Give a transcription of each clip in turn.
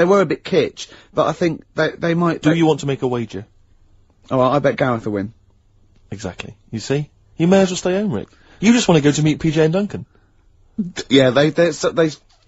They were a bit kitsch, but I think they might... Do you want to make a wager? Oh, well, I bet Gareth will win. Exactly. You see? You may as well stay home, Rick. You just want to go to meet PJ and Duncan. Yeah, they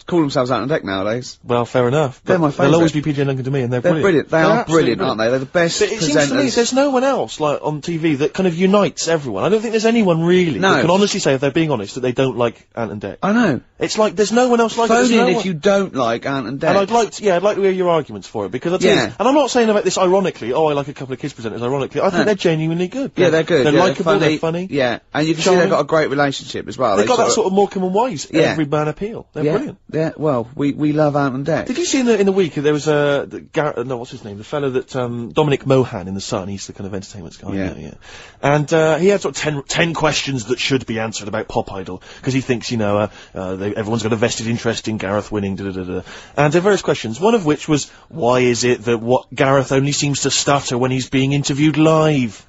call themselves Out on Deck nowadays. Well, fair enough. They're my favourite. They'll always be PJ and Duncan to me, and they're brilliant. They are brilliant, aren't they? They're the best But it presenters. seems to me there's no one else, like, on TV that kind of unites everyone. I don't think there's anyone really that can honestly say, if they're being honest, that they don't like Ant and Dec. I know. It's like, there's no one else like it. Phone in if you don't like Ant and Dec. And I'd like to hear your arguments for it, because I tell you, and I'm not saying about this ironically, I like a couple of kids presenters ironically, I think they're genuinely good. Yeah, they're good. They're likeable, they're funny. Yeah, and you can see they've got a great relationship as well. They've got that sort of Morecambe and Wise, every man appeal. They're brilliant. Yeah, well, we love Ant and Dec. Did you see in the week, there was what's his name? The fellow that, Dominic Mohan in The Sun, he's the kind of entertainment guy. Yeah. And, he had sort of 10 questions that should be answered about Pop Idol, because he thinks, everyone's got a vested interest in Gareth winning, And there are various questions, one of which was, why is it that Gareth only seems to stutter when he's being interviewed live?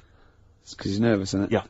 It's because he's nervous, isn't it? Yeah.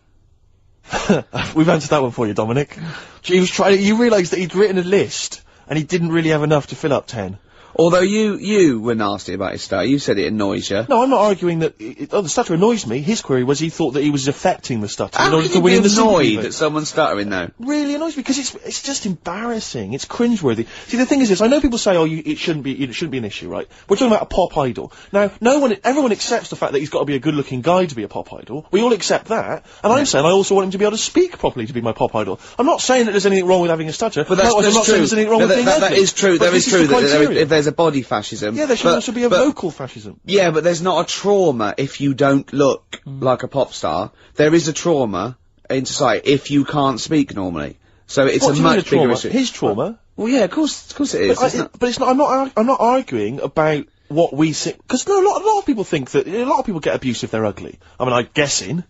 We've answered that one for you, Dominic. You realised that he'd written a list, and he didn't really have enough to fill up 10. Although you were nasty about his stutter. You said it annoys you. No, I'm not arguing that the stutter annoys me. His query was he thought that he was affecting the stutter How in order can to you win be the annoyed at someone stuttering, though? Really annoys me, because it's just embarrassing. It's cringeworthy. See, the thing is this, I know people say, it shouldn't be an issue, right? We're talking about a pop idol. Now, everyone accepts the fact that he's got to be a good-looking guy to be a pop idol. We all accept that. And I'm saying I also want him to be able to speak properly to be my pop idol. I'm not saying that there's anything wrong with having a stutter. But that's I'm not saying there's anything wrong with being ugly. That is true. There is true that if there's a body fascism. Yeah, there should also be a vocal fascism. Yeah, but there's not a trauma if you don't look like a pop star. There is a trauma in society if you can't speak normally. So it's a much bigger issue. His trauma? Well, yeah, of course it is. But it's not. I'm not arguing about what we think, because a lot of people think that a lot of people get abuse if they're ugly. I mean, I'm guessing.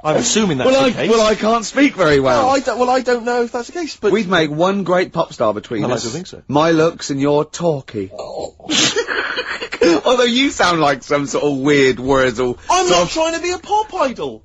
I'm assuming that's the case. Well, I can't speak very well. No, I don't know if that's the case, but... We'd make one great pop star between us. I like to think so. My looks and your talkie. Although you sound like some sort of weird Wurzel. I'm not trying to be a pop idol!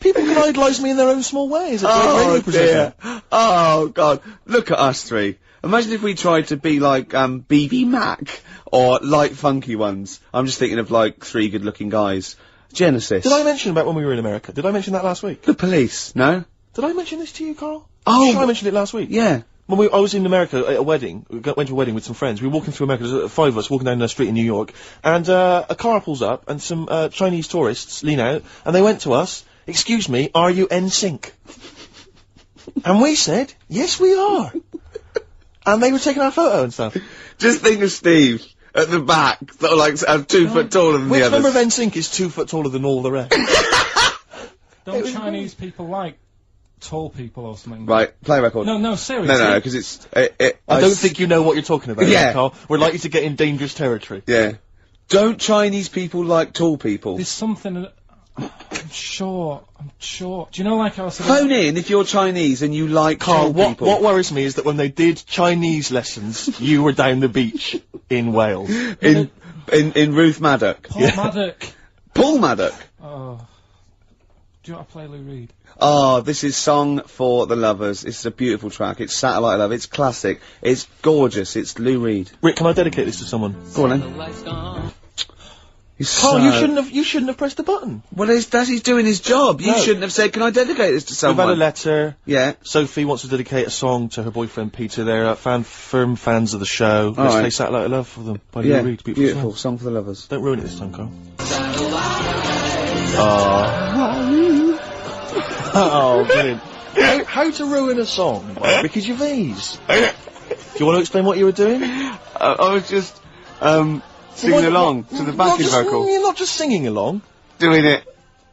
People can idolise me in their own small way as a great radio presenter. Oh, God. Look at us three. Imagine if we tried to be like, BB Mac, or Light Funky Ones. I'm just thinking of, like, 3 good-looking guys. Genesis. Did I mention about when we were in America? Did I mention that last week? The Police, no? Did I mention this to you, Carl? Oh! I mentioned it last week. Yeah. When I was in America at a wedding, went to a wedding with some friends, we were walking through America, there's 5 of us walking down the street in New York, and, a car pulls up, and some, Chinese tourists lean out, and they went to us, "Excuse me, are you NSYNC?" And we said, "Yes, we are." And they were taking our photo and stuff. Just think of Steve at the back, sort of like 2 foot taller than the others. Which member of NSYNC is 2 foot taller than all the rest? Don't Chinese people like tall people or something? Right, play record. No, seriously. No, because it's... I don't think you know what you're talking about, Carl. We're likely to get in dangerous territory. Yeah. Don't Chinese people like tall people? There's something... I'm sure. Do you know, like I was... Phone in if you're Chinese and you like Carl, tall people. What worries me is that when they did Chinese lessons, you were down the beach in Wales. In Ruth Maddock. Paul Maddock. Paul Maddock? Oh. Do you want to play Lou Reed? Oh, this is Song for the Lovers. It's a beautiful track. It's Satellite Love. It's classic. It's gorgeous. It's Lou Reed. Rick, can I dedicate this to someone? Go on then. Carl, you shouldn't have pressed the button. Well, he's doing his job. You shouldn't have said, "Can I dedicate this to someone?" We've had a letter. Yeah. Sophie wants to dedicate a song to her boyfriend Peter. They're firm fans of the show. Let's play Satellite Love for them by Lou Reed. Beautiful song for the lovers. Don't ruin it this time, Carl. Oh, brilliant. How to ruin a song by Ricky Gervais. Do you want to explain what you were doing? I was just, singing along to the backing vocal. You're not just singing along. Doing it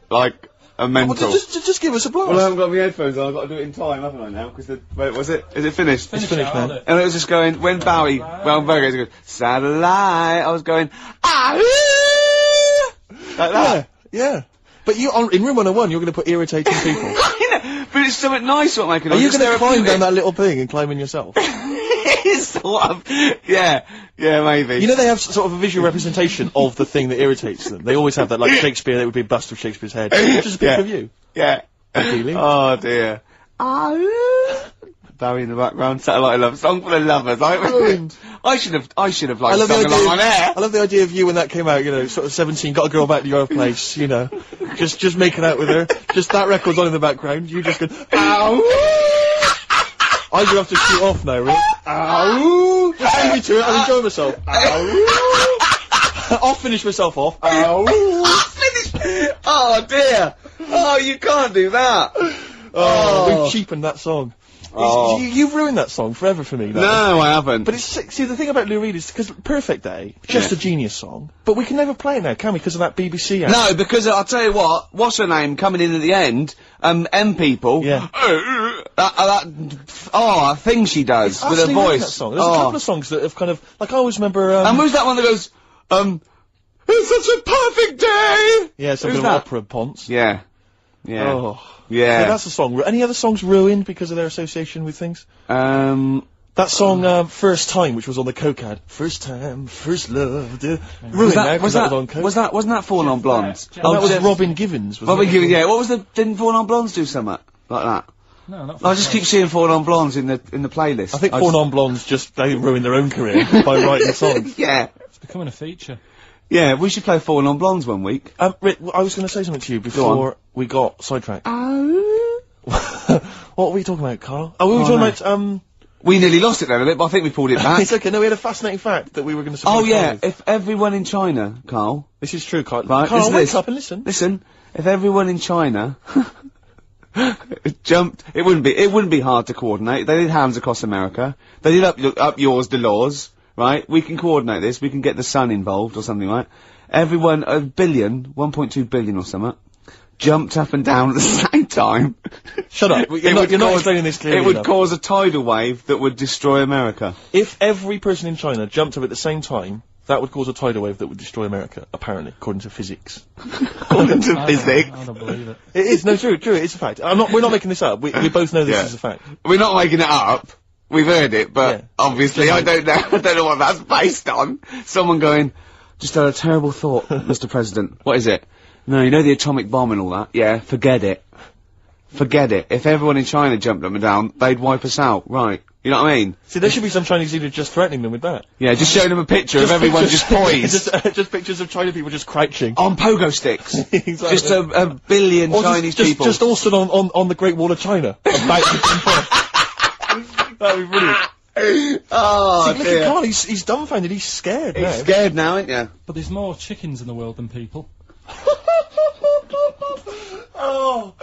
like a mental. Well, just give us a blast. Well, I haven't got my headphones on, I've got to do it in time, haven't I now? Because wait, was it? Is it finished? It's finished, man. And it was just going, when Bowie goes, satellite, I was going, like that. Yeah. But in room 101, you're going to put irritating people. I know, but it's something nice what making. Are you going to climb down that little thing and climb in yourself? Sort of. Yeah, maybe. You know they have sort of a visual representation of the thing that irritates them. They always have that, like Shakespeare, there would be a bust of Shakespeare's head. Just a picture of you. Yeah. Ideally. Oh dear. Barry in the background, Satellite Love, song for the lovers. I should have like love sung the along idea, on air. I love the idea of you when that came out, you know, sort of 17, got a girl back to your place, you know, just making out with her, just that record's on in the background, you just go, ow! I'm gonna have to shoot off now, Rick. Ow! Just send me to it, I'll enjoy myself. Ow! I'll finish myself off. Ow! Oh dear! Oh, you can't do that! Oh, we've cheapened that song. Oh. You've ruined that song forever for me. Now. No, I haven't. But see, the thing about Lou Reed is, because Perfect Day, just a genius song, but we can never play it now, can we, because of that BBC ad? No, because I'll tell you what's her name coming in at the end, M People. Yeah. That thing she does with her Absolutely voice. that song. There's a couple of songs that have kind of, like I always remember, And who's that one that goes, it's such a perfect day! yeah, something Who's of that? opera ponce. Yeah. Yeah. Oh. Yeah. So that's the song. Any other songs ruined because of their association with things? That That song, First Time, which was on the Coke ad. First time, first love, ruined now, 'cause that was on Coke. wasn't that Falling on Blondes? Oh, that was Jeff- Robin Givens. Robin Givens, yeah. What was didn't Falling on Blondes do something like that? No, not I just keep seeing Falling on Blondes in the playlist. I think Four Non Blondes they ruined their own career by writing songs. Yeah. It's becoming a feature. Yeah, we should play Falling on Blondes one week. Rick, I was going to say something to you before we got sidetracked. What were we talking about, Carl? Oh, we were talking about, We nearly lost it then a bit, but I think we pulled it back. It's okay, no, we had a fascinating fact that we were going to Oh yeah, if everyone in China, Carl. This is true, Carl. Right, Carl, listen to wake this. up and listen. Listen, if everyone in China jumped, it wouldn't be hard to coordinate. They did hands across America. They did up yours, the laws, right? We can coordinate this. We can get the sun involved or something, right? Everyone, 1.2 billion or something, jumped up and down at the same time. Shut up. You're not explaining this clearly It would enough. cause a tidal wave that would destroy America. If every person in China jumped up at the same time, that would cause a tidal wave that would destroy America, apparently, according to physics. According to physics. I don't believe it. It is, no, true, it's a fact. We're not making this up. We both know this Yeah. is a fact. We're not making it up. We've heard it, but Yeah. obviously I don't know what that's based on. Someone going, just had a terrible thought, Mr. President. What is it? No, you know the atomic bomb and all that? Yeah, forget it. Forget it. If everyone in China jumped up and down, they'd wipe us out, right? You know what I mean? See, there should be some Chinese leader just threatening them with that. Yeah, just showing them a picture of everyone just poised. just pictures of China people just crouching. On pogo sticks. Exactly. Just a billion Or Chinese just, people. Just all stood on the Great Wall of China. About to jump off. That'd be brilliant. Oh, See, look at Carl, he's dumbfounded, he's scared now. He's scared now, ain't you? But there's more chickens in the world than people. Oh,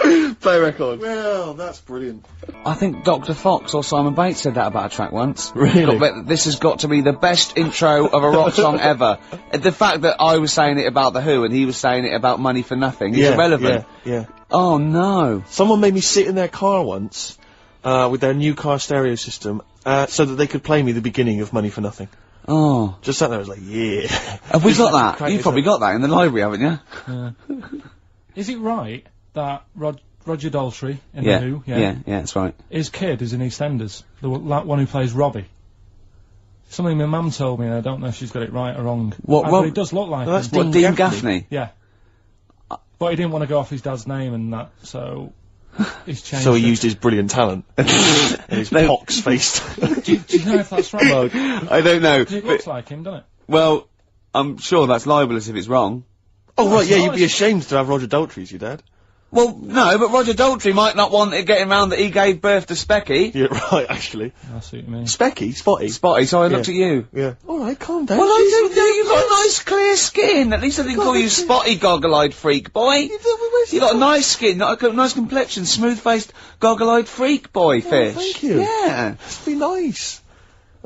Play record. well, that's brilliant. I think Dr. Fox or Simon Bates said that about a track once. Really? But this has got to be the best intro of a rock song ever. The fact that I was saying it about The Who and he was saying it about Money for Nothing is irrelevant. Yeah. Oh no. Someone made me sit in their car once, with their new car stereo system, so that they could play me the beginning of Money for Nothing. Oh. Just sat there, I was like, yeah. Have we got that? Crack You've this probably up. got that in the library, haven't you? Is it right that Roger Daltrey in Yeah. The Who, Yeah, that's right. his kid is in EastEnders, the one who plays Robbie? Something my mum told me, and I don't know if she's got it right or wrong. What, But it does look like that's him. What, Dean Gaffney? Yeah. But he didn't want to go off his dad's name and that, so he's changed So he it. used his brilliant talent. And his pox-faced. Do you know if that's right? I don't know. 'Cause it looks like him, doesn't it? Well, I'm sure that's libelous if it's wrong. Oh, right, yeah, That's you'd be nice. ashamed to have Roger Daltrey as your dad. Well, no, but Roger Daltrey might not want it getting round that he gave birth to Specky. Yeah, right, actually. I see what you mean. Specky? Spotty? Spotty, so I looked at you. Yeah. Alright, calm down. Well, I don't Jeez, know, you've got nice clear skin. At least I didn't call you Spotty Goggle-Eyed Freak Boy. You got a nice skin, a nice complexion, smooth-faced, goggle-eyed freak boy fish. thank you. Yeah. Must be nice.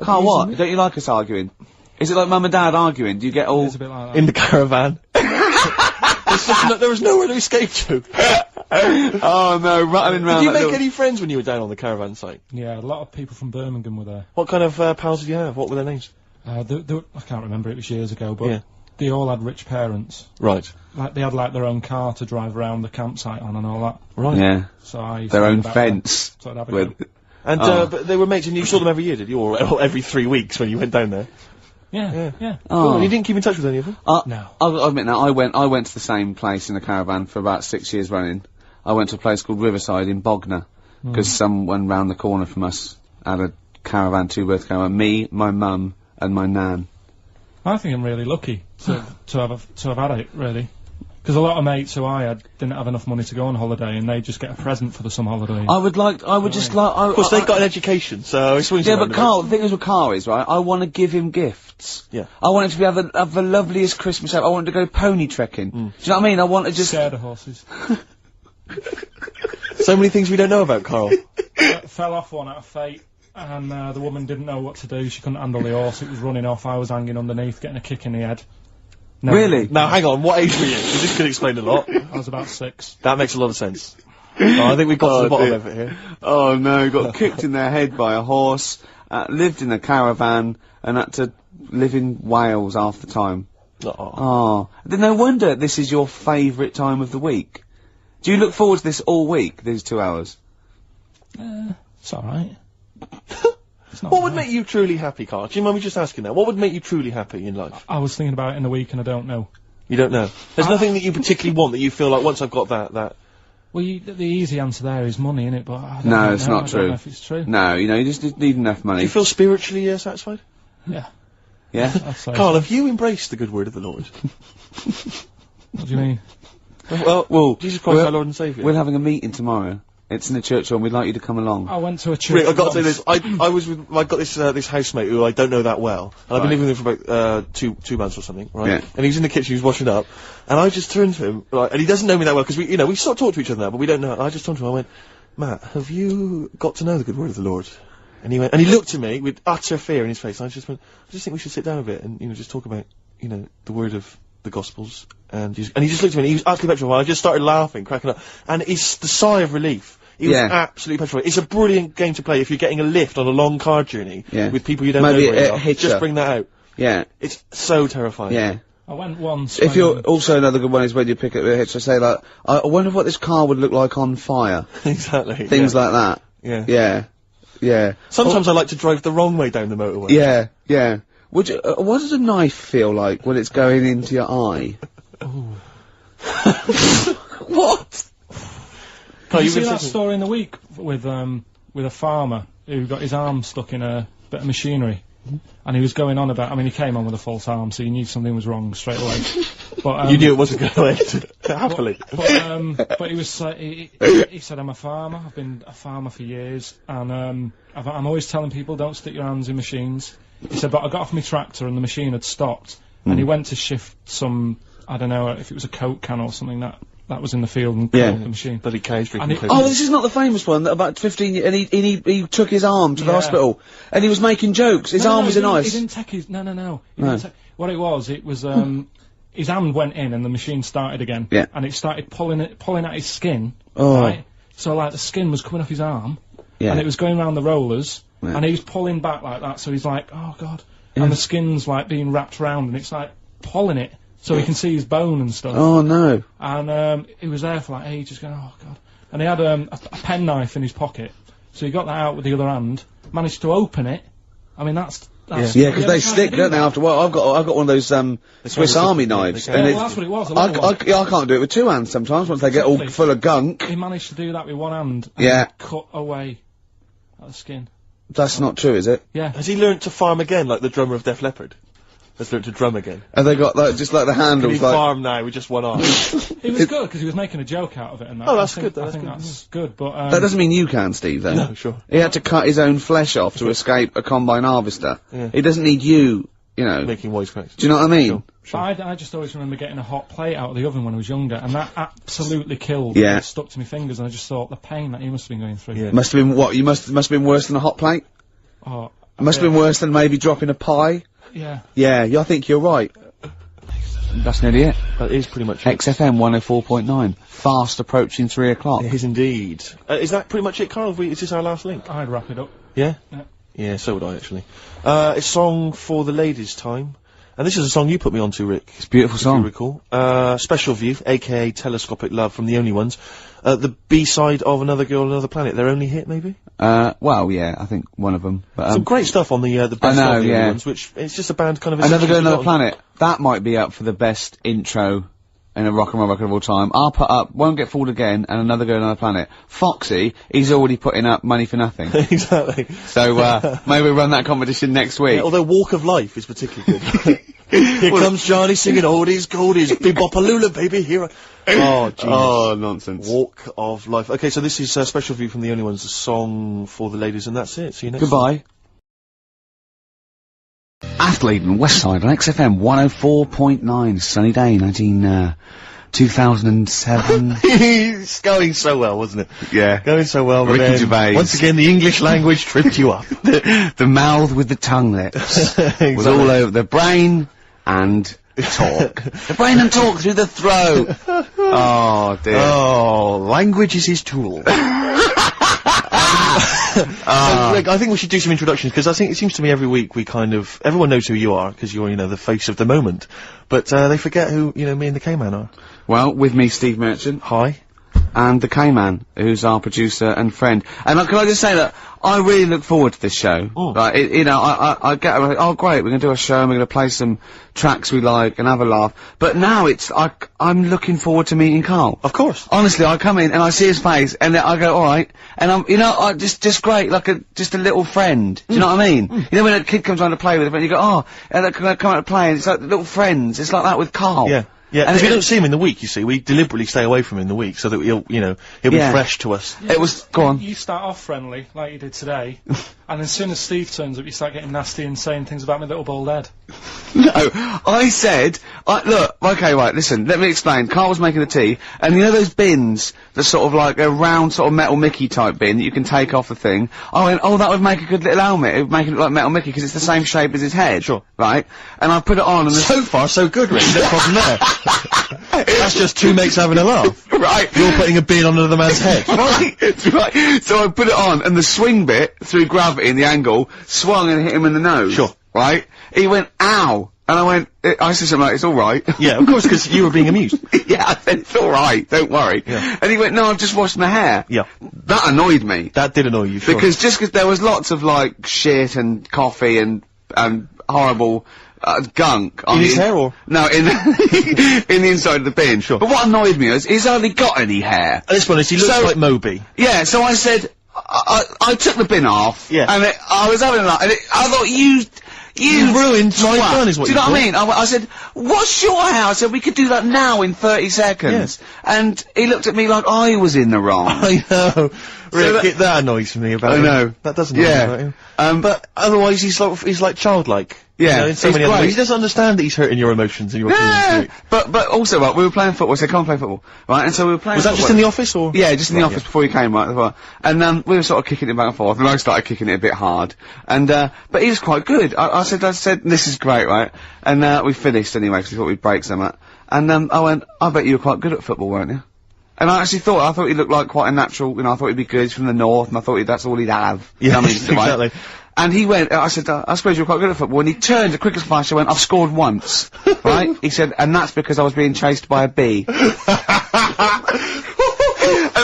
Carl, what? Don't you like us arguing? Is it like Mum and Dad arguing? Do you get all... It's a bit like that. In the caravan. There was nowhere to escape to. Oh no, rattling round Did you that make little- any friends when you were down on the caravan site? Yeah, a lot of people from Birmingham were there. What kind of pals did you have? What were their names? I can't remember, it was years ago, but Yeah. they all had rich parents. Right. Like, they had, like, their own car to drive around the campsite on and all that. Right. Yeah, So I used their to own go back there. fence. So I'd have a With... go. And, Oh. but they were mates and you saw them every year, did you? Or every 3 weeks when you went down there? Yeah. Oh. And you didn't keep in touch with any of them? No. I'll admit now, I went to the same place in the caravan for about 6 years running. I went to a place called Riverside in Bognor, because someone round the corner from us had a caravan, 2-berth caravan. Me, my mum, and my nan. I think I'm really lucky to have had it, really. Because a lot of mates who I had didn't have enough money to go on holiday, and they just get a present for the summer holiday. Of course, they've got an education, so it swings around but Carl, the thing is with Carl is, right, I want to give him gifts. Yeah. I want him to have the loveliest Christmas ever. I want him to go pony trekking. Do you know what I mean? I want to just... Scared of horses. So many things we don't know about Carl. Fell off one out of fate, and the woman didn't know what to do. She couldn't handle the horse. It was running off. I was hanging underneath, getting a kick in the head. No. Really? Now, hang on, what age were you? 'Cause this could explain a lot. I was about 6. That makes a lot of sense. I think we've got to the bottom of it here. Oh no, got kicked in their head by a horse, lived in a caravan, and had to live in Wales half the time. Oh. Then no wonder this is your favourite time of the week. Do you look forward to this all week, these 2 hours? It's alright. What would make you truly happy, Carl? Do you mind me just asking that? What would make you truly happy in life? I was thinking about it in the week and I don't know. You don't know? There's nothing that you particularly want that you feel like once I've got that... Well, the easy answer there is money, innit? But I don't No, know. it's not I true. don't know if it's true. No, you just need enough money. Do you feel spiritually satisfied? Yeah. Yeah? I'd say Carl, so. have you embraced the good word of the Lord? What do you mean? Well, Jesus Christ, our Lord and Saviour. We're having a meeting tomorrow. It's in the church hall and we'd like you to come along. I went to a church. Rick, I've got to say this. I was with, I got this housemate who I don't know that well, and I've been living with him for about two months or something, right? Yeah. And he's in the kitchen, he's washing up, and I just turned to him, right, and he doesn't know me that well because we sort of talk to each other now, but we don't know. And I just turned to him, I went, Matt, have you got to know the good word of the Lord? And he went, and he looked at me with utter fear in his face, and I just went, I just think we should sit down a bit and just talk about the word of the Gospels, and he just looked at me, and he was utterly petrified. I just started laughing, cracking up, and it's the sigh of relief. He was absolutely petrified. It's a brilliant game to play if you're getting a lift on a long car journey with people you don't know very well. Just bring that out. Yeah. It's so terrifying. Yeah. I went once. If you're also another good one is when you pick up the hitch. I say like, I wonder what this car would look like on fire. Exactly. Things like that. Yeah. Yeah. Yeah. Sometimes I like to drive the wrong way down the motorway. Yeah. Yeah. Would you? What does a knife feel like when it's going into your eye? What? Did you see that story in the week with a farmer who got his arm stuck in a bit of machinery, and he was going on about. I mean, he came on with a false arm, so you knew something was wrong straight away. But you knew it wasn't going to end happily. But he was he said, "I'm a farmer. I've been a farmer for years, and I'm always telling people don't stick your hands in machines." He said, "But I got off my tractor and the machine had stopped, and he went to shift some. I don't know if it was a Coke can or something that was in the field and killed the machine. Bloody cows drinking Coke. Oh, this is not the famous one. That about 15 years, and he took his arm to the hospital, and he was making jokes. His arm was in ice. He didn't take his. No. What it was his hand went in and the machine started again. Yeah. And it started pulling at his skin. Oh. Right. So like the skin was coming off his arm. Yeah. And it was going around the rollers. Yeah. And he was pulling back like that. So he's like, oh god. Yeah. And the skin's like being wrapped around and it's like pulling it. So he can see his bone and stuff. Oh no. And he was there for like ages going, oh god. And he had a penknife in his pocket. So he got that out with the other hand, managed to open it. I mean that's yeah, because they stick, don't they? After a while, I've got one of those Swiss Army knives, and well, that's what it was. I can't do it with two hands sometimes. Once they get all full of gunk. He managed to do that with one hand. And cut away at the skin. That's not true, is it? Yeah. Has he learnt to farm again, like the drummer of Def Leppard? Has learnt to drum again. And they got like just like the handles. Can he farm now with just one arm? It was good because he was making a joke out of it. And that. Oh, that's good. I think that's good. But that doesn't mean you can, Steve. Though. No, sure. He had to cut his own flesh off to escape a combine harvester. Yeah. He doesn't need you know. Making wisecracks. Do you know what I mean? Sure. I just always remember getting a hot plate out of the oven when I was younger, and that absolutely killed. Yeah. It stuck to my fingers, and I just thought the pain that he must have been going through. Yeah. Must have been what? You must have been worse than a hot plate. Oh. Must have been worse than maybe dropping a pie. Yeah. Yeah, I think you're right. That's nearly it. That is pretty much it. XFM 104.9. Fast approaching 3 o'clock. It is indeed. Is that pretty much it, Carl? Is this our last link? I'd wrap it up. Yeah? Yeah. Yeah, so would I, actually. It's a song for the ladies' time. And this is a song you put me onto, Rick. It's a beautiful song. If you recall. Special View, a.k.a. Telescopic Love from The Only Ones. The B-side of Another Girl on Another Planet. Their only hit, maybe? Well, yeah, I think one of them. But, some great stuff on the best of The Only Ones, which it's just a band kind of... Another Girl on Another Planet. That might be up for the best intro in a rock and roll record of all time. I'll put up Won't Get Fooled Again and Another Girl on Another Planet. Foxy, he's already putting up Money for Nothing. Exactly. So, maybe we'll run that competition next week. Yeah, although Walk of Life is particularly good. Here comes Johnny singing oldies, goldies, bebopalula, baby, here. Oh, genius. Oh, nonsense. Walk of Life. Okay, so this is a special view from The Only Ones, a song for the ladies, and that's it. See you next Goodbye. Athlete and Westside on XFM 104.9, sunny day, 2007. It's going so well, wasn't it? Yeah. Going so well, but Ricky then, Gervais. once again, the English language tripped you up. The mouth with the tongue lips Exactly. was all over the brain and talk. The brain and talk through the throat. Oh, dear. Oh, language is his tool. So, Rick, I think we should do some introductions, because I think it seems to me every week we kind of, everyone knows who you are, because you're, you know, the face of the moment, but they forget who, you know, me and the K-Man are. Well, with me, Steve Merchant. Hi. And the K-Man, who's our producer and friend. And can I just say that I really look forward to this show. Oh. Like, you know, I get, oh great, we're gonna do a show and we're gonna play some tracks we like and have a laugh. But now I'm looking forward to meeting Karl. Of course. Honestly, I come in and I see his face and I go, alright, and I'm, you know, just great, like just a little friend. Do you know what I mean? You know when a kid comes around to play with a friend, you go, oh, and they come out to play and it's like little friends. It's like that with Karl. Yeah. Yeah, And because we don't see him in the week, you see. We deliberately stay away from him in the week so that he'll, you know, he'll Yeah. be fresh to us. It was, go on. You start off friendly, like you did today, and as soon as Steve turns up, you start getting nasty and saying things about my little bald head. No, I said, look, okay, right, listen, let me explain. Karl was making the tea, and you know those bins, the sort of like a round sort of Metal Mickey type bin that you can take off the thing? I went, oh, that would make a good little helmet. It would make it look like Metal Mickey because it's the same shape as his head. Sure. Right? And I put it on and So far, so good, Rick. No problem there. That's just two mates having a laugh. Right. You're putting a bin on another man's head. Right, right. So I put it on, and the swing bit, through gravity and the angle, swung and hit him in the nose. Sure. Right? He went, ow! And I went, I said something like, it's alright. Yeah, of course, because you were being amused. Yeah, I said, it's alright, don't worry. Yeah. And he went, no, I've just washed my hair. Yeah. That annoyed me. That did annoy you, sure. Because just because there was lots of, like, shit and coffee and horrible, gunk. In his hair, or? No, in the inside of the bin. Sure. But what annoyed me is, he's hardly got any hair. At this point, he looks So- like Moby. Yeah, so I said, I took the bin off. Yeah. And I was having that, and I thought, you ruined my twat. fun, is what Do you know what I mean? I said, what's your hair? I said, we could do that now in 30 seconds. Yes. And he looked at me like I was in the wrong. I know. Rick, that- that annoys me about I him. know. That doesn't annoy me about him. But otherwise, he's like childlike. Yeah, You know, in so he's many other great. ways. He doesn't understand that he's hurting your emotions and your feelings. Yeah, Rick. but also, right, we were playing football, so I can't play football, right, and so we were playing Was that football. just in the office, or? Yeah, just in the Right, office yeah. before you came, right, and, we were sort of kicking it back and forth, and I started kicking it a bit hard, and, but he was quite good. I said, this is great, right, and, we finished anyway, because we thought we'd break some up, and, I went, I bet you were quite good at football, weren't you? And I actually thought he looked like quite a natural, you know, I thought he'd be good, he's from the north, and I thought that's all he'd have. You Yeah, know what I mean? Right? exactly. And he went, I said, I suppose you're quite good at football. And he turned, the quick as flash, I went, I've scored once. Right? He said, and that's because I was being chased by a bee. And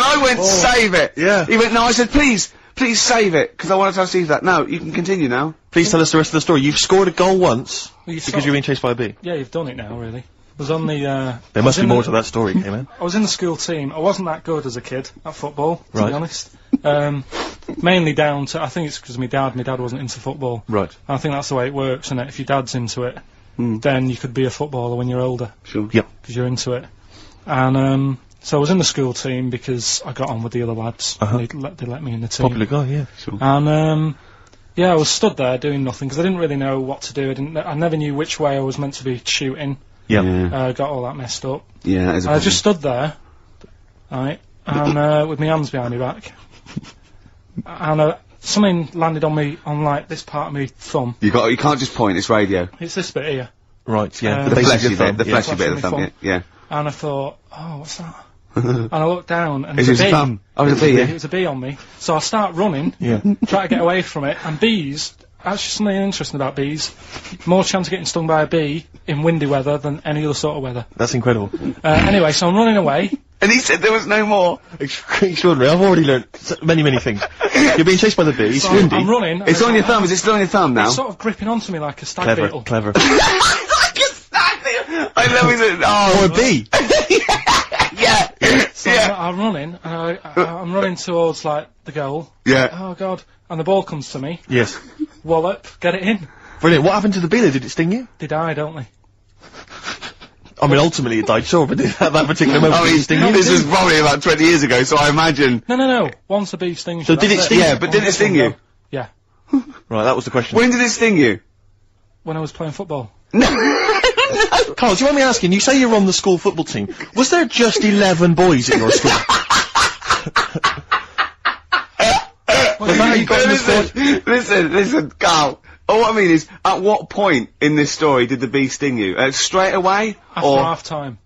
I went, save it. Yeah. He went, no, I said, please save it, because I want to tell Steve that. No, you can continue now. Please tell us the rest of the story. You've scored a goal once Well, you because sort you're being chased by a bee. Yeah, you've done it now, really. I was on the, There must be more to that story, K-Man. I was in the school team. I wasn't that good as a kid at football, to Right. be honest. Mainly down to, I think it's because my dad wasn't into football. Right. I think that's the way it works, and if your dad's into it, then you could be a footballer when you're older, Sure. Yep. because you're into it. And, so I was in the school team because I got on with the other lads. Uh-huh. They let me in the team. Popular guy, yeah. Sure. And, yeah, I was stood there doing nothing, because I didn't really know what to do. I never knew which way I was meant to be shooting. Yeah. Got all that messed up. Yeah, that is a I problem. just stood there, right, and with my hands behind my back, and something landed on me, on like this part of my thumb. You can't just point, it's radio. It's this bit here, Right, yeah. The The base of fleshy your thumb, bit, the yeah. fleshy bit of the Fleshy thumb, yeah. and I thought, oh, what's that? And I looked down, and Is there's it a a bee. thumb? Oh, it's a bee, It yeah. was a bee on me, so I start running, Yeah. try to get away from it, and bees. Actually, something interesting about bees: more chance of getting stung by a bee in windy weather than any other sort of weather. That's incredible. Anyway, so I'm running away. And he said there was no more. Extraordinary. I've already learnt many, many things. You're being chased by the bee. It's So windy. I'm running. and It's on your like, thumb, is it still on your thumb now? It's sort of gripping onto me like a stag beetle. Clever. Like a stag beetle. I love it. Oh, Or a bee. yeah. So I'm running, and I'm running towards, like, the goal. Yeah. Oh, God. And the ball comes to me. Yes. Wallop, get it in. Brilliant. What happened to the bee there? Did it sting you? They die, don't they? I mean, ultimately it died, sure, but at that particular moment, did it sting you? This was probably about 20 years ago, so I imagine. No. Once a bee stings So you, did that's it sting Yeah, but did it sting you? Yeah. Right, that was the question. When did it sting you? When I was playing football. Carl, do you mind me asking, you say you're on the school football team. Was there just 11 boys at your school? Was that how you got in the squad? Listen, Carl. All I mean is, at what point in this story did the bee sting you? Straight away? After or half time.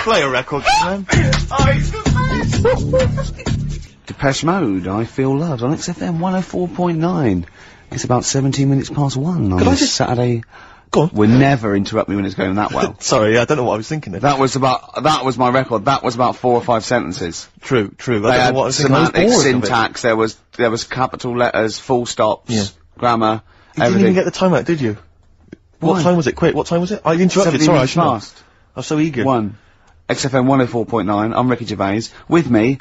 Play a record, man. Depeche Mode, I Feel Loved, on XFM 104.9. It's about 17 minutes past 1 on Could I this just- Saturday. Go on. Will never interrupt me when it's going that well. Sorry, I don't know what I was thinking there. That was my record. That was about 4 or 5 sentences. True. I They don't know had what I was thinking. I was semantic bored of it. syntax, there was capital letters, full stops, Yeah. grammar, You didn't everything. even get the time out, did you? Why? What time was it? Quick, what time was it? I interrupted, 17 sorry, I minutes should have. past. I was so eager. 1. XFM 104.9, I'm Ricky Gervais. With me,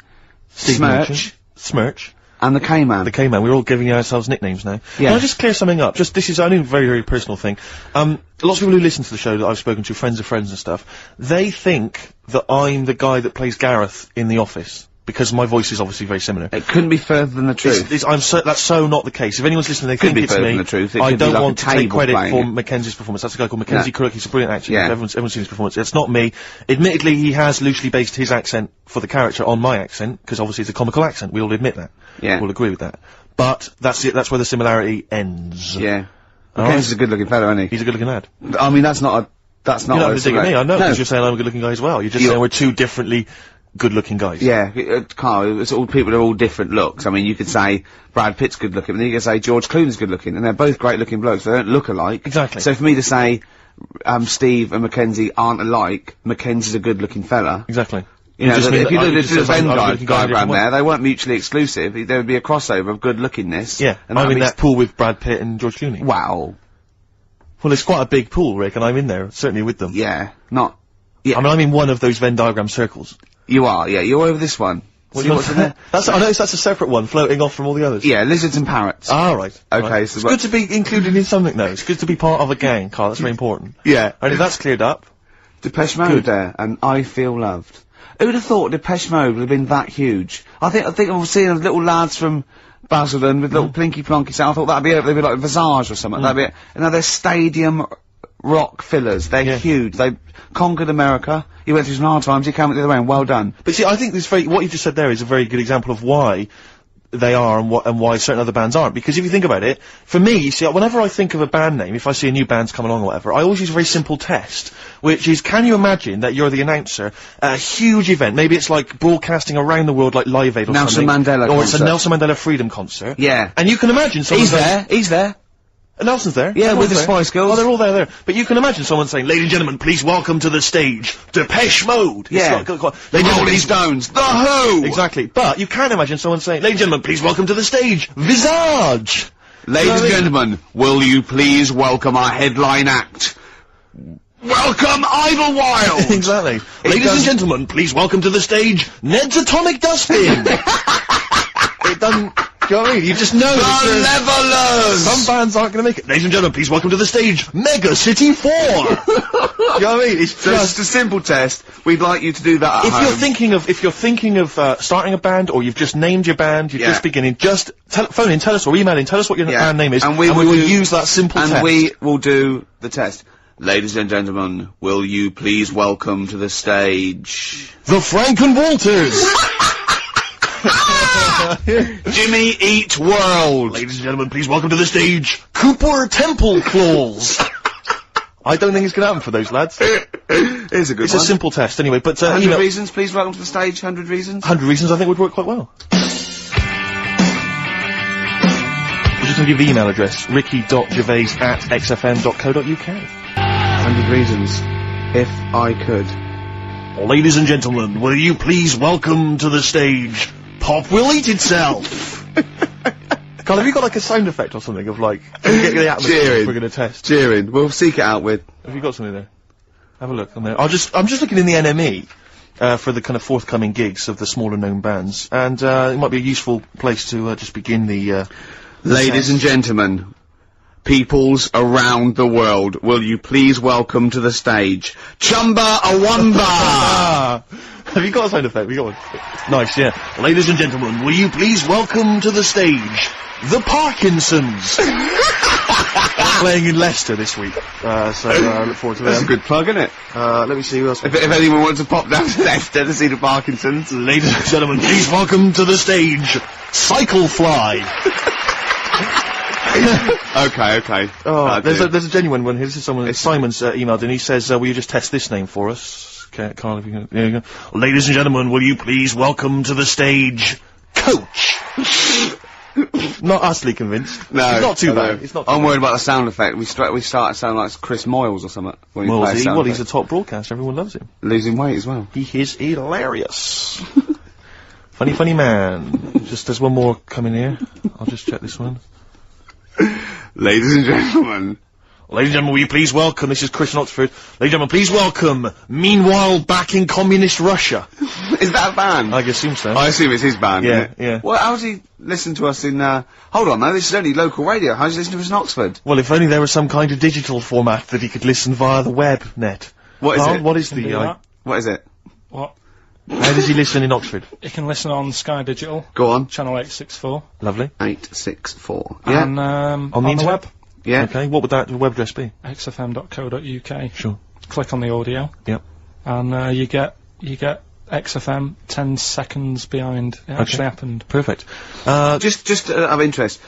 Steve Smirch, Merchant. Smirch. and the K-Man. The K-Man. We're all giving ourselves nicknames now. Yeah. Can I just clear something up? This is only a very, very personal thing. Lots of people who listen to the show that I've spoken to, friends of friends and stuff, they think that I'm the guy that plays Gareth in The Office. Because my voice is obviously very similar. It couldn't be further than the truth. That's so not the case. If anyone's listening, they Could think be it's further me. than the truth. It I could be don't like want a to take table credit playing for it. Mackenzie's performance. That's a guy called Mackenzie Crook. He's a brilliant actor. Yeah. Everyone's seen his performance. It's not me. Admittedly, he has loosely based his accent for the character on my accent, because obviously it's a comical accent. We all admit that. Yeah. We'll agree with that. But that's it. That's where the similarity ends. Yeah. All Mackenzie's right. a good-looking fella, isn't he? He's a good-looking lad. I mean, that's not You're not a having to dig at me. I know, No. because you're saying I'm a good-looking guy as well. You're just You're- saying we're two differently good-looking guys. Yeah, Carl, it's all people are all different looks. I mean, you could say Brad Pitt's good looking, and then you could say George Clooney's good looking, and they're both great looking blokes. They don't look alike. Exactly. So for me to say, Steve and Mackenzie aren't alike, Mackenzie's a good looking fella. Exactly. You know, just mean if you that I looked just at the said I'm Venn a good-looking guy in a diagram different way. there, they weren't mutually exclusive. There would be a crossover of good lookingness. Yeah, and I'm that in means- that pool with Brad Pitt and George Clooney. Wow. Well, it's quite a big pool, Rick, and I'm in there, certainly with them. Yeah. Not. I mean, I'm in one of those Venn diagram circles. You are. Yeah. You're over this one. See what's in there? I noticed that's a separate one, floating off from all the others. Yeah. Lizards and parrots. Ah, right. Okay, Right. so it's what- good to be included in something, though. It's good to be part of a gang, Carl. That's very important. Yeah. And if that's cleared up, Depeche Mode Good. there, and I Feel Loved. Who'd have thought Depeche Mode would have been that huge? I think I've seen little lads from Basildon with little plinky plonky sound. I thought that'd be it. They'd be like Visage or something. That'd be it. And now they're stadium rock fillers. They're Yeah. huge. They conquered America. You went through some hard times. You came out the other way, and well done. but see, I think what you just said there is a very good example of why they are and why certain other bands aren't. Because if you think about it, for me, you see, whenever I think of a band name, if I see a new band's come along or whatever, I always use a very simple test, which is, can you imagine that you're the announcer at a huge event? Maybe it's like broadcasting around the world like Live Aid or Nelson something. Mandela Or it's a concert. Nelson Mandela Freedom concert. Yeah. And you can imagine someone He's saying- there. He's there. Nelson's there. Yeah, Everyone's with the there. Spice Girls. Oh, they're all there. But you can imagine someone saying, "Ladies and gentlemen, please welcome to the stage, Depeche Mode." Yeah. Ladies and gentlemen, Rolling please- Stones. The Who. Exactly. But you can imagine someone saying, "Ladies and gentlemen, please welcome to the stage, Visage." Ladies and gentlemen, will you please welcome our headline act? Welcome Idlewild! Exactly. Ladies and gentlemen, please welcome to the stage, Ned's Atomic Dustbin. It doesn't. Do you know what I mean? You just know. The that Levelers! some bands aren't going to make it. Ladies and gentlemen, please welcome to the stage, Mega City 4. Do you know what I mean? It's So just. it's a simple test. We'd like you to do that at If home. you're thinking of starting a band, or you've just named your band, you're Yeah. just beginning, just phone in, tell us, or email in, tell us what your Yeah. band name is, And we will will do- use that simple and test. we will do the test. Ladies and gentlemen, will you please welcome to the stage The Franken Walters. Jimmy Eat World? Ladies and gentlemen, please welcome to the stage, Cooper Temple Claws. I don't think it's going to happen for those lads. Here's a good It's one. a simple test anyway, but 100 you know, reasons, please welcome to the stage. 100 reasons. 100 reasons I think would work quite well. We're just going to give the email address, ricky.gervais@xfm.co.uk. 100 reasons. If I could. Ladies and gentlemen, will you please welcome to the stage, Pop Will Eat Itself. Carl, have you got like a sound effect or something of like, get the atmosphere Cheering. we're going to test? Cheering. We'll seek it out with. Have you got something there? Have a look on there. I'm just looking in the NME, for the kind of forthcoming gigs of the smaller known bands, and, it might be a useful place to, just begin the, Ladies and gentlemen, peoples around the world, will you please welcome to the stage, Chumba Awamba! Have you got a sound effect? Have you got one? Nice, yeah. Ladies and gentlemen, will you please welcome to the stage, the Parkinsons! Playing in Leicester this week, so I look forward to that. That's a good plug, isn't it? Let me see who else. If anyone wants to pop down to Leicester to see the Parkinsons. Ladies and gentlemen, please welcome to the stage, Cyclefly! Okay. Oh, there's a genuine one here. This is someone, Simon's emailed and he says, will you just test this name for us? Okay, Carl, if you can, there you go. Ladies and gentlemen, will you please welcome to the stage, Coach? Not utterly convinced. No. It's not too bad. It's not too I'm bad. worried about the sound effect. We start to sound like Chris Moyles or something. When Well, play a sound he's a effect. top broadcaster. Everyone loves him. Losing weight as well. He is hilarious. Funny man. Just, there's one more coming here. I'll just check this one. Ladies and gentlemen. Ladies and gentlemen, will you please welcome, this is Chris in Oxford. Ladies and gentlemen, please welcome, meanwhile back in communist Russia. Is that a band? I assume so. I assume it's his band. Yeah, isn't it? yeah. Well, how does he listen to us in, hold on, though, this is only local radio. How does he listen to us in Oxford? Well, if only there was some kind of digital format that he could listen via the web net. What is Carl, it? What is Can do the, that. What is it? What? how does he listen in Oxford? You can listen on Sky Digital, Go on. channel 864, Lovely. 864. Yeah. and On the on the internet? web, Yeah. Okay, what would that web address be? xfm.co.uk. Sure. Click on the audio, Yep. and you get XFM 10 seconds behind it actually happened. Perfect. Just of interest,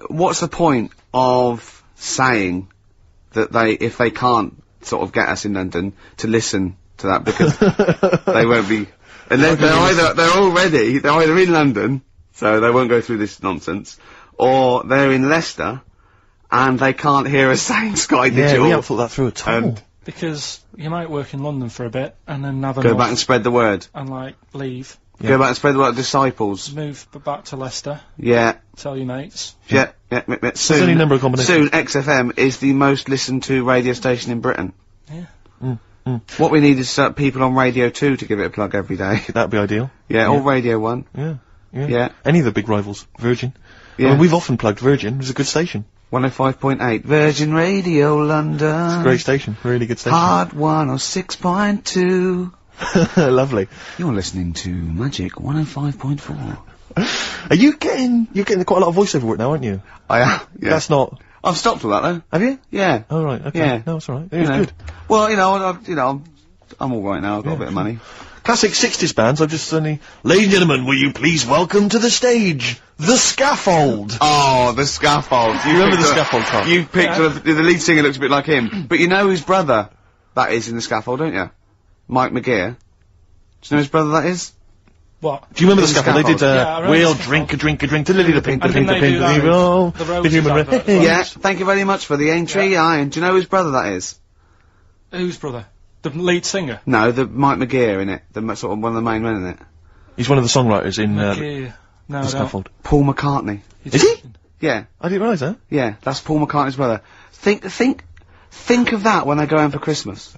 what's the point of saying that if they can't sort of get us in London to listen to that, because they won't be, unless they're either in London, so they won't go through this nonsense, or they're in Leicester, and they can't hear us saying Sky Digital. Yeah, we haven't thought that through at all. And Because you might work in London for a bit, and then have go enough back and spread the word. and like leave, Yeah. Go back and spread the word. Disciples. move back to Leicester, Yeah. tell your mates. Yeah. Soon, only a number of combinations. soon, XFM is the most listened to radio station in Britain. Yeah. What we need is people on Radio 2 to give it a plug every day. That'd be ideal. Yeah, or Radio 1. Yeah. Yeah. Any of the big rivals. Virgin. Yeah. I mean, we've often plugged Virgin. It was a good station. 105.8 Virgin Radio London. Great station. Really good station. Hard 106.2. Lovely. You're listening to Magic 105.4. Are you're getting quite a lot of voiceover work now, aren't you? I am. Yeah. That's not. I've stopped all that though. Have you? Yeah. Oh right. Okay. Yeah. No, it's all right. It You was know. good. Well, I'm all right now. I've got a bit of money. Classic 60s bands. I've just suddenly. Ladies and gentlemen, will you please welcome to the stage the Scaffold? Oh, the Scaffold. You remember picked the Scaffold, Carl? You picked the lead singer looks a bit like him. But you know whose brother that is in the Scaffold, don't you? Mike McGear. Do you know whose brother that is? What? Do you remember the The Scaffold? They did, Scaffold. Yeah, I remember we'll the drink a drink, to Lily the Pink, the And Pink, the didn't they Pink, do that oh, with the the Roses human advert as well? Yeah, thank you very much for the entry, Ian. Do you know whose brother that is? Whose brother? The lead singer? No, the Mike McGear in it. Sort of one of the main men in it. He's one of the songwriters in, Yeah. No, the I don't. Scaffold. Paul McCartney. Is he? Yeah, I didn't realise that. yeah, that's Paul McCartney's brother. Think of that when they go home for Christmas.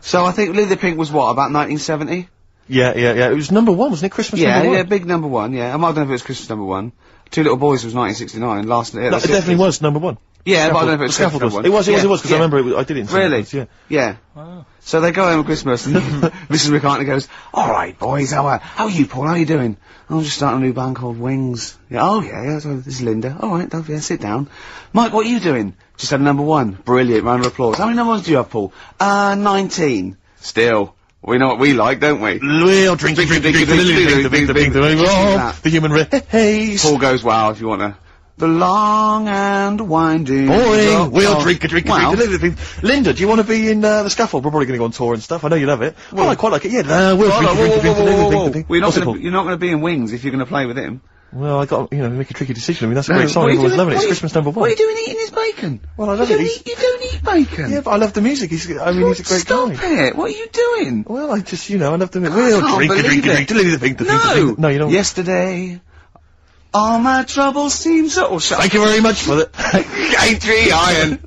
So I think Lily the Pink was what, about 1970? Yeah. It was number one, wasn't it? Christmas Yeah, number one. yeah, big number one, yeah. I don't know if it was Christmas number one. Two Little Boys was 1969, last year. No, it definitely was number one. Yeah, but I don't know if it The was Scaffold Christmas was. number one. It was, because I Yeah. remember I did it in Really? Scaffolds, yeah. Yeah. Wow. So they go home at Christmas and Mrs. McCartney goes, alright boys, how are you Paul, how are you doing? I'm just starting a new band called Wings. Yeah, oh yeah, so this is Linda. Alright, yeah, sit down. Mike, what are you doing? Just had a number one. Brilliant, round of applause. How many number ones do you have, Paul? 19. Still. We know what we like, don't we? We'll drink, the human race. Paul goes, wow, if you want to. The long and winding. Boring. We'll Oh, drink. wow. Linda, do you want to be in the Scaffold? We're probably going to go on tour and stuff. I know you love it. Well, I quite like it. Yeah. We'll Whoa, drink. We're not What's it gonna, called? you're not going to be in Wings if you're going to play with him. Well, I got make a tricky decision. I mean, that's a No, great song. what are you Everyone's doing- loving it. It's what are you- Christmas number one. What are you doing eating his bacon? Well, I love you it. You don't eat bacon. Yeah, but I love the music. He's a great Stop guy. it. What are you doing? Well, I just, I love the music. I We'll can't drink. believe it. No, No, you don't. Yesterday, All my troubles seem so... Thank you very much for that. K3 Iron.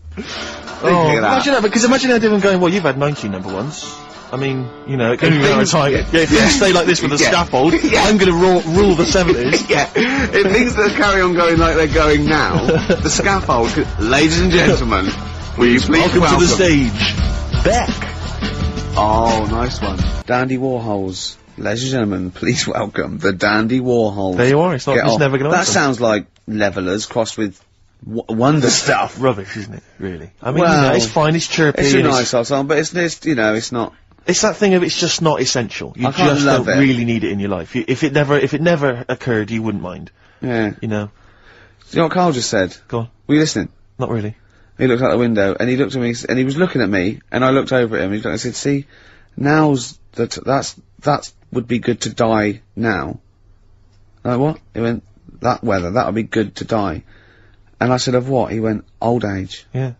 Imagine that, because imagine everyone going, well, you've had 19 number ones. I mean, you know, it can be over time. Yeah, if things stay like this with the scaffold, I'm going to rule the 70s. Yeah, if things that carry on going like they're going now, the scaffold, ladies and gentlemen, will you please welcome to the stage, Beck. Oh, nice one. Dandy Warhols. Ladies and gentlemen, please welcome the Dandy Warhols. There you are, it's never going to That sounds like Levellers crossed with Wonder Stuff. Rubbish, isn't it, really? I mean, well, you know, it's fine, it's chirpy. It's a nice old song, but it's, you know, it's not... It's that thing of it's just not essential. You just don't really need it in your life. If it never occurred, you wouldn't mind. Yeah. You know? Do you know what Carl just said? Go on. Were you listening? Not really. He looked out the window, and he looked at me, and he was looking at me, and I looked over at him, and I said, see, now's that would be good to die now. Like, what? He went, that weather, that would be good to die. And I said, of what? He went, old age. Yeah.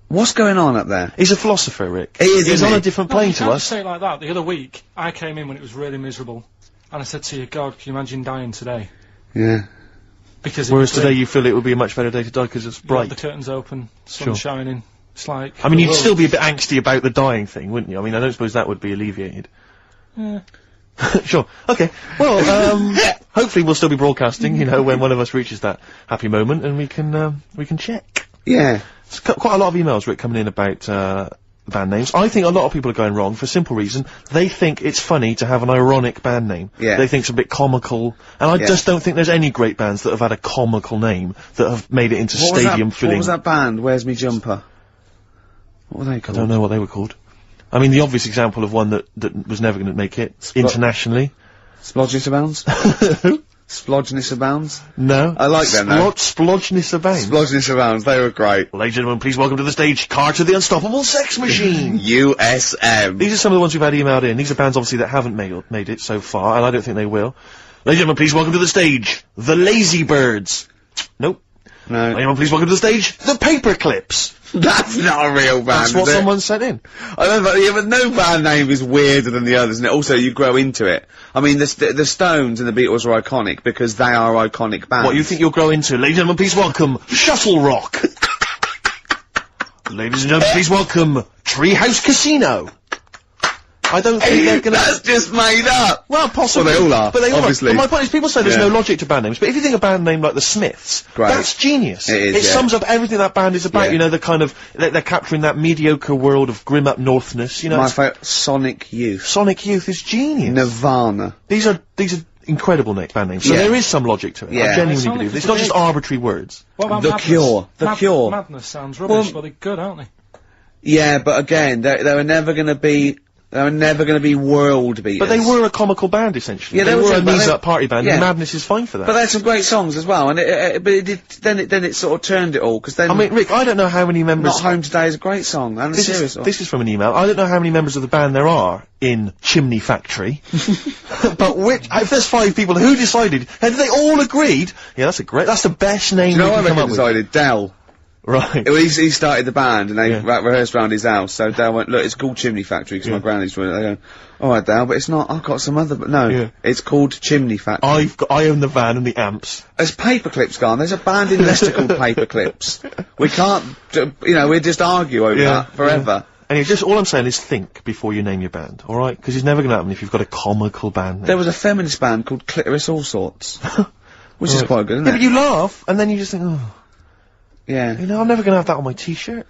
What's going on up there? He's a philosopher, Rick. He is, He's on a different plane to us. You can't say it like that. The other week, I came in when it was really miserable, and I said to you, God, can you imagine dying today? Yeah. Because whereas today you feel it would be a much better day to die because it's bright. The curtains open, sun shining. It's like... I mean, you'd still be a bit angsty about the dying thing, wouldn't you? I mean, I don't suppose that would be alleviated. Yeah. Sure. Okay. Well, hopefully we'll still be broadcasting, you know, when one of us reaches that happy moment, and we can check. Yeah. It's quite a lot of emails, Rick, coming in about band names. I think a lot of people are going wrong for a simple reason. They think it's funny to have an ironic band name. Yeah. They think it's a bit comical. And I just don't think there's any great bands that have had a comical name that have made it into stadium filling. What was that band? Where's Me Jumper? What were they called? I don't know what they were called. I mean, the obvious example of one that was never going to make it internationally. Splodgeness Abounds? Splodgeness Abounds? No. I like them, though. Splodgeness Abounds. Splodgeness Abounds, they were great. Ladies and gentlemen, please welcome to the stage, Carter the Unstoppable Sex Machine. USM. These are some of the ones we've had emailed in. These are bands, obviously, that haven't made it so far, and I don't think they will. Ladies and gentlemen, please welcome to the stage, the Lazy Birds. Nope. No. Ladies and gentlemen, please welcome to the stage, the Paperclips. That's not a real band, That's what someone sent in. I know, but no band name is weirder than the others, and also you grow into it. I mean, the Stones and the Beatles are iconic because they are iconic bands. What you think you'll grow into? Ladies and gentlemen, please welcome Shuttle Rock. Ladies and gentlemen, please welcome Treehouse Casino. I don't think they're gonna... That's just made up! Well, possibly. Well, they all are, but they obviously. But my point is, people say there's no logic to band names, but if you think a band name like the Smiths, that's genius. It sums up everything that band is about, you know, the kind of... They're capturing that mediocre world of grim up northness, you know. My favourite, Sonic Youth. Sonic Youth is genius. Nirvana. These are incredible band names, so there is some logic to it. I genuinely believe it. It's not just arbitrary words. What about The Madness? Cure. The Cure. Madness sounds rubbish, but they're good, aren't they? Yeah, but again, they were never gonna be... They were never going to be world beaters. But they were a comical band, essentially. Yeah, they were a knees-up party band, and Madness is fine for that. But they had some great songs as well, and then it sort of turned it all, because then... I mean, Rick, I don't know how many members... Not Home Today is a great song, and this is from an email. I don't know how many members of the band there are in Chimney Factory, but if there's 5 people, who decided, and they all agreed, yeah, that's the best name we can come up with. Decided? Dell. Right. Well, he started the band, and they rehearsed around his house, so Dale went, look, it's called Chimney Factory, because my granny's doing it. They go, alright, Dale, but it's not, I've got some other, no, it's called Chimney Factory. I own the van and the amps. There's Paperclips gone, there's a band in Leicester called Paperclips. We can't, you know, we'll just argue over that forever. And all I'm saying is think before you name your band, alright? Because it's never gonna happen if you've got a comical band name. There was a feminist band called Clitoris All Sorts. Which is quite good, isn't it? Yeah, but you laugh, and then you just think, oh... Yeah. You know, I'm never gonna have that on my t-shirt.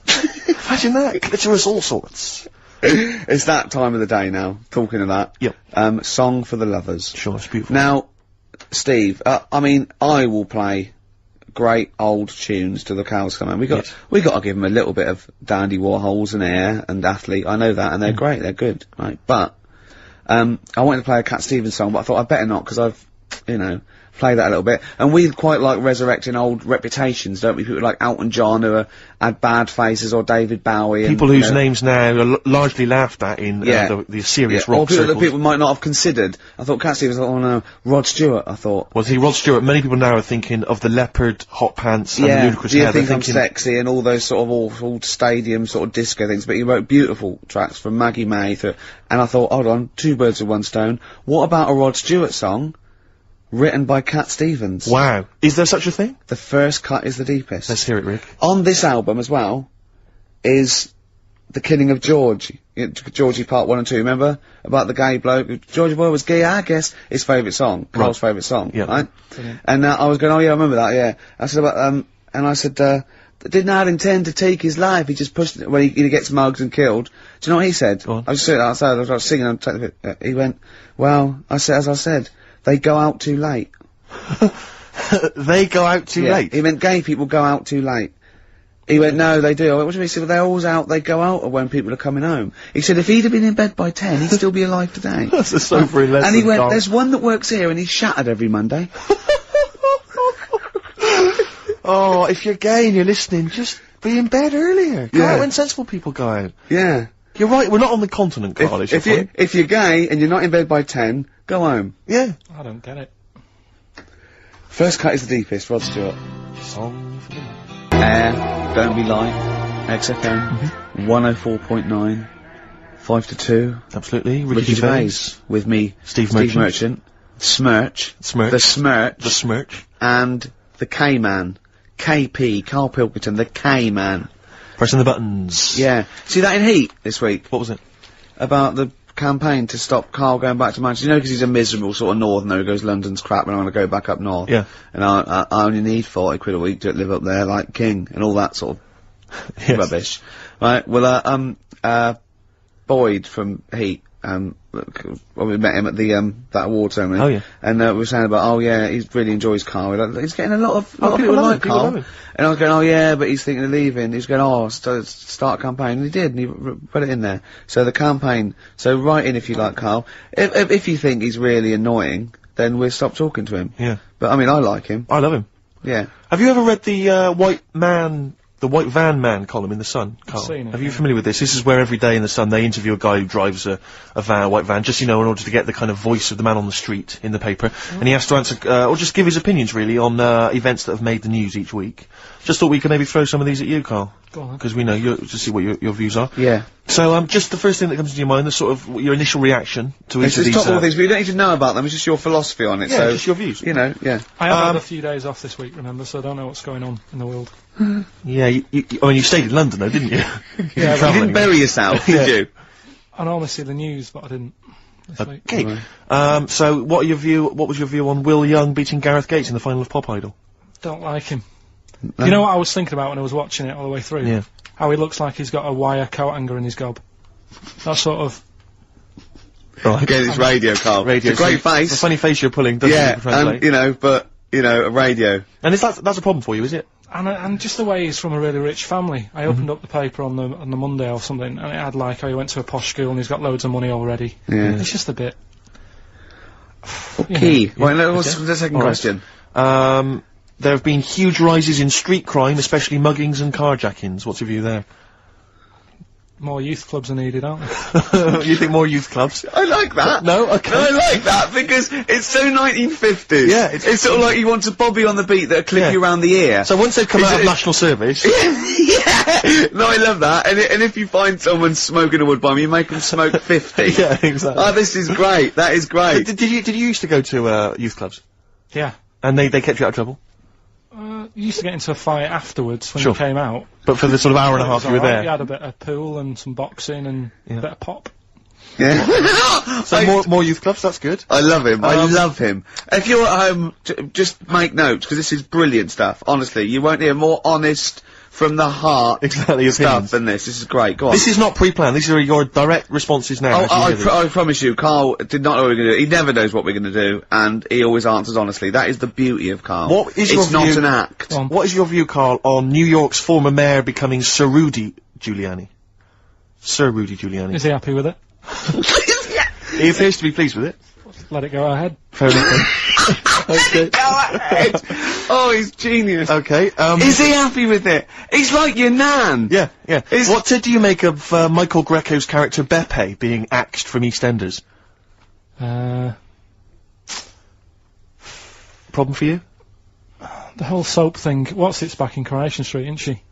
Imagine that. Clitoris All Sorts. It's that time of the day now, talking of that. Yep. Song for the Lovers. Sure, it's beautiful. Now, Steve, I mean, I will play great old tunes to the cows come home. We got to give them a little bit of Dandy Warhols and Air and Athlete. I know that, and they're great, they're good, right? But, I wanted to play a Cat Stevens song, but I thought I'd better not, because I've, you know, play that a little bit. And we quite like resurrecting old reputations, don't we? People like Elton John who had bad faces, or David Bowie. People whose names now are largely laughed at in the serious rock circles. Or people that people might not have considered. I thought Cat Stevens, oh no, Rod Stewart, I thought. Well, see, Rod Stewart, many people now are thinking of the leopard hot pants and the ludicrous hair. I think I'm sexy and all those sort of awful stadium sort of disco things, but he wrote beautiful tracks from Maggie May and I thought, hold on, 2 birds with 1 stone. What about a Rod Stewart song? written by Cat Stevens. Wow. Is there such a thing? The first cut is the deepest. Let's hear it, Rick. On this album as well is The Killing of George. Georgie Part 1 and 2, remember? About the gay bloke. Georgie Boy was gay, I guess. His favourite song. Carl's favourite song. Yeah. Right? Brilliant. And I was going, oh yeah, I remember that, yeah. I said about, and I said, did not intend to take his life, he just pushed it when he gets mugged and killed. Do you know what he said? Go on. I was sitting outside, I was singing, he went, well, as I said, they go out too late. They go out too late? He meant gay people go out too late. He went, no, they do. I went, what do you mean? He said, well, they're always out, they go out when people are coming home. He said, if he'd have been in bed by 10, he'd still be alive today. That's a sobering lesson, And he went, Carl. there's one that works here and he's shattered every Monday. Oh, if you're gay and you're listening, just be in bed earlier. Go out when sensible people go out. Yeah. You're right, we're not on the continent, Carl, is your point. If you're gay and you're not in bed by 10, go home. Yeah. I don't get it. First cut is the deepest, Rod Stewart. Song for the night. Air, Don't Be Light, XFM, 104.9, 5 to 2. Absolutely. Ricky Gervais with me, Steve Merchant. Smirch, Smirch. the Smirch, The Smirch. and the K-Man, KP, Karl Pilkington, the K-Man. Pressing the buttons. Yeah. See that in Heat this week? What was it? About the campaign to stop Karl going back to Manchester. You know, because he's a miserable sort of northerner who goes, London's crap and I want to go back up north. Yeah. And I only need 40 quid a week to live up there like king and all that sort of Yes. rubbish. Right, well, Boyd from Heat, well, we met him at the, that award ceremony. Oh, yeah. And, we were saying about, oh yeah, he really enjoys Karl. He's getting a lot of people love like him, people Karl. love him. And I was going, oh yeah, but he's thinking of leaving. He was going, oh, start a campaign. And he did, and he put it in there. So the campaign, so write in if you like Karl. If you think he's really annoying, then we'll stop talking to him. Yeah. But I mean, I like him. I love him. Yeah. Have you ever read the White Van Man column in The Sun, Carl? seen it, Are you yeah. familiar with this? This is where every day in The Sun they interview a guy who drives a white van, just, you know, in order to get the kind of voice of the man on the street in the paper. And he has to answer, or just give his opinions, really, on events that have made the news each week. Just thought we could maybe throw some of these at you, Carl. Go on. Because we know to see what your views are. Yeah. So, just the first thing that comes to your mind, the sort of, your initial reaction to It's each of just these. top all these, but you don't need to know about them, it's just your philosophy on it, Yeah, so. just your views. You know, yeah. I have had a few days off this week, remember, so I don't know what's going on in the world. Yeah, I mean, you stayed in London, though, didn't you? Yeah, You didn't bury yourself, did you? I normally see the news, but I didn't this week. Okay. So, what was your view on Will Young beating Gareth Gates in the final of Pop Idol? Don't like him. You know what I was thinking about when I was watching it all the way through? Yeah. How he looks like he's got a wire coat hanger in his gob. That sort of... Right. Again, it's radio, Carl. Radio. It's a great It's a face. funny face you're pulling, doesn't Yeah, it? Translate. and, you know, but, you know, a radio. And that's a problem for you, is it? And just the way he's from a really rich family. I opened up the paper on the Monday or something, and it had like, oh, he went to a posh school and he's got loads of money already. Yeah. It's just a bit... Key. Yeah. Right, what's the second All right. question? There have been huge rises in street crime, especially muggings and carjackings. What's your view there? More youth clubs are needed, aren't there? You think more youth clubs? I like that. No? Okay. I like that because it's so 1950s. Yeah, it's sort of like you want a Bobby on the beat that'll clip Yeah. you around the ear. So once they've come Is out of it- national service, yeah. No, I love that. And if you find someone smoking a wood bomb, you make them smoke 50. yeah, exactly. Oh, this is great. That is great. Did you used to go to youth clubs, Yeah. and they kept you out of trouble? You used to get into a fight afterwards when Sure. you came out. But for the sort of hour and a It was half you were alright. there, You had a bit of pool and some boxing and a bit of pop. Yeah. so more youth clubs. That's good. I love him. I love him. If you're at home, just make notes because this is brilliant stuff. Honestly, you won't hear more honest, from the heart Exactly, stuff opinions. than this. This is great. Go on. This is not pre-planned. These are your direct responses now. as you hear these. I promise you, Karl did not know what we were going to do. He never knows what we're going to do, and he always answers honestly. That is the beauty of Karl. What is it's your not view- an act. What is your view, Carl, on New York's former mayor becoming Sir Rudy Giuliani? Sir Rudy Giuliani. Is he happy with it? He appears to be pleased with it. Let it go ahead. Fair enough. Okay. Go ahead. Oh, he's genius. Okay. Is he happy with it? He's like your nan. Yeah, yeah. Is- What do you make of Michael Greco's character Beppe being axed from EastEnders? Problem for you? The whole soap thing. What's it's back in Coronation Street, isn't she?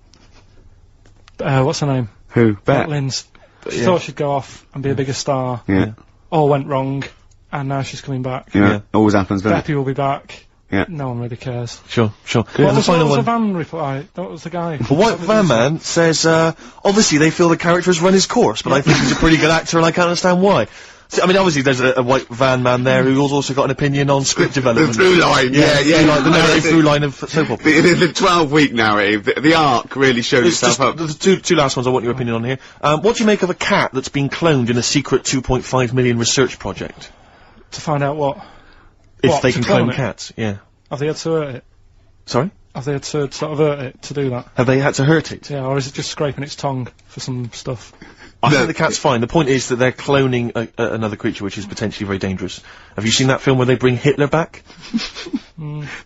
What's her name? Who? Bet. Lynn's. She yeah. thought she'd go off and be a bigger star. Yeah. All went wrong. and now she's coming back. Yeah. Always happens, doesn't it? Beppy will be back. Yeah. No one really cares. Sure. What was the van reply? That was the guy. The White Van Man says, obviously they feel the character has run his course, but I think he's a pretty good actor and I can't understand why. See, I mean, obviously there's a White Van Man there who's also got an opinion on script development. The through line, yeah. The narrative through line of soap opera. The 12-week narrative, the arc really showed itself up. The two last ones I want your opinion on here. What do you make of a cat that's been cloned in a secret 2.5 million research project? To find out what? If they can clone cats, yeah. Have they had to hurt it? Sorry? Have they had to sort of hurt it to do that? Have they had to hurt it? Yeah, or is it just scraping its tongue for some stuff? I think the cat's fine. The point is that they're cloning another creature which is potentially very dangerous. Have you seen that film where they bring Hitler back?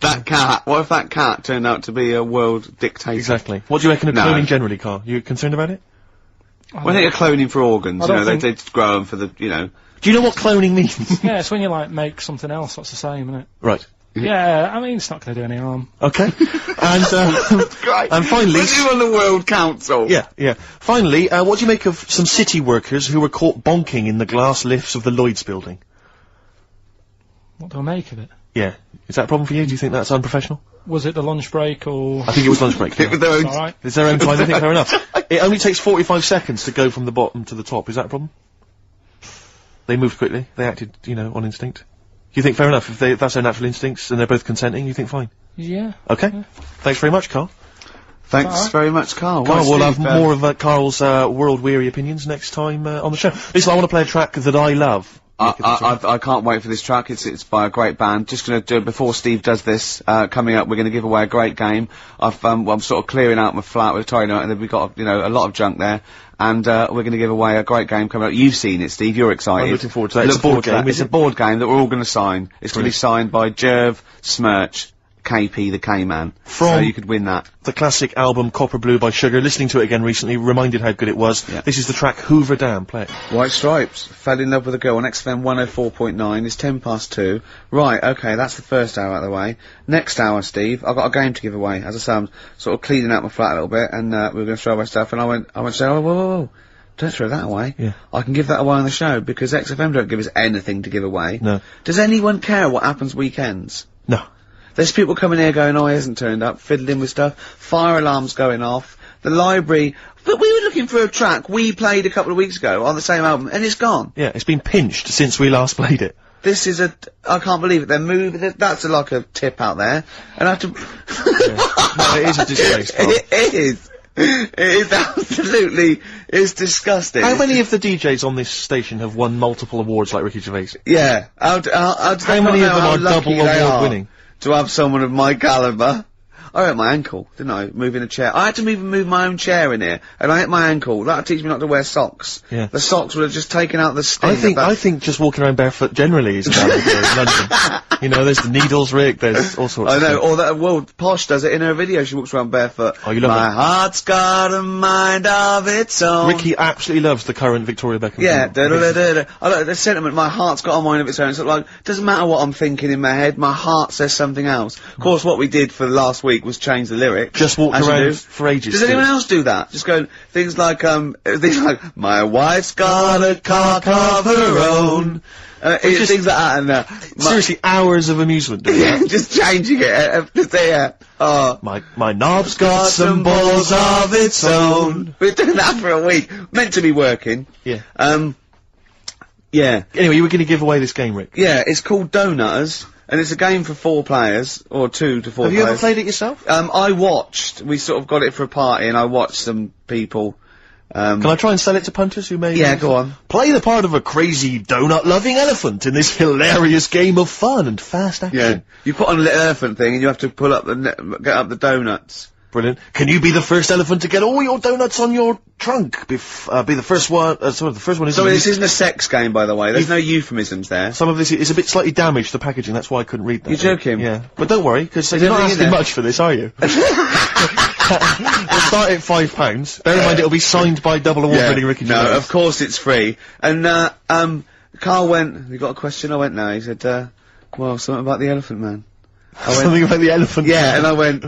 That cat, what if that cat turned out to be a world dictator? Exactly. What do you reckon of cloning generally, Carl? You concerned about it? Well, I think they're cloning for organs, they grow them for the, Do you know what cloning means? Yeah, it's when you, like, make something else that's the same, isn't it? Right. Yeah, I mean, it's not going to do any harm. Okay. And finally... We're you on the World Council. Yeah. Finally, what do you make of some city workers who were caught bonking in the glass lifts of the Lloyd's building? What do I make of it? Yeah. Is that a problem for you? Do you think that's unprofessional? Was it the lunch break, or...? I think it was lunch break. It was their own... Alright. It's their own time, I think, fair enough. It only takes 45 seconds to go from the bottom to the top. Is that a problem? They moved quickly. They acted, on instinct. You think fair enough? If that's their natural instincts and they're both consenting, you think fine? Yeah. Okay. Yeah. Thanks very much, Carl. Thanks very much, Carl. Carl, we'll have more of Carl's world-weary opinions next time on the show. Listen, I want to play a track that I love. I can't wait for this track. It's by a great band. Just going to do it before Steve does this. Coming up, we're going to give away a great game. I'm sort of clearing out my flat with Tony, and then we've got a lot of junk there. And we're going to give away a great game coming up. You've seen it, Steve. You're excited. I'm looking forward to that. It's a board game. It's a board game that we're all going to sign. It's going to be signed by Gervais, Smirch, KP the K-Man. So you could win that. The classic album Copper Blue by Sugar. Listening to it again recently, reminded how good it was. Yeah. This is the track Hoover Dam. Play it. White Stripes. Fell in love with a girl on XFM 104.9. It's 2:10. Right, okay, that's the first hour out of the way. Next hour, Steve, I've got a game to give away. As I say, I'm sort of cleaning out my flat a little bit, and we were going to throw away stuff, and I went, oh, whoa. Don't throw that away. Yeah. I can give that away on the show, because XFM don't give us anything to give away. No. Does anyone care what happens weekends? No. There's people coming here going, oh, he hasn't turned up, fiddling with stuff, fire alarms going off, the library... But we were looking for a track we played a couple of weeks ago on the same album, and it's gone. Yeah, it's been pinched since we last played it. This is I can't believe it, they're moving, that's like a tip out there, and I have to... No, it is a disgrace, Carl. It is. It is absolutely, it's disgusting. How many of the DJs on this station have won multiple awards like Ricky Gervais? Yeah. How many of them are double award winning? To have someone of my caliber. I hurt my ankle, didn't I? Moving a chair. I had to move my own chair in here, and I hit my ankle. That'll teach me not to wear socks. Yeah. The socks would have just taken out the sting. I think just walking around barefoot generally is bad in London. There's the needles, Rick, there's all sorts of stuff. Or that, Posh does it in her video, she walks around barefoot. Oh, you love My heart's got a mind of its own. Ricky absolutely loves the current Victoria Beckham. Yeah, I like the sentiment, my heart's got a mind of its own. It's like, doesn't matter what I'm thinking in my head, my heart says something else. Of course, what we did for the last week was change the lyrics. Just walked around for ages. Does anyone else do that? Just go, things like, my wife's got a cock of her own. Things like that, and, seriously, hours of amusement doing that. Just changing it, my knob's got some balls of its own. We're doing that for a week. Meant to be working. Yeah. Yeah. Anyway, you were going to give away this game, Rick. Yeah, it's called Donutters. And it's a game for 4 players, or 2 to 4 players. Have you ever played it yourself? We sort of got it for a party, and I watched some people. Can I try and sell it to punters who may... Yeah, go on. Play the part of a crazy donut-loving elephant in this hilarious game of fun and fast action. Yeah. You put on a little elephant thing, and you have to pull up get up the donuts. Brilliant. Can you be the first elephant to get all your donuts on your trunk? Be the first one. The first one is. So this isn't a sex game, by the way. There's no euphemisms there. Some of this is a bit slightly damaged. The packaging. That's why I couldn't read that. You're joking? Yeah. But don't worry, because you're not asking much for this, are you? We'll start at £5. Bear in mind, it'll be signed by double award-winning Ricky Gervais. No, of course it's free. And Carl went. You got a question? I went. No. He said, well, something about the Elephant Man. Something about the Elephant Man. Yeah, and I went.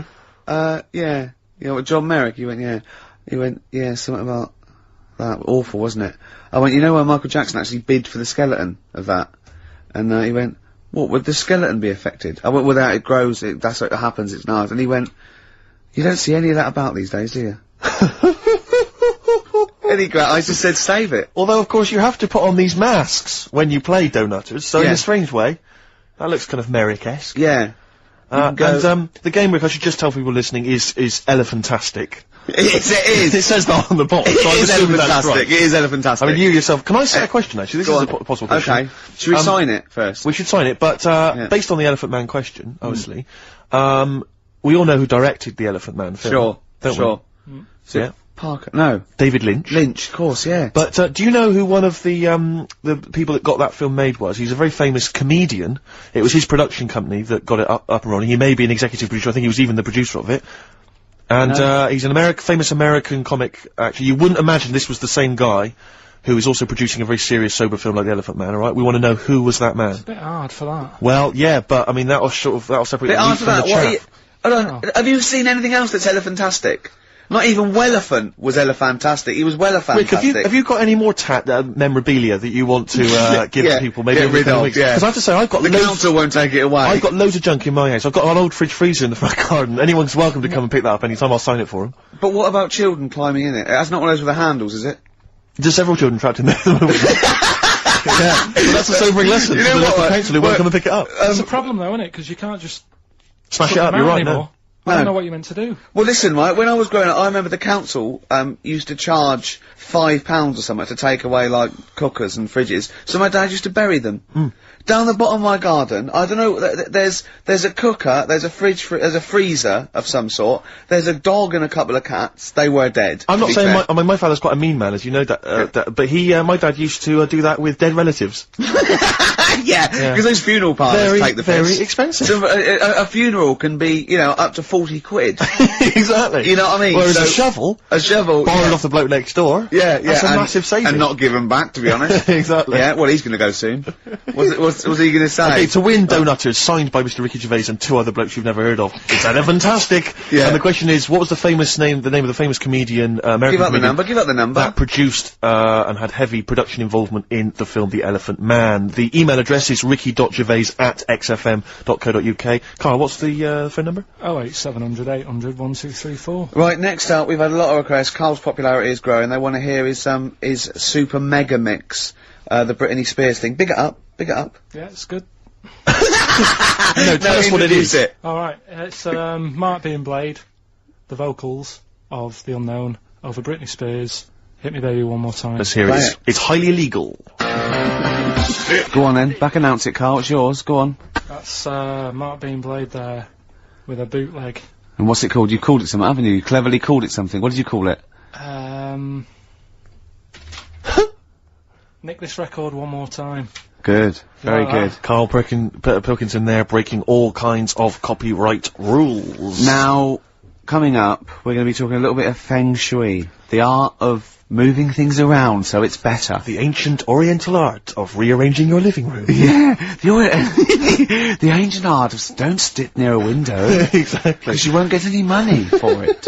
Yeah. You know what, John Merrick? He went, yeah. He went, yeah, something about that. Awful, wasn't it? I went, you know where Michael Jackson actually bid for the skeleton of that? And he went, what, would the skeleton be affected? I went, without it grows, that's what happens, it's nice. And he went, you don't see any of that about these days, do you? And I just said, save it. Although, of course, you have to put on these masks when you play Donutters, so in a strange way, that looks kind of Merrick-esque. Yeah. And the game, Rick, I should just tell people listening, is Elephantastic. Yes, it is. It says that on the box. So It is Elephantastic. It is Elephantastic. I mean, you yourself. Can I say a question, actually? This is a possible question. Okay. Should we sign it first? We should sign it, but based on the Elephant Man question, obviously, we all know who directed the Elephant Man film. Sure. Don't we? Yeah. Parker. No. David Lynch. Lynch, of course, yeah. But do you know who one of the people that got that film made was? He's a very famous comedian. It was his production company that got it up and running. He may be an executive producer. I think he was even the producer of it. And he's an famous American comic actor. You wouldn't imagine this was the same guy who is also producing a very serious, sober film like The Elephant Man, alright? We want to know who was that man. It's a bit hard for that. Well, yeah, but, I mean, that'll separate the wheat from the chaff. Have you seen anything else that's Elephantastic? Not even Welephant was Elephantastic. He was Welefantastic. Rick, have you got any more memorabilia that you want to give to people? Maybe every couple of weeks? Because I have to say, I've got the council won't take it away. I've got loads of junk in my house. I've got an old fridge freezer in the front garden. Anyone's welcome to come and pick that up anytime. I'll sign it for them. But what about children climbing in it? That's not one of those with the handles, is it? There's several children trapped in there at the moment. Yeah, but that's a sobering lesson. You know the local council who won't come and pick it up. It's a problem though, isn't it? Because you can't just smash it up. You're right. No. I don't know what you're meant to do. Well, listen, right, when I was growing up, I remember the council, used to charge £5 or something to take away, like, cookers and fridges, so my dad used to bury them. Down the bottom of my garden, I don't know, there's a cooker, there's a there's a freezer of some sort, there's a dog and a couple of cats, they were dead. I'm not saying my father's quite a mean man, as you know, but my dad used to do that with dead relatives. Yeah, because those funeral parlours take the piss. Very expensive. So, a funeral can be, you know, up to 40 quid. Exactly. You know what I mean? Whereas a shovel, borrowed off the bloke next door, that's a massive saving. And not given back, to be honest. Exactly. Yeah, well, he's gonna go soon. What's he gonna say? Okay, to win Donutters, signed by Mr. Ricky Gervais and two other blokes you've never heard of. It's Elephantastic! Yeah. And the question is, what was the name of the famous comedian, American comedian? Give out the number. That produced, and had heavy production involvement in the film The Elephant Man. The email address is ricky.gervais@xfm.co.uk. Carl, what's the phone number? 08700 800 1234. Right, next up, we've had a lot of requests. Carl's popularity is growing. They want to hear his Super Mega Mix, the Britney Spears thing. Big it up. Yeah, it's good. No, tell us what it is. Alright, it's Mark being Blade, the vocals of The Unknown, over Britney Spears. Hit Me Baby One More Time. Let's hear it. It's highly illegal. Go on then, back announce it, Carl, it's yours, go on. That's Mark being Blade there, with a bootleg. And what's it called? You called it something, haven't you? You cleverly called it something. What did you call it? Nick this record one more time. Good. Very good. Karl Pilkington there, breaking all kinds of copyright rules. Now, coming up, we're going to be talking a little bit of Feng Shui. The art of moving things around so it's better. The ancient oriental art of rearranging your living room. Yeah, the ancient art of don't sit near a window. Exactly. Because you won't get any money for it.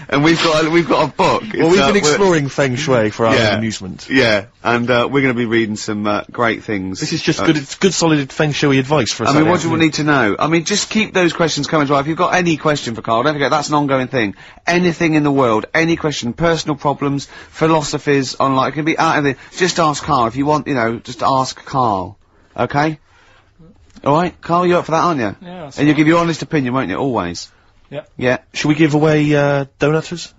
And we've got a book. Well, we've been exploring Feng Shui for our own amusement. Yeah, and we're going to be reading some great things. This is just good. It's good, solid Feng Shui advice for us. I mean, what do we need to know? I mean, just keep those questions coming. If you've got any question for Carl, don't forget that's an ongoing thing. Anything in the world, any question, personal problems, philosophies, online, it can be out of the. Just ask Carl if you want. You know, just ask Carl. Okay. All right, Carl, you're up for that, aren't you? Yeah. And you'll give your honest opinion, won't you? Always. Yeah. Yeah. Should we give away Donutters?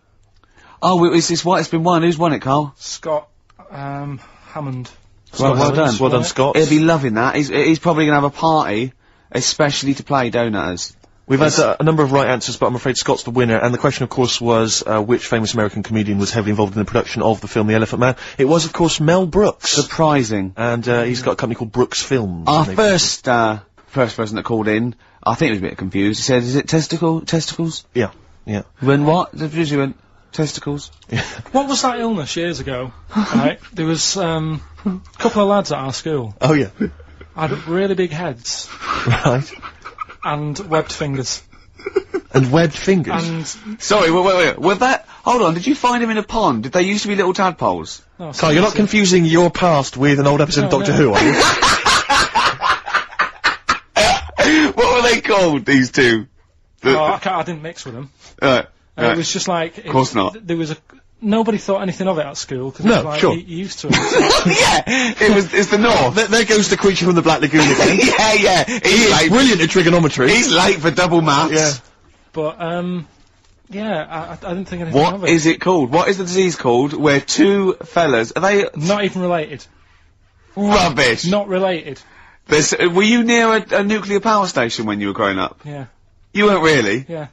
Oh, it's been won. Who's won it, Carl? Scott Hammond. Well done. Well done, Scott. He'll be loving that. He's probably going to have a party, especially to play Donutters. We've had a number of right answers, but I'm afraid Scott's the winner. And the question, of course, was which famous American comedian was heavily involved in the production of the film The Elephant Man? It was, of course, Mel Brooks. Surprising. And he's got a company called Brooks Films. Our first person that called in, I think he was a bit confused. He said, "Is it testicles?" Yeah. When what? The visual went, testicles. What was that illness years ago? Right, there was a couple of lads at our school. Oh yeah. Had really big heads. Right. And webbed fingers. And webbed fingers. And sorry, wait. Was that? Hold on. Did you find him in a pond? Did they used to be little tadpoles? No, Carl, you're not confusing your past with an old episode of Doctor Who, are you? called, these two? I didn't mix with them. It was just like... Of course not. There was nobody thought anything of it at school, because like, sure. you're used to it. Yeah, it's the North. There goes the creature from the Black Lagoon again. yeah. He's late. Brilliant at trigonometry. He's late for double maths. Yeah. But, yeah, I didn't think anything of it. What is it called? What is the disease called where two fellas... Are they... Not even related. Rubbish. Not related. Were you near a nuclear power station when you were growing up? Yeah. You weren't really? Yeah.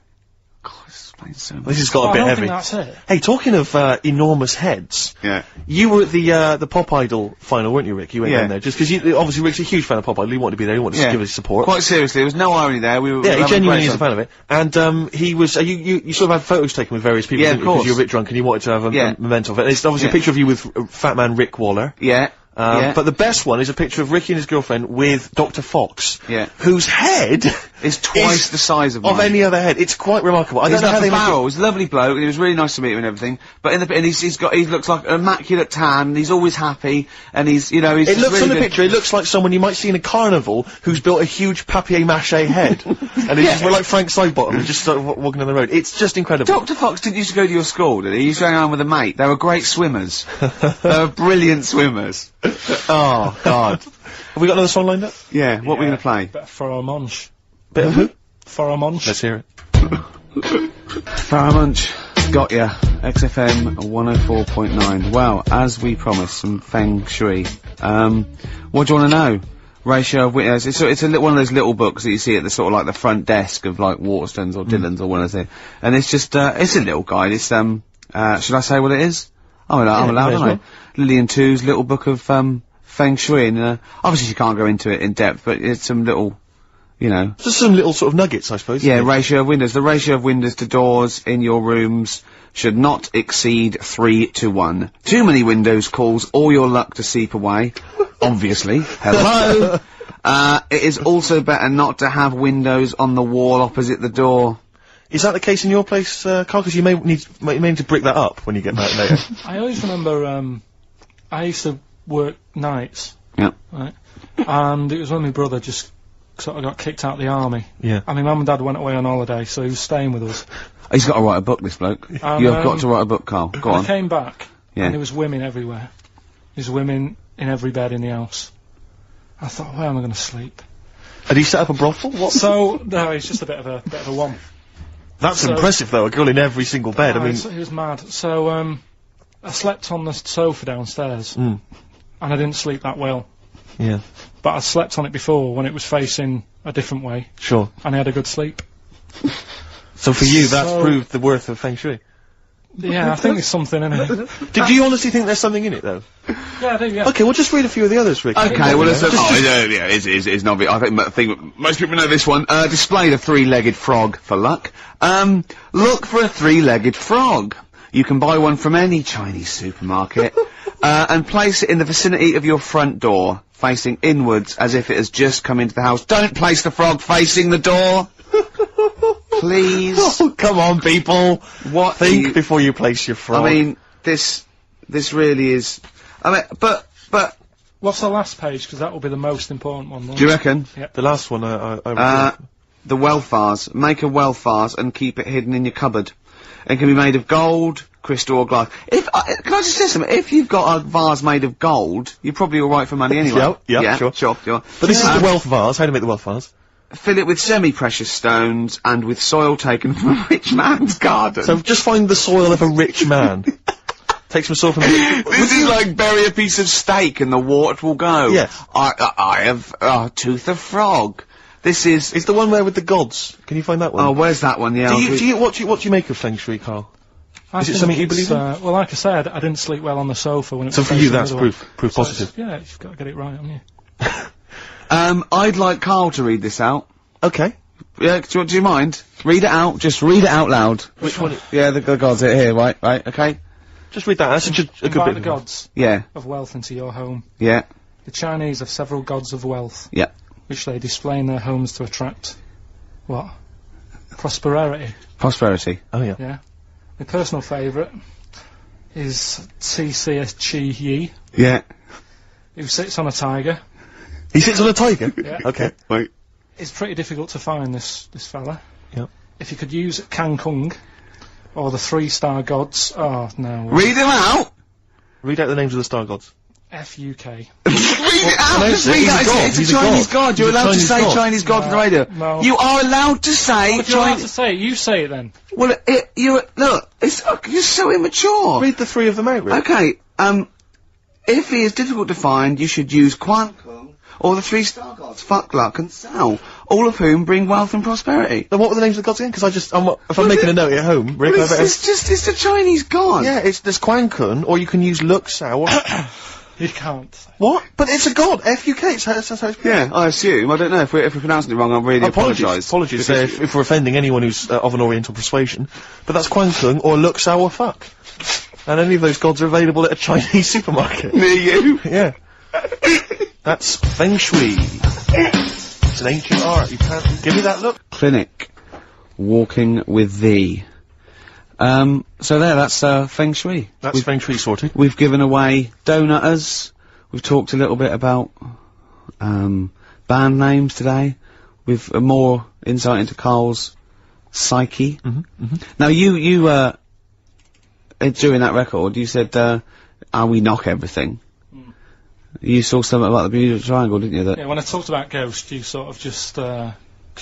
God, this explains so much. This has got a bit I don't heavy. think that's it. Hey, talking of enormous heads, Yeah. you were at the Pop Idol final, weren't you, Rick? You went down there just because obviously Rick's a huge fan of Pop Idol. He wanted to be there. He wanted to give us support. Quite seriously, there was no irony there. We were Yeah, he having genuinely a is great a fan of it. And you sort of had photos taken with various people, Yeah, didn't of you? Because course. you were a bit drunk and you wanted to have a memento of it. It's obviously a picture of you with Fat Man Rick Waller. Yeah. But the best one is a picture of Ricky and his girlfriend with Dr. Fox. Yeah. Whose head is twice the size of mine. Of any other head. It's quite remarkable. I He's don't know how like they a make barrel. He's a lovely bloke, and he was really nice to meet him and everything. But he looks like an immaculate tan, and he's always happy, and he's, he's It just looks really on the good. picture, it looks like someone you might see in a carnival who's built a huge papier-mâché head. And he's just we're like Frank Sidebottom, just sort of walking down the road. It's just incredible. Dr. Fox didn't used to go to your school, did he? He used to hang around with a mate. They were great swimmers. They were brilliant swimmers. Oh, God. Have we got another song lined up? Yeah, what are we going to play? Bit of Foromonch. Bit of who? Foromonch. Let's hear it. Faramunch, got ya. XFM 104.9. Well, as we promised, some feng shui. What do you want to know? Ratio of witness. It's one of those little books that you see at the sort of like the front desk of like Waterstones or Dillon's or one of those. And it's just, it's a little guide. It's, should I say what it is? I'm allowed, aren't I? Lillian Two's little book of, feng shui, and, obviously you can't go into it in depth, but it's some little, Just some little sort of nuggets, I suppose. Yeah, ratio of windows. The ratio of windows to doors in your rooms should not exceed 3-to-1. Too many windows cause all your luck to seep away. Obviously. Hello! It is also better not to have windows on the wall opposite the door. Is that the case in your place, Carl? Because you may need to brick that up when you get back later. I always remember, I used to work nights. Yeah. Right? And it was when my brother just sort of got kicked out of the army. Yeah. And my mum and dad went away on holiday, so he was staying with us. He's got to write a book, this bloke. You've got to write a book, Carl. Go on. I came back, Yeah. and there was women everywhere. There's women in every bed in the house. I thought, where am I going to sleep? Had he set up a brothel? What? So, no, it's just a bit of a one. That's impressive, though. A girl in every single bed. I mean, He was mad. So, I slept on the sofa downstairs, and I didn't sleep that well. Yeah. But I slept on it before when it was facing a different way, Sure. and I had a good sleep. So for you, that's proved the worth of feng shui. Yeah, I think there's something in it. Do you honestly think there's something in it, though? Yeah, I do, yeah. Okay, well, just read a few of the others, Rick. Okay, well, it's not big. I think most people know this one. Display the three-legged frog for luck. Look for a three-legged frog. You can buy one from any Chinese supermarket, and place it in the vicinity of your front door, facing inwards as if it has just come into the house. Don't place the frog facing the door! Please. Oh, come on, people. What? Think before you place your frog. I mean, this really is... I mean, but... What's the last page? Because that will be the most important one. Do you reckon? Yep. the last one, I The wealth vase. Make a wealth vase and keep it hidden in your cupboard. It can be made of gold, crystal or glass. Can I just say something? If you've got a vase made of gold, you're probably alright for money anyway. Yeah, sure. But this is the wealth vase. How to make the wealth vase? Fill it with semi-precious stones and with soil taken from a rich man's garden. So just find the soil of a rich man. Take some soil from This is like bury a piece of steak and the water will go. Yeah. I have a tooth of frog. This is... It's the one where with the gods. Can you find that one? Oh, where's that one? Yeah. What do you make of feng shui, Carl? Is it something you believe in? Well, like I said, I didn't sleep well on the sofa when it was So for you, facing that's the other way. proof So positive. yeah, you've got to get it right, haven't you? I'd like Carl to read this out. Okay. Yeah, do you mind? Read it out. Just read it out loud. Which one? Yeah, the gods are here. Right, okay. Just read that. That's a good Invite bit. the gods Yeah, of wealth into your home. yeah, The Chinese have several gods of wealth, yeah. which they display in their homes to attract what? Prosperity. Prosperity. Oh yeah. Yeah. My personal favourite is Chi Yi, Yeah. who sits on a tiger. He sits on a tiger. Yeah. Okay. Wait. It's pretty difficult to find this fella. Yep. If you could use Kang Kung or the 3-star gods. Oh no. Read them out. Read out the names of the star gods. FUK. Read it out. no, Just read he's a out. god. It's He's a a Chinese god. god. You're He's a allowed to Chinese say god. Chinese god for the radio. No. You are allowed to say If you're allowed to Chinese. say it, you say it then. Well, look. You're so immature. Read the 3 of them out, Rick. Okay. If he is difficult to find, you should use Quan Kung or the 3-star gods, Fuck, Luck, and Sao, all of whom bring wealth and prosperity. Then what were the names of the gods again? Because if I'm making a note at home, Rick, Well, it's a Chinese god. yeah, there's Quan Kun, or you can use Luk Sao. You can't. What? But it's a god. FUK. That's how it's pronounced. Yeah, I assume. I don't know if we're pronouncing it wrong. I really apologise. Apologies if we're offending anyone who's of an Oriental persuasion. But that's Quan Kun or Luk Sao or Fuck. And any of those gods are available at a Chinese supermarket. Near you. Yeah. That's Feng Shui. It's an ancient art. You can't give me that look. Clinic. Walking with thee. So that's Feng Shui. That's Feng Shui sorted. We've given away donutters. We've talked a little bit about band names today. With more insight into Karl's psyche. Now you during that record, you said, we knock everything. You saw something about the Bermuda Triangle, didn't you? Yeah, when I talked about Ghost, you sort of just, because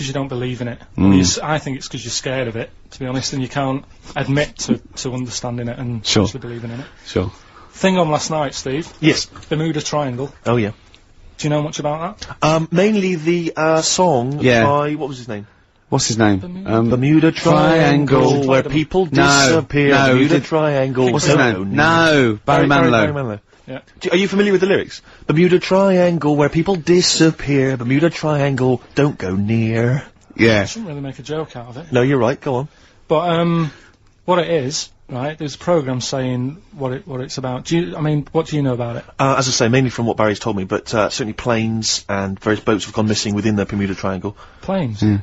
you don't believe in it. I think it's because you're scared of it, to be honest, and you can't admit to understanding it and Sure. actually believing in it. Sure. Thing on last night, Steve. Yes. Bermuda Triangle. Oh, yeah. Do you know much about that? Mainly the song Yeah. by, what was his name? What's his name? Bermuda Triangle, where people disappear. No, Bermuda did- Triangle. What's his No, name? No, Barry Manilow. Barry Manilow. Yeah. Are you familiar with the lyrics? Bermuda Triangle, where people disappear. Bermuda Triangle, don't go near. Yeah. I shouldn't really make a joke out of it. No, you're right. Go on. But, what it is, right, there's a programme saying what it's about. What do you know about it? As I say, mainly from what Barry's told me, but certainly planes and various boats have gone missing within the Bermuda Triangle. Planes. Yeah.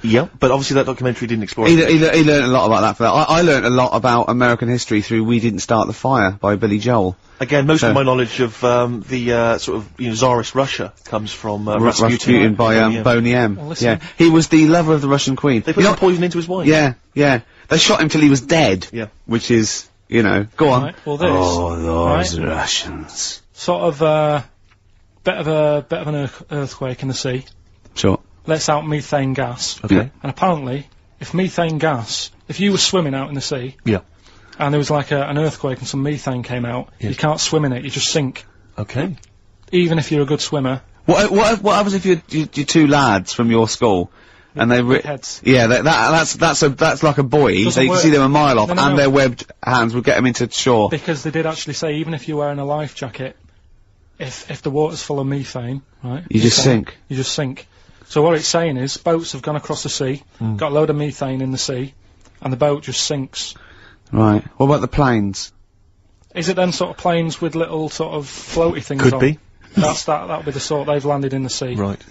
Yeah, but obviously that documentary didn't explore He it. learned a lot about that. For that. I learned a lot about American history through "We Didn't Start the Fire" by Billy Joel. Again, most So- of my knowledge of the sort of Tsarist Russia comes from Rasputin by Yeah. Boney M. Well, listen. Yeah, he was the lover of the Russian Queen. They put some poison into his wine. Yeah, yeah. They shot him till he was dead. Yeah. Which is, go on. Right, well, this, Oh, those right. Russians. Sort of, bit of an earthquake in the sea. Sure. Lets out methane gas. Okay. Yeah. And apparently, if you were swimming out in the sea, Yeah. and there was like an earthquake and some methane came out, Yes. you can't swim in it, you just sink. Okay. Even if you're a good swimmer. What happens if you're two lads from your school and they Big heads. Yeah, that's like a buoy. Doesn't So you can work. see them a mile off, No, and no. their webbed hands would get them into shore. Because they did actually say, even if you're wearing a life jacket, if the water's full of methane, right? You just sink. You just sink. So what it's saying is, boats have gone across the sea, got a load of methane in the sea, and the boat just sinks. Right. What about the planes? Is it them sort of planes with little sort of floaty things Could on? be. That'll be the sort they've landed in the sea. Right.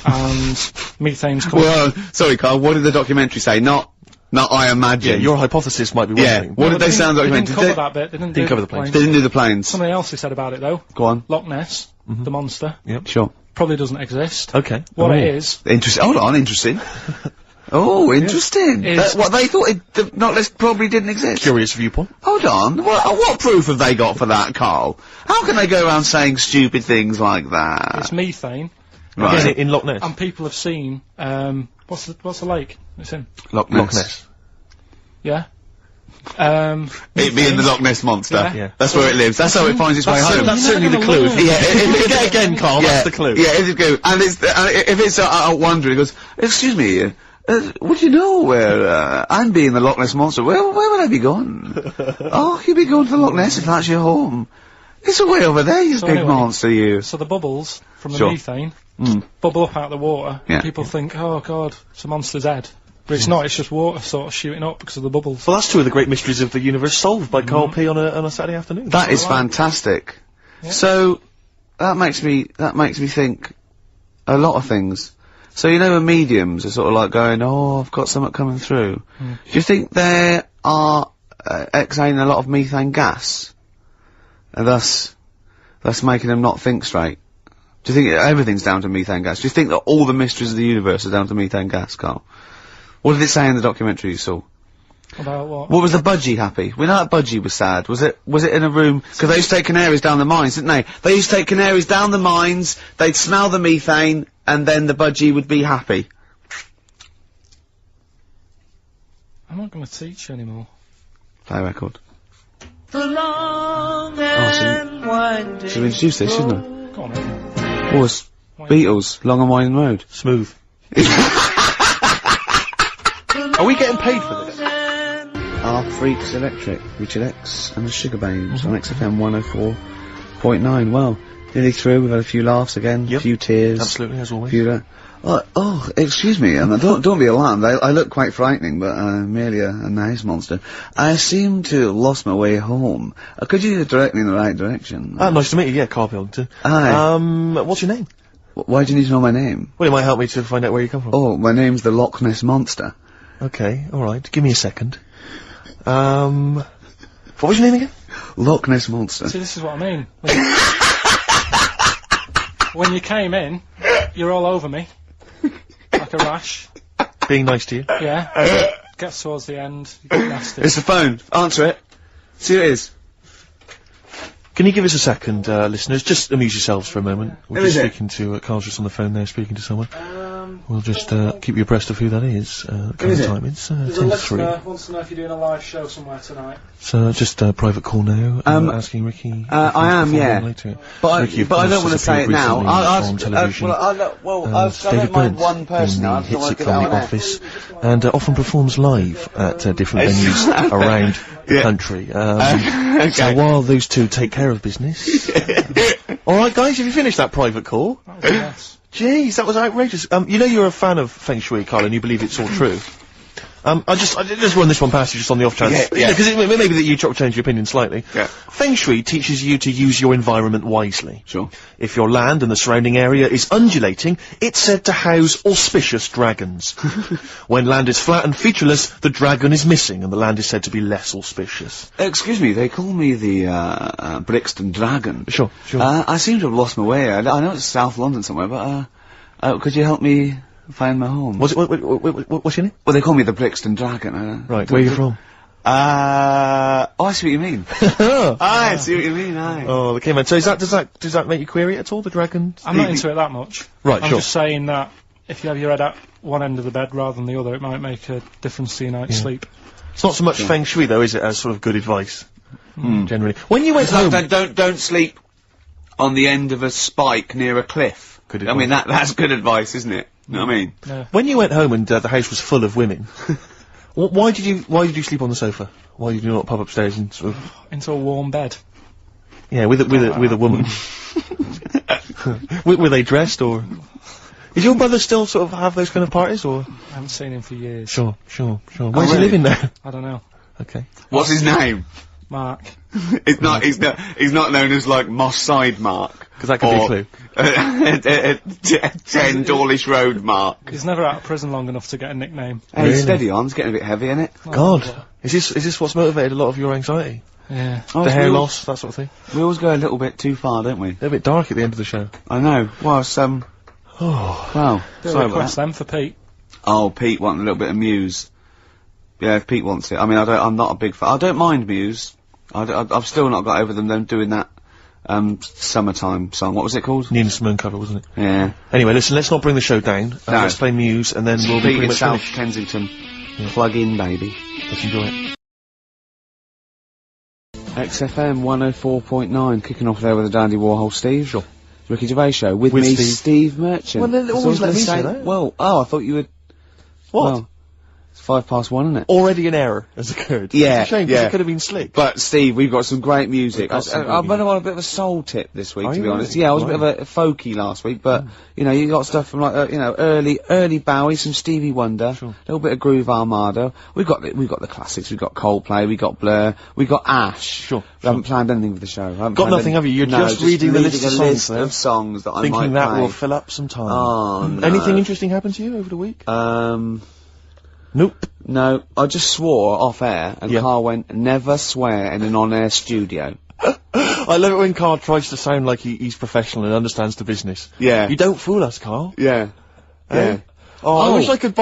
And methane's coming. Well, sorry, Carl. What did the documentary say? Not I imagine. Yeah, your hypothesis might be one Yeah. thing. What did they didn't- sound They documentary? didn't cover that bit. They didn't do cover the planes. They didn't do the planes. Something else they said about it though. Go on. Loch Ness, the monster, Sure. probably doesn't exist. Okay. What Oh. it is, Interesting. Hold on. Interesting. Oh, interesting. Is- What they thought the Loch Ness probably didn't exist. Curious viewpoint. Hold on. What proof have they got for that, Carl? How can they go around saying stupid things like that? it's methane, Right. Again, in Loch Ness. and people have seen. What's the lake it's in? Loch Ness. Loch Ness. Yeah. It being the Loch Ness monster. Yeah. Yeah. That's where it lives. That's how it finds its way home. That's You're certainly the never clue. gonna learn. Yeah, Again, again, Carl, that's the clue. Yeah, it's a clue. And if it's out wandering, it goes, excuse me, would you know where, I'm being the Loch Ness monster, where would I be going? Oh, you'd be going to the Loch Ness if that's your home. It's way over there, you So big anyway, monster, you. So the bubbles from the Sure. methane Mm. bubble up out of the water. Yeah. People think, oh god, it's a monster's head. But it's not, it's just water sort of shooting up because of the bubbles. Well, that's two of the great mysteries of the universe solved by Karl P on a Saturday afternoon. That is Alright. fantastic. Yeah. So, that makes me think a lot of things. So when mediums are sort of like going, oh, I've got something coming through. Do you think they are exhaling a lot of methane gas? And thus making them not think straight? Do you think everything's down to methane gas? Do you think that all the mysteries of the universe are down to methane gas, Carl? What did it say in the documentary you saw? About what? What was the budgie happy? We know that budgie was sad. Was it in a room? Because they used to take canaries down the mines, didn't they? They used to take canaries down the mines, they'd smell the methane, and then the budgie would be happy. I'm not going to teach you anymore. Play a record. The long and winding Should we introduce this, shouldn't we? Go on then. Oh, it's Beatles, Long and Winding Road. Smooth. Are we getting paid for this? Our Freaks Electric, Richard X and the Sugar Babes on XFM 104.9. Well, nearly through. We've had a few laughs again, a few tears. Absolutely, as always. Oh, excuse me, don't be alarmed. I look quite frightening, but I'm merely a nice monster. I seem to have lost my way home. Could you direct me in the right direction? Nice to meet you. Yeah, Karl Pilkington. Hi. What's your name? Why do you need to know my name? Well, it might help me to find out where you come from. Oh, my name's the Loch Ness Monster. Okay, alright. Give me a second. What was your name again? Loch Ness Monster. See, this is what I mean. When you came in, you're all over me. Like a rash. Being nice to you. Yeah. Gets towards the end, you get nasty. It's the phone. Answer it. See who it is. Can you give us a second, listeners? Just amuse yourselves for a moment. We're Who just is it? speaking to, Carl's just on the phone there, speaking to someone. We'll just, keep you abreast of who that is. Current is it? time, it's, There's 10 a to 3. listener wants to know if you're doing a live show somewhere tonight. So, just a private call now, asking Ricky. if I he'll am, perform yeah. Later. But Ricky, of I course, don't want to has say it appeared now. recently on television. I don't mind one person now. I in don't the want hit to get sitcom out The there. Office, and often performs live at different venues around the country. So while those two take care of business, all right, guys, have you finished that private call? That was a mess. Jeez, that was outrageous. You know you're a fan of Feng Shui, Carl, and you believe it's all true. I just run this one past you just on the off chance. Yeah. Because it may be that you change your opinion slightly. Yeah. Feng Shui teaches you to use your environment wisely. Sure. If your land and the surrounding area is undulating, it's said to house auspicious dragons. When land is flat and featureless, the dragon is missing, and the land is said to be less auspicious. Excuse me, they call me the Brixton Dragon. Sure. I seem to have lost my way. I know it's South London somewhere, but could you help me find my home? What's your name? Well, they call me the Brixton Dragon. Right, where are you from? I see what you mean. I see what you mean, aye. Oh, okay, man. So does that make you query it at all, the dragon? I'm not into it that much. Right, I'm sure. just saying that if you have your head at one end of the bed rather than the other, it might make a difference to your night's sleep. It's not so much Feng Shui, though, is it, as sort of good advice, generally. When you went home... Don't sleep on the end of a spike near a cliff. Good I mean, that's good advice, isn't it? You know what I mean? Yeah. When you went home and the house was full of women, why did you sleep on the sofa? Why did you not pop upstairs and sort of... Into a warm bed. Yeah, with a woman. Were they dressed, or... Is your brother still sort of have those kind of parties, or...? I haven't seen him for years. Sure. Where's he really? living now? I don't know. Okay. What's his name? Mark. He's not known as, like, Moss Side Mark. Because that could be a clue. 10 Dawlish Road Mark. He's never out of prison long enough to get a nickname. Hey, Really? steady on, it's getting a bit heavy, isn't it? God. Is this what's motivated a lot of your anxiety? Yeah. The hair loss, that sort of thing? We always go a little bit too far, don't we? They're a bit dark at the end of the show. I know. Well, it's, well, Do a sorry about request that. then for Pete. Oh, Pete wanted a little bit of Muse. Yeah, if Pete wants it. I mean, I'm not a big fan. I don't mind Muse. I've still not got over them doing that, summertime song. What was it called? Nina Simone cover, wasn't it? Yeah. Anyway, listen, let's not bring the show down. No. Let's play Muse, and then we'll be Pete pretty in much South finished. Kensington. Plug in, baby. Let's enjoy it. XFM 104.9, kicking off there with the Dandy Warhol Steve. Sure. Ricky Gervais show with With me, Steve. Steve Merchant. Well, then That's always all I was let me gonna say that. Well, I thought you would. What? Well, it's 1:05, isn't it? Already an error has occurred. Yeah, It's a shame, 'cause yeah. it could have been slick. But Steve, we've got some great music. We've got some I've good been on a bit of a soul tip this week, Are to you be honest. really? Yeah, I was a bit Right. of a folky last week, but you know, you got stuff from like early Bowie, some Stevie Wonder, Sure. a little bit of Groove Armada. We've got the classics. We've got Coldplay. We got Blur. We got Ash. Sure, We haven't planned anything for the show. We haven't Got planned nothing, any- have you? You're No, just reading the list a of songs list there. of songs that I might Thinking that play. will fill up some time. Oh, no. Anything interesting happen to you over the week? Nope. No, I just swore off air, and Yeah. Carl went, never swear in an on-air studio. I love it when Carl tries to sound like he's professional and understands the business. Yeah. You don't fool us, Carl. Yeah. Yeah. Oh, I wish I could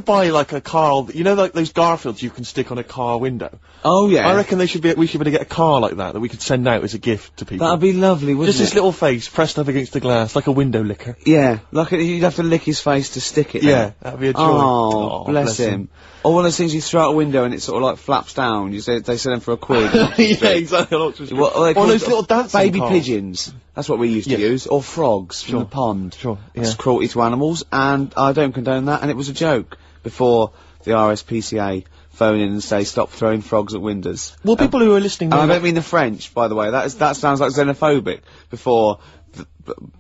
buy like a Carl, you know, like those Garfields you can stick on a car window. Oh, yeah. I reckon we should be able to get a car like that we could send out as a gift to people. That'd be lovely, wouldn't Just it? his little face pressed up against the glass, like a window licker. Yeah, like you'd have to lick his face to stick it Yeah, there. that'd be a joy. Oh, bless him. Or one of those things you throw out a window and it sort of like flaps down. They sell them for £1. Yeah, exactly. What are they called? those little dancing baby cars. pigeons. That's what we used to use. Or frogs from the pond. Sure, That's yeah. cruelty to animals, and I don't condone that, and it was a joke before the RSPCA phone in and say stop throwing frogs at windows. Well, people who are listening... And I don't mean the French, by the way. That sounds like xenophobic before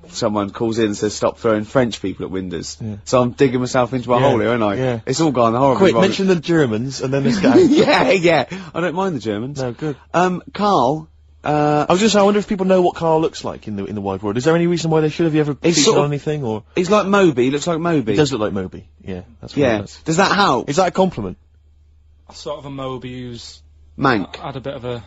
someone calls in and says stop throwing French people at windows. Yeah. So I'm digging myself into a hole here, aren't I? Yeah. It's all gone horribly Quick, wrong. mention the Germans and then this guy. Yeah. I don't mind the Germans. No, good. Carl, I was just saying, I wonder if people know what Carl looks like in the wide world. Is there any reason why they should have ever He's featured sort of- on anything, or...? he's like Moby, he looks like Moby. He does look like Moby. Yeah, that's what Yeah. it does. Does that help? Is that a compliment? Sort of a Moby who's Mank. had a bit of a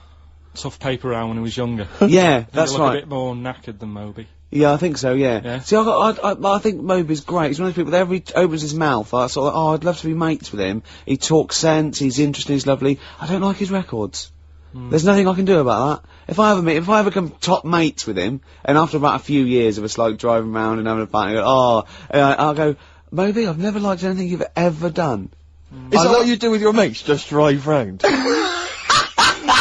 tough paper round when he was younger. Yeah, that's He look right. a bit more knackered than Moby. Yeah, I think so, yeah. Yeah. See, I think Moby's great. He's one of those people that every opens his mouth, I sort of, I'd love to be mates with him. He talks sense, he's interesting, he's lovely. I don't like his records. There's nothing I can do about that. If I ever become top mates with him, and after about a few years of us like driving around and having a fight, I'll go, Moby, I've never liked anything you've ever done. Is that what you do with your mates? Just drive round?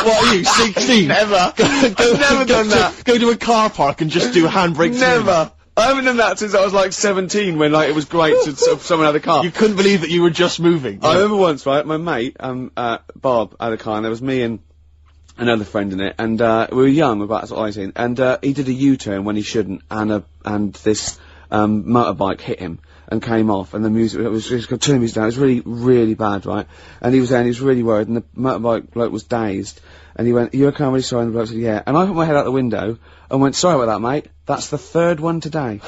What are you, 16? Never. I've never done that. Go to a car park and just do handbrakes? Never. I haven't done that since I was like 17, when like it was great to someone had a car. You couldn't believe that you were just moving. I remember once, right, my mate, Bob, had a car, and there was me and another friend in it, and we were young, about sort of 18, and he did a U-turn when he shouldn't, and this motorbike hit him and came off, and the music, it was just turning music down. It was really, really bad, right? And he was there, and he was really worried, and the motorbike bloke was dazed, and he went, "You okay? I'm really sorry." And the bloke said, "Yeah." And I put my head out the window and went, "Sorry about that, mate. That's the third one today."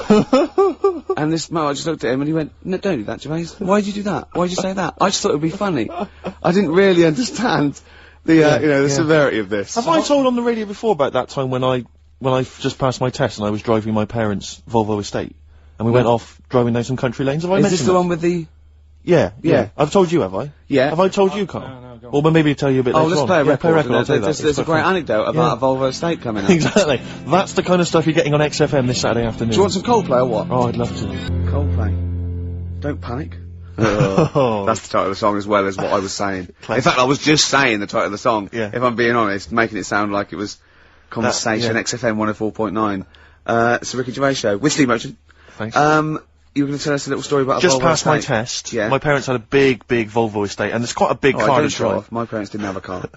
And this motorbike just looked at him and he went, "No, don't do that, Gervais. Why'd you do that? Why'd you say that?" I just thought it would be funny. I didn't really understand the severity of this. Have I told on the radio before about that time when I just passed my test and I was driving my parents' Volvo estate, and we went off driving down some country lanes? Have I Is mentioned this the that? one with the... Yeah. I've told you, have I? Yeah. Have I told you, Carl? No, go on. Well, maybe tell you a bit later let's on. play a record. Play a record, I'll tell you that. There's a great anecdote about a Volvo estate coming up. Exactly. That's the kind of stuff you're getting on XFM this Saturday afternoon. Do you want some Coldplay or what? Oh, I'd love to. Coldplay. Don't panic. That's the title of the song as well as what I was saying. In fact, I was just saying the title of the song, Yeah. if I'm being honest, making it sound like it was Conversation, yeah. XFM 104.9. It's the Ricky Gervais Show, with Steve Merchant. Thanks. You were going to tell us a little story about a Just Volvo passed my estate. test. Yeah. My parents had a big Volvo estate, and it's quite a big car I to don't show drive. off. My parents didn't have a car.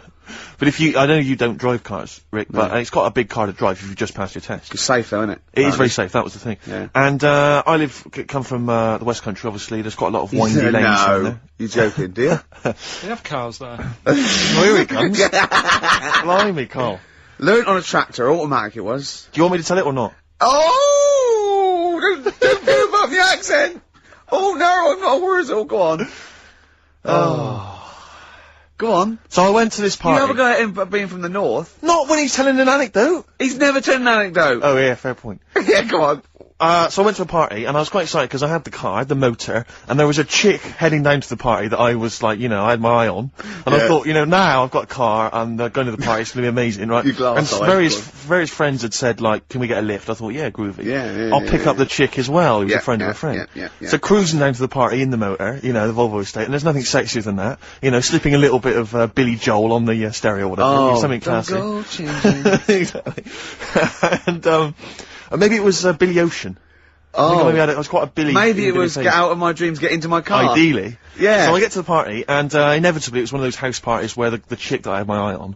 But I know you don't drive cars, Rick, but No. it's quite a big car to drive if you've just passed your test. It's safe though, isn't it? It is very safe, that was the thing. Yeah. And, I come from, the West Country, obviously, there's quite a lot of windy lanes around No, there. you're joking, do you? They have cars there. Oh, here he comes. Blimey, Carl. Learned on a tractor, automatic it was. Do you want me to tell it or not? Oh! Don't go above the accent! Oh no, I'm not worried. Oh, go on. Go on. So I went to this You party. have a go at him being from the north. Not when he's telling an anecdote. He's never told an anecdote. Oh yeah, fair point. Yeah, go on. So I went to a party, and I was quite excited because I had the car, I had the motor, and there was a chick heading down to the party that I was like, I had my eye on. And I Yeah. thought, now I've got a car, and going to the party, it's going to be amazing, right? You glass and eyed, various friends had said, like, can we get a lift? I thought, yeah, groovy. Yeah, I'll pick up the chick as well, who's a friend of a friend. Yeah. So cruising down to the party in the motor, the Volvo estate, and there's nothing sexier than that. Slipping a little bit of Billy Joel on the stereo or whatever, something don't classy. go changing. Exactly. And maybe it was Billy Ocean. I think maybe I was quite a Billy. Maybe it Billy was face. get out of my dreams, get into my car. Ideally. Yeah. So I get to the party, and inevitably it was one of those house parties where the chick that I had my eye on,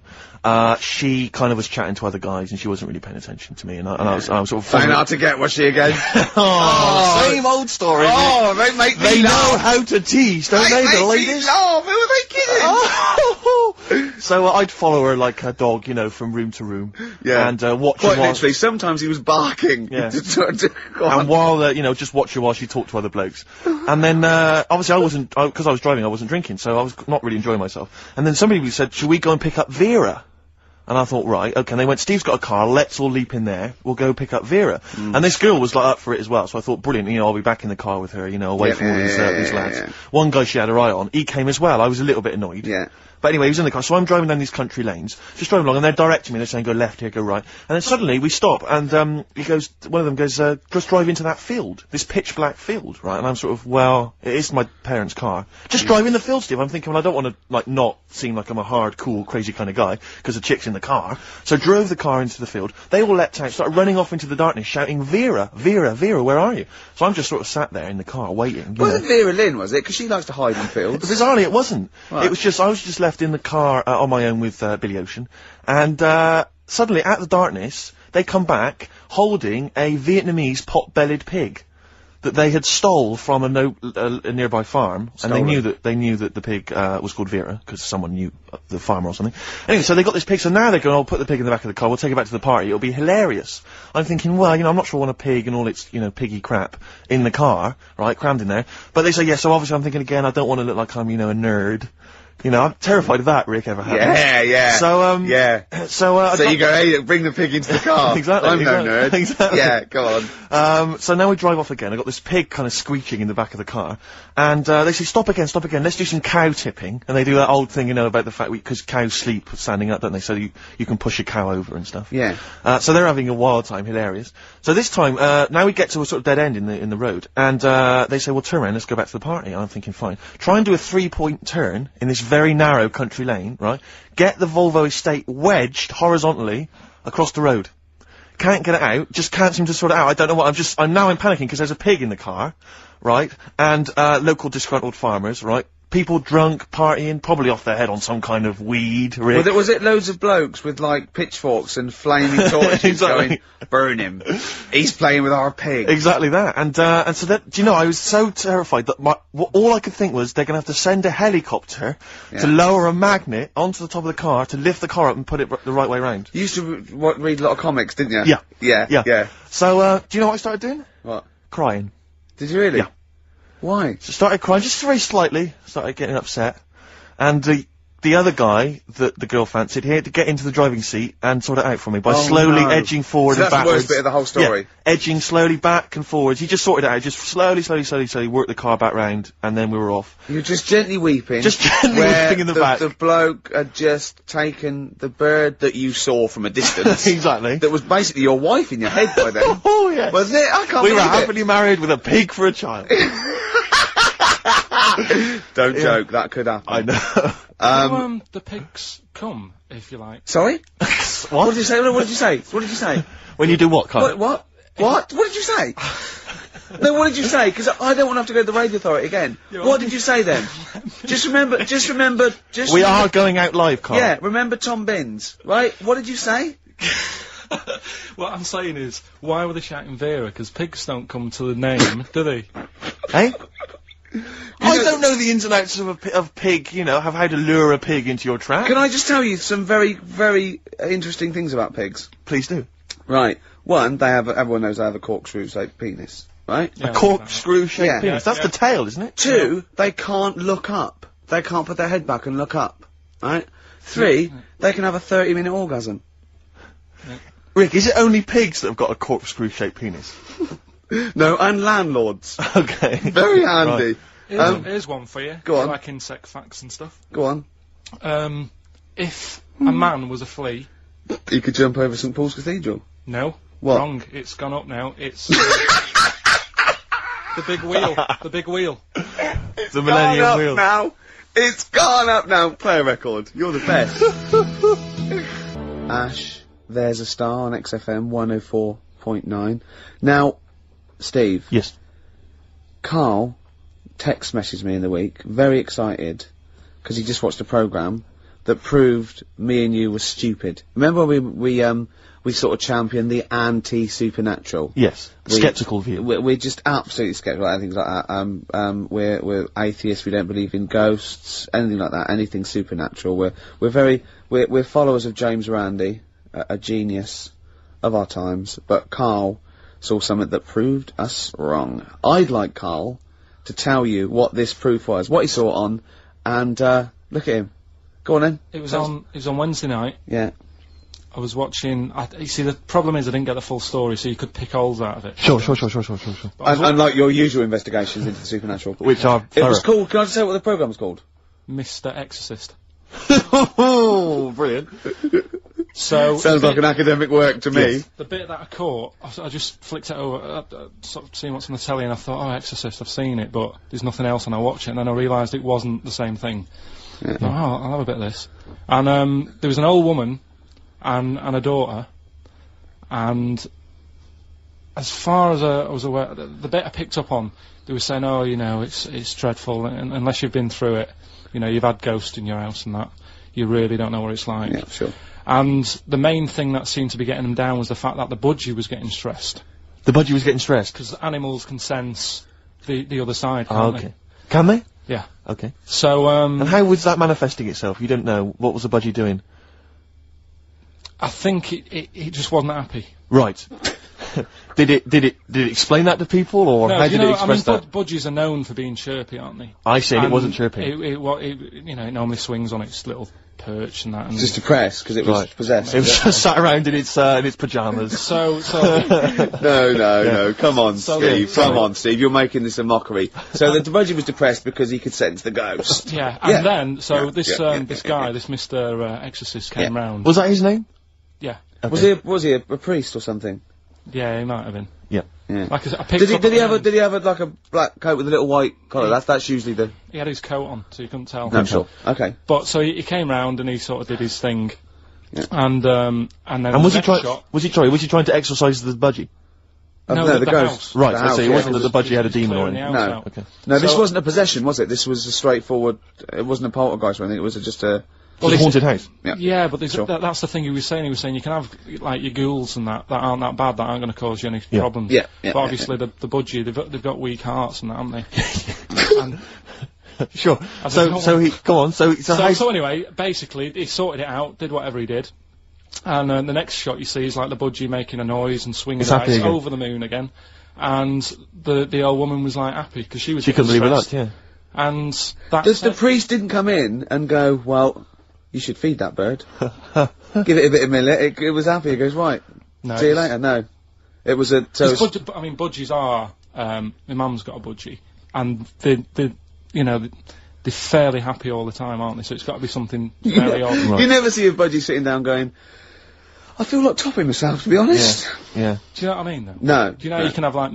she kind of was chatting to other guys, and she wasn't really paying attention to me, and I was sort of... Find out to get, was she again? Same old story. Oh, they make me They know laugh. how to tease, don't they, the Make me ladies? laugh. Who are they kidding? So I'd follow her like a dog, from room to room. Yeah. And watch her Quite while... literally, sometimes he was barking. Yeah. Go on. And while, just watch her while she talked to other blokes. And then, obviously because I was driving, I wasn't drinking, so I was not really enjoying myself. And then somebody said, should we go and pick up Vera? And I thought, right, okay, and they went, Steve's got a car, let's all leap in there, we'll go pick up Vera. And this girl was like up for it as well, so I thought, brilliant, you know, I'll be back in the car with her, you know, away from all these lads. One guy she had her eye on, he came as well, I was a little bit annoyed. Yeah. But anyway, he was in the car, so I'm driving down these country lanes, just driving along, and they're directing me, they're saying, go left here, go right. And then suddenly, we stop, and, he goes, one of them goes, just drive into that field, this pitch black field, right? And I'm sort of, well, it is my parents' car. Just drive in the field, Steve. I'm thinking, well, I don't want to, like, not seem like I'm a hard, cool, crazy kind of guy, because the chick's in the car. So drove the car into the field, they all leapt out, started running off into the darkness, shouting, Vera, Vera, Vera, where are you? So I'm just sort of sat there in the car, waiting. Wasn't Vera Lynn, was it? Because she likes to hide in fields. Bizarrely, it wasn't. Right. It was just, I was just left in the car, on my own with, Billy Ocean, and, suddenly, out of the darkness, they come back, holding a Vietnamese pot-bellied pig that they had stole from a nearby farm, and they knew that the pig was called Vera because someone knew the farmer or something. Anyway, so they got this pig. So now they're going, "Oh, put the pig in the back of the car. We'll take it back to the party. It'll be hilarious." I'm thinking, well, you know, I'm not sure I want a pig and all its, you know, piggy crap in the car, right, crammed in there. But they say yes. So obviously, I'm thinking again, I don't want to look like I'm, you know, a nerd. You know, I'm terrified of that, Rick, ever happens. Yeah. So, So you go, hey, bring the pig into the car. Exactly. I'm no nerd. Exactly. Yeah, go on. So now we drive off again. I got this pig kind of squeaking in the back of the car, and they say, stop again, let's do some cow tipping. And they do that old thing, you know, about the fact because cows sleep standing up, don't they? So you can push a cow over and stuff. Yeah. So they're having a wild time, hilarious. So this time, now we get to a sort of dead end in the road, and they say, well, turn around, let's go back to the party. And I'm thinking, fine. Try and do a 3-point turn in this very narrow country lane, right? Get the Volvo estate wedged horizontally across the road. Can't get it out, just can't seem to sort it out. I don't know what, I'm panicking because there's a pig in the car, right? And, local disgruntled farmers, right? People drunk, partying, probably off their head on some kind of weed, Rick. Was it loads of blokes with, like, pitchforks and flaming torches Exactly. going, burn him. He's playing with our pig. Exactly that. And so that, do you know, I was so terrified that all I could think was they're gonna have to send a helicopter to lower a magnet onto the top of the car to lift the car up and put it the right way round. You used to read a lot of comics, didn't you? Yeah. Yeah. So, do you know what I started doing? What? Crying. Did you really? Yeah. Why? So started crying, just very slightly, started getting upset. And the other guy that the girl fancied, he had to get into the driving seat and sort it out for me by slowly edging forward and that's backwards. the worst bit of the whole story. Yeah, edging slowly back and forwards. He just sorted it out, just slowly worked the car back round, and then we were off. You were just gently weeping. Just gently weeping in the back. The bloke had just taken the bird that you saw from a distance. Exactly. That was basically your wife in your head by then. Oh, yes. Wasn't it? I can't We were believe it. happily married with a pig for a child. Don't joke, that could happen. I know. The pigs come, if you like. Sorry? What? What did you say? What did you say? What did you say? When you do what, Carl? What? What did you say? No, what did you say? Because I don't want to have to go to the radio authority again. What did you say then? Just remember. We are going out live, Carl. Yeah, remember Tom Binns, right? What did you say? What I'm saying is, why were they shouting Vera? Because pigs don't come to the name, do they? Hey? I don't know the ins and outs of pig, you know, how to lure a pig into your trap. Can I just tell you some very, very interesting things about pigs? Please do. Right. One, everyone knows they have a corkscrew-shaped penis, right? Yeah, A corkscrew-shaped Yeah. penis. That's the tail, isn't it? Two, they can't look up. They can't put their head back and look up, right? Three, they can have a 30-minute orgasm. Rick, is it only pigs that have got a corkscrew-shaped penis? No, and landlords. Okay. Very handy. Right. Here's one for you. Go on. Like insect facts and stuff. Go on. If a man was a flea... You could jump over St Paul's Cathedral. No. What? Wrong. It's gone up now. It's... the big wheel. The big wheel. The Millennium Wheel. Now. It's gone up now. Play a record. You're the best. Ash, there's a star on XFM 104.9. Now, Steve. Yes. Carl text messaged me in the week, very excited, because he just watched a programme that proved me and you were stupid. Remember we sort of championed the anti-supernatural? Yes. Skeptical view. We're just absolutely skeptical about things like that. We're atheists, we don't believe in ghosts, anything like that, anything supernatural. We're followers of James Randi, a genius of our times, but Carl saw something that proved us wrong. I'd like Carl to tell you what this proof was, what he saw on, and look at him. Go on then. It was on Wednesday night. Yeah. I was watching. You see, the problem is I didn't get the full story, so you could pick holes out of it. Sure. Unlike your usual investigations into the supernatural. Which are It was called, can I just say what the programme was called? Mr. Exorcist. Oh, brilliant. So Sounds like an academic work to me. the bit that I caught, I just flicked it over, sort of seeing what's on the telly, and I thought, oh, Exorcist, I've seen it, but there's nothing else, and I watch it, and then I realised it wasn't the same thing. I thought, oh, I'll have a bit of this. And there was an old woman and a daughter, and as far as I was aware, the bit I picked up on, they were saying, oh, you know, it's dreadful, and unless you've been through it, you know, you've had ghosts in your house and that, you really don't know what it's like. Yeah, sure. And the main thing that seemed to be getting them down was the fact that the budgie was getting stressed. The budgie was getting stressed? Because animals can sense the other side, can't they? Can they? Yeah. Okay. So, and how was that manifesting itself? You don't know. What was the budgie doing? I think it just wasn't happy. Right. Did it explain that to people, or No, how did it express that? Budgies are known for being chirpy, aren't they? I see, and it wasn't chirpy. It normally swings on its little perch and that. And Just depressed because it was possessed. It was just sat around in its pyjamas. So No, come on, So Steve. sorry. Come on, Steve. You're making this a mockery. So the budgie was depressed because he could sense the ghost. yeah, and then this yeah. this Mr. Exorcist came round. Was that his name? Yeah, Okay. Was he a priest or something? yeah, he might have been. Yeah. Yeah. Like I picked up Did he have like a black coat with a little white collar? That's usually the. He had his coat on, so you couldn't tell. No, sure. Okay. But so he came round and he sort of did his thing, Yeah. and then Was he the next shot. Was he trying to exorcise the budgie? No, the the ghost. house. Right. The I house, see. It yeah. wasn't that the budgie had a demon or clearing the anything. house No. out. Okay. No, this So- wasn't a possession, was it? This was a straightforward. It wasn't a poltergeist or anything. It was just a. Well, a haunted house. Yeah, but Sure. that's the thing he was saying. He was saying you can have like your ghouls and that aren't that bad, that aren't going to cause you any problems. Yeah, But obviously the budgie, they've got weak hearts and that, haven't they? And Sure. I don't know So he go on. so anyway, basically he sorted it out, did whatever he did, and the next shot you see is like the budgie making a noise and swinging It's the happy ice again. over the moon again, and the old woman was like happy because she was. She couldn't believe it. stressed. Yeah. And that's The priest didn't come in and go, well, you should feed that bird. Give it a bit of millet. It was happy. It goes, right. No, See you it's- later. No. It was a. So I mean, budgies are. My mum's got a budgie, and they're fairly happy all the time, aren't they? So it's got to be something very odd. Right. You never see a budgie sitting down going, I feel like topping myself, to be honest. Yeah. Do you know what I mean? Though? No. Do you know you can have like a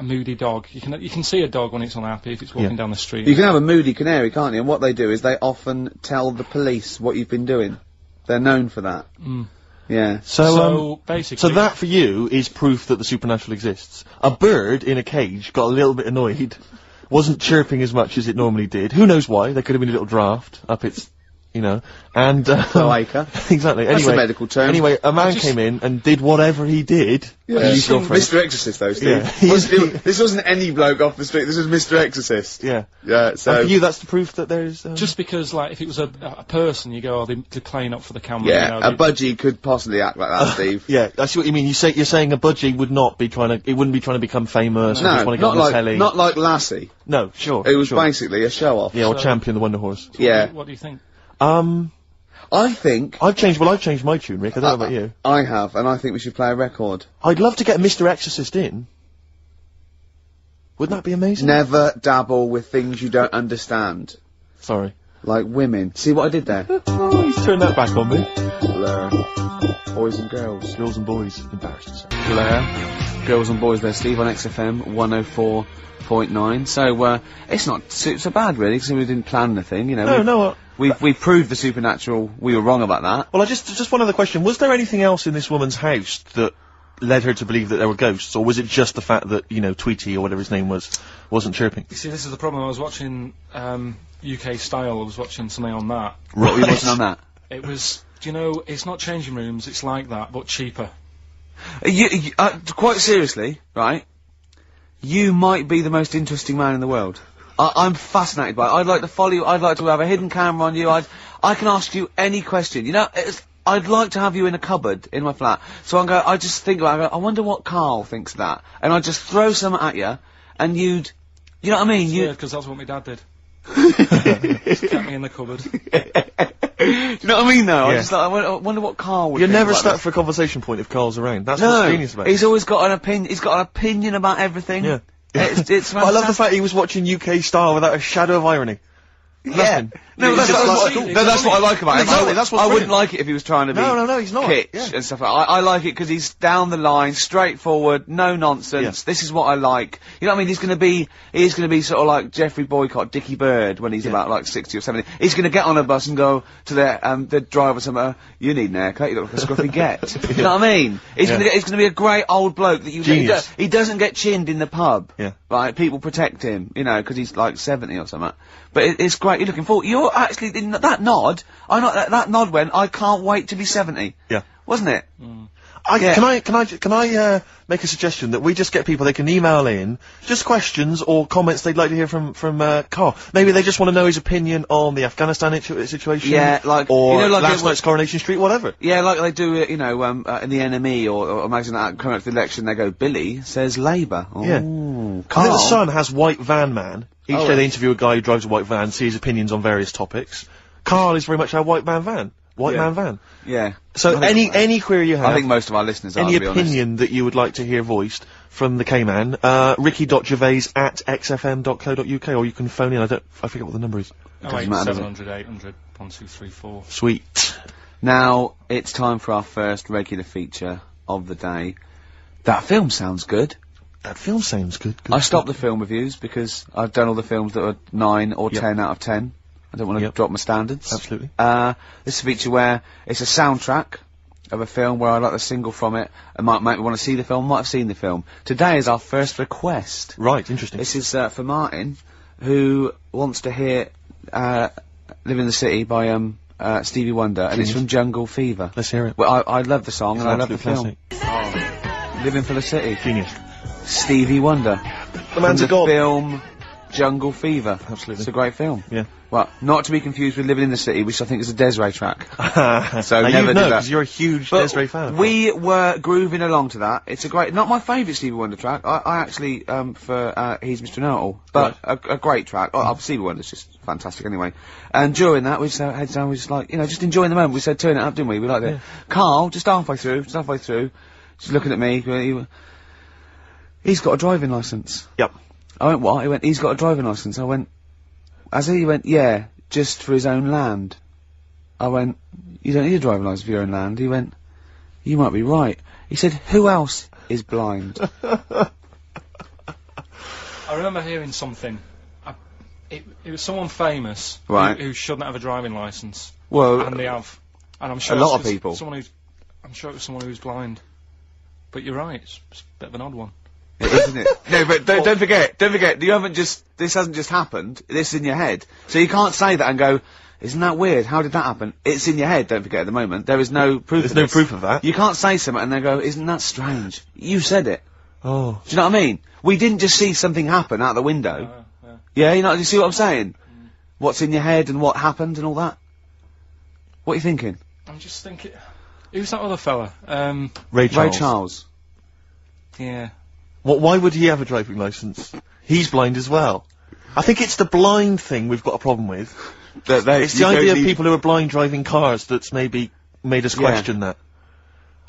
moody dog? You can see a dog when it's unhappy if it's walking down the street. You can have a moody canary, can't you? And what they do is they often tell the police what you've been doing. They're known for that. Mm. Yeah. So basically, So that for you is proof that the supernatural exists. A bird in a cage got a little bit annoyed, wasn't chirping as much as it normally did. Who knows why? There could have been a little draft up its, and Cloaca. exactly. That's Anyway, a medical term. Anyway, a man came in and did whatever he did. Yeah. and used your phrase. Mr. Exorcist, though, Steve. Yeah. This wasn't any bloke off the street. This was Mr. Exorcist. Yeah. Yeah. So. And for you, that's the proof that there is. just because like if it was a person, you go, oh, they're playing up for the camera. Yeah, you know, a budgie could possibly act like that, Steve. Yeah, I see what you mean. You're saying a budgie would not be it wouldn't be trying to become famous. or just No, want to get on the telly. not like Lassie. No, sure. It was sure. basically a show-off. Yeah, or So- Champion the Wonder Horse. Yeah. What do you think? I think I've changed my tune, Rick. I don't know about you. I have, and I think we should play a record. I'd love to get Mr. Exorcist in. Wouldn't that be amazing? Never dabble with things you don't understand. Sorry. Like women. See what I did there? Oh, he's turned that back on me. Blur. Boys and girls. Girls and boys, embarrassed to say. Blur. Girls and boys there, Steve, on XFM 104.9. So, it's not so bad, really, because we didn't plan anything, No. We've proved the supernatural. We were wrong about that. Well, just one other question. Was there anything else in this woman's house that led her to believe that there were ghosts, or was it just the fact that, Tweety, or whatever his name was, wasn't chirping? You see, this is the problem. I was watching UK Style. I was watching something on that. What were you watching on that? It was, it's not changing rooms. It's like that, but cheaper. Quite seriously, right? You might be the most interesting man in the world. I'm fascinated by it. I'd like to follow you. I'd like to have a hidden camera on you. I can ask you any question. I'd like to have you in a cupboard in my flat. So I just think about it. I wonder what Karl thinks of that. And I'd just throw something at you, and you know what I mean? Yeah, because that's what my dad did. Just kept me in the cupboard. Do you know what I mean, though? Yeah. I wonder what Karl would You're think never about stuck this. for a conversation point if Karl's around. That's No, what's genius about it. he's always got an opinion. He's got an opinion about everything. Yeah. It's But I love the fact he was watching UK Star without a shadow of irony. Yeah. Nothing. No, He's that's, just that's, like, what, no, that's what I like about him. Exactly, that's what's I wouldn't brilliant. like it if he was trying to be No, he's not. kitsch Yeah. and stuff like that. I like it because he's down the line, straightforward, no nonsense. Yeah. This is what I like. You know what I mean? He's going to be sort of like Jeffrey Boycott, Dickie Bird when he's about like 60 or 70. He's going to get on a bus and go to the driver somewhere, you need an haircut, you look like a scruffy get. You know what I mean? He's going to be a great old bloke that Genius. he doesn't get chinned in the pub. Yeah. Right, people protect him, you know, because he's like 70 or something. But it's great. You're looking forward. You're actually in that nod. That nod went. I can't wait to be 70. Yeah. Wasn't it? Can I make a suggestion that we just get people, they can email in just questions or comments they'd like to hear from Karl. Maybe they just want to know his opinion on the Afghanistan situation. Yeah, like or you know, like last night's Coronation Street, whatever. Yeah, like they do, you know, in the NME or imagine that coming up to the election, they go, Billy says Labour. Yeah. Ooh, I think the Karl. Sun has White Van Man. Each day they interview a guy who drives a white van, see his opinions on various topics. Karl is very much our white man van. White man van. Yeah. So I think- any query you have, I think most of our listeners are, any to be honest. opinion that you would like to hear voiced from the K-Man, ricky.gervais@xfm.co.uk, or you can phone in, I forget what the number is. Doesn't matter, does it? 700 800 1234. Sweet. Now, it's time for our first regular feature of the day. That film sounds good. That film sounds good. I stopped the film reviews because I've done all the films that are 9 or Yep. 10 out of 10. I don't want to Yep. drop my standards. Absolutely. This is a feature where it's a soundtrack of a film where I like the single from it and might make me want to see the film, might have seen the film. Today is our first request. Right, interesting. This is for Martin, who wants to hear Live in the City by Stevie Wonder, and it's from Jungle Fever. Let's hear it. Well, I love the song It's and I an love the absolute film. Living for the City. Genius. Stevie Wonder. The man's From a god. the film Jungle Fever. Absolutely. It's a great film. Yeah. Well, not to be confused with Living in the City, which I think is a Desiree track. So never you did know, that. because you're a huge But Desiree fan. we were grooving along to that. It's a great, not my favourite Stevie Wonder track. I actually, for He's Mr. Know-It-All, but a great track. Stevie Wonder's just fantastic anyway. And during that, we just had heads down, we just like, you know, just enjoying the moment. We said turn it up, didn't we? We liked it. Karl, just halfway through, just looking at me, he's got a driving licence. Yep. I went, what? He went, he's got a driving licence. I went, he went, yeah, just for his own land. I went, you don't need a driving licence for your own land. He went, you might be right. He said, who else is blind? I remember hearing something. It was someone famous Right. who shouldn't have a driving licence, Well, and they have. And I'm sure lot it's of people. I'm sure it was someone who's blind. But you're right. It's a bit of an odd one. isn't it? No, but don't forget, this hasn't just happened, this is in your head. So you can't say that and go, isn't that weird, how did that happen? It's in your head, don't forget at the moment, there is no proof There's of no this. proof of that. You can't say something and then go, isn't that strange? You said it. Oh. Do you know what I mean? We didn't just see something happen out the window. Yeah, you know, do you see what I'm saying? What's in your head and what happened and all that? What are you thinking? I'm just thinking. Who's that other fella? Ray Charles. Ray Charles. Yeah. Why would he have a driving licence? He's blind as well. I think it's the blind thing we've got a problem with. It's the idea of people who are blind driving cars that's maybe made us question that.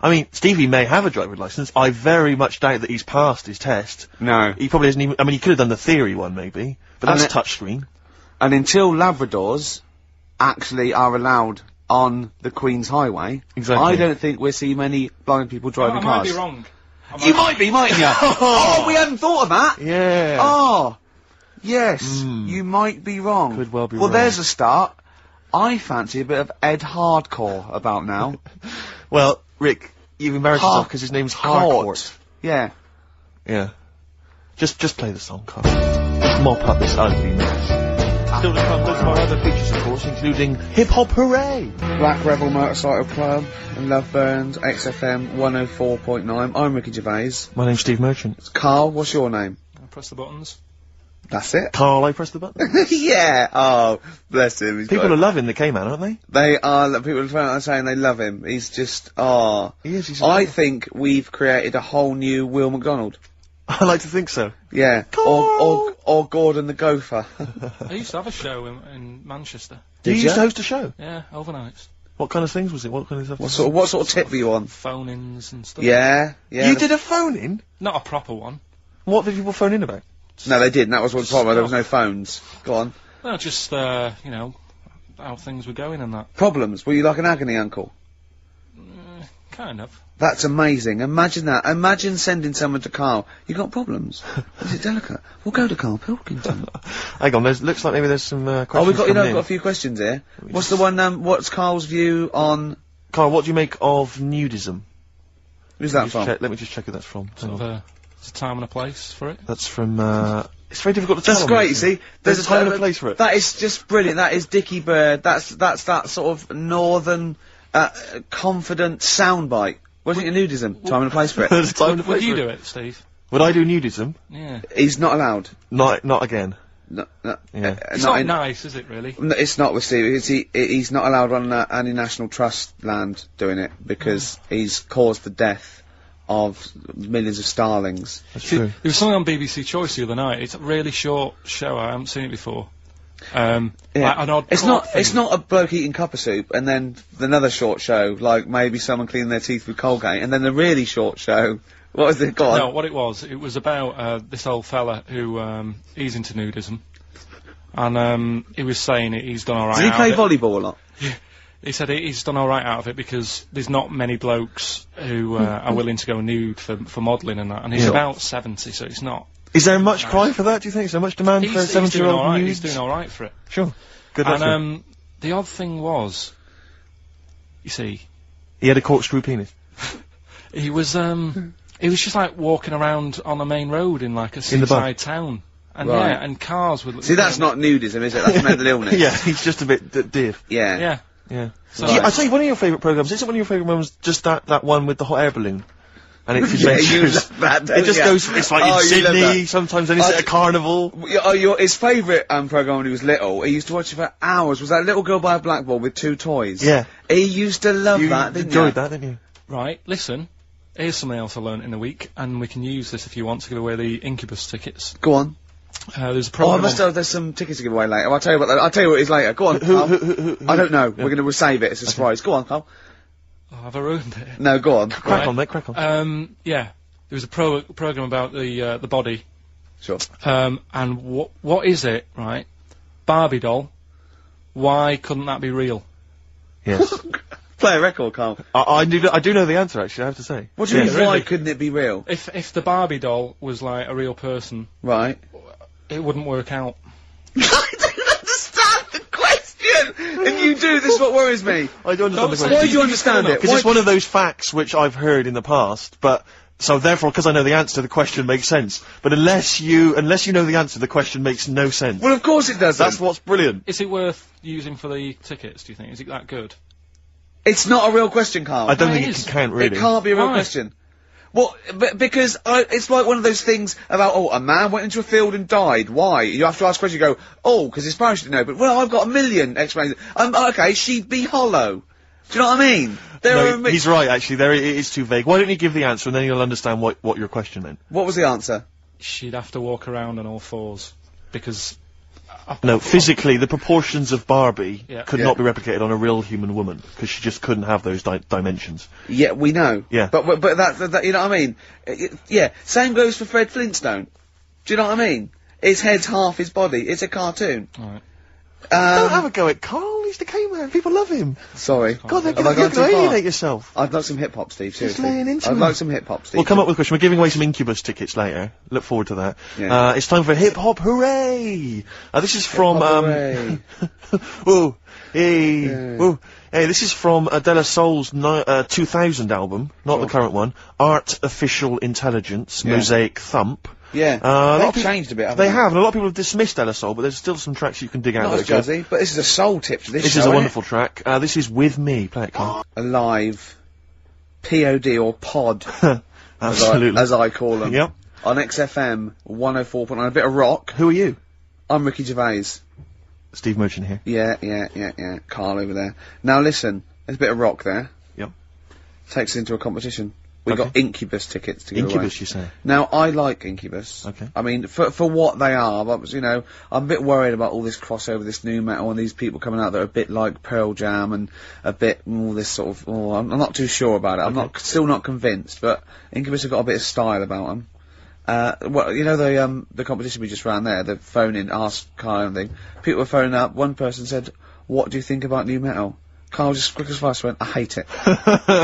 I mean, Stevie may have a driving licence. I very much doubt that he's passed his test. No. He probably hasn't even... I mean, he could have done the theory one, maybe. But And that's it- touchscreen. And until Labradors actually are allowed on the Queen's Highway, Exactly. I don't think we'll see many blind people driving I cars. might be wrong. You might be, mightn't you? Oh, we hadn't thought of that. Yeah. Oh, yes, you might be wrong. Could well be Well, wrong. there's a start. I fancy a bit of Ed Hardcore about now. Well, Rick, you've embarrassed yourself because his name's Harcourt. Yeah. Yeah. Just play the song, Carl. Mop up this ugly mess. Still to come, loads of our other features, of course, including Hip Hop Hooray! Black Rebel Motorcycle Club and Love Burns, XFM 104.9. I'm Ricky Gervais. My name's Steve Merchant. Carl, what's your name? I press the buttons. That's it. Carl, I press the button. Yeah. Oh, bless him. He's People got are loving the K-Man, aren't they? They are, people are saying they love him. He's just, He is, he's I lovely. think we've created a whole new Will McDonald. I like to think so. Yeah. Carl! Or Gordon the Gopher. I used to have a show in Manchester. You Did used to ya? host a show? Yeah, overnights. What kind of things was it? What kind of stuff? What sort of tip were you on? Phone-ins and stuff. Yeah, yeah. You did a phone-in? Not a proper one. What did people phone in about? No, they didn't. That was one problem. There was no phones. Go on. No, just, you know, how things were going and that. Problems? Were you like an agony uncle? Kind of. That's amazing. Imagine that. Imagine sending someone to Karl. You got problems? Is it delicate? We'll go to Karl Pilkington. Hang on, looks like maybe there's some questions. Oh, we've got, coming I've in. got a few questions here. What's the one, what's Karl's view on... Karl, what do you make of nudism? Who's that from? Let me just check who that's from. Sort of, there's a time and a place for it. That's from, it's very difficult to tell. That's great, you see. There's a time and a place for it. That is just brilliant. That is Dickie Bird. That's that sort of northern, confident soundbite. Wasn't it nudism? Time and a place for it. There's a time and a place Would you for do it. it, Steve? Would I do nudism? Yeah. He's not allowed. Not again. No, Yeah. It's not nice, is it, really? No, it's not with Steve. He's not allowed on any National Trust land doing it because he's caused the death of millions of starlings. That's true. There was something on BBC Choice the other night. It's a really short show. I haven't seen it before. Like an odd It's court not. It's thing. not a bloke eating cup of soup and then another short show like maybe someone cleaning their teeth with Colgate and then the really short show. What was it? Go on. No, what it was about this old fella who he's into nudism, and he was saying he's done all right. Did he out play of it. volleyball a lot? He said he's done all right out of it because there's not many blokes who are willing to go nude for modelling and that, and he's Yeah. about 70, so it's not. Is there much cry for that, do you think? Is there much demand for a He's doing 70-year-old all right. nude? He's doing all right for it. Sure. Good luck to him. And the odd thing was, you see, He had a corkscrew penis. he was just like walking around on a main road in like a In the bar. seaside town, and Right. yeah, and cars would. See, that's not nudism, is it? That's mental illness. Yeah, he's just a bit diff. Yeah. Yeah. Yeah. So I tell you, one of your favourite programmes, isn't one of your favourite ones just that one with the hot air balloon? And it's Yeah, you adventures. love that, don't It just you? goes, it's like Oh, in you love Sydney, that. sometimes then it's at a carnival. His favourite programme when he was little, he used to watch it for hours, was that little girl by a blackboard with two toys. Yeah. He used to love You that, didn't enjoyed you? that, didn't you? right, listen. Here's something else I learnt in the week, and we can use this if you want to give away the Incubus tickets. Go on. There's a Oh, I program. must have, there's some tickets to give away later. I'll tell you what, I'll tell you what it is later. Go on, Carl. Who? I don't know. We're gonna save it. It's a surprise. Go on, Carl. Oh, have I ruined it? No, go on. Crack on, mate, crack on. Yeah. There was a program about the body. Sure. And what is it, right? Barbie doll. Why couldn't that be real? Yes. Play a record, Carl. I do know the answer, actually, I have to say. What do you mean, really? why couldn't it be real? If the Barbie doll was like a real person, Right. it wouldn't work out. I don't understand the question! If you do, this is what worries me. I don't understand the Don't question. say- Why do you understand it? Because Why it's one of those facts which I've heard in the past, but so therefore, because I know the answer, the question makes sense. But unless you know the answer, the question makes no sense. Well, of course it does. That's what's brilliant. Is it worth using for the tickets, do you think? Is it that good? It's not a real question, Carl. I don't No, think it it is. can really. It can't be a real Why? question. Well, because it's like one of those things about, a man went into a field and died. Why? You have to ask a question, you go, because his parents didn't know, but, well, I've got a million explanations. Okay, she'd be hollow. Do you know what I mean? No, he's right, actually. It is too vague. Why don't you give the answer and then you'll understand what your question meant? What was the answer? She'd have to walk around on all fours because. No, physically, the proportions of Barbie Yeah. could Yeah. not be replicated on a real human woman, because she just couldn't have those dimensions. Yeah, we know. Yeah. But that you know what I mean? Yeah. Same goes for Fred Flintstone. Do you know what I mean? His head's half his body. It's a cartoon. Right. Don't have a go at Carl, he's the caveman, people love him. Sorry. God, they're Have I going gone to too far? alienate yourself. I'd like some hip hop, Steve. Seriously. laying into I'd him. like some hip hop, Steve. We'll come up with a question. We're giving away some Incubus tickets later. Look forward to that. Yeah. It's time for Hip Hop Hooray! This is from, Hooray. Whoa, hey, Yeah. whoa. Hey, this is from De La Soul's 2000 album, not the current one. Artificial Intelligence, Yeah. Mosaic Thump. Yeah. a lot They've of people- changed a bit, haven't They have, and a lot of people have dismissed De La Soul, but there's still some tracks you can dig out. Not as that are good. jazzy, but this is a soul tip to this This show, is a isn't wonderful track. This is With Me. Play it, Carl. it? Alive. POD or pod, Absolutely. as I call them. Yep. On XFM 104.9. A bit of rock. Who are you? I'm Ricky Gervais. Steve Merchant here. Yeah. Carl over there. Now listen, there's a bit of rock there. Yep. Takes us into a competition. We got Incubus tickets to give away. Incubus, you say? Now, I like Incubus. Okay. I mean, for what they are, but, you know, I'm a bit worried about all this crossover, this new metal, and these people coming out that are a bit like Pearl Jam and a bit all this sort of. Oh, I'm not too sure about it. I'm still not convinced, but Incubus have got a bit of style about them. Well, you know the competition we just ran there, the phone in, ask Kyle and thing. People were phoning up. One person said, "What do you think about new metal?" Carl just quick as fast went, "I hate it."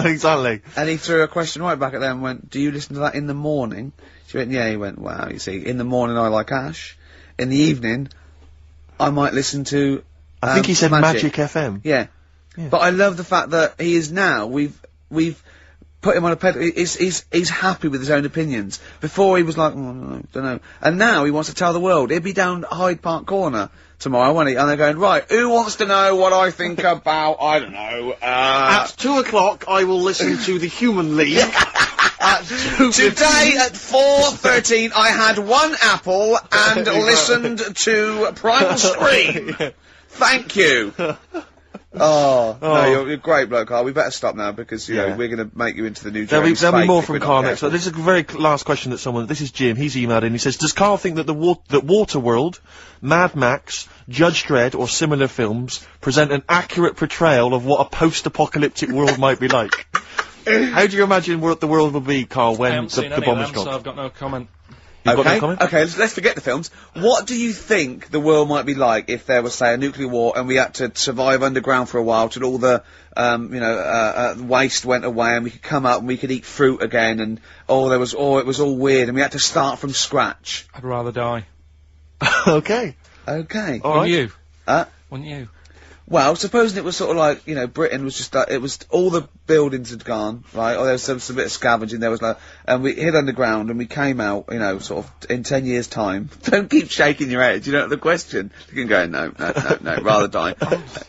Exactly. And he threw a question right back at them and went, "Do you listen to that in the morning?" She went, "Yeah." He went, "Wow, you see, in the morning I like Ash. In the evening, I might listen to I think he said Magic FM. Yeah. But I love the fact that he is now, we've put him on a pedal. He's happy with his own opinions. Before he was like, oh, no, don't know. And now he wants to tell the world. He'll be down Hyde Park Corner tomorrow, won't he? And they're going, right, who wants to know what I think about, I don't know, At 2 o'clock, I will listen to the Human League. Today at 4:13, I had one apple and listened to Primal Scream. Thank you. No, you're great bloke, Carl. We better stop now because, you know, we're going to make you into the new There'll be more from Carl next. So This is a very last question that this is Jim, he's emailed in, he says, does Carl think that that Waterworld, Mad Max, Judge Dredd or similar films present an accurate portrayal of what a post-apocalyptic world might be like? How do you imagine what the world will be, Carl, when the bomb is dropped? So I've got no comment. Okay, let's forget the films. What do you think the world might be like if there was, say, a nuclear war and we had to survive underground for a while till all the, waste went away and we could come up and we could eat fruit again and, it was all weird and we had to start from scratch? I'd rather die. Okay. All Wouldn't right. you? Wouldn't you? Well, supposing it was sort of like, you know, Britain was just it was, all the buildings had gone, right, or there was some bit of scavenging, there was like, and we hid underground and we came out, you know, sort of, in 10 years' time. Don't keep shaking your head, you know the question. You can go, no, rather die.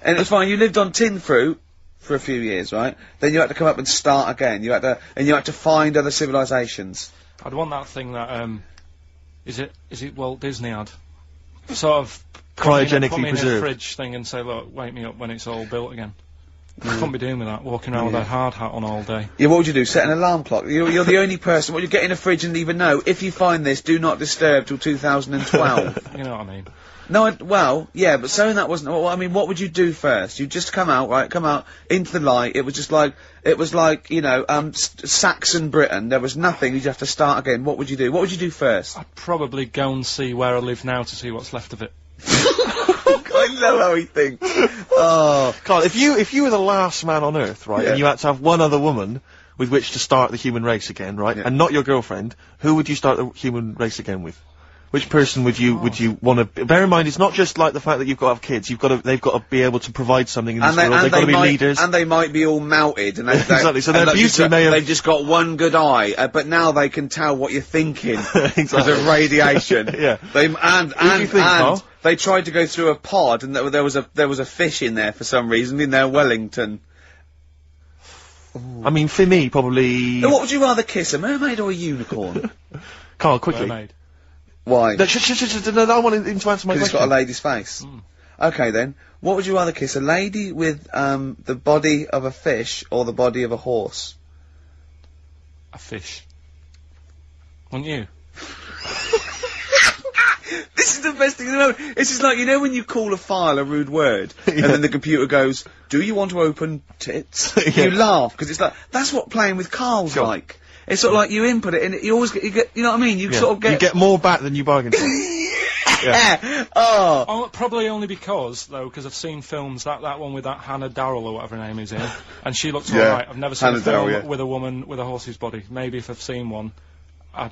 And it was fine, you lived on tin fruit for a few years, right? Then you had to come up and start again, you had to find other civilizations. I'd want that thing that, is it Walt Disney had? Sort of cryogenically put me in a preserved fridge thing and say, look, wake me up when it's all built again. I couldn't be doing with that, walking around with a hard hat on all day. Yeah, what would you do? Set an alarm clock? You're the only person. What you get in a fridge and leave a note. If you find this, do not disturb till 2012. You know what I mean? No, well, yeah, but saying that wasn't. Well, I mean, what would you do first? You'd just come out into the light. It was like, you know, Saxon Britain. There was nothing. You'd have to start again. What would you do? What would you do first? I'd probably go and see where I live now to see what's left of it. I know how he thinks. Oh, Carl, if you were the last man on Earth, right, and you had to have one other woman with which to start the human race again, right, and not your girlfriend, who would you start the human race again with? Which person would you want to? Bear in mind, it's not just like the fact that you've got to have kids. They've got to be able to provide something in this world. They've got to be leaders, and they might be all melted. And exactly. So their beauty may have. They've just got one good eye, but now they can tell what you're thinking because of radiation. Yeah. And they tried to go through a pod, and there was a fish in there for some reason in their Wellington. Ooh. I mean, for me, probably. Now, what would you rather kiss, a mermaid or a unicorn? Carl, quickly. Mermaid. Why? No, I want him to answer my question. Because it's got a lady's face. Okay then, what would you rather kiss, a lady with the body of a fish or the body of a horse? A fish. Wouldn't you? This is the best thing in the world. It's just like, you know when you call a file a rude word, and then the computer goes, do you want to open tits? You laugh, because it's like, that's what playing with Carl's like. It's sort of like you input it, and you always get, you know what I mean? You sort of get... You get more back than you bargained for. Oh, probably only because I've seen films, that one with that Hannah Darrell or whatever her name is in, and she looks alright. I've never seen a film with a woman with a horse's body. Maybe if I've seen one, I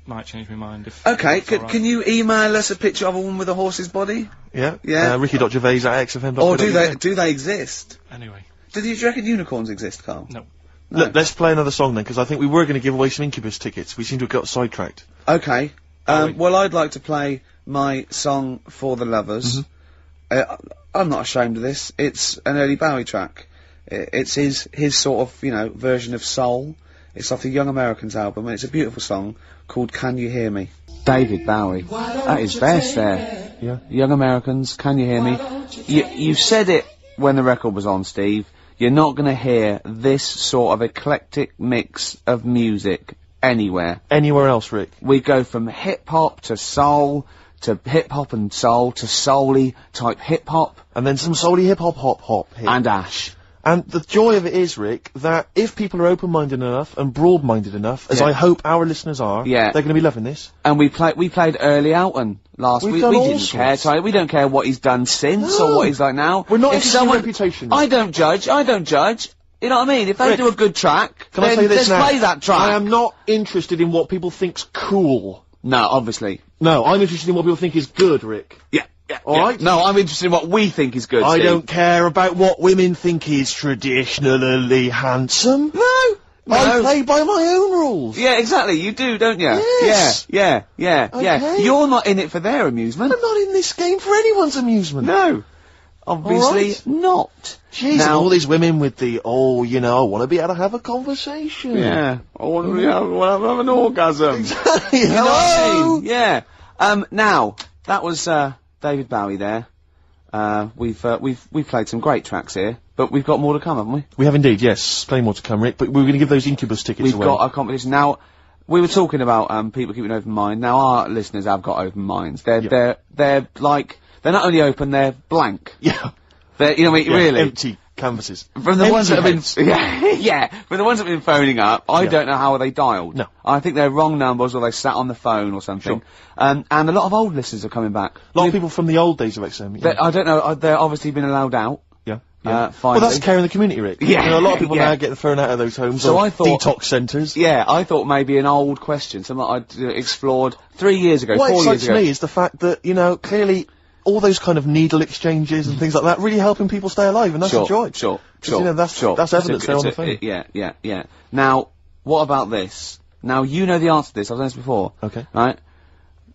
might change my mind. If okay, can you email us a picture of a woman with a horse's body? Yeah. Ricky.gervais@xfm.co.uk. Or do they exist? Anyway. Do you reckon unicorns exist, Carl? No. Look, let's play another song then, because I think we were going to give away some Incubus tickets. We seem to have got sidetracked. Okay. Well, I'd like to play my song For the Lovers. I'm not ashamed of this. It's an early Bowie track. It's his sort of, you know, version of soul. It's off the Young Americans album, and it's a beautiful song called Can You Hear Me? David Bowie. At his best there. Yeah. Young Americans, Can You Hear Me? You said it when the record was on, Steve. You're not gonna hear this sort of eclectic mix of music anywhere. Anywhere else, Rick? We go from hip-hop to soul, to hip-hop and soul, to soul-y type hip-hop. And then some soul-y hip-hop hit. And ash. And the joy of it is, Rick, that if people are open-minded enough and broad-minded enough, as I hope our listeners are, they're going to be loving this. And we played Early Outen last week. We didn't care, Ty. We don't care what he's done since or what he's like now. We're not interested in reputation. I don't judge. You know what I mean? If they do a good track, can I say this now? Let's play that track. I am not interested in what people think's cool. No, obviously. No, I'm interested in what people think is good, Rick. Yeah. All right? No, I'm interested in what we think is good, I Steve. don't care about what women think is traditionally handsome. No. I play by my own rules. Yeah, exactly. You do, don't you? Yes. Yeah. Okay. You're not in it for their amusement. I'm not in this game for anyone's amusement. No. Obviously not. Jeez, and all these women with the, I want to be able to have a conversation. Yeah. I want to have an orgasm. Exactly. You know what I mean? Yeah. Now, that was, David Bowie there. We've played some great tracks here, but we've got more to come, haven't we? We have indeed, yes. Plenty more to come, Rick, but we're going to give those Incubus tickets away. We've got a competition. Now, we were talking about, people keeping an open mind. Now, our listeners have got open minds. They're not only open, they're blank. Yeah. They're, you know what I mean, really? Empty canvases. From the ones that have been, from the ones that have been phoning up, I don't know how they dialed. No. I think they're wrong numbers or they sat on the phone or something. Sure. And a lot of old listeners are coming back. A lot of people from the old days of XM. Yeah. I don't know, they're obviously been allowed out. Yeah. Finally. Well, that's care in the community, Rick. Yeah. You know, a lot of people now get thrown out of those homes So or I thought, detox centres. Yeah, I thought maybe an old question, something I'd explored 3 years ago, 4 years ago. What excites me is the fact that, clearly all those kind of needle exchanges and things like that really helping people stay alive, and that's a joy. Sure. That's evidence there on the phone. Yeah. Now, what about this? Now, you know the answer to this, I've done this before. Okay. Right?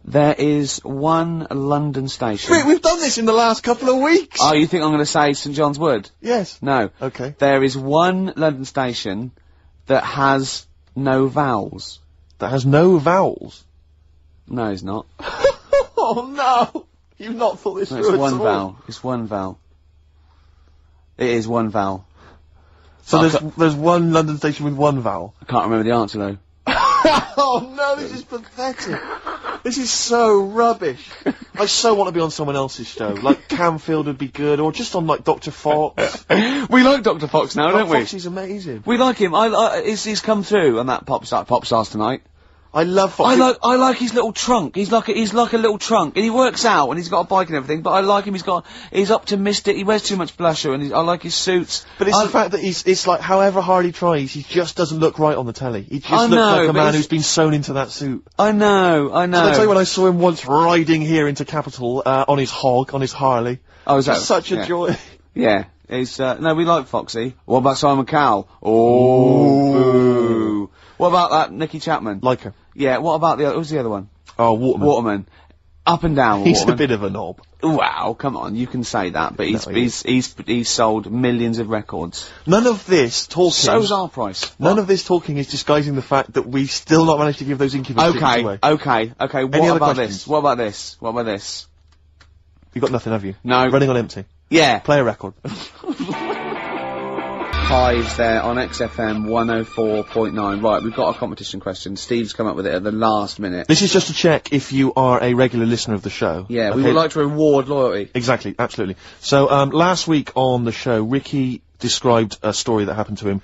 There is one London station. Rick, we've done this in the last couple of weeks! Oh, you think I'm going to say St John's Wood? Yes. No. Okay. There is one London station that has no vowels. That has no vowels? No, it's not. Oh, no! You've not thought this through It's at one all. vowel. It's one vowel. It is one vowel. So there's one London station with one vowel? I can't remember the answer, though. Oh, no, this is pathetic. This is so rubbish. I so want to be on someone else's show. Like, Camfield would be good, or just on, like, Dr. Fox. We like Dr. Fox now, don't we? Fox is amazing. We like him. He's come through on that Pop Stars Tonight. I love Fox. I like his little trunk. He's like a little trunk, and he works out, and he's got a bike and everything. But I like him. He's optimistic. He wears too much blusher, and I like his suits. But it's the fact that it's like, however hard he tries, he just doesn't look right on the telly. He just looks like a man who's been sewn into that suit. I know. And I tell you, when I saw him once riding here into Capital, on his Harley. Oh, is that such a joy? Yeah. No, we like Foxy. What about Simon Cowell? Oh, boo. What about that Nicky Chapman? Like her. Yeah, what about who's the other one? Oh, Waterman. Up and down, He's Waterman. a bit of a knob. Wow, come on, you can say that, but he's sold millions of records. None of this talking... So's our price. None of this talking is disguising the fact that we've still not managed to give those Incubus tickets away. Okay, Any what other about this? You've got nothing, have you? No. Running on empty. Yeah. Play a record. Hives there on XFM 104.9. Right, we've got a competition question. Steve's come up with it at the last minute. This is just to check if you are a regular listener of the show. Yeah, okay. We would like to reward loyalty. Exactly, absolutely. So, last week on the show, Ricky described a story that happened to him,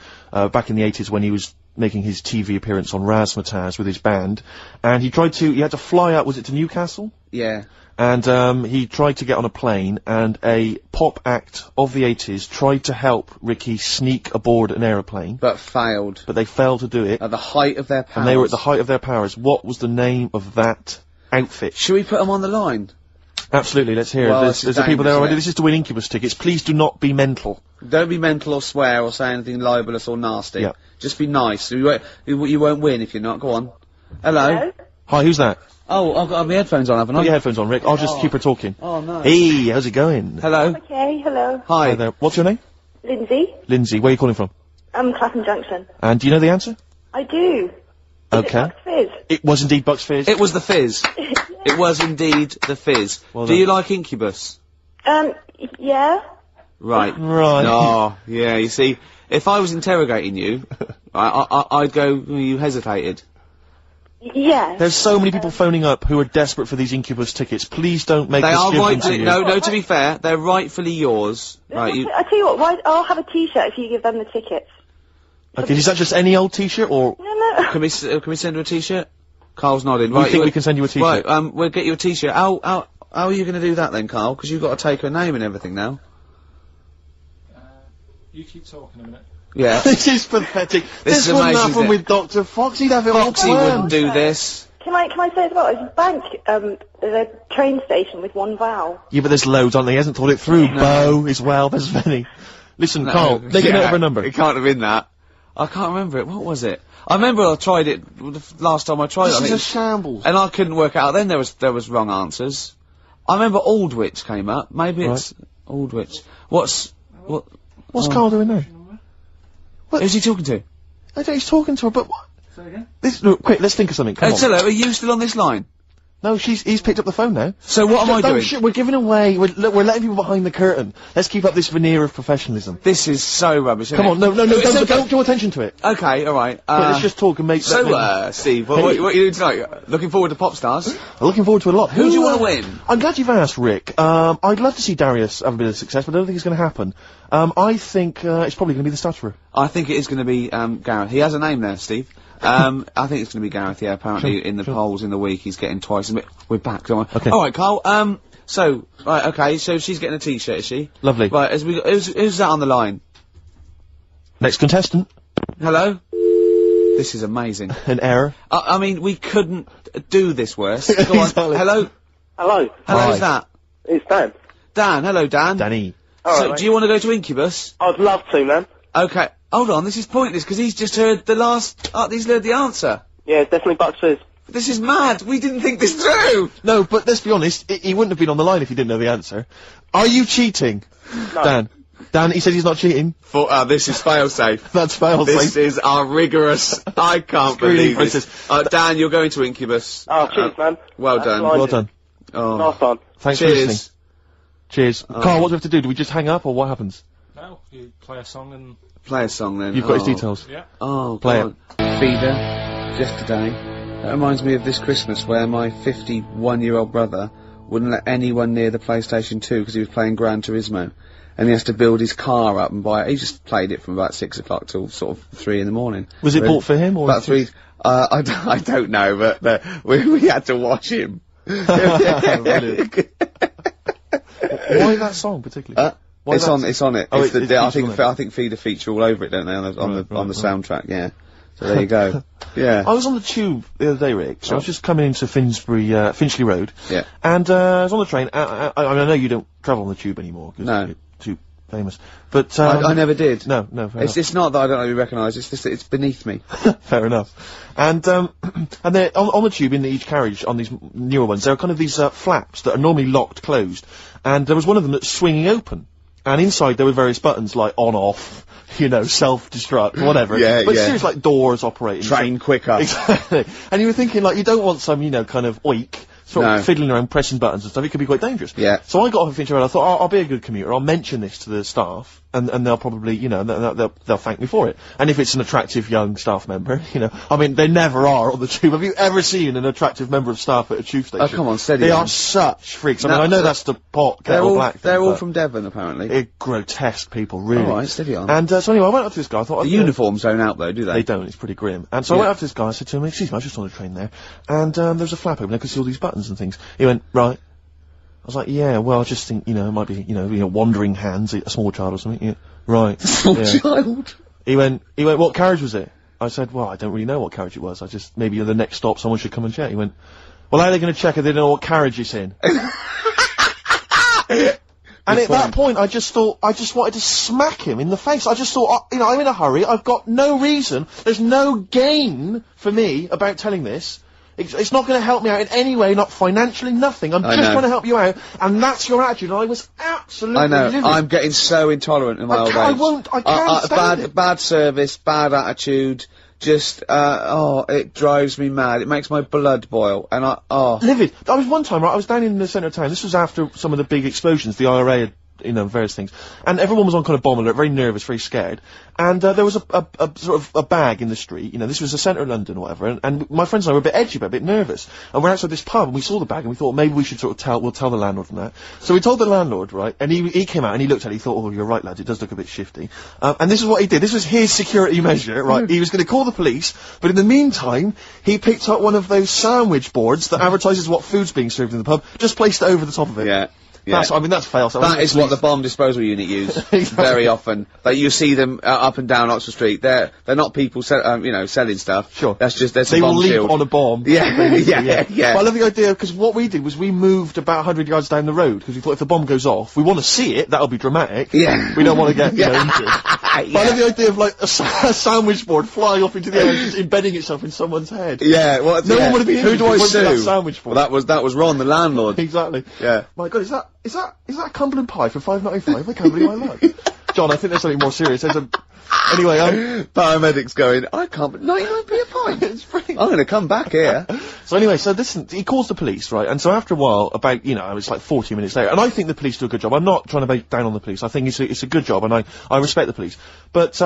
back in the 80s when he was making his TV appearance on Razzmatazz with his band. And he had to fly out, was it to Newcastle? Yeah. And he tried to get on a plane, and a pop act of the 80s tried to help Ricky sneak aboard an aeroplane. But failed. But they failed to do it. At the height of their powers. And they were at the height of their powers. What was the name of that outfit? Should we put them on the line? Absolutely, let's hear it. There's the people there already. This is to win Incubus tickets. Please do not be mental. Don't be mental or swear or say anything libelous or nasty. Yeah. Just be nice. You won't win if you're not. Go on. Hello? Hi, who's that? Oh, I've got my headphones on, haven't I? Put your headphones on, Rick. I'll just keep her talking. Oh, no. Hey, how's it going? Hello? Okay, hello. Hi. Hi there. What's your name? Lindsay. Lindsay. Where are you calling from? Clapham Junction. And do you know the answer? I do. Okay. Is it Bucks Fizz? It was indeed Bucks Fizz. It was the Fizz. It was indeed the Fizz. Well do you like Incubus? Yeah. Right. Right. Oh, yeah, you see, if I was interrogating you, I'd go, you hesitated. Yes. There's so many people phoning up who are desperate for these Incubus tickets. Please don't make They this are give them to rightfully, you. no, to be fair, they're rightfully yours. Right, I tell you what, I'll have a T-shirt if you give them the tickets. Okay, is that just any old T-shirt, or No. Can we send her a T-shirt? Carl's nodding. you think we can send you a T-shirt? Right, we'll get you a T-shirt. How are you going to do that then, Carl? Because you've got to take her name and everything now. You keep talking a minute. Yeah. This is pathetic. This is wouldn't amazing, happen isn't it? with Dr. Fox. He'd have it all Foxy wouldn't planned. do this. Can I say as well, it's bank, the train station with one vowel. Yeah, but there's loads, aren't there? He hasn't thought it through. Bo as well, there's many. Listen, Carl, make a note of her number. It can't have been that. I can't remember it. What was it? I remember I tried it the last time I tried it. This is a shambles. And I couldn't work out. Then there was wrong answers. I remember Aldwych came up. Maybe it's Aldwych. What's Carl doing now? Who's he talking to? I don't know, he's talking to her, but what? Say again? Look, quick, let's think of something. Come on. Hello, are you still on this line? No, he's picked up the phone now. So what am I doing? We're giving away, we're letting people behind the curtain. Let's keep up this veneer of professionalism. This is so rubbish. Come on, no, don't draw attention to it. Okay, alright. Let's just talk and make Steve, what are you doing tonight? Looking forward to Pop Stars? I'm looking forward to a lot. Who do you want to win? I'm glad you've asked, Rick. I'd love to see Darius have a bit of success, but I don't think it's going to happen. I think it's probably going to be the stutterer. I think it is going to be Gareth. He has a name there, Steve. I think it's going to be Gareth, yeah, apparently in the polls in the week he's getting twice. We're back, don't we? Okay. Alright, Carl, so she's getting a T-shirt, is she? Lovely. Right, who's that on the line? Next contestant. Hello? This is amazing. An error. I mean, we couldn't do this worse. Go on. Exactly. Hello? Hello, Hi. Who's that? it's Dan. Dan, hello Dan. Danny. So, Alright, do you want to go to Incubus? I'd love to, man. Okay, hold on, this is pointless, because he's just heard the he's heard the answer. Yeah, it's definitely Bucks Fizz. This is mad, we didn't think this through! No, but let's be honest, he wouldn't have been on the line if he didn't know the answer. Are you cheating? No. Dan, he said he's not cheating. This is fail-safe. That's fail This is our rigorous, I can't believe this. Dan, you're going to Incubus. Oh, cheers, man. Well That's done. blinding. Well done. Oh. Nice one. Thanks for listening. Cheers. Cheers. Carl, what do we have to do? Do we just hang up, or what happens? No, you play a song and... Play a song then. You've got his details. Yeah. Oh, Play God. Feeder, just today. That reminds me of this Christmas where my 51-year-old brother wouldn't let anyone near the PlayStation 2 because he was playing Gran Turismo. And he has to build his car up and buy it. He just played it from about 6 o'clock till sort of 3 in the morning. Was it bought for him, or? About 3. I don't know, but we had to watch him. Brilliant. Why that song particularly? It's on it. Oh, It's it I features think on it. I think Feeder feature all over it, don't they? On the Right. soundtrack, yeah. So there you go. Yeah. I was on the tube the other day, Rick. So I was just coming into Finchley Road. Yeah. And I was on the train. I know you don't travel on the tube anymore. 'Cause No. you're too famous. But I never did. No, fair enough. It's not that I don't really recognise. It's just that it's beneath me. Fair enough. And they're on the tube in each carriage on these newer ones. There are kind of these flaps that are normally locked closed, and there was one of them that's swinging open. And inside there were various buttons like on, off, self-destruct, whatever. Yeah, but yeah. seriously, like doors operating. Train quicker. Exactly. And you were thinking, like, you don't want some, kind of oik, sort No. of fiddling around, pressing buttons and stuff. It could be quite dangerous. Yeah. So I got off of Finchley Road. I thought, I'll be a good commuter. I'll mention this to the staff, and they'll probably, they'll thank me for it. And if it's an attractive young staff member, I mean, they never are on the tube. Have you ever seen an attractive member of staff at a tube station? Oh, come on, steady They on. are such freaks. I mean, No, I know that's the pot, They're kettle all black. they're thing, all but from Devon, apparently. they're grotesque people, really. All right, steady on. And so anyway, I went up to this guy. I thought, The uniforms don't out though, do they? They don't, it's pretty grim. And so I went up to this guy, I said to him, excuse me, I was just on a train there, and there's a flap open, I could see all these buttons and things. He went, right. I was like, yeah, well, I just think, it might be, wandering hands, a small child or something. Yeah. Right. Small Yeah. child. He went, what carriage was it? I said, well, I don't really know what carriage it was. I just, maybe at the next stop someone should come and check. He went, well, how are they going to check if they don't know what carriage it's in? And at that point, I just wanted to smack him in the face. I just thought, I'm in a hurry. I've got no reason. There's no gain for me about telling this. It's not going to help me out in any way, not financially, nothing. I'm just trying to help you out, and that's your attitude. And I was absolutely I know. livid. I'm getting so intolerant in my old age. I can't stand it. Bad service, bad attitude. Just, it drives me mad. It makes my blood boil. And Livid. I was one time, right, I was down in the centre of town. This was after some of the big explosions the IRA had various things. And everyone was on kind of bomb alert, very nervous, very scared. And there was a sort of a bag in the street. This was the centre of London or whatever. And my friends and I were a bit edgy, a bit nervous. And we're outside this pub and we saw the bag and we thought maybe we should sort of we'll tell the landlord and that. So we told the landlord, right? And he came out and he looked at it. He thought, oh, you're right, lads. It does look a bit shifty. And this is what he did. This was his security measure, right? He was going to call the police, but in the meantime, he picked up one of those sandwich boards that advertises what food's being served in the pub, just placed it over the top of it. Yeah. Yeah. That's fail. That is what the bomb disposal unit use very often. Like you see them up and down Oxford Street. They're not people selling stuff. Sure. That's just they will leap on a bomb. Yeah, yeah. But I love the idea because what we did was we moved about 100 yards down the road because we thought if the bomb goes off, we want to see it. That'll be dramatic. Yeah. We don't want to get injured. Yeah. But I love the idea of like a sandwich board flying off into the air and just embedding itself in someone's head. Yeah. Well, no one would be injured. Who do I sue? That sandwich board. Well, that was Ron, the landlord. Exactly. Yeah. My God, is that a Cumberland pie for £5.95? I can't believe my luck. John, I think there's something more serious. Anyway, paramedics going, I can't, 99p a pint. It's free. I'm going to come back here. So anyway, he calls the police, right? And so after a while, about, it's like 40 minutes later, and I think the police do a good job. I'm not trying to bake down on the police. I think it's a good job, and I respect the police. But,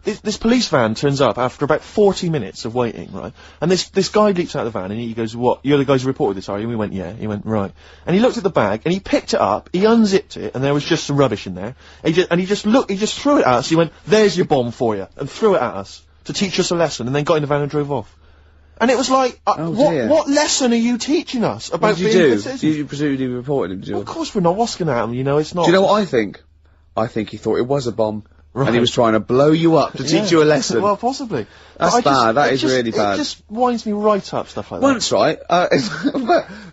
this police van turns up after about 40 minutes of waiting, right? And this guy leaps out of the van and he goes, what, you're the guys who reported this, are you? And we went, yeah. He went, right. And he looked at the bag and he picked it up, he unzipped it, and there was just some rubbish in there. He just threw it at us, he went, there's your bomb for you, and threw it at us to teach us a lesson, and then got in the van and drove off. And it was like, what lesson are you teaching us about being a citizen? You presumably reported him, did you? Well, of course we're not wasking at him, it's not. Do you know what I think? I think he thought it was a bomb. Right. And he was trying to blow you up to teach you a lesson. Well, possibly. That's bad. That is really bad. It just winds me right up, stuff like that. Once, right,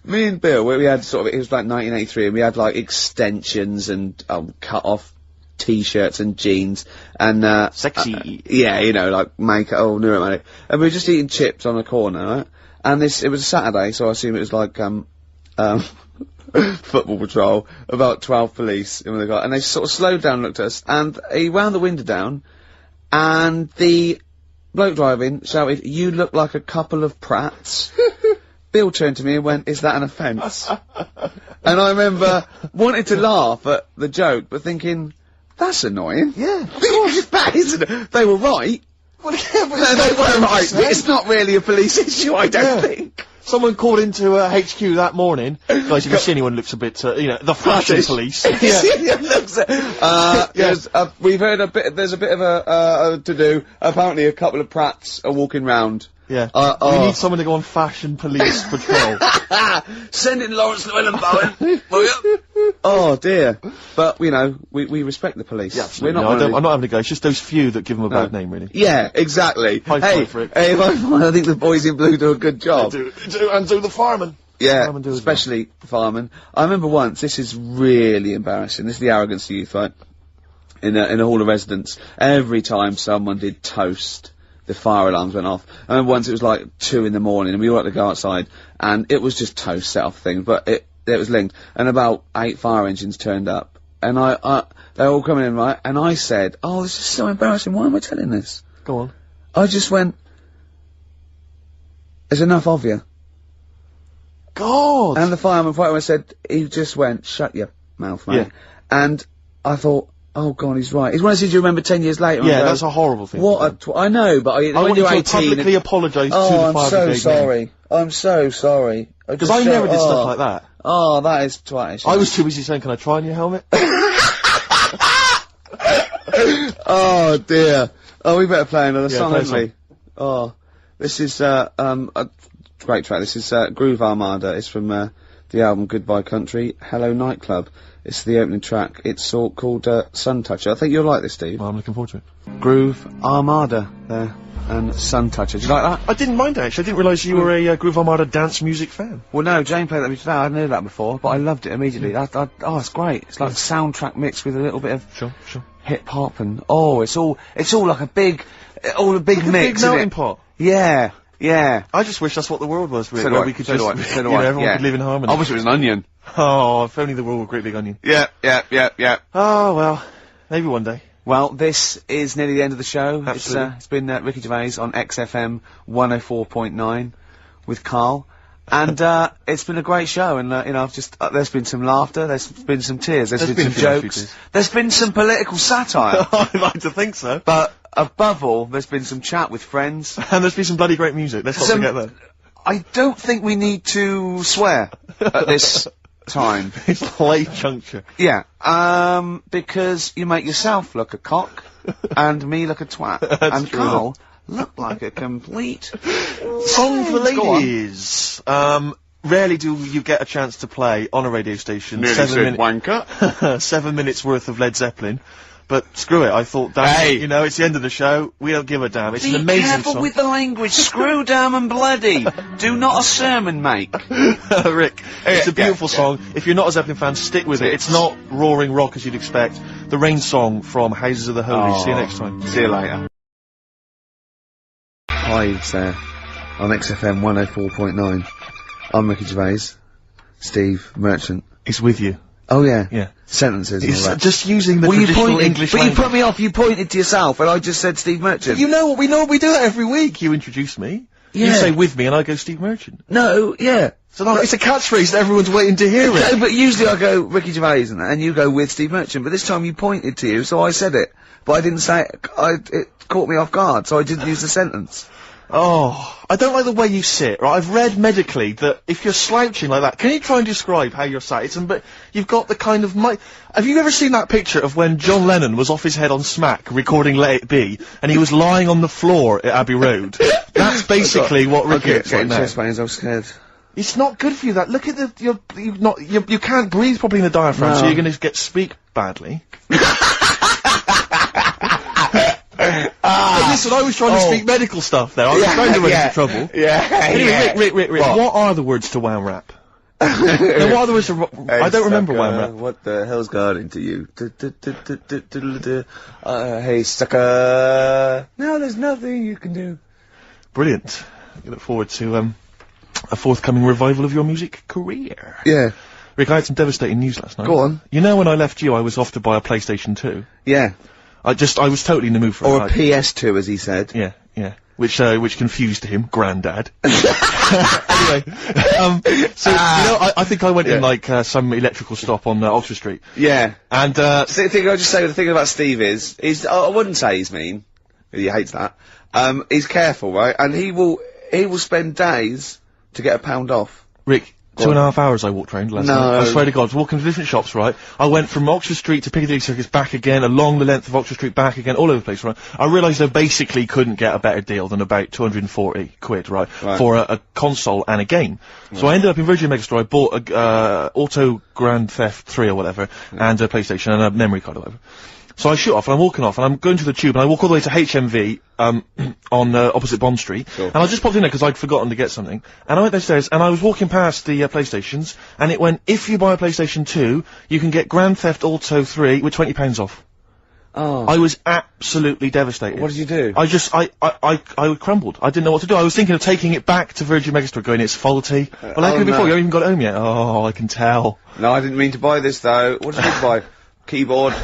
me and Bill, we had it was like 1983, and we had like extensions and cut off t-shirts and jeans and sexy. Like makeup. Oh, no, and we were just eating chips on a corner, right? And it was a Saturday, so I assume it was like football patrol, about 12 police, and they sort of slowed down and looked at us, and he wound the window down, and the bloke driving shouted, "You look like a couple of prats." Bill turned to me and went, "Is that an offence?" And I remember wanting to laugh at the joke, but thinking, that's annoying. Yeah, of course. That isn't. They were right. Well, yeah, but they were right. It's not really a police issue, I don't think. Someone called into HQ that morning. Guys, if you see anyone looks a bit, the fashion police. We've heard there's a bit of a to-do. Apparently a couple of prats are walking round. Yeah. We need someone to go on fashion police patrol. Send in Lawrence Llewellyn Bowen. Oh dear. But, we respect the police. Yeah, absolutely. I'm not having to go. It's just those few that give them a bad name, really. Yeah, exactly. High five for it. Hey, I think the boys in blue do a good job. They do, and do the firemen. Yeah, especially the firemen. I remember once, this is really embarrassing, this is the arrogance of youth, right? In a hall of residence, every time someone did toast, the fire alarms went off. I remember once it was like 2 in the morning and we all had to go outside and it was just toast set off things, but it was linked. And about 8 fire engines turned up and they're all coming in, right? And I said, oh, this is so embarrassing, why am I telling this? Go on. I just went, there's enough of you. God! And the fireman said, he just went, shut your mouth, mate. Yeah. And I thought, oh God, he's right. He's one of those you remember 10 years later. Yeah, that's a horrible thing. I know, but I want you to publicly apologise to the fire brigade. I'm so sorry. I'm so sorry. Because I never did stuff like that. Oh, that is twatish. I was too busy saying, can I try on your helmet? Oh dear. Oh, we better play another song, play haven't we? Oh, this is, a great track. This is, Groove Armada. It's from, the album Goodbye Country, Hello Nightclub. It's the opening track. It's called, Sun Toucher. I think you'll like this, Steve. Oh, I'm looking forward to it. Groove Armada there, and Sun Toucher. Do you like that? I didn't mind it, actually. I didn't realise you were a Groove Armada dance music fan. Well, no, Jane played that music. I hadn't heard that before, but I loved it immediately. Oh, it's great. It's like a soundtrack mixed with a little bit of sure. hip hop and it's all like a big mix. Like a big melting pot. Yeah. Yeah. I just wish that's what the world was, really. So where do we I. could So do I. just, So do I. everyone could live in harmony. I wish it was an onion. Oh, if only the world were a great big onion. Yeah. Oh, well, maybe one day. Well, this is nearly the end of the show. Absolutely. It's been Ricky Gervais on XFM 104.9 with Karl. And, it's been a great show, and, you know, I've just, there's been some laughter, there's been some tears, there's been some jokes, there's been some political satire. I'd like to think so. But, above all, there's been some chat with friends. And there's been some bloody great music, let's not forget that. I don't think we need to swear at this time. It's late juncture. Yeah, because you make yourself look a cock, and me look a twat. And true. Carl look like a complete... Song for Ladies. Rarely do you get a chance to play on a radio station. wanker. 7 minutes worth of Led Zeppelin. But screw it, I thought, damn, you know, it's the end of the show, we don't give a damn, it's an amazing song. Be careful with the language, screw, damn and bloody. Do not a sermon make. Rick, it's a beautiful song. If you're not a Zeppelin fan, stick with it. It's not roaring rock as you'd expect. The Rain song from Houses of the Holy. See you next time. See you later. Hi, it's on XFM 104.9. I'm Ricky Gervais. Steve Merchant. It's with you. Oh yeah. Yeah. Sentences and all that. Just using the traditional English language. You put me off, you pointed to yourself, and I just said Steve Merchant. You know what we do that every week. You introduce me. Yeah. You say with me and I go Steve Merchant. No, yeah. So it's a catchphrase that everyone's waiting to hear it. No, but usually I go Ricky Gervais and you go with Steve Merchant, but this time you pointed to you, so I said it. But I didn't say it, it caught me off guard, so I didn't use the sentence. Oh, I don't like the way you sit, right? I've read medically that if you're slouching like that, can you try and describe how you're sat? But you've got the kind of have you ever seen that picture of when John Lennon was off his head on Smack recording Let It Be, and he was lying on the floor at Abbey Road? That's basically what Ricky looks like now. Chest pains, I'm scared. It's not good for you, that. Look at you can't breathe properly in the diaphragm, so you're gonna speak badly. Listen, I was trying to speak medical stuff there. I was trying to run into trouble. Anyway, Rick, what are the words to Wow Rap? Now, what are the words to... I don't remember Wow Rap. What the hell's got into you? Hey, sucker. No, there's nothing you can do. Brilliant. I look forward to, a forthcoming revival of your music career. Yeah. Rick, I had some devastating news last night. Go on. You know when I left you, I was off to buy a PlayStation 2? Yeah. I was totally in the mood for it. Or a PS2, as he said. Yeah, yeah. Which confused him, Grandad. Anyway, so, you know, I think I went in, like, some electrical stop on, Oxford Street. Yeah. And, the thing I'll just say, the thing about Steve is, I wouldn't say he's mean. He hates that. He's careful, right? And he will spend days to get £1 off. Rick, 2.5 hours I walked around last night. I swear to God, I was walking to different shops, right? I went from Oxford Street to Piccadilly Circus, back again, along the length of Oxford Street, back again, all over the place, right? I realised I basically couldn't get a better deal than about 240 quid, right? For a console and a game. So I ended up in Virgin Megastore, I bought a, Auto Grand Theft 3 or whatever, and a PlayStation and a memory card or whatever. So I shoot off, and I'm walking off, and I'm going to the Tube, and I walk all the way to HMV, on, opposite Bond Street, and I just popped in there because I'd forgotten to get something, and I went downstairs, and I was walking past the, PlayStations, and it went, if you buy a PlayStation 2, you can get Grand Theft Auto 3 with £20 off. Oh. I was absolutely devastated. What did you do? I crumbled. I didn't know what to do. I was thinking of taking it back to Virgin Megastore, going, it's faulty. Well, how could it be faulty? You haven't even got it home yet. Oh, I can tell. No, I didn't mean to buy this, though. What did you buy? Keyboard.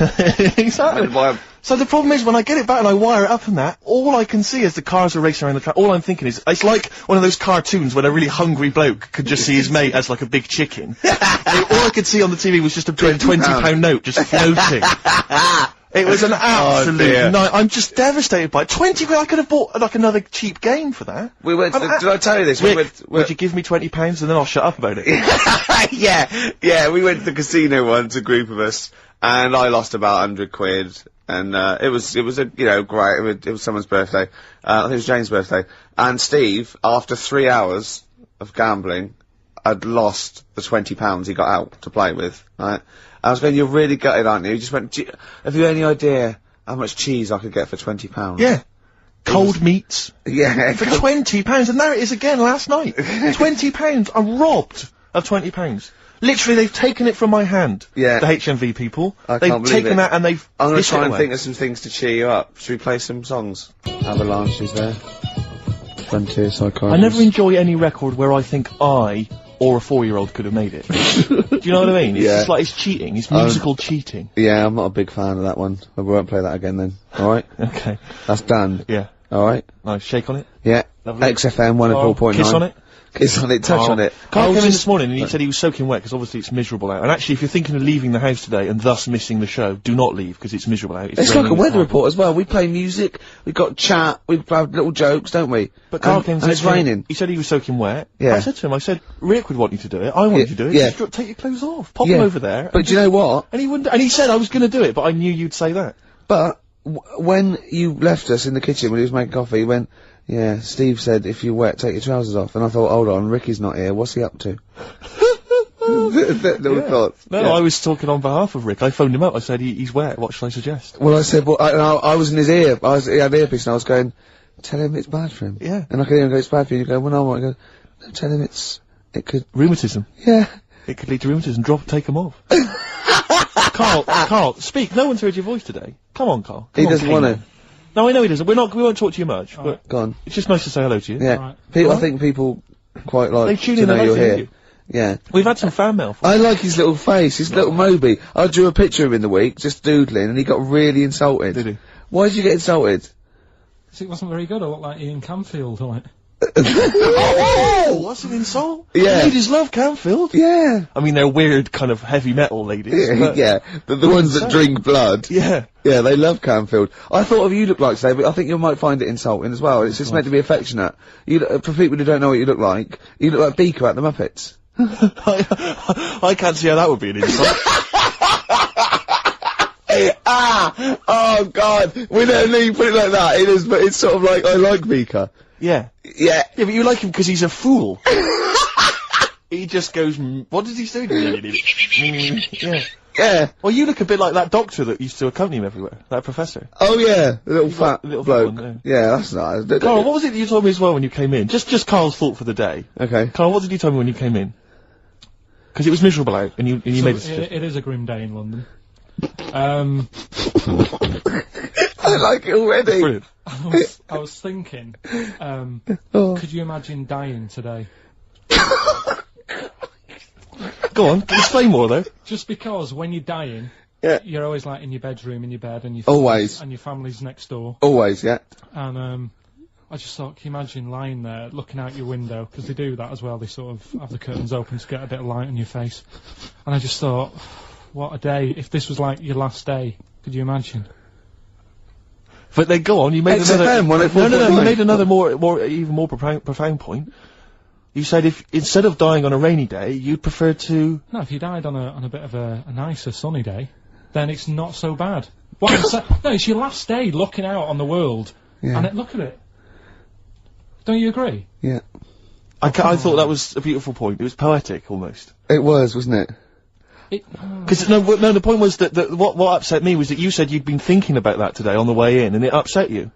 Exactly. So the problem is, when I get it back and I wire it up and that, all I can see is the cars are racing around the track. All I'm thinking is, it's like one of those cartoons when a really hungry bloke could just see his mate as like a big chicken. All I could see on the TV was just a £20 note just floating. It was an absolute night. I'm just devastated by it. 20 quid, I could have bought like another cheap game for that. We went to did I tell you this? Rick, would you give me £20 and then I'll shut up about it? yeah, we went to the casino once, a group of us, and I lost about 100 quid, and, it was a, you know, great, it was someone's birthday, I think it was Jane's birthday, and Steve, after 3 hours of gambling, had lost the £20 he got out to play with, right? I was going, you're really gutted, aren't you? He just went, have you any idea how much cheese I could get for £20? Yeah. Cold meats. Yeah. For £20, and there it is again last night. £20. I'm robbed of £20. Literally, they've taken it from my hand. Yeah. The HMV people. I they've can't believe taken it. that and they've... I'm gonna try and think of some things to cheer you up. Should we play some songs? Avalanche is there. Frontier Psychiatrist. I never enjoy any record where I think I or a 4-year-old could have made it. Do you know what I mean? It's just like, it's cheating. It's musical cheating. Yeah, I'm not a big fan of that one. I won't play that again then. Alright? Okay. That's done. Yeah. Alright? Nice. Shake on it. Yeah. Lovely. XFM 104.9. Kiss on it. Kiss on it, touch on it. Carl I'll came in just- this morning and he said he was soaking wet because obviously it's miserable out. And actually, if you're thinking of leaving the house today and thus missing the show, do not leave because it's miserable out. It's like a raining, weather hard. report as well. We play music, we've got chat, we've had little jokes, don't we? But Carl and, came and and said it's to me- raining. He said he was soaking wet. Yeah. I said to him, Rick would want you to do it. I want you to do it. Yeah. Just take your clothes off. Pop them over there. But do you know what? And he wouldn't. And he said I was going to do it, but I knew you'd say that. But when you left us in the kitchen when he was making coffee, he went, yeah, Steve said if you're wet, take your trousers off. And I thought, hold on, Ricky's not here. What's he up to? Little thoughts. No, Yeah. I was talking on behalf of Rick. I phoned him up. I said he's wet. What shall I suggest? Well, I said, well, I was in his ear. He had earpiece, and I was going, tell him it's bad for him. Yeah. And I could hear him go, it's bad for you. And you go, well, no, I go, no, tell him it could, Rheumatism. yeah. It could lead to rheumatism. Take them off. Carl, speak. No one's heard your voice today. Come on, Carl. He doesn't want to. No, I know he doesn't. We won't talk to you much, but Go on. it's just nice to say hello to you. Yeah. Right. I think people quite like They tune to in, know they you're like to hear here. you. Yeah. We've had some fan mail. I like his little face, his little Moby. I drew a picture of him in the week, just doodling, and he got really insulted. Did he? Why did you get insulted? 'Cause it wasn't very good. I looked like Ian Camfield, like. Oh, what's an insult? Yeah. Ladies love Canfield. Yeah. I mean, they're weird kind of heavy metal ladies. Yeah, but yeah. The ones that drink blood. Yeah. Yeah, they love Canfield. I thought of you look like today, but I think you might find it insulting as well. It's just meant to be affectionate. You for people who don't know what you look like Beaker at the Muppets. I can't see how that would be an insult. Oh God, we don't need to put it like that. It is, but it's sort of like, I like Beaker. Yeah. Yeah. Yeah, but you like him because he's a fool. He just goes, what does he say? Yeah. Yeah. Well, you look a bit like that doctor that used to accompany him everywhere. That professor. Oh yeah, the little fat little bloke. fat one, yeah, that's nice. Carl, what was it that you told me as well when you came in? Just Carl's thought for the day. Okay. Carl, what did you tell me when you came in? Because it was miserable out, and you So made a suggestion. it is a grim day in London. I like it already. Brilliant. I was thinking, Oh. could you imagine dying today? Go on, explain more though. Just because when you're dying, Yeah. you're always like in your bedroom, in your bed, and your Always. and your family's next door. Always, yeah. And I just thought, can you imagine lying there, looking out your window, because they do that as well. They sort of have the curtains open to get a bit of light on your face. And I just thought, what a day! If this was like your last day, could you imagine? But then go on, you made XFM, another. 104.9. No, you made another even more profound point. You said if instead of dying on a rainy day, you'd prefer to. No, if you died on a bit of a nicer sunny day, then it's not so bad. What I'm no, it's your last day looking out on the world, Yeah. and look at it. Don't you agree? Yeah. I thought that was a beautiful point. It was poetic almost. It was, wasn't it? Because no, the point was that what upset me was that you said you'd been thinking about that today on the way in, and it upset you.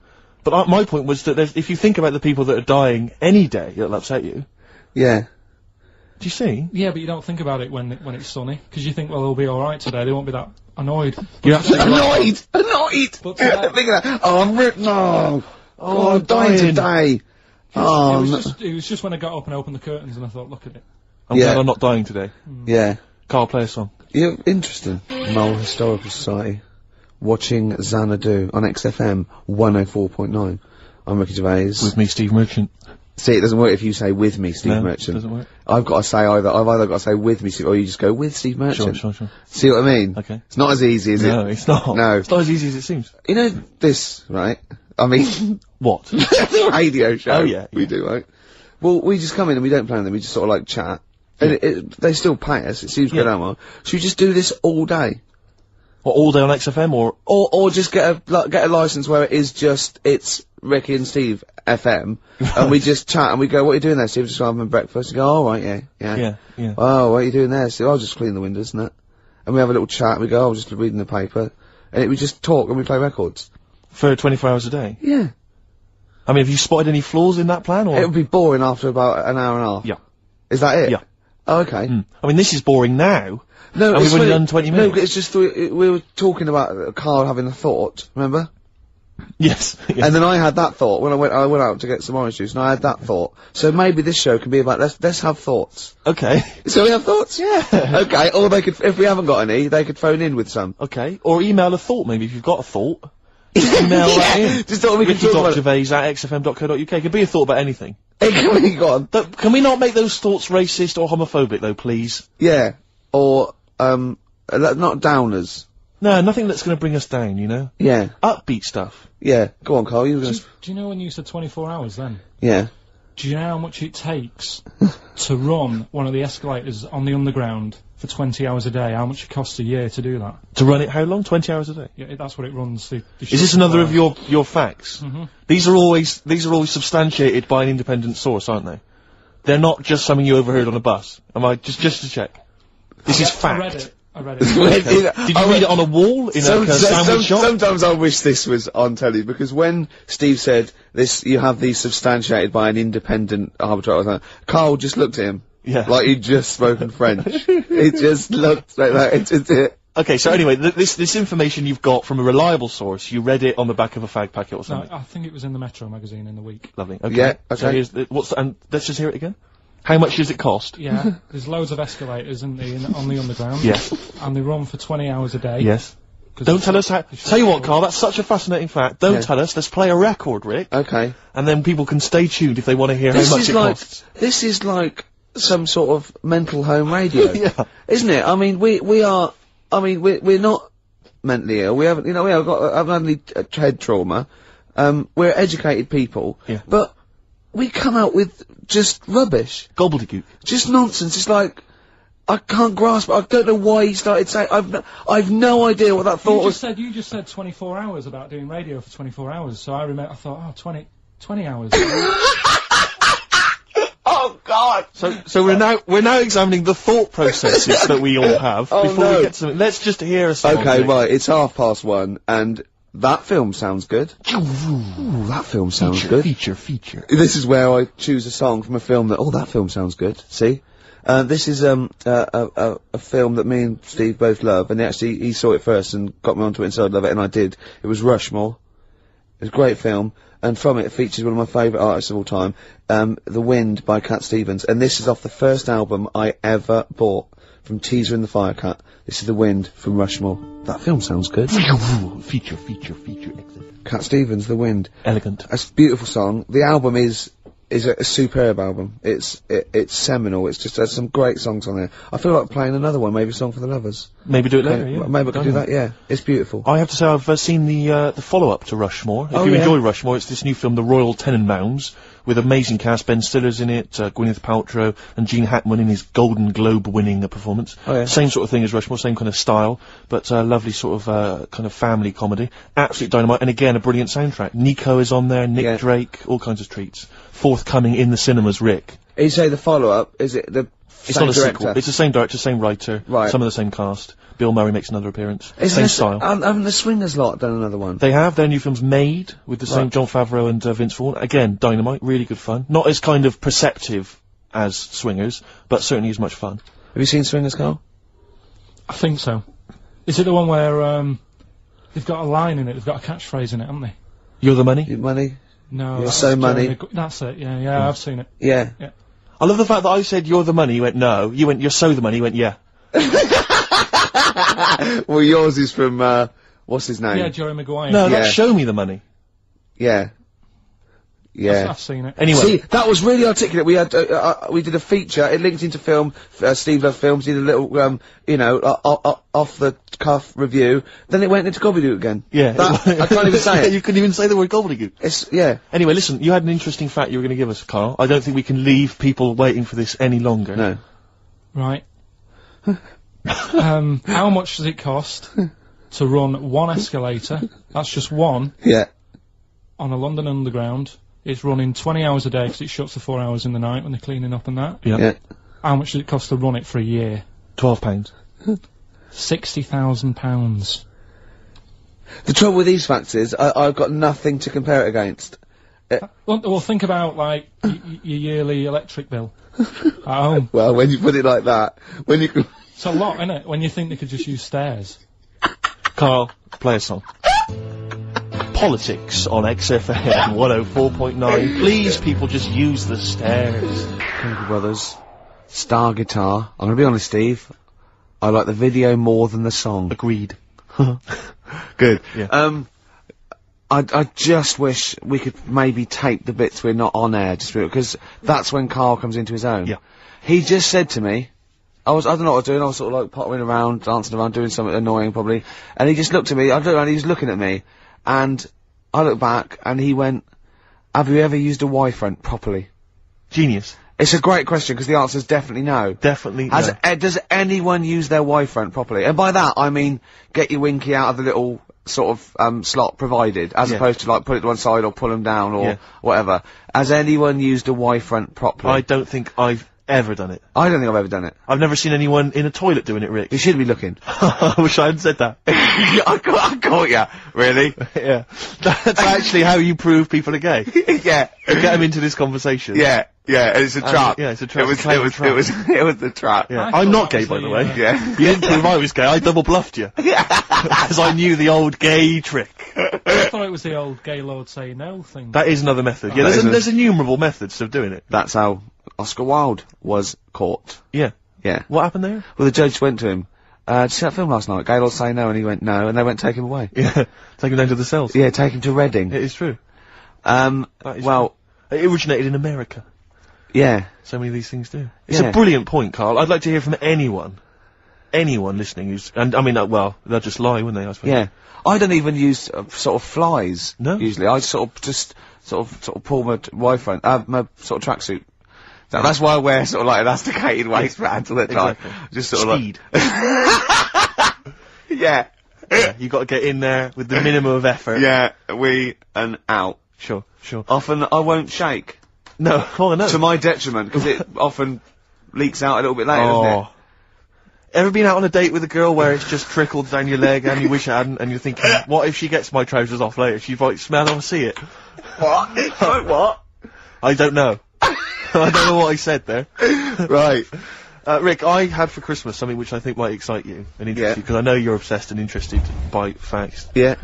But my point was that if you think about the people that are dying any day, it'll upset you. Yeah. Do you see? Yeah, but you don't think about it when it's sunny, because you think, well, they'll be all right today. They won't be that annoyed. You're absolutely right. Annoyed! But today- Think of that. Oh, I'm ripped. No. Oh, I'm dying dying. today. Oh, no. it was just when I got up and opened the curtains, and I thought, look at it. I'm Yeah. glad I'm not dying today. Yeah. Carl, play a song. Yeah, interesting. Mole Historical Society. Watching Xanadu on XFM 104.9. I'm Ricky Gervais. With me, Steve Merchant. See, it doesn't work if you say with me, Steve No, Merchant. doesn't work. I've got to say I've either got to say with me, Steve, or you just go with Steve Merchant. Sure. See what I mean? Okay. It's not as easy, is No, it? it's not. No. It's not as easy as it seems. You know this, right? I mean, What? the radio show. Oh, yeah, We yeah. do, right? Well, we just come in and we don't plan them, we just sort of like chat. And they still pay us, it seems good, Yeah. Omar. Should we just do this all day? What, all day on XFM or? Or just get a license where it's Ricky and Steve FM, and we just chat and we go, what are you doing there, Steve? Just having breakfast. You go, oh, right, yeah. Yeah. Oh, what are you doing there, Steve? I'll just clean the windows and that. And we have a little chat and we go, oh, I'm just reading the paper. And we just talk and we play records. For 24 hours a day. Yeah. I mean, have you spotted any flaws in that plan or? It would be boring after about an hour and a half. Yeah. Is that it? Yeah. Oh, okay. I mean, this is boring now. No, And it's we've only when done 20 No, minutes. but it's just we were talking about Carl having a thought, remember? Yes. And then I had that thought when I went out to get some orange juice, and I had that thought. So maybe this show can be about let's have thoughts. Okay. So we have thoughts? Yeah. Okay, or they could, if we haven't got any, they could phone in with some. Okay. Or email a thought maybe if you've got a thought. Email that in. Just thought we could talk about it. Ricky.gervais@xfm.co.uk. Could be a thought about anything. Go on. Can we not make those thoughts racist or homophobic, though, please? Yeah. Or, not downers. No, nothing that's going to bring us down, you know? Yeah. Upbeat stuff. Yeah. Go on, Carl, you were Do gonna... you know when you said 24 hours then? Yeah. Do you know how much it takes to run one of the escalators on the underground for 20 hours a day? How much it costs a year to do that? To run it how long? 20 hours a day? Yeah, that's what it runs. Is this another of your facts? These are always substantiated by an independent source, aren't they? They're not just something you overheard on a bus. Am I just to check? This is fact. I read it. Did you read it on a wall in a sandwich shop? Sometimes I wish this was on telly, because when Steve said this, you have these substantiated by an independent arbitrator, Carl just looked at him. Yeah. Like he'd just spoken French. He just looked like that. It's just it. Okay, so anyway, this information you've got from a reliable source, you read it on the back of a fag packet or No, something? I think it was in the Metro magazine in the week. Lovely. Okay. Yeah, So okay. here's and let's just hear it again. How much does it cost? Yeah, there's loads of escalators on the underground. Yes. And they run for 20 hours a day. Yes. Don't tell us how. Tell you what, Carl, that's such a fascinating fact. Don't tell us. Let's play a record, Rick. Okay. And then people can stay tuned if they want to hear how much it costs. This is like some sort of mental home radio. Yeah. Isn't it? I mean, we're not mentally ill. We haven't had any head trauma. We're educated people. Yeah. But we come out with just rubbish. Gobbledygook. Just nonsense. It's like, I can't grasp it. I don't know why he started saying, I've no idea what that thought was. You just said 24 hours about doing radio for 24 hours, so I thought, 20 hours. Oh God! So we're now examining the thought processes that we all have before we get to something. Let's just hear a song. Okay, Rick. right, it's 1:30, and that film sounds good. Ooh, that film sounds good. Feature. This is where I choose a song from a film that film sounds good. See? This is, a film that me and Steve both love, and he saw it first and got me onto it and said I'd love it, and I did. It was Rushmore. It was a great film, and from it features one of my favourite artists of all time, The Wind by Cat Stevens, and this is off the first album I ever bought from Teaser and the Firecat. This is The Wind from Rushmore. That film sounds good. Feature. Excellent. Cat Stevens, The Wind. Elegant. It's a beautiful song. The album is a superb album. It's seminal. It's just has some great songs on there. I feel like playing another one, maybe Song for the Lovers. Maybe do it later, yeah. Maybe I could do that, yeah. It's beautiful. I have to say I've seen the follow-up to Rushmore. If you enjoy Rushmore, it's this new film, The Royal Tenenbaums, with amazing cast. Ben Stiller's in it, Gwyneth Paltrow, and Gene Hackman in his Golden Globe-winning performance. Oh, yeah. Same sort of thing as Rushmore, same kind of style, but lovely sort of kind of family comedy. Absolute dynamite, and again, a brilliant soundtrack. Nico is on there, Nick Drake, all kinds of treats. Forthcoming in the cinemas, Rick. You say the follow-up, is it the It's same not a director? sequel. It's the same director, same writer, Right. some of the same cast. Bill Murray makes another appearance. Isn't Same this- style. Haven't the Swingers lot done another one? They have. Their new film's Made, with the same Right. Jon Favreau and Vince Vaughn. Again, dynamite, really good fun. Not as kind of perceptive as Swingers, but certainly as much fun. Have you seen Swingers, Carl? I think so. Is it the one where they've got a line in it? They've got a catchphrase in it, haven't they? You're the money? Your money? No. You're that's so money. That's it. Yeah, I've seen it. Yeah. I love the fact that I said you're the money, you went no. You went you're so the money, you went yeah. Well, yours is from, what's his name? Yeah, Jerry Maguire. No, Yeah. that's show me the money. Yeah. Yeah. I've seen it. Anyway. See, that was really articulate. We had, we did a feature, it linked into film, Steve Loves Films, did a little, off the cuff review, then it went into gobbledygook again. Yeah. That, I can't even say Yeah, it. you couldn't even say the word gobbledygook. It's, yeah. Anyway, listen, you had an interesting fact you were going to give us, Carl. I don't think we can leave people waiting for this any longer. No. Right. How much does it cost to run one escalator? That's just one. Yeah. On a London Underground. It's running 20 hours a day because it shuts for 4 hours in the night when they're cleaning up and that. Yeah. Yeah. How much does it cost to run it for a year? £12. £60,000. The trouble with these facts is, I've got nothing to compare it against. Well, think about, like, your yearly electric bill at home. Well, when you put it like that, when you can... It's a lot, isn't it? When you think they could just use stairs. Carl, play a song. Politics on XFM 104.9. Please, people, just use the stairs. Chemical Brothers, Star Guitar. I'm gonna be honest, Steve. I like the video more than the song. Agreed. Good. Yeah. I just wish we could maybe tape the bits we're not on air, just because that's when Karl comes into his own. Yeah. He just said to me, I don't know what I was doing, I was sort of like pottering around, dancing around, doing something annoying probably, and he just looked at me, I looked around, he was looking at me, and I looked back, and he went, have you ever used a Y-front properly? Genius. It's a great question, because the answer's definitely no. Definitely no. Does anyone use their Y-front properly? And by that, I mean, get your winky out of the little sort of, slot provided, as opposed to, like, put it to one side or pull them down or whatever. Has anyone used a Y-front properly? I don't think I've ever done it. I don't think I've ever done it. I've never seen anyone in a toilet doing it, Rick. You should be looking. I wish I hadn't said that. I caught ya. Really? Yeah. That's actually how you prove people are gay. Yeah. You get them into this conversation. Yeah. Yeah, it's a trap. Yeah, it's a trap. It was the trap. Yeah. I I'm thought not that gay, was by the the, way. Yeah. You didn't prove I was gay, I double bluffed you. Because I knew the old gay trick. I thought it was the old gay lord say no thing. That is another method. Yeah, there's innumerable methods of doing it. That's how Oscar Wilde was caught. Yeah. Yeah. What happened there? Well, the judge went to him, did you see that film last night? Gaylord Say No, and he went no, and they went take him away. Yeah. Take him down to the cells. Yeah, take him to Reading. It is true. Well, It originated in America. yeah. So many of these things do. It's Yeah. a brilliant point, Karl. I'd like to hear from anyone listening who's, and I mean, well, they'll just lie, wouldn't they, I suppose? Yeah. I don't even use, sort of flies. No? Usually. I sort of pull my Y-front, my sort of tracksuit. That's why I wear sort of like elasticated waistbands all the time. Exactly. Just sort of Speed. Yeah. Yeah, you got to get in there with the minimum of effort. Yeah, and out. Sure. Often I won't shake. No, oh no. To my detriment, because it often leaks out a little bit later, doesn't it? Ever been out on a date with a girl where it's just trickled down your leg and you wish it hadn't, and you're thinking, what if she gets my trousers off later? She might smell or see it. What? What? I don't know. I don't know what I said there. Right. Rick, I had for Christmas something which I think might excite you and interest you, because I know you're obsessed and interested by facts. Yeah.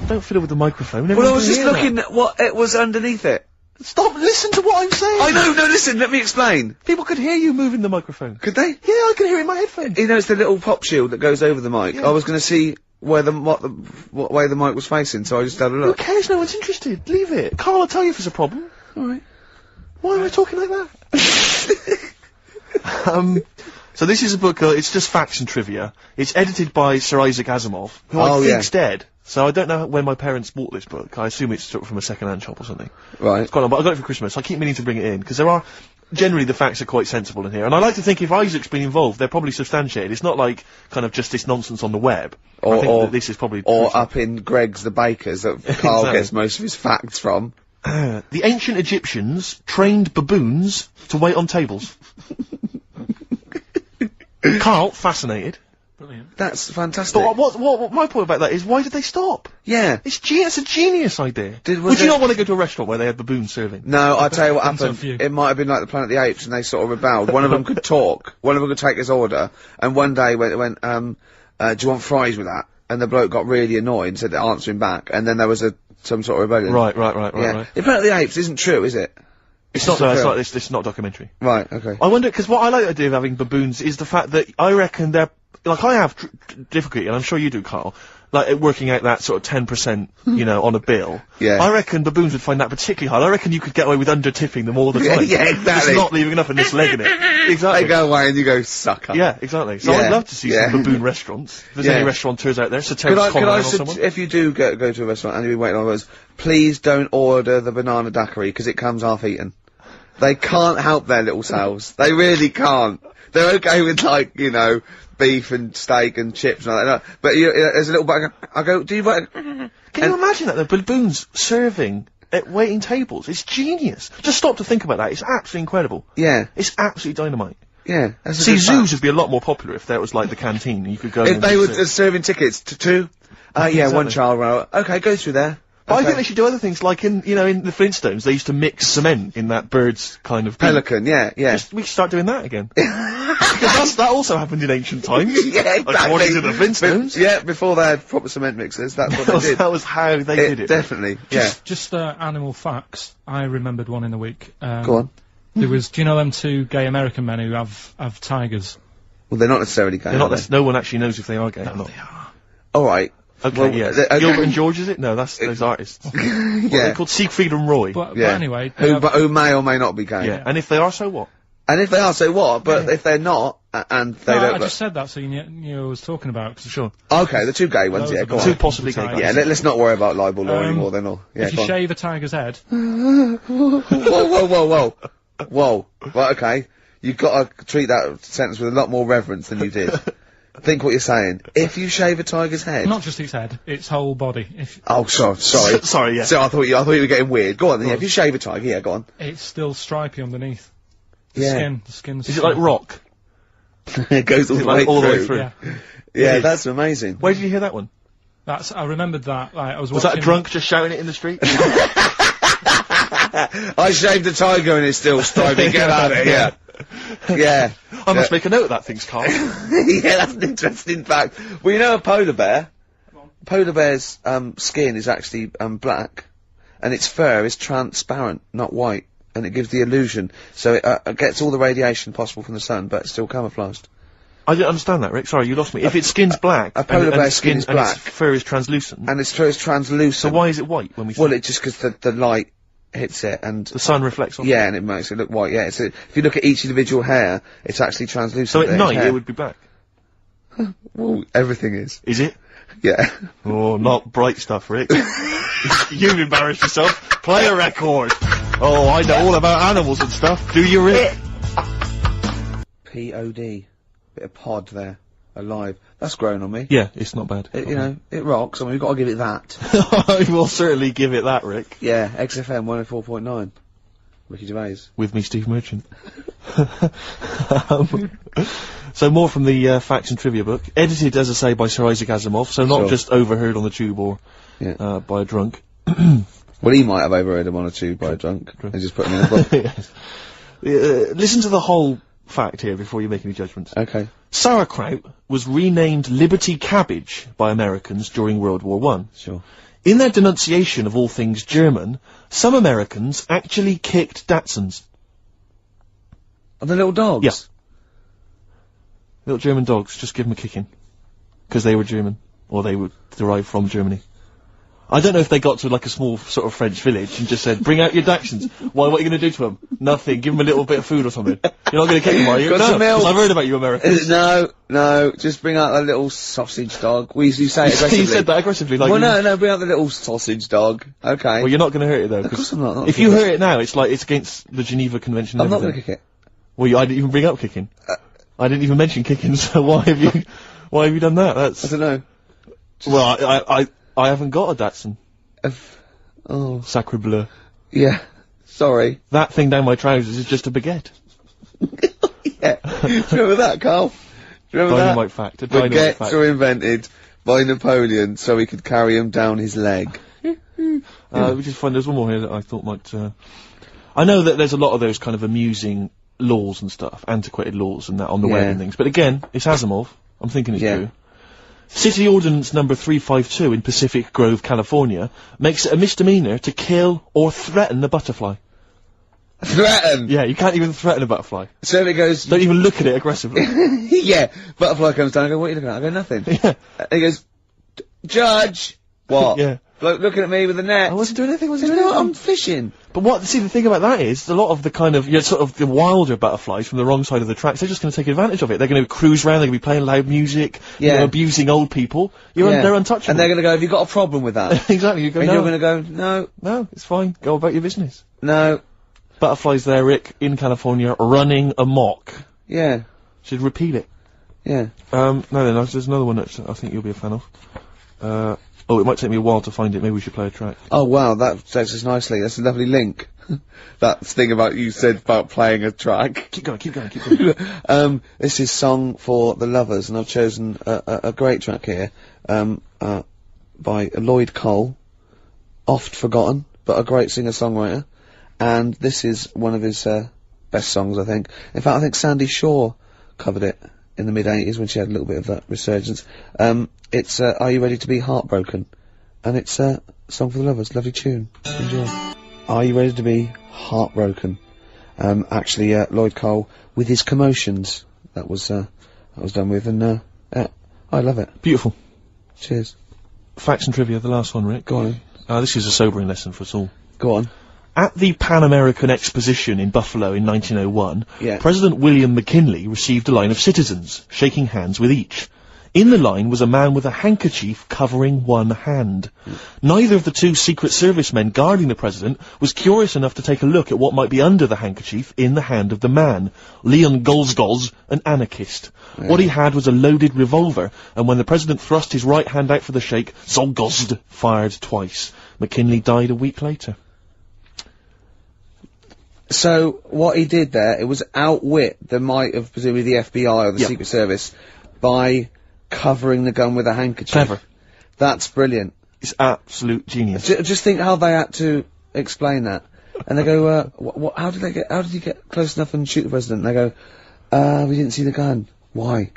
Don't fiddle with the microphone. Well, I was just looking at what it was underneath it. Stop, listen to what I'm saying. I know, no, listen, let me explain. People could hear you moving the microphone. Could they? Yeah, I can hear it in my headphones. You know, it's the little pop shield that goes over the mic. Yeah. I was gonna see what way the mic was facing, so I just had a Who look. cares? No one's interested. Leave it. Karl will tell you if there's a problem. Alright. Why am I talking like that? So this is a book, it's just facts and trivia. It's edited by Sir Isaac Asimov, who I think's dead. So I don't know when my parents bought this book. I assume it's sort of from a second-hand shop or something. Right. It's quite long, but I got it for Christmas. I keep meaning to bring it in, because generally the facts are quite sensible in here. And I like to think if Isaac's been involved, they're probably substantiated. It's not like, kind of just this nonsense on the web. I think that this is probably... Or up in Greg's the Baker's that Karl gets most of his facts from. The ancient Egyptians trained baboons to wait on tables. Karl, fascinated. Brilliant. That's fantastic. But what my point about that is, why did they stop? Yeah. It's a genius idea. Was you it- not want to go to a restaurant where they had baboons serving? No, I'll tell you what Depends on happened. you. It might have been like the Planet of the Apes and they sort of rebelled. One of them could talk. One of them could take his order. And one day went, do you want fries with that? And the bloke got really annoyed and said to answer him back. And then there was some sort of rebellion. Right. Yeah. The Planet of the Apes isn't true, is it? It's not. a It's film. not. It's not a documentary. Right, okay. I wonder, because what I like the idea of having baboons is the fact that I reckon they're like, I have difficulty, and I'm sure you do, Karl, like at working out that sort of 10%, you know, on a bill. Yeah. I reckon baboons would find that particularly hard. I recken you could get away with under-tipping them all the time. Yeah, exactly. Just not leaving enough and just legging it. Exactly. They go away and you go, sucker. Yeah, exactly. So Yeah, I'd love to see yeah. some baboon restaurants. If there's Yeah. any restaurateurs out there, Could Terence I Conrad or someone. if you do go to a restaurant and you've been waiting on words, please don't order the banana daiquiri because it comes half eaten. They can't help their little selves. They really can't. They're okay with, like, you know, beef and steak and chips and all that. But there's a little bit, I go, do you want... Can you imagine that? The baboons serving at waiting tables. It's genius. Just stop to think about that. It's absolutely incredible. Yeah. It's absolutely dynamite. Yeah. That's a See, good zoos fact. would be a lot more popular if that was like the canteen and you could go If in they and were sit. serving tickets to two, yeah, Exactly. one child row. Okay, go through there. But I Okay. think they should do other things, like in the Flintstones, they used to mix cement in that bird's kind of... Pelican, yeah. We should start doing that again. Because that also happened in ancient times. Yeah, exactly. According to the Flintstones. Yeah, before they had proper cement mixers, that's what they did. That was how they did it. Definitely, yeah. Just animal facts. I remembered one in the week. Go on. There was, do you know them two gay American men who have tigers? Well, they're not necessarily gay, They're are not. they? No one actually knows if they are gay or not. Alright. Okay, Well, yes. okay. Gilbert and George, is it? No, that's those artists. What are they called? Siegfried and Roy. But Yeah. anyway, Who may or may not be gay. Yeah, and if they are, so what? And if they are, so what? But if they're not, and they no, don't... I just said that so you knew who I was talking about. 'cause Sure. Okay, the two gay ones, Those yeah, are go the on. Two possibly gay tigers. guys. Yeah, let's not worry about libel law anymore then, or... Yeah, if go you on. shave a tiger's head, Whoa. Right, okay. You've got to treat that sentence with a lot more reverence than you did. Think what you're saying. If you shave a tiger's head... not just its head, its whole body. If Oh, sorry. Sorry, yeah. So I thought you were getting weird. Go on, then, yeah, if you shave a tiger, yeah, go on. it's still stripy underneath. The Yeah. skin's Is it like rock? It goes all the way all the way through. through? Yeah. Yeah, It is. that's amazing. Where did you hear that one? I remembered that. Like, I was Was watching. that a drunk just shouting it in the street? I shaved a tiger and it's still stripy. Get out of here. Yeah. I must make a note of that, thinks Carl. Yeah, that's an interesting fact. Well, you know a polar bear? Polar bear's skin is actually black, and its fur is transparent, not white, and it gives the illusion. So it gets all the radiation possible from the sun, but it's still camouflaged. I didn't understand that, Rick. Sorry, you lost me. If its skin's black, a polar and bear's its skin is and black. its fur is translucent, And its fur is translucent. so why is it white when we see Well, it? it's just because the light hits it, and The sun reflects on it? yeah, and it makes it look white. Yeah, if you look at each individual hair, it's actually translucent. So at the night hair. it would be black. Well, everything is. Is it? Yeah. Oh, not bright stuff, Rick. You've embarrassed yourself. Play a record. Oh, I know all about animals and stuff. Do you, Rick? P-O-D. Bit of pod there. Alive. That's grown on me. Yeah, it's not bad. You know, it rocks. I mean, we've got to give it that. I will certainly give it that, Rick. Yeah, XFM 104.9. Ricky Gervais. With me, Steve Merchant. So more from the facts and trivia book, edited, as I say, by Sir Isaac Asimov, so not Sure. just overheard on the tube or by a drunk. Well, he might have overheard him on a tube by a drunk and just put him in a book. Yes. Listen to the whole fact here before you make any judgments. Okay. Sauerkraut was renamed Liberty Cabbage by Americans during World War I. Sure. In their denunciation of all things German, some Americans actually kicked Datsuns. Are the little dogs? Yeah. Little German dogs, just give them a kicking. Because they were German. Or they were derived from Germany. I don't know if they got to like a small sort of French village and just said, bring out your Dachshunds. Why, what are you going to do to them? Nothing. Give them a little bit of food or something. You're not going to kick them, are you? Got some milk. 'Cause I've heard about you Americans. No, just bring out a little sausage dog. You say it aggressively. You said that aggressively, like... Well, you- no, bring out the little sausage dog. Okay. Well, you're not going to hurt it though. Of 'cause course I'm not. If you hurt it now, it's like, it's against the Geneva Convention and I'm not going everything. to kick it. Well, I didn't even bring up kicking. I didn't even mention kicking, so why have you done that? I That's... don't know. Well, I haven't got a Datsun. Oh. Sacre bleu. Yeah. Sorry. That thing down my trousers is just a baguette. Yeah. Do you remember that, Carl? Do you remember that? Dynamite fact. A dynamite Baguettes fact. were invented by Napoleon so he could carry them down his leg. We just find there's one more here that I thought might, I know that there's a lot of those kind of amusing laws and stuff, antiquated laws and that on the web Yeah. and things, but again, it's Asimov. I'm thinking it's Yeah. true. City Ordinance number 352 in Pacific Grove, California, makes it a misdemeanor to kill or threaten a butterfly. Threaten! Yeah, you can't even threaten a butterfly. So if it goes, Don't even look at it aggressively. yeah, butterfly comes down, I go, what are you looking at? I go, nothing. Yeah. And he goes, Judge! What? Yeah. Bloke looking at me with a net. I wasn't doing anything, I said, no, I'm fishing. But see, the thing about that is, a lot of the kind of, sort of the wilder butterflies from the wrong side of the tracks, they're just going to take advantage of it. They're going to cruise around, they're going to be playing loud music, Yeah. abusing old people. Yeah. They're untouchable. And they're gonna go, have you got a problem with that? Exactly, you go, And no, you're gonna go, no, no, it's fine, go about your business. no, Butterflies there, Rick, in California, running amok. yeah, Should repeal it. yeah. No, there's another one that I think you'll be a fan of. It might take me a while to find it, maybe we should play a track. Oh wow, that takes us nicely. That's a lovely link. That thing about you said about playing a track. Keep going. This is Song for the Lovers, and I've chosen a great track here, by Lloyd Cole, oft forgotten, but a great singer-songwriter, and this is one of his, best songs, I think. In fact, I think Sandy Shaw covered it in the mid-80s when she had a little bit of that resurgence. It's, Are You Ready to Be Heartbroken? And it's, Song for the Lovers, lovely tune. Enjoy. Are You Ready to Be Heartbroken? Actually, Lloyd Cole with his Commotions. That was done with, and, I love it. Beautiful. Cheers. facts and trivia, the last one, Rick. Go on. This is a sobering lesson for us all. Go on. At the Pan American Exposition in Buffalo in 1901, Yeah. President William McKinley received a line of citizens, shaking hands with each. In the line was a man with a handkerchief covering one hand. Neither of the two Secret Service men guarding the president was curious enough to take a look at what might be under the handkerchief in the hand of the man. Leon Golzgoz, an anarchist. What he had was a loaded revolver, and when the president thrust his right hand out for the shake, Zolgozd fired twice. McKinley died a week later. So, what he did there, it was outwit the might of presumably the FBI or the Secret Service by covering the gun with a handkerchief. Clever. That's brilliant. It's absolute genius. Just think how they had to explain that. And they go, how did you get close enough and shoot the president? And they go, we didn't see the gun. Why?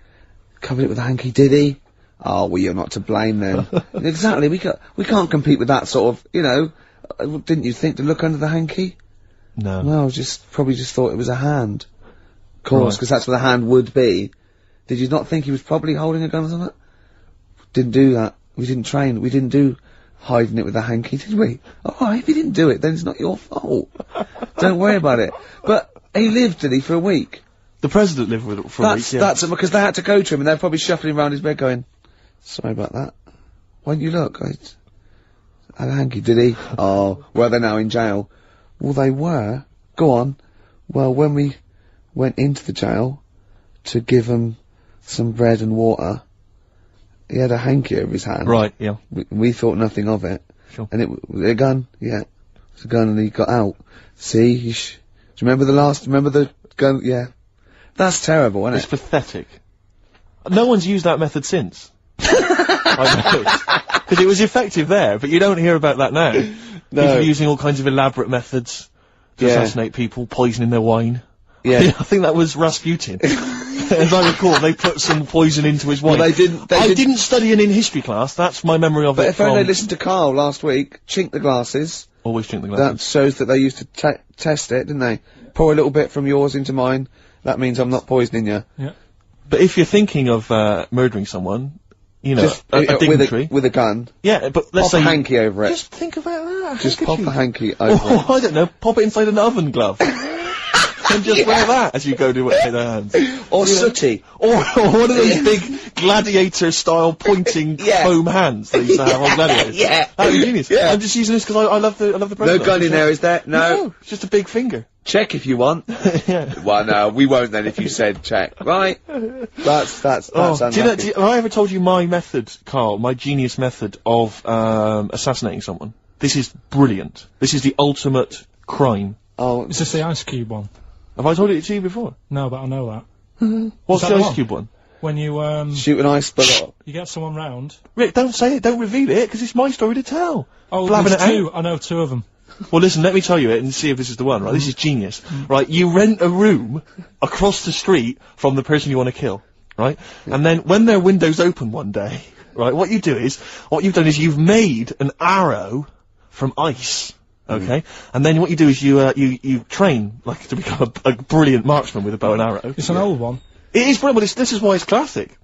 Covered it with a hanky, did he? Oh, well, you're not to blame then. Exactly, we can't compete with that sort of, you know, didn't you think to look under the hanky? No. Well, probably just thought it was a hand. Of course, because that's what a hand would be. Did you not think he was probably holding a gun or something? Didn't do that. We didn't train. We didn't do hiding it with a hanky, did we? Alright, if you didn't do it, then it's not your fault. Don't worry about it. But he lived, did he, for a week? The president lived with it for a week, yeah. That's because they had to go to him and they're probably shuffling around his bed going, sorry about that. Why don't you look? I had a hanky, did he? Oh, well, they're now in jail. Well, they were. Go on. Well, when we went into the jail to give him some bread and water, he had a hanky over his hand. Right, yeah. We thought nothing of it. Sure. And a gun? Yeah. It's a gun and he got out. See? Do you remember the gun? Yeah. That's terrible, isn't It's it? pathetic. No one's used that method since. I know. Because it was effective there, but you don't hear about that now. No. People using all kinds of elaborate methods to assassinate people, poisoning their wine. Yeah. I think that was Rasputin. As I recall, they put some poison into his wine. Well, I didn't study it in history class, that's my memory of But it if only they listened to Karl last week, chink the glasses. Always drink the That glasses. shows that they used to test it, didn't they? Pour a little bit from yours into mine. That means I'm not poisoning you. Yeah. But if you're thinking of murdering someone, you know, Just a dignitary. with a gun. Yeah, but let's Pop say a hanky over it. Just think about that. Just pop a handkerchief. hanky over it. Oh, I don't know, pop it inside an oven glove. And just wear that as you go to shake their hands. Or sooty. Or one of those big gladiator-style pointing foam hands they used to have on gladiators. Yeah. That'd be genius. Yeah. I'm just using this because I love the No president. gun in there, is there? No. It's just a big finger. Check if you want. Yeah. Well, no, we won't then if you said check. Right? That's Oh, unlucky. have I ever told you my method, Carl, my genius method of assassinating someone? This is brilliant. This is the ultimate crime. Oh, Is this the Ice Cube one? Have I told it to you before? No, but I know that. What's Is the that the Ice one? Cube one? When you, shoot an ice bullet. you get someone round. Rick, don't say it, don't reveal it, because it's my story to tell. Oh, Blabbing there's it out. two. I know two of them. Well, listen, let me tell you it and see if this is the one, right? This is genius. Right, you rent a room across the street from the person you want to kill, right? And then when their window's open one day, right, what you've done is you've made an arrow from ice. Okay, and then what you do is you train like to become a brilliant marksman with a bow and arrow. It's an old one. It is brilliant, but this is why it's classic.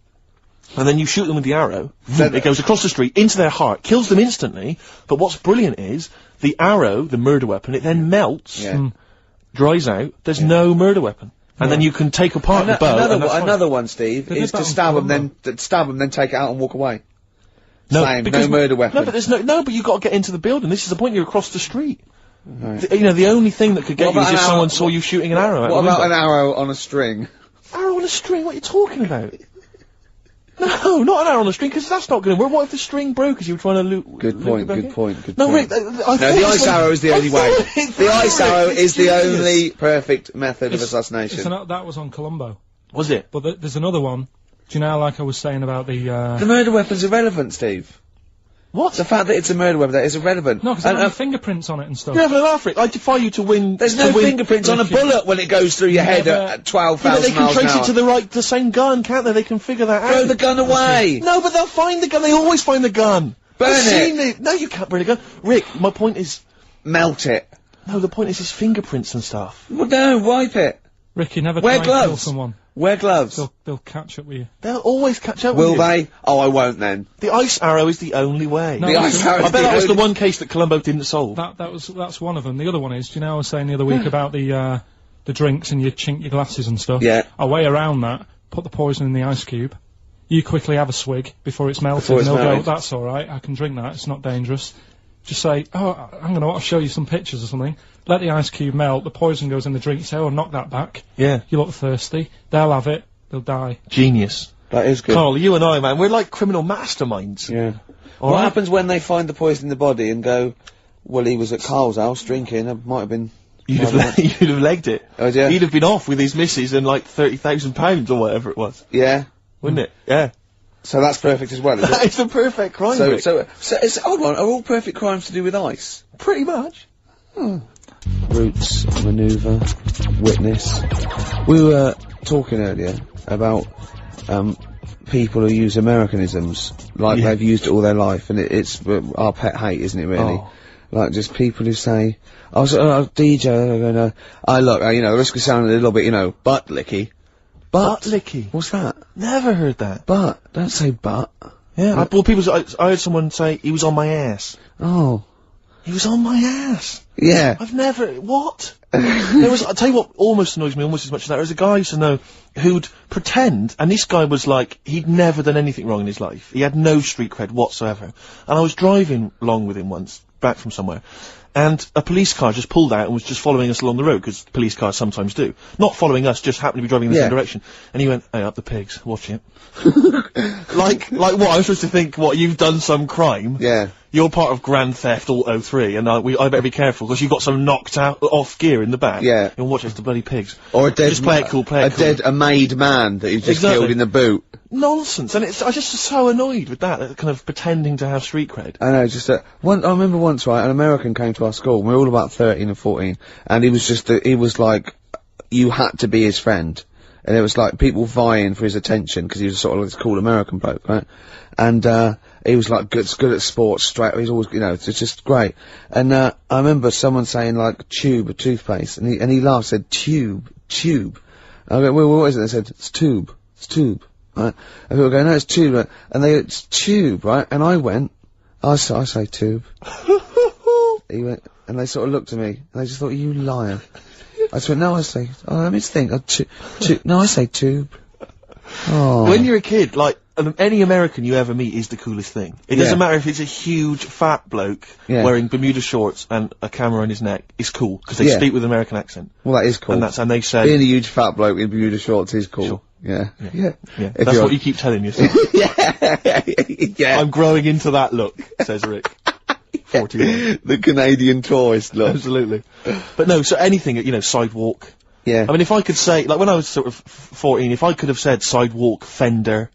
And then you shoot them with the arrow. It goes across the street into their heart, kills them instantly. But what's brilliant is the arrow, the murder weapon, it then melts, dries out. There's no murder weapon, and then you can take apart the bow. and that's fine. Another one, Steve, They is did to that stab on them, then take it out and walk away. No, Same, because no murder weapon. No, but there's but you've got to get into the building. This is the point. You're across the street. Right. The only thing that could get you is if someone saw you shooting an arrow. What about an arrow on a string? Arrow on a string? What are you talking about? No, not an arrow on a string, because that's not going to work. What if the string broke as you were trying to loot? Good point. No, Rick, No, the ice arrow is the only way. The ice arrow is the only perfect method of assassination. That was on Columbo. Was it? But there's another one. Do you know, like I was saying about the murder weapon's irrelevant, Steve. What? The fact that it's a murder weapon, that is irrelevant. No, because there are fingerprints on it and stuff. You're having a laugh, Rick. I defy you to win. There's no fingerprints on a bullet when it goes through your head at 12,000 miles an hour. They can trace it to the same gun, can't they? They can figure that out. Throw the gun away! No, but they'll find the gun. They always find the gun. Burn I've it! seen it. No, you can't burn a gun. Rick, my point is... Melt it. No, the point is his fingerprints and stuff. Well, no, wipe it. Ricky, never Wear try and kill gloves. someone. Wear gloves. They'll catch up with you. They'll always catch up Will with you. they? Oh, I won't then. The ice arrow is the only way. No, The ice arrow. I bet that was the one case that Columbo didn't solve. That's one of them. The other one is, do you know I was saying the other week about the drinks and you chink your glasses and stuff? Yeah. A way around that, put the poison in the ice cube. You quickly have a swig before it's melted. Before it's and they'll melted. go, that's alright, I can drink that, it's not dangerous. Just say, oh, I'm going to show you some pictures or something. Let the ice cube melt, the poison goes in the drink, you say, oh, knock that back. Yeah. You look thirsty, they'll have it, they'll die. Genius. That is good. Carl, you and I, man, we're like criminal masterminds. Yeah. All What right? happens when they find the poison in the body and go, well, he was at Carl's house drinking, it might have been... You'd have legged it. Oh, yeah. He'd have been off with his missus and like £30,000 or whatever it was. Yeah. Wouldn't it? Yeah. So that's perfect as well, is That it? is the perfect crime, So Rick. it's hold on, are all perfect crimes to do with ice? Pretty much. Roots, manoeuvre, witness. We were talking earlier about people who use Americanisms like Yeah. they've used it all their life, and it's our pet hate, isn't it? Really, Oh. like just people who say, "I was DJ," going, "I look, you know, risk of sounding a little bit, you know, butt licky." Butt licky. What's that? Never heard that. Butt. Don't say butt. Yeah. I heard someone say he was on my ass. Oh, He was on my ass. yeah. I've never. What? I'll tell you what almost annoys me almost as much as that. There was a guy I used to know who'd pretend, and this guy was like, he'd never done anything wrong in his life. He had no street cred whatsoever. And I was driving along with him once, back from somewhere, and a police car just pulled out and was just following us along the road, because police cars sometimes do. Not following us, just happened to be driving in the same direction. And he went, hey, up the pigs, watch it. like what, I was supposed to think, what, you've done some crime? Yeah. You're part of Grand Theft Auto 3, and I better be careful, because you've got some knocked out, off gear in the back. Yeah. And watch, it's the bloody pigs. Or a dead, Just play it cool, play it cool. a made man that you just Exactly. killed in the boot. Nonsense, and I just so annoyed with that kind of pretending to have street cred. I know, just I remember once, right, an American came to our school, and we were all about 13 and 14, and he was just, he was like, you had to be his friend. And it was like people vying for his attention, because he was sort of like this cool American bloke, right? And, he was like good at sports, straight, he's always, you know, it's just great. And, I remember someone saying like tube of toothpaste, and he laughed, said tube. I go, well, what is it? They said, it's tube. Right? And people go, no, it's tube, right? And they, it's tube, right? And I went, I say tube. He went, and they sort of looked at me, and they just thought, you liar. I just went, no, I say, let me think, no, I say tube. Oh. When you're a kid, like, any American you ever meet is the coolest thing. It doesn't matter if it's a huge, fat bloke wearing Bermuda shorts and a camera on his neck. It's cool, because they speak with an American accent. Well, that is cool. And they say... Being a huge fat bloke in Bermuda shorts is cool. Sure. Yeah. Yeah. If That's you're- what you keep telling yourself. yeah. I'm growing into that look, says Rick. 41. The Canadian tourist look. Absolutely. But no, so anything, you know, sidewalk. Yeah. I mean, if I could say, like, when I was sort of 14, if I could have said sidewalk, fender,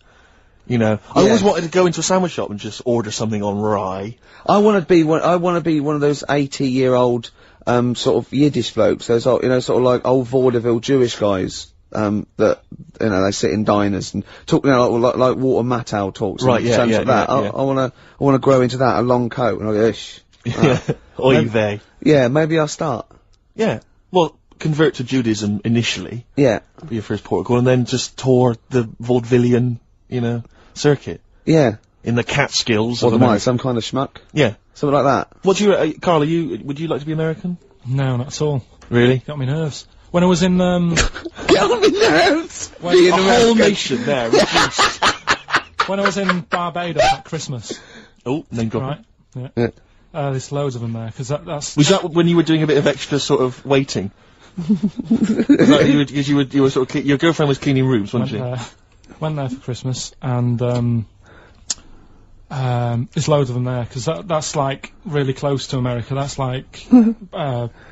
you know, I always wanted to go into a sandwich shop and just order something on rye. I want to be one of those 80-year-old, sort of Yiddish blokes, those old, you know, sort of like old vaudeville Jewish guys, that, you know, they sit in diners and talk, you know, like Walter Matthau talks. Right, and yeah, sounds yeah, like that. yeah, I wanna grow into that, a long coat, and I'll go, ish. Yeah. Oy vey. Yeah, maybe I'll start. Yeah. Well, convert to Judaism initially, Yeah. be your first protocol, and then just tour the vaudevillian, you know, circuit. Yeah. In the Catskills. What of am I, America. some kind of schmuck? Yeah. Something like that. What do you, Carl, would you like to be American? No, not at all. Really? Got me nerves. When I was in, Get on my nerves! Being A whole nation there, reduced. when I was in Barbados at Christmas, Oh, name dropping. right? Yeah. There's loads of them there, because that's... Was that when you were doing a bit of extra sort of waiting? Because you were sort of your girlfriend was cleaning rooms, wasn't she? Went there for Christmas, and there's loads of them there, because that's like really close to America. That's like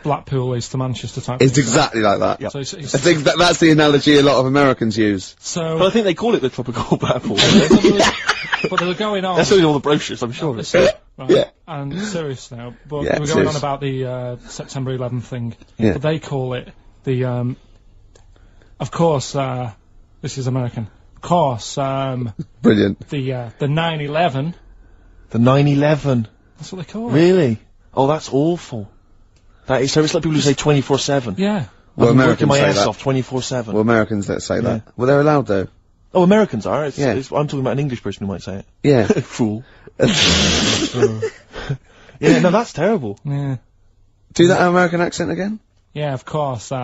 Blackpool is to Manchester type. It's thing. exactly like that. Yeah. So it's I think that's the analogy a lot of Americans use. so. But I think they call it the tropical Blackpool. But they were going on. That's only all the brochures, I'm sure. Right, Yeah. And serious now, but Yeah, we're going serious. on about the September 11th thing. Yeah. But they call it the. Of course, this is American. Of course, Brilliant. the 9/11. The 9/11. That's what they call it. Really? Oh, that's awful. That is, so it's like people who say 24/7. Yeah. Well, I'm Americans working my say ass that. off 24/7. Well, Americans that say that. Well, they're allowed though. Oh, Americans are. Yeah. I'm talking about an English person who might say it. Yeah. Fool. Yeah, no, that's terrible. Yeah. Do that American accent again? Yeah, of course, the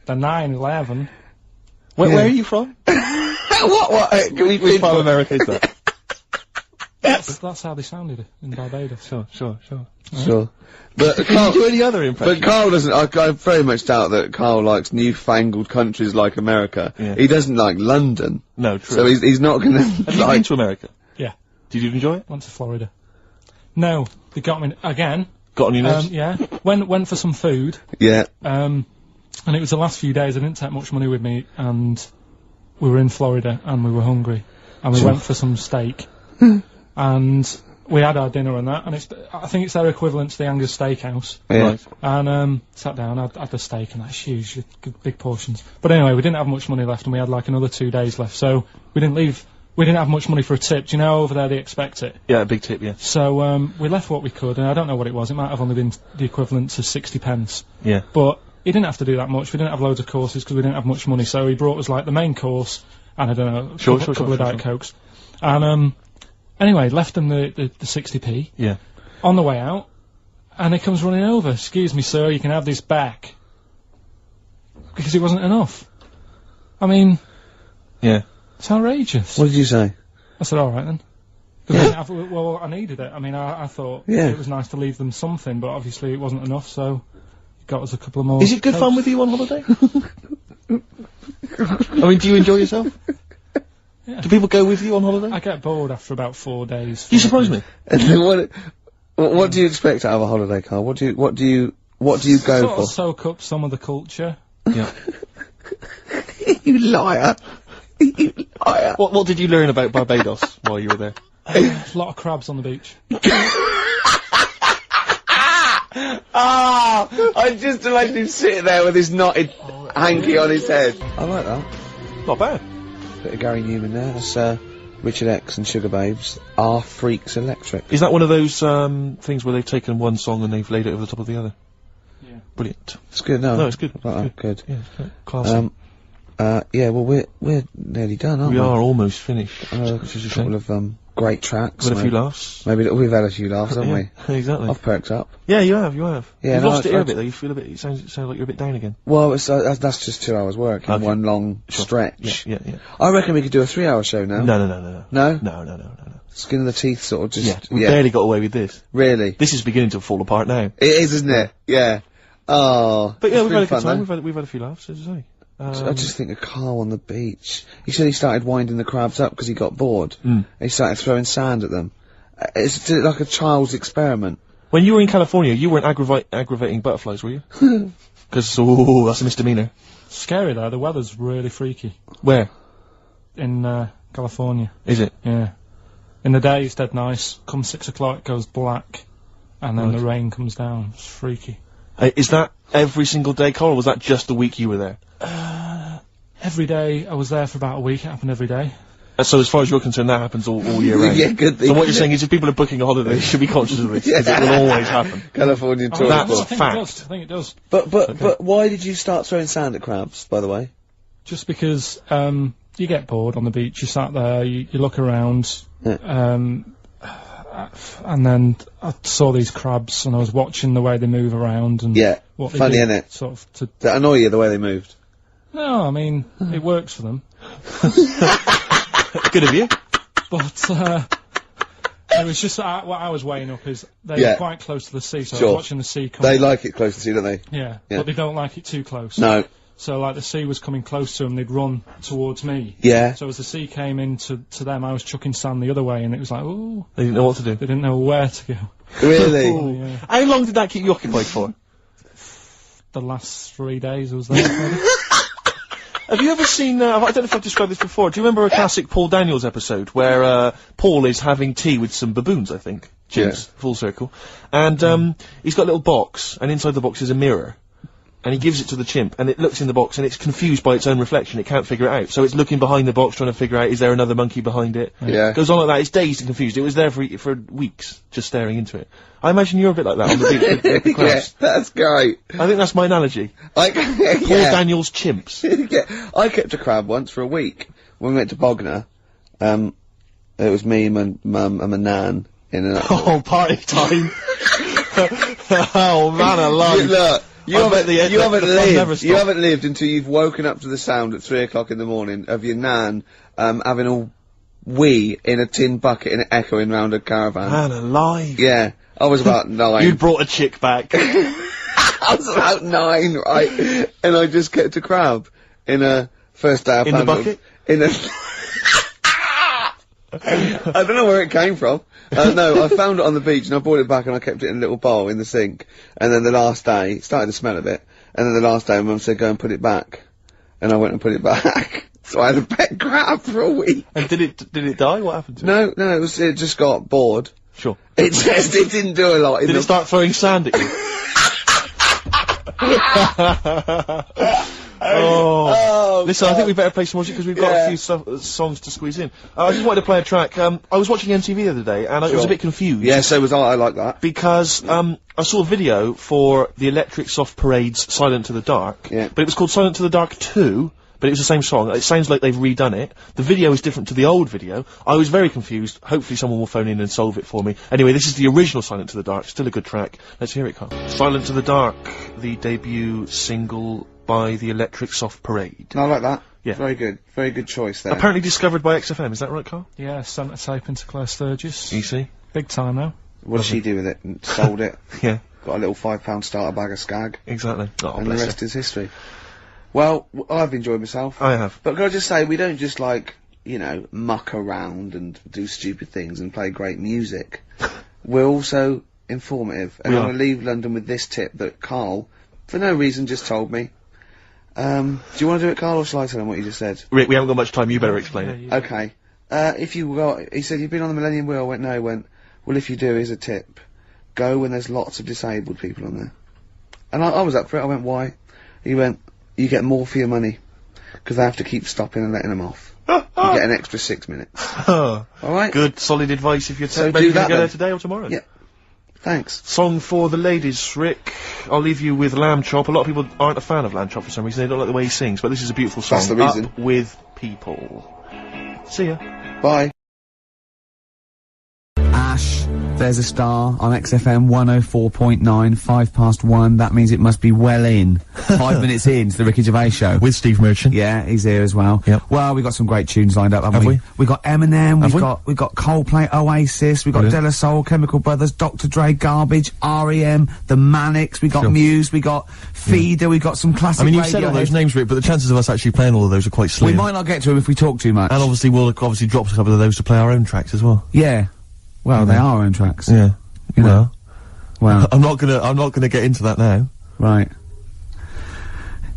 9/11. Where are you from? What? Can we Which part of America is that? That's how they sounded in Barbados. Sure. Sure. But Can Carl, you do any other impression? but Carl doesn't, I very much doubt that Carl likes newfangled countries like America. Yeah. He doesn't like London. No, true. So he's not gonna Have you been like, to America? Yeah. Did you enjoy it? Went to Florida. No, they got me again. Got on your nerves? Yeah. Went for some food. yeah. And it was the last few days. I didn't take much money with me, and we were in Florida, and we were hungry, and we went for some steak, and we had our dinner and that, and I think it's their equivalent to the Angus Steakhouse. Yeah. Right. And sat down, had the steak, and that's huge, big portions. But anyway, we didn't have much money left, and we had like another 2 days left, so we didn't leave. We didn't have much money for a tip. Do you know over there they expect it? Yeah, a big tip, yeah. So we left what we could, and I don't know what it was. It might have only been the equivalent to 60 pence. Yeah. But he didn't have to do that much. We didn't have loads of courses because we didn't have much money. So he brought us like the main course, and I don't know, a couple of Diet Cokes. And anyway, left them the 60p. Yeah. On the way out, and he comes running over. Excuse me, sir, you can have this back. Because it wasn't enough. I mean, Yeah. it's outrageous. What did you say? I said, all right then. 'Cause I didn't have- well, I needed it. I mean, I thought Yeah. it was nice to leave them something, but obviously it wasn't enough, so he got us a couple of more. Is it good fun with you on holiday? I mean, do you enjoy yourself? Yeah. Do people go with you on holiday? I get bored after about 4 days. You surprise me. And then what do you expect out of a holiday, Carl? What do you go Sort for? of soak up some of the culture. Yeah. You liar. You liar. What did you learn about Barbados while you were there? A lot of crabs on the beach. Ah! I just imagine him sitting there with his knotted hanky on his head. I like that. Not bad. Bit of Gary Newman there. That's Richard X and Sugar Babes. Are Freaks Electric. Is that one of those things where they've taken one song and they've laid it over the top of the other? Yeah. Brilliant. It's good, no? No, it's good. I like that, good. Yeah, it's good. Classy. Yeah, well, we're nearly done, aren't We we? are almost finished. Which is a couple of great tracks. With a few laughs. Maybe we've had a few laughs, haven't we? Yeah, exactly. I've perked up. Yeah, you have. Yeah, You've no, lost it I- here a bit though. You feel a bit. It sounds like you're a bit down again. Well, it's, that's just 2 hours work in Okay. one long Sure. stretch. Yeah. I reckon we could do a 3-hour show now. No. No? No. Skin of the teeth sort of just... Yeah, we barely got away with this. Really? This is beginning to fall apart now. It is, isn't it? Yeah. Oh. But yeah, it's we've been had a good fun, time. though. We've had a few laughs, as I say. I just think of Carl on the beach. He said he started winding the crabs up because he got bored. He started throwing sand at them. It's like a child's experiment. When you were in California, you weren't aggravating butterflies, were you? Because that's a misdemeanor. Scary though. The weather's really freaky Where in California. is it? Yeah. In the day it's dead nice. Come 6 o'clock it goes black, and then Right. the rain comes down. It's freaky. Is that every single day, Carl, or was that just the week you were there? Every day I was there for about a week. It happened every day. So as far as you're concerned, that happens all year round. Yeah, good thing. So what you're saying is if people are booking a holiday, they should be conscious of this, because it will always happen. Californian I tour. That's think it fact. does. I think it does. But why did you start throwing sand at crabs, by the way? Just because you get bored on the beach. You sat there. You look around. And then I saw these crabs, and I was watching the way they move around and Yeah. what they Funny, do, innit? Sort of to. Did that annoy you, the way they moved? No, I mean it works for them. Good of you. But it was just what I was weighing up is they're Yeah. quite close to the sea, so I Sure. was watching the sea come. They like it close to sea, don't they? Yeah, Yeah. but they don't like it too close. No. So like the sea was coming close to them, they'd run towards me. Yeah. So as the sea came in to them, I was chucking sand the other way, and it was like, ooh, They didn't know what to do. they didn't know where to go. Really? Oh, yeah. How long did that keep you occupied for? The last 3 days I was there. maybe. Have you ever seen, I don't know if I've described this before, do you remember a classic Paul Daniels episode where Paul is having tea with some baboons, I think? Chimps, full circle. And he's got a little box, and inside the box is a mirror. and he gives it to the chimp, and it looks in the box, and it's confused by its own reflection. It can't figure it out. So it's looking behind the box, trying to figure out, is there another monkey behind it? Yeah. It goes on like that. It's dazed and confused. It was there for weeks, just staring into it. I imagine you're a bit like that on the beach with the Yeah, crabs. that's great. I think that's my analogy. Paul Paul Daniels chimps. Yeah, I kept a crab once for a week when we went to Bognor. It was me, my mum, and my nan in an. Oh, party time! Oh man, alive! Look, you never haven't lived until you've woken up to the sound at 3 o'clock in the morning of your nan having a wee in a tin bucket and echoing round a caravan. Man alive! Yeah, I was about 9. You'd brought a chick back. I was about 9, right? And I just kept a crab in a first day I In found the it- bucket? In a. I don't know where it came from. No, I found it on the beach and I brought it back and I kept it in a little bowl in the sink. And then the last day, it started to smell a bit. And then the last day, Mum said, go and put it back. And I went and put it back. So I had a pet crab for a week. And did it die? What happened to it? No, it just got bored. Sure. It didn't do a lot. Did it start throwing sand at you? Oh. Listen, I think we better play some music because we've got a few songs to squeeze in. I just wanted to play a track. I was watching MTV the other day and I was a bit confused. Yeah, so was I. I like that. Because I saw a video for the Electric Soft Parade's Silent to the Dark. Yeah. But it was called Silent to the Dark 2. But it was the same song. It sounds like they've redone it. The video is different to the old video. I was very confused. Hopefully someone will phone in and solve it for me. Anyway, this is the original Silent to the Dark. Still a good track. Let's hear it, Carl. Silent to the Dark, the debut single by the Electric Soft Parade. I like that. Yeah. Very good. Very good choice there. Apparently discovered by XFM. Is that right, Carl? Yeah, sent a tape into Claire Sturgis. You see? Big time now. What did she do with it? And sold it. Yeah. Got a little £5 starter bag of skag. Exactly. Oh, And the bless rest her. is history. Well, I've enjoyed myself. I have. But can I just say, we don't just muck around and do stupid things and play great music. We're also informative. And We I'm are. going to leave London with this tip that Carl, for no reason, just told me. Do you want to do it, Carl, or shall I tell him what you just said? Rick, we haven't got much time. You better explain it. Okay. He said, you've been on the Millennium Wheel? I went, no. He went, well, if you do, here's a tip. Go when there's lots of disabled people on there. And I was up for it. I went, why? He went, you get more for your money. Because they have to keep stopping and letting them off. You get an extra 6 minutes. Alright? Good, solid advice if you're So ready do to that go there then. today or tomorrow. Yeah. Thanks. Song for the ladies, Rick. I'll leave you with Lamb Chop. A lot of people aren't a fan of Lamb Chop for some reason. They don't like the way he sings, but this is a beautiful song. That's the reason. Up with people. See ya. Bye. Ash, there's a star on XFM 104.9, 1:05. That means it must be well in. 5 minutes in to the Ricky Gervais show. With Steve Merchant. Yeah, he's here as well. Yep. Well, we've got some great tunes lined up, haven't Have we? we? We've got Eminem, Have we? we've got Coldplay, Oasis, we've got Brilliant. De La Soul, Chemical Brothers, Dr. Dre, Garbage, R.E.M., The Manics, we got Sure. Muse, we got Feeder, we got some classic I mean, you said all Radiohead. those names, Rick, but the chances of us actually playing all of those are quite slim. We might not get to them if we talk too much. And obviously, we'll obviously drop a couple of those to play our own tracks as well. Yeah. Well, they are our own tracks. Yeah. You know. Well, I'm not gonna get into that now. right.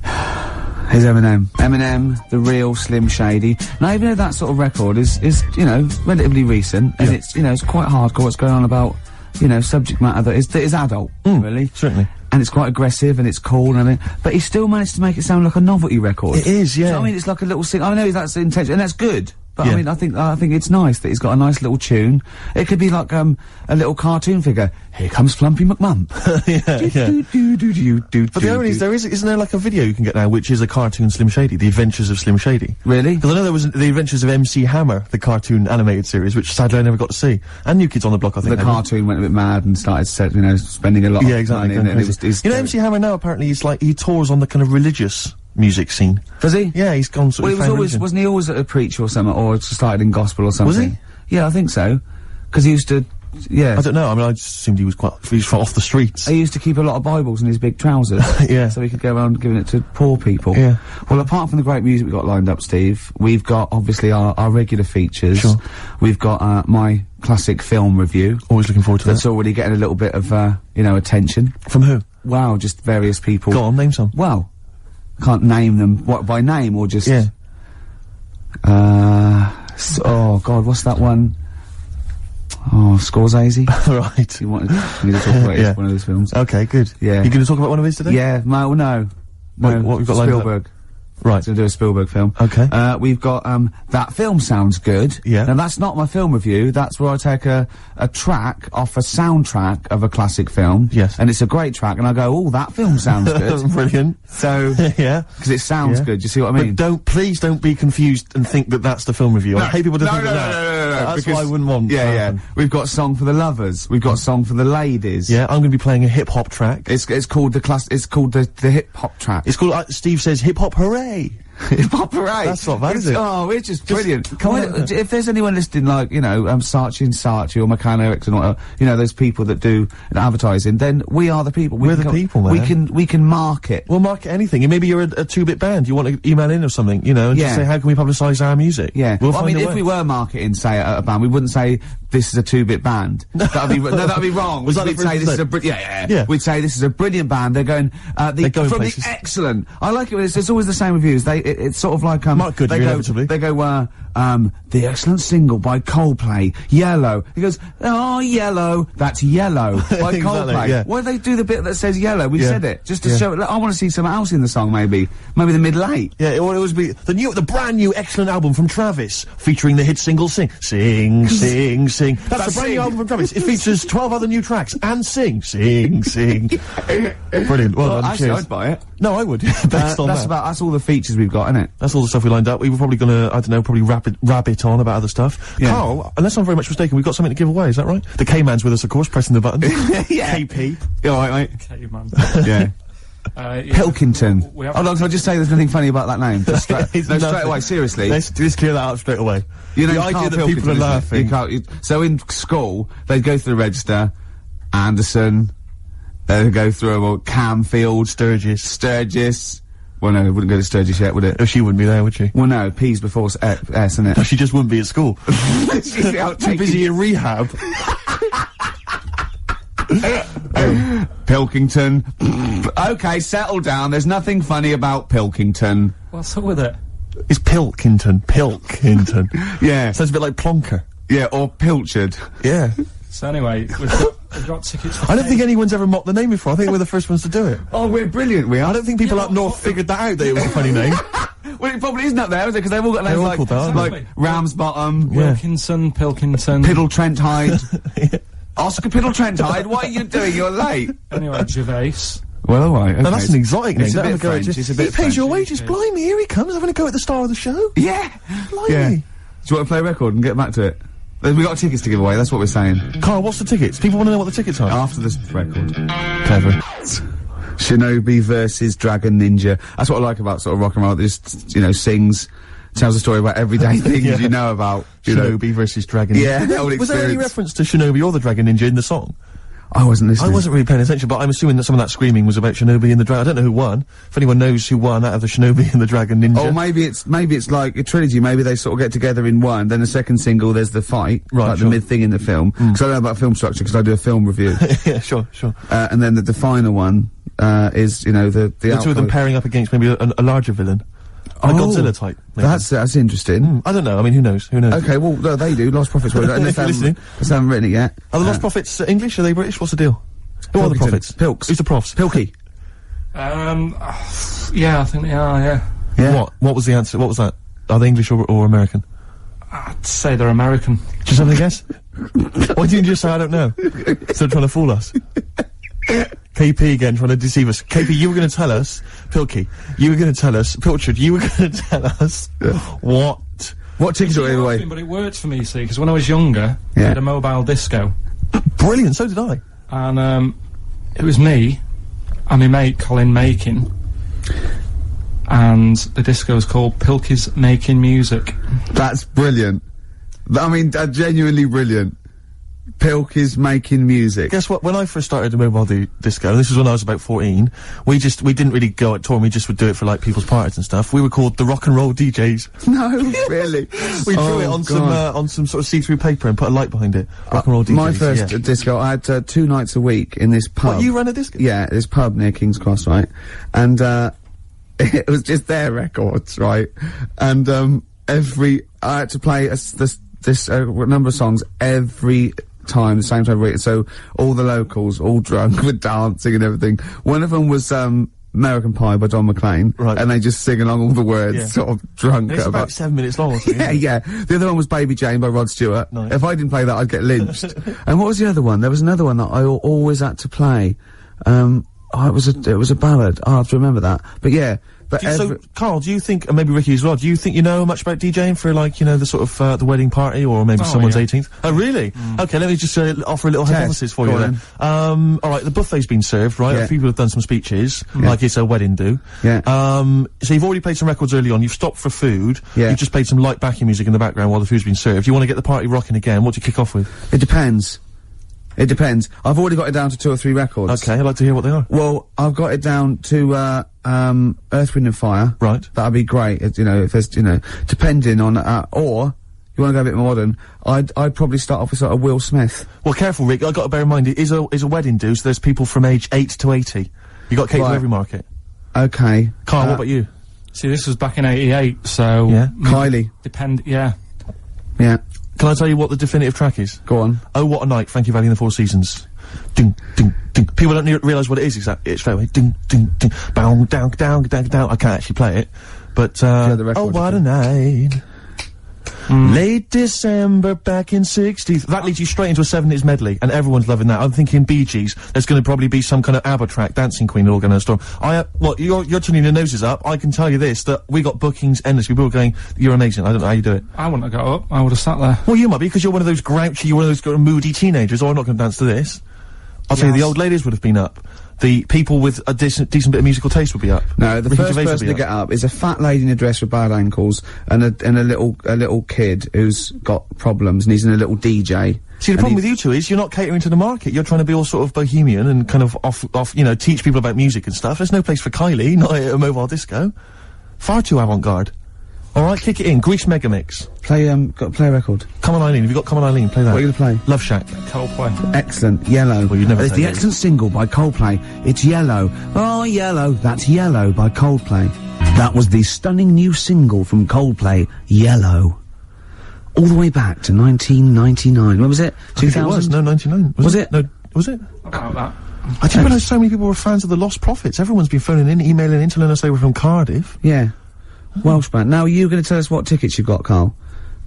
Here's Eminem. Eminem, the real Slim Shady. Now, even though that sort of record is, relatively recent, and Yeah. it's quite hardcore what's going on about, subject matter that is adult, really. Certainly. And it's quite aggressive and it's cool and everything, but he still managed to make it sound like a novelty record. It is, yeah. Do you know what I mean? It's like a little I know that's the intention, and that's good. But Yeah. I mean, I think it's nice that he's got a nice little tune. It could be like, a little cartoon figure. Here comes Flumpy McMump. But the irony is, isn't there like a video you can get now which is a cartoon Slim Shady, The Adventures of Slim Shady? Really? Because I know there was The Adventures of MC Hammer, the cartoon animated series, which sadly I never got to see. And New Kids on the Block, I think. The maybe. cartoon went a bit mad and started, spending a lot Yeah, of exactly. money. And going it was, crazy. You know, MC Hammer now apparently he tours on the kind of religious music scene. Does he? Yeah, he's gone sort Well, of he was found always, religion. wasn't he always a preacher or something, or started in gospel or something? Was he? Yeah, I think so. Because he used to, yeah. I don't know, I mean, I just assumed he was off the streets. He used to keep a lot of Bibles in his big trousers. Yeah. So he could go around giving it to poor people. Yeah. Well, apart from the great music we've got lined up, Steve, we've got, obviously, our regular features. Sure. We've got, my classic film review. Always looking forward to That's that. already getting a little bit of, attention. From who? Wow, just various people. Go on, name some. Well, can't name them, what, by name or just... Yeah. oh God, what's that one? Oh, Scorsese. Right. You wanted me to talk about Yeah. one of those films? Okay, good. Yeah. You going to talk about one of his today? Yeah, no. No, What we've got lined up? Spielberg. Right. To do a Spielberg film. Okay. We've got, That Film Sounds Good. Yeah. Now that's not my film review, that's where I take a track off a soundtrack of a classic film. Yes. And it's a great track, and I go, oh, that film sounds good. Brilliant. So, Yeah. because it sounds Yeah. good, you see what I mean? But please don't be confused and think that that's the film review. I hate people to think that. That's because- what I wouldn't want. Yeah, to yeah. happen. We've got Song for the Lovers. We've got Song for the Ladies. Yeah, I'm going to be playing a hip-hop track. It's called the hip hop track. It's called, Steve says, hip-hop hooray! Hip hop hooray. That's not bad, is it? Oh, it's just brilliant. come Well, on. if there's anyone listening, like, you know, Saatchi and Saatchi or McCann Erickson or, you know, those people that do advertising, then we are the people. We're the people, man. We can market. We'll market anything. And maybe you're a two-bit band. You want to email in or something, you know, and just Yeah. say, how can we publicise our music? Yeah. We'll I find mean, a if way. we were marketing, say, a band, we wouldn't say, this is a two-bit band. That'd be, no, that'd be wrong. Was that We'd the say first this is mistake? yeah. We'd say this is a brilliant band. They're going, They're going from places. the excellent. I like it when it's always the same reviews. It's sort of like, Mark Goodyear, inevitably. they go, the excellent single by Coldplay, Yellow. He goes, oh, Yellow, that's Yellow, by Exactly, Coldplay. yeah. Why do they do the bit that says Yellow? We Yeah. said it, just to Yeah. show, I want to see something else in the song, maybe the middle eight. Yeah, it would always be the brand new excellent album from Travis, featuring the hit single Sing. Sing, sing, sing. That's the brand new album from Travis. It features 12 other new tracks and Sing, sing, sing. Brilliant. Well done. Actually, Cheers. I'd buy it. No, I would. Based on that. That's all the features we've got, isn't it? That's all the stuff we lined up. We were probably gonna, I don't know, probably rabbit on about other stuff. Yeah. Carl, unless I'm very much mistaken, we've got something to give away, is that right? The K-Man's with us, of course, pressing the button. Yeah. KP. You alright, mate? Okay, man. Yeah. Yeah. Pilkington. We have- Hold on, can I just say there's nothing funny about that name? Just straight, It's no, straight nothing. away, seriously. Let's clear that up straight away. You know, the idea Karl that people Pilkington, are isn't it? laughing. So in school, they'd go through the register, Anderson, they'd go through them all, Camfield, Sturgis. Well, no, it wouldn't go to Sturgis yet, would it? Oh, she wouldn't be there, would she? Well, no, P's before S, isn't it? She just wouldn't be at school. She's out Too busy in rehab. Pilkington. Okay, settle down. There's nothing funny about Pilkington. What's up with it? It's Pilkington. Pilkington. Yeah. Sounds a bit like Plonker. Yeah, or Pilchard. Yeah. So anyway, we've got tickets for I don't think anyone's ever mocked the name before. I think we're the first ones to do it. Oh, we're brilliant, we are. I don't think people up north figured that out, that it was a funny name. Well, it probably isn't up there, is it? Because they've all got names all like, called that, aren't like they? Ramsbottom, Yeah. Wilkinson, Pilkington. Piddle Trent Hyde. Oscar Piddle Trent Hyde, what are you doing? You're late. Anyway, Gervais. Well, alright, okay. Now, that's an exotic name. It's a Don't bit have go at French, you. it's a bit He pays your French. wages. Blimey, here he comes, having a go at the star of the show. Yeah. Blimey. Yeah. Do you want to play a record and get back to it? We got tickets to give away, that's what we're saying. Carl, what's the tickets? People want to know what the tickets are. After this record. Clever. Shinobi versus Dragon Ninja. That's what I like about sort of rock and roll. It just, you know, sings, tells a story about everyday things Yeah. you know about. You know. Shinobi versus Dragon Yeah, Ninja. the old Was there any experience. reference to Shinobi or the Dragon Ninja in the song? I wasn't I listening. wasn't really paying attention, but I'm assuming that some of that screaming was about Shinobi and the Dragon. I don't know who won. If anyone knows who won out of the Shinobi and the Dragon Ninja. Oh, maybe it's like a trilogy. Maybe they sort of get together in one. Then the second single, there's the fight, Right, like sure. the mid thing in the film. Because I know about film structure because I do a film review. Yeah, sure. And then the final one is, you know, the The two of them pairing up against maybe a larger villain. A Godzilla type. Maybe. That's interesting. I don't know. I mean, who knows? Okay, well, no, they do. Lost Prophets. Well, unless they listening. haven't written it yet. Are the Lost Prophets English? Are they British? What's the deal? Who are the Pilkington. prophets? Pilks. Who's the profs? Pilky. Yeah, I think they are, yeah. Yeah. What was the answer? What was that? Are they English or American? I'd say they're American. Just have a guess? Why didn't you just say I don't know? Instead of trying to fool us. KP again trying to deceive us. KP, you were going to tell us, Pilky, you were going to tell us, Pilchard, you were going to tell us what? What tickets are we away? But it worked for me, see, because when I was younger, I Yeah. had a mobile disco. Brilliant, so did I. And it was me and my mate Colin Makin, and the disco was called Pilky's Making Music. That's brilliant. I mean, genuinely brilliant. Pilk is making music. Guess what? When I first started the mobile disco, and this was when I was about 14, we didn't really go out touring, we just would do it for like people's parties and stuff. We were called the Rock and Roll DJs. No, really. We drew it Oh, on some sort of see-through paper and put a light behind it. Rock and Roll DJs. My first yeah. disco, I had 2 nights a week in this pub. What, you ran a disco? Yeah, this pub near King's Cross, right? And, it was just their records, right? And, I had to play this number of songs every time, the same time of week. So all the locals, all drunk, were dancing and everything. One of them was American Pie by Don McLean, Right. and they just sing along all the words, Yeah. sort of drunk. It's at about 7 minutes long or something. yeah. The other one was Baby Jane by Rod Stewart. Nice. If I didn't play that, I'd get lynched. And what was the other one? There was another one that I always had to play. It was a ballad. I have to remember that. But yeah. But So, Carl, do you think, and maybe Ricky as well, do you think you know much about DJing for, like, you know, the sort of, the wedding party, or maybe someone's yeah. 18th? Oh, really? Okay, let me just offer a little hypothesis for Go you on then. Alright, the buffet's been served, right? Yeah. People have done some speeches, like it's a wedding do. Yeah. So you've already played some records early on, you've stopped for food, Yeah. you've just played some light backing music in the background while the food's been served. You want to get the party rocking again, what do you kick off with? It depends. It depends. I've already got it down to 2 or 3 records. Okay, I'd like to hear what they are. Well, I've got it down to, Earth, Wind and Fire. Right. That'd be great, you know, if there's, you know, depending on, or, you wanna go a bit more modern, I'd probably start off with sort of Will Smith. Well, careful, Rick, I've got to bear in mind, it is a wedding do, so there's people from age 8 to 80. You got to cater to Right. every market. Okay. Carl, what about you? See, this was back in '88, so Yeah. Kylie. Yeah. Yeah. Can I tell you what the definitive track is? Go on. Oh, What a Night, Frankie Valli and the Four Seasons. Ding, ding, ding. People don't realise what it is exactly. It's straight away. Ding, ding, ding. Bow, down, down, down, down. I can't actually play it. But, the record, oh, what you a night. Late December back in 60s. That leads you straight into a 70s medley, and everyone's loving that. I'm thinking Bee Gees. There's going to probably be some kind of ABBA track, Dancing Queen, all going to storm. You're turning your noses up. I can tell you this, that we got bookings endlessly. People are going, you're amazing. I don't know how you do it. I wouldn't have got up. I would have sat there. Well, you might be, because you're one of those grouchy, you're one of those kind of moody teenagers. Oh, I'm not going to dance to this. I'll tell you, the old ladies would have been up. The people with a decent bit of musical taste would be up. No, the Ricky first Gervais would person be to get up is a fat lady in a dress with bad ankles and a little kid who's got problems and he's in a little DJ. See, the problem with you two is you're not catering to the market. You're trying to be all sort of bohemian and kind of off, you know, teach people about music and stuff. There's no place for Kylie, not at a mobile disco. Far too avant-garde. Alright, kick it in. Grease Megamix. Play a record. Come on, Eileen. Have you got Come on, Eileen? Play that. What are you gonna play? Love Shack. Coldplay. Excellent. Yellow. Well, you'd never It's say the that. excellent single by Coldplay. It's Yellow. Oh, Yellow. That's Yellow by Coldplay. That was the stunning new single from Coldplay, Yellow. All the way back to 1999. When was it? I think it was. No, 99. Was it? No, was it? About that. I didn't realise so many people were fans of the Lost Prophets. Everyone's been phoning in, emailing in, telling us they were from Cardiff. Yeah. Welsh band. Now, are you going to tell us what tickets you've got, Carl?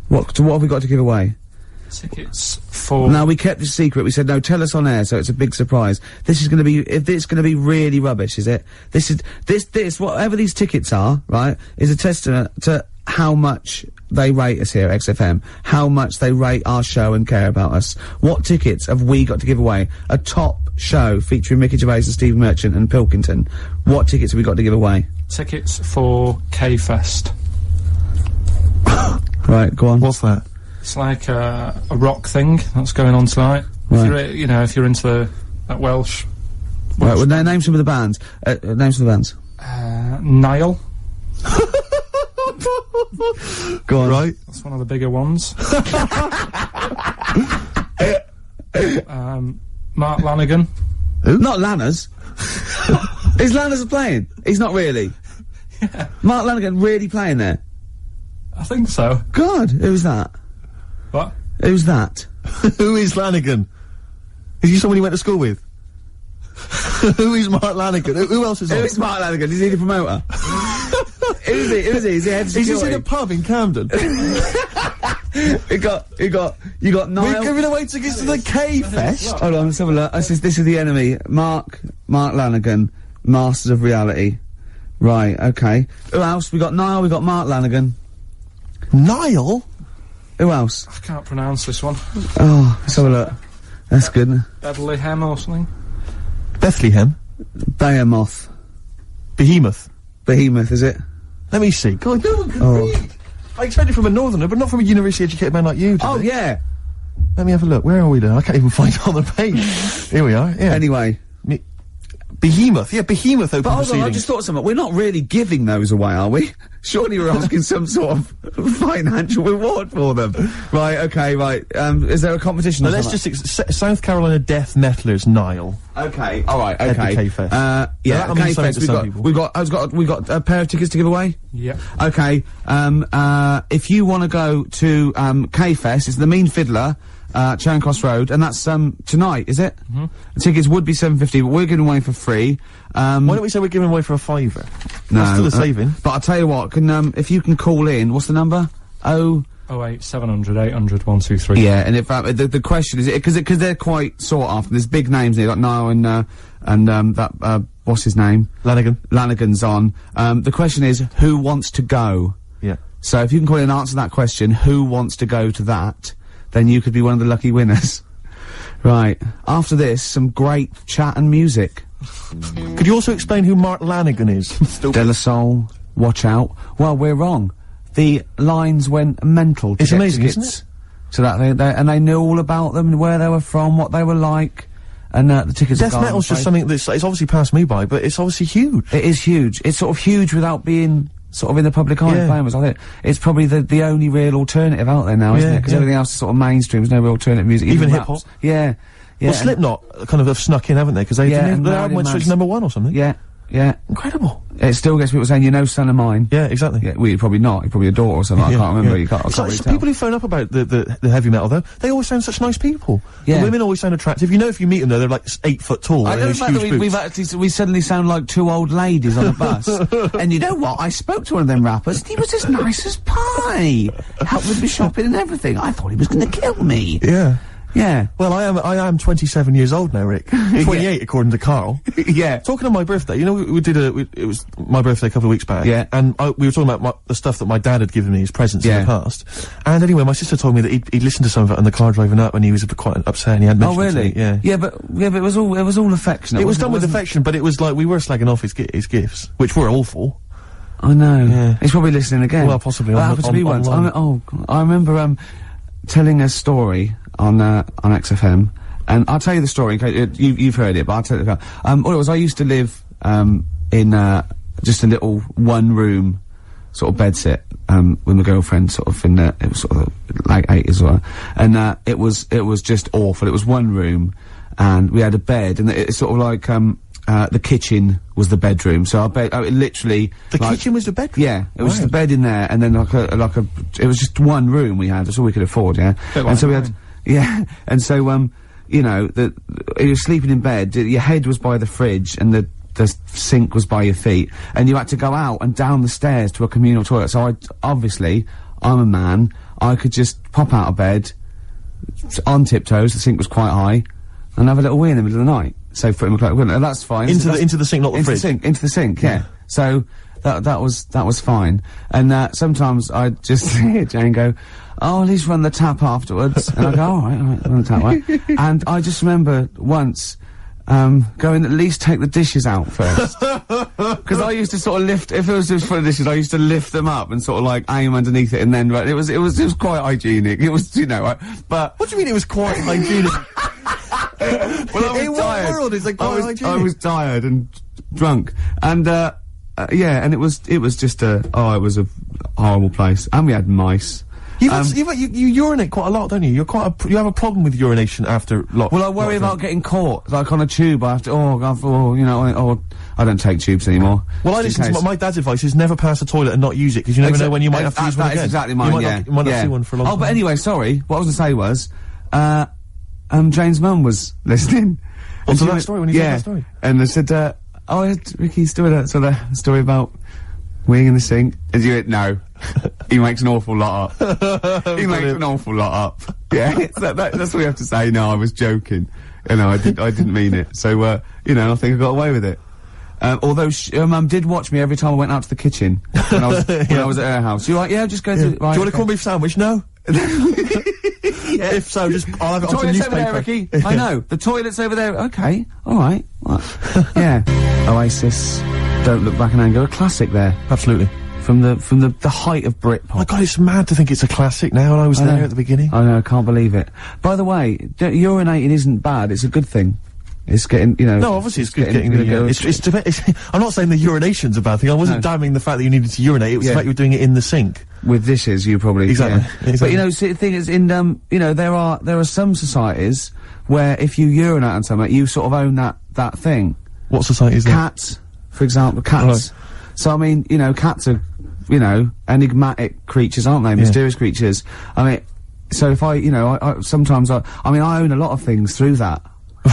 What have we got to give away? Tickets for... No, we kept it secret. We said, no, tell us on air, so it's a big surprise. This is gonna be, if it's gonna be really rubbish, is it? This, whatever these tickets are, right, is a testament to how much they rate us here at XFM, how much they rate our show and care about us. What tickets have we got to give away? A top show featuring Mickey Gervais and Steve Merchant and Pilkington. What tickets have we got to give away? Tickets for K-Fest. Right, go on. What's that? It's like a rock thing that's going on tonight. Right. If you're into that Welsh... Right, well, name some of the bands. Names of the bands. Nile. Go on. Right. That's one of the bigger ones. Mark Lanigan. Who? Not Lanners. Is Lanners playing? He's not really. Yeah. Mark Lanigan really playing there? I think so. God, who's that? What? Who's that? Who is Lanigan? Is he someone you went to school with? Who is Mark Lanigan? Who else is on? Who's Mark Lanigan? Is he the promoter? Who is he? Is he head Is this in security? a pub in Camden? You got Niall. We're giving away tickets to the K-Fest. Hold on, let's have a look. This is the enemy. Mark Lanigan, Masters of Reality. Right, okay. Who else? We got Niall, we got Mark Lanigan. Niall? Who else? I can't pronounce this one. Oh, let's have a look. That's good. Bethlehem or something. Bethlehem? Behemoth. Behemoth? Behemoth, is it? Let me see. God, no one can Oh. read. I expect it from a northerner, but not from a university-educated man like you, Oh, today. yeah. Let me have a look. Where are we now? I can't even find it on the page. Here we are, yeah. Anyway. Behemoth. Yeah, Behemoth open But hold on, I proceedings. just thought of something. We're not really giving those away, are we? Surely we're asking some sort of financial reward for them. Right, okay, right. Is there a competition No, or let's something? just South Carolina Death Metalers, Niall. Okay, alright, At the okay. K-Fest. Yeah, that means something K-Fest, to some people. we've got a pair of tickets to give away? Yeah. Okay, if you want to go to, K-Fest, it's the Mean Fiddler, Charing Cross Road, and that's, tonight, is it? Mm-hmm. The tickets would be £7.50, but we're giving away for free. Why don't we say we're giving away for a £5? No. That's still a saving. But I'll tell you what, if you can call in, what's the number? 08 700 800 123. Yeah, and if the question is, because they're quite sought after. There's big names here, like Niall and what's his name? Lanigan's on. The question is, who wants to go? Yeah. So if you can call in and answer that question, who wants to go to that, then you could be one of the lucky winners. Right. After this, some great chat and music. Could you also explain who Mark Lanigan is? De La Soul, watch out. Well, we're wrong. The lines went mental. It's amazing, isn't it? So that they knew all about them, where they were from, what they were like, and the tickets. Death metal's just something that's it's obviously passed me by, but it's obviously huge. It is huge. It's sort of huge without being sort of in the public eye famous. I think it's probably the only real alternative out there now, isn't it? Because everything else is sort of mainstream. There's no real alternative music, even hip hop. Yeah. Well, Slipknot kind of have snuck in, haven't they? Because their album went straight to #1 or something. Yeah. Incredible. It still gets people saying, "You know, son of mine." Yeah, exactly. Yeah, well, you're probably not. You're probably a daughter or something. I can't remember. You can't. It's like people who phone up about the heavy metal though, they always sound such nice people. Yeah. The women always sound attractive. You know, if you meet them though, they're like 8 foot tall. I know the fact that we suddenly sound like two old ladies on a bus. And you know what? I spoke to one of them rappers, and he was as nice as pie. Helped with me shopping and everything. I thought he was going to kill me. Yeah. Yeah. Well, I am 27 years old now, Rick. 28 according to Carl. Yeah. Talking of my birthday, you know, we did it was my birthday a couple of weeks back. Yeah. And we were talking about the stuff that my dad had given me as presents in the past. And anyway, my sister told me that he'd listened to some of it on the car driving up, and he was a bit quite upset, and he had mentioned it to me. Yeah. Yeah, but it was all affectionate. It was done with affection, but it was like we were slagging off his gifts, which were awful. I know. Yeah. He's probably listening again. Well, possibly. That happened to me once. I remember telling a story on XFM, and I'll tell you the story in case you've heard it, but I'll tell you. All it was, I used to live in just a little one-room sort of bedsit with my girlfriend, sort of it was sort of like 8 as well, and it was just awful. It was one room, and we had a bed, and it's sort of like the kitchen was the bedroom, so our bed, literally... The kitchen was the bedroom? Yeah, it was just a bed in there, and then it was just one room we had, that's all we could afford, yeah? And so we had... Yeah, and so, you know, you were sleeping in bed, your head was by the fridge, and the sink was by your feet, and you had to go out and down the stairs to a communal toilet, so obviously, I'm a man, I could just pop out of bed, on tiptoes, the sink was quite high, and have a little wee in the middle of the night. So Freddie McClure, and that's fine. Into the sink, not the fridge. Into the sink, yeah. So that was fine. And sometimes I'd just hear Jane go, "Oh, at least run the tap afterwards." And I go, all right, run the tap, right? And I just remember once going, at least take the dishes out first. Because I used to sort of lift, if it was just full of dishes, I used to lift them up and sort of like aim underneath it, and then it was quite hygienic. It was, you know, but what do you mean it was quite hygienic? Well, I was tired. What world is it quite hygienic? I was tired and drunk, and yeah, and it was just it was a horrible place, and we had mice. You urinate quite a lot, don't you? You have a problem with urination after lots. Well, I worry about getting caught, like on a tube. I have to, you know, I don't take tubes anymore. Well, I listen to my dad's advice is never pass the toilet and not use it, because you never know when you might have to use one again. That is exactly mine, you might not see one for a long time. Oh, but anyway, sorry, what I was going to say was, Jane's mum was listening. What's that story, when you told that story? And I said, Ricky's doing a story about weeing in the sink. And you went, no. He makes an awful lot up. He makes an awful lot up. Yeah, that's what you have to say. No, I was joking. You know, I didn't mean it. So, you know, I think I got away with it. Although Mum did watch me every time I went out to the kitchen when I was I was at her house. You're like, yeah, just go through. Right, do you want a corned beef sandwich? No. Yeah. If so, just I'll have it on some newspaper. Over there, Ricky. I know. The toilet's over there. Okay. All right. What? Yeah. Oasis. Don't Look Back in Anger. A classic there. Absolutely. From the height of Britpop. My God, it's mad to think it's a classic now, and I was there at the beginning. I know. I can't believe it. By the way, urinating isn't bad. It's a good thing. It's getting, you know... No, obviously it's good getting the... I'm not saying the urination's a bad thing. I wasn't damning the fact that you needed to urinate. It was the fact you were doing it in the sink. With dishes, you probably... Exactly. Yeah. Exactly. But, you know, see, the thing is, you know, there are some societies where if you urinate on something, you sort of own that thing. What society is that? Cats, for example, cats. Right. So, I mean, you know, cats are, you know, enigmatic creatures, aren't they? Mysterious creatures. I mean, so if I, you know, sometimes I mean, I own a lot of things through that.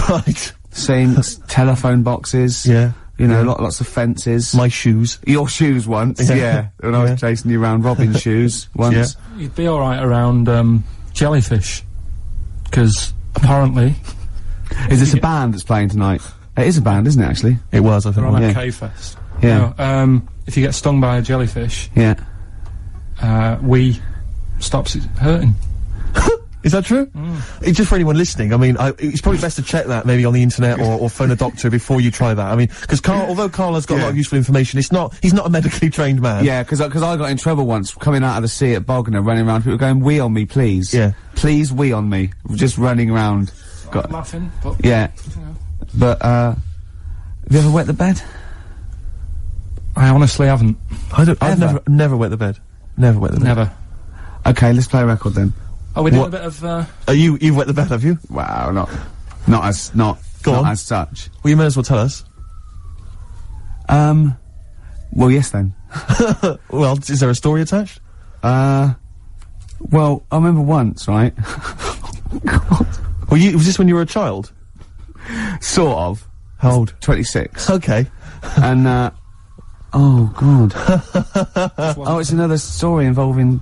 Right. Sinks, telephone boxes. Yeah. You know, lots of fences. My shoes. Your shoes once, yeah. When I was chasing you around Robin's shoes once. Yeah. You'd be alright around, jellyfish. Because, apparently... Is this a band that's playing tonight? It is a band, isn't it, actually? It was, I think. We're on Yeah. a K-Fest. Yeah. No, if you get stung by a jellyfish, Yeah. stops it hurting. Is that true? It's just for anyone listening. I mean, it's probably best to check that maybe on the internet or phone a doctor before you try that. I mean, because although Karl has got a lot of useful information, he's not a medically trained man. Yeah, because I got in trouble once coming out of the sea at Bognor, running around, people going, wee on me, please. Yeah. Please wee on me. Just running around. I'm laughing, but... Yeah. You know. But, have you ever wet the bed? I honestly haven't. I've never wet the bed. Never wet the bed. Never. Okay, let's play a record then. Oh, we did a bit of, You've wet the bed, have you? Wow, not as such. Well, you may as well tell us. Well, yes then. Well, is there a story attached? Well, I remember once, right? God. Was this when you were a child? Sort of. How old? 26. Okay. And, oh god. Oh, it's another story involving...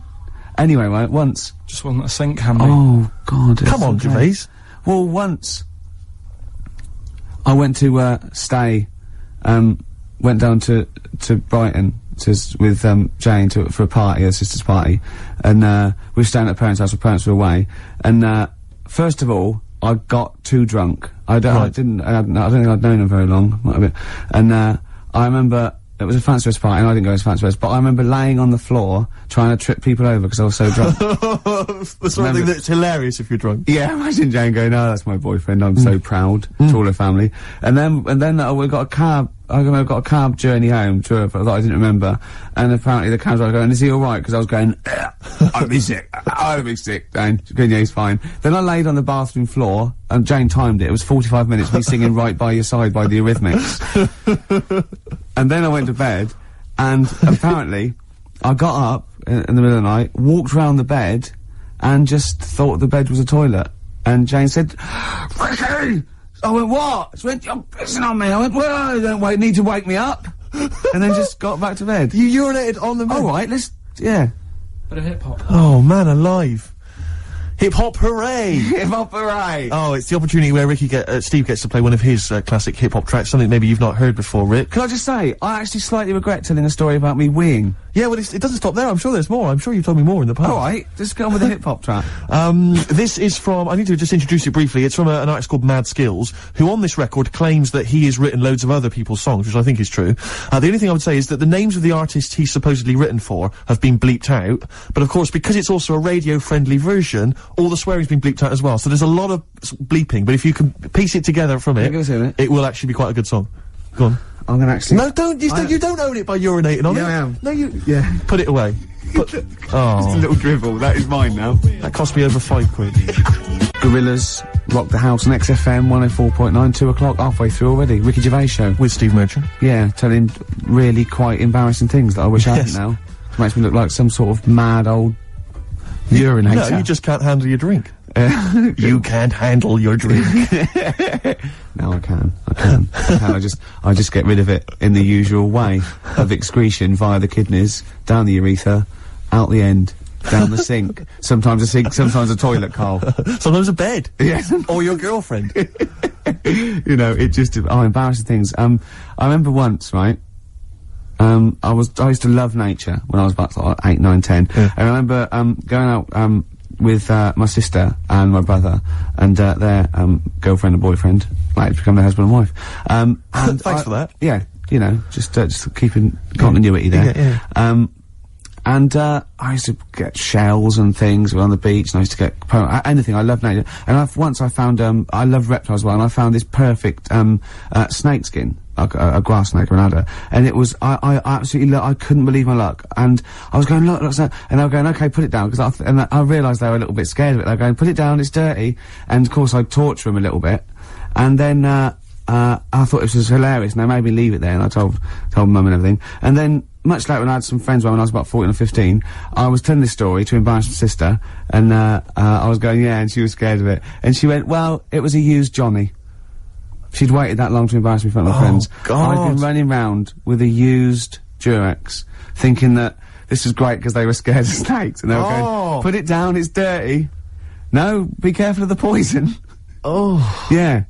Anyway, right, once... just wasn't a sink handy. Oh god. Come on, Gervais. Well, once... I went to, stay, went down to Brighton with, Jane for a party, her sister's party, and, we were staying at her parents' house, her parents were away, and, first of all, I got too drunk. I don't think I'd known him very long, might have been. And, I remember, it was a fancy dress party, and I didn't go as fancy dress, but I remember laying on the floor, trying to trip people over because I was so drunk. The sort of thing that's hilarious if you're drunk. Yeah, imagine Jane going, "Oh, that's my boyfriend. I'm so proud to all her family." And then we got a cab. I got a cab journey home that I didn't remember. And apparently the cab's driver going, "Is he all right?" Because I was going, "I'd be sick. I'd be sick." Jane going, "Yeah, he's fine." Then I laid on the bathroom floor, and Jane timed it. It was 45 minutes. Me singing "Right by Your Side" by the Eurythmics. And then I went to bed, and apparently I got up in the middle of the night, walked round the bed, and just thought the bed was a toilet. And Jane said, "Ricky!" I went, "What?" She went, "You're pissing on me." I went, "Well, you don't need to wake me up." And then just got back to bed. You urinated on the bed? Alright, yeah. Bit of hip-hop. Oh, man alive. Hip-hop hooray! Hip-hop hooray! Oh, it's the opportunity where Steve gets to play one of his classic hip-hop tracks, something maybe you've not heard before, Rick. Can I just say, I actually slightly regret telling a story about me weeing. Yeah, well, it doesn't stop there. I'm sure there's more. I'm sure you've told me more in the past. Alright, just get on with the hip-hop track. This is from, I need to just introduce it briefly, it's from an artist called Mad Skills, who on this record claims that he has written loads of other people's songs, which I think is true. The only thing I would say is that the names of the artists he's supposedly written for have been bleeped out, but of course, because it's also a radio-friendly version, all the swearing's been bleeped out as well, so there's a lot of bleeping, but if you can piece it together from it, it will actually be quite a good song. Go on. I'm gonna actually... No, you don't own it by urinating on it. Yeah, I am. No, you... Yeah. Put it away. Just a little dribble, that is mine now. That cost me over £5. Gorillas rock the house on XFM 104.9, 2 o'clock, halfway through already. Ricky Gervais show. With Steve Merchant. Yeah, telling really quite embarrassing things that I wish I hadn't now. Makes me look like some sort of mad old urinator. No, you just can't handle your drink. You can't handle your drink. No, I can. I just get rid of it in the usual way of excretion via the kidneys, down the urethra, out the end, down the sink. Sometimes a sink, sometimes a toilet, Karl. Sometimes a bed. Yes. Or your girlfriend. You know, it just, embarrassing things. I remember once, right? I used to love nature when I was about like 8, 9, 10. Yeah. I remember, going out, with, my sister and my brother, and, their, girlfriend and boyfriend, like, to become their husband and wife. And Thanks for that. Yeah, you know, just keeping continuity there. Yeah. And I used to get shells and things on the beach, and I used to get anything. I love nature. And once I found, I love reptiles as well, and I found this perfect, snake skin. A grass snake or an adder, and it was, I absolutely, I couldn't believe my luck, and I was going, look, and they were going, okay, put it down, because I realised they were a little bit scared of it. They were going, put it down, it's dirty, and of course I'd torture them a little bit, and then, I thought this was hilarious, and they made me leave it there, and I told Mum and everything. And then, much later when I had some friends when I was about 14 or 15, I was telling this story to embarrass my sister, and, I was going, yeah, and she was scared of it. And she went, well, it was a used Johnny. She'd waited that long to embarrass me in front of my friends. God. I'd been running round with a used Durex, thinking that this was great because they were scared of snakes, and they were going, put it down, it's dirty. No, be careful of the poison. Oh. Yeah.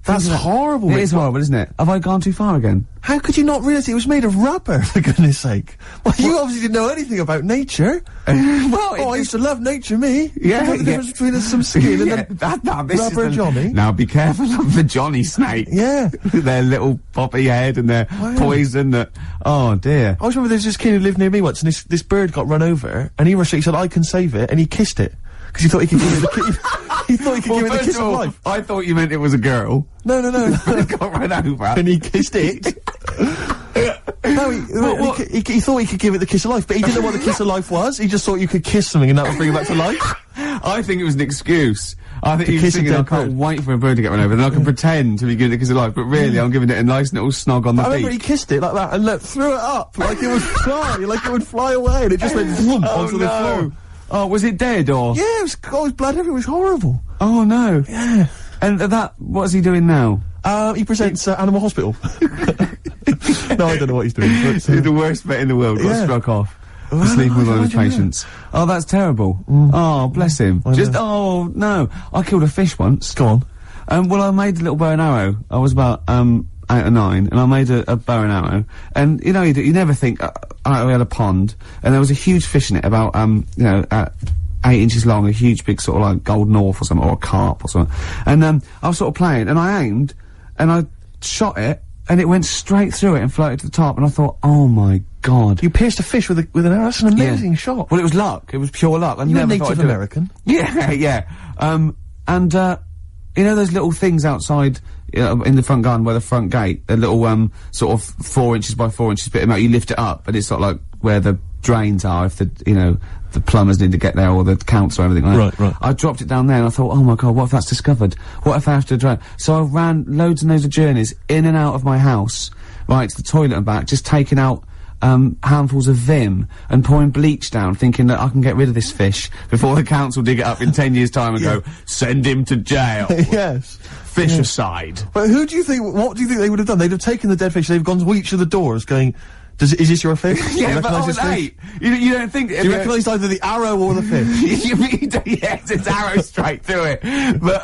That's horrible. It is horrible, isn't it? Have I gone too far again? How could you not realise it was made of rubber, for goodness sake? Well, you obviously didn't know anything about nature. Well, I used to love nature, me. Yeah, What the difference between some skin and then this rubber Johnny? Now be careful of the Johnny snake. Yeah. Their little poppy head and their poison that, oh dear. I always remember there's this kid who lived near me once, and this bird got run over, and he rushed it, he said, I can save it, and he kissed it. Because he thought he could give it the he thought he could give it the kiss of life. I thought you meant it was a girl. No. It got run over. And he kissed it. No, he thought he could give it the kiss of life, but he didn't know what the kiss of life was. He just thought you could kiss something and that would bring it back to life. I think it was an excuse. I think he was kiss a thinking, I dead can't bird. wait for a bird to get run over, then I can pretend to be giving it a kiss of life, but really I'm giving it a nice little snog on the I remember he beak. kissed it like that and threw it up like it would fly away, and it just went vroom onto the floor. Oh, was it dead or? Yeah, it was blood everywhere. It was horrible. Oh no. Yeah. And what's he doing now? He presents Animal Hospital. No, I don't know what he's doing. But, He's the worst vet in the world. Got Yeah. struck off. Sleeping with one of his patients. Oh, that's terrible. Oh, bless him. Oh no. I killed a fish once. Go on. Well, I made a little bow and arrow. I was about 8 or 9, and I made a bow and arrow. And you know, you never think. We had a pond, and there was a huge fish in it, about 8 inches long, a huge big sort of like gold north or something, or a carp or something. And I was sort of playing, and I aimed, and I shot it, and it went straight through it and floated to the top. And I thought, oh my god! You pierced a fish with an arrow. That's an amazing shot. Well, it was luck. It was pure luck. You're a Native American. Yeah. You know those little things outside in the front garden by the front gate, a little sort of 4 inches by 4 inches bit of metal. You lift it up, and it's sort of like where the drains are if the plumbers need to get there, or the council or everything like that. Right. I dropped it down there, and I thought, oh my god, what if that's discovered? What if I have to drain? So I ran loads and loads of journeys in and out of my house, right to the toilet and back, just taking out handfuls of Vim and pouring bleach down, thinking that I can get rid of this fish before the council dig it up in 10 years' time and go, send him to jail. Yes. Fish aside. But what do you think they would have done? They'd have taken the dead fish, they've gone to each of the doors going, is this your fish? Yeah, but I was 8. You don't think... Do you recognise either the arrow or the fish? Yes, it's arrow straight through it. But,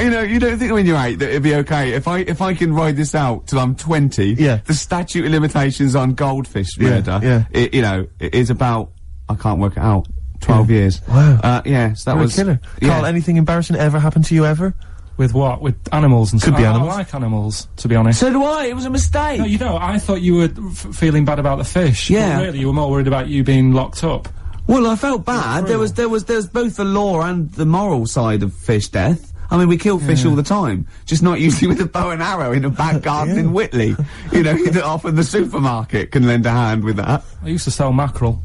you don't think when you're 8 that it'd be okay. If I can ride this out till I'm 20, Yeah. the statute of limitations on goldfish murder, it is about, I can't work it out, 12 years. Wow. Yes, that You're was... a killer. Yeah. Carl, anything embarrassing ever happened to you ever? With what? With animals and stuff? Could be animals. I like animals, to be honest. So do I, it was a mistake. No, you don't. I thought you were feeling bad about the fish. Yeah. But really, you were more worried about you being locked up. Well, I felt bad. There was both the law and the moral side of fish death. I mean, we kill fish all the time, just not usually with a bow and arrow in a back garden in Whitley. Often the supermarket can lend a hand with that. I used to sell mackerel.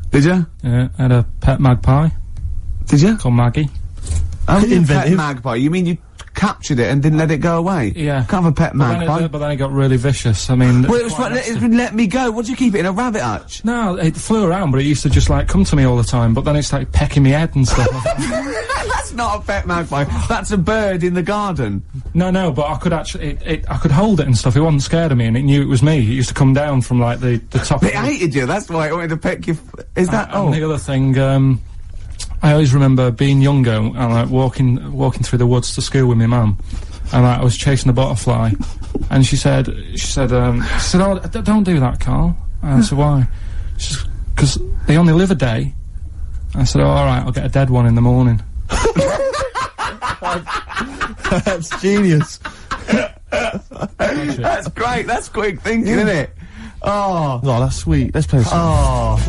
Did you? Yeah, I had a pet magpie Did you? called Maggie. Oh, pet Inventive. magpie. You mean you captured it and didn't let it go away? Yeah. Can't have a pet magpie. But then it got really vicious. I mean... Well, it was fine. Let me go. What do you keep it in, a rabbit hutch? No, it flew around, but it used to just, like, come to me all the time, but then it started pecking me head and stuff like that. That's not a pet magpie. That's a bird in the garden. No, but I could actually... I could hold it and stuff. It wasn't scared of me, and it knew it was me. It used to come down from, like, the top It hated you. That's why it wanted to peck you. Is that... And the other thing, I always remember being younger and, like, walking through the woods to school with my mum. And I was chasing a butterfly, and she said, "Oh, don't do that, Carl." And I said, "Why?" She said, "'Cause they only live a day." I said, "Oh, all right, I'll get a dead one in the morning." That's genius. That's great. That's quick thinking, isn't it? Oh, No, that's sweet. Let's play a song.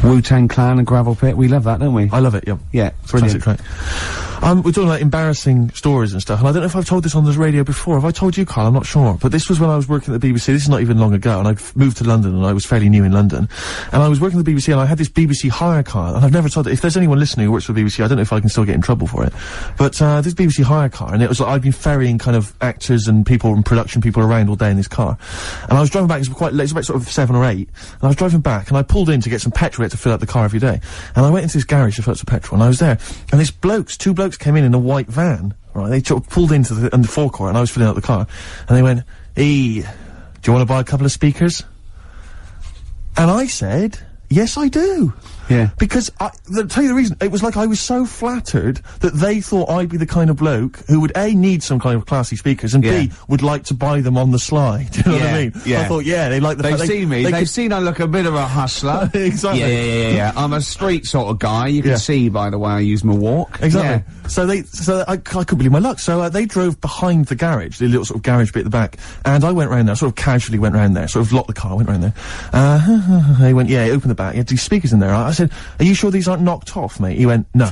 Wu-Tang Clan and Gravel Pit. We love that, don't we? I love it, yeah. Yeah, brilliant. Classic track. We're talking about embarrassing stories and stuff, and I don't know if I've told this on the radio before. Have I told you, Carl? I'm not sure. But this was when I was working at the BBC. This is not even long ago, and I moved to London, and I was fairly new in London. And I was working at the BBC, and I had this BBC hire car, and I've never told it. If there's anyone listening who works for the BBC, I don't know if I can still get in trouble for it. But, this BBC hire car, and it was like, I'd been ferrying kind of actors and people and production people around all day in this car. And I was driving back, it was quite late, it was about sort of 7 or 8, and I was driving back, and I pulled in to get some petrol. We had to fill up the car every day. And I went into this garage to fill up some petrol, and I was there, and this two blokes came in a white van, right? They sort of pulled into the forecourt, and I was filling up the car, and they went, "Hey, do you want to buy a couple of speakers?" And I said, "Yes, I do." Yeah. Because, I'll tell you the reason, it was like I was so flattered that they thought I'd be the kind of bloke who would A, need some kind of classy speakers, and B, would like to buy them on the sly. Do you know what I mean? Yeah. I thought, yeah, they like the They've fact seen me. They've seen I look a bit of a hustler. Exactly. Yeah. I'm a street sort of guy. You can see by the way I use my walk. Exactly. So I couldn't believe my luck. So they drove behind the garage, the little sort of garage bit at the back, and I went round there, sort of casually went round there, sort of locked the car, went round there. They went, yeah, open the back. You had these speakers in there. I said, "Are you sure these aren't knocked off, mate?" He went, no.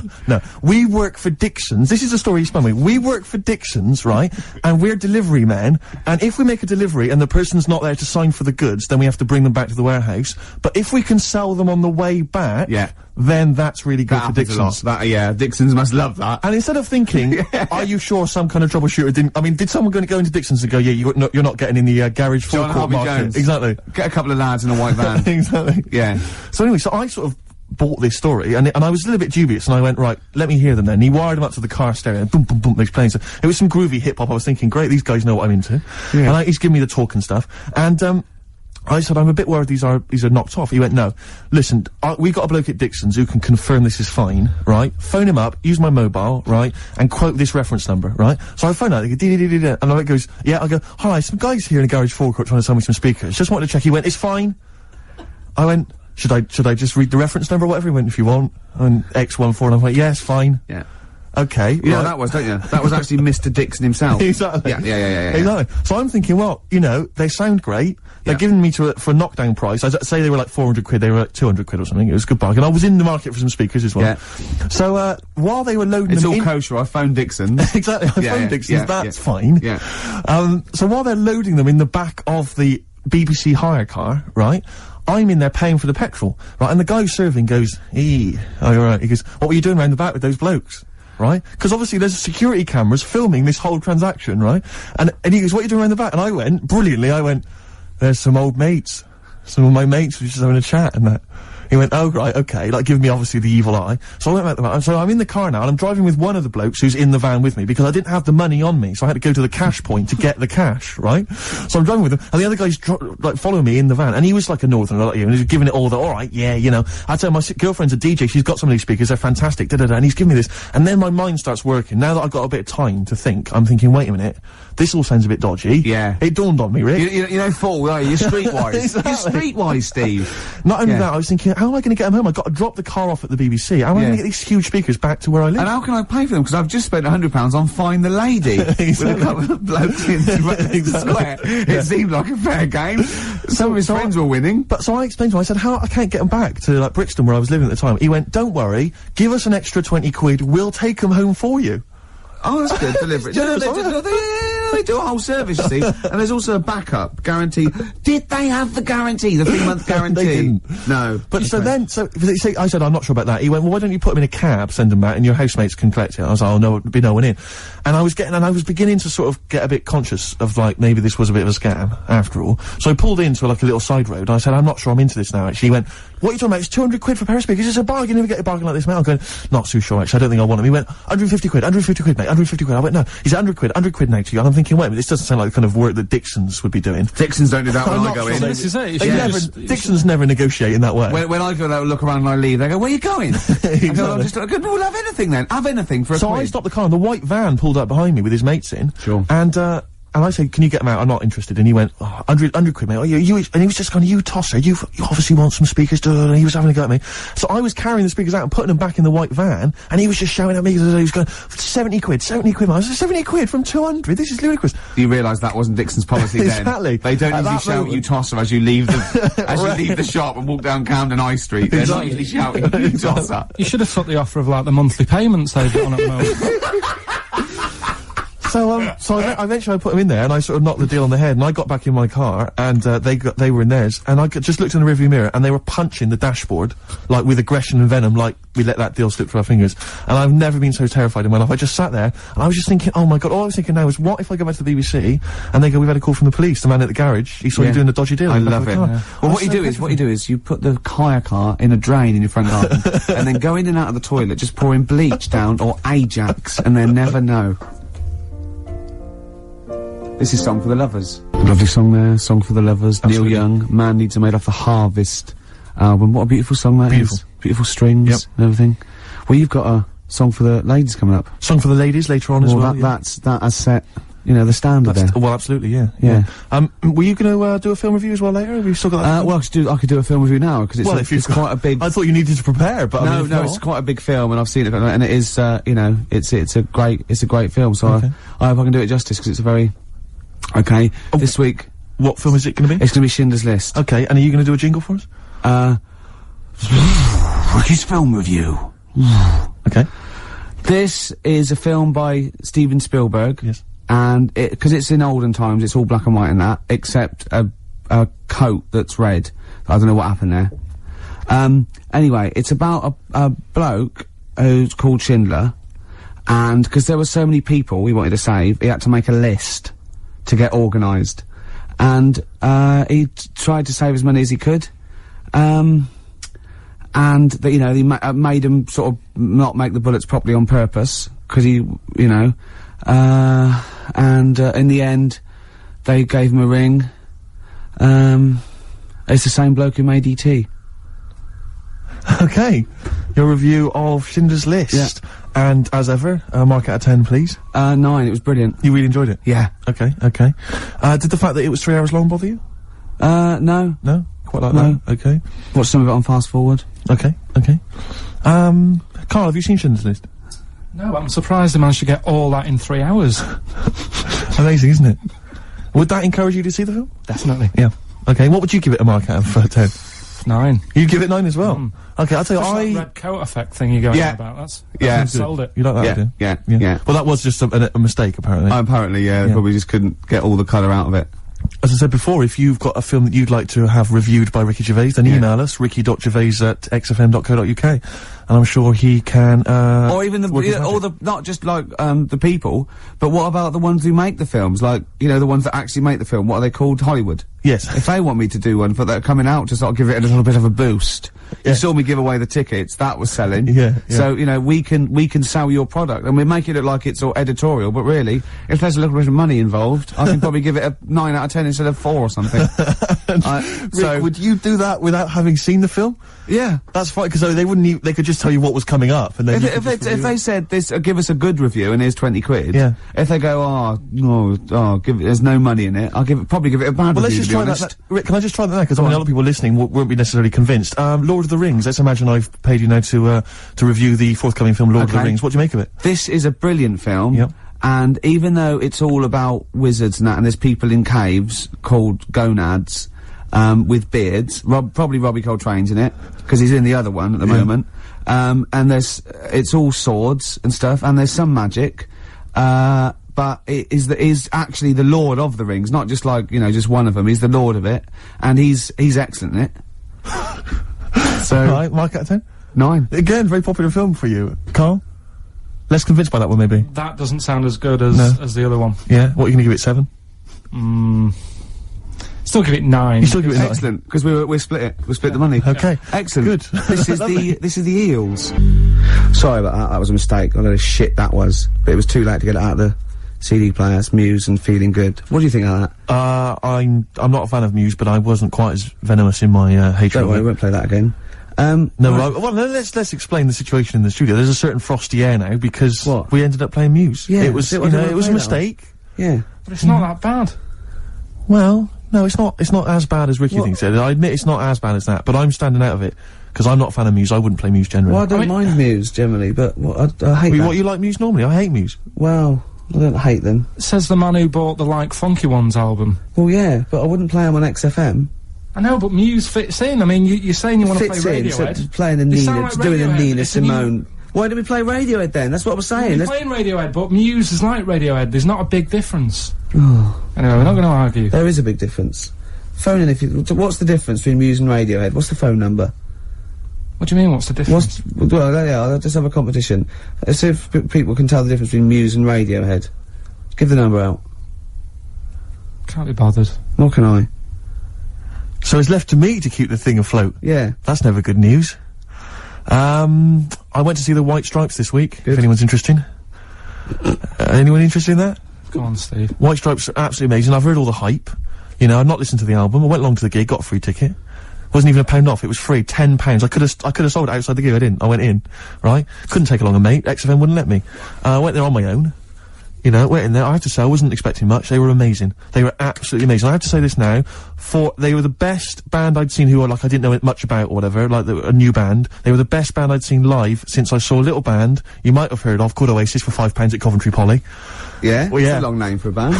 We work for Dixon's. This is the story he spun me. We work for Dixon's, right? And we're delivery men. And if we make a delivery and the person's not there to sign for the goods, then we have to bring them back to the warehouse. But if we can sell them on the way back, then that's really good for Dixon's. Dixon's must love that. And instead of thinking, are you sure some kind of troubleshooter didn't, I mean, did someone go into Dixon's and go, yeah, you're not getting in the garage forecourt market? Jones. Exactly. Get a couple of lads in a white van. Exactly. Yeah. So anyway, so I sort of bought this story, and I was a little bit dubious, and I went, right, let me hear them then. And he wired them up to the car stereo, and boom, boom, boom, they're playing. So it was some groovy hip-hop. I was thinking, great, these guys know what I'm into. Yeah. And he's giving me the talk and stuff. And, I said, I'm a bit worried these are knocked off. He went, no, listen, we got a bloke at Dixon's who can confirm this is fine, right? Phone him up, use my mobile, right? And quote this reference number, right? So I phone out, they go, dee-dee-dee-dee-dee, and it goes, yeah, I go, hi, some guys here in the garage forecourt trying to sell me some speakers. Just wanted to check. He went, it's fine. I went, should I just read the reference number or whatever? He went, if you want. And X14, and I went, yeah, it's fine. Yeah. Okay. You know that was, don't you? That was actually Mr. Dixon himself. Exactly. Yeah. Exactly. So I'm thinking, well, you know, they sound great. They're giving me for a knockdown price. I say they were like 400 quid, they were like 200 quid or something. It was a good bargain. I was in the market for some speakers as well. Yeah. So, while they were loading them in... It's all kosher. I phoned Dixon's. Exactly. I phoned Dixon's. That's fine. Yeah. So while they're loading them in the back of the BBC hire car, right? I'm in there paying for the petrol, right? And the guy who's serving goes, "Eee, oh, you're right." He goes, "What were you doing round the back with those blokes?" Right? Because obviously there's security cameras filming this whole transaction, right? And he goes, "What are you doing around the back?" And I went, brilliantly, "There's some old mates. Some of my mates were just having a chat and that." He went, "Oh, right, okay," like giving me obviously the evil eye. So I went back to the van. So I'm in the car now, and I'm driving with one of the blokes who's in the van with me, because I didn't have the money on me, so I had to go to the cash point to get the cash, right? So I'm driving with him, and the other guy's like following me in the van, and he was like a northerner like you, and he was giving it all the, alright, yeah, you know. I tell my girlfriend's a DJ, she's got some of these speakers, they're fantastic, da-da-da, and he's giving me this, and then my mind starts working. Now that I've got a bit of time to think, I'm thinking, wait a minute, this all sounds a bit dodgy. Yeah. It dawned on me, Rick. You know, fool, are you? You're streetwise. Exactly. You're streetwise, Steve. Not only that, I was thinking, how am I going to get them home? I've got to drop the car off at the BBC. How am I going to get these huge speakers back to where I live? And how can I pay for them? Because I've just spent £100 on Find the Lady. With a couple of blokes in the square. It seemed like a fair game. Some of his friends were winning. But so I explained to him, I said, I can't get them back to, like, Brixton, where I was living at the time. He went, don't worry, give us an extra 20 quid, we'll take them home for you. Oh, that's good, delivery. They do a whole service, you see. And there's also a backup guarantee. Did they have the guarantee, the 3-month guarantee? They didn't. No. But I said, I'm not sure about that. He went, well, why don't you put them in a cab, send them back, and your housemates can collect it? I was like, oh, no, there'd be no one in. And I was beginning to sort of get a bit conscious of, like, maybe this was a bit of a scam, after all. So I pulled into, like, a little side road, and I said, I'm not sure I'm into this now, actually. He went, what are you talking about? It's 200 quid for a pair of speakers. It's a bargain. You never get a bargain like this, mate. I'm going, not too sure, actually. I don't think I want them. He went, 150 quid, 150 quid, mate, 150 quid. I went, no. He said, 100 quid now to you. And I'm thinking, wait a minute, this doesn't sound like the kind of work that Dixon's would be doing. Dixon's don't do that when I go in. Dixon's never negotiate in that way. When I go there, look around and I leave, they go, where are you going? I go, we'll have anything then. Have anything for a quid. So I stopped the car, and the white van pulled up behind me with his mates in. Sure. And, and I said, can you get them out? I'm not interested. And he went, oh, 100 quid, mate. Oh, you, and he was just going, you tosser, you obviously want some speakers, and he was having a go at me. So I was carrying the speakers out and putting them back in the white van, and he was just shouting at me, he was going, 70 quid, mate. I said, 70 quid from 200? This is ludicrous. You realise that wasn't Dixon's policy then? Exactly. They don't usually shout you tosser as you leave the, as you leave the shop and walk down Camden High Street. They're not usually shouting you tosser. You should have took the offer of, like, the monthly payments they've got on at the moment. So eventually I put them in there, and I sort of knocked the deal on the head, and I got back in my car, and they were in theirs, and I just looked in the rearview mirror, and they were punching the dashboard, like, with aggression and venom, like we let that deal slip through our fingers. And I've never been so terrified in my life. I just sat there, and I was just thinking, oh my god, all I was thinking now is, what if I go back to the BBC, and they go, we've had a call from the police, the man at the garage, he saw you doing the dodgy deal. I love it. Well, what you do is you put the hire car in a drain in your front garden, and then go in and out of the toilet, just pouring bleach down, or Ajax, and they'll never know. This is Song for the Lovers. Lovely song there, Song for the Lovers. Absolutely. Neil Young, Man Needs a Maid off the Harvest album. What a beautiful song that is. Beautiful strings and everything. Well, you've got a Song for the Ladies coming up. Song for the Ladies later on as well. That has set, you know, the standard there. Well, absolutely, yeah. Were you gonna do a film review as well later? Have you still got that? Well, I could do a film review now, because it's quite a big... I thought you needed to prepare, but I mean, no, it's quite a big film, and I've seen it, and it is, you know, it's a great film, so I hope I can do it justice, because it's a very... Okay, this week... What film is it gonna be? It's gonna be Schindler's List. Okay, and are you gonna do a jingle for us? Ricky's film review. Okay. This is a film by Steven Spielberg. Yes. And because it's in olden times, it's all black and white and that, except a coat that's red. I don't know what happened there. Anyway, it's about a bloke who's called Schindler, and because there were so many people he wanted to save, he had to make a list to get organised. And he tried to save as many as he could. And you know, he made them sort of not make the bullets properly on purpose, because he, you know, in the end, they gave him a ring. It's the same bloke who made E.T. Okay. Your review of Schindler's List. Yeah. And, as ever, a mark out of 10, please. 9, it was brilliant. You really enjoyed it? Yeah. Okay. Did the fact that it was 3 hours long bother you? No. No? Quite like that? Okay. Watched some of it on fast forward. Okay. Carl, have you seen Schindler's List? No, I'm surprised they managed to get all that in 3 hours. Amazing, isn't it? Would that encourage you to see the film? Definitely. Yeah. Okay, what would you give it a mark out of 10? 9. You'd give it 9 as well? Okay, I'll tell you, That red coat effect thing you're going on about, that's sold it. You like that idea? Yeah. Well, that was just a mistake, apparently. Apparently, yeah, probably just couldn't get all the colour out of it. As I said before, if you've got a film that you'd like to have reviewed by Ricky Gervais, then email us, ricky.gervais@xfm.co.uk, and I'm sure he can, or even not just like, the people, but what about the ones who make the films? Like, you know, the ones that actually make the film, what are they called? Hollywood? Yes. If they want me to do one for that coming out to sort of give it a little bit of a boost. Yeah. You saw me give away the tickets, that was selling. Yeah. So, you know, we can sell your product, and we make it look like it's all editorial, but really, if there's a little bit of money involved, I can probably give it a 9 out of 10 instead of 4 or something. Rick, would you do that without having seen the film? Yeah. That's fine, because they wouldn't they could just tell you what was coming up, and then if they said this, give us a good review and here's 20 quid. Yeah. If they go, there's no money in it, I'll probably give it a bad review. Well, let's just try that. Rick, can I just try that now? Because I mean, a lot of people listening won't be necessarily convinced. Lord of the Rings. Let's imagine I've paid you now to review the forthcoming film Lord of the Rings. What do you make of it? This is a brilliant film. Yep. And even though it's all about wizards and that, and there's people in caves called gonads, with beards, probably Robbie Coltrane's in it, because he's in the other one at the moment. And it's all swords and stuff, and there's some magic, but it is actually the Lord of the Rings, not just like, you know, just one of them. He's the Lord of it, and he's excellent in it. So, right, mark out of 10? 9. Again, very popular film for you. Carl? Less convinced by that one, maybe? That doesn't sound as good as the other one. Yeah? What, are you gonna give it 7? Still give it 9. You still give it 9? Excellent, because we split it. We split the money. Okay. Excellent. Good. This is the Eels. Sorry about that, that was a mistake. I know how shit that was. But it was too late to get it out of the CD player. It's Muse and Feeling Good. What do you think of that? I'm not a fan of Muse, but I wasn't quite as venomous in my hatred. Don't worry, we won't play that again. Let's explain the situation in the studio. There's a certain frosty air now because What? we ended up playing Muse. Yeah, it was, it was a mistake. Yeah. But it's not that bad. Well, no, it's not as bad as Ricky thinks it. I admit it's not as bad as that, but I'm standing out of it. Because I'm not a fan of Muse, I wouldn't play Muse generally. Well, I don't mind Muse, generally, but I hate that. What, you like Muse normally? I hate Muse. Well, I don't hate them. Says the man who bought the Like Funky Ones album. Well, yeah, but I wouldn't play them on XFM. I know, but Muse fits in. I mean, you're saying you want to play Radiohead. So playing the They Nina, sound like doing the Radiohead. Nina It's a new- Simone. Why did we play Radiohead then? That's what I was saying. You're Let's- playing Radiohead, but Muse is like Radiohead. There's not a big difference. Oh, Anyway, we're not going to argue. there is a big difference. Phone in if you. What's the difference between Muse and Radiohead? What's the phone number? What do you mean, what's the difference? Well, yeah, I'll just have a competition. Let's see if people can tell the difference between Muse and Radiohead. Give the number out. Can't be bothered. What can I? So it's left to me to keep the thing afloat. Yeah. That's never good news. I went to see the White Stripes this week, Good. if anyone's interested. Anyone interested in that? Go on, Steve. White Stripes are absolutely amazing. I've heard all the hype. You know, I've not listened to the album. I went along to the gig, got a free ticket. Wasn't even £1 off. It was free, £10. I could have sold it outside the gig. I didn't. I went in, right? Couldn't take along a mate. XFM wouldn't let me. I went there on my own. You know, went in there. I have to say, I wasn't expecting much. They were amazing. They were absolutely amazing. I have to say this now. They were the best band I'd seen who I didn't know much about or whatever, like a new band. They were the best band I'd seen live since I saw a little band you might have heard of called Oasis for £5 at Coventry Poly. Yeah? Well, yeah. It's a long name for a band.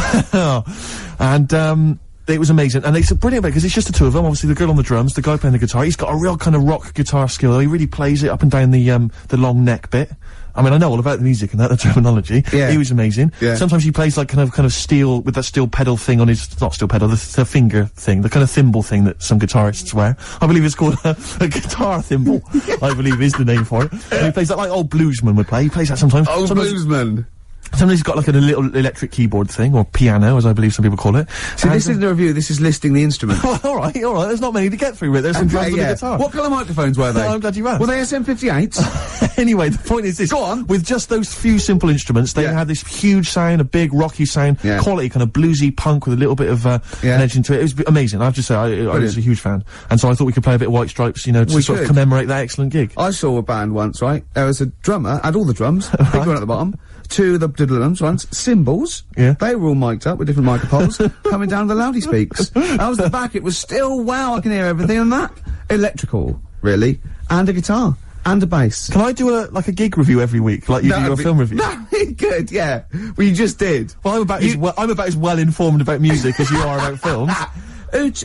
And, it was amazing, and it's brilliant because it's just the two of them. Obviously, the girl on the drums, the guy playing the guitar. He's got a real kind of rock guitar skill. He really plays it up and down the long neck bit. I mean, I know all about the music and the terminology. Yeah. He was amazing. Yeah. Sometimes he plays like kind of steel with that steel pedal thing on his not steel pedal, the finger thing, the kind of thimble thing that some guitarists wear. I believe it's called a guitar thimble. I believe is the name for it. And he plays that like old bluesman would play. He plays that sometimes. Old Sometimes- bluesman. Sometimes he's got like a little electric keyboard thing, or piano, as I believe some people call it. See, this isn't a review, this is listing the instrument. all right. There's not many to get through, but there's some drums and a guitar. What colour microphones were they? I'm glad you asked. Were they SM58s? Anyway, the point is this. Go on. With just those few simple instruments, they Yeah. had this huge sound, a big rocky sound, Yeah. quality, kind of bluesy punk with a little bit of an edge into it. It was amazing. I have to say, I was a huge fan. And so I thought we could play a bit of White Stripes, you know, to We sort of could. commemorate that excellent gig. I saw a band once, right? There was a drummer, had all the drums, big one at the bottom, two of the drums once, cymbals. Yeah. They were all mic'd up with different microphones coming down the loudy speaks. I was at the back, it was still, wow, I can hear everything and that. Electrical, really. And a guitar. And a bass. Can I do a gig review every week, like you do your film review? No, good, yeah. Well, you just did. Well, I'm about as well informed about music as you are about films.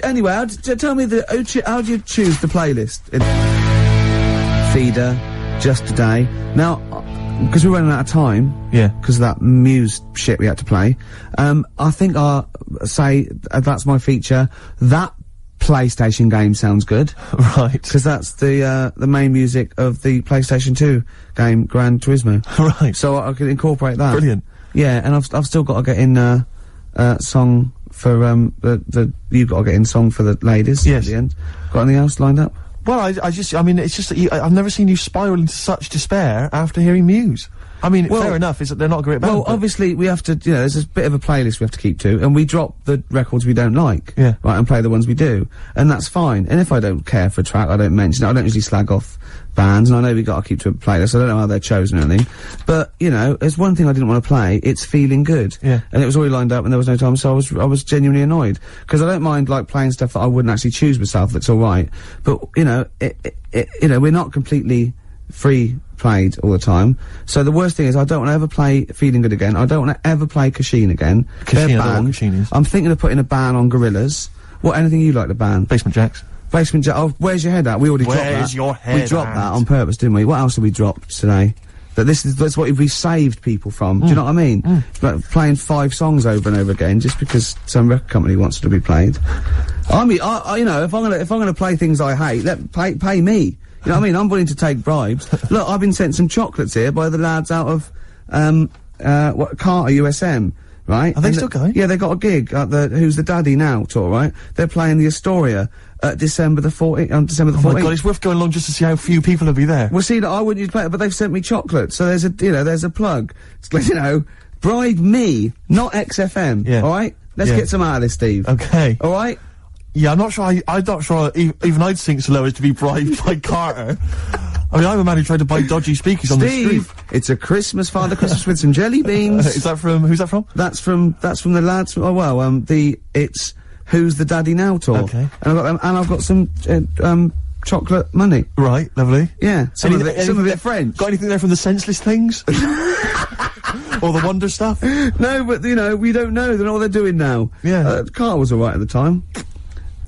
Anyway, tell me how do you choose the playlist? Feeder, Just Today. Now, because we're running out of time. Yeah. Because of that Muse shit we had to play. I think I'll say that's my feature. That PlayStation game sounds good. Right. Because that's the main music of the PlayStation 2 game, Gran Turismo. Right. So I could incorporate that. Brilliant. Yeah, and I've still got to get in, song for, you've got to get in song for the ladies. Yes. At the end. Got anything else lined up? Well, I mean, it's just that I've never seen you spiral into such despair after hearing Muse. I mean, Well- fair enough, is that they're not a great band. Well, but- obviously we have to, you know, there's a bit of a playlist we have to keep to, and we drop the records we don't like. Yeah. Right, and play the ones we do. And that's fine. And if I don't care for a track, I don't mention it. I don't usually slag off bands, and I know we gotta keep to a playlist. I don't know how they're chosen or anything. But, you know, there's one thing I didn't want to play, it's Feeling Good. Yeah. And it was already lined up and there was no time, so I was genuinely annoyed. Because I don't mind, like, playing stuff that I wouldn't actually choose myself, that's alright. But, you know, you know, we're not completely free played all the time. So the worst thing is I don't want to ever play Feeling Good again. I don't want to ever play Kashin again. Kashin, They're I don't know what banned. Kashin is. I'm thinking of putting a ban on Gorillaz. What, anything you like to ban? Basement Jacks. Basement Jack. Oh, where's your head at? We already dropped that. Where's your head We dropped at? that on purpose, didn't we? What else did we drop today? That's what we saved people from. Do you know what I mean? Like playing 5 songs over and over again just because some record company wants it to be played. I mean, you know, if I'm gonna play things I hate, pay me. You know what I mean? I'm willing to take bribes. Look, I've been sent some chocolates here by the lads out of, Carter USM, right? Are they And still going? Yeah, they got a gig at Who's the Daddy Now tour, right? They're playing the Astoria at December the 14th, December the 14th. Oh my god, it's worth going along just to see how few people will be there. Well, see, that I wouldn't use play it, but they've sent me chocolate, so there's a plug. It's like, you know, bribe me, not XFM. Yeah. Alright? Let's Yeah. get some out of this, Steve. Okay. Alright? Yeah, I'm not sure even I'd sink so low as to be bribed by Carter. I mean, I'm a man who tried to buy dodgy speakers on the street. Steve, it's a Christmas, Father Christmas with some jelly beans. Is that from, who's that from? That's from the lads. Oh well, it's Who's the Daddy Now tour. Okay. And I've got some chocolate money. Right, lovely. Yeah, some of it French. Got anything there from the Senseless Things? Or the Wonder stuff? No, but you know, we don't know. They know what they're doing now. Yeah. Carl was alright at the time.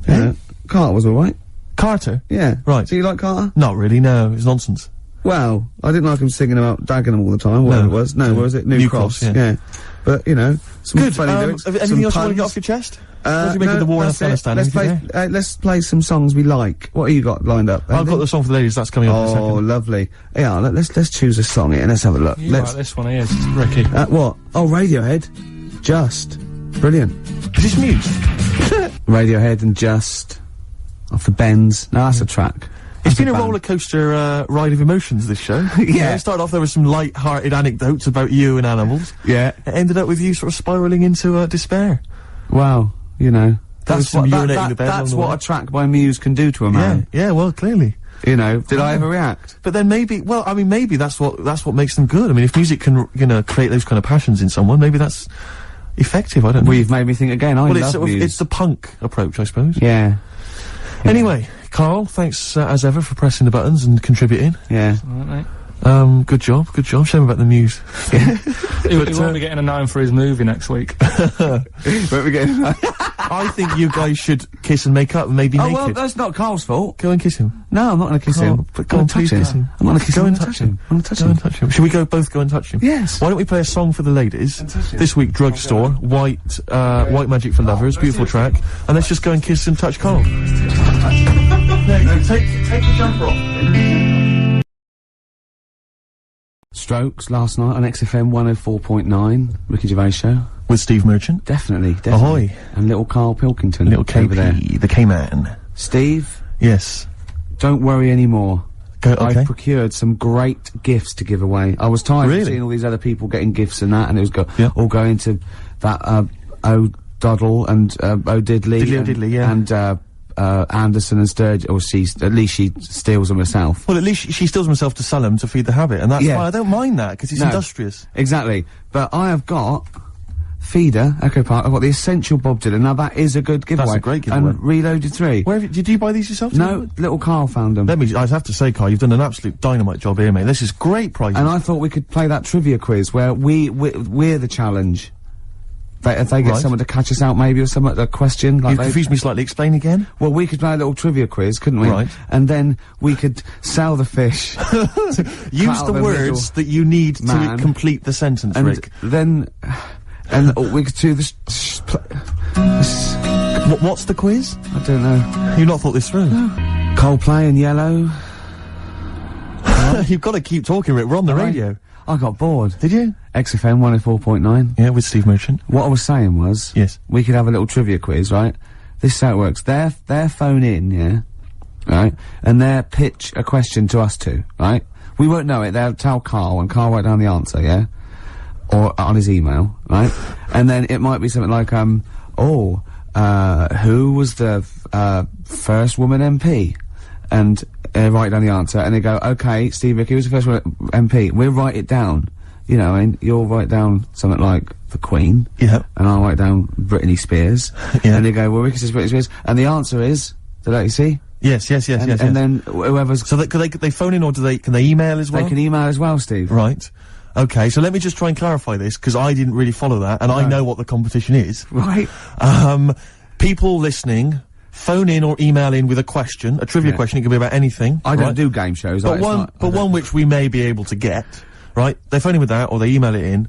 Yeah. Carl was alright. Carter? Yeah. Right. Do you like Carter? Not really, no. It's nonsense. Well, I didn't like him singing about Dagenham all the time, whatever it was. No, what was it? New Cross. Yeah. But, you know, some Good. funny lyrics. Anything else you want to get off your chest? What do you make of the war in that's Afghanistan? it. Let's play some songs we like. What have you got lined up? I've got the song for the ladies, that's coming up in a second. Oh, lovely. Yeah, let's choose a song here and let's have a look. You like this one here, Ricky. What? Oh, Radiohead. Just. Brilliant. Is this Muse? Radiohead and Just. Off the Bends. No, that's a track. It's been a band. roller coaster ride of emotions, this show. Yeah. It started off, there were some light-hearted anecdotes about you and animals. Yeah. It ended up with you sort of spiralling into despair. Well, you know. There was some urinating in bed along That's the what way. a track by Muse can do to a man. Yeah, well, clearly. You know, did I ever react? But then maybe that's what makes them good. I mean, if music can, create those kind of passions in someone, maybe that's effective, I don't know. Well, you've made me think again. I love Muse. It's the punk approach, I suppose. Yeah. Anyway, Carl, thanks as ever for pressing the buttons and contributing. Yeah. Alright, mate. Good job. Shame about the Muse. He won't be getting a 9 for his movie next week. Won't we get I think you guys should kiss and make up and maybe Oh, naked. well, that's not Carl's fault. Go and kiss him. No, I'm not going to kiss him. But go on, please kiss him. I'm not going to kiss him. Go and I'm gonna touch him. I'm going to touch Go him. and touch him. Should we both go and touch him? Yes. Why don't we play a song for the ladies? This week, Drugstore, White Magic for Lovers, beautiful track. And let's just go and kiss and touch Carl. No, take the jumper off. Strokes last night on XFM 104.9, Ricky Gervais show. With Steve Merchant. Definitely. Ahoy. And little Karl Pilkington. Little over there. KP, the K-Man. Steve, Yes. don't worry anymore. Go, okay. I've procured some great gifts to give away. I was tired of Really? seeing all these other people getting gifts and that, and it was Yeah. all going to that O'Doddle and O'Diddley. Diddley, yeah. And Anderson and Sturgeon, or at least she steals them herself. Well, at least she steals herself to sell them to feed the habit, and that's Yeah. why I don't mind that, because it's No. industrious. Exactly. But I have got Feeder, Echo Park, I've got the Essential Bob Dylan. Now that is a good giveaway. That's a great giveaway. And Reloaded 3. Did you buy these yourself? No, little Carl found them. I have to say, Carl, you've done an absolute dynamite job here, mate. This is great prizes. And I thought we could play that trivia quiz where we're the challenge. If they get Right. someone to catch us out maybe or something, a question. Like You've confused me slightly. Explain again. Well, we could play a little trivia quiz, couldn't we? Right. And then we could sell the fish. Use out the the words that you need to man. complete the sentence, And Rick. then... And we could do this... What's the quiz? I don't know. You've not thought this through. Coldplay and Yellow. You've got to keep talking, Rick. We're on the radio. I got bored. Did you? XFM 104.9. Yeah, with Steve Merchant. What I was saying was... Yes. We could have a little trivia quiz, right? This is how it works. Their phone in, yeah? Right? And they'll pitch a question to us two, right? We won't know it. They'll tell Carl, and Carl write down the answer, yeah? Or on his email, right? And then it might be something like, who was the, first woman MP? And, write down the answer, and they go, okay, Steve Ricky was the first woman MP. We'll write it down. You know, and you'll write down something like the Queen. Yeah. And I'll write down Britney Spears. Yeah. And they go, well, Ricky says Britney Spears. And the answer is, you see? Yes. And then whoever's... So could they phone in, or can they email as well? They can email as well, Steve. Right. Okay, so let me just try and clarify this, because I didn't really follow that, and I know what the competition is. Right. People listening, phone in or email in with a question, a trivia question. It can be about anything. I don't right? do game shows. But one which we may be able to get, right? They phone in with that, or they email it in.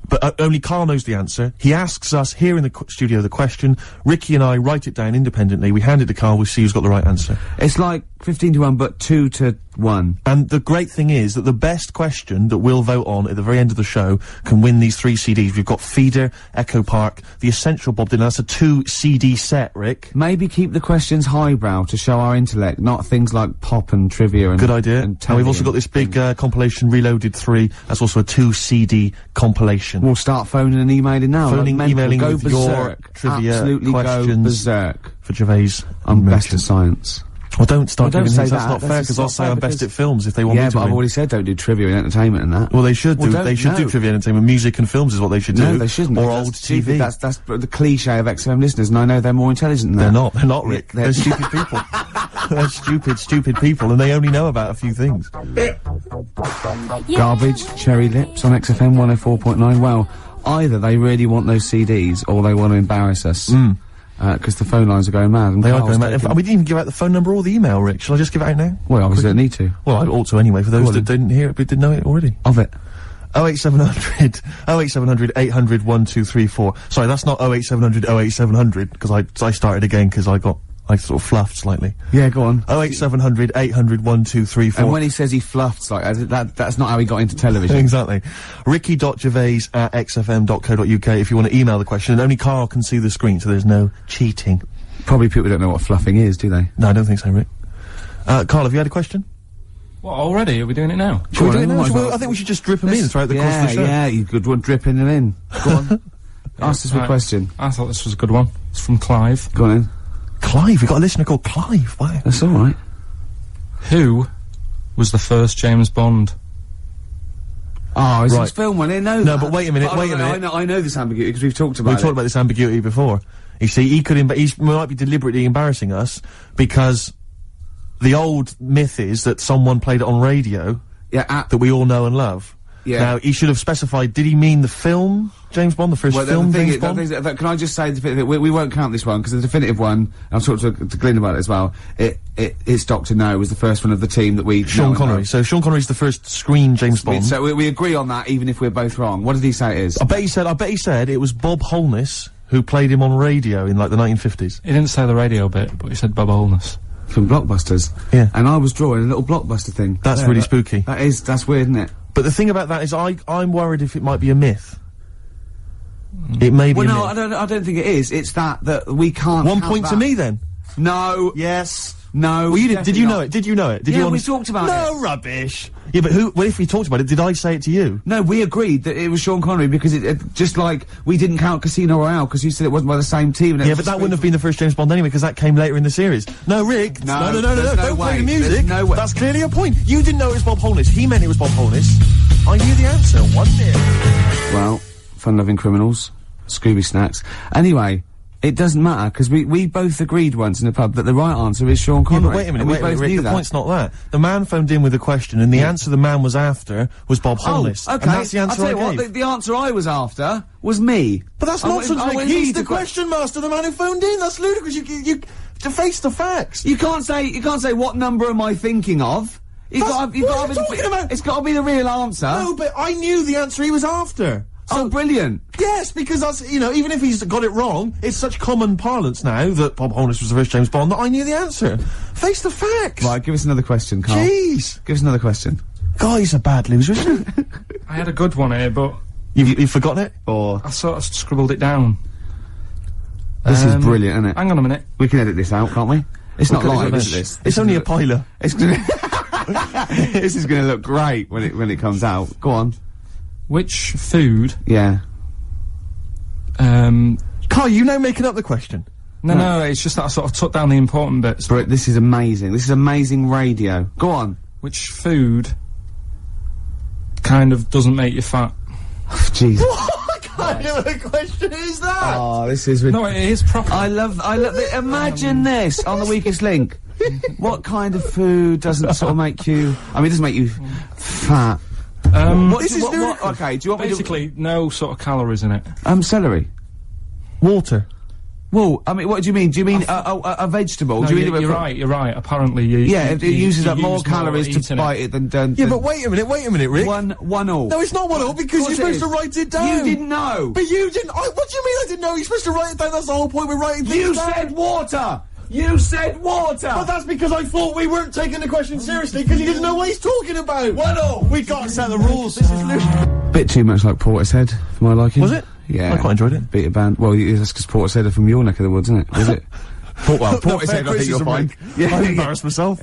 But only Carl knows the answer. He asks us here in the studio the question. Ricky and I write it down independently. We hand it to Carl. We see who's got the right answer. It's like 15 to 1, but 2 to 1. And the great thing is that the best question that we'll vote on at the very end of the show can win these 3 CDs. We've got Feeder, Echo Park, the Essential Bob Dylan. That's a 2 CD set, Rick. Maybe keep the questions highbrow to show our intellect, not things like pop and trivia and... Good idea. And we've also got this big compilation, Reloaded 3. That's also a 2 CD compilation. We'll start phoning and emailing now. Phoning, like emailing go with berserk. your trivia Absolutely questions go berserk. For Gervais. I'm best Merchant. at science. Well, don't start Well, don't giving say hints, that's that. not fair, That's because just I'll not say fair I'm best because- at films if they want Yeah, me to but I've win. already said don't do trivia and entertainment and that. Well, they should do. don't- They should do no. trivia and entertainment. Music and films is what they should do. No, they shouldn't. Or That's old stupid. TV. That's the cliche of XFM listeners, and I know they're more intelligent than They're that. not. They're not, Rick. They're- They're stupid people. They're stupid people, and they only know about a few things. Garbage, Cherry Lips on XFM 104.9. Well, either they really want those CDs, or they want to embarrass us. Because the phone lines are going mad. And They are Carl's going mad. taking- We didn't even give out the phone number or the email, Rick. Shall I just give it out now? Well, obviously I need to. Well, I ought to anyway, for those on that then. didn't hear it but didn't know it already. Of it. 08700 800 1234. Sorry, that's not 08700 08700, because I started again because I sort of fluffed slightly. Yeah, go on. 08700 800 1234. And when he says he fluffed like that's not how he got into television. Exactly. Ricky.gervais@xfm.co.uk if you want to email the question, and only Carl can see the screen, so there's no cheating. Probably people don't know what fluffing is, do they? No, I don't think so, Rick. Carl, have you had a question? What, already? Are we doing it now? Shall we do it now? on, Well, I think we should just drip them in throughout the course of the show. Yeah, you could one dripping them in. Go on. Ask us a Right. question. I thought this was a good one. It's from Clive. Go on in. Clive, we got a listener called Clive. Wow. That's alright. Who was the first James Bond? Oh, is Right. this film one? I know No, that. but wait a minute, wait a minute. I know this ambiguity because we've talked about We've talked about this ambiguity before. You see, he might be deliberately embarrassing us because the old myth is that someone played it on radio Yeah, that we all know and love. Yeah. Now, he should have specified, did he mean the film James Bond, the first well, film the thing James is, Bond? can I just say, we won't count this one, because the definitive one, I've talked to Glyn about it as well, it's Dr. No was the first one of the team that we know Sean and Connery. love. So Sean Connery's the first screen James Bond. So we agree on that, even if we're both wrong. What did he say it is? I bet he said it was Bob Holness who played him on radio in like the 1950s. He didn't say the radio bit, but he said Bob Holness. From Blockbusters. Yeah. And I was drawing a little Blockbuster thing. That's Yeah, really that- spooky. That's weird, isn't it? But the thing about that is I'm worried if it might be a myth. It may be Well, a no, myth. I don't think it is. It's that we can't. 1 count point to that. me then. No. Yes. No. Well, you did you definitely know not. it? Did you know it? Did Yeah, you we honest- talked about No rubbish. Yeah, but well, if we talked about it, did I say it to you? No, we agreed that it was Sean Connery because it just like we didn't count Casino Royale because you said it wasn't by the same team. And it Yeah, was but a that wouldn't have been the first James Bond anyway, because that came later in the series. No, Rick. No, no. there's no Don't play way. the music. There's no way. That's clearly a point. You didn't know it was Bob Holness. He meant it was Bob Holness. I knew the answer. 1-0. Well, fun-loving criminals, Scooby Snacks. Anyway, it doesn't matter because we both agreed once in the pub that the right answer is Sean Yeah, Connery. but wait a minute, and we wait a minute, both Rick, knew the that. point's not that. The man phoned in with a question, and the answer the man was after was Bob Holness. Oh, okay. And that's the answer I'll tell you I what, gave. the answer I was after was me. But that's I nonsense, went- I Rick. went He's me the to que- question master, the man who phoned in. That's ludicrous. You to face the facts. You can't say what number am I thinking of. You've That's- got what are you talking about? It's got to be the real answer. No, but I knew the answer he was after. Oh, brilliant. Yes, because that's, even if he's got it wrong, it's such common parlance now that Bob Holness was the first James Bond that I knew the answer. Face the facts. Right, give us another question, Carl. Jeez. Give us another question. Guy's a bad loser, isn't he? I had a good one here, but You've forgotten it? Or I sort of scribbled it down. this is brilliant, isn't it? Hang on a minute. We can edit this out, can't we? It's not Look at live, this. is it? This? It's only a piler. It's gonna. This is going to look great when it comes out. Go on. Which food, Yeah. Carl, you now making up the question. No, it's just that I sort of took down the important bits. But this is amazing. This is amazing radio. Go on. Which food kind of doesn't make you fat? Jeez. What kind of a question is that? Oh, this is. No, it is proper. I love it. Imagine this on the weakest link. What kind of food doesn't sort of make you? I mean, it doesn't make you fat. What, This is ludicrous. okay, do you want me Basically, no sort of calories in it. to? Celery. Water. Well, I mean, what do you mean? Do you mean a vegetable? No, do you mean you're right. You're right. Apparently, you. Yeah, it uses you up more use calories to eating bite it than. Yeah, but wait a minute, Rick. One all. No, it's not 1-0 because Of course you're it supposed to is. write it down. You didn't know. But you didn't. What do you mean I didn't know? You're supposed to write it down. That's the whole point. We're writing things You down. said water. You said water. But that's because I thought we weren't taking the question seriously because you didn't know what he's talking about. 1-0. We got to set the rules. This is ludicrous. Bit too much like Portishead for my liking. Was it? Yeah. I quite enjoyed it. Beat a band. Well, that's because Portishead are from your neck of the woods, isn't it? Was it? Portishead, I think you'll find. I embarrassed myself.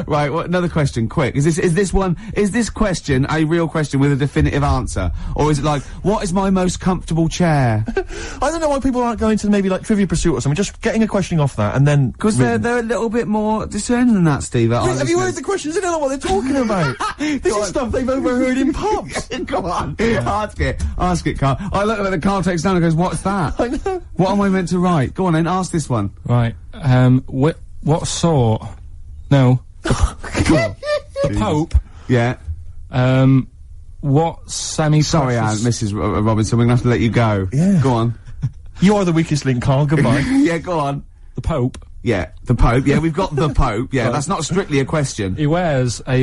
Right, another question, quick. Is this question a real question with a definitive answer? Or is it like, what is my most comfortable chair? I don't know why people aren't going to maybe like Trivia Pursuit or something, just getting a question off that and then... Because they're a little bit more discerning than that, Steve. Have you heard the questions? They don't know what they're talking about. This is stuff they've overheard in pubs. Go on, ask it, Carl. I look at the Carl takes down and goes, what's that? I know. What am I meant to write? Go on then, ask this one. Right. What sort? No. The Pope. Yeah. What semi-precious... Sorry, Anne, Mrs. Robinson, we're gonna have to let you go. Yeah. Go on. You are the weakest link, Carl. Goodbye. Yeah, go on. The Pope. Yeah, the Pope. Yeah, we've got the Pope. Yeah, that's not strictly a question. He wears a,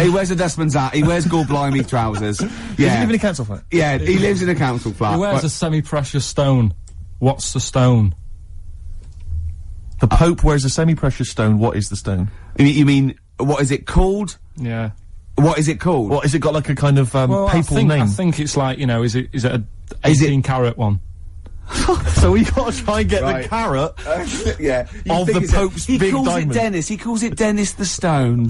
He wears a dustman's hat. He wears blimey trousers. Does he live in a council flat? Yeah, he lives in a council flat. He wears a semi-precious stone. What's the stone? The Pope wears a semi-precious stone. What is the stone? You mean, what is it called? Yeah. What is it called? What, is it got like a kind of, papal name? I think it's like, you know, is it a 18-carat one? So we gotta try and get the carrot yeah, of the Pope's big diamond. He calls it Dennis. He calls it Dennis the Stone.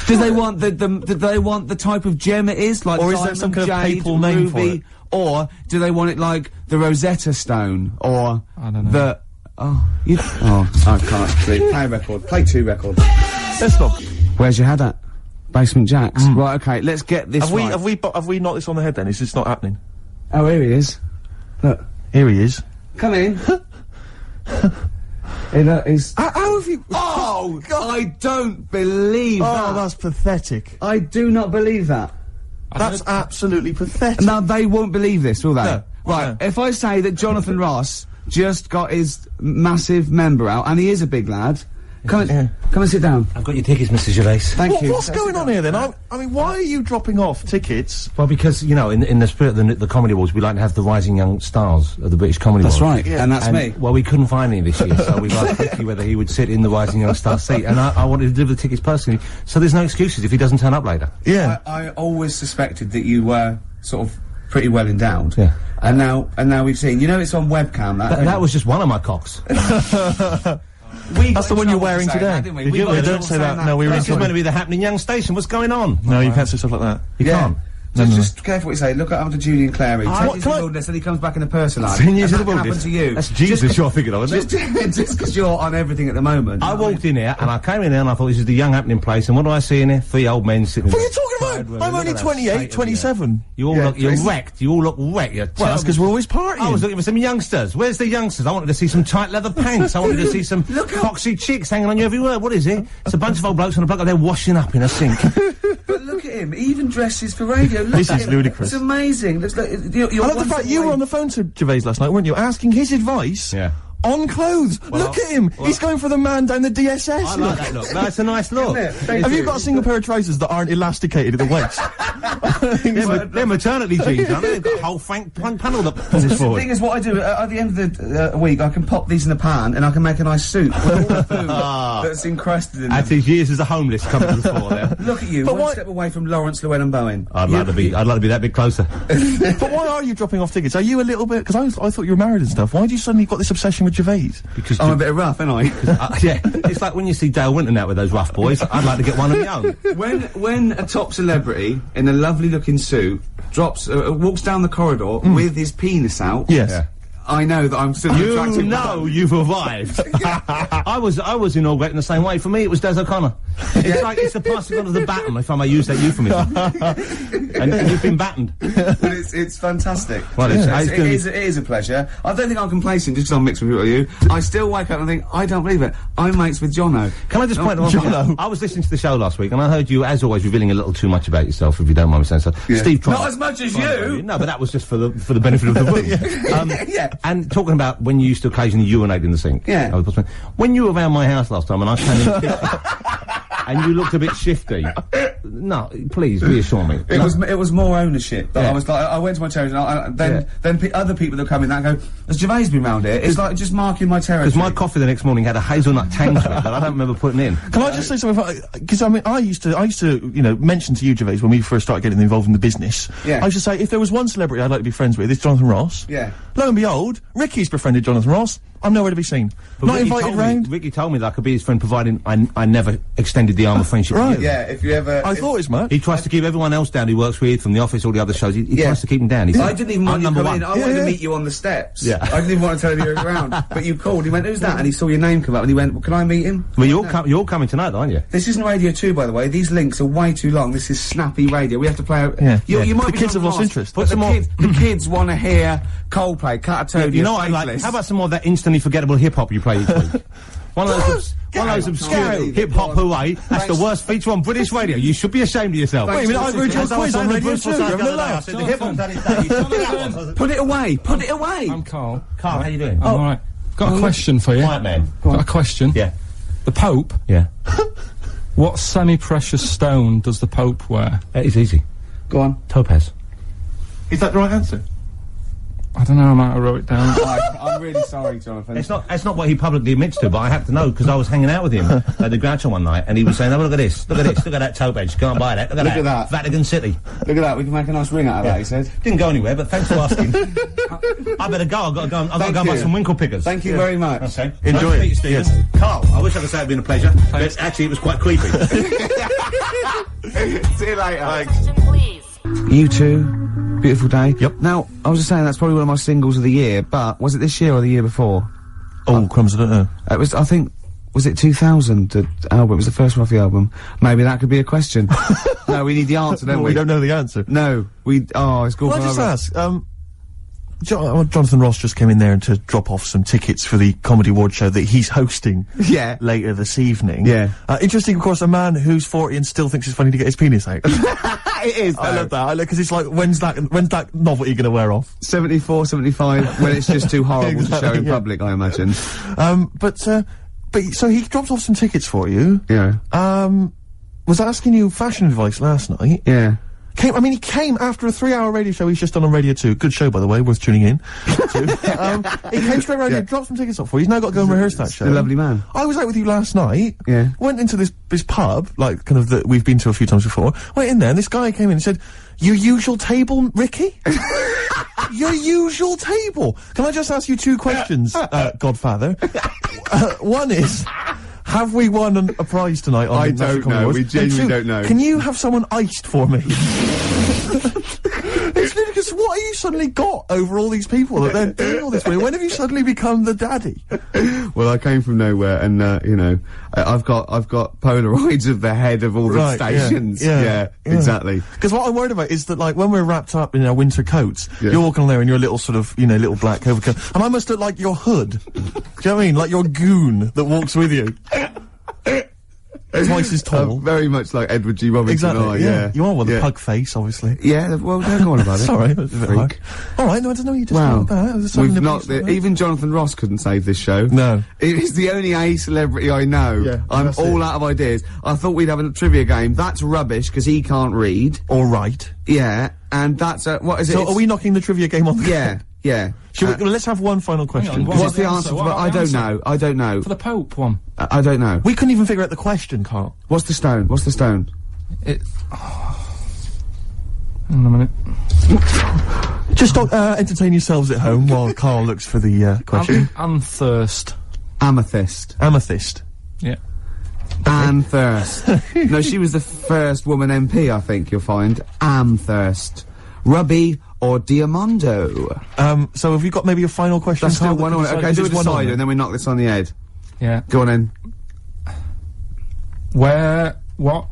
Do they want the type of gem it is, like or is diamond, there some kind jade, of papal name ruby, for it? or do they want it like the Rosetta Stone, or I don't know. I can't see. Play a record. Play 2 records. Let's stop. Where's your head at? Basement Jacks. Right. Okay. Let's get this. Have we knocked this on the head then? Is this not happening? Oh, here he is. Look. Here he is. Come in. He's... How have you... Oh, God. I don't believe that. Oh, that's pathetic. I do not believe that. That's absolutely pathetic. Now, they won't believe this, will they? No. Right, No. if I say that Jonathan Ross just got his massive member out, and he is a big lad, come and sit down. I've got your tickets, Mr. Gervais. Thank you. What's going on here then? I mean, why are you dropping off tickets? Well, because, you know, in the spirit of the Comedy Awards, we like to have the rising young stars of the British Comedy Awards. That's right, and that's me. Well, we couldn't find any this year, so we asked Ricky whether he would sit in the rising young star seat, and I wanted to deliver the tickets personally, so there's no excuses if he doesn't turn up later. Yeah. I always suspected that you were sort of pretty well endowed. Yeah. And now we've seen, you know, it's on webcam. That was just one of my cocks. That's the one you're wearing today. Don't say that. No, we were in This is meant to be the happening young station. What's going on? No, you can't say stuff like that. You can't. Just careful what you say. Look up to Julian Clary. Take his wilderness and he comes back in a personalised. 10 years and in the that happened wilderness. to you. That's Jesus you're thinking of, isn't it? Just because you're on everything at the moment. I walked in here, and I came in here, and I thought, this is the young happening place, and what do I see in here? 3 old men sitting What are there. you talking about? I'm only 28, 27. You all you're wrecked. You all look wrecked. You're Well, that's because we're always partying. I was looking for some youngsters. Where's the youngsters? I wanted to see some tight leather pants. I wanted to see some foxy chicks hanging on you everywhere. What is it? It's a bunch of old blokes on a block up there washing up in a sink. But look at him. He even dresses for radio. Look This at is him. ludicrous. It's amazing. Looks like you're I love the fact you were on the phone to Gervais last night, weren't you? Asking his advice. Yeah. On clothes. Look at him. He's going for the man down the DSS. I like that look. That's a nice look. Have you got a single pair of trousers that aren't elasticated at the waist? They're maternity jeans, aren't they? They've got a whole panel that pulls The forward. thing is, what I do at the end of the week, I can pop these in a pan and I can make a nice soup with all the food that's encrusted in That's them. his years as a homeless coming to the fore there. Look at you, But one why- step away from Lawrence Llewellyn Bowen. I'd like to be that bit closer. But why are you dropping off tickets? Are you a little bit... Because I thought you were married and stuff. Why do you suddenly got this obsession with Gervais? Because I'm a bit rough, ain't I? yeah, it's like when you see Dale Winton out with those rough boys. I'd like to get one of my own. When a top celebrity in a lovely looking suit walks down the corridor with his penis out, Yes. Yeah. I know that I'm still an You attractive know man. you've arrived. I was inaugurated in the same way. For me, it was Des O'Connor. It's like it's the passing on of the baton, if I may use that euphemism. and you've been battened. But it's fantastic. Well, it is a pleasure. I don't think I'm complacent just 'cause I'm mixed with people like you. I still wake up and think, I don't believe it. I'm mates with Jono. Can I just point out one thing? I was listening to the show last week, and I heard you, as always, revealing a little too much about yourself, if you don't mind me saying so. Yeah. Steve tried. Not as much as you. No, but that was just for the benefit of the room. Yeah. And talking about when you used to occasionally urinate in the sink. Yeah. When you were around my house last time, and I came in, and you looked a bit shifty. No, please reassure me. It was more ownership. But Yeah. I was like, I went to my terrace and then other people that come in that go, has Gervais been round here? It's like just marking my territory. Because my coffee the next morning had a hazelnut tang to it that I don't remember putting in. Can I just say something? Because I mean, I used to, you know, mention to you, Gervais, when we first started getting involved in the business. Yeah. I used to say, if there was one celebrity I'd like to be friends with, it's Jonathan Ross. Yeah. Lo and behold, Ricky's befriended Jonathan Ross. I'm nowhere to be seen. But Not Ricky invited told me- round. Ricky told me that I could be his friend, providing I never extended the arm of friendship. Right. to you. Yeah, if you ever... I thought as much. He tries to keep everyone else down he works with, from the office, all the other shows. He Yeah. tries to keep them down. He said, I didn't even want I'm you to number come one. in. I wanted Yeah. to meet you on the steps. Yeah. I didn't even want to tell you you were around. But you called. He went, who's that? And he saw your name come up and he went, well, can I meet him? Well, you're coming tonight, aren't you? This isn't Radio 2, by the way. These links are way too long. This is snappy radio. We have to play out... Yeah. You might The be kids Jonathan have lost Ross, interest. But Put some more- the kids want to hear Coldplay, Cut a Toad, You know what I like? How about some more of that instantly forgettable hip-hop you play each week? One of those obscure hip-hop hooey. That's the worst feature on British radio. You should be ashamed of yourself. Wait a minute, I heard your As I was quiz on saying to Radio Bruce 2. Forsyth You're the other day, I allowed. said, the hip-hop's had its day. Jonathan. Put it away! Put it away! I'm Carl. Carl, how you doing? I'm alright. Got a question for you. Quiet man. Got a question. Yeah. The Pope. Yeah. What semi-precious stone does the Pope wear? It's easy. Go on. Topaz. Is that the right answer? I don't know, I might have wrote it down. I'm really sorry, Jonathan. It's not what he publicly admits to, but I have to know because I was hanging out with him at the Groucho one night, and he was saying, "Oh, look at this, look at this, look at that topaz. Can't buy that. Look at that. Vatican City. Look at that. We can make a nice ring out of that, he said. Didn't go anywhere, but thanks for asking. I better go. I've got to go. I've got to go and buy you. some winkle pickers. Thank you very much. Okay. Enjoy Nice to it. meet you, Stephen. Yes. Carl, I wish I could say it'd been a pleasure, but actually it was quite creepy. See you later. Question, please. You two. Beautiful day. Yep. Now, I was just saying that's probably one of my singles of the year, but was it this year or the year before? Oh, crumbs, I don't know. It was, I think, was it 2000, the album? It was the first one off the album. Maybe that could be a question. No, we need the answer, don't Well, we? we don't know the answer. No, it's called Can I just ask, Jonathan Ross just came in there to drop off some tickets for the Comedy Award show that he's hosting Yeah. later this evening. Yeah. Interesting, of course, a man who's 40 and still thinks it's funny to get his penis out. It is, I love that. Because it's like, when's that novelty gonna wear off? 74, 75, when it's just too horrible to show Exactly, in yeah. public, I imagine. But so he dropped off some tickets for you. Yeah. Was asking you fashion advice last night. Yeah. He came after a 3-hour radio show he's just done on Radio 2. Good show, by the way, worth tuning in to. He came straight around here, dropped some tickets off for you. He's now got to go and rehearse that show. A lovely man. I was out with you last night. Yeah. Went into this pub, like, kind of, that we've been to a few times before. Went in there, and this guy came in and said, "Your usual table, Ricky?" Your usual table. Can I just ask you 2 questions, Godfather? One is, have we won a prize tonight on I the National don't Comedy know. Awards? We And genuinely 2, don't know. Can you have someone iced for me? It's ludicrous. What have you suddenly got over all these people that they're doing all this for? When have you suddenly become the daddy? Well, I came from nowhere, and you know, I've got Polaroids of the head of all the Right, yeah, stations. yeah. Exactly. Because what I'm worried about is that, like, when we're wrapped up in our winter coats, Yeah. you're walking on there in your little sort of, little black overcoat, and I must look like your hood. Do you know what I mean? Like your goon that walks with you. Twice as tall. Very much like Edward G. Robinson. Exactly. are, yeah. You are with a Yeah. pug face, obviously. Yeah. Well, don't go on about it. Sorry, that's a bit Freak. hard. All right, no, I don't know. You just Wow. like that. There's something We've to not. be like that. Even Jonathan Ross couldn't save this show. No. It is the only A celebrity I know. Yeah, I'm that's all it. out of ideas. I thought we'd have a trivia game. That's rubbish because he can't read. All right. Yeah, and that's what is it? So It's- are we knocking the trivia game on the Yeah, yeah. Should we, let's have one final question. on, because What's the answer? What to about I the don't answer? know. I don't know. For the Pope one. I don't know. we couldn't even figure out the question, Carl. What's the stone? What's the stone? Hang on a minute. Just entertain yourselves at home while Carl looks for the question. Anthurst. Amethyst. Amethyst. Yeah. Anne Thirst. No, she was the first woman MP, I think you'll find. Amthurst. Ruby or Diamondo? So have you got maybe a final question? That's still Carl, one that on can it. decide- Okay, do a is this one on decider there? and then we knock this on the head. Yeah. Go on then. What?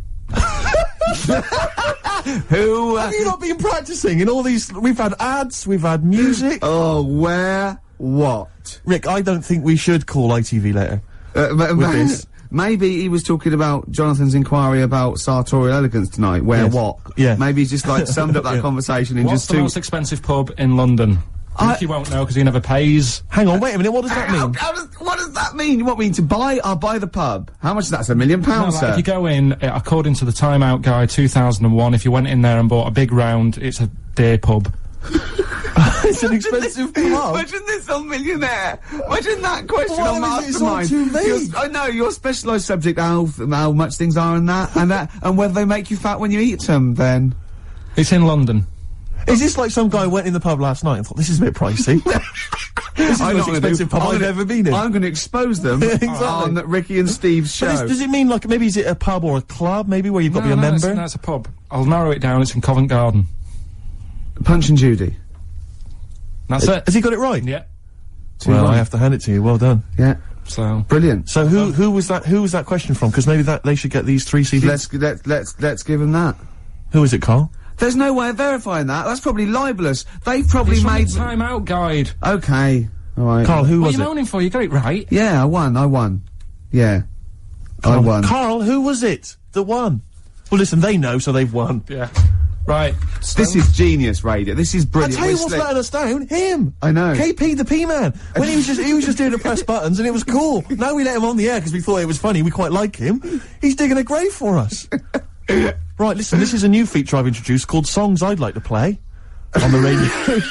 Who? Have you not been practicing in all these? We've had ads, we've had music. Oh, where? What? Rick, I don't think we should call ITV later. With this. Maybe he was talking about Jonathan's inquiry about sartorial elegance tonight. Where Yes. what? Yeah. Maybe he's just like summed up that Yeah. conversation in What's just the two. most expensive pub in London? Ricky won't know because he never pays. Hang on, wait a minute. What does that mean? What does that mean? What mean to buy? I'll buy the pub. How much is that? It's £1 million, No, like, sir. if you go in, according to the Time Out Guide 2001, if you went in there and bought a big round, it's a day pub. It's an expensive pub. Imagine this on Millionaire. Imagine that question Well, on I mean, it's all Mastermind. too vague. I know your specialised subject, how much things are and that, and whether they make you fat when you eat them. Then It's in London. Is this like some guy went in the pub last night and thought, this is a bit pricey? This is the most expensive pub I've ever been in. I'm going to expose them on Ricky and Steve's show. But does it mean, like, maybe is it a pub or a club, maybe, where you've got to be a member? No, it's a pub. I'll narrow it down. It's in Covent Garden. Punch and Judy. That's it. Has he got it right? Yeah. Well, I have to hand it to you. Well done. Yeah. So brilliant. So who was that question from? Because maybe they should get these 3 CDs. Let's give them that. Who is it, Carl? There's no way of verifying that. That's probably libelous. They've probably made the Time Out guide. Okay. All right. Carl, who was it? What are you moaning for? You got it right. Yeah, I won. Yeah. Carl, I won. Carl, who was it that won? Well, listen, they know, so they've won. Yeah. Right. This is genius radio. This is brilliant. I tell you what's letting us down? Him. I know. KP the P-Man. When he was just doing the press buttons and it was cool. Now we let him on the air because we thought it was funny. We quite like him. He's digging a grave for us. Right, listen, this is a new feature I've introduced called Songs I'd Like to Play on the radio.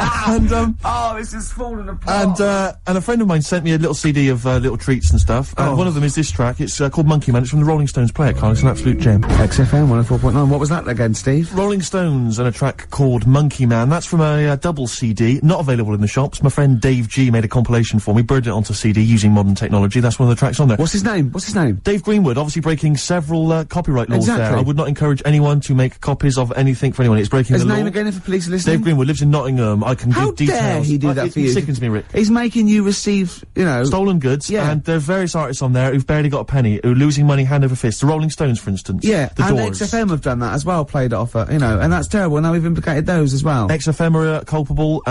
And, oh, this is falling apart. And a friend of mine sent me a little CD of, little treats and stuff. And one of them is this track. It's, called Monkey Man. It's from the Rolling Stones. Play it, Carl. It's an absolute gem. XFM 104.9. What was that again, Steve? Rolling Stones and a track called Monkey Man. That's from a, double CD. Not available in the shops. My friend Dave G made a compilation for me. Burned it onto CD using modern technology. That's one of the tracks on there. What's his name? Dave Greenwood. Obviously breaking several, copyright laws there. I would not encourage anyone to make copies of anything for anyone. It's breaking the law. His name again, if the police are listening? Dave Greenwood lives in Nottingham. I can give details. How dare he do that for you? It sickens me, Rick. He's making you receive, you know... stolen goods. Yeah. And there's various artists on there who've barely got a penny, who are losing money hand over fist. The Rolling Stones, for instance. Yeah, the and Doors. XFM have done that as well, played it off, you know, and that's terrible. Now we've implicated those as well. XFM are culpable,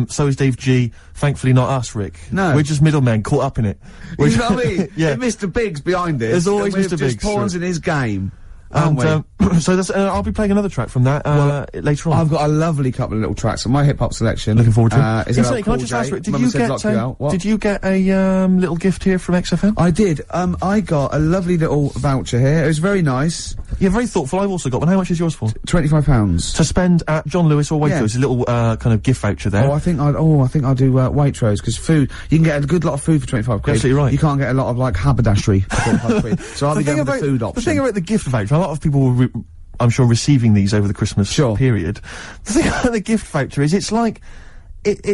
so is Dave G. Thankfully not us, Rick. No. We're just middlemen caught up in it. You know what I mean? Yeah. If Mr. Biggs behind it. There's always Mr. Mr. Just Biggs, pawns sure. in his game. And, so that's, I'll be playing another track from that, later on. I've got a lovely couple of little tracks on my hip-hop selection. Looking forward to it. Is Incidentally, can I just ask, Rick, did you get a little gift here from XFM? I did. I got a lovely little voucher here. It was very nice. Yeah, very thoughtful. I've also got one. How much is yours for? £25. To spend at John Lewis or Waitrose. A little, kind of gift voucher there. Oh, I think I'll do, Waitrose, because food, you can get a good lot of food for 25 quid. Absolutely right. You can't get a lot of, like, haberdashery for 25 quid. So I'll be going with the food option. The thing about the gift voucher, a lot of people will I'm sure receiving these over the Christmas period. The thing about the gift voucher is it's like here's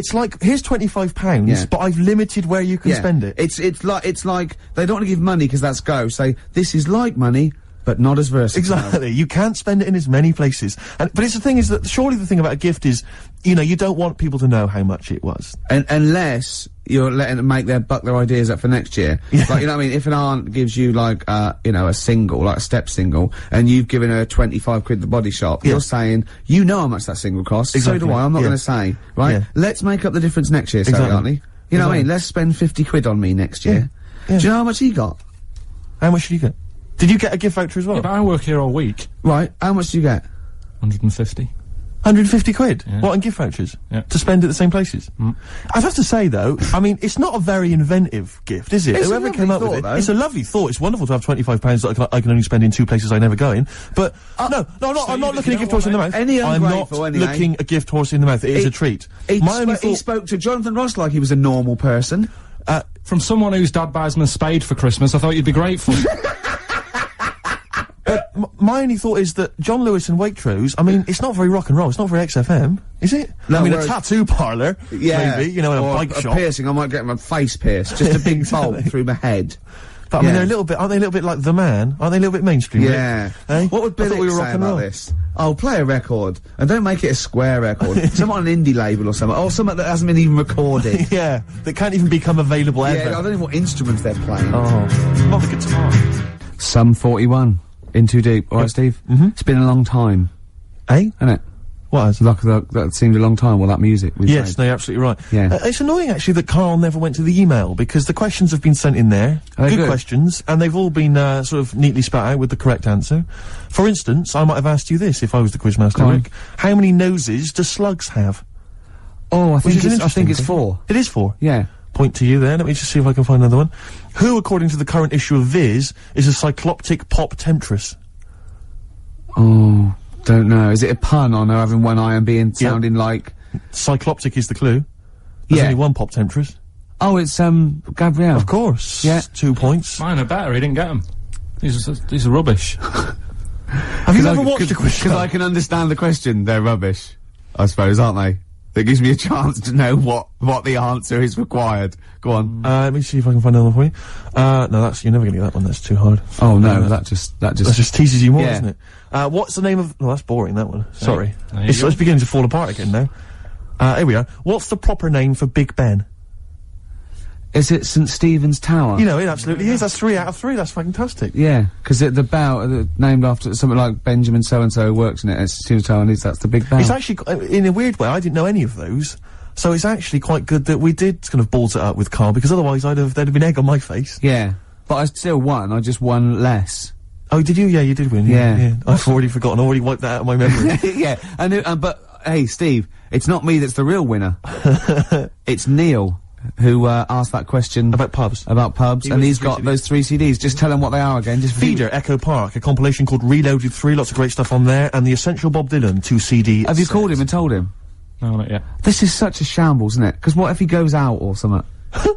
£25, but I've limited where you can spend it. It's like they don't want to give money because that's go. Say this is like money, but not as versatile. Exactly. You can't spend it in as many places. But it's the thing is that surely the thing about a gift is, you know, you don't want people to know how much it was. Unless you're letting them make their ideas up for next year. Yeah. Like, you know what I mean? If an aunt gives you, like, you know, a single, like a step single, and you've given her 25 quid at the body shop, you're saying, you know how much that single costs. Exactly. So do I. I'm not going to say, right? Yeah. Let's make up the difference next year, Sally, aren't we? You know what I mean? Let's spend 50 quid on me next year. Yeah. Do you know how much he got? How much did you get? Did you get a gift voucher as well? Yeah, but I work here all week. Right. How much do you get? 150. 150 quid? Yeah. What, on gift vouchers? Yeah. To spend at the same places? I'd have to say, though, I mean, it's not a very inventive gift, is it? It's Whoever came up with it, though. it's a lovely thought. It's wonderful to have £25 that I can only spend in 2 places I never go in. But, I'm not looking a gift horse in the mouth. I'm not looking a gift horse in the mouth. It is a treat. He spoke to Jonathan Ross like he was a normal person. From someone whose dad buys him a spade for Christmas, I thought you'd be grateful. My only thought is that John Lewis and Waitrose, I mean, it's not very rock and roll, it's not very XFM, is it? No, I mean, a tattoo parlour, maybe, you know, in a bike a shop. Piercing, I might get my face pierced, just a big bolt through my head. But I mean, they're a little bit, aren't they a little bit like The Man? Aren't they a little bit mainstream? Yeah. Eh? What would Billy say about this? Oh, play a record, and don't make it a square record. Something on an indie label or something, or something that hasn't been even recorded. Yeah, that can't even become available ever. Yeah, I don't know what instruments they're playing. Oh, not the guitar. Sum 41. In Too Deep. Alright, Steve? It's been a long time. Eh? Isn't it? What is? That seemed a long time, all that music we Yes, played. no, you're absolutely right. Yeah. It's annoying, actually, that Carl never went to the email, because the questions have been sent in there. Good questions, and they've all been, sort of neatly spat out with the correct answer. For instance, I might have asked you this if I was the quizmaster, Rick. How many noses do slugs have? Oh, I think it's 4. It is 4? Yeah. Point to you there. Let me just see if I can find another one. Who, according to the current issue of Viz, is a cycloptic pop temptress? Oh, don't know. Is it a pun on her having one eye and sounding like... Cycloptic is the clue. There's only one pop temptress. Oh, it's, Gabrielle. Of course. Yeah. 2 points. Mine are better, he didn't get them. These are rubbish. Have you ever watched a quiz show? Because I can understand the question. They're rubbish. I suppose, aren't they? that gives me a chance to know what the answer is required. Go on. Let me see if I can find another one for you. No, you're never gonna get that one, that's too hard. Oh no, that just teases you more, Yeah. doesn't it? What's the name of... Oh, that's boring, that one. Sorry. there you It's go. beginning to fall apart again now. Here we are. What's the proper name for Big Ben? Is it St. Stephen's Tower? You know, it absolutely is. That's 3 out of 3. That's fantastic. Yeah, because the bell, named after something like Benjamin so-and-so works in it, it's Stephen's Tower, and that's the big bell. It's actually, in a weird way, I didn't know any of those. So it's actually quite good that we did kind of balls it up with Karl, because otherwise there'd have been egg on my face. Yeah, but I still won, I just won less. Oh, did you? Yeah, you did win. Yeah. I've already forgotten. I already wiped that out of my memory. Yeah, but, hey, Steve, it's not me that's the real winner. It's Neil, who, asked that question. About pubs. And he's got those 3 CDs. Just tell him what they are again, just Feeder, Echo Park, a compilation called Reloaded 3, lots of great stuff on there, and the Essential Bob Dylan 2 CD. Have you called him and told him? No, not yet. This is such a shambles, isn't it? Because what if he goes out or something?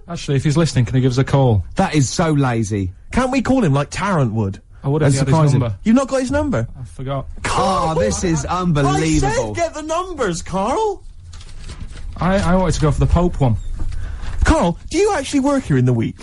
Actually, if he's listening, can he give us a call? That is so lazy. Can't we call him like Tarrant would? I would have That's had his surprising. number. You've not got his number? I forgot. Oh, this is unbelievable. I said get the numbers, Karl! I wanted to go for the Pope one. Karl, do you actually work here in the week?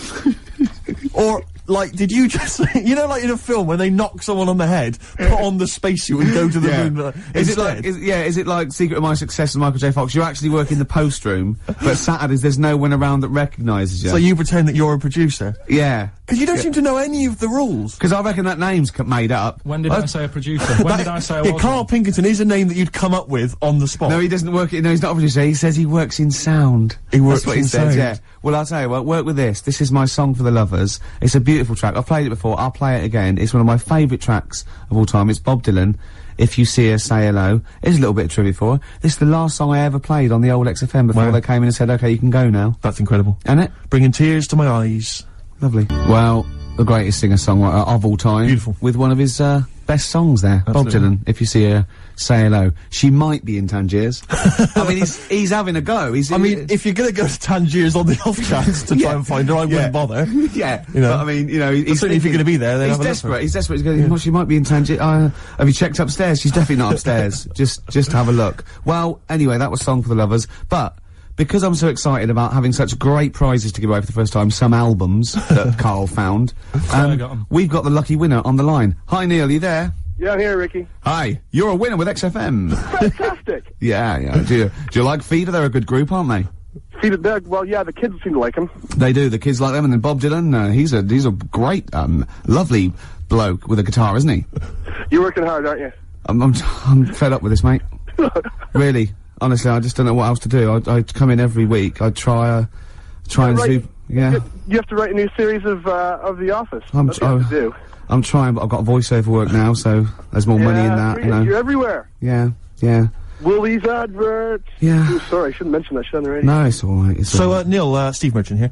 Or, like, did you just, you know, like in a film when they knock someone on the head, put on the spacesuit and go to the moon? Is it like Secret of My Success with Michael J. Fox? You actually work in the post room, but Saturdays there's no one around that recognises you. So you pretend that you're a producer? Yeah. Because you don't seem to know any of the rules. Because I reckon that name's made up. When did I say a producer? When did I say I was? Karl Pilkington is a name that you'd come up with on the spot. No, he doesn't work. No, he's not a producer. He says he works in sound. He works That's what in he says. sound. Yeah. Well, I'll tell you what. Work with this. This is my song for the lovers. It's a beautiful track. I've played it before. I'll play it again. It's one of my favourite tracks of all time. It's Bob Dylan. If You See Her, Say Hello. Here's a little bit of trivia for her. This is the last song I ever played on the old XFM before they came in and said, "Okay, you can go now." That's incredible. Isn't it? Bringing tears to my eyes. Lovely. Well, the greatest singer-songwriter of all time. Beautiful. With one of his, best songs there. Absolutely. Bob Dylan, If You See Her, Say Hello. She might be in Tangiers. I mean, he's having a go. I mean, if you're gonna go to Tangiers on the off chance to try and find her, I wouldn't bother. Yeah. You know. But I mean, you know, he's certainly if you're gonna be there, then he's have a look for desperate. her. He's desperate. He's going, well, she might be in Tangiers. Have you checked upstairs? She's definitely not upstairs. Just have a look. Well, anyway, that was Song for the Lovers. But because I'm so excited about having such great prizes to give away for the first time, some albums that Karl found, I got 'em. we've got the lucky winner on the line. Hi, Neil, you there? Yeah, I'm here, Ricky. Hi, you're a winner with XFM. Fantastic. Yeah. Do you like Feeder? They're a good group, aren't they? Well, yeah, the kids seem to like him. They do. The kids like them, and then Bob Dylan. He's a great, lovely bloke with a guitar, isn't he? You're working hard, aren't you? I'm fed up with this, mate. Really, honestly, I just don't know what else to do. I come in every week. I try and right. see. Yeah. You have to write a new series of The Office. I'm That's what you have to do. I'm trying, but I've got voiceover work now, so there's more money in that. You know. You're everywhere. Yeah. Willie's adverts. Yeah. Ooh, sorry, I shouldn't mention that shit on the radio. No, it's all right. It's all So, right. Neil, Steve Merchant here.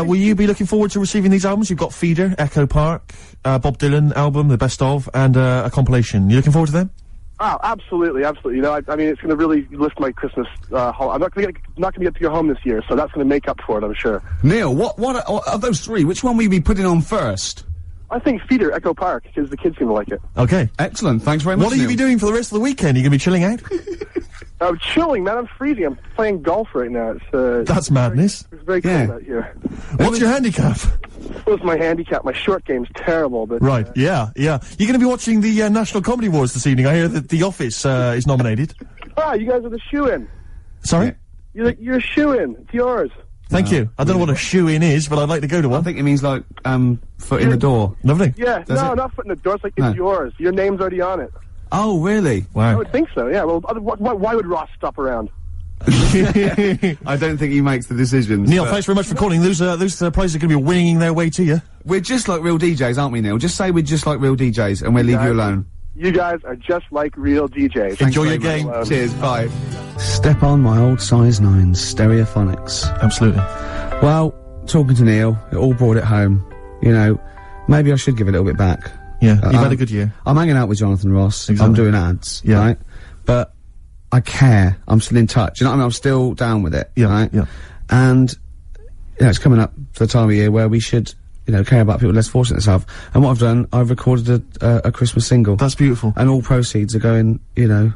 Will you be looking forward to receiving these albums? You've got Feeder, Echo Park, Bob Dylan album, the best of, and a compilation. You looking forward to them? Oh, absolutely. You know, I mean, it's going to really lift my Christmas. I'm not going to get to go home this year, so that's going to make up for it, I'm sure. Neil, what of those 3? Which one will you be putting on first? I think Feeder, Echo Park, because the kids seem to like it. Okay. Excellent. Thanks very much. What will you be doing for the rest of the weekend? Are you going to be chilling out? I'm chilling, man. I'm freezing. I'm playing golf right now. That's madness. It's very cold out here. What's your handicap? What's my handicap? My short game's terrible, but... Right, yeah. You're going to be watching the National Comedy Awards this evening. I hear that The Office is nominated. Ah, you guys are the shoe-in. Sorry? You're a shoe-in. It's yours. Thank you. I don't know what a shoe-in is, but I'd like to go to one. I think it means like foot in the door. Lovely. Yeah, not foot in the door. It's like, it's yours. Your name's already on it. Oh, really? I Wow. would think so, yeah. Well, why would Ross stop around? I don't think he makes the decisions. Neil, but thanks very much for calling. Those prizes are going to be winging their way to you. we're just like real DJs, aren't we, Neil? Just say we're just like real DJs, and we'll leave you alone. You guys are just like real DJs. Thanks Enjoy very your much. game. Cheers, bye. Step on my old size 9 stereophonics. Absolutely. Well, talking to Neil, it all brought it home. You know, maybe I should give a little bit back. Yeah, you've had a good year. I'm hanging out with Jonathan Ross. Exactly. I'm doing ads, Yeah. right? But I care. I'm still in touch. You know what I mean? I'm still down with it, Yeah, right? yeah. And, you know, it's coming up to the time of year where we should, you know, care about people less fortunate than themselves. And what I've done, I've recorded a Christmas single. That's beautiful. And all proceeds are going, you know,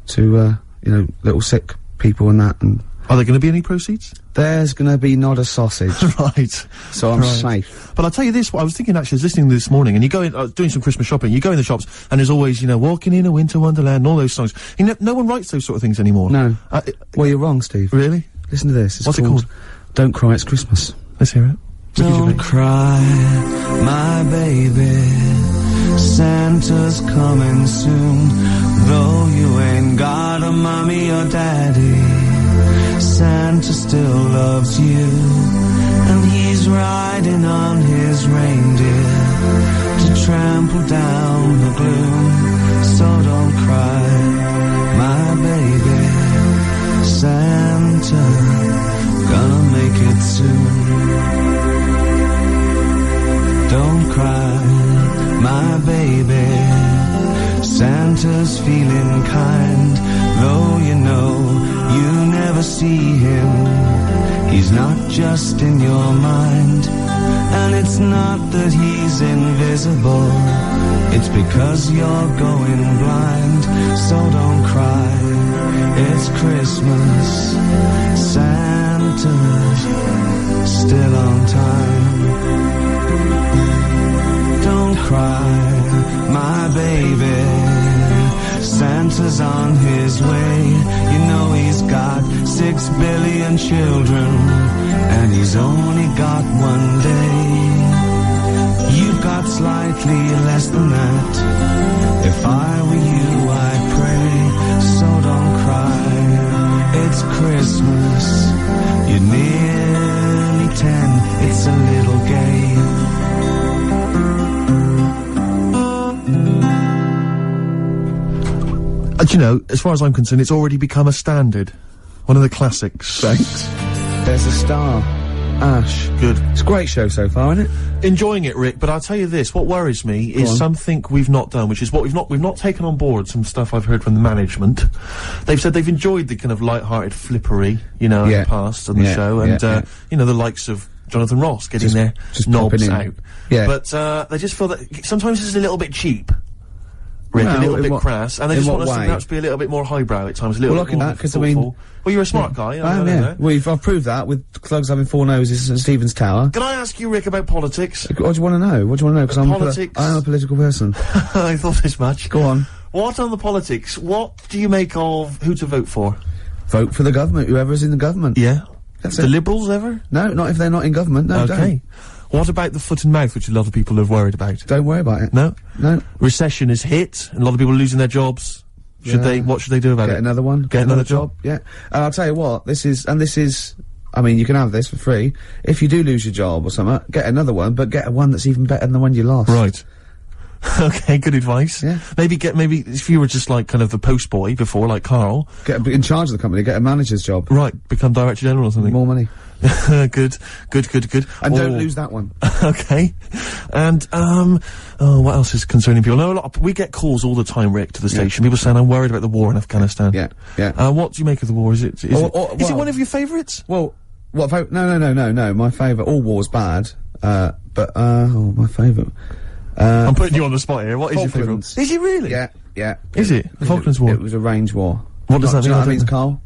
to, you know, little sick people and that, and Are there going to be any proceeds? there's gonna be not a sausage. Right. So I'm Right. safe. But I'll tell you this, I was thinking actually, I was listening this morning, and you go in, doing some Christmas shopping, you go in the shops, and there's always, you know, Walking in a Winter Wonderland, and all those songs. You know, no one writes those sort of things anymore. No. Well, you're wrong, Steve. Really? Listen to this. It's What's it called? Don't Cry, It's Christmas. Let's hear it. Don't cry, my baby. Santa's coming soon. Though you ain't got a mommy or daddy, Santa still loves you. And he's riding on his reindeer to trample down the gloom. So don't cry, my baby. Santa gonna make it soon. Don't cry, my baby. Santa's feeling kind, though you know you never see him. He's not just in your mind, and it's not that he's invisible. It's because you're going blind. So don't cry, it's Christmas. Santa's still on time. Don't cry, my baby. Santa's on his way. You know he's got 6 billion children, and he's only got one day. You've got slightly less than that. If I were you, I'd pray. So don't cry, it's Christmas. You're nearly 10, it's a little gay. Do you know, as far as I'm concerned, it's already become a standard. One of the classics. Thanks. There's a star. Ash. Good. It's a great show so far, isn't it? Enjoying it, Rick, but I'll tell you this, what worries me is something we've not done, which is what we've not taken on board some stuff I've heard from the management. They've said they've enjoyed the kind of light-hearted flippery, you know, in the past on the show, and, you know, the likes of Jonathan Ross getting their knobs out. Yeah. But, they just feel that sometimes it's a little bit cheap. Rick, a little bit crass, and they just want us to perhaps be a little bit more highbrow at times, a little bit more that, because I mean, well, you're a smart guy. I am, yeah. I've proved that with Clugs having 4 noses at Stephen's Tower. Can I ask you, Rick, about politics? What do you want to know? What do you want to know? Because I'm a political person. I thought as much. Go on. What on the politics? What do you make of who to vote for? Vote for the government, whoever's in the government. Yeah. That's the Liberals ever? No, not if they're not in government. No, okay. Don't. What about the foot and mouth, which a lot of people are worried about? Don't worry about it. No? No. Recession is hit, and a lot of people are losing their jobs. What should they do about it? Get another one. Get another job? Yeah. And I'll tell you what, this is, I mean, you can have this for free. If you do lose your job or something, get another one, but get one that's even better than the one you lost. Right. Okay, good advice. Yeah. Maybe if you were just like kind of the post boy before, like Karl. Get in charge of the company, get a manager's job. Right, become director general or something. More money. Good. And don't lose that one. Okay. And, what else is concerning people? No, we get calls all the time, Rick, to the station. People saying, I'm worried about the war in Afghanistan. Yeah. What do you make of the war? Is it one of your favourites? Well, no. My favourite, all war's bad. My favourite. I'm putting you on the spot here. What is your favourite? Is it really? Yeah. Is it? The Falklands War? It was a range war. What does that mean? Do you know what that means, Carl?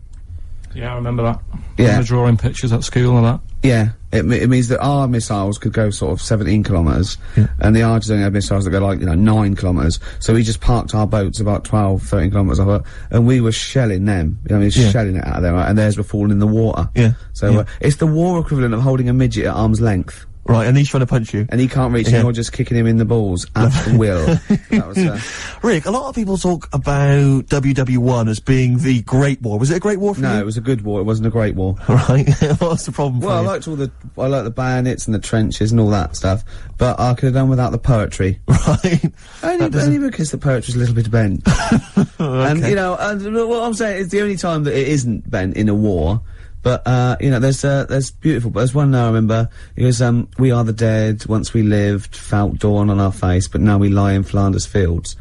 Yeah, I remember that. Yeah. I remember drawing pictures at school and that. Yeah. It means that our missiles could go sort of 17 kilometres, and the Argies only had missiles that go like, 9 kilometres. So we just parked our boats about 12, 13 kilometres off it, and we were shelling them. You know, shelling it out of there, right? And theirs were falling in the water. Yeah. So it's the war equivalent of holding a midget at arm's length. Right, and he's trying to punch you. And he can't reach and you're just kicking him in the balls at will. That was, Rick, a lot of people talk about WW1 as being the Great War. Was it a great war for you? No, it was a good war. It wasn't a great war. Right. What's the problem for you? I liked I liked the bayonets and the trenches and all that stuff, but I could have done without the poetry. Right. Only because the poetry's a little bit bent. Okay. And, what I'm saying is the only time that it isn't bent in a war. But, there's beautiful, but there's one now I remember, it was, we are the dead, once we lived, felt dawn on our face, but now we lie in Flanders fields.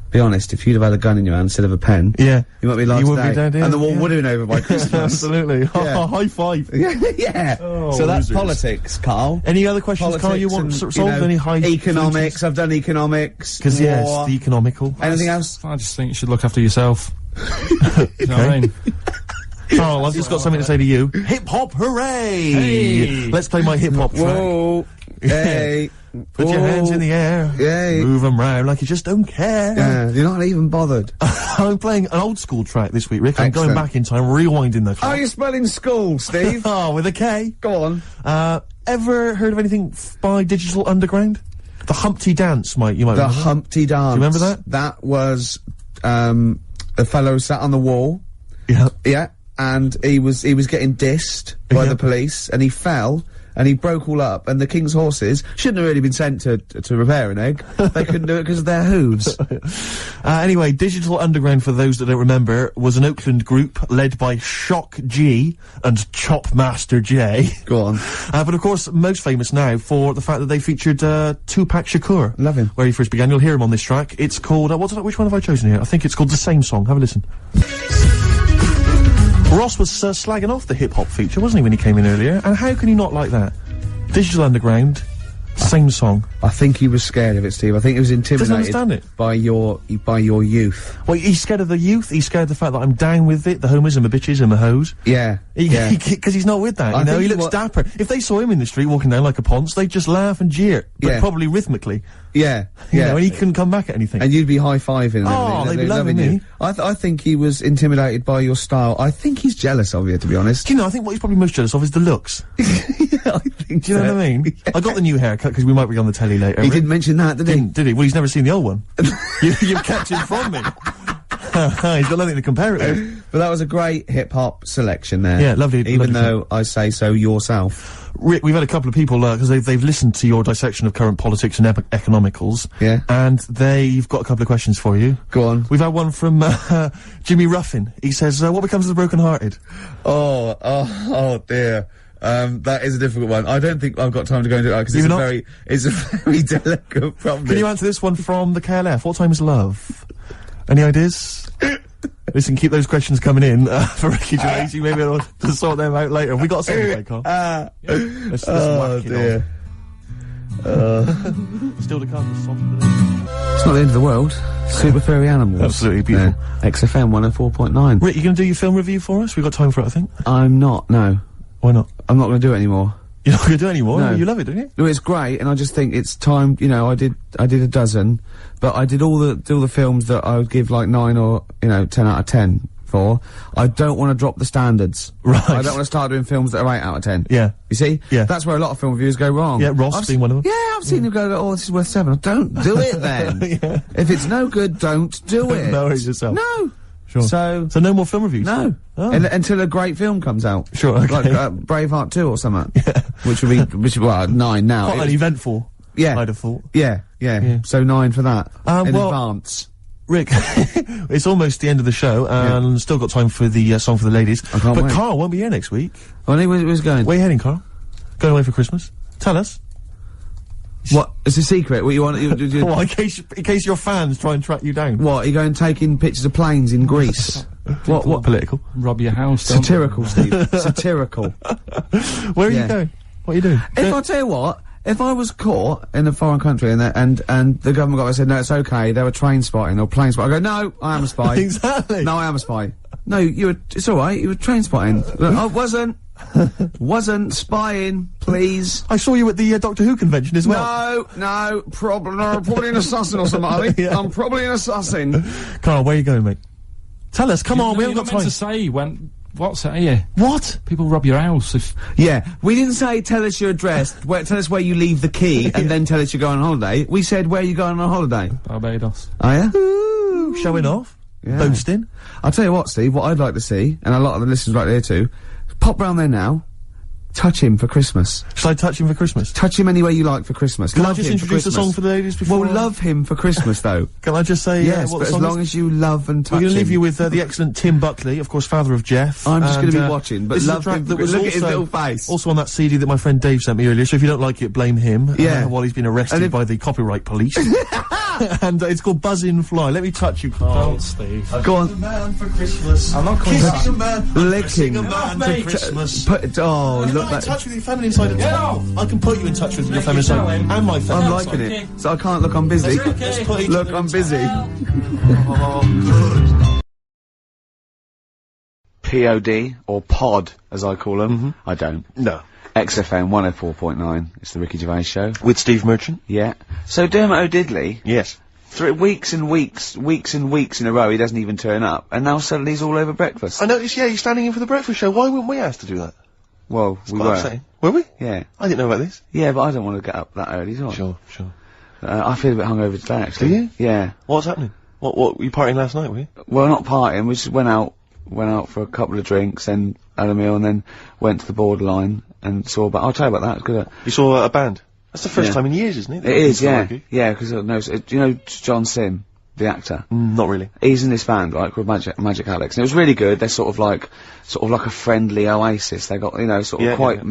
Be honest, if you'd have had a gun in your hand instead of a pen, you might be alive today. Would be dead, and the war would have been over by Christmas. Absolutely. High five. Yeah. Oh, so that's politics, Carl. Any other questions, Carl, you want solved? Any high economics, I've done economics. Because, yes, the economical. Anything else? I just think you should look after yourself. You know what I mean? Carl, I've just got something to say to you. Hip-hop hooray! Hey. Let's play my hip-hop track. Whoa. Hey. Put your hands in the air. Yay. Move them round like you just don't care. Yeah, you're not even bothered. I'm playing an old school track this week, Rick. I'm going Excellent. back in time, rewinding the How track. are you spelling school, Steve? Oh, with a K. Go on. Ever heard of anything by Digital Underground? The Humpty Dance, you might The remember. Humpty Dance. Do you remember that? That was, a fellow sat on the wall. Yeah. Yeah. And he was getting dissed by Yeah. the police, and he fell, and he broke all up, and the King's horses shouldn't have really been sent to repair an egg. They couldn't do it because of their hooves. Anyway, Digital Underground, for those that don't remember, was an Oakland group led by Shock G and Chopmaster J. Go on. But of course, most famous now for the fact that they featured Tupac Shakur. Love him. Where he first began. You'll hear him on this track. It's called, which one have I chosen here? I think it's called The Same Song. Have a listen. Ross was slagging off the hip-hop feature, wasn't he, when he came in earlier? And how can you not like that? Digital Underground, same song. I think he was scared of it, Steve. I think he was intimidated understand it. by your youth. Well, he's scared of the youth, he's scared of the fact that I'm down with it, the homers and the bitches and the hoes. Yeah. Yeah. Because he's not with that, I you know? think He he looks wa- dapper. If they saw him in the street walking down like a ponce, they'd just laugh and jeer, but Yeah. probably rhythmically. Yeah. You Yeah. know, and he couldn't come back at anything. And you'd be high-fiving and Oh, everything. they'd be loving you. me. I think he was intimidated by your style. I think he's jealous of you, to be honest. Do you know, I think what he's probably most jealous of is the looks. Yeah, I think Do you know what I mean? I got the new haircut because we might be on the telly later. He Rick. didn't mention that, did he? Did he? Well, he's never seen the old one. You've kept it from me. He's got nothing to compare it with. But that was a great hip-hop selection there. Yeah, lovely- Even lovely though I say so yourself. Rick, we've had a couple of people, because they've listened to your dissection of current politics and economicals. Yeah. And they've got a couple of questions for you. Go on. We've had one from, Jimmy Ruffin. He says, what becomes of the broken-hearted? Oh dear. That is a difficult one. I don't think I've got time to go into it because You've not? it's a very delicate problem. Can you answer this one from the KLF? What time is love? Any ideas? Listen, keep those questions coming in, for Ricky Gervais. You may be able to sort them out later. Have we got a song to play, Carl? Let's whack it dear. on. Still to come, the song for the day. It's not the end of the world. Super furry animals. Absolutely beautiful. Yeah. XFM 104.9. Rick, you gonna do your film review for us? We've got time for it, I think. I'm not, no. Why not? I'm not going to do it anymore. You're not gonna do it anymore? No. You love it, don't you? No, it's great, and I just think it's time, you know, I did a dozen, but I did all the films that I would give like 9 or, 10 out of 10 for. I don't want to drop the standards. Right. I don't want to start doing films that are 8 out of 10. Yeah. You see? Yeah. That's where a lot of film reviewers go wrong. Yeah, Ross being one of them. Yeah, I've seen him go, oh, this is worth 7. Don't do it then. Yeah. If it's no good, don't do it. No worries yourself. No. Sure. So no more film reviews? no. Oh. Until a great film comes out. Sure, okay. Like Braveheart 2 or something. Yeah. Which would be, well, 9 now. Quite It an was- eventful. Yeah. I'd have thought. Yeah. So 9 for that. In well- advance. Rick, it's almost the end of the show, and still got time for the song for the ladies. I can't but wait. Carl won't be here next week. Well, where's going? Where are you heading, Carl? Going away for Christmas? Tell us. What? It's a secret. What you want? Well, in case your fans try and track you down. What? You going taking pictures of planes in Greece? What? Political? Rob your house, don't Satirical, Steve. Satirical. Where are you Yeah. going? What are you doing? If I tell you what, if I was caught in a foreign country and the government got and said, no, it's okay, they were train spotting or plane spotting, I go, no, I am a spy. Exactly. No, I am a spy. No, it's alright, you were train spotting. I wasn't spying, please. I saw you at the Doctor Who convention as well. No, probably an assassin or something, I think. Yeah. I'm probably an assassin. Carl, where are you going, mate? Tell us, come you? on, we You're haven't not got meant time. to say when. What's that here? What? People rob your house if. Yeah, we didn't say tell us your address, tell us where you leave the key, and then tell us you're going on holiday. We said where you going on holiday. Barbados. Oh yeah? Ooh, showing off. Yeah. Boasting. I'll tell you what, Steve, what I'd like to see, and a lot of the listeners right there too, pop round there now, touch him for Christmas. Shall I touch him for Christmas? Touch him any way you like for Christmas. Can I Love just him for introduce the Christmas. song for the ladies before? Well, love him for Christmas, though. Can I just say Yes, what but the as song long is? as you love and touch We're going to him. leave you with the excellent Tim Buckley, of course, father of Jeff. I'm just and, gonna be watching, but this is a love track him. that was Look at his also- little face. Also on that CD that my friend Dave sent me earlier, so if you don't like it, blame him. Yeah. While he's been arrested And if- by the copyright police. And it's called Buzz In Fly. Let me touch you, Carl. Don't, Steve. Go on. Man for Christmas. I'm not coming back. Kiss a man. Licking. A man Mate. for Christmas. Oh, You're look not in that. touch with your feminine side at all. I can put you in touch with your feminine tell side him. and my feminine I'm side. liking it. So I can't look, I'm busy. Let's put each Look, other I'm in busy. touch. Oh, good. POD, or Pod, as I call them. I don't. No. XFM 104.9, it's the Ricky Gervais Show. With Steve Merchant? Yeah. So Dermot O'Diddley, Yes. weeks and weeks in a row, he doesn't even turn up, and now suddenly he's all over breakfast. I noticed, yeah, you're standing in for the breakfast show. Why weren't we asked to do that? Well, we Quite were. upsetting. Were we? Yeah. I didn't know about this. Yeah, but I don't want to get up that early, do I? Sure. I feel a bit hungover today, actually. Do you? Yeah. What's happening? What, were you partying last night, were you? Well, not partying, we just went out for a couple of drinks, and had a meal, and then went to the Borderline, and saw I'll tell you about that, it's good. You saw a band? That's the first time in years, isn't it? It is, yeah. Yeah, because, do you know John Sim, the actor? Not really. He's in this band, right, called Magic Alex, and it was really good. They're sort of like a friendly Oasis. They got, it's quite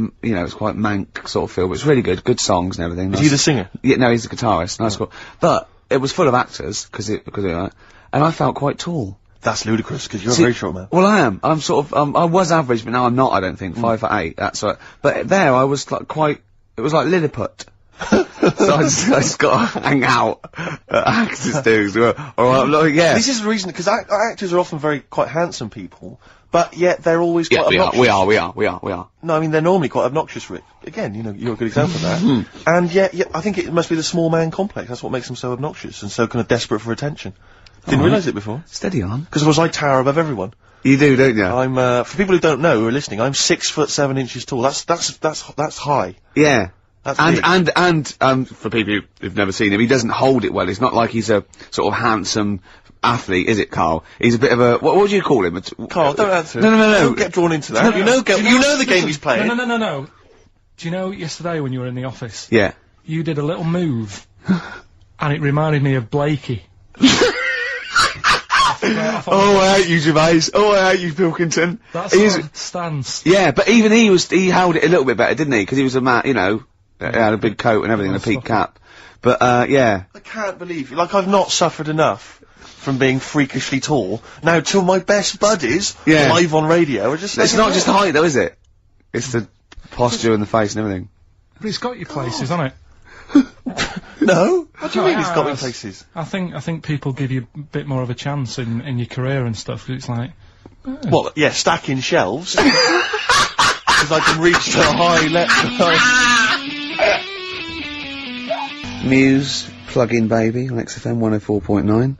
mank sort of feel, but it's really good. Good songs and everything. Is he the singer? Yeah, no, he's the guitarist. Nice, cool. But it was full of actors because of that, and I felt quite tall. That's ludicrous, because you're a very short man. Well, I am. I'm sort of, I was average, but now I'm not, I don't think. 5'8", that's right. But there, I was like it was like Lilliput. So I just got to hang out at actors do. Yeah. This is the reason, because actors are often quite handsome people, but yet they're always quite obnoxious. We are. No, I mean, they're normally quite obnoxious, Rick. Again, you're a good example of that. And yet, I think it must be the small man complex. That's what makes them so obnoxious and so kind of desperate for attention. Didn't realise it before. Steady on. Because of course I tower above everyone. You do, don't you? I'm, for people who don't know, who are listening, I'm 6'7" tall. That's high. Yeah. That's big. And for people who've never seen him, he doesn't hold it well. It's not like he's a sort of handsome athlete, is it, Carl? He's a bit of a, what would you call him? Carl, don't answer. No. Don't get drawn into that. You know the game he's playing. No. Do you know yesterday when you were in the office? Yeah. You did a little move, and it reminded me of Blakey. Oh, I hate you, Gervais. Oh, I hate you, Pilkington. That's his stance. Yeah, but even he held it a little bit better, didn't he? Because he was a man, he had a big coat and everything, and a peak cap. But, yeah. I can't believe, I've not suffered enough from being freakishly tall. Now, two of my best buddies, live on radio, are just... It's not just height, though, is it? It's the posture and the face and everything. But it's got your places, hasn't it? No? What do you mean it's got me places? I think people give you a bit more of a chance in your career and stuff, 'cause it's like... Well, yeah, stacking shelves. Because I can reach the high level. Muse, Plug-in Baby on XFM 104.9.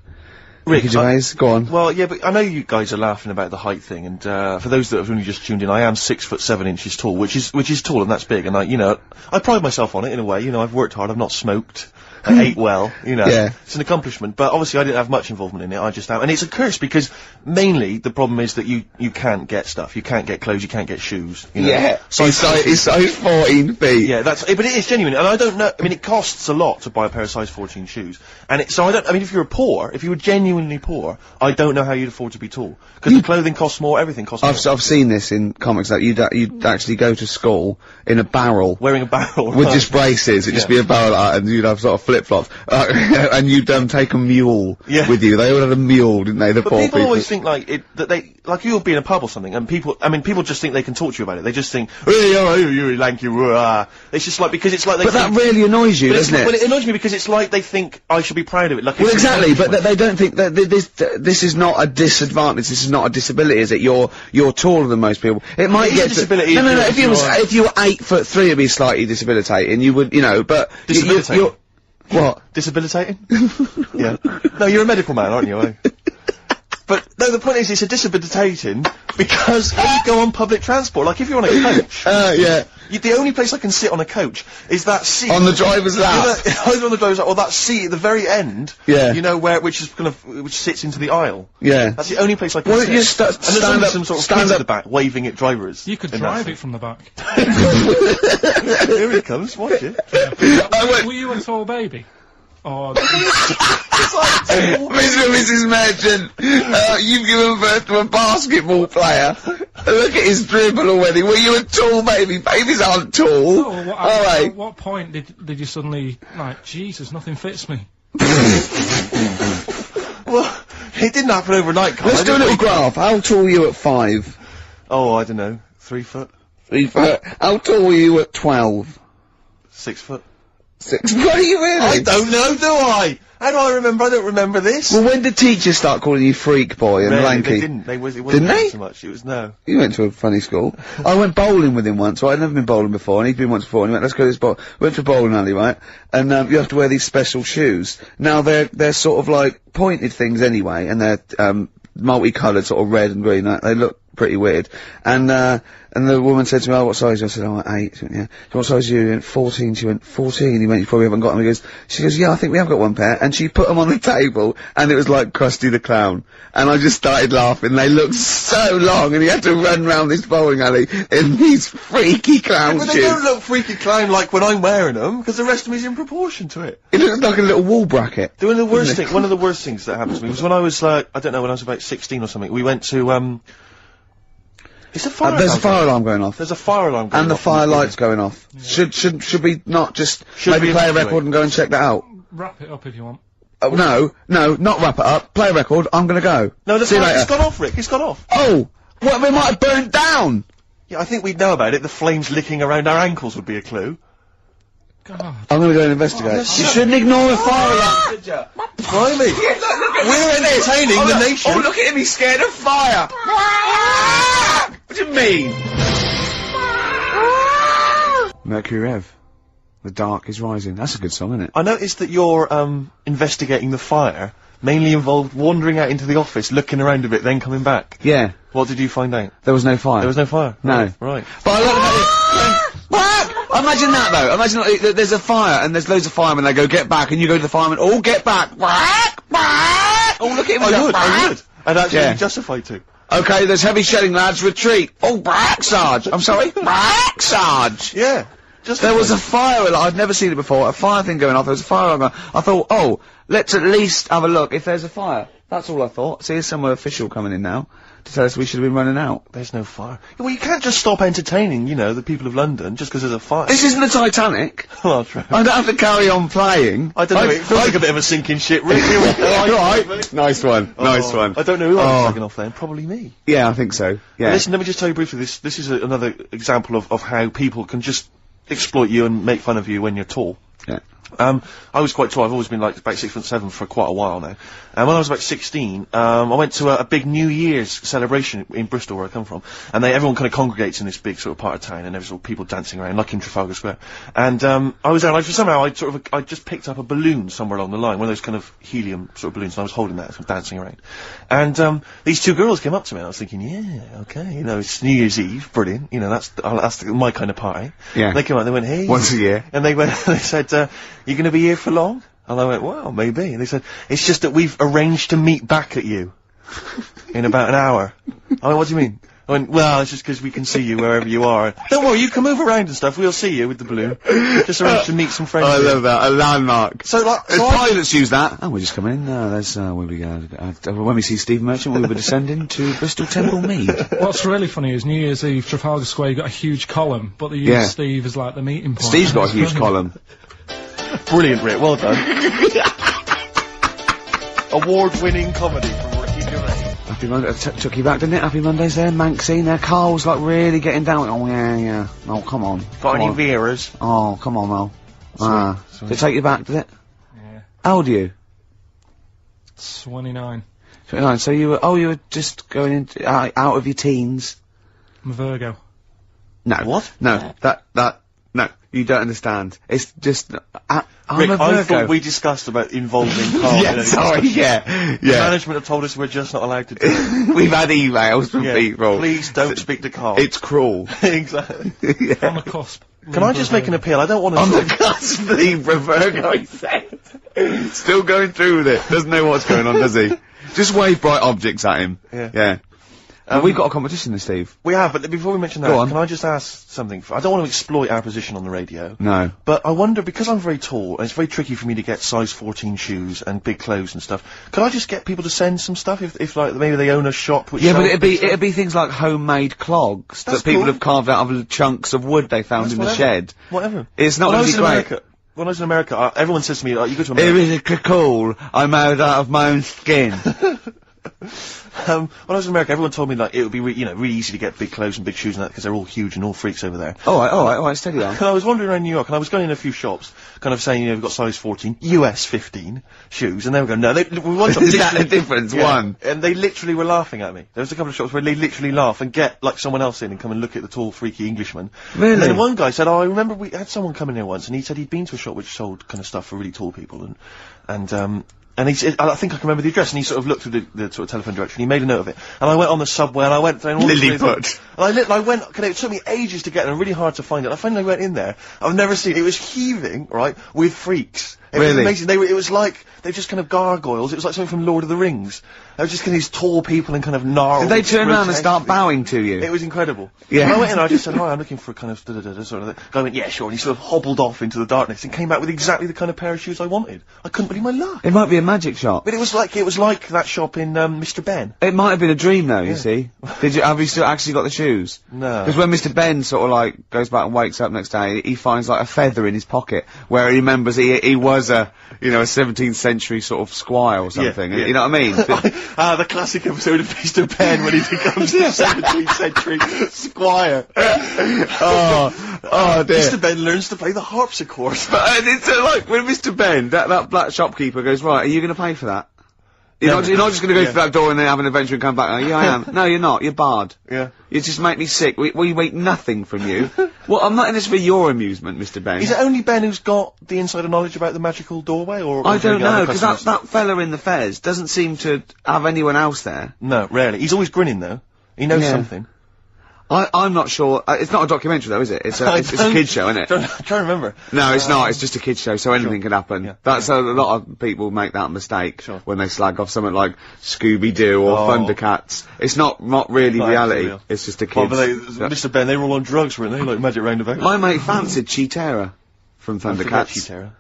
Rick, Gervais, go on. Well, yeah, but I know you guys are laughing about the height thing, and for those that have only just tuned in, I am 6'7" tall, which is tall, and that's big, and I pride myself on it in a way. I've worked hard, I've not smoked, I ate well, Yeah. It's an accomplishment, but obviously I didn't have much involvement in it. I just am, and it's a curse because mainly the problem is that you can't get stuff, you can't get clothes, you can't get shoes. Yeah. It's size 14 feet. Yeah, but it is genuine, and I don't know. I mean, it costs a lot to buy a pair of size 14 shoes, and if you were genuinely poor, I don't know how you'd afford to be tall, because the clothing costs more, everything costs more. I've seen this in comics that you'd actually go to school in a barrel. Wearing a barrel. With just braces, it'd just be a barrel, and you'd have sort of flip-flops, and you'd take a mule with you. They all had a mule, didn't they, the poor people? People always think you'll be in a pub or something, and people just think they can talk to you about it. They just think, hey, you lanky, it's just like, because it's like they But that really annoys you, doesn't it? Well, it annoys me because it's like they think I should be proud of it. Like, well, exactly, but they don't think that this is not a disadvantage, this is not a disability, is it? You're taller than most people. It might get disability. No, if you were 8'3", it'd be slightly debilitating, you would, but... Debilitating? What? Debilitating? Yeah. No, you're a medical man, aren't you? But, no, the point is, it's a debilitating because when you go on public transport, like if you're on a coach... yeah. The only place I can sit on a coach is that seat... On the driver's lap? Either on the driver's lap or that seat at the very end. Yeah. Which sits into the aisle. Yeah. That's the only place I can sit. Well, you stand up, some sort of kids at the back waving at drivers. You could drive it from the back. Here he comes, watch it. Were you a tall baby? Or... Mr. and Mrs. Merchant, you've given birth to a basketball player. Look at his dribble already. Were you a tall baby? Babies aren't tall. At what point did you suddenly, Jesus, nothing fits me? Well, it didn't happen overnight, Carl. Let's do a little graph. How tall were you at 5? Oh, I don't know. 3 foot? 3 foot. How tall were you at 12? 6 foot. 6. What are you really? I don't know, do I? How do I remember? I don't remember this. Well, when did teachers start calling you freak boy and lanky? They didn't. It wasn't Didn't they? so much. It was no. You went to a funny school. I went bowling with him once, right? I'd never been bowling before, and he'd been once before, and he went, let's go to this went to a bowling alley, right? And, you have to wear these special shoes. Now, they're sort of like pointed things anyway, and they're, multicoloured, sort of red and green, they look pretty weird. And the woman said to me, oh, what size? I said, oh, 8. She went, yeah. So what size are you? He went, 14. She went, 14. He went, you probably haven't got them. She goes, yeah, I think we have got one pair. And she put them on the table, and it was like Krusty the Clown. And I just started laughing. They looked so long, and he had to run round this bowling alley in these freaky clown shoes. But they don't look freaky clown like when I'm wearing them, because the rest of me is in proportion to it. It looks like a little wall bracket. One of the worst things that happened to me was when I was like, I don't know, when I was about 16 or something, we went to, there's a fire alarm going off. There's a fire alarm going off. And the fire light's going off. Yeah. Should we not just maybe play a record and go and check that out? Wrap it up if you want. No, not wrap it up. Play a record, I'm gonna go. No, the fire's gone off, Rick, it's gone off. Oh! Well, we might have burnt down! Yeah, I think we'd know about it. The flames licking around our ankles would be a clue. God. I'm gonna go and investigate. You shouldn't ignore a fire alarm. Blimey. We're entertaining the nation. Oh, look at him, he's scared of fire! What do you mean? Mercury Rev. The dark is rising. That's a good song, isn't it? I noticed that you're, investigating the fire mainly involved wandering out into the office, looking around a bit, then coming back. Yeah. What did you find out? There was no fire. There was no fire? No. Right. But I like that. Imagine that, though. Imagine that there's a fire, and there's loads of firemen, they go, get back, and you go to the firemen, all get back. Oh, look at him. I would. I'd actually be justified to. Okay, there's heavy shelling, lads, retreat. Oh, brack, Sarge. I'm sorry? Brack, Sarge. Yeah. There was a fire alarm, I'd never seen it before, a fire thing going off, there was a fire alarm going. I thought, oh, let's at least have a look if there's a fire. That's all I thought. See, there's some official coming in now to tell us we should have been running out. There's no fire. Well, you can't just stop entertaining, you know, the people of London just because there's a fire. This isn't the Titanic. Well, true. I don't have to carry on playing. I don't know, it feels like a bit of a sinking ship, really. Right. Nice one, nice one. I don't know who I was taking off then, probably me. Yeah, I think so, yeah. Listen, let me just tell you briefly, this is another example of how people can just exploit you and make fun of you when you're tall. Yeah. I was quite tall. I've always been like about 6'7" for quite a while now. And when I was about 16, I went to a big New Year's celebration in Bristol, where I come from. And everyone kind of congregates in this big sort of part of town, and there's all people dancing around, like in Trafalgar Square. And I was there, like, somehow I just picked up a balloon somewhere along the line, one of those kind of helium sort of balloons, and I was holding that, and dancing around. And these two girls came up to me, and I was thinking, yeah, okay, you know, it's New Year's Eve, brilliant, you know, that's my kind of party. Yeah. They came out, they went, hey. Once a year. And they said, you gonna be here for long? And I went, well, maybe. And they said, it's just that we've arranged to meet back at you in about an hour. I went, what do you mean? I went, well, it's just because we can see you wherever you are. Don't worry, you can move around and stuff. We'll see you with the balloon. Just arranged to meet some friends. I love that. A landmark. So, like, pilots use that. Oh, we're just coming in. There's, where we go. When we see Steve Merchant, we were descending to Bristol Temple Mead. What's really funny is New Year's Eve, Trafalgar Square, you got a huge column, but they use Steve as like the meeting point. Steve's got a huge column. Brilliant, Rick. Well done. Award-winning comedy from Ricky Gervais. Happy Monday. Took you back, didn't it? Happy Mondays there. Manxine there. Carl's like really getting down. Oh, yeah. Oh, come on. Got any Veras? Oh, come on, Mel. Did it take you back, did it? Yeah. How old are you? 29. 29. So you were just going into, out of your teens? I'm a Virgo. No. What? No. No, you don't understand. It's just, I'm Rick, a Virgo. I thought we discussed about involving Carl. Yeah, sorry, yeah. Management have told us we're just not allowed to do it. We've had emails from people. Please don't speak to Carl. It's cruel. Exactly. On the cusp. Can I just make an appeal? I don't want to... On the cusp, the Virgo, he said. Still going through with it. Doesn't know what's going on, does he? Just wave bright objects at him. Yeah. We've got a competition then, Steve. We have, but before we mention that, can I just ask something? I don't want to exploit our position on the radio. No. But I wonder, because I'm very tall, and it's very tricky for me to get size 14 shoes and big clothes and stuff, could I just get people to send some stuff if like, maybe they own a shop which... Yeah, but it'd be things like homemade clogs that people have carved out of chunks of wood they found in the shed. Whatever. It's not really great. When I was in America, everyone says to me, you go to America... It is a cool. I'm made out of my own skin. when I was in America, everyone told me, like, it would be, really easy to get big clothes and big shoes and that, because they're all huge and all freaks over there. Alright, steady on. And I was wandering around New York, and I was going in a few shops, kind of saying, we've got size 14, US 15 shoes, and they were going, no, we want something. Is that the difference? One. And they literally were laughing at me. There was a couple of shops where they literally laugh and get, like, someone else in and come and look at the tall, freaky Englishman. Really? And then one guy said, I remember we had someone come in here once, and he said he'd been to a shop which sold kind of stuff for really tall people, and he said, I think I can remember the address, and he sort of looked at the sort of telephone direction, he made a note of it, and I went on the subway, and I went down all Lilliput. And I went, it took me ages to get there, and really hard to find it, I finally went in there, I've never seen it, was heaving, right, with freaks. It was amazing, it was like, they were just kind of gargoyles, it was like something from Lord of the Rings. They were just kind of these tall people and kind of gnarled. Did they turn around and start bowing to you? It was incredible. Yeah. When I went in, I just said, hi, I'm looking for a kind of sort of, the guy went, yeah, sure, and he sort of hobbled off into the darkness and came back with exactly the kind of pair of shoes I wanted. I couldn't believe my luck. It might be a magic shop. But it was like that shop in, Mr. Ben. It might have been a dream though, you see. Have you still actually got the shoes? No. Because when Mr. Ben sort of like goes back and wakes up next day, he finds like a feather in his pocket where he remembers he was a 17th century sort of squire or something. Yeah. You know what I mean? The classic episode of Mr. Ben when he becomes a 17th century squire. Oh dear. Mr. Ben learns to play the harpsichord. But it's like when Mr. Ben, that black shopkeeper goes, right, are you going to pay for that? You're not just going to go through that door and then have an adventure and come back. Oh, yeah, I am. No, you're not. You're barred. Yeah. You just make me sick. We wait nothing from you. Well, I'm not in this for your amusement, Mr. Ben. Is it only Ben who's got the insider knowledge about the magical doorway, or? I don't know, because that fella in the fez doesn't seem to have anyone else there. No, rarely. He's always grinning though. He knows something. I'm not sure. It's not a documentary though, is it? It's a kid show, isn't it? I'm trying to remember. No, it's not. It's just a kid show, so anything can happen. Yeah. That's a lot of people make that mistake when they slag off something like Scooby-Doo or Thundercats. It's not really reality. It's just a kid. Mr. Ben, they were all on drugs, weren't they? Like Magic Roundabout. My mate fancied Cheetara from Thundercats.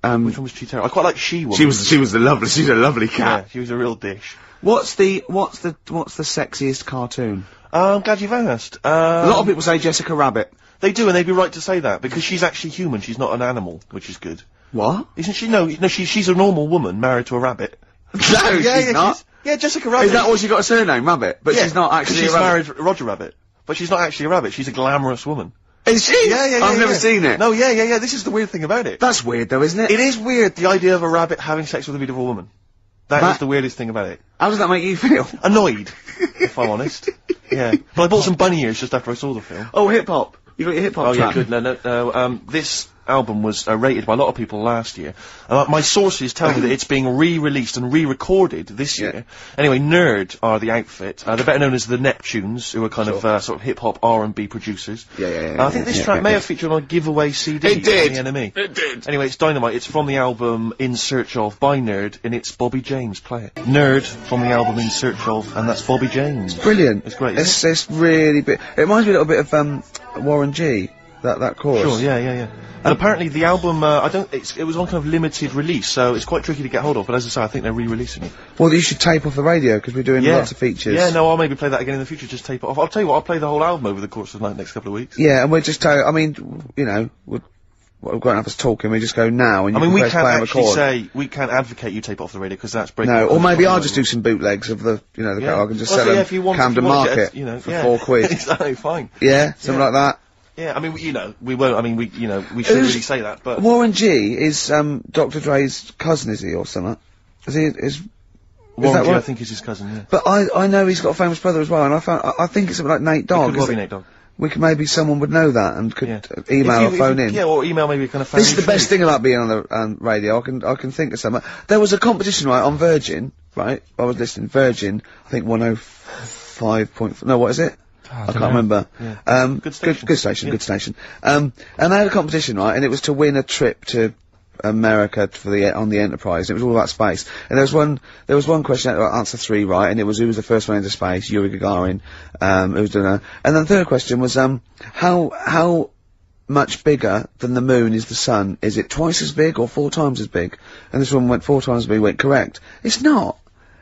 Cheetara. Which one was Cheetara? I quite like She-Woman. She's a lovely cat. Yeah, she was a real dish. What's the sexiest cartoon? I'm glad you've asked. A lot of people say Jessica Rabbit. They do, and they'd be right to say that, because she's actually human, she's not an animal, which is good. What? Isn't she? No, she's a normal woman married to a rabbit. No, she's not. Yeah, Jessica Rabbit. Is that why she got a surname, Rabbit? But she's not actually a rabbit. She's married Roger Rabbit. But she's not actually a rabbit, she's a glamorous woman. Is she? Yeah. I've never seen it. No, yeah, this is the weird thing about it. That's weird though, isn't it? It is weird, the idea of a rabbit having sex with a beautiful woman. That is the weirdest thing about it. How does that make you feel? Annoyed, if I'm honest. Yeah. But I bought some bunny ears just after I saw the film. Oh, hip-hop. You got your hip-hop track? Yeah, good. No, this album was rated by a lot of people last year. My sources tell me that it's being re-released and re-recorded this year. Anyway, Nerd are the outfit. They're better known as the Neptunes, who are kind of sort of hip-hop R&B producers. I think this track may have featured on a giveaway CD. It did. The NME. It did. Anyway, it's dynamite. It's from the album In Search Of by Nerd, and it's Bobby James. Play it. Nerd from the album In Search Of, and that's Bobby James. Brilliant. It's great. It's really big. It reminds me a little bit of Warren G. That chorus. Sure. Yeah. And apparently the album, it was on kind of limited release, so it's quite tricky to get hold of, but as I say, I think they're re-releasing it. Well, you should tape off the radio, because we're doing lots of features. Yeah, no, I'll maybe play that again in the future, just tape it off. I'll tell you what, I'll play the whole album over the course of the next couple of weeks. Yeah, and we're just, I mean, we're going to have us talking, we just go now, and you can we press can't play and actually record. say, we can't advocate you tape it off the radio, because that's breaking... No, or maybe I'll just do some bootlegs of the, the catalogue and just sell them Camden Market for £4. Exactly, fine. Yeah, something like that. Yeah, I mean, we won't, I mean, we shouldn't really say that, but... Warren G is, Dr. Dre's cousin, is he, or something? Warren G, I think, is his cousin, yeah. But I know he's got a famous brother as well, and I think it's something like Nate Dogg. It could well be Nate Dogg. Maybe someone would know that and could email or phone in. Yeah, or email maybe a kind of family. This is the best thing about being on the radio. I can think of something. There was a competition, right, on Virgin, right? I was listening, Virgin, I think 105. No, what is it? I can't remember. Yeah. Good station. Good station. And they had a competition, right, and it was to win a trip to America on the Enterprise. It was all about space. And there was one question, answer 3 right, and it was who was the first one into space, Yuri Gagarin, who was doing that. And then the third question was, how much bigger than the moon is the sun? Is it twice as big or 4 times as big? And this one went 4 times as big, went correct. It's not.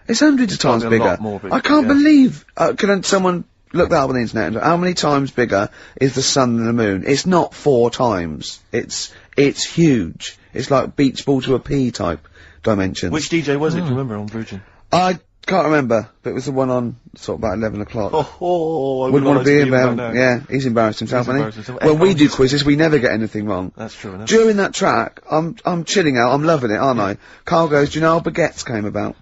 It's hundreds of times bigger. A lot more big, I can't believe, can someone look that up on the internet and how many times bigger is the sun than the moon? It's not 4 times. It's huge. It's like beach ball to a pea type dimensions. Which DJ was it, do you remember, on Virgin? I Can't remember, but it was the one on sort of about 11 o'clock. I Wouldn't want to be him about. Yeah, he's embarrassed himself, He's hasn't embarrassed he? himself. When we do Everyone quizzes, we never get anything wrong. That's true enough. During that track, I'm chilling out, I'm loving it, aren't I? Carl goes, do you know how baguettes came about?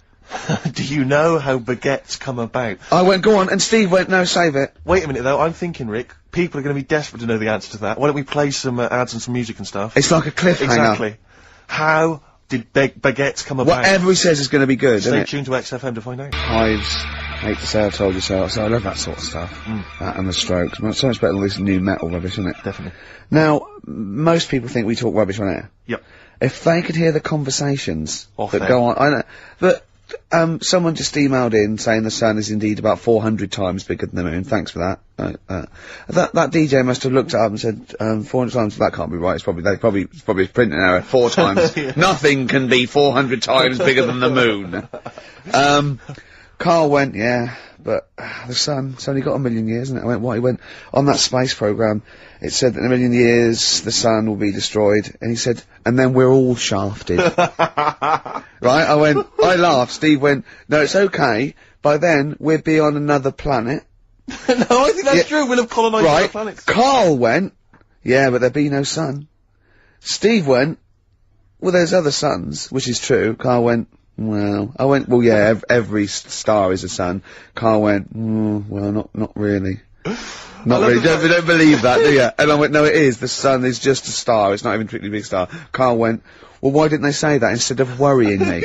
Do you know how baguettes come about? I went, go on, and Steve went, no, save it. Wait a minute though, I'm thinking, Rick, people are going to be desperate to know the answer to that. Why don't we play some ads and some music and stuff? It's like a cliffhanger. Exactly. How did baguettes come about? Whatever he says is going to be good, isn't Stay it? tuned to XFM to find out. Hives, hate to say I told you so, I love that sort of stuff. That and the Strokes. Well, it's so much better than this new metal rubbish, isn't it? Definitely. Now, most people think we talk rubbish on air. Yep. If they could hear the conversations Off that air. go on, I know, but someone just emailed in saying the sun is indeed about 400 times bigger than the moon. Thanks for that. That DJ must have looked it up and said 400 times. That can't be right. It's probably it's probably a printing error. 4 times. Nothing can be 400 times bigger than the moon. Carl went, yeah, but the sun's only got 1 million years, isn't it? I went, what? He went, on that space program, it said that in 1 million years the sun will be destroyed, and he said, and then we're all shafted. Right? I went, I laughed. Steve went, no, it's okay. By then we'll be on another planet. No, I think that's true. We'll have colonised other Right? planets. Carl went, yeah, but there'll be no sun. Steve went, well, there's other suns, which is true. Carl went, well, I went, well, yeah, every star is a sun. Carl went, well, not really. Not really. Don't believe that, do you? And I went, no, it is. The sun is just a star. It's not even a particularly big star. Carl went, well, why didn't they say that instead of worrying me?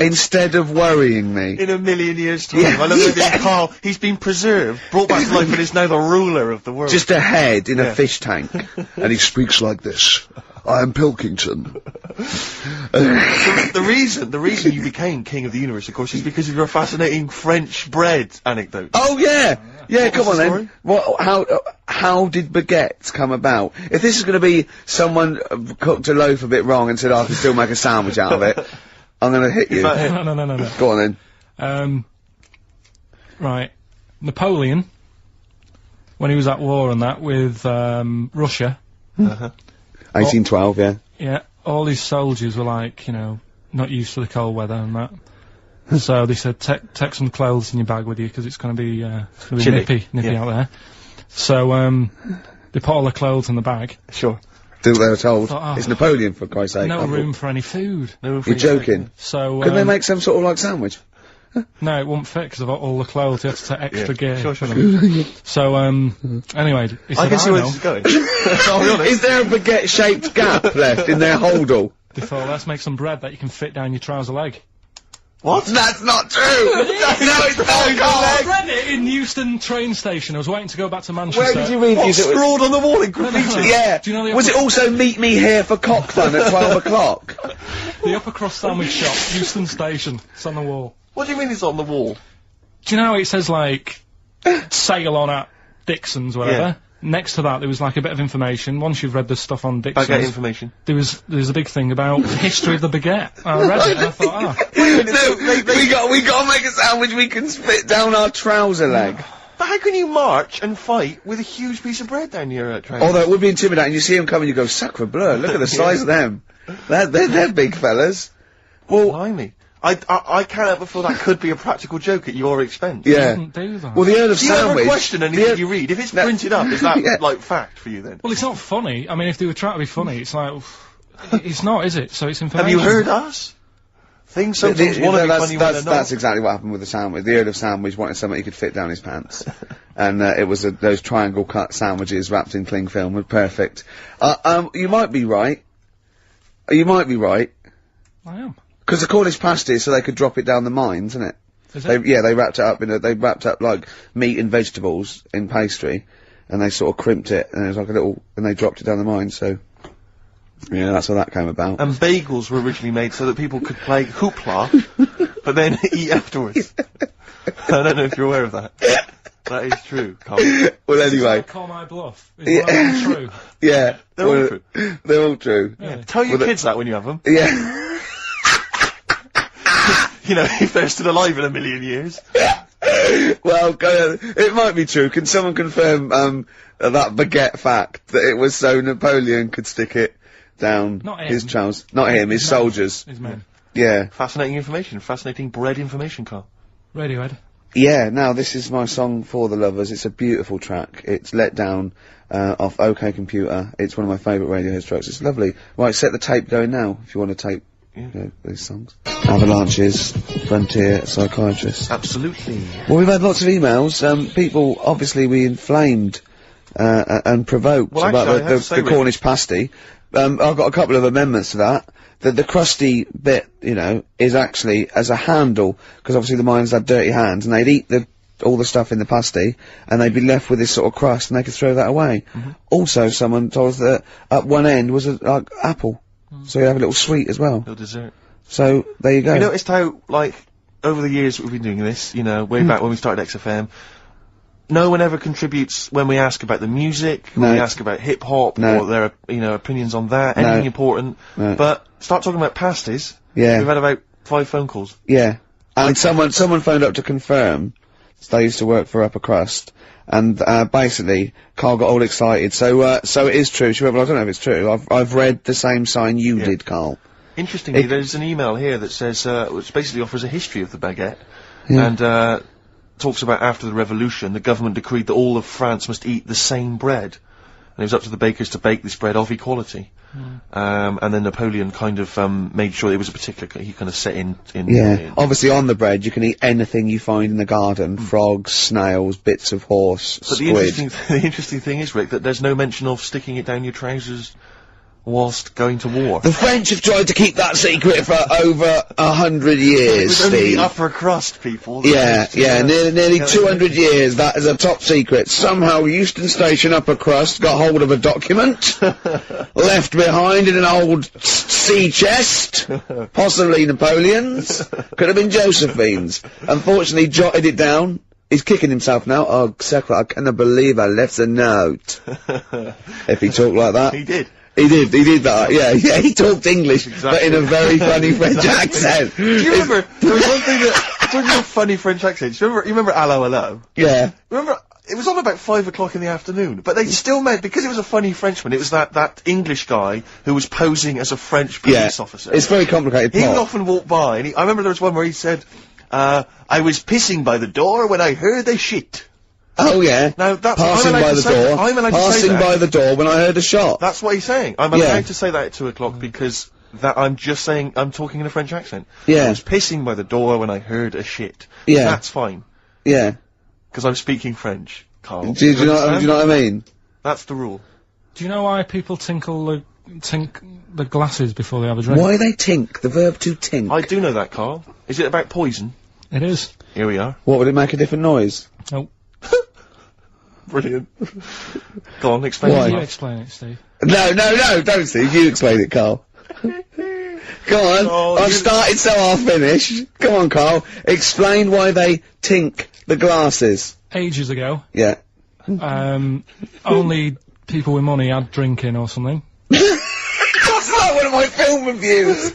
Instead of worrying me. In 1 million years' time. Yeah. I love that Carl, he's been preserved, brought back to life, and is now the ruler of the world. Just a head in a fish tank. And he speaks like this. I am Pilkington. The reason you became king of the universe, of course, is because of your fascinating French bread anecdote. Oh, yeah! Yeah, come on the then. story? What, how did baguettes come about? If this is gonna be someone cooked a loaf a bit wrong and said, I can still make a sandwich out of it, I'm gonna hit you. No. Go on then. Right. Napoleon, when he was at war and that with, Russia. 1812, yeah. Yeah, all his soldiers were like, you know, not used to the cold weather and that. So they said, take some clothes in your bag with you, because it's gonna be Chilly. nippy out there. So, they put all the clothes in the bag. Sure. Do what they were told. Oh. It's Napoleon, for Christ's sake. No room for any food. No, You're joking. So, Couldn't they make some sort of, like, sandwich? no, it wouldn't fit because of all the clothes. You had to take extra gear. Sure. for them. So, anyway, he said, I can see where know. this is going. I'll be honest. Is there a baguette-shaped gap left in their holdall? They thought, let's make some bread that you can fit down your trouser leg. What? That's not true! No, it's not, I Carl! read it in Euston train station. I was waiting to go back to Manchester. Where did you read What, this? scrawled on the wall in graffiti? Yeah. Do you know the Was it upper- also meet me here for cock fun at 12 o'clock? The upper crust sandwich shop, Euston station. It's on the wall. What do you mean it's on the wall? Do you know how it says, like, sail on at Dixon's, whatever? Yeah. Next to that, there was, like, a bit of information. Once you've read the stuff on Dixon's, Baguette information. there was a big thing about the history of the baguette. I read it and I thought, No, we gotta make a sandwich we can spit down our trouser leg. But how can you march and fight with a huge piece of bread down your train? Although it would be intimidating, you see them coming, you go, sacre bleu, look at the size of them. They're big fellas. Well, Blimey. I can't help but feel that could be a practical joke at your expense. yeah. didn't do that. Well, the Earl of Do you ever Sandwich... question anything you read? If it's printed up, is that, Yeah. like, fact for you then? Well, it's not funny. I mean, if they were trying to be funny, it's like, it's not, is it? So it's information. Have you heard us? Things sometimes want to be funny when they're not. That's exactly what happened with the sandwich. The Earl of Sandwich wanted something he could fit down his pants. And it was those triangle cut sandwiches wrapped in cling film were perfect. You might be right. You might be right. I am. Because the Cornish pasty, so they could drop it down the mines, isn't it? Is it? They wrapped it up they wrapped up like meat and vegetables in pastry, and they sort of crimped it, and it was like and they dropped it down the mine, so. Yeah, that's how that came about. And bagels were originally made so that people could play hoopla, but then eat afterwards. I don't know if you're aware of that. That is true, Carl. Well, anyway. Call my bluff. Is one of them true? Yeah. They're all well, true. They're all true. Really? Tell your Well, kids that when you have them. Yeah. You know, if they're still alive in 1 million years. Well, it might be true. Can someone confirm, that baguette fact, that it was so Napoleon could stick it down Not him. his trousers? Not him, his soldiers. His men. Yeah. Fascinating information. Fascinating bread information, Carl. Radiohead. Yeah, now this is my song for the lovers. It's a beautiful track. It's Let Down, off OK Computer. It's one of my favourite Radiohead tracks. It's lovely. Right, set the tape going now, if you want to tape these songs. Avalanches, Frontier, Psychiatrist. Absolutely. Well, we've had lots of emails. People, obviously, we inflamed, and provoked about the Cornish pasty. I've got a couple of amendments to that. The crusty bit, you know, is actually as a handle, because obviously the miners had dirty hands, and they'd eat all the stuff in the pasty, and they'd be left with this sort of crust, and they could throw that away. Also, someone told us that at one end was a apple, so you have a little sweet as well. Little dessert. So, there you go. You noticed how, like, over the years we've been doing this, you know, way back when we started XFM, no one ever contributes when we ask about the music, when we ask about hip-hop, or their, you know, opinions on that, anything important. But start talking about pasties. Yeah. We've had about 5 phone calls. Yeah. And someone phoned up to confirm, they used to work for Upper Crust, and, basically, Carl got all excited. So it is true. She went, well, I don't know if it's true. I've read the same sign you did, Carl. Interestingly, there's an email here that says, which basically offers a history of the baguette. And, talks about after the revolution, the government decreed that all of France must eat the same bread. And it was up to the bakers to bake this bread of equality. And then Napoleon kind of, made sure it was a particular, he kind of set in. Obviously on the bread you can eat anything you find in the garden. Frogs, snails, bits of horse, squid. The interesting thing is, Rick, that there's no mention of sticking it down your trousers whilst going to war. The French have tried to keep that secret for over 100 years, It was only the upper crust people. Nearly 200 years, that is a top secret. Somehow Euston Station upper crust got hold of a document, left behind in an old sea chest, possibly Napoleon's, could have been Josephine's. Unfortunately, jotted it down. He's kicking himself now. Oh, Secretary, I cannot believe I left a note. If he talked like that. He did. He did that, yeah, he talked English, but in a very funny French accent. Do you remember, there was one thing that, talking about funny French accents, you remember Allo Allo? Yeah. Remember, it was on about 5 o'clock in the afternoon, but they still meant, because it was a funny Frenchman, it was that English guy who was posing as a French police officer. It's very complicated plot. He would often walk by, and I remember there was one where he said, I was pissing by the door when I heard a shit. Oh yeah. Now that's passing by the door. I'm allowed to say Passing that. by the door when I heard a shot. That's what he's saying. I'm allowed to say that at 2 o'clock because I'm just saying I'm talking in a French accent. Yeah. I was pissing by the door when I heard a shit. Yeah. That's fine. Yeah. Because I'm speaking French, Carl. Do you know what I mean? That's the rule. Do you know why people tink the glasses before they have a drink? Why they tink? The verb to tink. I do know that, Carl. Is it about poison? It is. Here we are. What, would it make a different noise? Nope. Brilliant. Go on, explain Why? it. You explain it, Steve. No, don't Steve, you explain it, Carl. Go on, I've started so I'll finish. Come on, Carl, explain why they tink the glasses. Ages ago. Yeah. Only people with money had drinking or something. That's like one of my film reviews.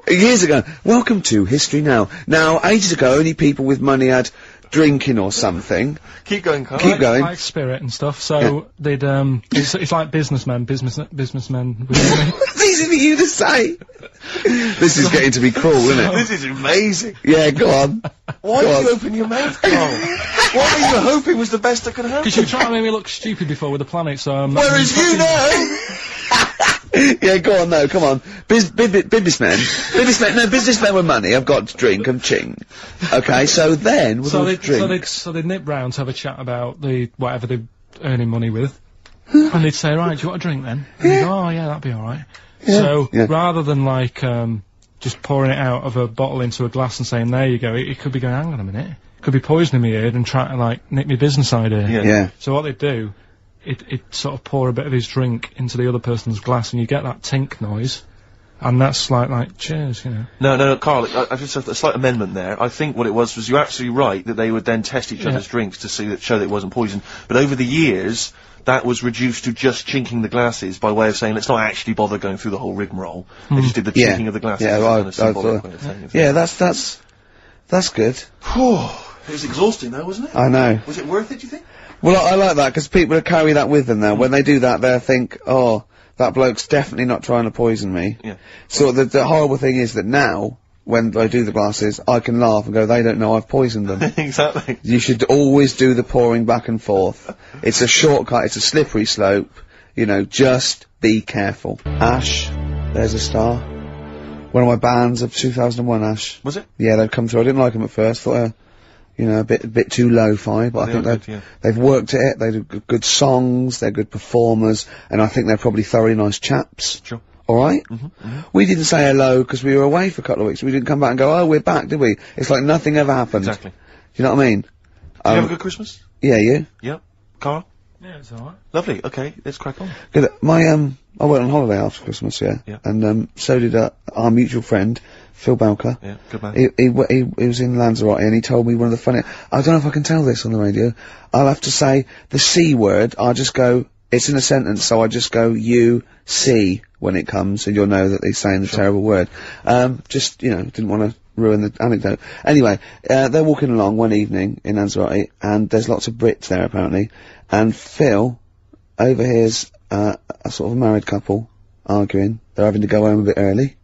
Years ago. Welcome to History Now. Now, ages ago, only people with money had drinking or something. Keep going, Carl. Keep going. Like spirit and stuff, so they'd, it's like businessmen with money. It's easy for you to say. This is getting to be cruel, isn't it? This is amazing. Yeah, go on. Why did you open your mouth, Carl? What were you hoping was the best that could happen? Because you were trying to make me look stupid before with the planet, so I'm... Whereas you know... Yeah, go on, no, come on. Businessmen with money have got to drink and ching. Okay, so then, with all the drinks... So they'd nip round to have a chat about whatever they're earning money with. And they'd say, right, do you want a drink then? And they'd go, oh yeah, that'd be alright. Yeah. So, rather than like, just pouring it out of a bottle into a glass and saying, there you go, it could be going, hang on a minute. It could be poisoning me ear and trying to like, nick my business idea. Yeah. So what they'd do, it'd sort of pour a bit of his drink into the other person's glass and you get that tink noise. And that's like, cheers, you know. No, Carl, I've just a slight amendment there. I think what it was you're absolutely right that they would then test each other's drinks to show that it wasn't poison. But over the years, that was reduced to just chinking the glasses by way of saying, let's not actually bother going through the whole rigmarole. They just did the chinking of the glasses. Yeah, that's good. Whew. It was exhausting though, wasn't it? I know. Was it worth it, do you think? Well, I like that, because people carry that with them now. When they do that, they'll think, oh, that bloke's definitely not trying to poison me. Yeah. So the horrible thing is that now, when I do the glasses, I can laugh and go, they don't know I've poisoned them. Exactly. You should always do the pouring back and forth. It's a shortcut, it's a slippery slope. You know, just be careful. Ash, there's a star. One of my bands of 2001, Ash. Was it? Yeah, they've come through. I didn't like them at first. Thought, you know, a bit too lo-fi, but I think they've worked at it. They do good songs, they're good performers, and I think they're probably thoroughly nice chaps. Sure. Alright? We didn't say hello because we were away for a couple of weeks. We didn't come back and go, oh, we're back, did we? It's like nothing ever happened. Exactly. Do you know what I mean? Did you have a good Christmas? Yeah, you? Yeah. Carl? Yeah, it's alright. Lovely. Okay, let's crack on. Good. I went on holiday after Christmas, yeah. And, so did, our mutual friend, Phil Balker. Yeah, good man. He was in Lanzarote and he told me one of the funny, I don't know if I can tell this on the radio. I'll have to say the C word, I'll just go, it's in a sentence, so I just go, you, see, when it comes, and you'll know that he's saying the terrible word. Just, you know, didn't want to ruin the anecdote. Anyway, they're walking along one evening in Lanzarote, and there's lots of Brits there apparently, and Phil overhears, a sort of a married couple arguing. They're having to go home a bit early,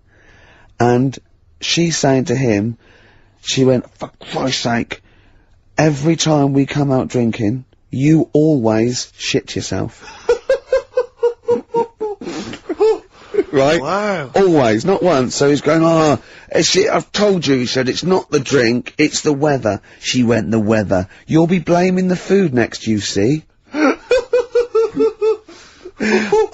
and she's saying to him, she went, for Christ's sake, every time we come out drinking, you always shit yourself. Right? Wow. Always, not once. So he's going, I've told you, he said, it's not the drink, it's the weather. She went, the weather. You'll be blaming the food next, you see.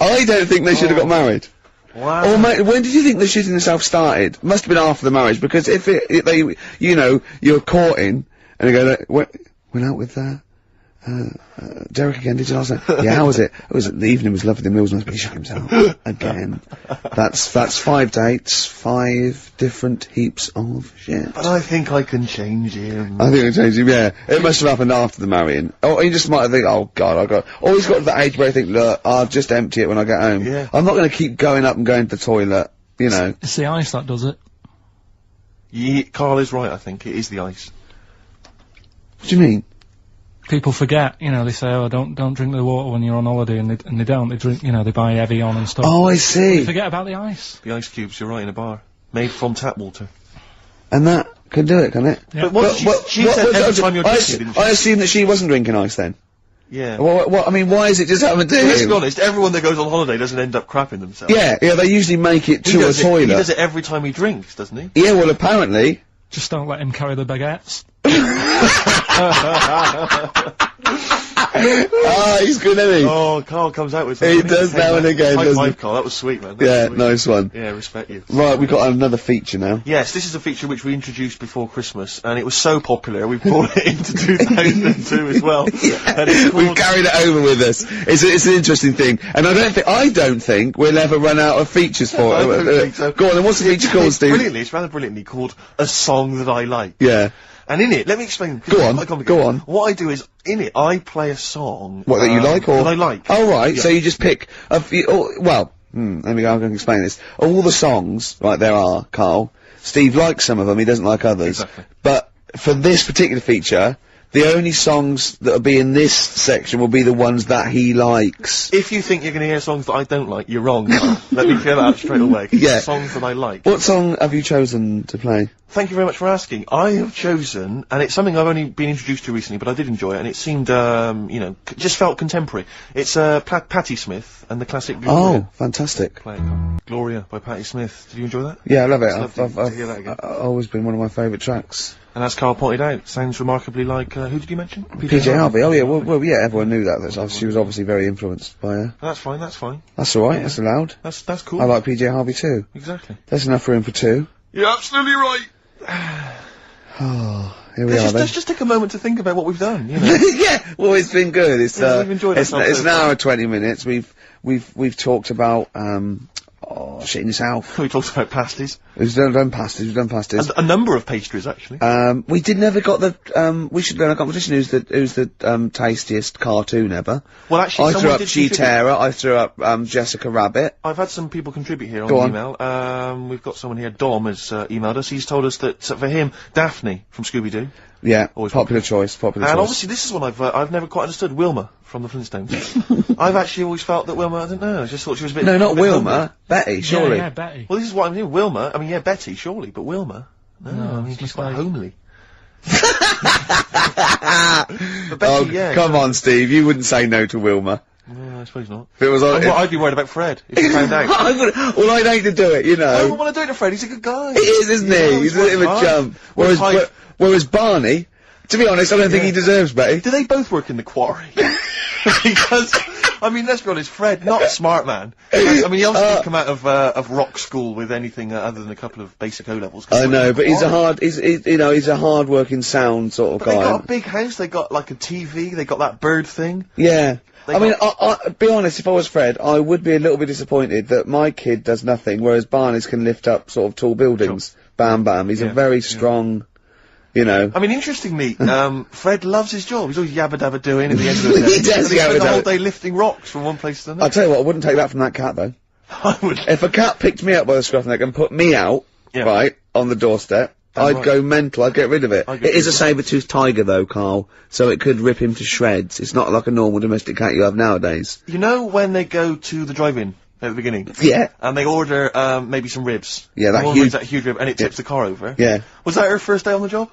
I don't think they should have got married. Wow. Or when did you think the shitting themselves started? Must have been after the marriage, because if they, you know, you're courting, and they go, went out with, Derek again, did you last night? Yeah, how was it? The evening was lovely, the meals must be, he shut himself. Again. That's 5 dates, 5 different heaps of shit. But I think I can change him. I think I changed him, yeah. It must have happened after the marrying. Or he just might have think, oh god, or he's got to that age where I think, look, I'll just empty it when I get home. Yeah. I'm not gonna keep going up and going to the toilet, you know. It's the ice that does it. Yeah, Carl is right, I think. It is the ice. What do you mean? People forget, you know, they say, oh, don't drink the water when you're on holiday, and they don't, they drink, you know, they buy Evian and stuff. Oh, I see. They forget about the ice. The ice cubes, you're right, in a bar. Made from tap water. And that can do it, can it? Yeah. But she said every time you're drinking, didn't she? I assume that she wasn't drinking ice then. Yeah. What, I mean, why is it just happened to him? Let's be honest, everyone that goes on holiday doesn't end up crapping themselves. Yeah, they usually make it to a toilet. He does it every time he drinks, doesn't he? Yeah, well, apparently. Just don't let him carry the baguettes. He's good, isn't he? Oh, Carl comes out with He something. does now and again, High doesn't five, he? Carl, that was sweet, man. Yeah, Sweet. nice one. Yeah, respect you. Right, we've got another feature now. Yes, this is a feature which we introduced before Christmas, and it was so popular, we brought it into 2002 as well. And it's We've carried it over with us. It's an interesting thing, and I don't think we'll ever run out of features for I it. don't think so. Go on, then what's the feature called, Steve? It's rather brilliantly called A Song That I Like. Yeah. And in it, let me explain. Go on, go on. What I do is, in it, I play a song. What, that you like, or? That I like. Oh, right, Yeah. so you just pick let me go, I'm going to explain this. All the songs, right, there are, Carl, Steve likes some of them, he doesn't like others. Exactly. But, for this particular feature, the only songs that'll be in this section will be the ones that he likes. If you think you're going to hear songs that I don't like, you're wrong. Let me clear that up straight away. Yeah. Songs that I like. What song have you chosen to play? Thank you very much for asking. I have chosen, and it's something I've only been introduced to recently, but I did enjoy it, and it seemed, just felt contemporary. It's, Patti Smith and the classic Gloria. Oh, fantastic. Play it, Carl. Gloria by Patti Smith. Did you enjoy that? Yeah, I love it. It's lovely to hear that again. I've always been one of my favourite tracks. And as Carl pointed out, sounds remarkably like, who did you mention? PJ Harvey. Oh yeah, well, yeah, everyone knew that. She was obviously very influenced by her. That's fine, that's fine. That's alright, that's allowed. That's cool. I like PJ Harvey too. Exactly. There's enough room for 2. You're absolutely right. Oh, here we are then. Let's just take a moment to think about what we've done, you know. Yeah, well, it's been good. It's, we've enjoyed ourselves. It's an hour and 20 minutes. We've talked about, shitting yourself. We talked about pasties. We've done pasties. A number of pastries, actually. We never got the, we should go in a competition who's the tastiest cartoon ever. Well, actually, I threw someone up did Cheetara, I threw up, Jessica Rabbit. I've had some people contribute here on Go the on. email. We've got someone here, Dom, has emailed us. He's told us that, for him, Daphne from Scooby-Doo. Yeah, Always popular choice. And obviously this is one I've never quite understood. Wilma from the Flintstones. I've actually always felt that Wilma, I don't know, I just thought she was a bit... No, not a bit Wilma. homely. Betty, surely. Yeah, Betty. Well, this is what I'm doing. Wilma, I mean, yeah, Betty, surely, but Wilma. No, I mean, she's quite homely. Oh, come on, Steve, you wouldn't say no to Wilma. I suppose not. If it was on, I'd be worried about Fred, if he found out. Well, I'd hate to do it, you know. I don't want to do it to Fred, he's a good guy. He is, isn't he? He's a bit of a chump. Whereas Barney, to be honest, I don't think he deserves Betty. Do they both work in the quarry? Because, I mean, let's be honest, Fred, not a smart man. I mean, he obviously didn't come out of rock school with anything other than a couple of basic O-levels. I know, but he's a hard-working, sound sort of guy. They got a big house, they got like a TV, they got that bird thing. Yeah. I mean, be honest, if I was Fred, I would be a little bit disappointed that my kid does nothing, whereas Barney's can lift up sort of tall buildings. Sure. Bam, bam. He's a very strong, you know. I mean, interestingly, Fred loves his job. He's always yabba dabba doing at the end of the day. He does spend the whole day lifting rocks from one place to another. I'll tell you what, I wouldn't take that from that cat, though. I would. If a cat picked me up by the scruff neck and put me out, right, on the doorstep, I'd go mental, I'd get rid of it. It is a saber-toothed tiger though, Carl, so it could rip him to shreds. It's not like a normal domestic cat you have nowadays. You know when they go to the drive-in at the beginning? Yeah. And they order, maybe some ribs. Yeah, that huge rib, and it tips the car over. Yeah. Was that her first day on the job?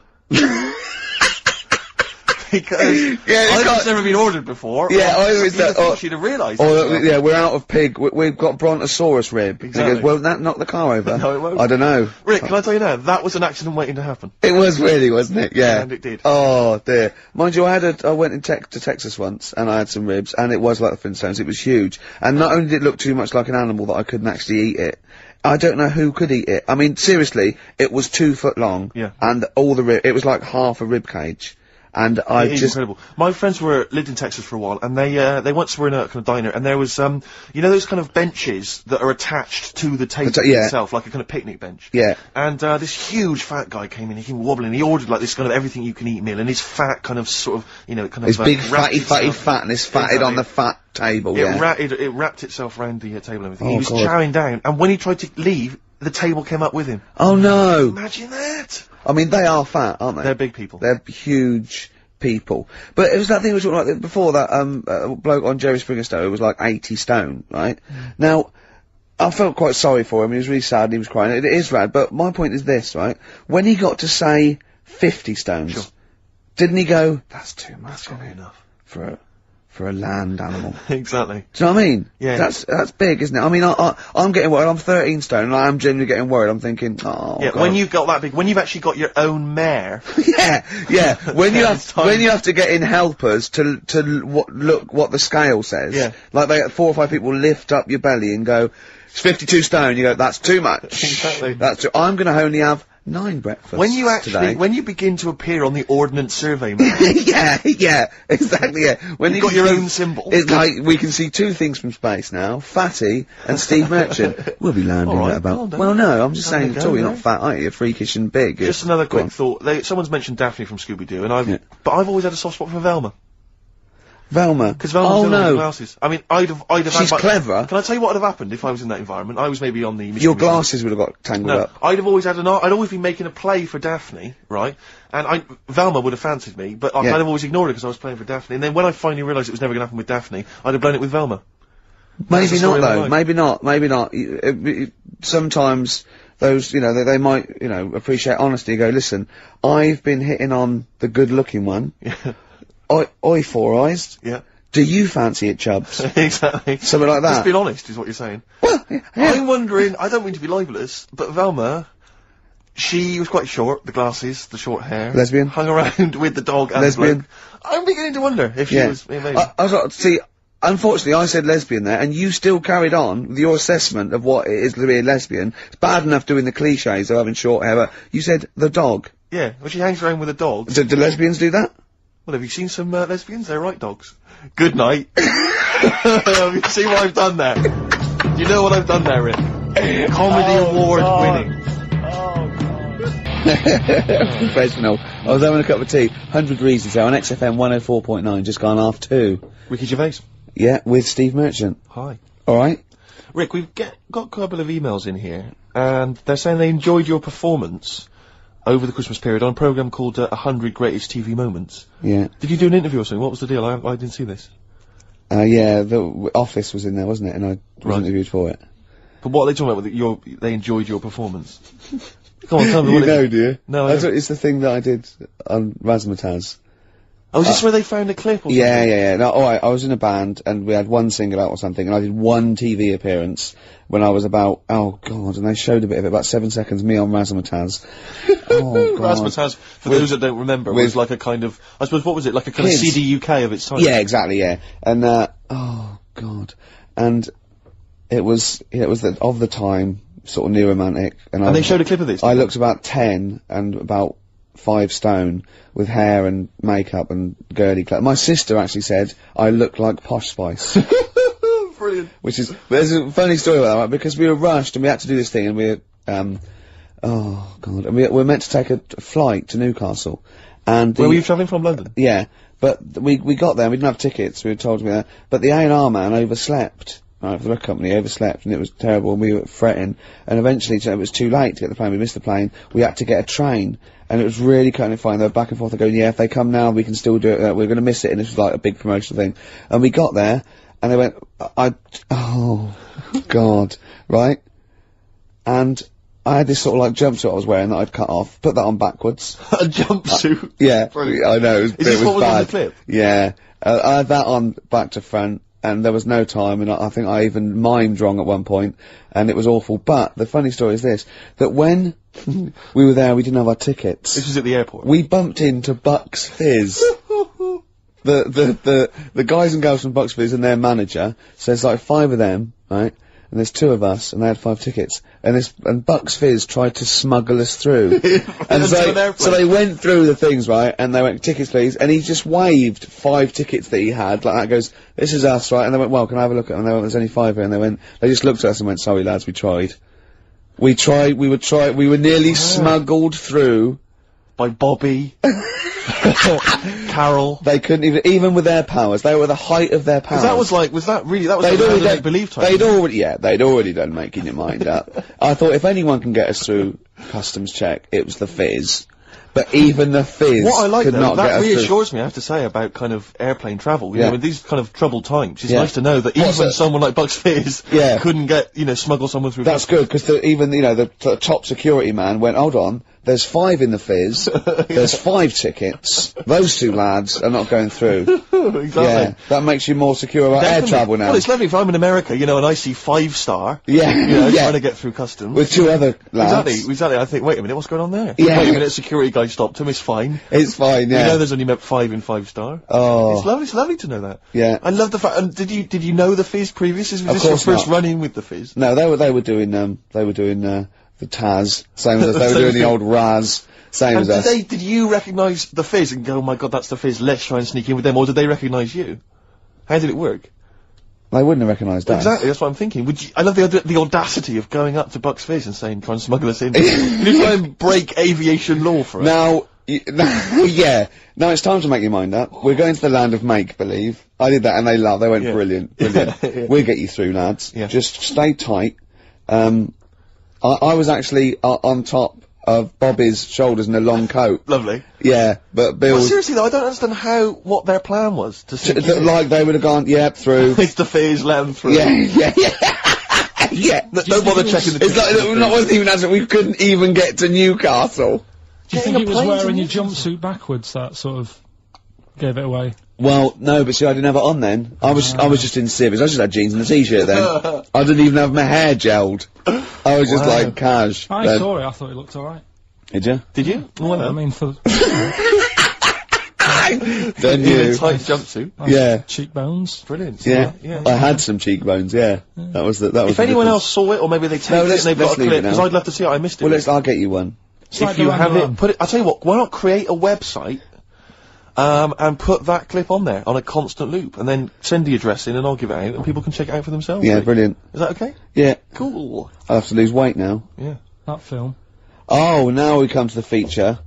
Because I've never been ordered before. Yeah, I always thought she'd have realised. Yeah, we're out of pig. We've got Brontosaurus rib. Exactly. He goes, won't that knock the car over? No, it won't. I don't know. Rick, can I tell you now? That was an accident waiting to happen. It was really, wasn't it? Yeah. And it did. Oh dear. Mind you, I went to Texas once, and I had some ribs, and it was like the Flintstones. It was huge, and not only did it look too much like an animal that I couldn't actually eat it. I don't know who could eat it. I mean, seriously, it was 2 foot long. Yeah. And all the it was like half a rib cage. And it is incredible. My friends lived in Texas for a while, and they once were in a kind of diner, and there was you know those kind of benches that are attached to the table itself, like a kind of picnic bench. Yeah. And this huge fat guy came in, he came wobbling, he ordered like this kind of everything you can eat meal, and his fat kind of sort of, you know, kind of his big fatty fatness fatted on the fat table. It wrapped itself around the table and everything. He was chowing down, and when he tried to leave, the table came up with him. Oh no! Imagine that. I mean, they are fat, aren't they? They're big people. They're huge people. But it was that thing we talked like before, that bloke on Jerry Springer Show who was like 80 stone, right? Now, I felt quite sorry for him. He was really sad and he was crying. It is rad, but my point is this, right? When he got to say 50 stones, didn't he go, that's too much, that's not enough for a land animal? Exactly. Do you know what I mean? Yeah. That's big, isn't it? I mean, I'm getting worried. I'm 13 stone, and I am genuinely getting worried. I'm thinking, oh, yeah, God. When you've got that big, when you've actually got your own mare. yeah. When you have to get in helpers to look what the scale says. Yeah. Like 4 or 5 people lift up your belly and go, it's 52 stone. You go, that's too much. Exactly. I'm going to only have 9 breakfasts when you begin to appear on the Ordnance Survey map. yeah, exactly, yeah. When you've got your own symbol. It's like, we can see 2 things from space now, Fatty and Steve Merchant. We'll be landing at about... Well, no, I'm just saying, you're not fat, aren't you? You're freakish and big. Just another quick thought. Someone's mentioned Daphne from Scooby-Doo, and but I've always had a soft spot for Velma. Velma? Because Velma's the glasses. I mean, I'd have She's clever. Can I tell you what would have happened if I was in that environment? I was maybe on the... Your glasses would have got tangled up. I'd have always had I'd always been making a play for Daphne, right? And Velma would have fancied me, but I kind of always ignored it because I was playing for Daphne. And then when I finally realised it was never going to happen with Daphne, I'd have blown it with Velma. Maybe not, though. Maybe not. Sometimes those, you know, they might, you know, appreciate honesty and go, listen, I've been hitting on the good-looking one. Oi, Four Eyes. Yeah. Do you fancy it, Chubbs? Exactly. Something like that. Just being honest is what you're saying. Well, yeah. I'm wondering, I don't mean to be libelous, but Velma, she was quite short, the glasses, the short hair. Lesbian? Hung around with the dog and lesbian. the bloke. I'm beginning to wonder if she was... maybe. I was like, see, unfortunately I said lesbian there, and you still carried on with your assessment of what it is to be a lesbian. It's bad enough doing the cliches of having short hair, but you said the dog. Yeah, well she hangs around with a dog. Do lesbians do that? Well, have you seen some lesbians? They're right dogs. Good night. You see what I've done there? You know what I've done there, Rick? Comedy award winning. Professional. I was having a cup of tea. 100 Reasons there on XFM 104.9, just gone half 2. Ricky Gervais. Yeah, with Steve Merchant. Hi. Alright. Rick, we've got a couple of emails in here, and they're saying they enjoyed your performance over the Christmas period on a programme called 100 Greatest TV Moments. Yeah. Did you do an interview or something? What was the deal? I didn't see this. Yeah, the Office was in there, wasn't it? And I was interviewed for it. But what are they talking about? They enjoyed your performance. Come on, tell me You what know, do you? No, I don't. It's the thing that I did on Razzmatazz. Oh, is this where they found a clip or something? Yeah. No, alright, I was in a band, and we had one single out or something, and I did one TV appearance when I was about, oh god, and they showed a bit of it, about 7 seconds, me on Razzmatazz. Oh god. Razzmatazz, for those that don't remember, was like a kind of, I suppose, what was it, like a kind of CD UK of its time? Yeah, exactly, yeah. And, oh god. And it was of the time, sort of new romantic. And they showed a clip of this? I looked about 10 and about 5 stone with hair and makeup and girly clothes. My sister actually said I look like Posh Spice. Brilliant. There's a funny story about that, right? Because we were rushed and we had to do this thing, and oh god, and we were meant to take a flight to Newcastle. And where were you travelling from? London? Yeah, but we got there and we didn't have tickets, we were told to be there, but the A&R man overslept. Right, the record company overslept, and it was terrible, and we were fretting, and eventually it was too late to get the plane, we missed the plane, we had to get a train, and it was really kind of fine. They were back and forth, they're going, yeah, if they come now, we can still do it, we're going to miss it, and this was like a big promotional thing. And we got there, and they went, oh, God, right? And I had this sort of like jumpsuit I was wearing that I'd cut off, put that on backwards. A jumpsuit? Yeah, brilliant. I know, Is this what was on the clip? Yeah, I had that on back to front, and there was no time, and I think I even mimed wrong at one point, and it was awful. But the funny story is this, that when we were there, we didn't have our tickets. This was at the airport? We bumped into Bucks Fizz. the guys and girls from Bucks Fizz and their manager, so there's like 5 of them, right? And there's 2 of us, and they had 5 tickets. And Bucks Fizz tried to smuggle us through. And so they went through the things, right? And they went, tickets please. And he just waved 5 tickets that he had, like that, goes, this is us, right? And they went, well, can I have a look at them? And they went, there's only 5 here. And they just looked at us and went, sorry lads, we tried. We were nearly smuggled through. By Bobby. Carol. They couldn't even with their powers, they were the height of their powers. That was like make-believe time. They'd already done making your mind up. I thought if anyone can get us through customs check, it was the Fizz. But even the Fizz what I like could though, not that get us reassures through. me, I have to say, about kind of airplane travel. You Yeah. know, in these kind of troubled times, it's Yeah. nice to know that even someone like Bucks Fizz couldn't get, smuggle someone through. That's good, because even, the top security man went, hold on, there's 5 in the Fizz, there's 5 tickets, those 2 lads are not going through. Exactly. Yeah, that makes you more secure about air travel now. Well, it's lovely if I'm in America, and I see 5-star, Yeah. trying to get through customs. With 2 other lads. Exactly, I think, wait a minute, what's going on there? Yeah. Wait a minute, security guy stopped him, it's fine. It's fine, yeah. There's only 5 in 5-star. Oh. It's lovely to know that. Yeah. I love the fact, and did you know the Fizz previous? Was this Of your course first not. run-in with the Fizz? No, they were doing the Taz, same as us, they were doing the old Raz, same as us. Did you recognise the Fizz and go, oh my god, that's the Fizz, let's try and sneak in with them, or did they recognise you? How did it work? They wouldn't have recognised us. Exactly, that's what I'm thinking. I love the audacity of going up to Bucks Fizz and saying, try and smuggle us in. You try and break aviation law for us. Now it's time to make your mind up. We're going to the land of make-believe. I did that and they laughed, they went, brilliant. Yeah. We'll get you through, lads. Yeah. Just stay tight. I was actually on top of Bobby's shoulders in a long coat. Lovely. Yeah, but Bill... Well, seriously though, I don't understand what their plan was. Like they would have gone, through. It's the Fizz, let them through. Yeah. Don't bother checking the It's like, wasn't even answering, we couldn't even get to Newcastle. Do you think it was wearing your jumpsuit backwards that sort of gave it away? Well, no, but see, I didn't have it on then. I was just in civvies. I just had jeans and a t-shirt then. I didn't even have my hair gelled. I was just like cash. I saw it. I thought it looked alright. Did you? Did you? Well, I mean, for Then you. In a tight jumpsuit. Yeah. Cheekbones. Brilliant. Yeah. I had some cheekbones. Yeah. That was the. If anyone else saw it, or maybe they taped it and they've got a clip, because I'd love to see it. I missed it. Well, I'll get you one. If you have it, put it. I'll tell you what. Why not create a website? And put that clip on there on a constant loop, and then send the address in, and I'll give it out, and people can check it out for themselves. Yeah, brilliant. Is that okay? Yeah. Cool. I'll have to lose weight now. Yeah. That film. Oh, now we come to the feature.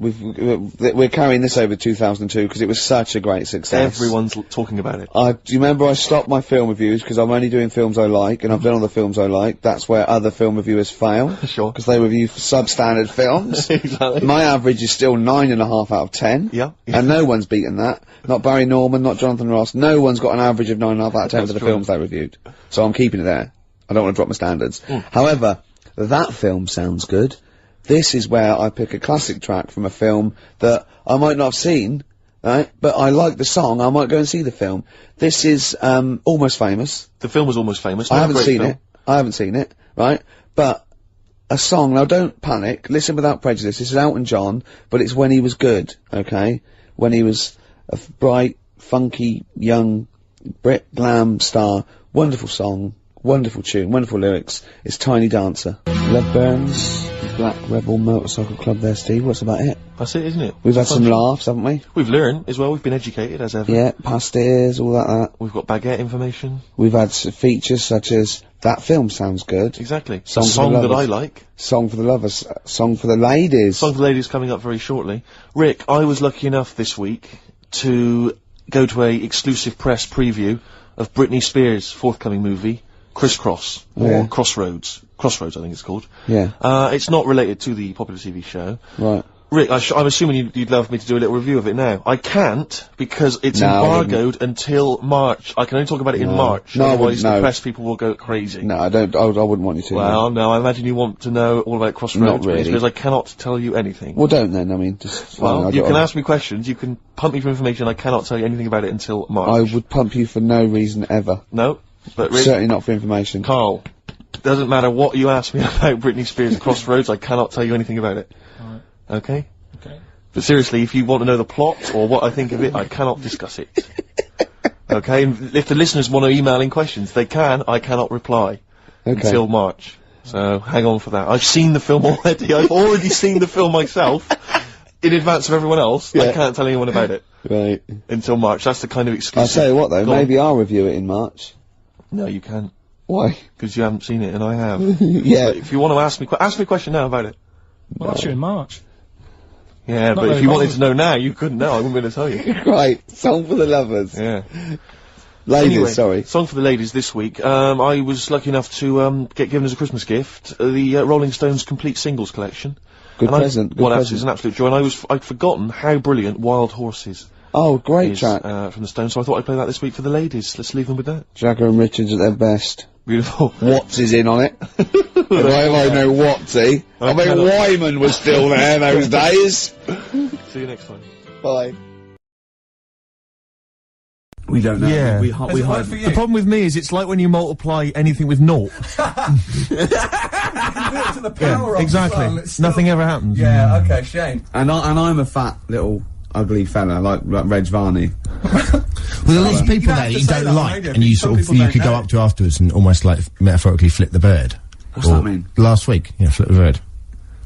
We're carrying this over 2002 because it was such a great success. Everyone's talking about it. Do you remember I stopped my film reviews because I'm only doing films I like, and I've done all the films I like. That's where other film reviewers fail. Sure. Because they review substandard films. Exactly. My average is still 9.5 out of 10. Yeah. And no one's beaten that. Not Barry Norman, not Jonathan Ross. No one's got an average of 9.5 out of 10 for the films they reviewed. So I'm keeping it there. I don't want to drop my standards. However, that film sounds good. This is where I pick a classic track from a film that I might not have seen, right? But I like the song, I might go and see the film. This is, Almost Famous. The film was Almost Famous. I haven't seen it, right? But a song, now don't panic, listen without prejudice. This is Elton John, but it's when he was good, okay? When he was a bright, funky, young, Brit glam star. Wonderful song, wonderful tune, wonderful lyrics. It's Tiny Dancer. Love Burns, Black Rebel Motorcycle Club there, Steve. What's about it? That's it, isn't it? We've had some laughs, haven't we? We've learned as well. We've been educated as ever. Yeah, past ears, all that. We've got baguette information. We've had features such as That Film Sounds Good. Exactly. Song that I like. Song for the lovers. Song for the ladies. Song for the ladies coming up very shortly. Rick, I was lucky enough this week to go to a exclusive press preview of Britney Spears' forthcoming movie, Crisscross, or Crossroads. Crossroads, I think it's called. Yeah. It's not related to the popular TV show. Right. Rick, I'm assuming you'd love me to do a little review of it now. I can't, because it's embargoed until March. I can only talk about it in March. No, otherwise the press people will go crazy. No, I don't. I wouldn't want you to. Well, no, I imagine you want to know all about Crossroads. Not really. Because I cannot tell you anything. Well, don't then. I mean, just. Well, you can ask me questions. You can pump me for information. I cannot tell you anything about it until March. I would pump you for no reason ever. No, but Rick, certainly not for information. Carl, doesn't matter what you ask me about Britney Spears' Crossroads. I cannot tell you anything about it. Alright. Okay. Okay. But seriously, if you want to know the plot or what I think of it, I cannot discuss it. Okay? And if the listeners want to email in questions, they can. I cannot reply until March. So hang on for that. I've seen the film already. I've already seen the film myself in advance of everyone else. I can't tell anyone about it. Right. Until March. That's the kind of exclusive. I'll tell you what though, maybe I'll review it in March. No, you can't. Why? Because you haven't seen it and I have. Yeah. But if you want to ask me a question now about it. Well, that's you in March. Yeah, but if you wanted to know now, you couldn't know. I wouldn't be able to tell you. Right. Song for the lovers. Yeah. Ladies, anyway, sorry. Song for the ladies this week. I was lucky enough to get given as a Christmas gift the Rolling Stones complete singles collection. Good present. Well, it's an absolute joy. And I'd forgotten how brilliant Wild Horses Oh, great is track. from the Stones. So I thought I'd play that this week for the ladies. Let's leave them with that. Jagger and Richards at their best. Beautiful. Watts is in on it. If I know Wattsy. I mean, Wyman was still there those days. See you next time. Bye. We don't know. Yeah. We hide. The problem with me is it's like when you multiply anything with naught. To the power of exactly. the sun, it's still- Nothing ever happens. Yeah, okay, shame. And I'm a fat little ugly fella like Reg Varney. Well, there are lots of people there that you don't like, and you sort of, you could go up to afterwards and almost like metaphorically flip the bird. What's that mean? Last week, flip the bird.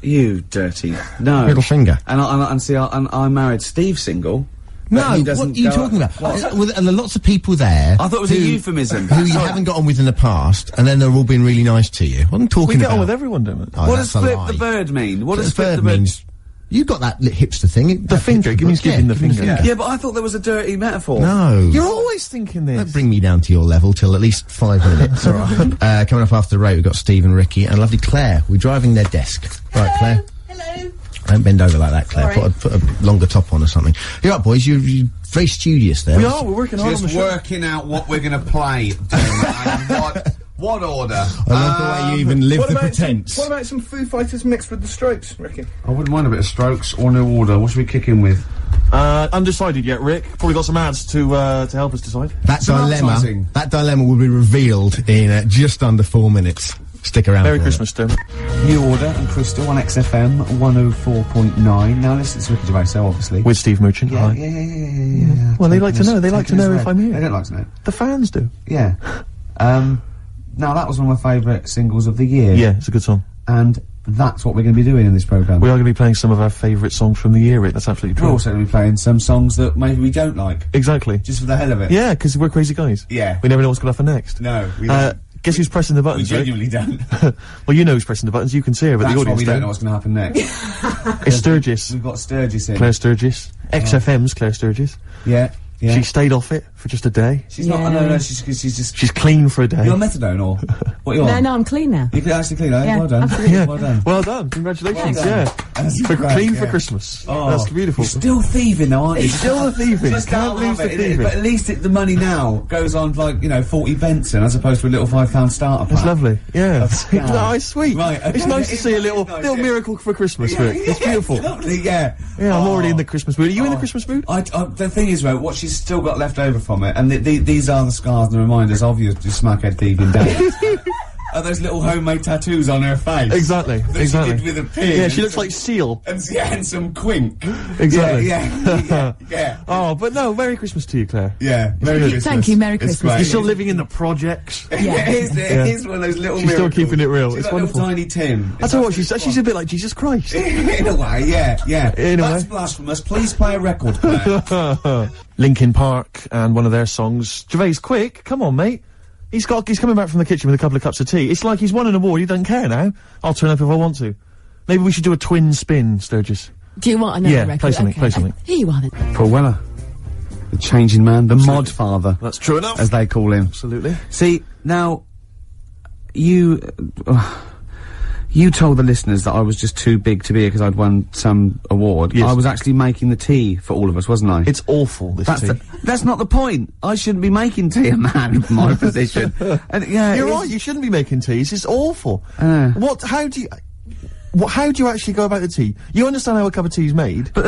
You dirty. No. Middle finger. And see, I married Steve Single. No, he what doesn't are you go- talking about? What? Well, there are lots of people there. I thought it was a euphemism. Who you haven't got on with in the past, and then they're all being really nice to you. What I'm talking We about. get on with everyone, don't we? Oh, What that's does a flip lie. the bird mean? What Flip does the flip bird the bird means? You got that hipster thing. The finger, it means giving the finger. Yeah, but I thought there was a dirty metaphor. No. You're always thinking this. Don't bring me down to your level till at least 5 minutes. Alright. Coming up after the break, we've got Steve and Ricky and lovely Claire. We're driving their desk. Right, Claire? Hello. Don't bend over like that, Claire. Put a longer top on or something. You're up, boys. You're very studious there. We are, we're working hard on the Just show. working out what we're going to play. And what order. I love the way you even live the pretense. What about some Foo Fighters mixed with the Strokes, Ricky? I wouldn't mind a bit of Strokes or New Order. What should we kick in with? Undecided yet, Rick. Probably got some ads to help us decide. That advertising. dilemma will be revealed in just under 4 minutes. Stick around. Merry for Christmas, Dermot. New Order and Crystal on XFM 104.9. Now listen to Ricky Gervais, obviously. With Steve Merchant. Yeah, Hi. yeah. Well, they like to know. They like to know if I'm They here. don't like to know. The fans do. Yeah. Now that was one of my favourite singles of the year. Yeah, it's a good song. And that's what we're going to be doing in this programme. We are going to be playing some of our favourite songs from the year, Rick. That's absolutely We're true. also going to be playing some songs that maybe we don't like. Exactly. Just for the hell of it. Yeah, because we're crazy guys. Yeah. We never know what's going to happen next. No, we don't. Guess who's pressing the We buttons, Rick? genuinely don't. Well, you know who's pressing the buttons. You can see her, but That's the why audience we don't know don't. what's going to happen next. It's Sturgis. We've got Sturgis in. Claire Sturgis. XFM's Claire Sturgis. Yeah. She stayed off it for just a day. She's not. No, she's just. She's clean for a day. You're on methadone or what? You on? No, I'm clean now. You can actually clean. Yeah, well done. Absolutely. Yeah. Well done. Well done. Congratulations. Well done. Yeah. That's For great, clean yeah. for Christmas. Oh, That's beautiful. You're still thieving though, aren't you? Still a thieving. Just Can't lose the thieving. But at least the money now goes on like 40 Benson as opposed to a little £5 starter pack. That's lovely. Yeah. Yeah. No, it's sweet. Right, okay. It's nice to see a little Nice, little yeah. miracle for Christmas, Rick. It's beautiful. Lovely, yeah. Yeah, I'm already in the Christmas mood. Are you in the Christmas mood? The thing is, right, what she's still got left over from it, and these are the scars and the reminders of your smackhead thieving days. Are those little homemade tattoos on her face? Exactly. That Exactly. She did with a pin. Yeah, she looks like Seal. And some quink. Exactly. Yeah. Oh, but no, Merry Christmas to you, Claire. Yeah. Merry Christmas. Thank you, Merry It's Christmas. great. You're still living in the projects. Yeah. It is one of those little She's still miracles. keeping it real. She's It's like wonderful. little Tiny Tim. I tell you what, she's a bit like Jesus Christ. In a way, yeah. In a That's way. blasphemous. Please play a record player. Linkin Park and one of their songs. Gervais, quick, come on, mate. He's coming back from the kitchen with a couple of cups of tea. It's like he's won an award. He doesn't care now. I'll turn up if I want to. Maybe we should do a twin spin, Sturgis. Do you want another Yeah, record? play something, Okay. play something. Here you are then. Paul Weller. The changing man. The mod father. That's true enough. As they call him. Absolutely. See, now, you told the listeners that I was just too big to be here because I'd won some award. Yes. I was actually making the tea for all of us, wasn't I? It's awful, this tea. That's not the point. I shouldn't be making tea, a man in my position. And yeah, You're right, you shouldn't be making teas. It's awful. How do you actually go about the tea? You understand how a cup of tea is made, but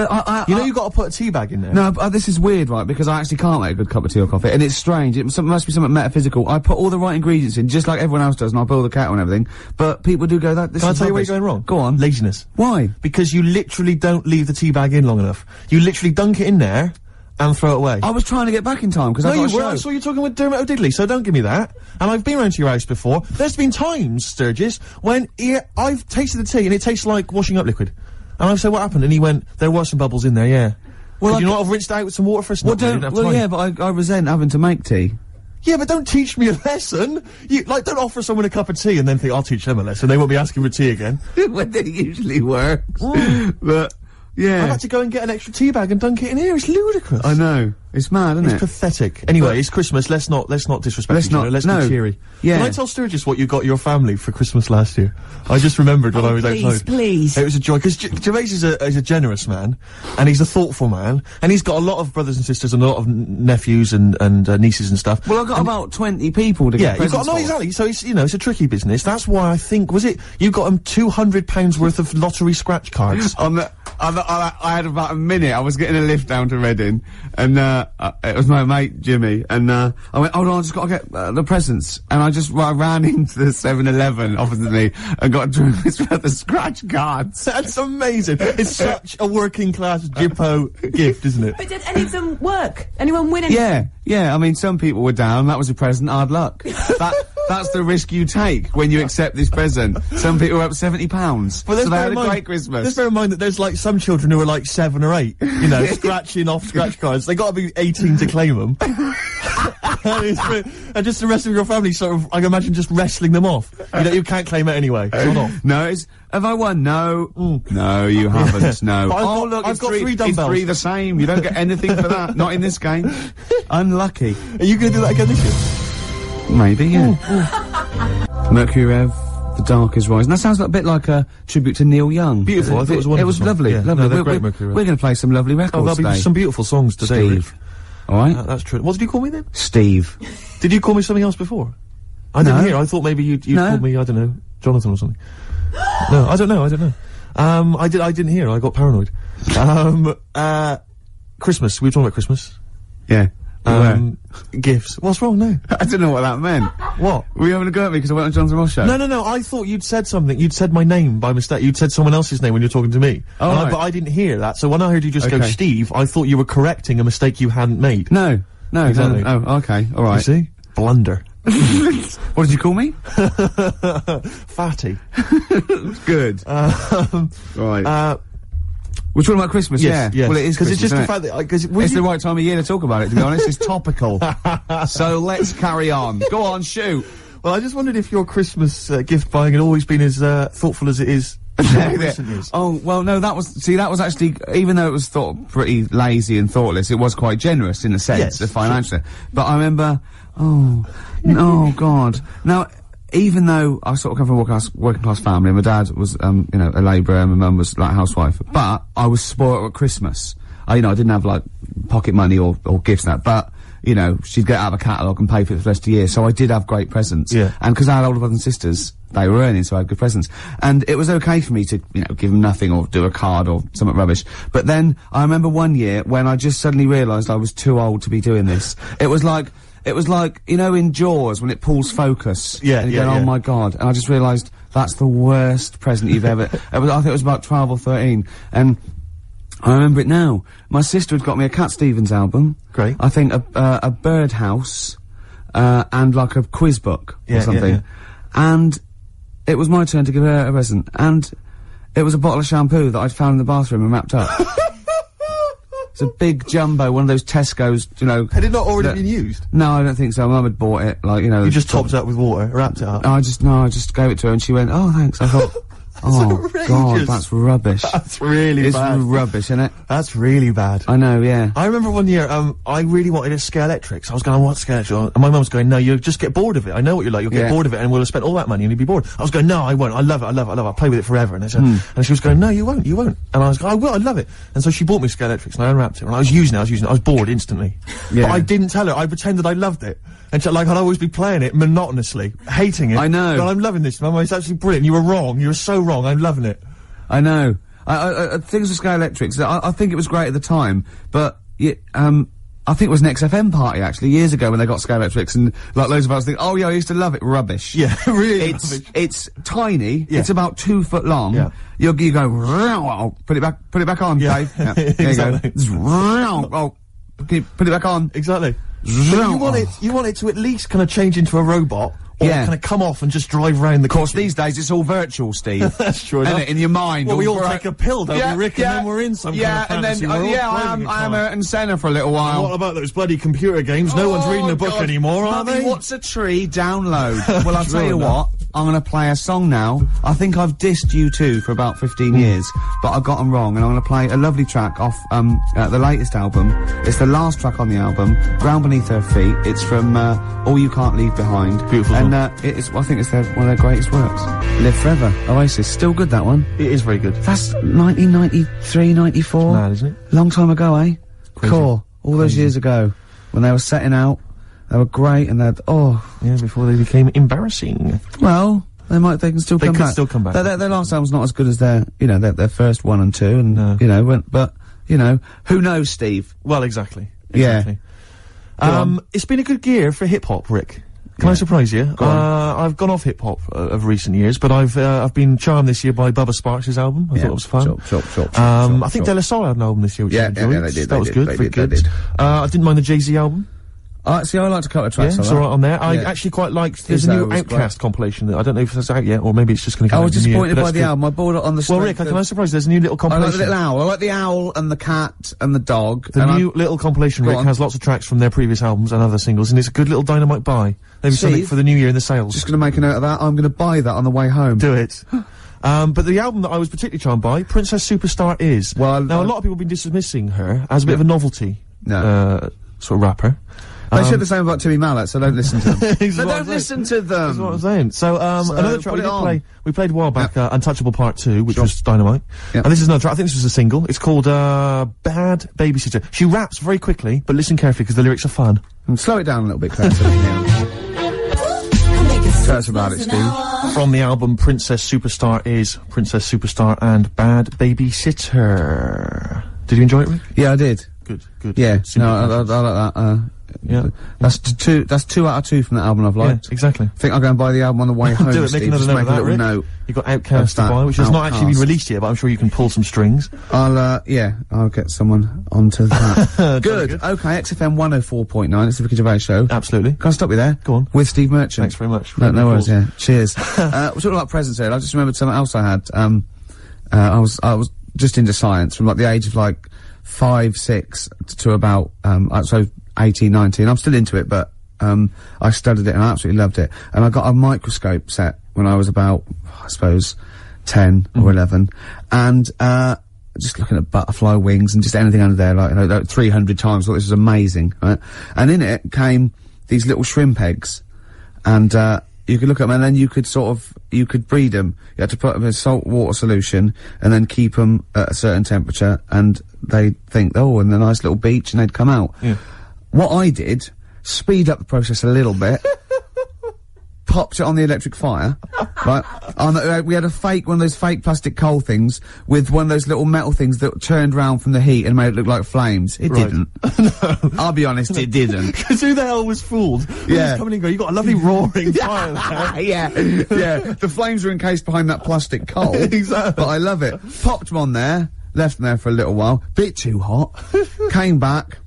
you've got to put a tea bag in there. No, but this is weird, right? Because I actually can't make a good cup of tea or coffee, and it's strange. It must be something metaphysical. I put all the right ingredients in, just like everyone else does, and I boil the kettle and everything. But people do go that. This Can I is tell you where rubbish. you're going wrong? Go on. Laziness. Why? Because you literally don't leave the tea bag in long enough. You literally dunk it in there and throw it away. I was trying to get back in time because No, I got a you were. show. I saw you talking with Dermot O'Diddley, so don't give me that. And I've been round to your house before. There's been times, Sturgis, when I've tasted the tea and it tastes like washing up liquid. And I've said, what happened? And he went, there were some bubbles in there, yeah. Well, could you not have rinsed it out with some water first? yeah, but I resent having to make tea. Yeah, but don't teach me a lesson. Don't offer someone a cup of tea and then think, I'll teach them a lesson. They won't be asking for tea again. When it usually works. But, yeah. I've had to go and get an extra tea bag and dunk it in here. It's ludicrous. I know. It's mad, isn't It's it? pathetic. Anyway, it's Christmas. Let's not disrespect Let's each other. not- Let's no. be cheery. Yeah. Can I tell Sturgis what you got your family for Christmas last year? I just remembered when I was outside. Please. It was a joy, because Gervais is a generous man, and he's a thoughtful man, and he's got a lot of brothers and sisters and a lot of nephews and nieces and stuff. Well, I've got about 20 people to get Yeah, you've got, presents no, for. exactly. So it's, it's a tricky business. That's why I think, you got him £200 worth of lottery scratch cards. I had about a minute. I was getting a lift down to Reading, and it was my mate Jimmy, and I went, hold on, I just got to get the presents, and I ran into the 7-Eleven opposite me and got $200 worth of scratch cards. That's amazing. It's such a working class Jippo gift, isn't it? But did any of them work? Anyone win anything? Yeah. I mean, some people were down. That was a present. Hard luck. That's the risk you take when you accept this present. Some people were up £70, Well, so they had a great Christmas. Let's bear in mind that there's like some children who are like 7 or 8, scratching off scratch cards. They got to be 18 to claim them. And just the rest of your family sort of, I can imagine, just wrestling them off. You can't claim it anyway. It's not off. No, have I won? No. No, you haven't, no. But I've got 3 dumbbells. It's 3 the same. You don't get anything for that. Not in this game. Unlucky. Are you going to do that again this year? Maybe, yeah. Mercury Rev, The Dark is Rising. That sounds a bit like a tribute to Neil Young. Beautiful, I thought it was wonderful. It was lovely, Yeah, lovely. no, they're great, Mercury Rev. We're going to play some lovely records There'll be today. some beautiful songs today, Steve. Alright? That's true. What did you call me then? Steve. Did you call me something else before? I didn't hear. I thought maybe you called me, I don't know, Jonathan or something. No, I don't know. I didn't hear. I got paranoid. Christmas. We were talking about Christmas. Yeah. Gifts. What's wrong now? I don't know what that meant. What? Were you having a go at me because I went on Jonathan Ross show? No. I thought you'd said something. You'd said my name by mistake. You'd said someone else's name when you were talking to me. Oh, right. But I didn't hear that. So when I heard you just go Okay. Steve, I thought you were correcting a mistake you hadn't made. No. Exactly. Oh, okay. You Alright. see? Blunder. What did you call me? Fatty. Good. Right. We're talking about Christmas, Yes. Well, it is because it's just the Christmas, fact that because it's the right time of year to talk about it, to be honest. It's topical. So let's carry on. Go on, shoot. Well, I just wondered if your Christmas gift buying had always been as thoughtful as it is recent years. Oh, well, no, that was actually, even though it was thought pretty lazy and thoughtless, it was quite generous in a sense, the financial. But I remember, oh God. Now, even though I sort of come from a working class family, my dad was, you know, a labourer, and my mum was like a housewife, but I was spoiled at Christmas. I didn't have like pocket money or gifts and that, but, you know, she'd get out of a catalogue and pay for it for the rest of the year, so I did have great presents. Yeah. And because I had older brothers and sisters, they were earning, so I had good presents. And it was okay for me to, you know, give them nothing or do a card or something rubbish. But then, I remember one year when I just suddenly realised I was too old to be doing this. It was like, you know, in Jaws, when it pulls focus. Yeah, and you yeah, go, yeah. oh my God. And I just realised that's the worst present you've ever... I think it was about 12 or 13. And I remember it now. My sister had got me a Cat Stevens album. Great. I think a Birdhouse, and like a quiz book or something. Yeah. And it was my turn to give her a present. And it was a bottle of shampoo that I'd found in the bathroom and wrapped up. It's a big jumbo, one of those Tesco's, you know. Had it not already been used? No, I don't think so. Mum had bought it, like, you know. You just topped it up with water, wrapped it up. I just gave it to her and she went, oh, thanks. I thought, oh, outrageous. God, that's rubbish. That's really bad. It's rubbish, isn't it? That's really bad. I know, yeah. I remember one year, I really wanted a Scalextric. I was going, I want Scalextric. And my mum was going, no, you'll just get bored of it. I know what you're like. You'll get bored of it and we'll have spent all that money and you'll be bored. I was going, no, I won't. I love it. I'll play with it forever. And I said, and she was going, no, you won't. And I was going, I will. I love it. And so she bought me Scalextrics and I unwrapped it. And I was using it. I was bored instantly. Yeah. But I didn't tell her. I pretended I loved it. And so, like, I'd always be playing it monotonously, hating it. I know. But I'm loving this, Mum. It's absolutely brilliant. You were wrong. You were so wrong. I'm loving it. I know. Things with Scalextrics, I think it was great at the time, but, I think it was an XFM party, actually, years ago when they got Scalextrics, and, like, loads of us think, oh yeah, I used to love it. Rubbish. Yeah, really rubbish. It's tiny, Yeah. it's about 2 foot long. Yeah. You go, put it back on, Yeah. Dave. Yeah, there Exactly. you go. Oh, can you put it back on? Exactly. But you want it to at least kind of change into a robot, or Yeah. kind of come off and just drive round the Of course, kitchen. these days it's all virtual, Steve. That's true Isn't enough. it? In your mind. Well, we all vir- take a pill, don't we, Rick? And then we're in some kind of fantasy world. I am Ayrton Senna for a little while. What about those bloody computer games? No one's reading a book God. anymore, are Mummy, they? What's a tree? Download. Well, I'll tell True you enough. what. I'm gonna play a song now. I think I've dissed U2 for about 15 years, but I got them wrong, and I'm gonna play a lovely track off the latest album. It's the last track on the album, Ground Beneath Her Feet. It's from All You Can't Leave Behind. Beautiful And I think it's one of their greatest works. Live Forever, Oasis. Still good, that one. It is very good. That's 1993, 94. Mad, isn't it? Long time ago, eh? Crazy. Cool. All those years ago, when they were setting out, they were great, and they'd, Yeah, before they became embarrassing. well, they can still They come could back. still come back. Their last album's not as good as their first 1 and 2, and, No. you know, but, you know, who knows, Steve? Well, exactly. Yeah. Exactly. on. It's been a good year for hip-hop, Rick. Can I surprise you? I've gone off hip-hop of recent years, but I've been charmed this year by Bubba Sparks' album. I thought it was fun. I think De La Soul had an album this year, which I enjoyed. they did. That was good, very good. I didn't mind the Jay-Z album. See, I liked a couple of tracks Yeah, on it's that. alright on there. I Yeah. actually quite liked, there's a new was Outcast compilation that I don't know if it's out yet, or maybe it's just gonna come I out was in the new year, disappointed but by that's the good. album. I bought it on the Well, strength Rick, of- can I surprise you? There's a new little I like the compilation. little owl. I like the owl and the cat and the dog. The and new little compilation, Go Rick, on. has lots of tracks from their previous albums and other singles, and it's a good little dynamite buy. Maybe something Steve? for the new year in the sales. Just gonna make a note of that. I'm gonna buy that on the way home. Do it. But the album that I was particularly charmed by, Princess Superstar Is. Well, now, a lot of people have been dismissing her as a bit of a novelty. No. Sort of rapper. They said the same about Timmy Mallet, so don't listen to them. That's No, what I'm don't saying. listen to them. That's what I'm saying. So, another track put it on. we played a while back, Untouchable Part 2, which was dynamite. Yeah. And this is another track, I think this was a single. It's called, Bad Babysitter. She raps very quickly, but listen carefully because the lyrics are fun. Slow it down a little bit, Claire. Tell us about it, Steve. From the album Princess Superstar Is, Princess Superstar and Bad Babysitter. Did you enjoy it, Rick? Yeah, I did. Good. Yeah, Simple no, I questions. like that. Yeah. That's 2 out of 2 from that album I've Yeah, liked. exactly. I think I'll go and buy the album on the way home. Do it, Steve. make another Just note make of a that, little Rick. note. You've got Outcast to That's that. buy, which has not actually been Outcast. released yet, but I'm sure you can pull some strings. I'll get someone onto that. Good. Okay, XFM 104.9. It's the Ricky Gervais show. Absolutely. Can I stop you there? Go on. With Steve Merchant. Thanks very much. No worries, yeah. Cheers. We're talking about presents here. I just remembered something else I had. I was just into science from like the age of like 5, 6 to about, 18, 19. I'm still into it, but, I studied it and I absolutely loved it. And I got a microscope set when I was about, I suppose, 10 or 11, and, just looking at butterfly wings and just anything under there, like 300 times. Thought this was amazing, right? And in it came these little shrimp eggs, and you could look at them, and then you could breed them. You had to put them in a salt water solution, and then keep them at a certain temperature, and they'd think, oh, and a nice little beach, and they'd come out. Yeah. What I did, speed up the process a little bit. Popped it on the electric fire, right? We had one of those fake plastic coal things with one of those little metal things that turned round from the heat and made it look like flames. It didn't. No. I'll be honest, it didn't. Because who the hell was fooled? Yeah. Coming and go, you got a lovely roaring fire there. Yeah. The flames were encased behind that plastic coal. Exactly. But I love it. Popped them on there, left them there for a little while, bit too hot, came back,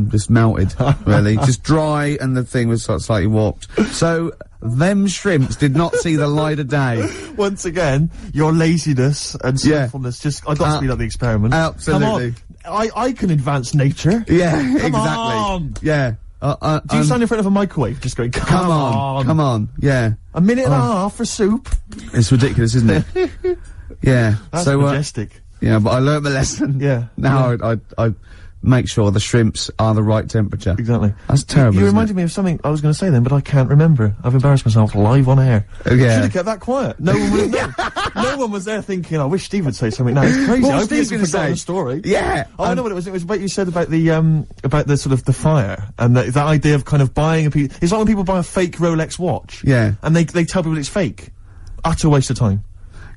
just melted, really. Just dry, and the thing was sort of slightly warped. So, them shrimps did not see the light of day. Once again, your laziness and sinfulness I've got to speed up the experiment. Absolutely. Come on. I can advance nature. Yeah, Come exactly. On. Yeah. Do you stand in front of a microwave just going, come on, yeah. A minute and a half for soup? It's ridiculous, isn't it? Yeah. That's so, majestic. Yeah, but I learnt my lesson. Yeah. Now I make sure the shrimps are the right temperature. Exactly. That's terrible. You reminded me of something I was going to say then, but I can't remember. I've embarrassed myself live on air. Oh, yeah. Should have kept that quiet. No one would have known. No one was there thinking, I wish Steve would say something now. It's crazy. What I was hope he Steve hasn't gonna forgotten say? the story. Yeah. Oh, I know what it was. It was about you said about the sort of the fire and that idea of kind of buying it's like when people buy a fake Rolex watch. Yeah. And they tell people it's fake. Utter waste of time.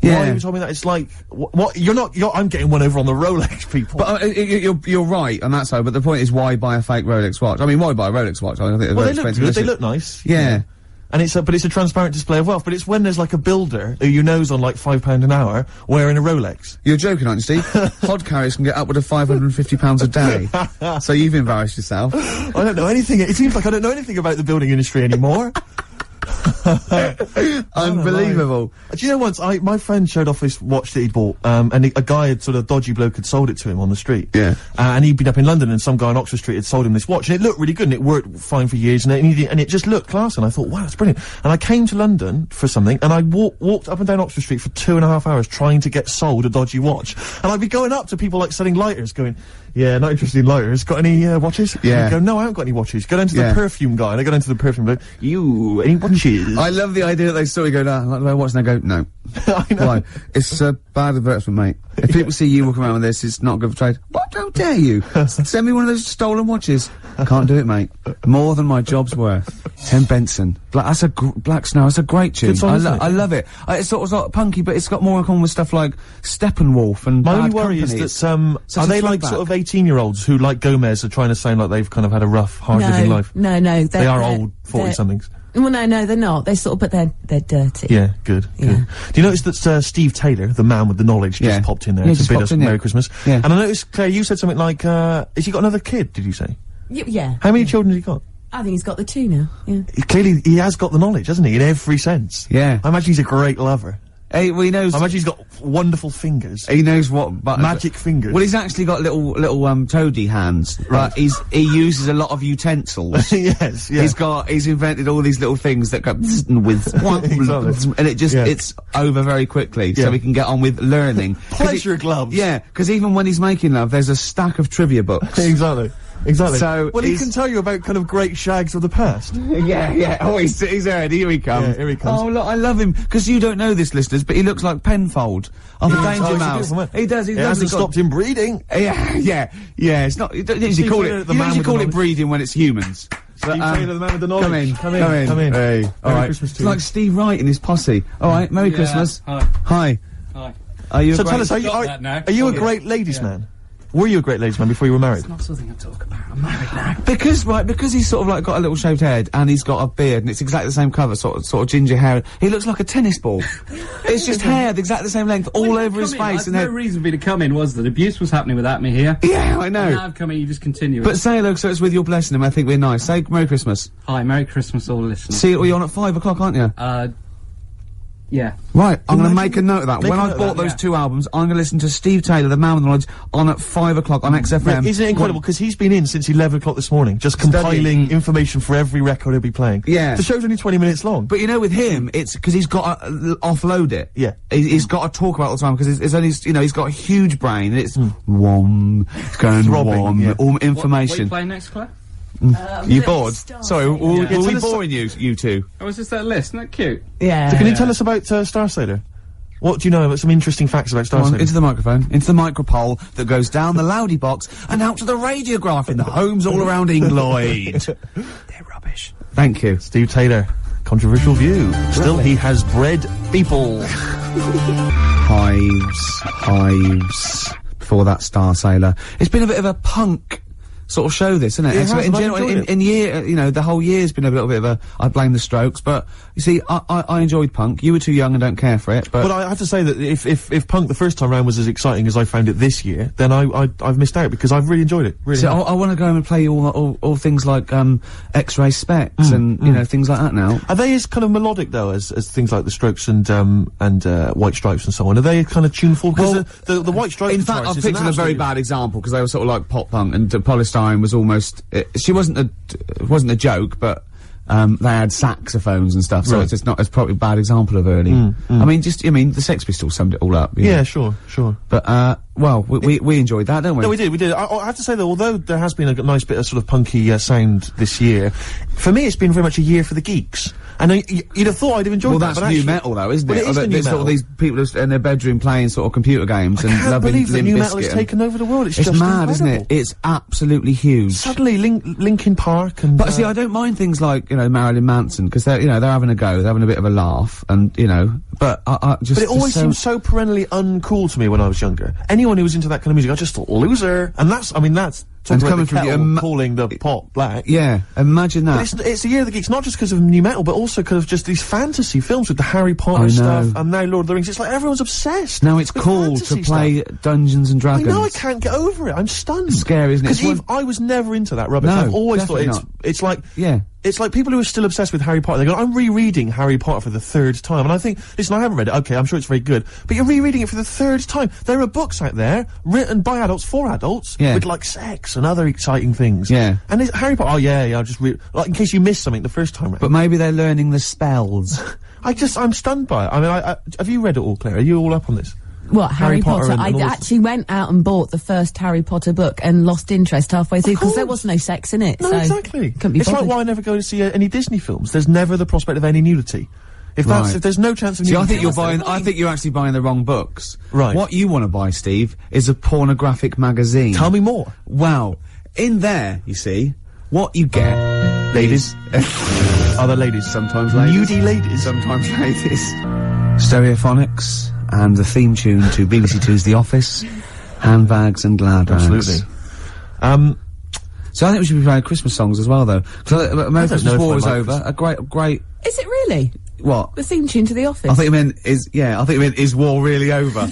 Yeah. Why you told me that? It's like, what? I'm getting one over on the Rolex people. But you're right on that side. But the point is, why buy a fake Rolex watch? I mean, why buy a Rolex watch? I think they're very they look expensive. good. They look nice. Yeah. And but it's a transparent display of wealth. But it's when there's like a builder who you know's on like £5 an hour wearing a Rolex. You're joking, aren't you, Steve? Hod carriers can get upward of £550 a day. So you've embarrassed yourself. I don't know anything. It seems like I don't know anything about the building industry anymore. Unbelievable. Do you know once my friend showed off this watch that he'd bought, and a guy had sort of dodgy bloke had sold it to him on the street. Yeah. And he'd been up in London, and some guy on Oxford Street had sold him this watch, and it looked really good, and it worked fine for years, and it just looked class, and I thought, wow, that's brilliant. And I came to London for something, and I walked up and down Oxford Street for 2.5 hours trying to get sold a dodgy watch. And I'd be going up to people like selling lighters, going, yeah, not interested in lighters. Got any watches? Yeah. And I'd go, no, I haven't got any watches. Go down to the perfume guy, and I go down to the perfume guy, any watches? I love the idea that they saw you go, no, like the watch, and they go, no. I know. Why? It's a bad advertisement, mate. If people see you walking around with this, it's not good for trade. What? How dare you? Send me one of those stolen watches. Can't do it, mate. More than my job's worth. Tim Benson. That's Black Snow. That's a great tune. Good song, isn't it? I love it. It's sort of like punky, but it's got more in common with stuff like Steppenwolf and My Bad only worry Company. is that, are they like sort of 18-year-olds who, like Gomez, are trying to sound like they've kind of had a rough, hard-living life? No. They are old 40-somethings. Well, no, they're not. They're sort of, but they're dirty. Yeah, good. Do you notice that Steve Taylor, the man with the knowledge, just popped in there to bid us Merry Christmas? Yeah. And I noticed, Claire, you said something like, has he got another kid, did you say? Yeah. How many children has he got? I think he's got the 2 now, yeah. Clearly, he has got the knowledge, hasn't he, in every sense? Yeah. I imagine he's a great lover. Hey, well, he knows. I imagine he's got wonderful fingers. He knows what buttons. Magic fingers. Well, he's actually got little toady hands. Right. But he uses a lot of utensils. Yes, yeah. He's invented all these little things that go with one, exactly. and it just, it's over very quickly, so we can get on with learning. Pleasure gloves. Yeah, because even when he's making love, there's a stack of trivia books. Exactly. So, well, he he's- can tell you about kind of great shags of the past. Yeah. Oh, he's heard. Here he comes. Yeah, here he comes. Oh, look, I love him because you don't know this, listeners, but he looks like Penfold of the Danger he's a Mouse. beautiful man. He does. It hasn't stopped him breeding. Yeah. It's not. You don't usually call Taylor, it. the You man usually with call the it knowledge. breeding when it's humans. Steve Taylor, the man with the knowledge. Come in. Hey, all right. Christmas to It's you. like Steve Wright and his posse. All right. Merry Christmas. Hi. Hi. Are you? So a tell great- us, are you a great ladies' man? Were you a great ladies' man before you were married? Not something I talk about. I'm married now. Because he's sort of like got a little shaved head and he's got a beard and it's exactly the same colour, sort of ginger hair. He looks like a tennis ball. It's just hair, exactly the same length, all over his face. And no reason for me to come in was that abuse was happening without me here. Yeah, I know. And now I've come in, you just continue. But say hello, so it's with your blessing, and I think we're nice. Say Merry Christmas. Hi, Merry Christmas, all listeners. See, you're on at 5 o'clock, aren't you? Yeah. Right, I'm going to make a note of that. Make When a I note of bought that, those yeah. 2 albums, I'm going to listen to Steve Taylor, The Man with the Knowledge, on at 5 o'clock on XFM. Isn't it incredible? Because he's been in since 11 o'clock this morning, just compiling information for every record he'll be playing. Yeah. The show's only 20 minutes long. But you know, with him, it's because he's got to offload it. Yeah. He's got to talk about it all the time because it's only, you know, he's got a huge brain and it's it's going Throbbing, yeah. all What are you information. playing next, Claire? You bored? Sorry, were Yeah, we tell us- boring you two? Oh, is this that list? Isn't that cute? Yeah. So can you tell us about Star Sailor? What do you know about some interesting facts about Star Come on, Sailor? into the microphone, into the micropole that goes down the loudy box and out to the radiograph in the homes all around England. They're rubbish. Thank you. Steve Taylor, controversial view. Still, he has bred people. Hives. Before that, Star Sailor. It's been a bit of a punk sort of show, this, isn't it? It It's has, in and I've general, enjoyed it. in year, you know, the whole year's been a little bit of a. I blame the Strokes, but you see, I enjoyed punk. You were too young and don't care for it, but. But I have to say that if punk the first time round was as exciting as I found it this year, then I've missed out because I've really enjoyed it. Really. So have. I want to go home and play all things like X-ray Specs and you know things like that now. Are they as kind of melodic though as things like the Strokes and White Stripes and so on? Are they kind of tuneful? Because the White Stripes. In fact, guitarist I've is an picked on a very absolute- bad example because they were sort of like pop punk, and Polystyrene was almost. She wasn't a joke, but they had saxophones and stuff, so Right. it's just not. It's probably a bad example of early. I mean, the Sex Pistols summed it all up. you know. Yeah, sure. But well, we enjoyed that, don't we? No, we did. I have to say though, although there has been a nice bit of sort of punky sound this year, for me it's been very much a year for the geeks. And you'd have thought I'd have enjoyed Well, that. that's but new actually, metal, though, isn't Well, it? it is the new There's sort metal. of these people just in their bedroom playing sort of computer games and I can't loving believe that Limp new metal has Bizkit. taken over the world. It's just mad, isn't it? incredible. It's absolutely huge. Suddenly, Linkin Park and. But see, I don't mind things like, you know, Marilyn Manson, because they're having a go, they're having a bit of a laugh, and, you know, but I just. But it always so seemed so perennially uncool to me when I was younger. Anyone who was into that kind of music, I just thought, loser. And that's And talking about coming the from you, kettle calling the pot black. Yeah, imagine that. But it's the year of the geeks, not just because of new metal, but also because of just these fantasy films with the Harry Potter I know. stuff, and now Lord of the Rings. It's like everyone's obsessed. Now it's with cool to fantasy play stuff. Dungeons and I Dragons. know, I can't get over it. I'm stunned. Scary, isn't it? It's Because I was never into that rubbish. No, I've always thought definitely it's like Yeah. it's like people who are still obsessed with Harry Potter. They go, I'm rereading Harry Potter for the 3rd time, and I think, listen, I haven't read it. Okay, I'm sure it's very good, but you're rereading it for the 3rd time. There are books out there written by adults for adults Yeah. with like sex and other exciting things. Yeah. And it's Harry Potter. Oh yeah, I'll just read like in case you missed something the first time round. But maybe they're learning the spells. I'm stunned by it. I mean, have you read it all, Claire? Are you all up on this? What, Harry Potter? and I all this- actually went out and bought the first Harry Potter book and lost interest halfway through because there was no sex in it. No, so exactly. Couldn't be It's like bothered. why I never go to see any Disney films. There's never the prospect of any nudity. If Right. there's no chance of See, nudity. I think you're actually buying the wrong books. Right. What you want to buy, Steve, is a pornographic magazine. Tell me more. Wow. In there, you see, what you get, Ladies. Other ladies. sometimes ladies. Nudie ladies. Sometimes ladies. Stereophonics, and the theme tune to BBC Two's The Office, Handbags and Glad Rags. Absolutely. So I think we should be playing Christmas songs as well, though. Because know Christmas if War I is like over. A great, Is it really? what? The theme tune to The Office? I think you meant, is war really over?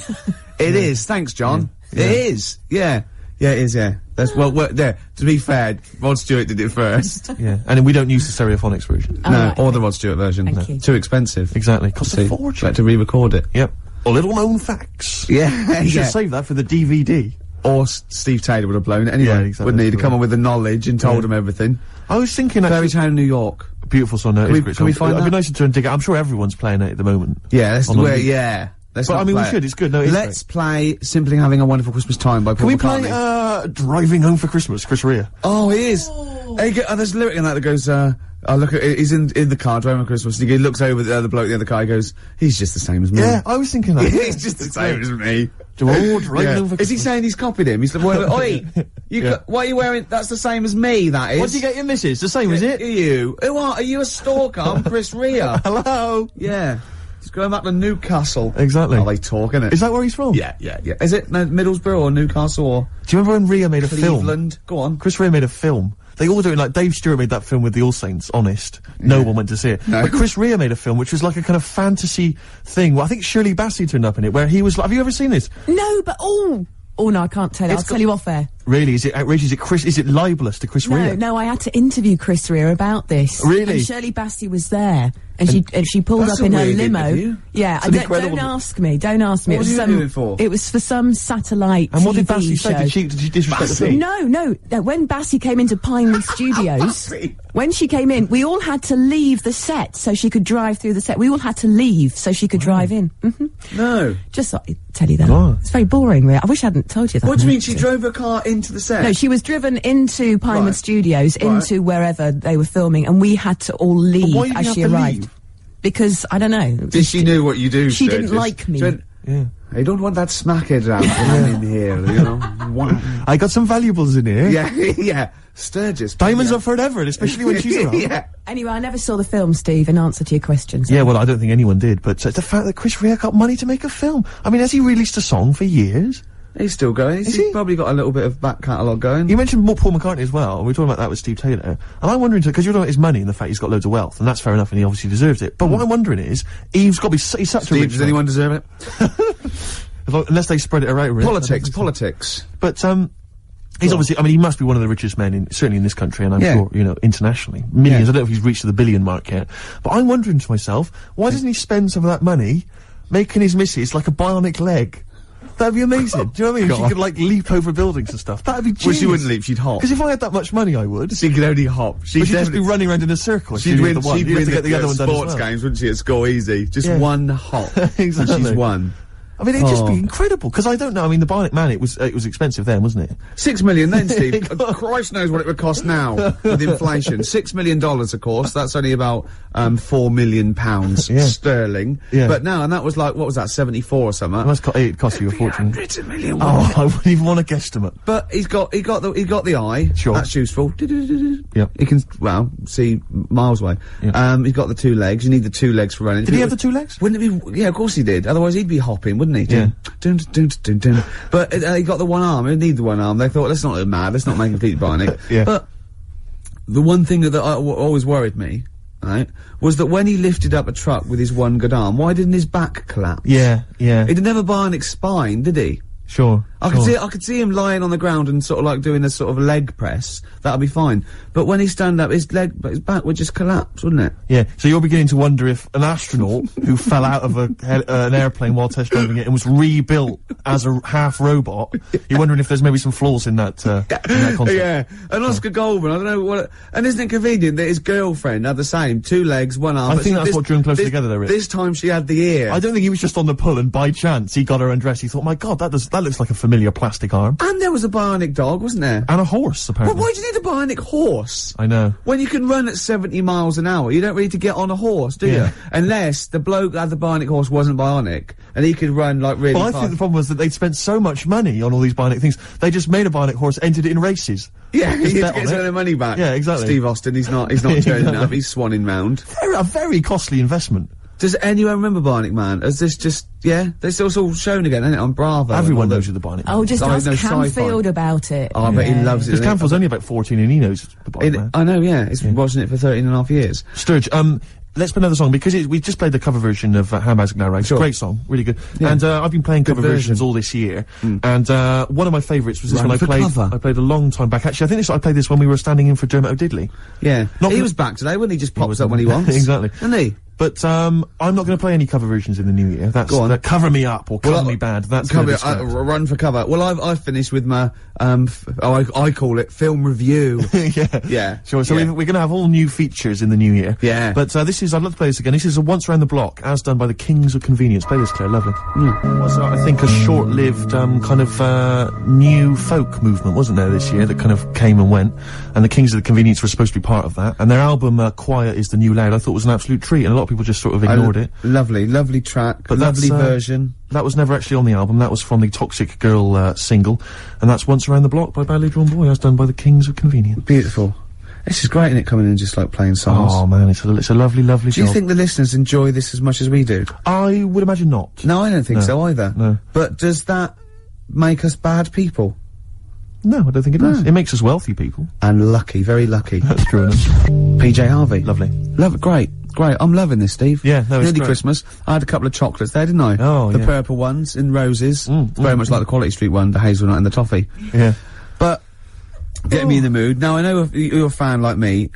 It is, thanks, John. It is, yeah. Yeah, it is, yeah. That's, well, there, to be fair, Rod Stewart did it first. Yeah. And we don't use the stereophonics version. Oh, No, right, or the Rod Stewart version. Thank you. Too expensive. Exactly. Costs a See, fortune. had to re-record it. Yep. Or little known facts. Yeah, You should yeah. save that for the DVD. Or Steve Taylor would have blown it anyway, Yeah, exactly. wouldn't he? To come on with the knowledge and told Yeah. him everything. I was thinking Fairy actually, Town, New York. beautiful song. No, it Can is we- a great can we song. find It'd be that? nice to try and dig it. I'm sure everyone's playing it at the moment. Yeah, that's On the- yeah. Let's But, not I mean, we play it. should, it's good. No, it is Let's play Simply Having a Wonderful Christmas Time by Can Paul we McCartney. play, Driving Home for Christmas, Chris Rea? Oh, he is. There's a lyric in that goes, I look at, he's in the car driving on Christmas, and he looks over at the other bloke in the other car, he goes, he's just the same as me. Yeah, I was thinking that. He's just the same as me. Oh, driving home for Is he Christmas. saying he's copied him? He's like, well, oi, Yeah. what are you wearing? That's the same as me, that is. What do you get your missus? The same, is it? You? Who are you a stalker? I'm Chris Rea. Hello? Yeah. He's going back to Newcastle. Exactly. Oh, they talk, innit? Is that where he's from? Yeah. Is it Middlesbrough or Newcastle or Do you remember when Rea made a film? Cleveland? Go on. Chris Rea made a film. They all do it, like Dave Stewart made that film with the All Saints, Honest. No one went to see it. No. But Chris Rea made a film which was like a kind of fantasy thing. Well, I think Shirley Bassey turned up in it, where he was like, have you ever seen this? No, but oh no, I can't tell you. I'll tell you off air. Really? Is it outrageous? Is it libelous to Chris Rea? No, I had to interview Chris Rea about this. Really? And Shirley Bassey was there, and she pulled That's up in a her weird limo. interview. Yeah, It's an incredible- don't ask me. Don't ask me. What was you doing for? It was for some satellite And what did TV Bassey show. say? Did she disrespect the film? No. When Bassey came into Pinewood Studios, when she came in, we all had to leave the set so she could drive through the set. We all had to leave so she could drive in. No. Just thought I'd tell you that. Oh. It's very boring, really. I wish I hadn't told you that. What do you mean? She drove her car into the set? No, she was driven into Pinewood Right. Studios, into wherever they were filming, and we had to all leave why did you as have she to arrived. leave? Because, I don't know. Did she knew what you do, She didn't Sturgis? like me. She went, Yeah. I don't want that smackhead around when I'm in here, you know? Wow. I got some valuables in here. Yeah, yeah. Sturgis. Diamonds yeah. are forever, and especially when she's around. Yeah. Anyway, I never saw the film, Steve, in answer to your questions. Yeah, well, I don't think anyone did, but it's the fact that Chris Rea got money to make a film. I mean, has he released a song for years? He's still going. Is He's he? probably got a little bit of back catalogue going. You mentioned Paul McCartney as well, and we were talking about that with Steve Taylor, and I'm wondering, because you're talking about his money and the fact he's got loads of wealth, and that's fair enough, and he obviously deserves it, but what I'm wondering is, he's got to be, he's such a Steve, rich does man. anyone deserve it? Unless they spread it around. really. Politics. But, he's obviously, I mean, he must be one of the richest men certainly in this country, and I'm Yeah. sure, internationally. Millions, I don't know if he's reached the billion mark yet. But I'm wondering to myself, why doesn't he spend some of that money making his missus like a bionic leg? That'd be amazing. Do you know what I mean? She could, like, leap over buildings and stuff. That'd be genius. Well, she wouldn't leap, she'd hop. Because if I had that much money, I would. She could only hop. She'd just be running around in a circle. She'd win, the one. You'd have to get the other one done as sports well. games, wouldn't she, at school easy? Just Yeah. one hop. Exactly. And she's won. I mean, it'd just be incredible, because I don't know, I mean, the Bionic Man, it was expensive then, wasn't it? 6 million then, Steve. Christ knows what it would cost now with inflation. $6 million, of course. That's only about £4 million sterling. Yeah. But now, and that was like, what was that, 74 or something? It cost you a fortune. Hundreds of million. Oh, I wouldn't even want to guesstimate. But he got the eye. Sure. That's useful. Yep. He can, see miles away. Yep. He's got the 2 legs. You need the 2 legs for running. Did he have the 2 legs? Wouldn't it be? Yeah, of course he did. Otherwise he'd be hopping, wouldn't he? Yeah. Dun, dun, dun, dun, dun. But he got the 1 arm. He didn't need the 1 arm. They thought, let's not look mad. Let's not make him completely bionic. Yeah. But the one thing that always worried me, right, was that when he lifted up a truck with his 1 good arm, why didn't his back collapse? Yeah. He didn't have a bionic spine, did he? Sure. I could see him lying on the ground and sort of like doing a sort of leg press. That'd be fine. But when he stand up, his back would just collapse, wouldn't it? Yeah, so you're beginning to wonder if an astronaut who fell out of an airplane while test driving it and was rebuilt as a half robot, you're wondering if there's maybe some flaws in that concept. Yeah, and Oscar Goldman, I don't know what. And isn't it convenient that his girlfriend had the same 2 legs, 1 arm? I but think that's this- what drew them closer this- together, though, Rick. This time she had the ear. I don't think he was just on the pull and by chance he got her undressed. He thought, my God, that looks like a familiar plastic arm. And there was a bionic dog, wasn't there? And a horse, Well, apparently. why do you need a bionic horse? I know. When you can run at 70 miles an hour, you don't really need to get on a horse, do Yeah. you? Unless the bloke that had the bionic horse wasn't bionic, and he could run like really Well, I fast. think the problem was that they'd spent so much money on all these bionic things, they just made a bionic horse, entered it in races. Yeah, Just he bet gets on it. their money back. Yeah, exactly. Steve Austin, he's not turning up, he's swanning round. A very costly investment. Does anyone remember Bionic Man? Is this just, it's all shown again, isn't it, on Bravo? Everyone and all knows who the Bionic Man Oh, just I ask know sci-fi. Camfield about it. Oh, I bet he loves it. Because doesn't Camfield's only about 14 and he knows the Bionic Man. I know, yeah. He's been watching it for 13 and a half years. Sturge, let's play another song, because we just played the cover version of Handbags Now Rags. Sure. Great song, really good. Yeah. And I've been playing cover version. versions all this year. And one of my favourites was this Run one for cover. I played a long time back. Actually, I think I played this when we were standing in for Dermot O'Diddley. Yeah. Not he for- was back today, wasn't he? Just pops was up when he on- wants. Exactly. Isn't he? But I'm not going to play any cover versions in the new year. That's Go on. Cover Me Up or Cover Me Bad. That's gonna be scrapped. Run for cover. Well, I've finished with my, I call it film review. Yeah. Yeah. Sure. So Yeah. we're going to have all new features in the new year. Yeah. But I'd love to play this again. This is a Once Around the Block, as done by the Kings of Convenience. Play this, Claire. Lovely. It was, I think, a short-lived kind of new folk movement, wasn't there, this year, that kind of came and went. And the Kings of the Convenience were supposed to be part of that. And their album, Quiet is the New Loud, I thought was an absolute treat. And a lot of people just sort of ignored it. Lovely track. But lovely that's, version. That was never actually on the album. That was from the Toxic Girl single. And that's Once Around the Block by Badly Drawn Boy, as done by the Kings of Convenience. Beautiful. This is great, isn't it, coming in and just like playing songs? Oh man, it's a lovely, lovely Do you job. think the listeners enjoy this as much as we do? I would imagine not. No, I don't think No. so either. No. But does that make us bad people? No, I don't think it does. No. It makes us wealthy people. And lucky, very lucky. That's true enough. PJ Harvey. Lovely. Love it, great. I'm loving this, Steve. Yeah, no, it's Nearly great. Christmas. I had a couple of chocolates there, didn't I? Oh, the yeah. purple ones in roses. Very much like the Quality Street one, the hazelnut and the toffee. Yeah. But Get me in the mood. Now, I know if you're a fan like me,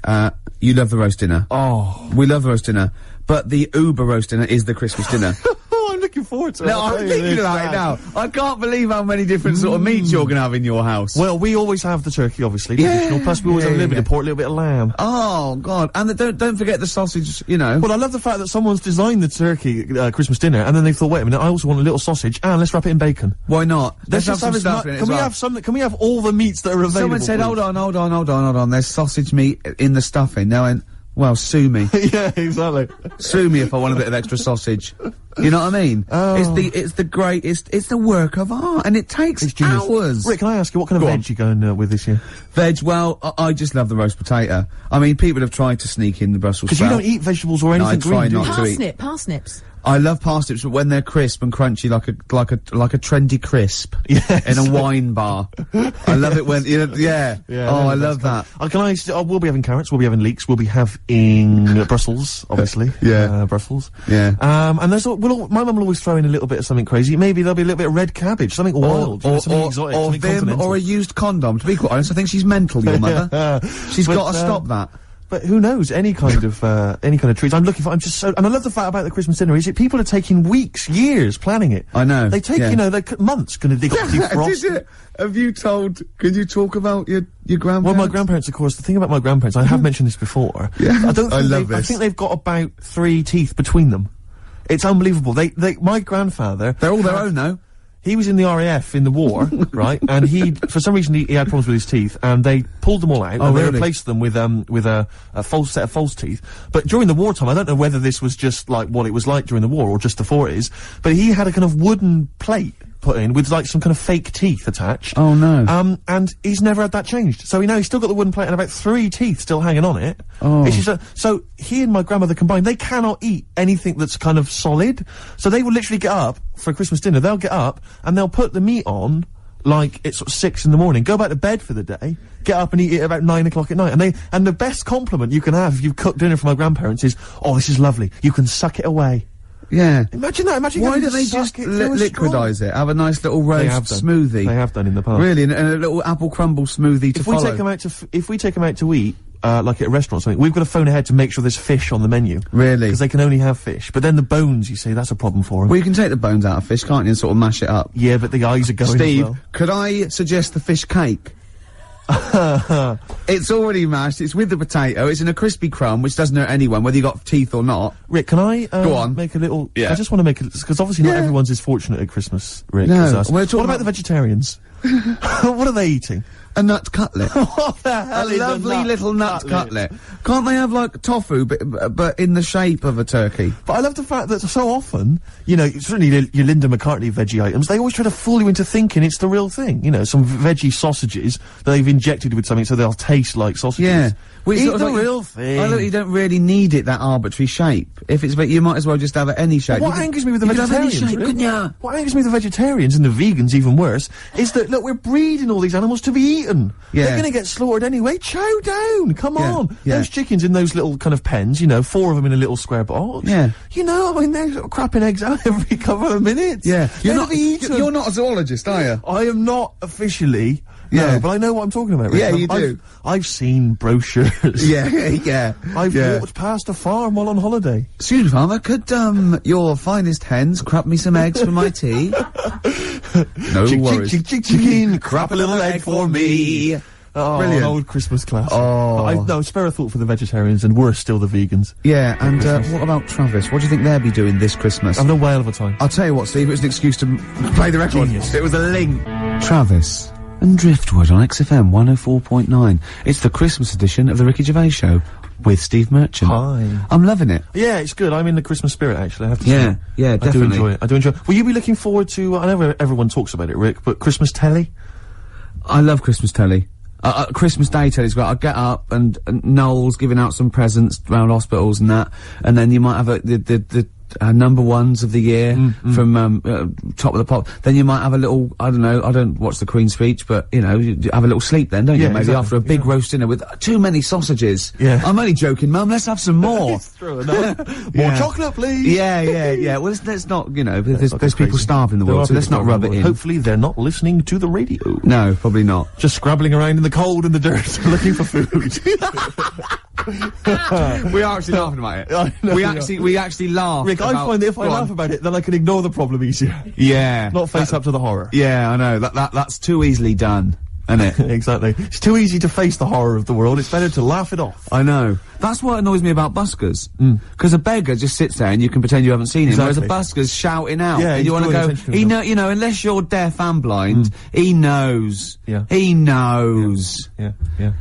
you love the roast dinner. Oh. We love the roast dinner. But the Uber roast dinner is the Christmas dinner. I'm looking forward to it. No, I'm thinking about it now. I can't believe how many different sort of meats you're gonna have in your house. Well, we always have the turkey, obviously. Traditional. Plus, we always have a little bit of pork, a little bit of lamb. Oh, God. And don't forget the sausage, you know. Well, I love the fact that someone's designed the turkey Christmas dinner, and then they thought, wait a minute, I also want a little sausage, and let's wrap it in bacon. Why not? Let's have some stuff in it as well. Can we have all the meats that are available? Someone said, hold on, there's sausage meat in the stuffing. Now, and well, sue me. Yeah, exactly. Sue me if I want a bit of extra sausage. You know what I mean? Oh. It's the work of art, and it takes hours. Rick, can I ask you, what kind of veg you going with this year? Veg, well, I just love the roast potato. I mean, people have tried to sneak in the Brussels sprout. Because you don't eat vegetables or anything green, do you? not to eat. Parsnips. I love parsnips, but when they're crisp and crunchy, like a trendy crisp. Yes. In a wine bar. I love it when, you know, yeah. Oh, I love that. We'll be having carrots, we'll be having leeks, we'll be having Brussels, obviously. Yeah. Brussels. Yeah. And there's, my mum will always throw in a little bit of something crazy. Maybe there'll be a little bit of red cabbage, something wild, something exotic, something continental. Or a used condom. To be quite honest, I think she's mental, your mother. She's got to stop that. But who knows? Any kind of treats. And I love the fact about the Christmas dinner is that people are taking weeks, years planning it. I know. They take, months gonna dig up defrost. Can you talk about your grandparents? Well, my grandparents, of course, the thing about my grandparents, I have mentioned this before. Yeah. I think they've got about 3 teeth between them. It's unbelievable. My grandfather. They're all their own, though. He was in the RAF in the war, right? And for some reason, he had problems with his teeth, and they pulled them all out, and they replaced them with a false set of false teeth. But during the wartime, I don't know whether this was just like what it was like during the war, or just the 40s, but he had a kind of wooden plate put in with like some kind of fake teeth attached. Oh no. And he's never had that changed. So he's still got the wooden plate and about 3 teeth still hanging on it. Oh. It's just so he and my grandmother combined, they cannot eat anything that's kind of solid. So they will literally get up for Christmas dinner, they'll get up and they'll put the meat on like it's sort of 6 in the morning, go back to bed for the day, get up and eat it at about 9 o'clock at night. And the best compliment you can have if you've cooked dinner for my grandparents is, oh, this is lovely. You can suck it away. Yeah. Imagine that. Why don't they just liquidize it? Have a nice little roast smoothie. They have done in the past. Really, and a little apple crumble smoothie to follow. If we take them out to eat, like at a restaurant or something, we've got to phone ahead to make sure there's fish on the menu. Really? Because they can only have fish. But then the bones, you see, that's a problem for them. Well, you can take the bones out of fish, can't you, and sort of mash it up. Yeah, but the eyes are going Steve, as well. could I suggest the fish cake? It's already mashed, it's with the potato, it's in a crispy crumb, which doesn't hurt anyone, whether you got teeth or not. Rick, can I, go on. make a little, yeah. I just want to make it, because obviously not everyone's as fortunate at Christmas, Rick, no. as us. What about the vegetarians? What are they eating? A nut cutlet. What the hell is a lovely little nut cutlet. Can't they have, like, tofu, but in the shape of a turkey? But I love the fact that so often, certainly your Linda McCartney veggie items, they always try to fool you into thinking it's the real thing. Some veggie sausages that they've injected with something so they'll taste like sausages. Yeah. Well, eat the real thing. I look, you don't really need it that arbitrary shape. If it's, you might as well just have it any shape. What angers me with the vegetarians? What angers me with the vegetarians and the vegans, even worse, is that look, we're breeding all these animals to be eaten. Yeah. They're going to get slaughtered anyway. Chow down! Come on! Yeah. Those chickens in those little kind of pens, 4 of them in a little square box. Yeah. They're sort of crapping eggs out every couple of minutes. Yeah. You're not a zoologist, are you? I am not officially. Yeah. No, but I know what I'm talking about. Rick. Yeah, you do. I've seen brochures. Yeah. I've walked past a farm while on holiday. Excuse me, farmer, could, your finest hens crap me some eggs for my tea? No worries. Chicken, crap a little egg for me. Oh, brilliant. An old Christmas classic. Oh. No, spare a thought for the vegetarians, and worse still the vegans. Yeah, and, what about Travis? What do you think they'll be doing this Christmas? Having a whale of a time. I'll tell you what, Steve, it was an excuse to play the record. Genius. It was a link. Travis and Driftwood on XFM 104.9. It's the Christmas edition of the Ricky Gervais Show with Steve Merchant. Hi. I'm loving it. Yeah, it's good. I'm in the Christmas spirit, actually, I have to say. Yeah, definitely. I do enjoy it. Will you be looking forward to, I know everyone talks about it, Rick, but Christmas telly? I love Christmas telly. Christmas Day telly's great. I get up and Noel's giving out some presents around hospitals and that, and then you might have the number ones of the year from Top of the Pop. Then you might have a little, I don't know, I don't watch the Queen's speech, but you know, you have a little sleep then, don't you? Maybe exactly. after a big roast dinner with too many sausages. Yeah. I'm only joking, Mum. Let's have some more. It's true enough. More chocolate, please. Yeah. Well, let's not, you know, there's people starving in the world, so let's not rub it in. Hopefully they're not listening to the radio. No, probably not. Just scrabbling around in the cold and the dirt looking for food. We are actually laughing about it. I know, We actually laugh. Rick, I find that if I laugh about it, then I can ignore the problem easier. Yeah. Not face up to the horror. Yeah, I know. That's too easily done, isn't it? Exactly. It's too easy to face the horror of the world. It's better to laugh it off. I know. That's what annoys me about buskers. Because a beggar just sits there and you can pretend you haven't seen him, whereas a busker's shouting out. Yeah, and you want to go, you know, unless you're deaf and blind, he knows. Yeah. He knows. Yeah.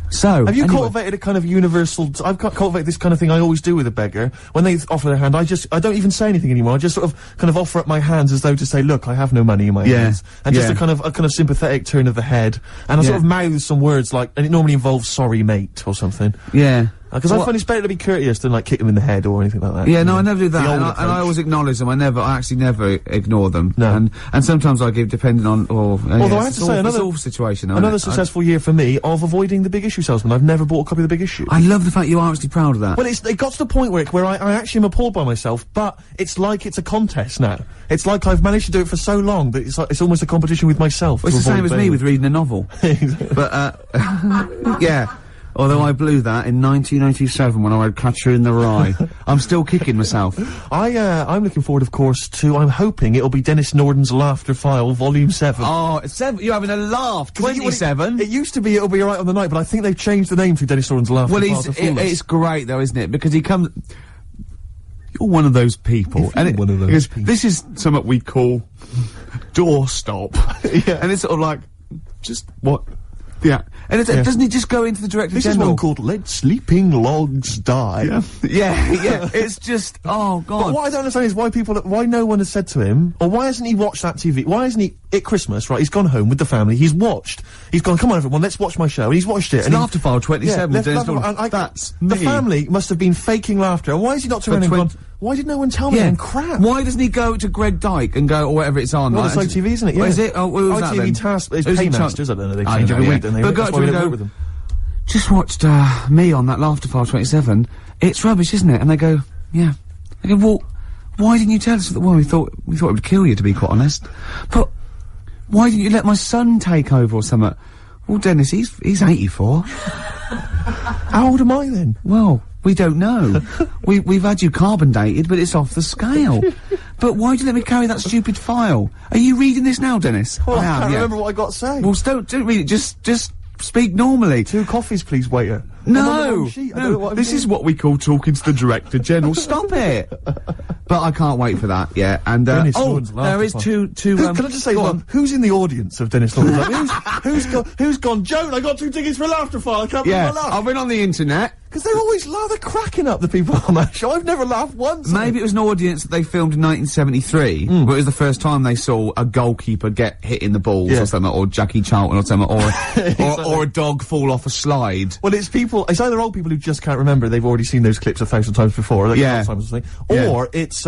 So, have you anyway. cultivated a kind of universal... I've cultivated this kind of thing I always do with a beggar. When they offer their hand, I don't even say anything anymore. I just sort of kind of offer up my hands as though to say, look, I have no money in my hands. And just a kind of sympathetic turn of the head. And I sort of mouth some words like, and it normally involves sorry mate or something. Yeah. Because I find it's better to be courteous than like kick them in the head or anything like that. Yeah, no, I never do that, and I always acknowledge them. I actually never ignore them. No. And sometimes I give, depending on, although I have to say, another situation. Another successful year for me of avoiding the Big Issue salesman. I've never bought a copy of the Big Issue. I love the fact you are actually proud of that. Well, it got to the point where I actually am appalled by myself, but it's like it's a contest now. It's like I've managed to do it for so long that it's almost a competition with myself. Well, it's the same as me with reading a novel. But, yeah. Although I blew that in 1987 when I read Catcher in the Rye. I'm still kicking myself. I'm looking forward, of course, to, I'm hoping it'll be Dennis Norden's Laughter File, Volume 7. Oh, 7? You're having a laugh. 27? It used to be It'll Be Alright on the Night, but I think they've changed the name to Dennis Norden's Laughter File to fool us. It's great though, isn't it? Because he comes... You're one of those people. This is something we call doorstop. And it's sort of like, just what... Yeah. And doesn't he just go into the Director General? This is one called Let Sleeping Logs Die. Yeah. It's just, oh, God. But what I don't understand is why no one has said to him, or why hasn't he watched that TV? Why hasn't he, at Christmas, right, he's gone home with the family, he's gone, come on everyone, let's watch my show, and he's watched it. It's Laughter File 27. That's me. The family must have been faking laughter, and why has he not turned around and gone, why did no one tell me? And crap. Why doesn't he go to Greg Dyke and go, or whatever it's on? Well, it's ITV, isn't it? Yeah. Is it? Oh, what was that then? ITV Task, it's Paymasters, I don't know, they change every week, don't they? But that's why we don't work with them. Just watched, me on that Laughter File 27. It's rubbish, isn't it? And they go, yeah. They go, well, why didn't you tell us that? Well, we thought it would kill you, to be quite honest. But why didn't you let my son take over or something? Well, Dennis, he's 84. How old am I then? Well, we don't know. We've had you carbon dated, but it's off the scale. But why did you let me carry that stupid file? Are you reading this now, Dennis? Well, I can't remember what I got to say. Well, don't read it. Just speak normally. 2 coffees, please, waiter. No, this is what we call talking to the Director General. Stop it! But I can't wait for that. Yeah, and there is two. Can I just say, who's in the audience of Dennis Norden's? Like, who's gone? Joan, I got 2 tickets for Laughter File. I can't believe I laughed. I've been on the internet. Because they're always they're cracking up, the people on that show. I've never laughed once. Maybe it was an audience that they filmed in 1973, but it was the first time they saw a goalkeeper get hit in the balls or something, or Jackie Charlton or something, or a dog fall off a slide. Well, it's either old people who just can't remember, they've already seen those clips 1,000 times before, or it's,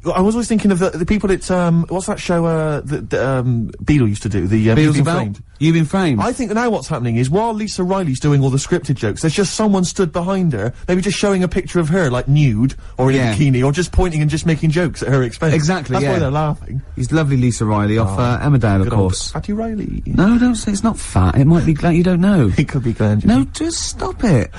I was always thinking of the people at, what's that show, Beadle used to do, Beadle's About? You've Been Framed. I think now what's happening is, while Lisa Riley's doing all the scripted jokes, there's just someone stood behind her, maybe just showing a picture of her, like nude, or in a bikini, or just pointing and just making jokes at her expense. Exactly, That's why they're laughing. He's lovely Lisa Riley off, Emmerdale, of course. Fatty Riley. No, don't say it's not fat, it might be Glenn, you don't know. It could be Glenn. No, just stop it.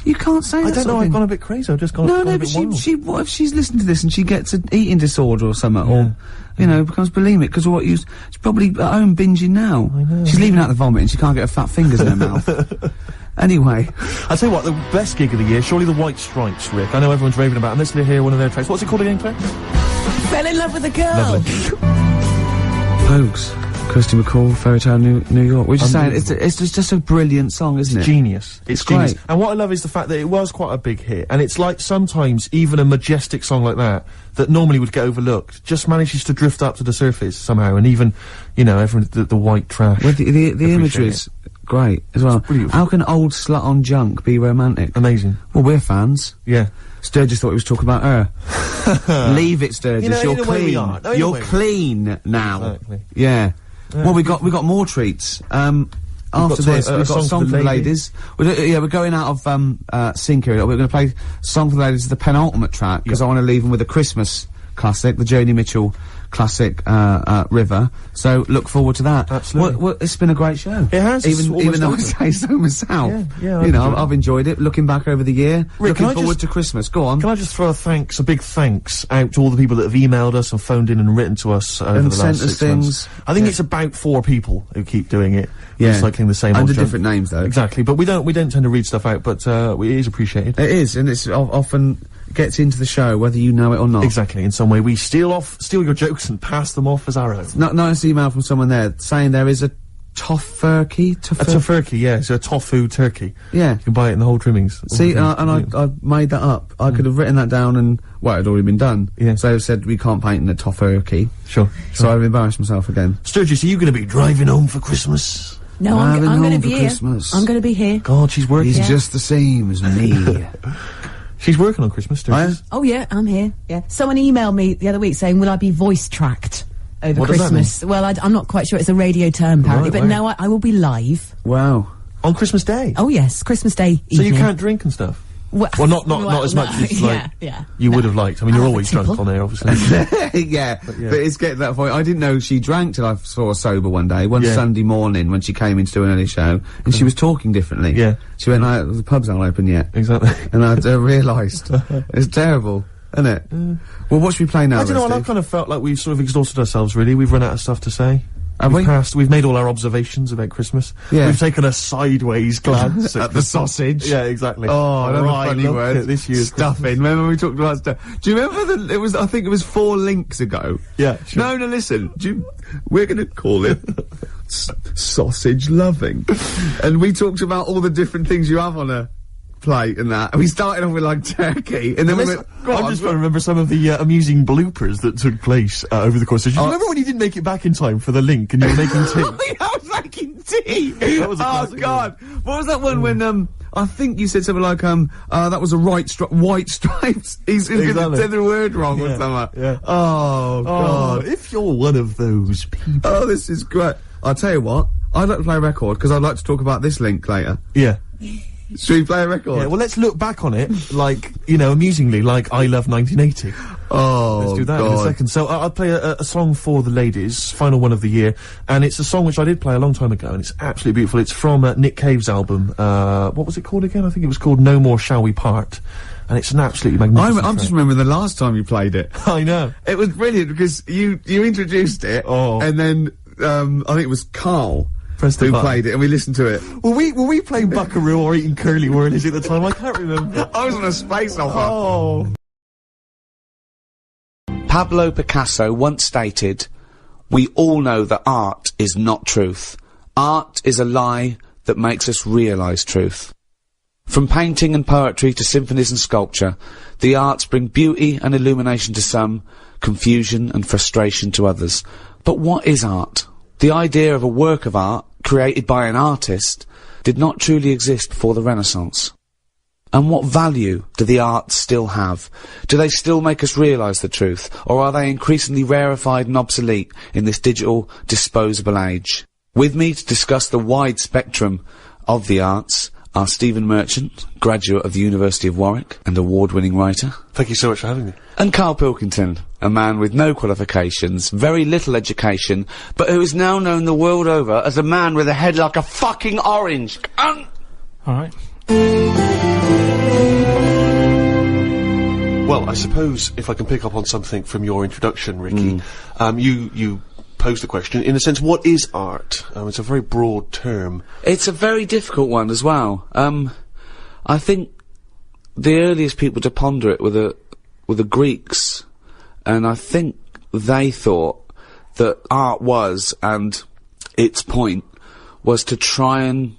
You can't say that. I don't know, I've gone a bit crazy, I've just gone a bit wild. What if she's listening to this and she gets an eating disorder or something, or, you know, becomes bulimic, because she's probably at home binging now. I know. She's leaving out the vomit and she can't get her fat fingers in her mouth. Anyway. I'll tell you what, the best gig of the year, surely the White Stripes, Rick. I know everyone's raving about it, and let's hear one of their tracks. What's it called again, Claire? Fell in love with a girl. Lovely. Pogues. Kirsty McCall, Fairy Tale New York. We're just saying, it's just a brilliant song, isn't it? Genius. It's genius. Great. And what I love is the fact that it was quite a big hit, and it's like sometimes even a majestic song like that normally would get overlooked, just manages to drift up to the surface somehow, and even, you know, everyone, the white trash. Well, the imagery is great as well. How can old slut on junk be romantic? Amazing. Well, we're fans. Yeah. Sturgis thought he was talking about her. Leave it, Sturgis. You know, You're in a way we clean. are. No, in a You're way we are. clean now. Exactly. Yeah. Well, we got more treats. After this, we've got Song for the Ladies. We're going out of sync here. We're going to play Song for the Ladies, the penultimate track, because I want to leave them with a Christmas classic, the Joni Mitchell classic, River. So look forward to that. Absolutely. Well, it's been a great show. It has. Even though I say so myself. Yeah, you know, I've enjoyed it. Looking back over the year, Rick, looking forward to Christmas. Go on. Can I just throw a big thanks out to all the people that have emailed us and phoned in and written to us over And the sent last us 6 things. months. I think it's about 4 people who keep doing it. Yeah. Recycling the same old Under junk. different names, though. Exactly. But we don't tend to read stuff out, but it is appreciated. It is, and it's often gets into the show, whether you know it or not. Exactly. In some way, we steal your jokes and pass them off as our own. Nice email from someone there saying there is a tofurkey. A tofurkey, yeah. So a tofu turkey. Yeah. You can buy it in the whole trimmings. See, I made that up. I could have written that down and, well, it had already been done. Yeah. So I said we can't paint in a tofurkey. Sure. So I've embarrassed myself again. Sturgis, are you going to be driving home for Christmas? No, I'm Driving going to home be for here. Christmas. I'm going to be here. God, she's working. He's just the same as me. She's working on Christmas, Sturgis. Oh yeah, I'm here. Yeah. Someone emailed me the other week saying, "Will I be voice tracked over What does that Christmas?" Well, I'm not quite sure. It's a radio term apparently, Right, but no, I will be live. Wow. On Christmas Day? Oh yes, Christmas Day. So you evening. can't drink and stuff? Well, not as much as, like, yeah. you would have liked. I mean, I'll you're have a always drunk tipple. on air, obviously. Yeah, but it's getting to that point. I didn't know she drank till I saw her sober one day, one Yeah. Sunday morning when she came in to do an early show, and she was talking differently. Yeah. She went like, the pub's not open yet. Exactly. And I realised. It's terrible, isn't it? Well, what should we play now, I don't know, then, I've Steve? kind of felt like we've sort of exhausted ourselves, really. We've run out of stuff to say. Have we? We've made all our observations about Christmas. Yeah. We've taken a sideways glance At the sausage. Yeah, exactly. Oh, another funny look word. at this year's Stuffing. Remember we talked about stuff? Do you remember I think it was 4 links ago. Yeah, sure. No, listen. We're gonna call it sausage loving. And we talked about all the different things you have on a plate and that. And we started off with like turkey, and then we went, I'm just trying to remember some of the amusing bloopers that took place over the course of. Do you remember when you didn't make it back in time for the link and you were making tea? I was making tea. That was a Oh classic God! What was that one when I think you said something like that was a white stripes. He's gonna Exactly. say the word wrong or Yeah, something. yeah. Oh God! If you're one of those people. Oh, this is great. I'll tell you what. I'd like to play a record because I'd like to talk about this link later. Yeah. Should we play a record? Yeah, well, let's look back on it, like, you know, amusingly, like I Love 1980. Oh, Let's do that God. in a second. So I'll play a song for the ladies, final one of the year, and it's a song which I did play a long time ago, and it's absolutely beautiful. It's from Nick Cave's album. What was it called again? I think it was called No More Shall We Part, and it's an absolutely magnificent I'm just track. remembering the last time you played it. I know. It was brilliant because you introduced it, and then I think it was Karl Press the who button. played it, and we listened to it. Were we playing Buckaroo or eating curly whirlies at the time? I can't remember. I was on a space opera. Oh. Pablo Picasso once stated, "We all know that art is not truth. Art is a lie that makes us realise truth." From painting and poetry to symphonies and sculpture, the arts bring beauty and illumination to some, confusion and frustration to others. But what is art? The idea of a work of art, created by an artist, did not truly exist before the Renaissance. And what value do the arts still have? Do they still make us realise the truth, or are they increasingly rarefied and obsolete in this digital, disposable age? With me to discuss the wide spectrum of the arts are Stephen Merchant, graduate of the University of Warwick and award-winning writer. Thank you so much for having me. And Karl Pilkington, a man with no qualifications, very little education, but who is now known the world over as a man with a head like a fucking orange. Alright. Well, I suppose if I can pick up on something from your introduction, Ricky, you posed the question, in a sense, what is art? It's a very broad term. It's a very difficult one as well. I think the earliest people to ponder it were the Greeks, and I think they thought that art was, and its point was to try and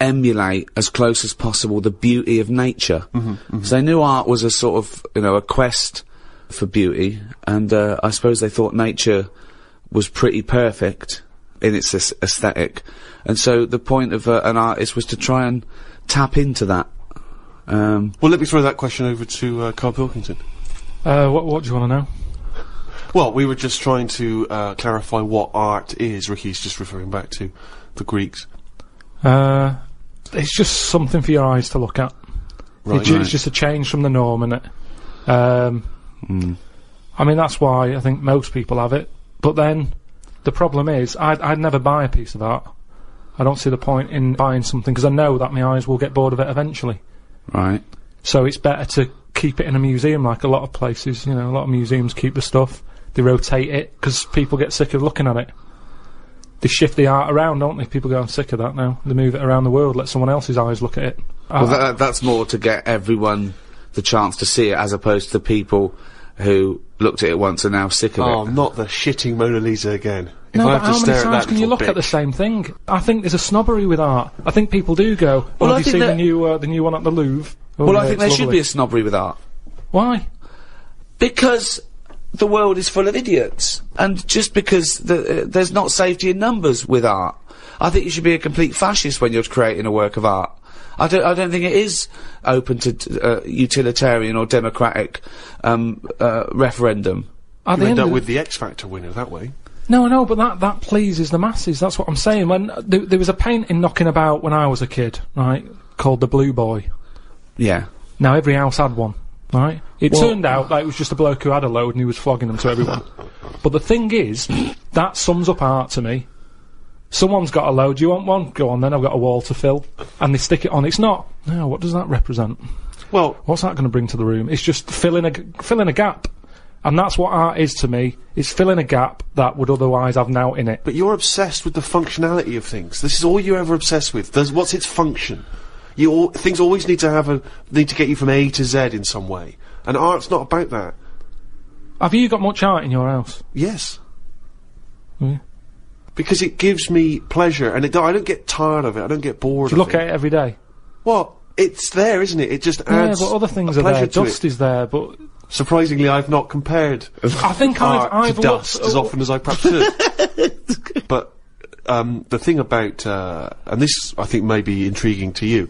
emulate as close as possible the beauty of nature. So they knew art was a sort of, a quest for beauty, and I suppose they thought nature was pretty perfect in its aesthetic, and so the point of an artist was to try and tap into that Well, let me throw that question over to Karl Pilkington. What do you want to know? Well, we were just trying to clarify what art is. Ricky's just referring back to the Greeks. It's just something for your eyes to look at. Right. It's just a change from the norm, innit? I mean, that's why I think most people have it. But then, the problem is, I'd never buy a piece of art. I don't see the point in buying something, because I know that my eyes will get bored of it eventually. Right. So it's better to keep it in a museum, like a lot of places, you know, a lot of museums keep the stuff. They rotate it, because people get sick of looking at it. They shift the art around, don't they? People go, I'm sick of that now. They move it around the world, let someone else's eyes look at it. Well, that's more to get everyone the chance to see it, as opposed to the people who looked at it once and now sick of it. Oh, not the shitting Mona Lisa again. If No, I but have to how stare many at times that can you little look at the bitch. same thing? I think there's a snobbery with art. I think people do go, Well, I have you think seen the new one at the Louvre? Oh, Well, yeah, I think it's there should lovely. be a snobbery with art. Why? Because the world is full of idiots. And just because there's not safety in numbers with art. I think you should be a complete fascist when you're creating a work of art. I don't think it is open to utilitarian or democratic referendum. You end up with the X Factor winner that way. No, but that pleases the masses. That's what I'm saying. When there was a painting knocking about when I was a kid, right, called The Blue Boy. Yeah. Now every house had one, right? It turned out that it was just a bloke who had a load and he was flogging them to everyone. But the thing is, that sums up art to me. Someone's got a load, do you want one? Go on then, I've got a wall to fill. And they stick it on. It's not, no, what does that represent? Well, what's that going to bring to the room? It's just filling a gap. And that's what art is to me. It's filling a gap that would otherwise have nought in it. But you're obsessed with the functionality of things. This is all you're ever obsessed with. What's its function? Things always need to get you from A to Z in some way. And art's not about that. Have you got much art in your house? Yes. Yeah. Because it gives me pleasure, and I don't get tired of it. I don't get bored. Do you look at it every day? Well, it's there, isn't it? It just adds. Yeah, but other things a are there. pleasure to Dust it. is there, but surprisingly, I've not compared. I think I've to dust as often as I perhaps should. But the thing about, and this I think may be intriguing to you,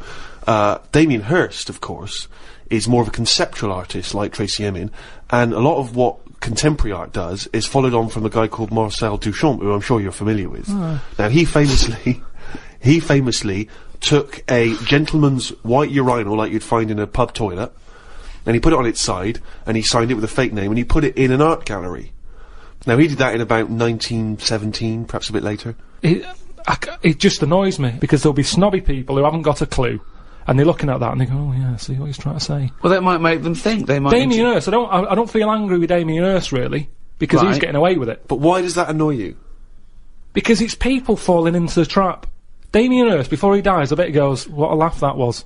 Damien Hirst, of course, is more of a conceptual artist like Tracy Emin, and a lot of what contemporary art does is followed on from a guy called Marcel Duchamp, who I'm sure you're familiar with. Now he famously took a gentleman's white urinal like you'd find in a pub toilet, and he put it on its side, and he signed it with a fake name, and he put it in an art gallery. Now he did that in about 1917, perhaps a bit later. It just annoys me, because there'll be snobby people who haven't got a clue, and they're looking at that and they go, oh yeah, see what he's trying to say. Well, that might make them think. They might. Damien Hirst, I don't feel angry with Damien Hirst really, because he's getting away with it. But why does that annoy you? Because it's people falling into the trap. Damien Hirst, before he dies, I bet he goes, what a laugh that was.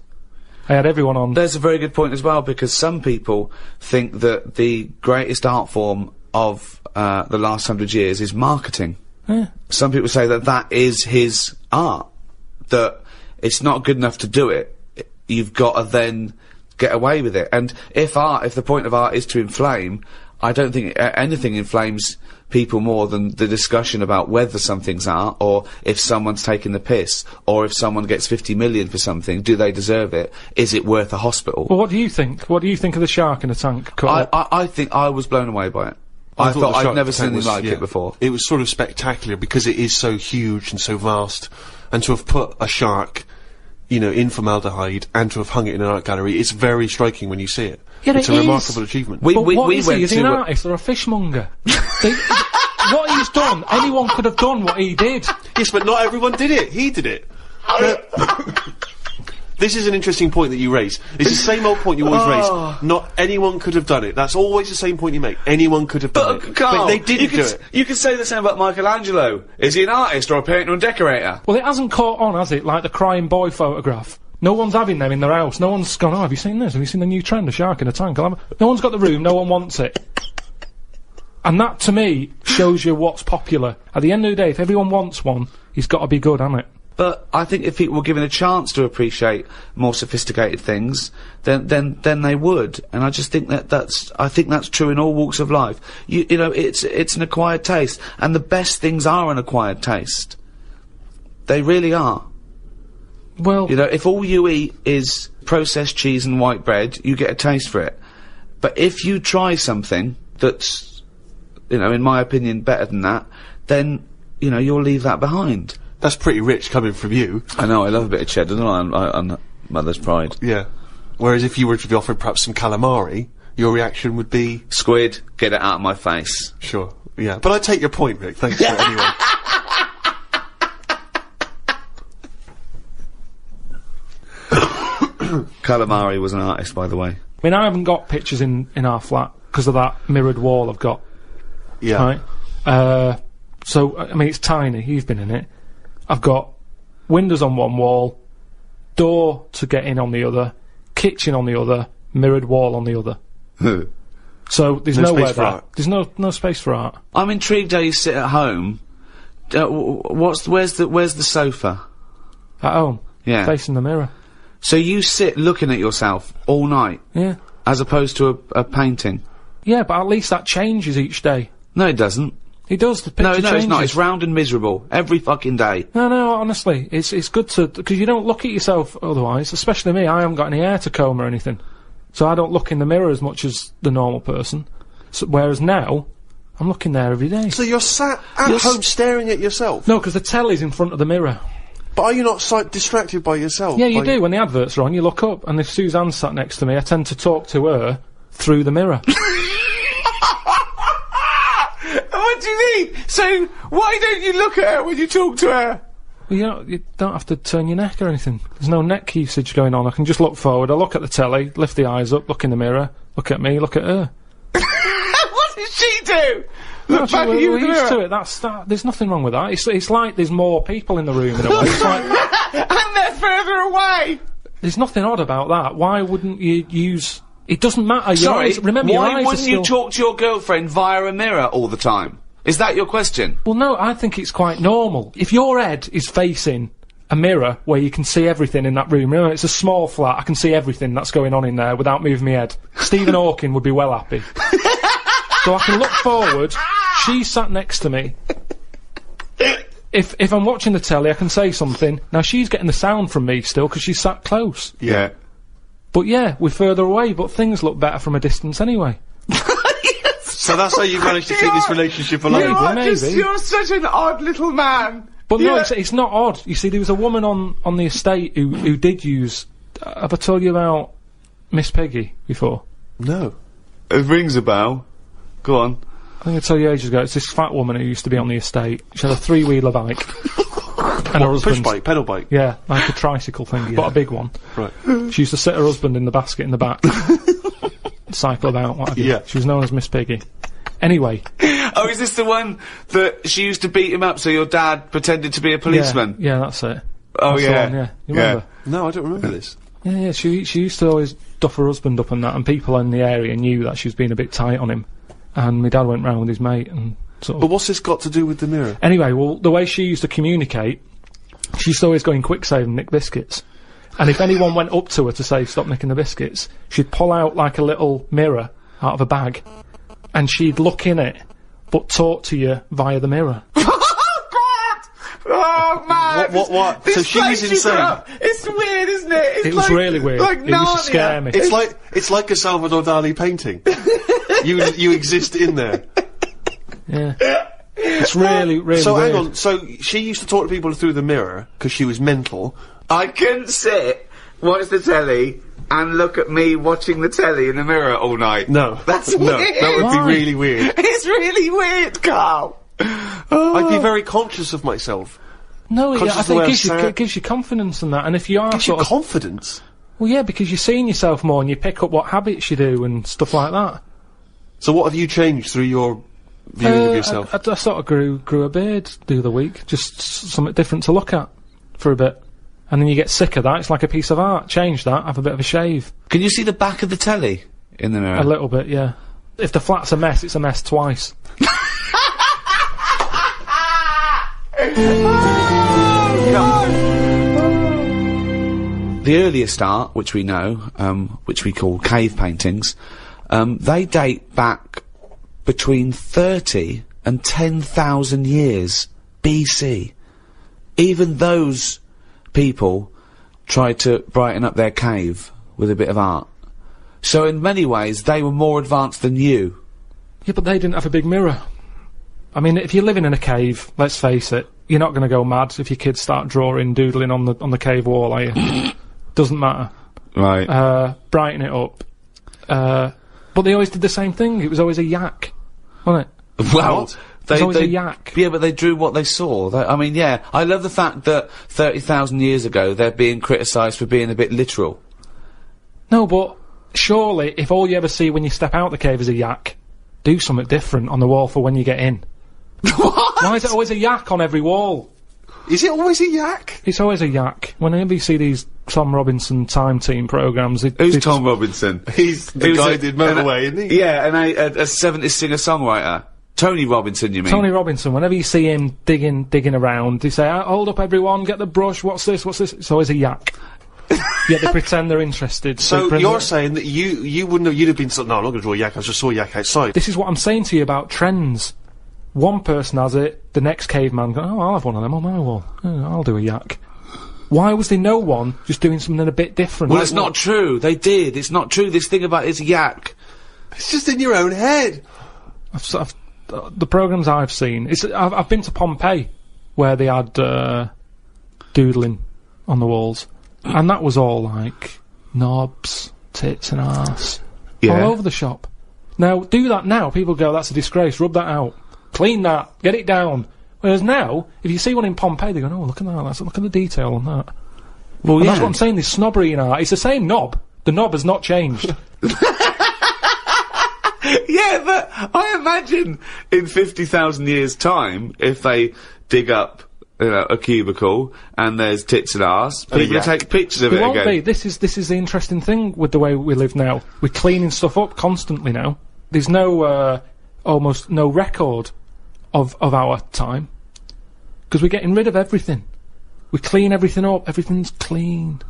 I had everyone on. There's a very good point as well, because some people think that the greatest art form of the last 100 years is marketing. Yeah. Some people say that that is his art, that it's not good enough to do it. You've got to then get away with it. And if the point of art is to inflame, I don't think anything inflames people more than the discussion about whether something's art, or if someone's taking the piss, or if someone gets 50 million for something, do they deserve it? Is it worth a hospital? Well, what do you think? What do you think of the shark in a tank? I think I was blown away by it. I thought I'd never seen anything like it before. It was sort of spectacular because it is so huge and so vast, and to have put a shark, you know, in formaldehyde and to have hung it in an art gallery, it's very striking when you see it. Yeah, it's a remarkable achievement. What is he? Is he an artist or a fishmonger? What he's done, anyone could have done what he did. Yes, but not everyone did it. He did it. This is an interesting point that you raise. It's the same old point you always raise. Not anyone could have done it. That's always the same point you make. Anyone could have done it. Carl, but they didn't do it. You could say the same about Michelangelo. Is he an artist or a painter and decorator? Well, it hasn't caught on, has it? Like the crying boy photograph. No one's having them in their house. No one's gone, oh, have you seen this? Have you seen the new trend, a shark in a tank? No one's got the room, no one wants it. And that, to me, shows you what's popular. At the end of the day, if everyone wants one, he's got to be good, hasn't it? But I think if people were given a chance to appreciate more sophisticated things, then they would. And I just think I think that's true in all walks of life. You know, it's an acquired taste. And the best things are an acquired taste. They really are. Well, you know, if all you eat is processed cheese and white bread, you get a taste for it. But if you try something that's, you know, in my opinion, better than that, then, you know, you'll leave that behind. That's pretty rich coming from you. I know, I love a bit of cheddar, don't I, on Mother's Pride. Yeah. Whereas if you were to be offered perhaps some calamari, your reaction would be... Squid, get it out of my face. Sure, yeah. But I take your point, Rick. Thanks for it anyway. Calamari was an artist, by the way. I mean, I haven't got pictures in our flat because of that mirrored wall I've got. Yeah. Right? So, I mean, it's tiny. You've been in it. I've got windows on one wall, door to get in on the other, kitchen on the other, mirrored wall on the other. So there's No nowhere space for there. art. There's no space for art. I'm intrigued how you sit at home. Where's the sofa? At home. Yeah. Facing the mirror. So you sit looking at yourself all night, Yeah. as opposed to a painting? Yeah, but at least that changes each day. No, it doesn't. It does. The picture No, changes. it's not. It's round and miserable every fucking day. No, honestly, it's good to, because you don't look at yourself otherwise, especially me, I haven't got any hair to comb or anything. So I don't look in the mirror as much as the normal person. So, whereas now, I'm looking there every day. So you're sat at home staring at yourself? No, because the telly's in front of the mirror. But are you not distracted by yourself? Yeah, you do. When the adverts are on, you look up, and if Suzanne sat next to me, I tend to talk to her through the mirror. What do you mean? So, why don't you look at her when you talk to her? Well, you don't have to turn your neck or anything. There's no neck usage going on. I can just look forward, I look at the telly, lift the eyes up, look in the mirror, look at me, look at her. What does she do? Look back at you we're in the used mirror. to it. There's nothing wrong with that. It's like there's more people in the room in a way. It's like, And they're further away! there's nothing odd about that. Why wouldn't you use... It doesn't matter. Your Sorry, eyes, remember, your why eyes are wouldn't you still- talk to your girlfriend via a mirror all the time? Is that your question? Well, no, I think it's quite normal. If your head is facing a mirror where you can see everything in that room, remember, it's a small flat, I can see everything that's going on in there without moving my head. Stephen Hawking would be well happy. So I can look forward, she's sat next to me. If I'm watching the telly, I can say something. Now, she's getting the sound from me still, because she's sat close. Yeah. But yeah, we're further away, but things look better from a distance anyway. So that's how you managed to keep this relationship alive? Maybe. You're such an odd little man. But no, it's not odd. You see, there was a woman on the estate who did use... have I told you about Miss Peggy before? No. It rings a bell. Go on. I think I told you ages ago, it's this fat woman who used to be on the estate. She had a three-wheeler bike. And her husband... Push bike, pedal bike? Yeah, like a tricycle thing, but a big one. Right. She used to sit her husband in the basket in the back. Cycle about, what have you. Yeah. She was known as Miss Piggy. Anyway. Oh, is this the one that she used to beat him up so your dad pretended to be a policeman? Yeah, that's it. Oh, That's the yeah. one, yeah. You remember? No, I don't remember this. Yeah, she used to always duff her husband up and that, and people in the area knew that she was being a bit tight on him. And my dad went round with his mate and sort of... But what's this got to do with the mirror? Anyway, well, the way she used to communicate, she used to always go in quick save and nick biscuits. And if anyone went up to her to say, stop nicking the biscuits, she'd pull out like a little mirror out of a bag, and she'd look in it, but talk to you via the mirror. Oh, man! What? This So she's place you insane. grew up, it's weird, isn't it? It's It was really weird. Like It used to scare me. It's like a Salvador Dali painting. you exist in there. Yeah. It's really, really So weird. hang on. So she used to talk to people through the mirror because she was mental. I couldn't sit, watch the telly, and look at me watching the telly in the mirror all night. No, That's no, weird. that would Why? be really weird. It's really weird, Carl. I'd be very conscious of myself. No, yeah, Conscious I of the think way it I'm gives you, sad. it gives you confidence in that, and if you are Gives you sort of... confidence. Well, yeah, because you're seeing yourself more, and you pick up what habits you do, and stuff like that. So what have you changed through your viewing of yourself? I sort of grew a beard the other week, just something different to look at for a bit. And then you get sick of that, it's like a piece of art. Change that, have a bit of a shave. Can you see the back of the telly in the mirror? A little bit, yeah. If the flat's a mess, it's a mess twice. The earliest art, which we know, which we call cave paintings, they date back between 30 and 10,000 years BC. Even those people tried to brighten up their cave with a bit of art. So in many ways, they were more advanced than you. Yeah, but they didn't have a big mirror. I mean, if you're living in a cave, let's face it, you're not going to go mad if your kids start drawing, doodling on the cave wall, are you? Doesn't matter. Right. Brighten it up. But they always did the same thing. It was always a yak, wasn't it? Well, There's always a yak. Yeah, but they drew what they saw. I mean, yeah, I love the fact that 30,000 years ago they're being criticised for being a bit literal. No, but surely, if all you ever see when you step out the cave is a yak, do something different on the wall for when you get in. What? Why is it always a yak on every wall? Is it always a yak? It's always a yak. Whenever you see these Tom Robinson Time Team programmes... Who's Tom Robinson? He's the guy who did Motorway, isn't he? Yeah, and a 70s singer-songwriter. Tony Robinson, you mean? Tony Robinson, whenever you see him digging around, they say, hold up everyone, get the brush, what's this? It's always a yak. Yeah, they pretend they're interested. So you're saying that you wouldn't have, you'd have been no, I'm not gonna draw a yak, I just saw a yak outside. This is what I'm saying to you about trends. One person has it, the next caveman goes, I'll have one of them on my wall. I'll do a yak. Why was there no one just doing something a bit different? Well, it's not true. They did. It's not true. This thing about it's a yak. It's just in your own head. The programmes I've seen, I've been to Pompeii, where they had doodling on the walls, and that was all like knobs, tits and arse, all over the shop. Now, do that now, people go, that's a disgrace, rub that out, clean that, get it down. Whereas now, if you see one in Pompeii, they go, oh, look at that, look at the detail on that. Well, yeah. That's what I'm saying, there's snobbery in art. It's the same knob. The knob has not changed. Yeah, but I imagine in 50,000 years' time, if they dig up, a cubicle and there's tits and arse, people will take pictures of it again. Won't be. This is the interesting thing with the way we live now. We're cleaning stuff up constantly now. There's no almost no record of our time because we're getting rid of everything. We clean everything up. Everything's clean.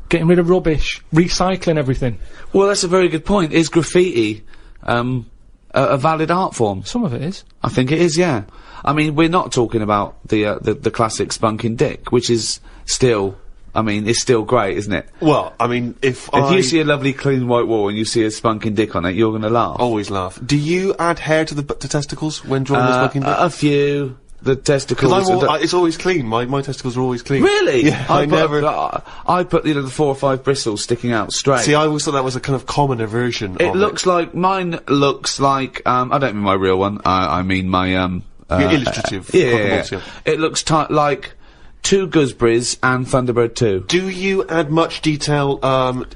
Getting rid of rubbish. Recycling everything. Well, that's a very good point. Is graffiti a valid art form? Some of it is. I think it is, yeah. I mean, we're not talking about the classic spunking dick, which is still, I mean, it's still great, isn't it? Well, I mean, if you see a lovely clean white wall and you see a spunking dick on it, you're gonna laugh. Always laugh. Do you add hair to the testicles when drawing the spunking dick? A few. The testicles. It's always clean. My testicles are always clean. Really? Yeah, I put the 4 or 5 bristles sticking out straight. See, I always thought that was a kind of commoner version of it. Mine looks like, I don't mean my real one, I mean my, your illustrative. Yeah. It looks like 2 gooseberries and Thunderbird 2. Do you add much detail,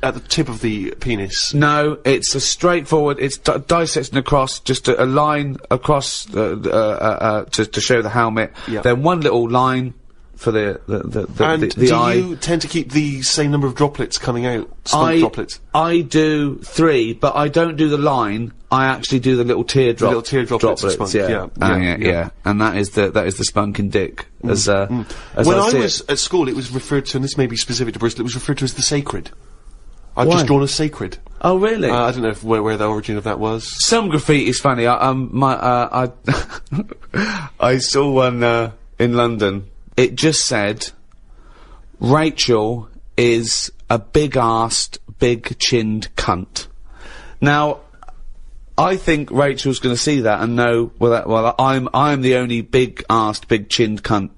at the tip of the penis? No, it's a straightforward, it's dissecting across, just a line across, to show the helmet. Yep. Then one little line for the eye. Do you tend to keep the same number of droplets coming out? Droplets? I do 3, but I don't do the line, I actually do the little teardrop. The little droplets, yeah. And that is the spunking dick. As when I was at school, it was referred to, and this may be specific to Bristol, it was referred to as the sacred. I've just drawn a sacred. Oh, really? I don't know where the origin of that was. Some graffiti's funny. I saw one in London. It just said, Rachel is a big-arsed, big-chinned cunt. Now, I think Rachel's going to see that and know, I'm the only big-arsed, big-chinned cunt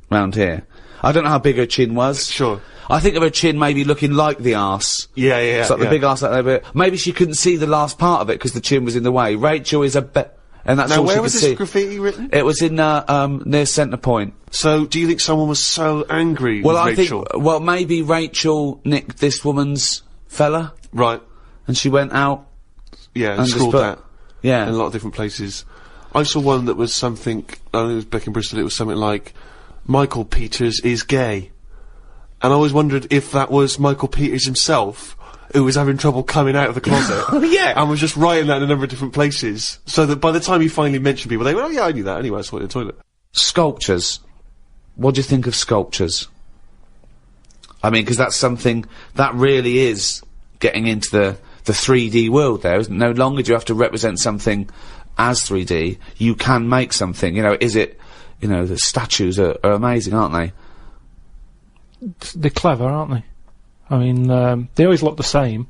round here. I don't know how big her chin was. Sure. I think of her chin maybe looking like the arse. Yeah. It's like the big arse like that, but maybe she couldn't see the last part of it because the chin was in the way. Rachel is and that's all she could see. Now, where was this graffiti written? It was in, near Centre Point. So, do you think someone was so angry with Rachel? Maybe Rachel nicked this woman's fella. Right. And she went out. Yeah, and scrawled that. Yeah. In a lot of different places. I saw one that was something, I don't know, it was back in Bristol, it was something like, Michael Peters is gay. And I always wondered if that was Michael Peters himself, who was having trouble coming out of the closet. Oh, yeah! And was just writing that in a number of different places. So that by the time he finally mentioned people, they went, oh yeah, I knew that anyway, I saw it in the toilet. Sculptures. What do you think of sculptures? I mean, because that's something that really is getting into the 3D world there, isn't it? No longer do you have to represent something as 3D. You can make something, the statues are amazing, aren't they? They're clever, aren't they? I mean, they always look the same.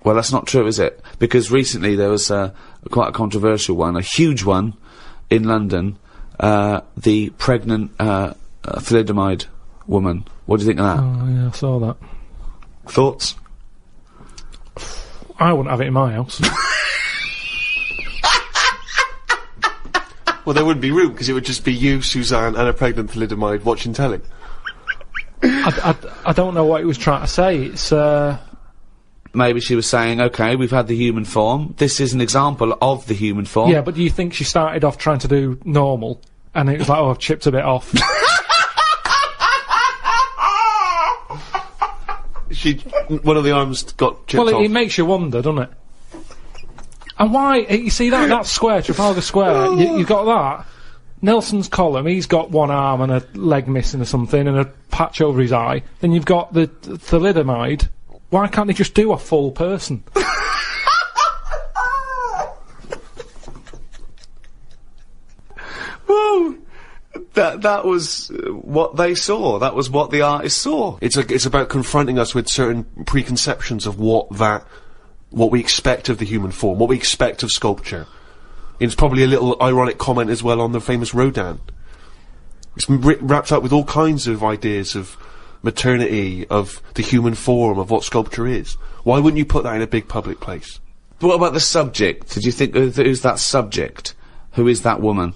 Well, that's not true, is it? Because recently there was quite a controversial one, a huge one, in London. The pregnant thalidomide woman. What do you think of that? Oh, yeah, I saw that. Thoughts? I wouldn't have it in my house. Well, there wouldn't be room, because it would just be you, Suzanne, and a pregnant thalidomide watching telly. I don't know what he was trying to say. It's, Maybe she was saying, okay, we've had the human form. This is an example of the human form. Yeah, but do you think she started off trying to do normal, and it was like, oh, I've chipped a bit off? One of the arms got chipped off. Well, it makes you wonder, doesn't it? And why, you see that square, Trafalgar Square, you've got that. Nelson's column, he's got one arm and a leg missing or something, and a patch over his eye. Then you've got the thalidomide. Why can't they just do a full person? Well, that was what they saw. That was what the artist saw. It's about confronting us with certain preconceptions of what we expect of the human form, what we expect of sculpture. It's probably a little ironic comment as well on the famous Rodin. It's wrapped up with all kinds of ideas of maternity, of the human form, of what sculpture is. Why wouldn't you put that in a big public place? What about the subject? Did you think, who's that subject? Who is that woman?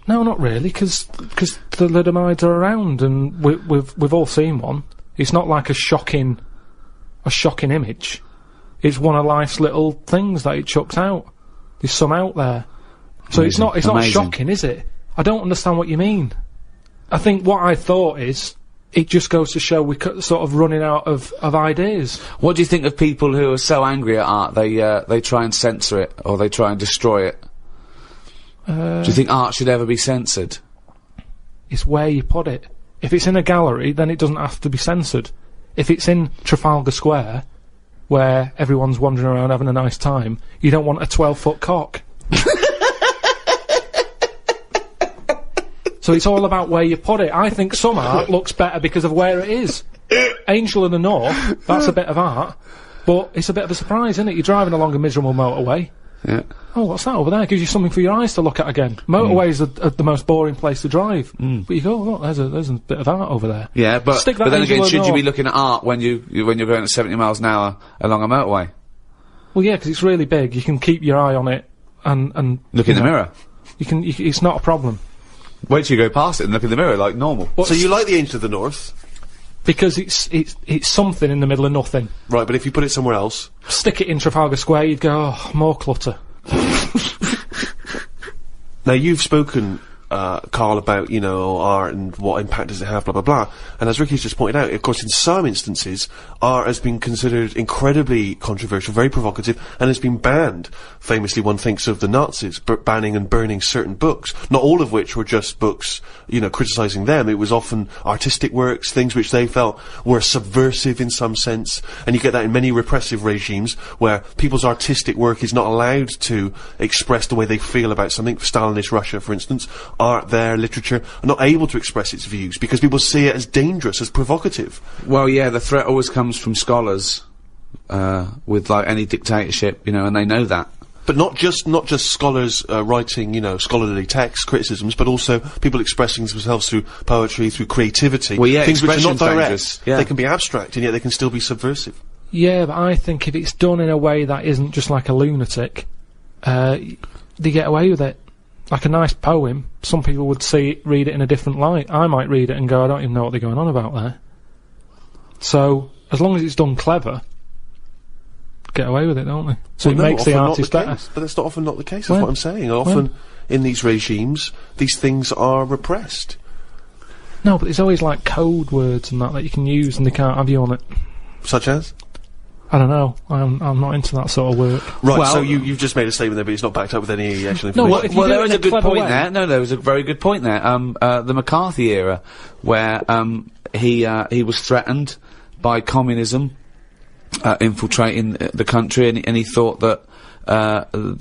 No, not really, because the thalidomides are around, and we've all seen one. It's not like a shocking image. It's one of life's little things that it chucks out. There's some out there. So Amazing. it's not shocking, is it? I don't understand what you mean. I think what I thought is, it just goes to show we're sort of running out of ideas. What do you think of people who are so angry at art, they try and censor it, or they try and destroy it? Do you think art should ever be censored? It's where you put it. If it's in a gallery, then it doesn't have to be censored. If it's in Trafalgar Square, where everyone's wandering around having a nice time, you don't want a 12-foot cock. So it's all about where you put it. I think some art looks better because of where it is. Angel in the North, that's a bit of art, but it's a bit of a surprise, isn't it? You're driving along a miserable motorway. Yeah. Oh, what's that over there? Gives you something for your eyes to look at again. Motorways are the most boring place to drive. But you go, look, there's a bit of art over there. Yeah, but then again, should you be looking at art when you're going at 70 miles an hour along a motorway? Well, yeah, because it's really big. You can keep your eye on it and look in the mirror. It's not a problem. Wait till you go past it and look in the mirror like normal. So you like the Angel of the North? Because it's something in the middle of nothing. Right, but if you put it somewhere else... Stick it in Trafalgar Square, you'd go, oh, more clutter. Now, you've spoken, Karl, about, art and what impact does it have, blah, blah, blah. And as Ricky's just pointed out, of course, in some instances, art has been considered incredibly controversial, very provocative, and has been banned. Famously, one thinks of the Nazis banning and burning certain books, not all of which were just books, criticising them. It was often artistic works, things which they felt were subversive in some sense, and you get that in many repressive regimes, where people's artistic work is not allowed to express the way they feel about something. Stalinist Russia, for instance, art there, literature, are not able to express its views, because people see it as dangerous, as provocative. Well, yeah, the threat always comes from scholars, with, like, any dictatorship, and they know that. But not just scholars writing, scholarly texts, criticisms, but also people expressing themselves through poetry, through creativity. Well, yeah, things which are not direct. Dangerous. Yeah. They can be abstract, and yet they can still be subversive. Yeah, but I think if it's done in a way that isn't just like a lunatic, they get away with it. Like a nice poem, some people would read it in a different light. I might read it and go, I don't even know what they're going on about there. So, as long as it's done clever, get away with it, don't they? So it makes the artist better. But that's not often not the case, that's what I'm saying. Often, in these regimes, these things are repressed. No, but there's always, like, code words and that you can use and they can't have you on it. Such as? I don't know. I'm not into that sort of work. Right, so you've just made a statement there, but it's not backed up with any actual information. Well, there was a good point there. No, there was a very good point there. The McCarthy era, where he was threatened by communism infiltrating the country, and he thought that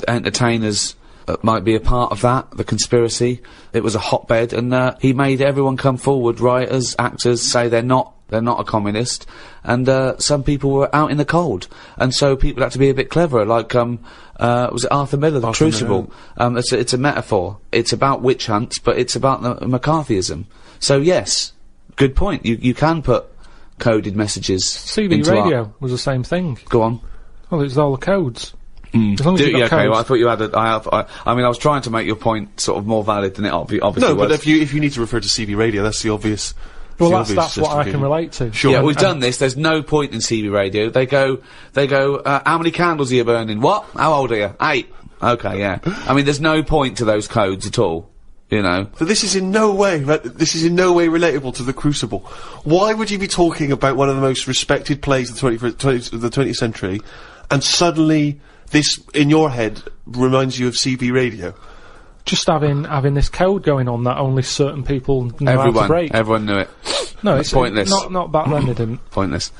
entertainers might be a part of that, the conspiracy. It was a hotbed, and he made everyone come forward, writers, actors, say they're not a communist, and some people were out in the cold, and so people had to be a bit cleverer, like, was it Arthur Miller, The Crucible? It's a metaphor. It's about witch hunts, but it's about the McCarthyism. So yes, good point. You can put coded messages CB into radio art. was the same thing. Go on. Well, it was all the codes. As long as you got okay, codes. well, I thought you had I mean, I was trying to make your point sort of more valid than it obviously No, was. but if you need to refer to CB radio, that's the obvious. Well, the that's obvious what I can justification. relate to. Sure. Yeah, we've done this. There's no point in CB radio. They go, how many candles are you burning? What? How old are you? 8. Okay, yeah. I mean, there's no point to those codes at all. You know. So this is in no way relatable to The Crucible. Why would you be talking about one of the most respected plays of the 20th century, and suddenly this, in your head, reminds you of CB radio? Just having this code going on that only certain people know how to break. Everyone knew it. No, it's pointless. Not back then, they didn't. Pointless.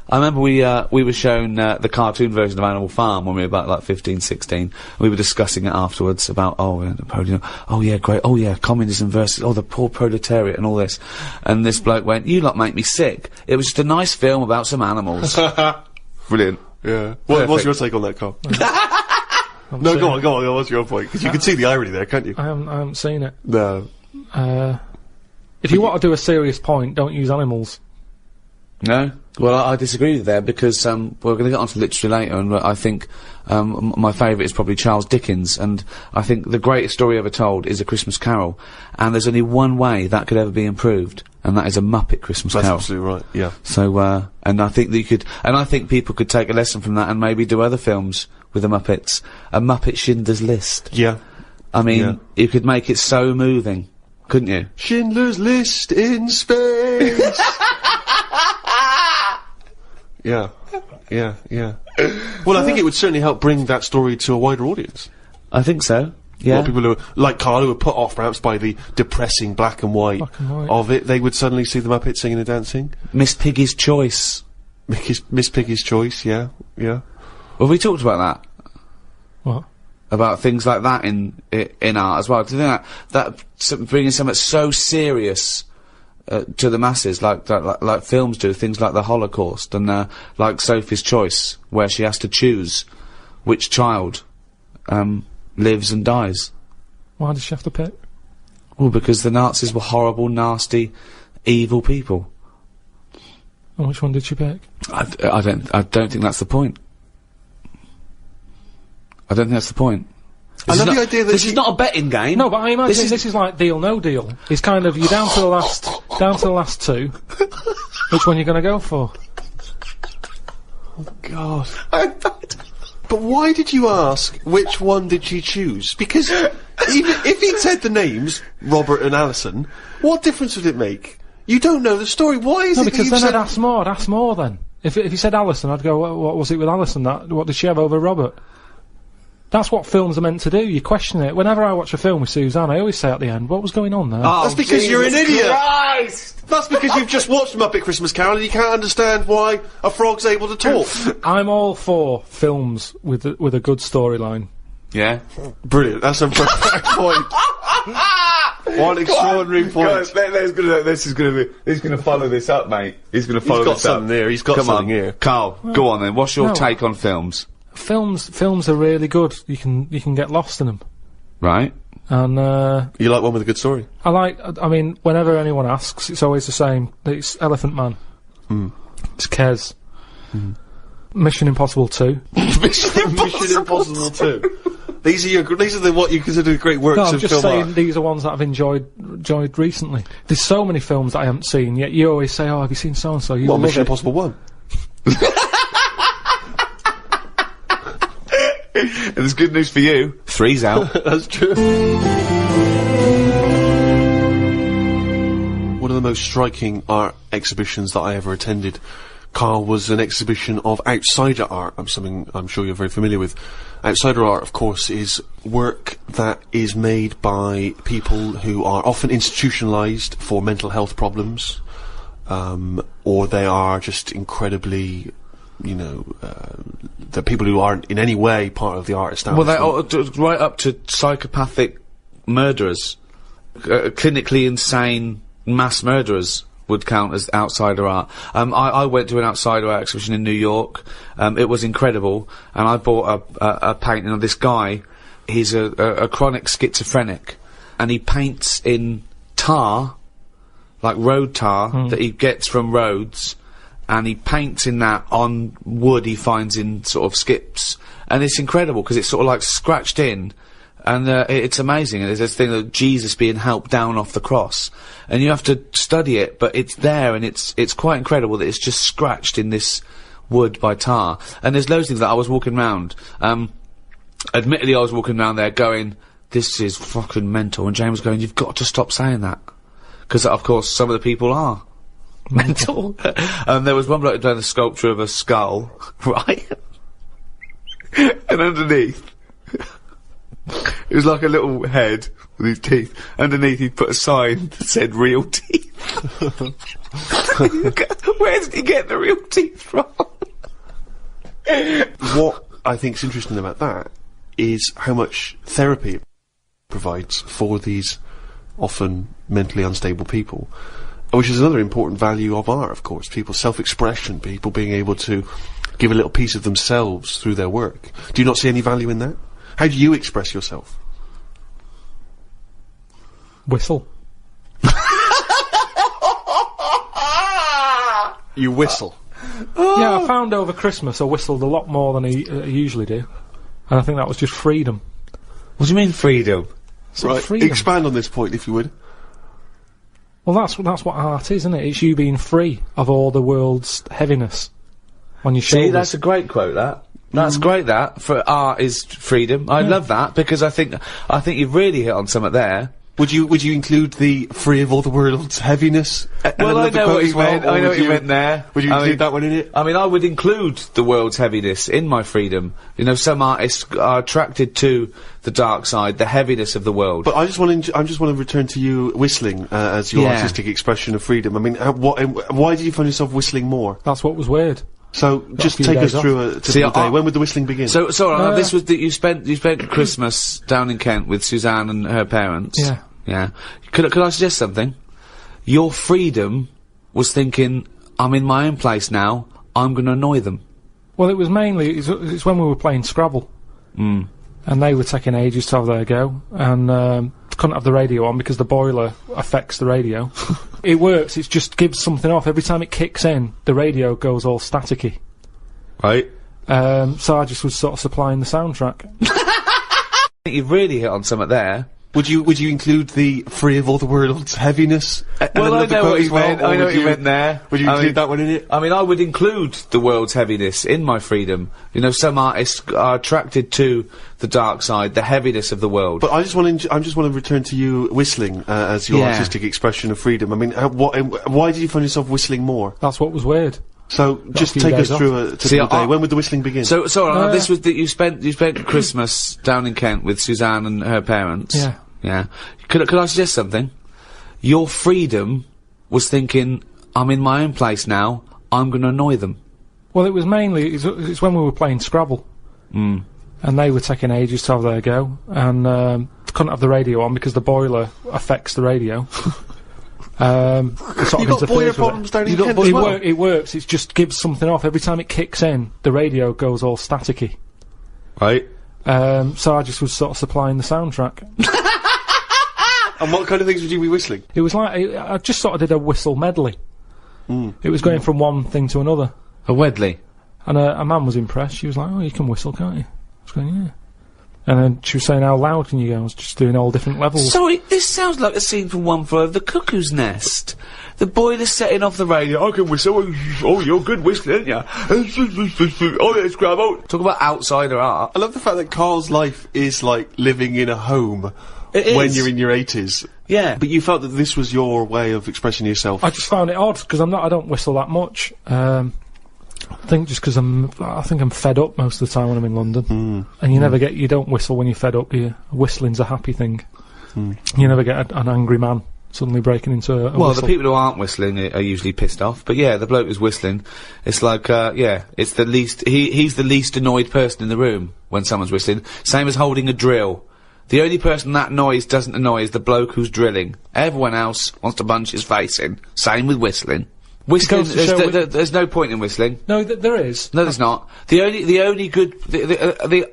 I remember we were shown the cartoon version of Animal Farm when we were about like 15, 16. We were discussing it afterwards about communism versus the poor proletariat and all this. And this bloke went, "You lot make me sick. It was just a nice film about some animals." Brilliant. Yeah. What's your take on that, Carl? No, go on. What's your point? Because you can see the irony there, can't you? I haven't seen it. No. If you want to do a serious point, don't use animals. No? Well, I disagree with that because, we're gonna get onto literature later, and I think, my favourite is probably Charles Dickens, and I think the greatest story ever told is A Christmas Carol, and there's only one way that could ever be improved, and that is a Muppet Christmas That's Carol. absolutely right, yeah. So, and I think that I think people could take a lesson from that and maybe do other films with the Muppets. A Muppet Schindler's List. Yeah. I mean, you could make it so moving, couldn't you? Schindler's List in space! Yeah. Well, I think it would certainly help bring that story to a wider audience. I think so. Yeah. A lot of people who are, like Carl, who were put off perhaps by the depressing black and white of it, they would suddenly see the Muppets singing and dancing. Miss Piggy's Choice. Miss Piggy's Choice, yeah. Well, we talked about that. What? About things like that in art as well. Do you think that bringing something so serious to the masses, like films do, things like the Holocaust and like Sophie's Choice, where she has to choose which child lives and dies. Why does she have to pick? Well, because the Nazis were horrible, nasty, evil people. And which one did she pick? I don't think that's the point. I don't think that's the point. I love the idea that this is not a betting game. No, but I imagine this is like Deal No Deal. It's kind of, you're down to the last two. Which one you're gonna go for? Oh, God. But why did you ask which one did she choose? Because even if he'd said the names, Robert and Alison, what difference would it make? You don't know the story. Why is it that because then I'd ask more then. If he said Alison, I'd go, what was it with Alison? What did she have over Robert? That's what films are meant to do, you question it. Whenever I watch a film with Suzanne, I always say at the end, what was going on there? Oh, that's because you're an idiot! Christ! That's because you've just watched Muppet Christmas Carol and you can't understand why a frog's able to talk. I'm all for films with a good storyline. Yeah? Brilliant, that's a perfect point. What an extraordinary point. He's gonna follow this up, mate. He's gonna follow this up. He's got something here. Carl, go on then. What's your take on films? Films are really good. You can get lost in them. Right. And you like one with a good story? I mean, whenever anyone asks, it's always the same. It's Elephant Man. It's Kes. Mission Impossible 2. Mission Impossible 2. These are what you consider great works of film art. I'm just saying these are ones that I've enjoyed recently. There's so many films that I haven't seen, yet you always say, "Oh, have you seen so and so?" What, Mission Impossible 1? And there's good news for you. 3's out. That's true. One of the most striking art exhibitions that I ever attended, Carl, was an exhibition of outsider art. Something I'm sure you're very familiar with. Outsider art, of course, is work that is made by people who are often institutionalised for mental health problems, or they are just incredibly the people who aren't in any way part of the art establishment. Well, right up to psychopathic murderers, clinically insane mass murderers would count as outsider art. I went to an outsider art exhibition in New York. It was incredible, and I bought a painting of this guy. He's a chronic schizophrenic, and he paints in tar, like road tar, that he gets from roads, and he paints in that on wood he finds in sort of skips, and it's incredible because it's sort of like scratched in, and it's amazing. And there's this thing of Jesus being helped down off the cross, and you have to study it, but it's there, and it's quite incredible that it's just scratched in this wood by tar. And there's loads of things that I was walking around. Admittedly, I was walking around there going, "This is fucking mental," and James was going, "You've got to stop saying that," because of course some of the people are mental. There was one bloke doing a sculpture of a skull, right? And underneath, it was like a little head with his teeth. Underneath, he put a sign that said "real teeth." Where did he get the real teeth from? What I think is interesting about that is how much therapy it provides for these often mentally unstable people. Which is another important value of art, of course. People's self-expression, people being able to give a little piece of themselves through their work. Do you not see any value in that? How do you express yourself? Whistle. You whistle? Yeah, I found over Christmas I whistled a lot more than I usually do. And I think that was just freedom. What do you mean freedom? Right, freedom. expand on this point if you would. Well, that's what art is, isn't it? It's you being free of all the world's heaviness on your shoulders. See, that's a great quote, that. That's great, that. For art is freedom. I love that, because I think you've really hit on something there. Would you include the free of all the world's heaviness? Well, I know what you meant. I know what you meant there. Would you include that one in it? I mean, I would include the world's heaviness in my freedom. You know, some artists are attracted to the dark side, the heaviness of the world. But I just want to return to you whistling as your artistic expression of freedom. I mean, why did you find yourself whistling more? That's what was weird. So just take us through a typical day. When would the whistling begin? So this was that you spent Christmas down in Kent with Suzanne and her parents. Yeah. Yeah. Could I suggest something? Your freedom was thinking, I'm in my own place now, I'm gonna annoy them. Well, it was mainly, it's when we were playing Scrabble. And they were taking ages to have their go, and couldn't have the radio on because the boiler affects the radio. It works, it just gives something off. Every time it kicks in, the radio goes all staticky. Right. So I just was sort of supplying the soundtrack. I think you've really hit on something there. Would you include the free of all the world's heaviness? Well, I know what you meant. I know what you meant there. Would you include that one in it? I mean, I would include the world's heaviness in my freedom. You know, some artists are attracted to the dark side, the heaviness of the world. But I just want to return to you whistling as your artistic expression of freedom. I mean, why did you find yourself whistling more? That's what was weird. So just take us through a typical day. When would the whistling begin? So this was that you spent Christmas down in Kent with Suzanne and her parents. Yeah. Yeah. Could I suggest something? Your freedom was thinking, I'm in my own place now, I'm gonna annoy them. Well, it was mainly, it's when we were playing Scrabble. And they were taking ages to have their go, and couldn't have the radio on because the boiler affects the radio. You've got boiler problems down in Kent as well? It works, it just gives something off. Every time it kicks in, the radio goes all staticky. Right. So I just was sort of supplying the soundtrack. And what kind of things would you be whistling? It was like, I just sort of did a whistle medley. It was going from one thing to another. A wedley? And a man was impressed. She was like, oh, you can whistle, can't you? I was going, yeah. And then she was saying, how loud can you go? I was just doing all different levels. Sorry, this sounds like a scene from One Flew Over the Cuckoo's Nest. The boiler's setting off the radio. I can whistle. Oh, you're good whistling, aren't you? Oh, let's grab out. Talk about outsider art. I love the fact that Karl's life is like living in a home. When you're in your 80s. Yeah. But you felt that this was your way of expressing yourself. I just found it odd, because I don't whistle that much. I think just because I think I'm fed up most of the time when I'm in London. And you don't whistle when you're fed up, whistling's a happy thing. You never get an angry man suddenly breaking into a Well, whistle. the people who aren't whistling are usually pissed off, but yeah, the bloke who's whistling, it's like, yeah, it's the least, he's the least annoyed person in the room when someone's whistling. Same as holding a drill. The only person that noise doesn't annoy is the bloke who's drilling. Everyone else wants to punch his face in. Same with whistling. Whistling, Goes to show there's no point in whistling. No, there is. No, there's not. The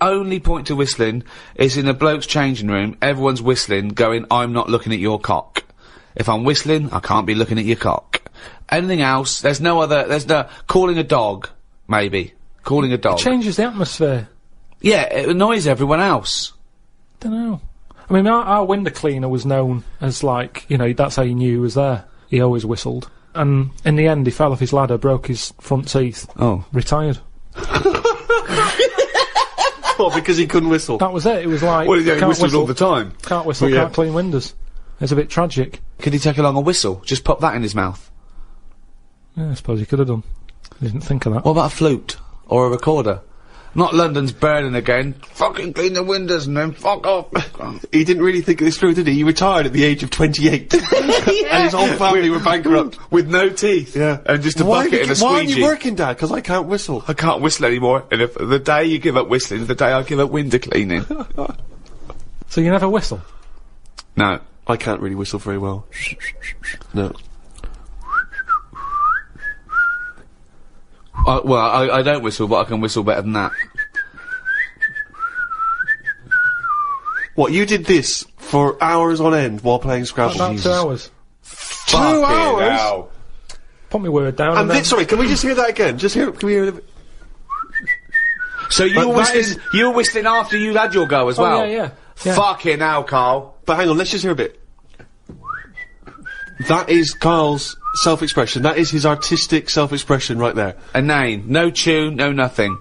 only point to whistling is in a bloke's changing room, everyone's whistling, going, I'm not looking at your cock. If I'm whistling, I can't be looking at your cock. Anything else, there's no calling a dog, maybe. Calling a dog. It changes the atmosphere. Yeah, it annoys everyone else. Dunno. I mean, our window cleaner was known as, like, you know, that's how you knew he was there. He always whistled. And in the end, he fell off his ladder, broke his front teeth. Oh. Retired. What, because he couldn't whistle? That was it. It was like, Well, yeah, he can't whistled whistle all the time. Can't whistle, Well, yeah. can't clean windows. It's a bit tragic. Could he take along a whistle? Just pop that in his mouth. Yeah, I suppose he could have done. I didn't think of that. What about a flute? Or a recorder? Not London's burning again. Fucking clean the windows and then fuck off. He didn't really think this through, did he? He retired at the age of 28. And his whole family were bankrupt. With no teeth. Yeah. And just a Why bucket and a squeegee. Why aren't you working, Dad? Because I can't whistle. I can't whistle anymore, and if the day you give up whistling is the day I give up window cleaning. So you never whistle? No. I can't really whistle very well. No. Well, I don't whistle, but I can whistle better than that. What, you did this for hours on end while playing Scrabble? About 2 hours. 2 hours? Hell. Put my word down. And then this, sorry, can we just hear that again? Can we hear it? So you were whistling after you had your go as well? Oh, yeah. Fucking hell, Carl. But hang on, let's just hear a bit. That is Carl's self-expression. That is his artistic self-expression right there. A name. No tune, no nothing.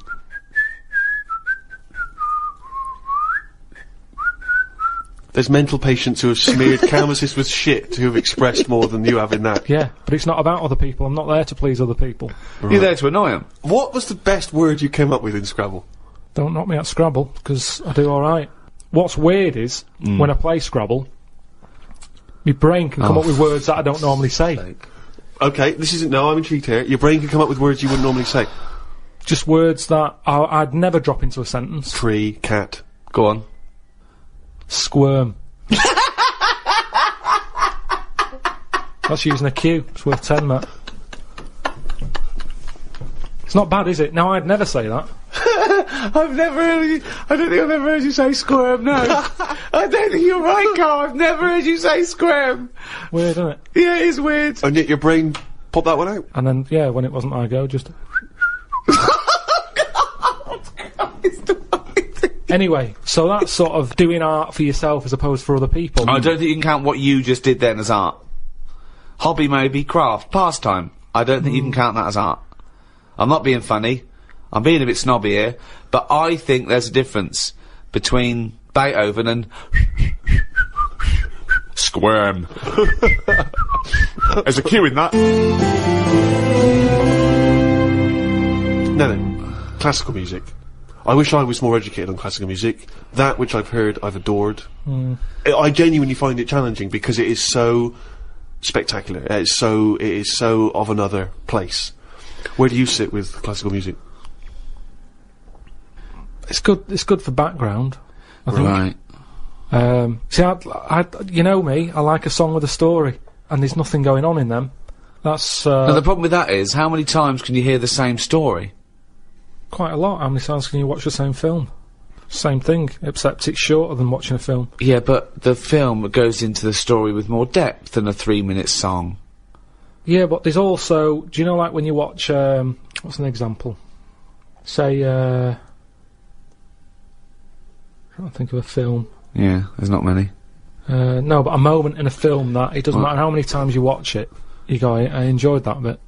There's mental patients who have smeared canvases with shit who have expressed more than you have in that. Yeah, but it's not about other people. I'm not there to please other people. You're there to annoy them. What was the best word you came up with in Scrabble? Don't knock me at Scrabble, because I do alright. What's weird is, when I play Scrabble, my brain can come up with words that I don't normally say. Okay, this isn't... No, I'm intrigued here. Your brain can come up with words you wouldn't normally say. Just words that I'd never drop into a sentence. Tree, cat. Go on. Squirm. That's using a Q. It's worth 10, Matt. It's not bad, is it? No, I'd never say that. I've never heard you... I don't think I've ever heard you say squirm, no. I don't think you're right, Carl. I've never heard you say squirm. Weird, isn't it? Yeah, it is weird. And yet your brain popped that one out? And then, yeah, when it wasn't my go, just... Anyway, so that's sort of doing art for yourself as opposed for other people. I don't think you can count what you just did then as art. Hobby maybe, craft, pastime. I don't think you can count that as art. I'm not being funny. I'm being a bit snobby here. But I think there's a difference between Beethoven and... Squirm. There's a Q in that. No. Classical music. I wish I was more educated on classical music. That which I've heard, I've adored. I genuinely find it challenging because it is so spectacular. It is so of another place. Where do you sit with classical music? It's good for background, I think. Right. See, you know me, I like a song with a story, and there's nothing going on in them. That's, Now the problem with that is, how many times can you hear the same story? quite a lot. How many times can you watch the same film? Same thing, except it's shorter than watching a film. Yeah, but the film goes into the story with more depth than a 3-minute song. Yeah, but there's also, do you know, like when you watch, what's an example? Say, I can't think of a film. Yeah, there's not many. No, but a moment in a film that, it doesn't matter how many times you watch it, you go, I enjoyed that bit.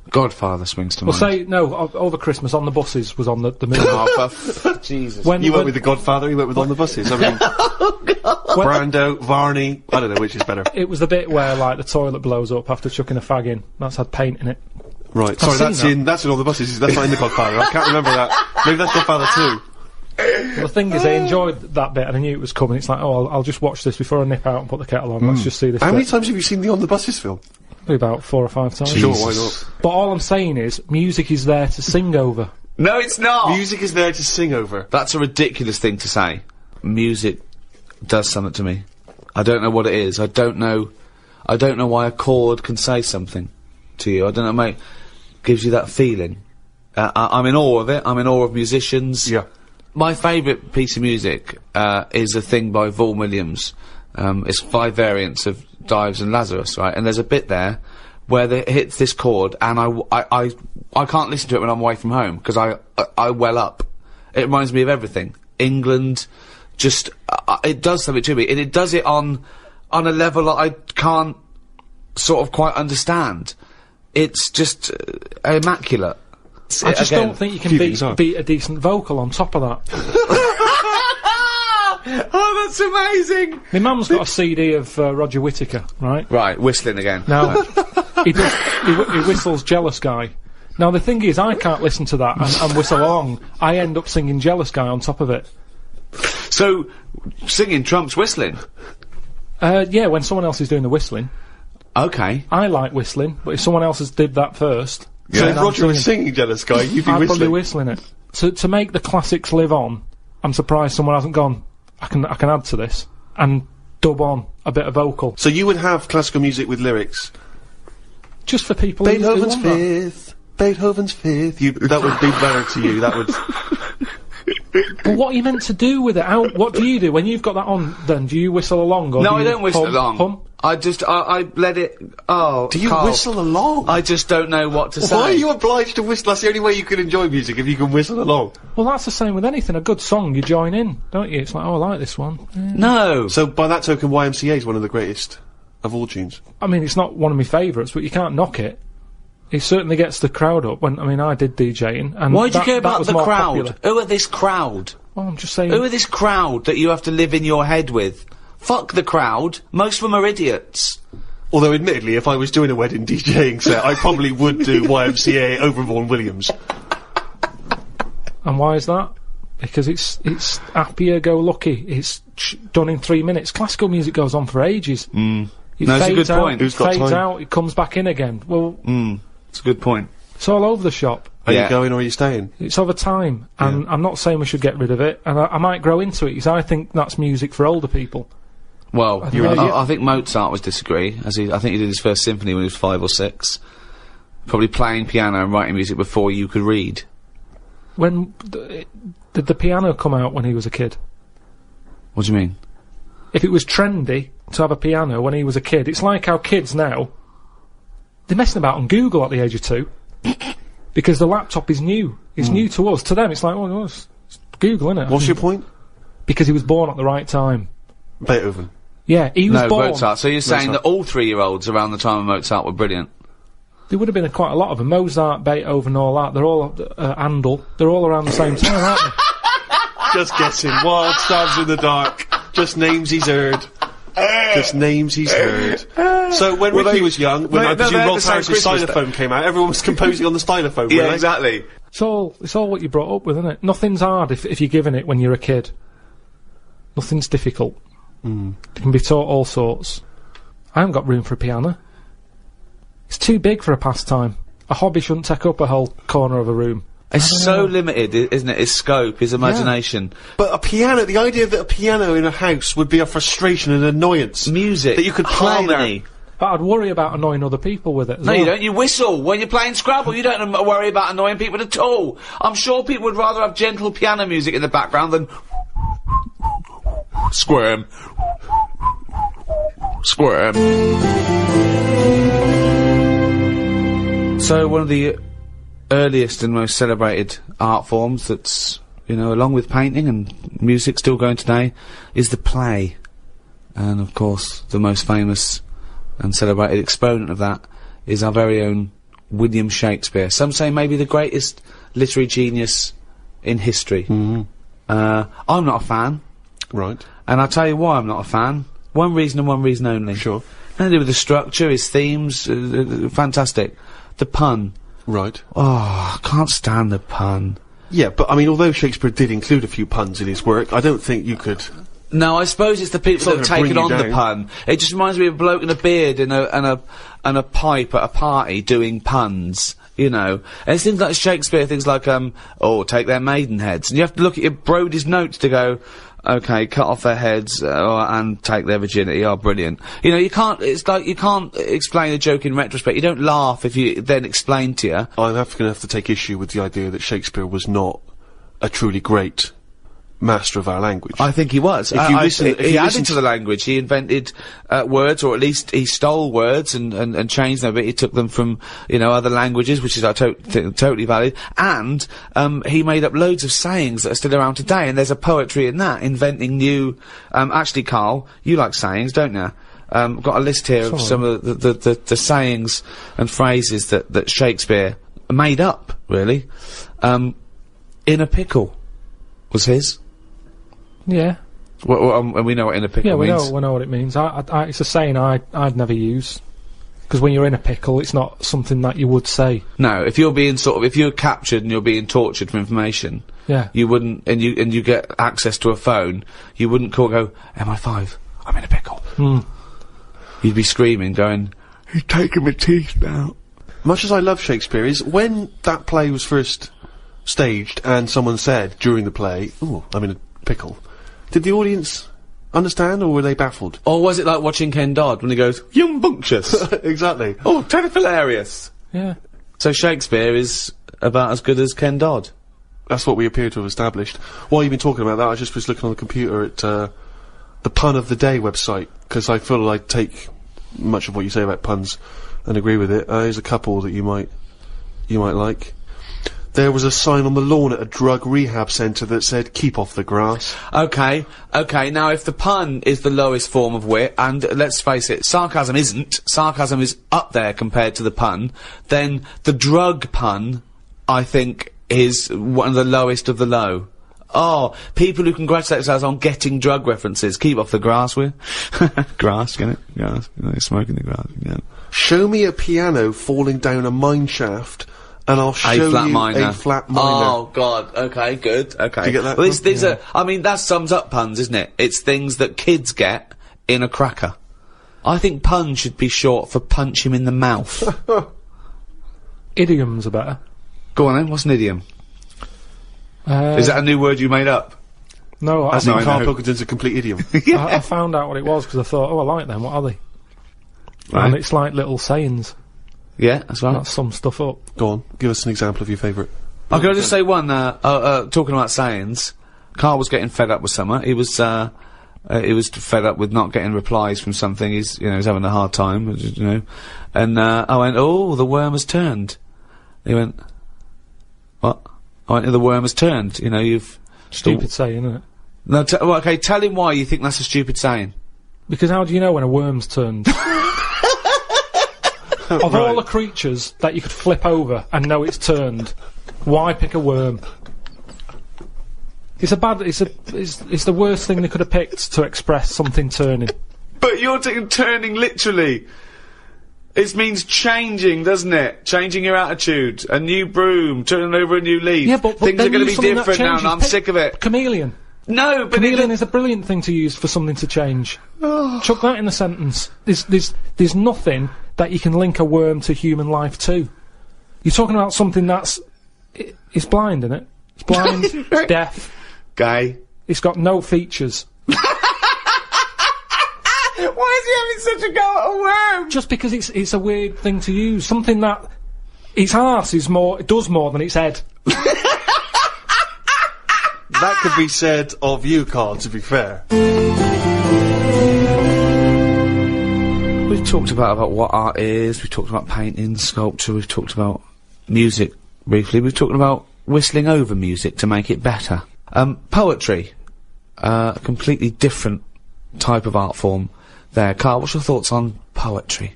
Godfather swings to Well, mind. say, no, over Christmas, On the Buses was on the movie. Oh, Jesus. When- You went with The Godfather, you went with On the Buses. I mean, Brando, Varney, I don't know which is better. It was the bit where, like, the toilet blows up after chucking a fag in. That's had paint in it. Right, sorry, seen that's in On the Buses, that's not in The Godfather, I can't remember that. Maybe that's Godfather 2. The thing is, I enjoyed that bit and I knew it was coming. It's like, oh, I'll just watch this before I nip out and put the kettle on. Let's just see this. How many bit. times have you seen the On the Buses film? Probably about 4 or 5 times. Sure, why not? But all I'm saying is, music is there to sing over. No, it's not! Music is there to sing over. That's a ridiculous thing to say. Music does something to me. I don't know what it is. I don't know why a chord can say something to you. I don't know, mate. Gives you that feeling. I'm in awe of it. I'm in awe of musicians. Yeah. My favourite piece of music, is a thing by Vaughan Williams. It's 5 variants of Dives and Lazarus, right? And there's a bit there where it hits this chord, and I can't listen to it when I'm away from home, because I well up. It reminds me of everything. England, just, it does something to me, and it does it on a level that I can't sort of quite understand. It's just, immaculate. I just don't think you can beat a decent vocal on top of that. Oh, that's amazing! My mum's got a CD of Roger Whittaker, right? Right, whistling again. Now, he whistles Jealous Guy. Now, the thing is, I can't listen to that and whistle along. I end up singing Jealous Guy on top of it. So, singing trumps whistling? Yeah, when someone else is doing the whistling. Okay. I like whistling, but if someone else has did that first... Yeah. So if Roger was singing Jealous Guy, you'd be I'd whistling? probably whistling it. To make the classics live on, I'm surprised someone hasn't gone, I can add to this, and dub on a bit of vocal. So you would have classical music with lyrics? Just for people Beethoven's who want Fifth, Beethoven's Fifth, that would be better to you, that would... Well, what are you meant to do with it? What do you do when you've got that on? Then do you whistle along? Or No, do I you don't whistle along. hum? I just, I let it. Oh, do you Karl, whistle along? I just don't know what to say. Why are you obliged to whistle? That's the only way you can enjoy music, if you can whistle along. Well, that's the same with anything. A good song, you join in, don't you? It's like, oh, I like this one. Yeah. No. So by that token, YMCA is one of the greatest of all tunes. I mean, it's not one of my favourites, but you can't knock it. It certainly gets the crowd up. I did DJing, and why do you care about the crowd? Popular. Who are this crowd? Well, I'm just saying. Who are this crowd that you have to live in your head with? Fuck the crowd. Most of them are idiots. Although, admittedly, if I was doing a wedding DJing set, I probably would do YMCA over Vaughan Williams. And why is that? Because it's happier-go-lucky. It's done in 3 minutes. Classical music goes on for ages. No, that's a good point. It fades out, it comes back in again. Well... It's a good point. It's all over the shop. Are you going or are you staying? It's over time, and I'm not saying we should get rid of it, and I might grow into it, because I think that's music for older people. Well, I think Mozart would disagree, I think he did his first symphony when he was 5 or 6. Probably playing piano and writing music before you could read. When did the piano come out when he was a kid? What do you mean? If it was trendy to have a piano when he was a kid, it's like how kids now, they're messing about on Google at the age of 2. Because the laptop is new. It's new to us. To them, it's like, oh, it's Google, innit? What's your point? Because he was born at the right time. Beethoven. Yeah, he was born... Mozart. So you're saying that all 3-year-olds around the time of Mozart were brilliant? There would have been quite a lot of them. Mozart, Beethoven, all that. They're all, Handel. They're all around the same time, aren't they? Just guessing. Wild stabs in the dark. Just names he's heard. Just names he's heard. So when Ricky was young, when I presume Rolf Harris's stylophone came out, everyone was composing on the stylophone, yeah, exactly. It's all what you brought up with, isn't it? Nothing's hard if you're given it when you're a kid. Nothing's difficult. It can be taught all sorts. I haven't got room for a piano. It's too big for a pastime. A hobby shouldn't take up a whole corner of a room. It's so limited, isn't it? His scope, his imagination. Yeah. But a piano, the idea that a piano in a house would be a frustration and annoyance. Music. That you could play harmony. But I'd worry about annoying other people with it as well. You don't. You whistle. When you're playing Scrabble, you don't worry about annoying people at all. I'm sure people would rather have gentle piano music in the background than... Squirm. Squirm. So, one of the earliest and most celebrated art forms that's, along with painting and music still going today, is the play. And, of course, the most famous and celebrated exponent of that is our very own William Shakespeare. Some say maybe the greatest literary genius in history. I'm not a fan. Right. And I'll tell you why I'm not a fan. One reason and one reason only. Sure. Nothing to do with the structure, his themes, fantastic. The pun. Right. Oh, I can't stand the pun. Yeah, but I mean, although Shakespeare did include a few puns in his work, I don't think you could... No, I suppose it's the people that have taken on the pun. It just reminds me of a bloke in a beard and a pipe at a party doing puns, you know. And it's things like Shakespeare, things like, oh, take their maidenheads. And you have to look at your Brody's notes to go, okay, cut off their heads, and take their virginity. Oh, brilliant. You know, it's like, you can't explain a joke in retrospect. You don't laugh if you then explain to you. I'm gonna have to take issue with the idea that Shakespeare was not a truly great master of our language. I think he was. If you listen, he added to the language. He invented words, or at least he stole words and changed them a bit. He took them from, you know, other languages, which is totally valid. And he made up loads of sayings that are still around today. And there's a poetry in that, inventing new. Actually, Karl, you like sayings, don't you? Got a list here of some of the sayings and phrases that Shakespeare made up. Really, in a pickle was his. Yeah. Well, and we know what in a pickle means. Yeah, we know what it means. It's a saying I'd never use. Because when you're in a pickle, it's not something that you would say. No, if you're being if you're captured and you're being tortured for information, yeah, you wouldn't, and you get access to a phone, you wouldn't go, MI5, I'm in a pickle. You'd be screaming, going, he's taking my teeth now. Much as I love Shakespeare, is when that play was first staged and someone said during the play, ooh, I'm in a pickle, did the audience understand, or were they baffled? Or was it like watching Ken Dodd when he goes, "Yumbunctious"? Exactly. Oh, hilarious. Yeah. So Shakespeare is about as good as Ken Dodd. That's what we appear to have established. While you've been talking about that, I just was looking on the computer at the Pun of the Day website, because I feel I take much of what you say about puns and agree with it. There's a couple that you might like. There was a sign on the lawn at a drug rehab centre that said, "Keep off the grass." Okay, now if the pun is the lowest form of wit, and let's face it, sarcasm isn't, sarcasm is up there compared to the pun, then the drug pun, I think, is one of the lowest of the low. Oh, people who congratulate themselves on getting drug references, keep off the grass with. Grass, get it? Grass, you know, smoking the grass, yeah. Show me a piano falling down a mine shaft, and I'll show you a flat minor. Oh God. Okay. Good. Okay. Do you get that? Well, these are. I mean, that sums up puns, isn't it? It's things that kids get in a cracker. I think pun should be short for punch him in the mouth. Idioms are better. Go on then. What's an idiom? Is that a new word you made up? No, I think Karl Pilkington's a complete idiom. I found out what it was because I thought, oh, I like them. What are they? Right. And it's like little sayings. Yeah, that's right. That sum stuff up. Go on, give us an example of your favourite. Oh, can I just say one, talking about sayings, Karl was getting fed up with something. He was fed up with not getting replies from something. He's having a hard time, you know. And, I went, oh, the worm has turned. He went, what? I went, the worm has turned. You know, you've... Stupid saying, isn't it? No, well, okay, tell him why you think that's a stupid saying. Because how do you know when a worm's turned? Of all the creatures that you could flip over and know it's turned, why pick a worm? It's the worst thing they could have picked to express something turning. But you're turning literally. It means changing, doesn't it? Changing your attitude. A new broom, turning over a new leaf. Yeah, but things are going to be different now, and I'm sick of it. Chameleon. No, but chameleon is a brilliant thing to use for something to change. Chuck that in a sentence. There's nothing that you can link a worm to human life to. You're talking about something that's... It's blind, isn't it? It's blind, it's deaf. Gay. It's got no features. Why is he having such a go at a worm? Just because it's a weird thing to use. Something that... Its arse is more... It does more than its head. That could be said of you, Karl, to be fair. We've talked about what art is, we've talked about painting, sculpture, we've talked about music briefly, we've talked about whistling over music to make it better. Poetry. A completely different type of art form there. Karl, what's your thoughts on poetry?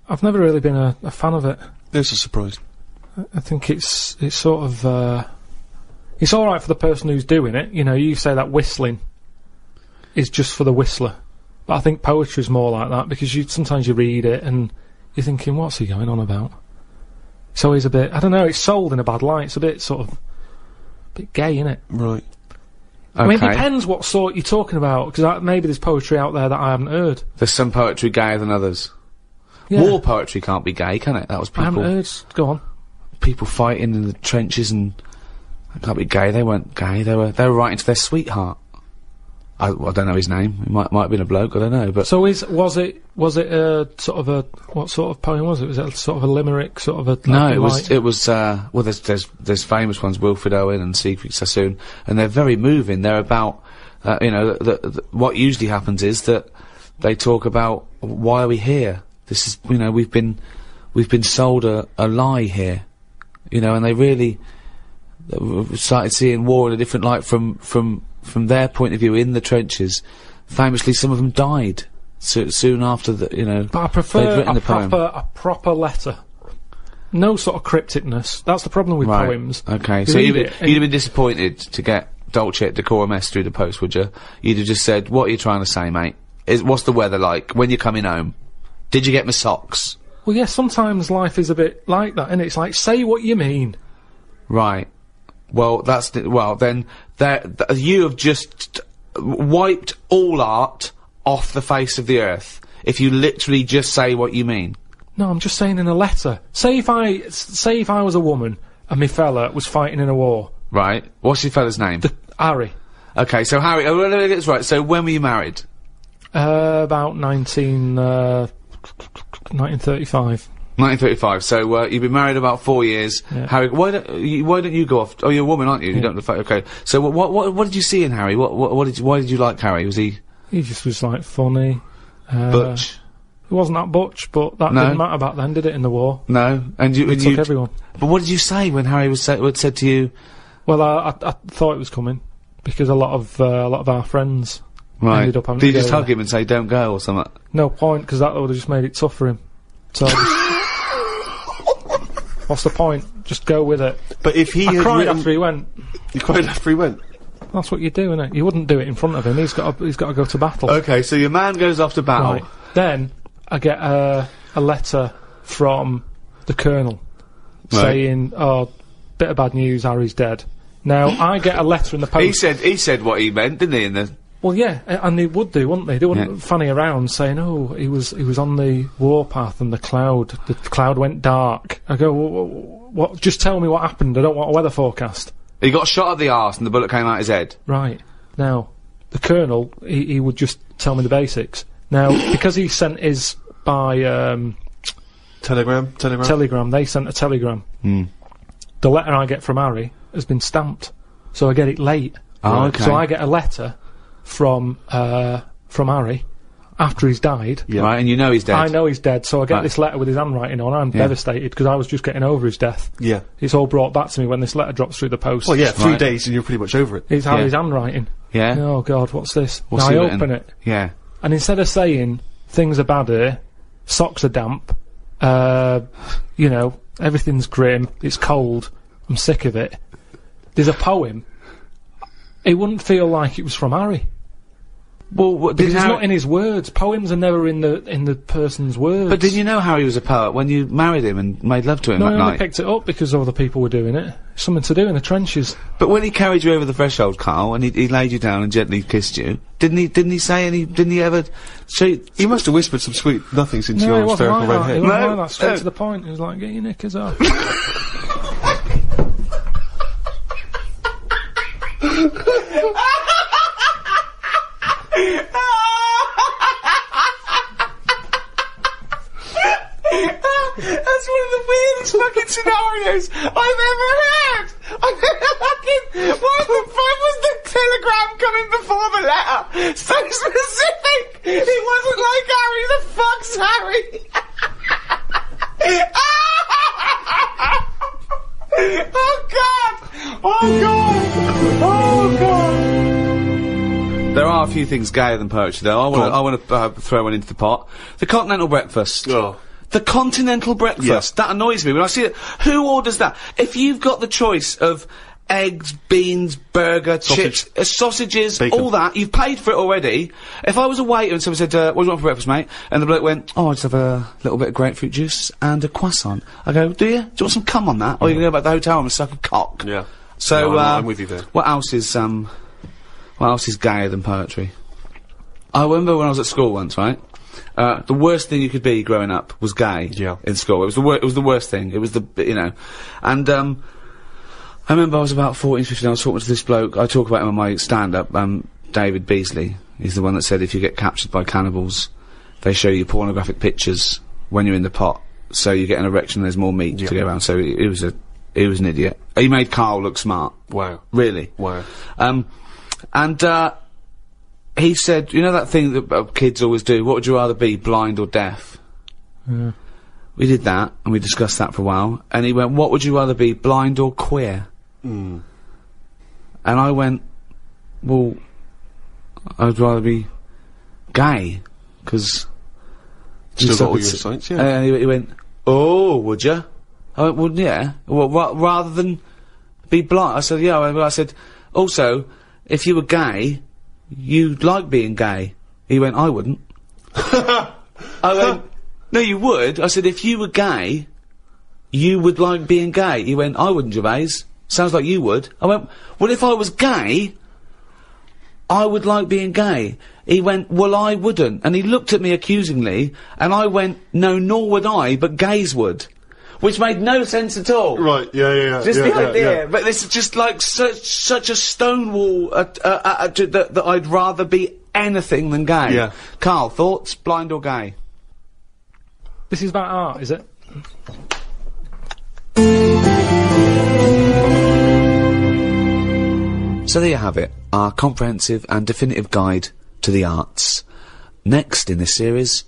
I've never really been a fan of it. There's a surprise. I think it's sort of, it's alright for the person who's doing it. You know, you say that whistling is just for the whistler. But I think poetry's more like that, because sometimes you read it and you're thinking, what's he going on about? It's always a bit, I don't know, it's sold in a bad light. It's a bit sort of, bit gay, innit? Right. I mean, it depends what sort you're talking about, because maybe there's poetry out there that I haven't heard. There's some poetry gayer than others. Yeah. War poetry can't be gay, can it? That was people. I haven't heard. Go on. People fighting in the trenches and that can't be gay. They weren't gay. They were writing to their sweetheart. I don't know his name. It might have been a bloke. I don't know. But so was it a sort of a what sort of poem was it? Was it sort of a limerick? Sort of a no. It was. Well, there's famous ones. Wilfred Owen and Siegfried Sassoon, and they're very moving. They're about you know what usually happens is that they talk about why are we here. This is you know we've been sold a lie here, you know, and they really started seeing war in a different light from their point of view in the trenches. Famously, some of them died soon after the, you know. But I prefer written the poem. a proper letter. No sort of crypticness. That's the problem with poems. Okay, so you'd have been disappointed to get Dulce et Decorum Est through the post, would you? You'd have just said, "What are you trying to say, mate? What's the weather like? When you're coming home? Did you get my socks?" Well, yeah, sometimes life is a bit like that, and it's like, say what you mean. Right. Well, then you have just wiped all art off the face of the earth if you literally just say what you mean. No, I'm just saying in a letter. Say if I was a woman and my fella was fighting in a war. Right. What's your fella's name? Harry. Okay, so Harry, let me get this right. So when were you married? About 1935. 1935. So you've been married about 4 years. Yeah. Harry, why don't you go off? Oh, you're a woman, aren't you? Yeah. You don't look okay. So what did you see in Harry? Why did you like Harry? Was he? He just was like funny. Butch. He wasn't that butch, but that didn't matter back then, did it? In the war. No, and you took everyone. But what did you say when Harry said to you? Well, I thought it was coming because a lot of our friends ended up having Did to you just go hug there. him and say don't go or something? No point, because that would have just made it tough for him. So what's the point? Just go with it. But if he I had cried written- after he went. You cried after he went? That's what you do, innit? You wouldn't do it in front of him. He's got to go to battle. Okay, so your man goes off to battle. Right. Then I get a letter from the Colonel saying, "Oh, bit of bad news. Harry's dead." Now I get a letter in the post. He said what he meant, didn't he? In the Well, yeah, and they would do, wouldn't they? They wouldn't fanny around saying, "Oh, he was on the warpath and the cloud went dark." I go, "What? Just tell me what happened. I don't want a weather forecast." He got shot at the arse and the bullet came out his head. Right. Now, the Colonel, he would just tell me the basics. Now, because he sent his by Telegram. They sent a telegram. The letter I get from Harry has been stamped, so I get it late. Oh, okay. So I get a letter from Harry after he's died. Yeah. Right, and you know he's dead. I know he's dead, so I get this letter with his handwriting on. I'm devastated because I was just getting over his death. Yeah. It's all brought back to me when this letter drops through the post. Well, yeah, 3 days and you're pretty much over it. It's Harry's handwriting. Yeah. Oh God, what's this? What's now he I written? open it. Yeah. And instead of saying things are bad here, socks are damp, you know, everything's grim, it's cold, I'm sick of it, there's a poem. It wouldn't feel like it was from Harry. Well, because it's not in his words. Poems are never in the person's words. But did you know Harry was a poet when you married him and made love to him No, that I only night? picked it up because other people were doing it. Something to do in the trenches. But when he carried you over the threshold, Carl, and he laid you down and gently kissed you, didn't he ever say... He must have whispered some sweet nothings into No, your it wasn't hysterical like red that. It head. wasn't like that. Straight to the point. It was like, get your knickers off. That's one of the weirdest fucking scenarios I've ever heard! Why the fuck was the telegram coming before the letter? So specific! It wasn't like Harry, the fuck's Harry! Oh God! Oh God! Oh God! There are a few things gayer than poetry though. I want to throw one into the pot. The continental breakfast. Oh. The continental breakfast. That annoys me when I see it. Who orders that? If you've got the choice of eggs, beans, burger, chips, sausages, Bacon. all that. You've paid for it already. If I was a waiter and someone said, what do you want for breakfast, mate? And the bloke went, oh, I just have a little bit of grapefruit juice and a croissant. I go, do you? Do you want some cum on that? Or you can go back to the hotel and suck a cock? Yeah. So, No, I'm with you there. what else is gayer than poetry? I remember when I was at school once, right? The worst thing you could be growing up was gay. Yeah. In school. It was the worst thing. It was and, I remember I was about 14, 15, I was talking to this bloke, I talk about him on my stand-up, David Beasley. He's the one that said if you get captured by cannibals, they show you pornographic pictures when you're in the pot, so you get an erection, there's more meat to go around. So he was an idiot. He made Karl look smart. Wow. Really. Wow. He said, you know that thing that kids always do, what would you rather be, blind or deaf? Yeah. We did that, and we discussed that for a while, and he went, what would you rather be, blind or queer? Mm. And I went, well, I'd rather be gay, because... Still got all your sights, yeah. And he went, oh, would you? I went, well, yeah. Well, rather than be blind. I said, yeah. I said, also, if you were gay, you'd like being gay. He went, I wouldn't. I went, no, you would. I said, if you were gay, you would like being gay. He went, I wouldn't, Gervais. Sounds like you would. I went, well, if I was gay, I would like being gay. He went, well, I wouldn't. And he looked at me accusingly, and I went, no, nor would I, but gays would. Which made no sense at all. Right, yeah. Just the idea. But this is just like such a stonewall that I'd rather be anything than gay. Yeah. Karl, thoughts? Blind or gay? This is about art, is it? So there you have it, our comprehensive and definitive guide to the arts. Next in this series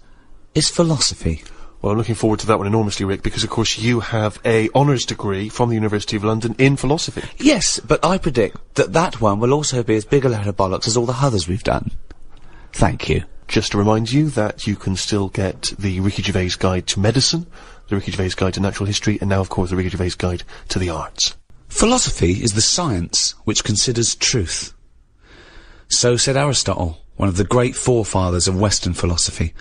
is philosophy. Well, I'm looking forward to that one enormously, Rick, because of course you have a honours degree from the University of London in philosophy. Yes, but I predict that one will also be as big a load of bollocks as all the others we've done. Thank you. Just to remind you that you can still get the Ricky Gervais Guide to Medicine, the Ricky Gervais Guide to Natural History, and now, of course, the Ricky Gervais Guide to the Arts. Philosophy is the science which considers truth. So said Aristotle, one of the great forefathers of Western philosophy.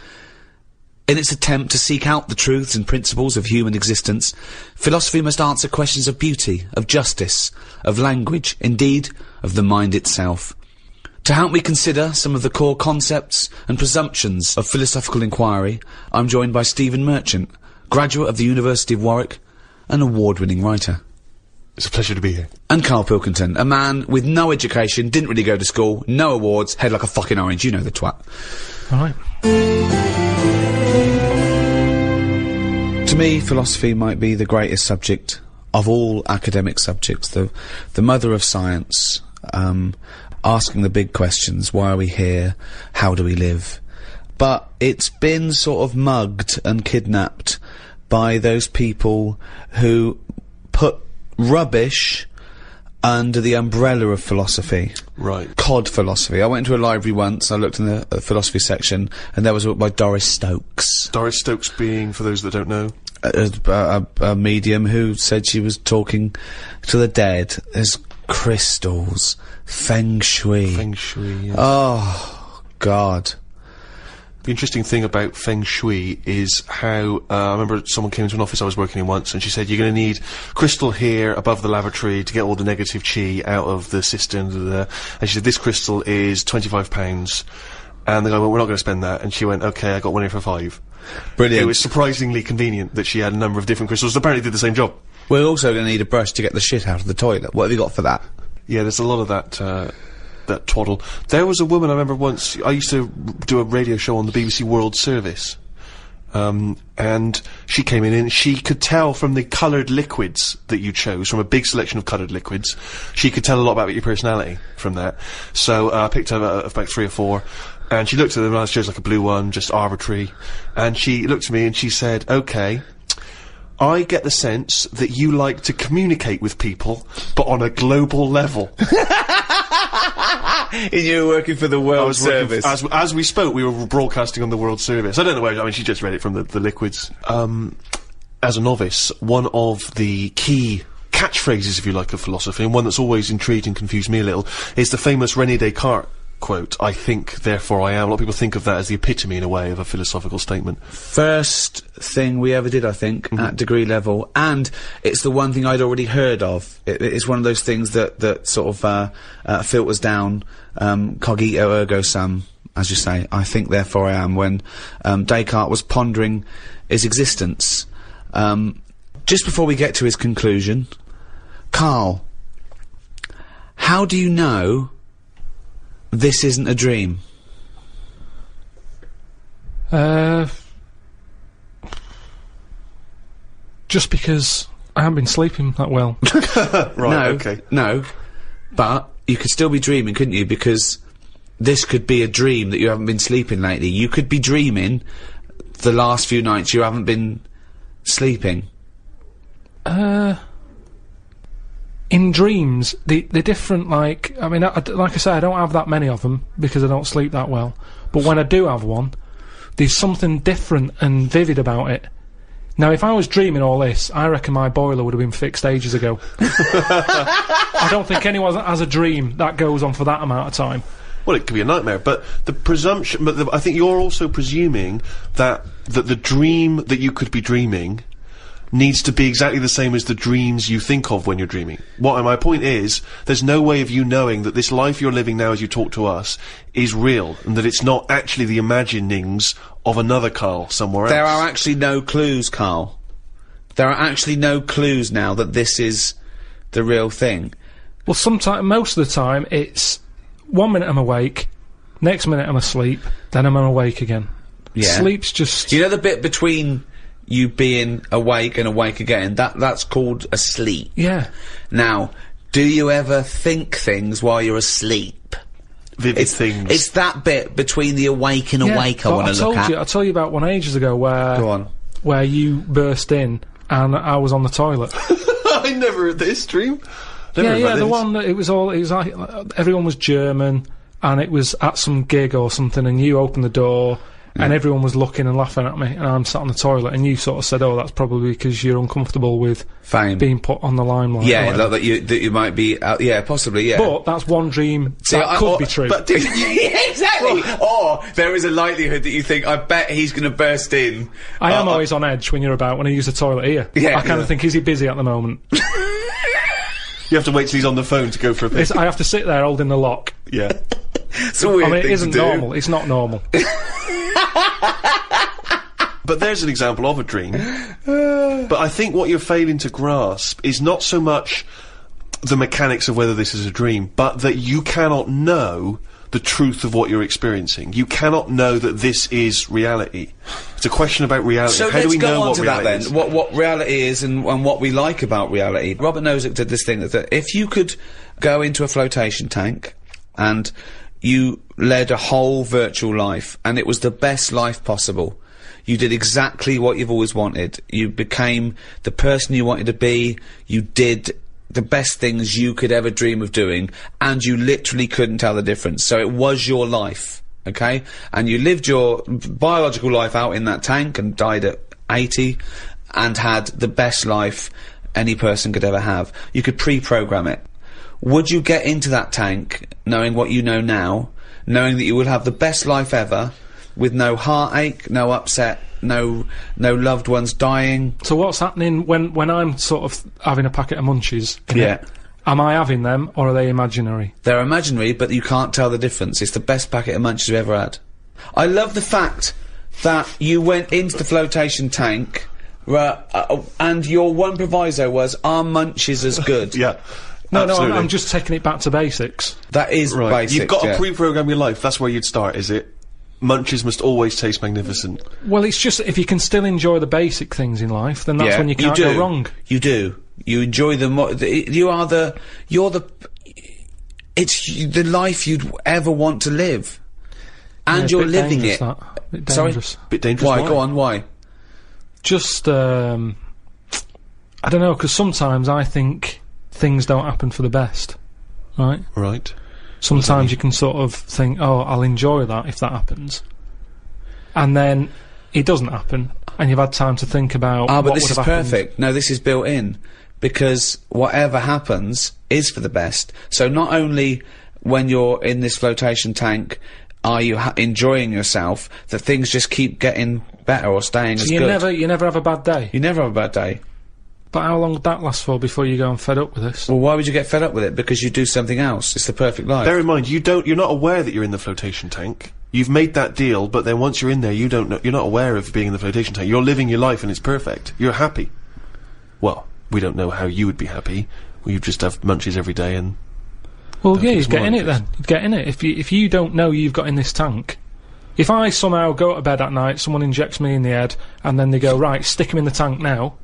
In its attempt to seek out the truths and principles of human existence, philosophy must answer questions of beauty, of justice, of language, indeed, of the mind itself. To help me consider some of the core concepts and presumptions of philosophical inquiry, I'm joined by Stephen Merchant, graduate of the University of Warwick, an award-winning writer. It's a pleasure to be here. And Karl Pilkington, a man with no education, didn't really go to school, no awards, head like a fucking orange, you know the twat. Right. To me, philosophy might be the greatest subject of all academic subjects, the mother of science, asking the big questions, why are we here, how do we live? But it's been sort of mugged and kidnapped by those people who put rubbish under the umbrella of philosophy. Right. Cod philosophy. I went to a library once, I looked in the philosophy section, and there was a book by Doris Stokes. Doris Stokes being, for those that don't know, a medium who said she was talking to the dead. There's crystals, feng shui. Feng Shui, yes. Oh, God. The interesting thing about Feng Shui is how, I remember someone came into an office I was working in once and she said, you're going to need crystal here above the lavatory to get all the negative chi out of the cistern, and she said, this crystal is £25. And the guy went, we're not going to spend that. And she went, okay, I got one here for £5. Brilliant. It was surprisingly convenient that she had a number of different crystals that apparently did the same job. We're also going to need a brush to get the shit out of the toilet. What have you got for that? Yeah, there's a lot of that, that twaddle. There was a woman I remember once, I used to do a radio show on the BBC World Service, and she came in and she could tell from the coloured liquids that you chose, from a big selection of coloured liquids, she could tell a lot about your personality from that. So I picked up about 3 or 4, and she looked at them and I chose like a blue one, just arbitrary, and she looked at me and she said, okay, I get the sense that you like to communicate with people, but on a global level. And you were working for the World Service. As we spoke, we were broadcasting on the World Service. I don't know where, I mean, she just read it from the liquids. As a novice, one of the key catchphrases, if you like, of philosophy, and one that's always intrigued and confused me a little, is the famous René Descartes quote, "I think, therefore I am." A lot of people think of that as the epitome, in a way, of a philosophical statement. First thing we ever did, I think, at degree level, and it's the one thing I'd already heard of. It's one of those things that sort of filters down, cogito ergo sum, as you say. I think, therefore I am, when Descartes was pondering his existence. Just before we get to his conclusion, Karl, how do you know this isn't a dream? Just because I haven't been sleeping that well. Right, okay. No, but you could still be dreaming, couldn't you? Because this could be a dream that you haven't been sleeping lately. You could be dreaming the last few nights you haven't been sleeping. In dreams, they're different, like, I mean, like I say, I don't have that many of them, because I don't sleep that well. But when I do have one, there's something different and vivid about it. Now, if I was dreaming all this, I reckon my boiler would have been fixed ages ago. I don't think anyone has a dream that goes on for that amount of time. Well, it could be a nightmare, but the presumption, I think you're also presuming that the dream that you could be dreaming needs to be exactly the same as the dreams you think of when you're dreaming. My point is, there's no way of you knowing that this life you're living now as you talk to us is real, and that it's not actually the imaginings of another Karl somewhere else. There are actually no clues, Karl. There are actually no clues now that this is the real thing. Well, most of the time, it's 1 minute I'm awake, next minute I'm asleep, then I'm awake again. Yeah. Sleep's just... You know the bit between you being awake and awake again, that's called a sleep. Yeah. Now, do you ever think things while you're asleep? Vivid things. It's that bit between the awake and awake I want to look at. I'll tell you about one ages ago where... Go on. Where you burst in and I was on the toilet. I never had this dream. The one that it was like, everyone was German, and it was at some gig or something, and you opened the door, and everyone was looking and laughing at me, and I'm sat on the toilet, and you sort of said, "Oh, that's probably because you're uncomfortable with fame being put on the limelight." Yeah, like that you might be. Yeah, possibly. Yeah. But that's one dream that could be true. But exactly. Or there is a likelihood that you think, "I bet he's going to burst in." I am always on edge when I use the toilet here. Yeah. I kind of think, is he busy at the moment? You have to wait till he's on the phone to go for a piss. I have to sit there holding the lock. Yeah. It's a weird it thing isn't to do. normal. It's not normal. But there's an example of a dream. But I think what you're failing to grasp is not so much the mechanics of whether this is a dream, but that you cannot know the truth of what you're experiencing. You cannot know that this is reality. It's a question about reality. So how do we know what reality then? is? What reality is and what we like about reality. Robert Nozick did this thing that if you could go into a flotation tank and you led a whole virtual life and it was the best life possible, you did exactly what you've always wanted. You became the person you wanted to be. You did the best things you could ever dream of doing, and you literally couldn't tell the difference. So it was your life, okay? And you lived your biological life out in that tank and died at 80 and had the best life any person could ever have. You could pre-program it. Would you get into that tank knowing what you know now, knowing that you would have the best life ever, with no heartache, no upset, no loved ones dying? So what's happening when I'm sort of having a packet of munchies? Yeah. Am I having them, or are they imaginary? They're imaginary, but you can't tell the difference. It's the best packet of munchies you've ever had. I love the fact that you went into the flotation tank, and your one proviso was, "Are munchies as good?" Yeah. No, absolutely. I'm just taking it back to basics. That is basics. You've got to pre-program your life. That's where you'd start, is it? Munchies must always taste magnificent. Well, it's just, if you can still enjoy the basic things in life, then that's when you can't go wrong. You do. You enjoy them. It's the life you'd ever want to live. And you're living it. Bit dangerous. Sorry? Bit dangerous. Why? Go on, why? Just, I don't know, because sometimes I think things don't happen for the best. Right? Right. Sometimes you can sort of think, oh, I'll enjoy that if that happens. And then it doesn't happen, and you've had time to think about but what this would is have happened. perfect. No, this is built in. because whatever happens is for the best. So not only when you're in this flotation tank are you enjoying yourself, that things just keep getting better or staying as good. You never have a bad day? You never have a bad day. But how long would that last for before you go and fed up with this? Well, why would you get fed up with it? Because you do something else. It's the perfect life. Bear in mind, you're not aware that you're in the flotation tank. You've made that deal, but then once you're in there, you don't know, you're not aware of being in the flotation tank. You're living your life and it's perfect. You're happy. Well, we don't know how you would be happy. Well, you just have munchies every day and... Well, yeah, you'd get in it then. You'd get in it. If you don't know you've got in this tank... If I somehow go to bed at night, someone injects me in the head, and then they go, right, stick him in the tank now,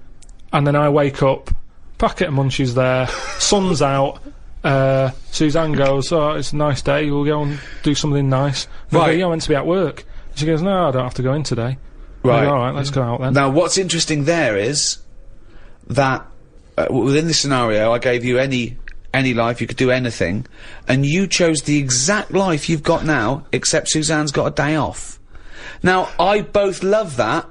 and then I wake up, packet of munchies there, sun's out, Suzanne goes, oh, it's a nice day, we'll go and do something nice. And I go, you're meant to be at work. And she goes, no, I don't have to go in today. Right. I go, alright, let's go out then. Now, what's interesting there is that within this scenario, I gave you any life, you could do anything, and you chose the exact life you've got now, except Suzanne's got a day off. Now, I both love that.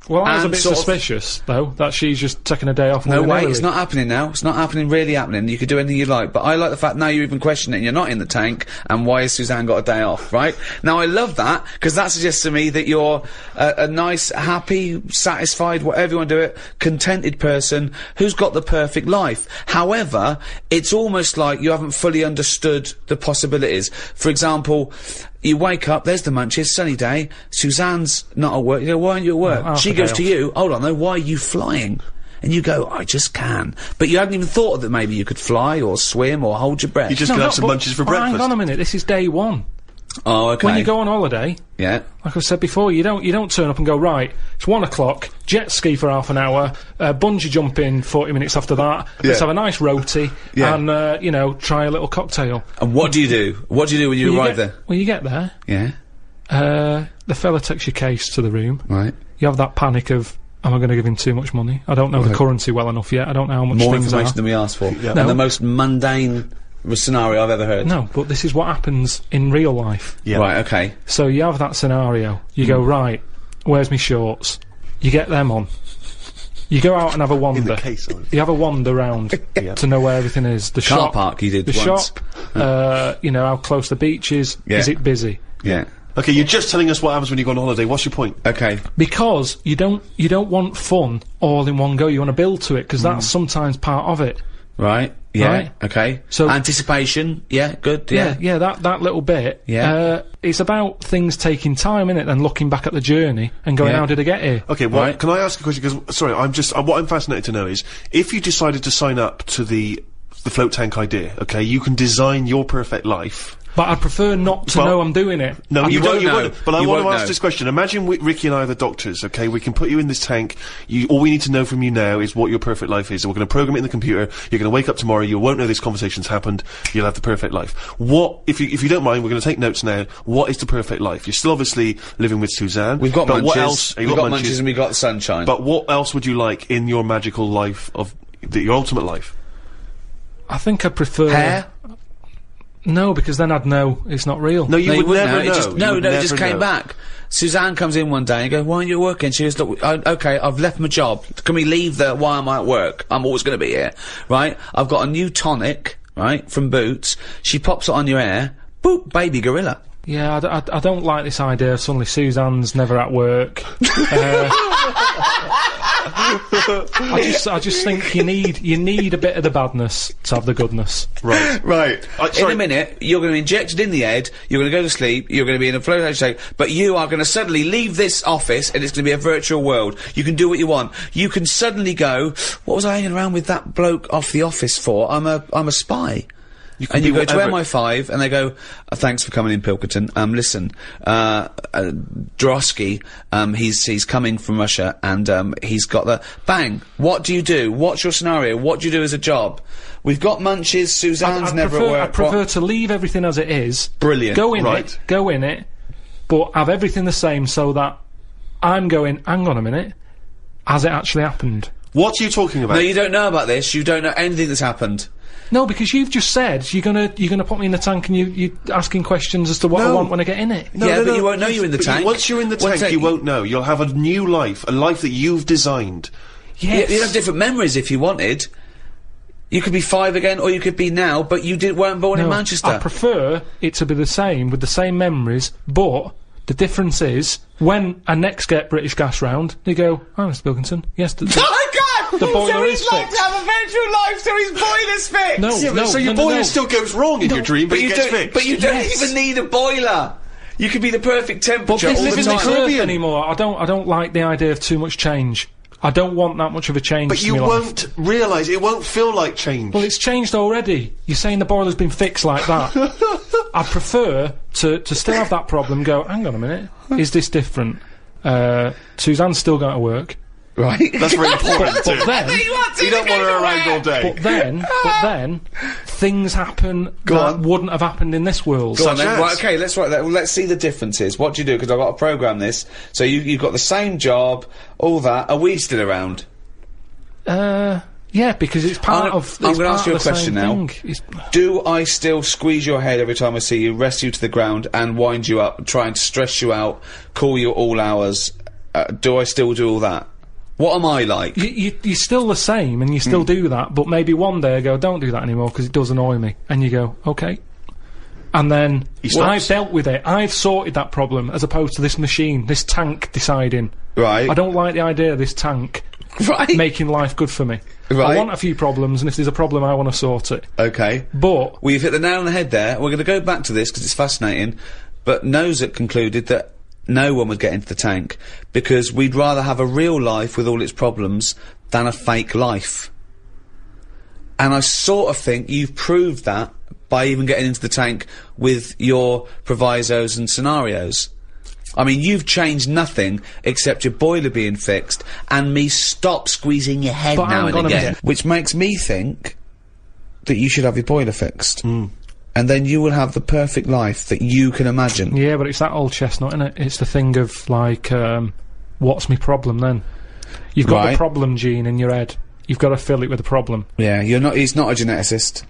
Well, I was a bit suspicious, though, that she's just taking a day off. No, wait, it's not happening now. It's not happening, really happening. You could do anything you like, but I like the fact now you're even questioning it. You're not in the tank, and why has Suzanne got a day off, right? Now, I love that, because that suggests to me that you're a nice, happy, satisfied, whatever you want to do it, contented person who's got the perfect life. However, it's almost like you haven't fully understood the possibilities. For example, you wake up, there's the munchies, sunny day, Suzanne's not at work, you go, why aren't you at work? She goes to you, hold on though, why are you flying? And you go, I just can. But you hadn't even thought that maybe you could fly, or swim, or hold your breath. You just could have some munchies for breakfast. Hang on a minute, this is day one. Oh, okay. When you go on holiday, yeah, like I said before, you don't turn up and go, right, it's 1 o'clock, jet ski for half an hour, bungee jumping 40 minutes after that, let's have a nice roti, and, you know, try a little cocktail. And what do you do? What do you do when you arrive there? Well, you get there. Yeah. The fella takes your case to the room. Right. You have that panic of, am I going to give him too much money? I don't know the currency well enough yet. I don't know how much More things information are. than we asked for. No. And the most mundane scenario I've ever heard. No, but this is what happens in real life. Yeah. Right, okay. So you have that scenario. You go, right, where's me shorts? You get them on. You go out and have a wander. In the case, you have a wander round to know where everything is. The car shop, park you did the once. shop, you know, how close the beach is. Yeah. Is it busy? Yeah. Okay, you're just telling us what happens when you go on holiday. What's your point? Okay. Because you don't want fun all in one go. You want to build to it, because that's sometimes part of it. Right. Yeah. Right? Okay. So anticipation. Yeah. Good. Yeah. Yeah. That little bit. Yeah. It's about things taking time, innit? And looking back at the journey and going, how did I get here? Okay. Well, can I ask a question? Because sorry, I'm just what I'm fascinated to know is if you decided to sign up to the float tank idea. Okay, you can design your perfect life. But I prefer not to know I'm doing it. No, you won't know. won't. But I want to ask this question. Imagine Ricky and I are the doctors, okay? We can put you in this tank. All we need to know from you now is what your perfect life is. And we're going to program it in the computer. You're going to wake up tomorrow. You won't know this conversation's happened. You'll have the perfect life. What, if you don't mind, we're going to take notes now. What is the perfect life? You're still obviously living with Suzanne. We've got but munchies. What else? We've got munchies and we've got sunshine. But what else would you like in your magical life your ultimate life? I think I prefer... Hair? No, because then I'd know it's not real. No, you would never know. know. It just came back. Suzanne comes in one day and you go, why aren't you working? She goes, look, okay, I've left my job. Can we leave the why am I at work? I'm always going to be here. Right? I've got a new tonic, right, from Boots. She pops it on your hair. Boop, baby gorilla. Yeah, I don't like this idea of suddenly Suzanne's never at work. I just think you need a bit of the badness to have the goodness. Right. Right. In a minute, you're going to be injected in the head, you're going to go to sleep, you're going to be in a flotation state, but you are going to suddenly leave this office and it's going to be a virtual world. You can do what you want. You can suddenly go, what was I hanging around with that bloke off the office for? I'm a spy. And you go to MI5, and they go, thanks for coming in, Pilkington. Listen, Drosky, he's coming from Russia, and, he's got the... Bang! What do you do? What's your scenario? What do you do as a job? We've got munchies, Suzanne's never at work. I prefer to leave everything as it is. Brilliant. Go in it, but have everything the same so that I'm going, hang on a minute, has it actually happened? What are you talking about? No, you don't know about this. You don't know anything that's happened. No, because you've just said you're gonna put me in the tank and you're asking questions as to what I want when I get in it. But you won't know you're in the tank. Once you're in the tank, you won't know. You'll have a new life, a life that you've designed. Yes. You'd have different memories if you wanted. You could be 5 again, or you could be now, but you weren't born in No, Manchester. I prefer it to be the same, with the same memories, but the difference is, when I next get British Gas round, they go, "Oh, Mr. Pilkington, yes, Oh my God! the boiler so is he's like fixed." to have a virtual life, so his boiler's fixed! No, Yeah, but so your boiler still goes wrong in your dream, but it gets fixed. But you don't even need a boiler! You could be the perfect temperature all the Live in the time. Caribbean anymore. I don't like the idea of too much change. I don't want that much of a change. But to you my life. won't realise, it won't feel like change. Well, it's changed already. You're saying the boiler's been fixed like that. I prefer to still have that problem. Go, hang on a minute. Is this different? Suzanne's still going to work. Right. That's very important But too. then, You don't want her around all day. but then, things happen that wouldn't have happened in this world. Go on Such then. as? Right, okay, let's write that. Well, let's see the differences. What do you do? Because I've got to program this. So you've got the same job, all that. Are we still around? Yeah, because it's part of. I'm it's going to ask part you a of the question same now. thing. Do I still squeeze your head every time I see you, rest you to the ground, and wind you up, trying to stress you out, call you at all hours? Do I still do all that? What am I like? You're still the same, and you still do that, but maybe one day I go, don't do that anymore, because it does annoy me. And you go, okay. And then, I've dealt with it. I've sorted that problem, as opposed to this machine, this tank deciding. Right. I don't like the idea of this tank making life good for me. Right. I want a few problems, and if there's a problem, I want to sort it. Okay. But Well, you've hit the nail on the head there. We're going to go back to this, because it's fascinating. But Nozak concluded that no one would get into the tank, because we'd rather have a real life with all its problems than a fake life. And I sort of think you've proved that by even getting into the tank with your provisos and scenarios. I mean, you've changed nothing except your boiler being fixed and me stop squeezing your head But now hang and on a again. minute. Which makes me think that you should have your boiler fixed. And then you will have the perfect life that you can imagine. yeah, but it's that old chestnut, isn't it? It's the thing of, like, what's my problem then? You've got Right. the problem gene in your head. You've got to fill it with a problem. Yeah, he's not a geneticist.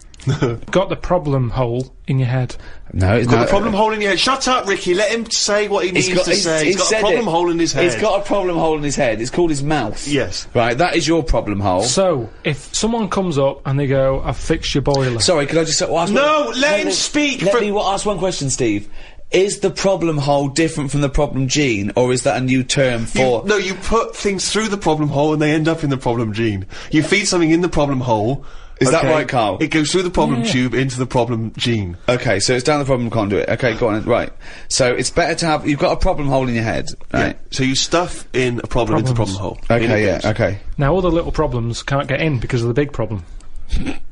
Got the problem hole in your head. No, it's Got not. a problem hole in your head. Shut up, Ricky. Let him say what he needs to say. He's got a said problem it. hole in his head. He's got a problem hole in his head. It's called his mouth. Yes. Right, that is your problem hole. So, if someone comes up and they go, I've fixed your boiler. Sorry, could I just ask No, let him speak Let for- me ask one question, Steve. Is the problem hole different from the problem gene, or is that a new term for... No, you put things through the problem hole and they end up in the problem gene. You feed something in the problem hole. Is that okay, right, Carl? It goes through the problem tube into the problem gene. Okay, so it's down the problem conduit. Okay, go on. Right. So it's better to have... You've got a problem hole in your head, right? Yeah. So you stuff in a problem into the problem hole. In Okay, it yeah, goes. okay. Now, all the little problems can't get in because of the big problem.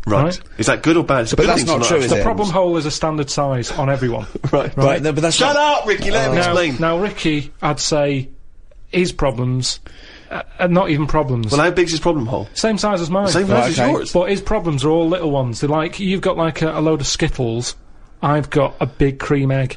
Right. Is that good or bad? It's a But good that's thing to not true, is The it? problem hole is a standard size on everyone. Right. No, but that's Shut not... up, Ricky. Let him explain. Now, Ricky, I'd say his problems are not even problems. Well, how big's his problem hole? Same size as mine. Same Right, size as okay. yours. But his problems are all little ones. They're like, you've got like a load of Skittles. I've got a big cream egg.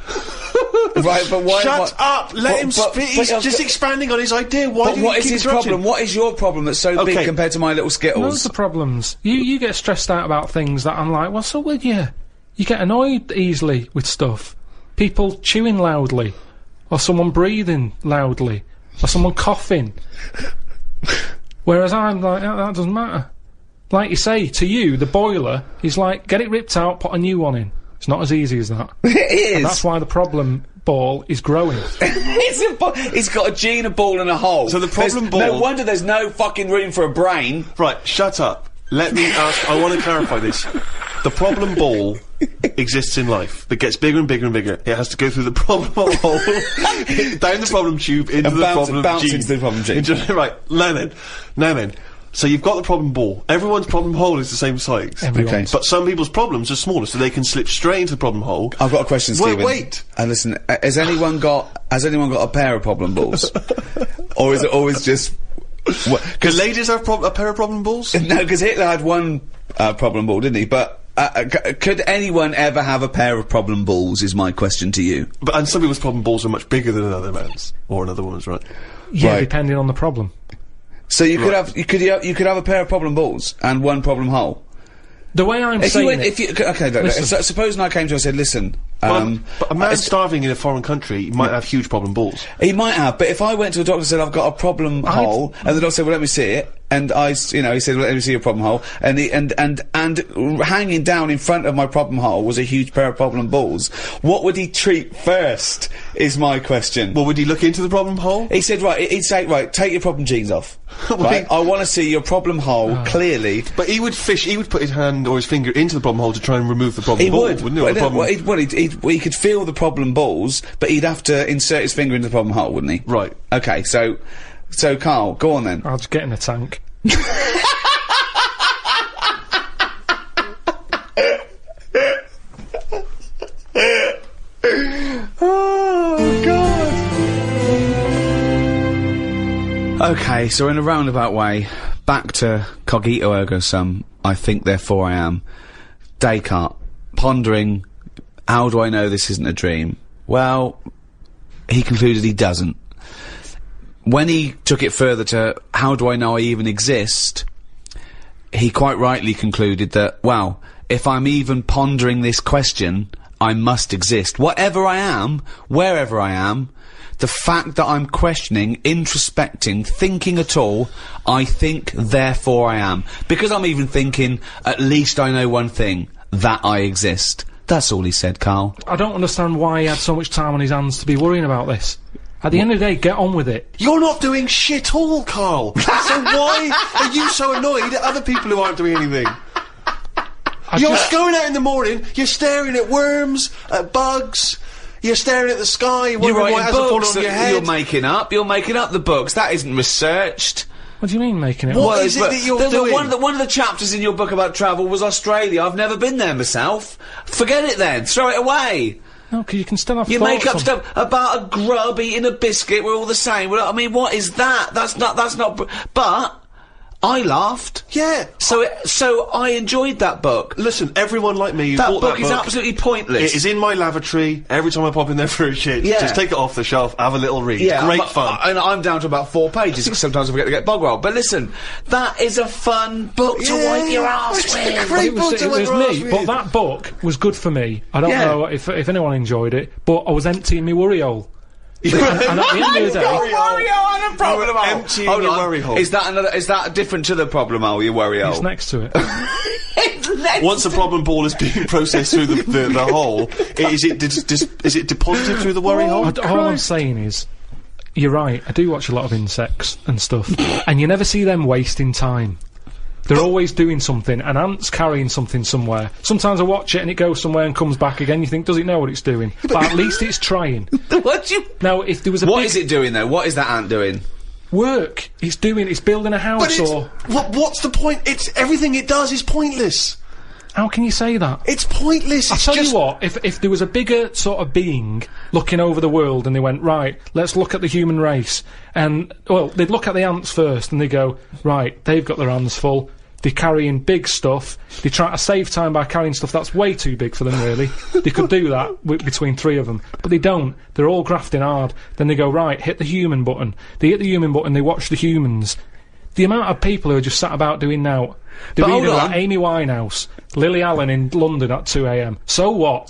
Right, but why... Shut up! Let him but- speak. but He's I've just got- expanding on his idea. Why But do what you is keep his interrupting? problem? What is your problem that's so big Okay. compared to my little Loads Skittles? of problems. You get stressed out about things that I'm like, what's up with you? You get annoyed easily with stuff. People chewing loudly. Or someone breathing loudly. Or someone coughing. Whereas I'm like, that doesn't matter. Like you say, to you, the boiler is like, get it ripped out, put a new one in. It's not as easy as that. It is! And that's why the problem ball is growing. It's got a gene, a ball, and a hole. So the problem There's no ball- wonder there's no fucking room for a brain. Right, shut up. Let me ask. I want to clarify this. The problem ball exists in life. It gets bigger and bigger and bigger. It has to go through the problem hole, down the problem tube, into And the bounce- problem bounce gene. into the problem gene. Right, now then. So you've got the problem ball. Everyone's problem hole is the same size. Everyone's. Okay. But some people's problems are smaller, so they can slip straight into the problem hole. I've got a question, Well, Stephen. wait. And listen, has anyone got a pair of problem balls? Or is it always just... Because ladies have a pair of problem balls? No, because Hitler had one problem ball, didn't he? But could anyone ever have a pair of problem balls, is my question to you. And some people's problem balls are much bigger than another man's. Or another woman's, right? Yeah, Right. depending on the problem. So you could have, you could have a pair of problem balls and one problem hole. The way I'm If you saying went, it... if you, okay, look, Listen. supposing I came to you and said, listen, But a man starving in a foreign country might have huge problem balls. He might have, but if I went to a doctor and said, I've got a problem hole, and the doctor said, well, let me see it, and he said, well, let me see your problem hole, and hanging down in front of my problem hole was a huge pair of problem balls, what would he treat first, is my question. Well, would he look into the problem hole? He said, he'd say, right, take your problem jeans off. Right? I want to see your problem hole clearly. But he would put his hand or his finger into the problem hole to try and remove the problem ball, wouldn't he? He could feel the problem balls, but he'd have to insert his finger into the problem hole, wouldn't he? Right. Okay, so Karl, go on then. I'll just get in the tank. Oh, God. Okay, so in a roundabout way, back to cogito ergo sum, I think therefore I am. Descartes, pondering, how do I know this isn't a dream? Well, he concluded he doesn't. When he took it further to, how do I know I even exist, he quite rightly concluded that, well, if I'm even pondering this question, I must exist. Whatever I am, wherever I am, the fact that I'm questioning, introspecting, thinking at all, I think, therefore I am. Because I'm even thinking, at least I know one thing, that I exist. That's all he said, Karl. I don't understand why he had so much time on his hands to be worrying about this. At the end of the day, get on with it. You're not doing shit all, Karl. So why are you so annoyed at other people who aren't doing anything? You're going out in the morning, you're staring at worms, at bugs, you're staring at the sky, you're wondering why it hasn't fallen on your head. You're making up the books. That isn't researched. What do you mean, making it? What is it that you're doing? One of the chapters in your book about travel was Australia. I've never been there myself. Forget it then. Throw it away. No, because you can still have You make up stuff about a grub eating a biscuit, we're all the same. Well, I mean, what is that? That's not, but I laughed. Yeah. So I enjoyed that book. Listen, everyone like me who bought that book is absolutely pointless. It is in my lavatory every time I pop in there for a shit. Yeah. Just take it off the shelf, have a little read. Yeah. Great fun. And I'm down to about 4 pages because sometimes I forget to get bog roll. But listen, that is a fun book to wipe your ass with. It's a great book to wipe your ass with. But that book was good for me. I don't know if anyone enjoyed it, but I was emptying my worry hole. and at the end of the day, emptying your worry hole. Is that different to the problem hole? Your worry hole. It's next to it. Once the problem ball is being processed through the hole, is it deposited through the worry hole? All I'm saying is, you're right. I do watch a lot of insects and stuff, and you never see them wasting time. They're always doing something. An ant's carrying something somewhere. Sometimes I watch it and it goes somewhere and comes back again. You think, does it know what it's doing? But at least it's trying. Now, if there was What is it doing though? What is that ant doing? Work. It's building a house what's the point? Everything it does is pointless. How can you say that? It's pointless. I'll tell you what, if there was a bigger sort of being looking over the world and they went, right, let's look at the human race, and, well, they'd look at the ants first and they go, right, they've got their hands full, they're carrying big stuff, they try to save time by carrying stuff that's way too big for them, really. They could do that between 3 of them, but they don't. They're all grafting hard. Then they go, right, hit the human button. They hit the human button, they watch the humans. The amount of people who are just sat about doing now. They're reading about Amy Winehouse, Lily Allen in London at 2 AM. So what?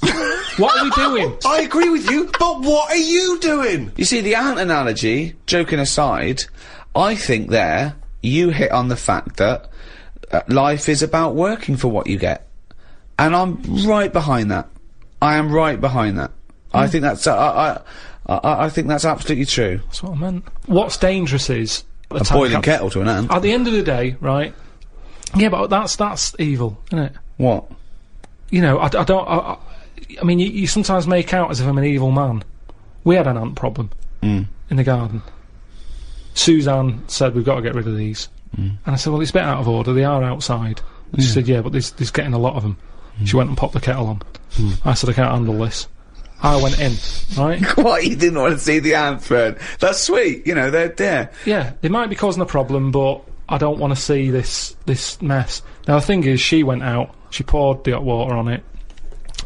What are we doing? I agree with you, but what are you doing? You see, the ant analogy, joking aside, I think there, you hit on the fact that life is about working for what you get. And I'm right behind that. I am right behind that. I think that's, I think that's absolutely true. That's what I meant. What's dangerous is... A boiling kettle to an ant. At the end of the day, right? Yeah, but that's evil, isn't it? What? You know, I mean, you sometimes make out as if I'm an evil man. We had an ant problem in the garden. Suzanne said, we've got to get rid of these. And I said, well, it's a bit out of order, they are outside. And she said, yeah, but there's getting a lot of them. She went and popped the kettle on. I said, I can't handle this. I went in, right? What? You didn't want to see the ants burn? That's sweet, you know, they're there. Yeah, they might be causing a problem, but I don't want to see this mess. Now, the thing is, she went out, she poured the hot water on it,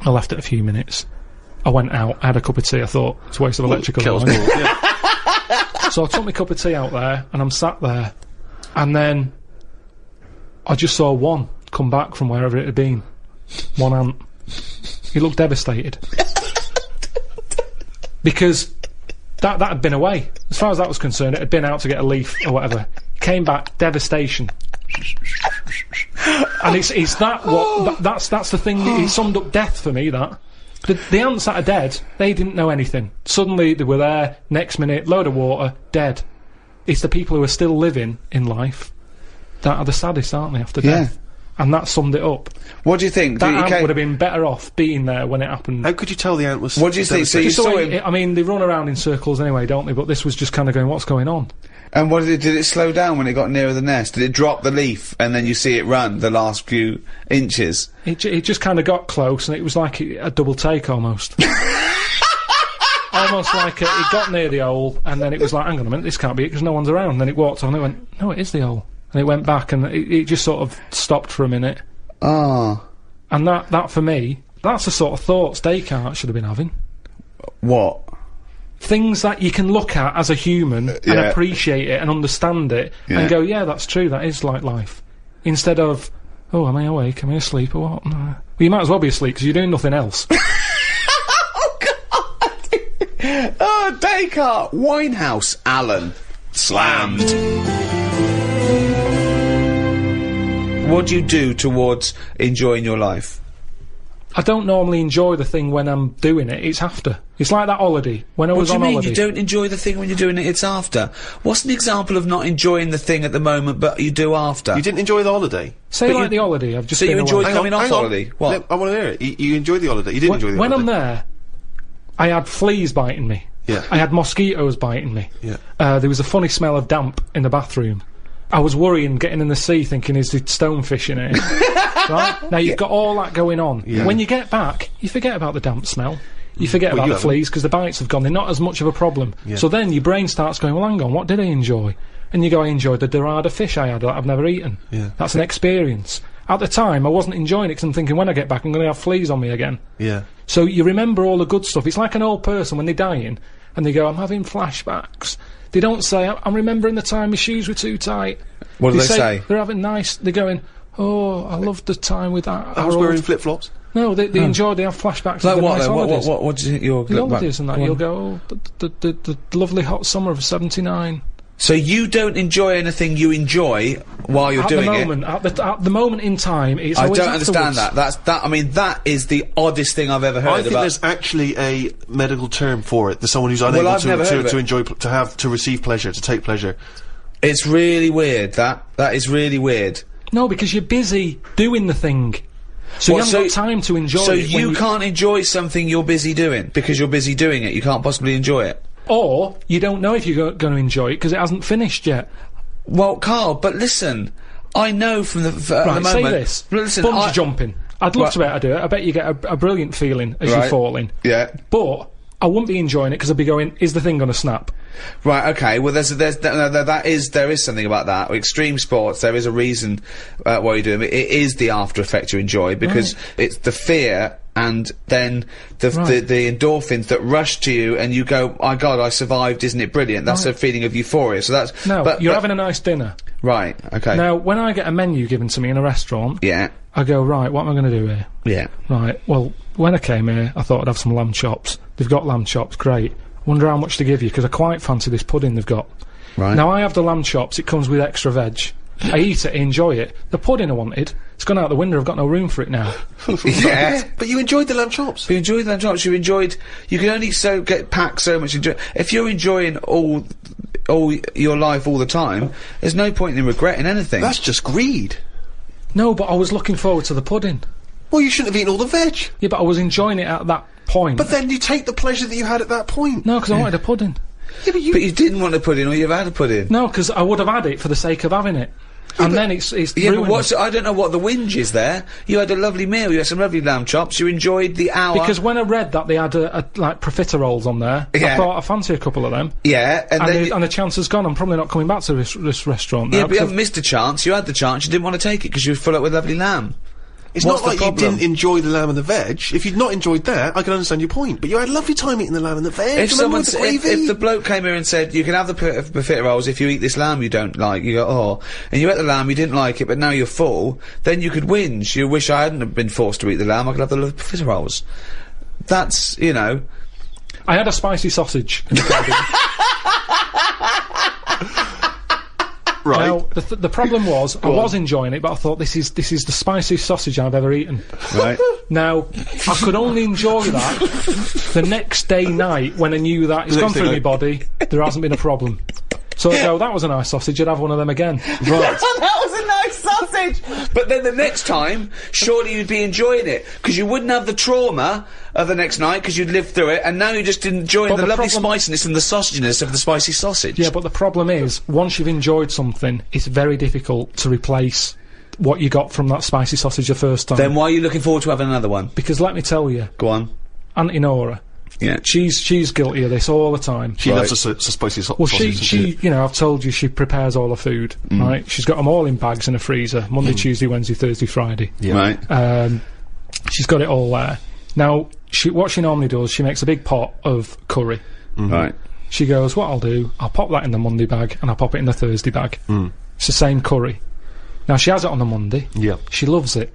I left it a few minutes, I went out, I had a cup of tea, I thought, it's a waste of electrical line. So I took my cup of tea out there, and I'm sat there, and then I just saw one come back from wherever it had been. One ant. He looked devastated. because that had been away. As far as that was concerned, it had been out to get a leaf or whatever. Came back, devastation. And it's that what that's the thing. It summed up death for me. That the ants that are dead, they didn't know anything. Suddenly they were there. Next minute, load of water, dead. It's the people who are still living in life that are the saddest, aren't they? After death. And that summed it up. What do you think? That ant would have been better off being there when it happened. How could you tell the ant was... What do you think? So you saw him... I mean, they run around in circles anyway, don't they? But this was just kind of going, what's going on? And what did it slow down when it got nearer the nest? Did it drop the leaf and then you see it run the last few inches? It just kind of got close and it was like a double take almost. Almost like it got near the hole and then it was like, hang on a minute, this can't be it because no one's around. And then it walked on and it went, no, it is the hole. And it went back and it just sort of stopped for a minute. Ah. And that for me, that's the sort of thoughts Descartes should have been having. What? Things that you can look at as a human and appreciate it and understand it and go, yeah, that's true, that is like life. Instead of, oh, am I awake, am I asleep or what? No. Well, you might as well be asleep because you're doing nothing else. Oh, God! Oh, Descartes! Winehouse, Alan. Slammed. What do you do towards enjoying your life? I don't normally enjoy the thing when I'm doing it, it's after. It's like that holiday, when I was on holiday. What do you mean, you don't enjoy the thing when you're doing it, it's after? What's an example of not enjoying the thing at the moment, but you do after? You didn't enjoy the holiday? Say like the holiday, I've just So been you enjoyed away. coming off holiday? What? I want to hear it. You enjoyed the holiday. You didn't enjoy the when holiday. I'm there, I had fleas biting me. Yeah. I had mosquitoes biting me. Yeah. There was a funny smell of damp in the bathroom. I was worrying, getting in the sea, thinking, is there stonefish in it? Right? Now, you've got all that going on. Yeah. When you get back, you forget about the damp smell. You forget about the fleas, because the bites have gone. They're not as much of a problem. Yeah. So then your brain starts going, well, hang on, what did I enjoy? And you go, I enjoyed the dorada fish I had that I've never eaten. Yeah. That's an experience. At the time, I wasn't enjoying it, because I'm thinking, when I get back, I'm going to have fleas on me again. Yeah. So you remember all the good stuff. It's like an old person when they're dying, and they go, I'm having flashbacks. They don't say, I'm remembering the time my shoes were too tight. What do they say? They're having they're going, oh, I loved the time with that. I was wearing flip-flops. No, they enjoy, they have flashbacks Like of the what, nice then? holidays. What do you think you're... The holidays and that, you'll go, oh, the lovely hot summer of '79. So you don't enjoy anything you enjoy while you're doing it? At the moment in time, it's I always don't understand afterwards. that. I mean, that is the oddest thing I've ever heard I think about. there's actually a medical term for it. There's someone who's unable I've never heard of it. to enjoy, to receive pleasure, to take pleasure. It's really weird, that is really weird. No, because you're busy doing the thing. So you haven't got time to enjoy it. So you can't enjoy something you're busy doing, because you're busy doing it, you can't possibly enjoy it. Or, you don't know if you're going to enjoy it, because it hasn't finished yet. Well, Carl, but listen, I know from the, at the moment... say this. Listen, Bungee jumping. I'd love to be able to do it. I bet you get a brilliant feeling as you're falling. Yeah. But I wouldn't be enjoying it because I'd be going, is the thing going to snap? Right, okay, well there is something about that. Extreme sports, there is a reason why you're doing it. It is the after effect you enjoy, because it's the fear and then the endorphins that rush to you and you go, my God, I survived, isn't it brilliant? That's a feeling of euphoria, so that's... No, but you're having a nice dinner. Right, okay. Now, when I get a menu given to me in a restaurant... Yeah. I go, right, what am I going to do here? Yeah. Right, well, when I came here, I thought I'd have some lamb chops. They've got lamb chops, great. Wonder how much to give you, because I quite fancy this pudding they've got. Right. Now, I have the lamb chops, it comes with extra veg. I eat it, I enjoy it. The pudding I wanted, it's gone out the window, I've got no room for it now. Yeah. But you enjoyed the lamb chops. You enjoyed the lamb chops, you can only pack so much enjoy. If you're enjoying all your life all the time, there's no point in regretting anything. That's just greed. No, but I was looking forward to the pudding. Well, you shouldn't have eaten all the veg. Yeah, but I was enjoying it at that point. But then you take the pleasure that you had at that point. No, because I wanted a pudding. Yeah, but you didn't want a pudding, or you've had a pudding. No, because I would have had it for the sake of having it. And then it's yeah, ruined. but I don't know what the whinge is there. You had a lovely meal, you had some lovely lamb chops, you enjoyed the hour. Because when I read that they had like profiteroles on there, I thought I fancy a couple of them. Yeah, and the chance has gone, I'm probably not coming back to this restaurant now. Yeah, but you haven't missed a chance, you had the chance, you didn't want to take it because you were full up with lovely lamb. It's not like you didn't enjoy the lamb and the veg. If you'd not enjoyed that, I can understand your point. But you had a lovely time eating the lamb and the veg. If the bloke came here and said, you can have the profiteroles if you eat this lamb you don't like, you go, oh, and you ate the lamb, you didn't like it, but now you're full, then you could whinge. You wish I hadn't have been forced to eat the lamb, I could have the profiteroles. That's, you know... I had a spicy sausage in the garden. Right. Now, the problem was, I was enjoying it, but I thought, this is the spiciest sausage I've ever eaten. Right. Now, I could only enjoy that the next day night when I knew that it's gone through my body, there hasn't been a problem. So I'd go, that was a nice sausage, I'd have one of them again. Right. That was a nice sausage! But then the next time, surely you'd be enjoying it, because you wouldn't have the trauma of the next night, because you'd lived through it, and now you're just enjoying the lovely spiciness and the sausaginess of the spicy sausage. Yeah, but the problem is, once you've enjoyed something, it's very difficult to replace what you got from that spicy sausage the first time. Then why are you looking forward to having another one? Because let me tell you, Go on. Auntie Nora, Yeah. she's guilty of this all the time. She loves a spicy sausage. Well, she, you know, I've told you, she prepares all her food, right? She's got them all in bags in a freezer, Monday, Tuesday, Wednesday, Thursday, Friday. Yeah. Right. She's got it all there. Now, what she normally does, she makes a big pot of curry. Right. She goes, what I'll do, I'll pop that in the Monday bag, and I'll pop it in the Thursday bag. It's the same curry. Now, she has it on the Monday. Yeah. She loves it.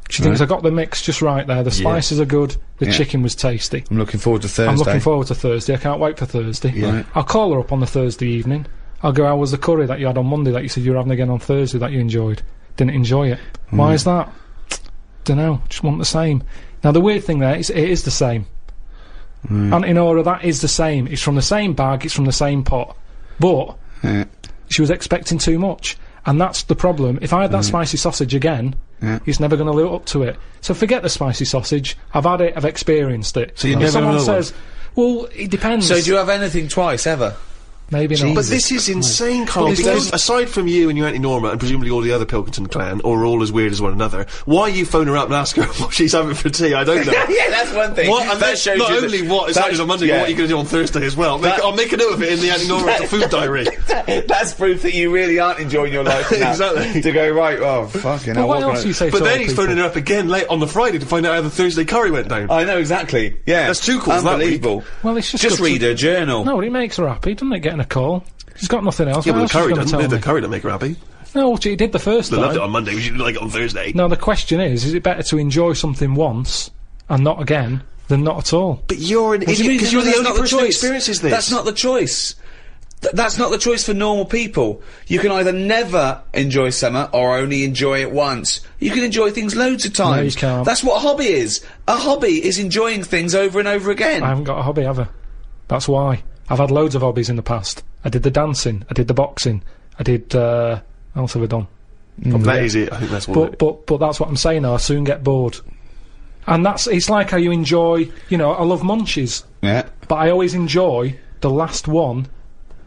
She thinks I got the mix just right there. The spices are good. The chicken was tasty. I'm looking forward to Thursday. I'm looking forward to Thursday. I can't wait for Thursday. Yeah. I'll call her up on the Thursday evening. I'll go, how was the curry that you had on Monday that you said you were having again on Thursday that you enjoyed? Didn't enjoy it. Why is that? Dunno. Just want the same. Now, the weird thing there is, it is the same. Auntie Nora, that is the same. It's from the same bag. It's from the same pot. But she was expecting too much. And that's the problem. If I had that spicy sausage again, it's never going to live up to it. So forget the spicy sausage. I've had it, I've experienced it. So you if never someone have another says, well, it depends. So do you have anything twice, ever? Maybe not. But this is insane, Carl, because aside from you and your Auntie Norma, and presumably all the other Pilkington clan, or all as weird as one another, why you phone her up and ask her what she's having for tea, I don't know. Yeah, that's one thing. What, and that shows not you only what is happening on Monday, but what you're going to do on Thursday as well. I'll make a note of it in the Auntie Norma food diary. That's proof that you really aren't enjoying your life now. Exactly. To go, right, oh, fucking hell. What else do you say But to then other he's people? phoning her up again late on the Friday to find out how the Thursday curry went down. I know, exactly. Yeah. That's two calls that week. Unbelievable. Well, it's just Just good read to- her journal. No, it makes her happy, doesn't it, getting a call? She's got nothing else. Yeah, What but else the she's curry gonna tell doesn't. The me? curry don't make her happy. No, she did the first They time. loved it on Monday. We should like it on Thursday. Now, the question is it better to enjoy something once and not again than not at all? But you're an What do you idiot mean? because you're the That's only not the person who choice. experiences this. That's not the choice. That's not the choice for normal people. You can either never enjoy summer or only enjoy it once. You can enjoy things loads of times. No, you can't. That's what a hobby is. A hobby is enjoying things over and over again. I haven't got a hobby, have I? That's why. I've had loads of hobbies in the past. I did the dancing, I did the boxing, I did, what else have I done? That is it. I think that's what. But that's what I'm saying now, I soon get bored. And it's like how you enjoy, you know, I love munchies. Yeah. But I always enjoy the last one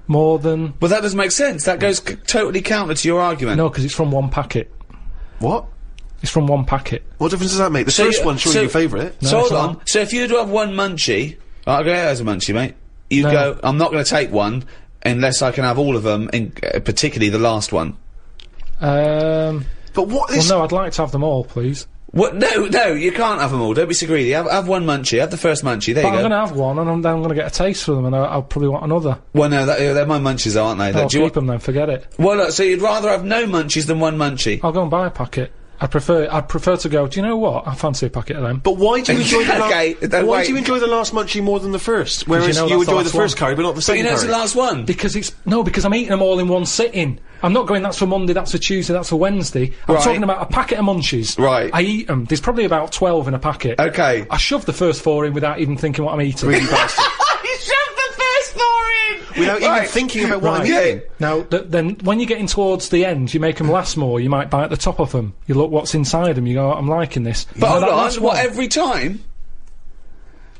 more than... But that doesn't make sense. That goes totally counter to your argument. No, because it's from one packet. What? It's from one packet. What difference does that make? The So first you- one's surely so- your favourite. So it's hold on. not. So if you were to have one munchie, I'll go as a munchie, mate. You No. go, I'm not going to take one unless I can have all of them, particularly the last one. But what Well, is... no, I'd like to have them all, please. What? No, you can't have them all. Don't be so greedy. Have one munchie. Have the first munchie. There But you I'm go. going to have one, and then I'm going to get a taste for them, and I'll probably want another. Well, no, they're my munchies, though, aren't they? I'll Do you keep them then, forget it. Well, look, so you'd rather have no munchies than one munchie? I'll go and buy a packet. I'd prefer to go, do you know what? I fancy a packet of them. But why do you enjoy the Okay, then Why wait. do you enjoy the last munchie more than the first? Whereas know you that's the enjoy the last first one. curry, but not the But second you know it's curry. the last one. Because because I'm eating them all in one sitting. I'm not going, that's for Monday, that's for Tuesday, that's for Wednesday. I'm Right. talking about a packet of munchies. Right. I eat them. There's probably about 12 in a packet. Okay. I shove the first 4 in without even thinking what I'm eating. You shoved the first 4 in! Without even thinking about what I'm eating. Now, then, when you're getting towards the end, you make them last more, you might bite the top of them. You look what's inside them, you go, I'm liking this. But You know, hold that on, last what, one- every time?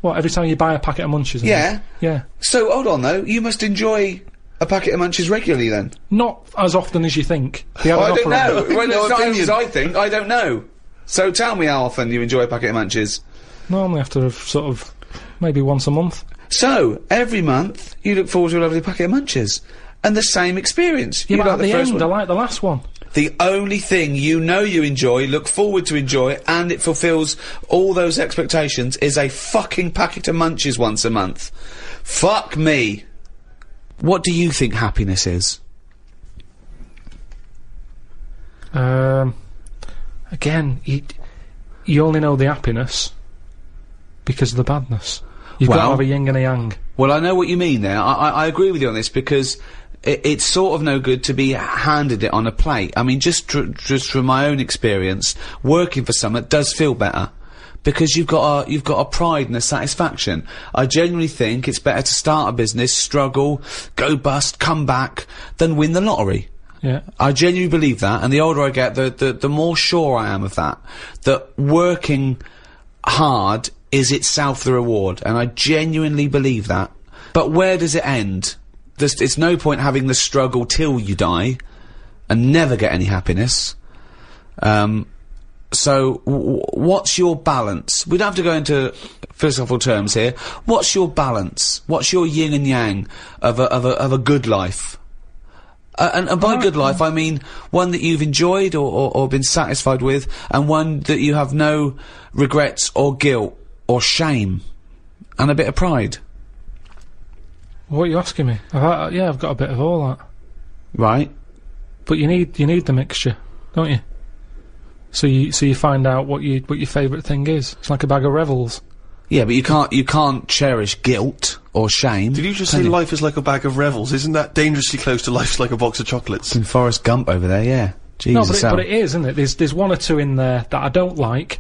What, every time you buy a packet of munchies? I Yeah. think? Yeah. So, hold on, though. You must enjoy a packet of munchies regularly, then? Not as often as you think. They have an I don't offer on know. them. Well, No it's not opinion. as I think. I don't know. So tell me how often you enjoy a packet of munchies. Normally after sort of, maybe once a month. So, every month, you look forward to a lovely packet of munchies. And the same experience. Yeah, You but like at the the first end, I one. like the last one. The only thing you know you enjoy, look forward to enjoy, and it fulfills all those expectations is a fucking packet of munchies once a month. Fuck me. What do you think happiness is? Again, you only know the happiness because of the badness. You've got to have a yin and a yang. Well, I know what you mean there. I agree with you on this, because it's sort of no good to be handed it on a plate. I mean, just from my own experience, working for someone does feel better. Because you've got a pride and a satisfaction. I genuinely think it's better to start a business, struggle, go bust, come back, than win the lottery. Yeah. I genuinely believe that, and the older I get, the more sure I am of that. That working hard is itself the reward, and I genuinely believe that. But where does it end? It's no point having the struggle till you die, and never get any happiness. So, what's your balance? We don't have to go into philosophical terms here. What's your balance? What's your yin and yang of a good life? And by good life, I mean one that you've enjoyed or been satisfied with, and one that you have no regrets or guilt or shame, and a bit of pride. What are you asking me? I've got a bit of all that. Right. But you need the mixture, don't you? So you find out what your favourite thing is. It's like a bag of Revels. Yeah, but you can't cherish guilt or shame. Did you just say life is like a bag of Revels? Isn't that dangerously close to life's like a box of chocolates? In Forrest Gump over there, yeah. Jesus. No, but it is, isn't it? There's one or two in there that I don't like.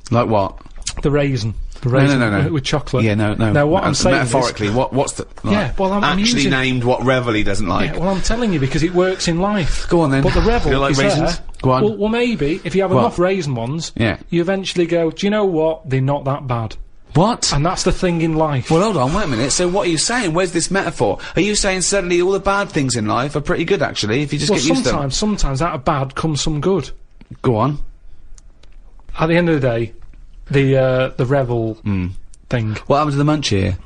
Like what? The raisin. The raisin no. with chocolate. Yeah, no. Now what I'm saying metaphorically, is, what's the well, I'm actually using, named what Revel he doesn't like? Yeah, well, I'm telling you because it works in life. Go on then. But the Revel You like is raisins? there. Go on. Well, maybe if you have enough raisin ones, you eventually go, do you know what? They're not that bad. What? And that's the thing in life. Well, hold on, wait a minute. So what are you saying? Where's this metaphor? Are you saying suddenly all the bad things in life are pretty good, actually, if you just get used to them? Sometimes out of bad comes some good. Go on. At the end of the day, the Revel thing. What happened to the munch here?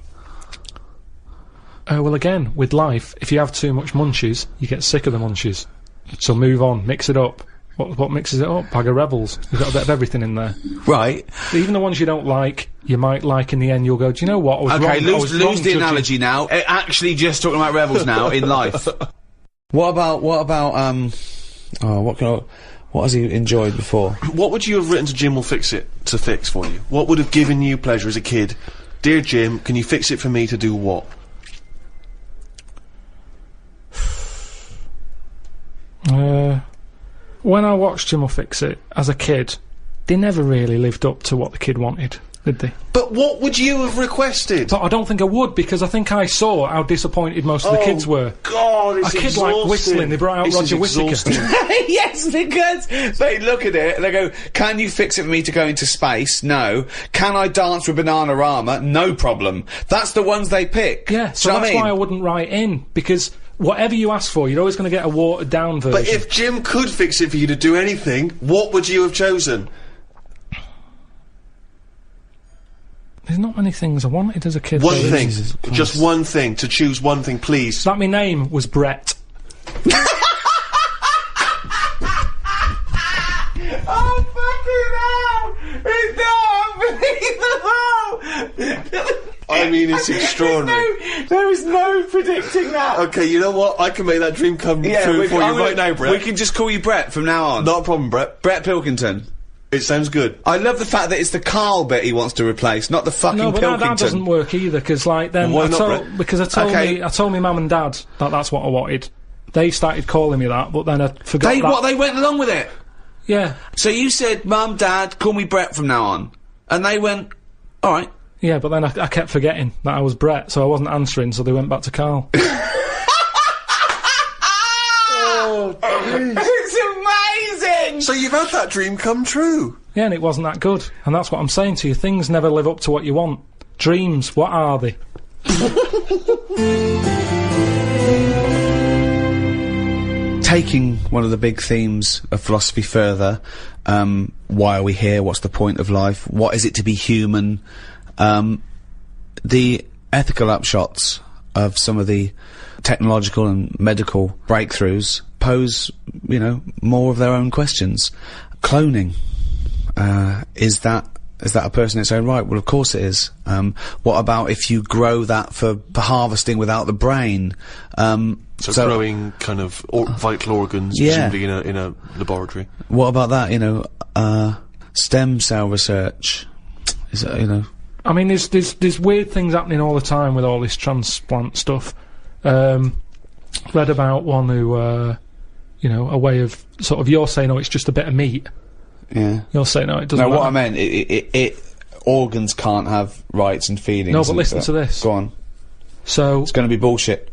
Well, again, with life, if you have too much munchies, you get sick of the munchies. So move on, mix it up. What mixes it up? Bag of Rebels. You've got a bit of everything in there. Right. Even the ones you don't like, you might like in the end, you'll go, do you know what? I was wrong. Okay, lose the analogy now. Actually just talking about Rebels now, in life. What about, what has he enjoyed before? What would you have written to Jim will fix it to fix for you? What would have given you pleasure as a kid? Dear Jim, can you fix it for me to do what? When I watched Jim will fix it as a kid, they never really lived up to what the kid wanted, did they? But what would you have requested? But I don't think I would, because I think I saw how disappointed most of the kids were. God, it's a kid like whistling, they brought out Roger Whittaker. Yes, because they look at it and they go, can you fix it for me to go into space? No. Can I dance with Bananarama? No problem. That's the ones they pick. Yeah, so that's why I wouldn't write in, because whatever you ask for, you're always going to get a watered-down version. But if Jim could fix it for you to do anything, what would you have chosen? There's not many things I wanted as a kid. One thing. Just one thing. To choose one thing, please. That my name was Brett. Oh, fucking hell! It's not unbelievable! I mean, it's extraordinary. There is no predicting that. Okay, you know what? I can make that dream come true for you right now, Brett. We can just call you Brett from now on. Not a problem, Brett. Brett Pilkington. It sounds good. I love the fact that it's the Carl bit he wants to replace, not the fucking Pilkington. No, but that doesn't work either, because like then Why not, Brett? Because I told me mum and dad that that's what I wanted. They started calling me that, but then I forgot. They went along with it. Yeah. So you said, Mum, Dad, call me Brett from now on, and they went, all right. Yeah, but then I kept forgetting that I was Brett, so I wasn't answering, so they went back to Carl. Oh, it's amazing! So you've had that dream come true? Yeah, and it wasn't that good. And that's what I'm saying to you. Things never live up to what you want. Dreams, what are they? Taking one of the big themes of philosophy further, why are we here? What's the point of life? What is it to be human? The ethical upshots of some of the technological and medical breakthroughs pose, you know, more of their own questions. Cloning, is that a person in its own right? Well, of course it is. What about if you grow that for harvesting without the brain? So growing kind of vital organs, presumably in a laboratory. What about that? You know, stem cell research. Is that, you know? I mean, there's weird things happening all the time with all this transplant stuff. Read about one who, you know, a way of sort of, you're saying, oh, it's just a bit of meat. Yeah. You're saying, no, it doesn't No, matter. what I meant, it organs can't have rights and feelings. No, but listen to this. Go on. So... It's gonna be bullshit.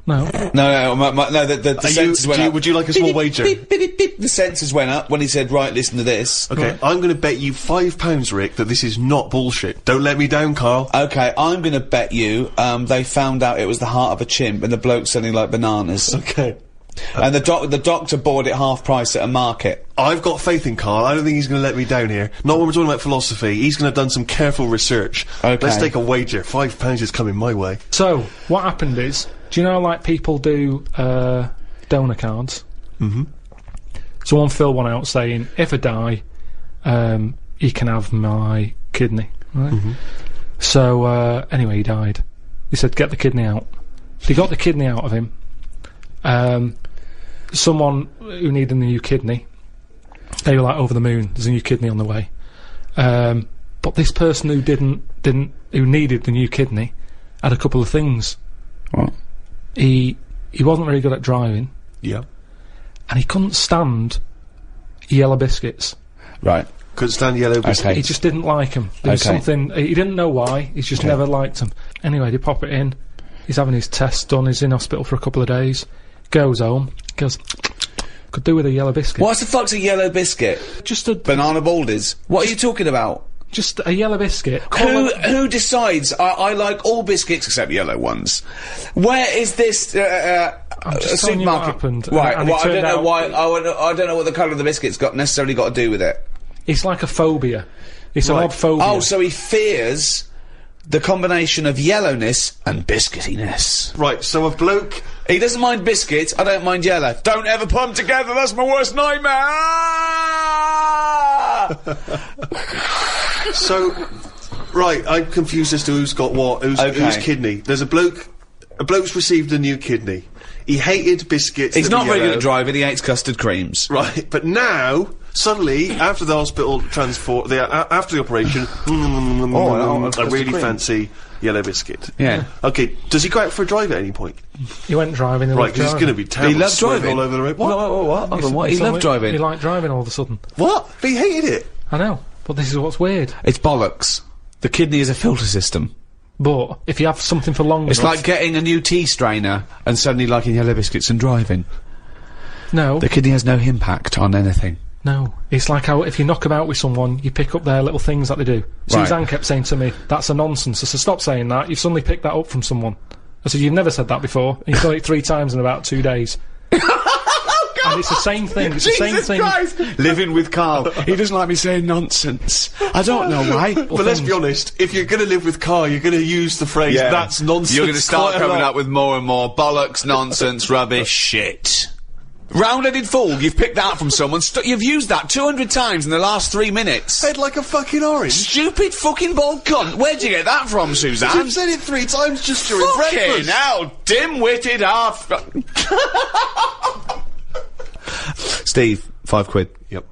No. No, the sensors went up. Would you like a small wager? Beep, beep, beep, beep. The sensors went up when he said, right, listen to this. Okay, I'm going to bet you £5, Rick, that this is not bullshit. Don't let me down, Carl. Okay, I'm gonna bet you, they found out it was the heart of a chimp and the bloke's selling like bananas. Okay. And the doctor bought it half price at a market. I've got faith in Carl. I don't think he's going to let me down here. Not when we're talking about philosophy. He's going to have done some careful research. Okay. Let's take a wager. £5 is coming my way. So, what happened is, do you know, like, people do, donor cards? Mm-hmm. Someone filled one out saying, if I die, you can have my kidney, right? Mm-hmm. So, anyway, he died. He said, get the kidney out. They got the kidney out of him. Someone who needed a new kidney, they were like, over the moon, there's a new kidney on the way. But this person who who needed the new kidney had a couple of things. What? He wasn't very good at driving. Yeah. And he couldn't stand yellow biscuits. Right. Couldn't stand yellow biscuits. Okay. He just didn't like them. There was something, he didn't know why, he's just never liked them. Anyway, they pop it in, he's having his tests done, he's in hospital for a couple of days, goes home, goes, could do with a yellow biscuit. What the fuck's a yellow biscuit? Just a... Banana baldies? What are you talking about? Just a yellow biscuit. Who decides? I like all biscuits except yellow ones. Where is this, I'm just telling you what supermarket? happened. Right, and it well, I don't turned know out- why, I don't know what the colour of the biscuit's necessarily got to do with it. It's like a phobia. It's an odd phobia. Oh, so he fears the combination of yellowness and biscuitiness. Right, so a bloke... He doesn't mind biscuits, I don't mind yellow. Don't ever put them together, that's my worst nightmare! So, right, I'm confused as to who's got what, whose kidney. There's a bloke's received a new kidney. He hated biscuits. He's that not were very good yellow. at driving, he hates custard creams. Right, but now, suddenly, after the hospital transport, after the operation, I really fancy yellow biscuit. Yeah. Okay, does he go out for a drive at any point? He went driving. Right, because it's going to be terrible. He loves sweating driving. all over the road. What? What? Hold on, what? He loved driving. He liked driving all of a sudden. What? But he hated it. I know, but this is what's weird. It's bollocks. The kidney is a filter system. But if you have something for long It's enough, like getting a new tea strainer and suddenly liking yellow biscuits and driving. no, The kidney has no impact on anything. no. It's like how if you knock about with someone, you pick up their little things that they do. Right. Suzanne kept saying to me, "That's a nonsense." I said, "Stop saying that. You've suddenly picked that up from someone." I said, "You've never said that before. And you've done it 3 times in about 2 days." And it's the same thing. It's the same thing. Christ! Living with Carl. He doesn't like me saying nonsense. I don't know why. But let's be honest, if you're going to live with Carl, you're going to use the phrase, that's nonsense. You're going to start quite a coming lot. up with more and more bollocks, nonsense, rubbish, shit. Round-headed fool, you've picked that from someone. You've used that 200 times in the last 3 minutes. Head like a fucking orange. Stupid fucking bald cunt. Where'd you get that from, Suzanne? You've said it 3 times just during Fucking breakfast. hell, dim-witted half. Steve, £5. Yep.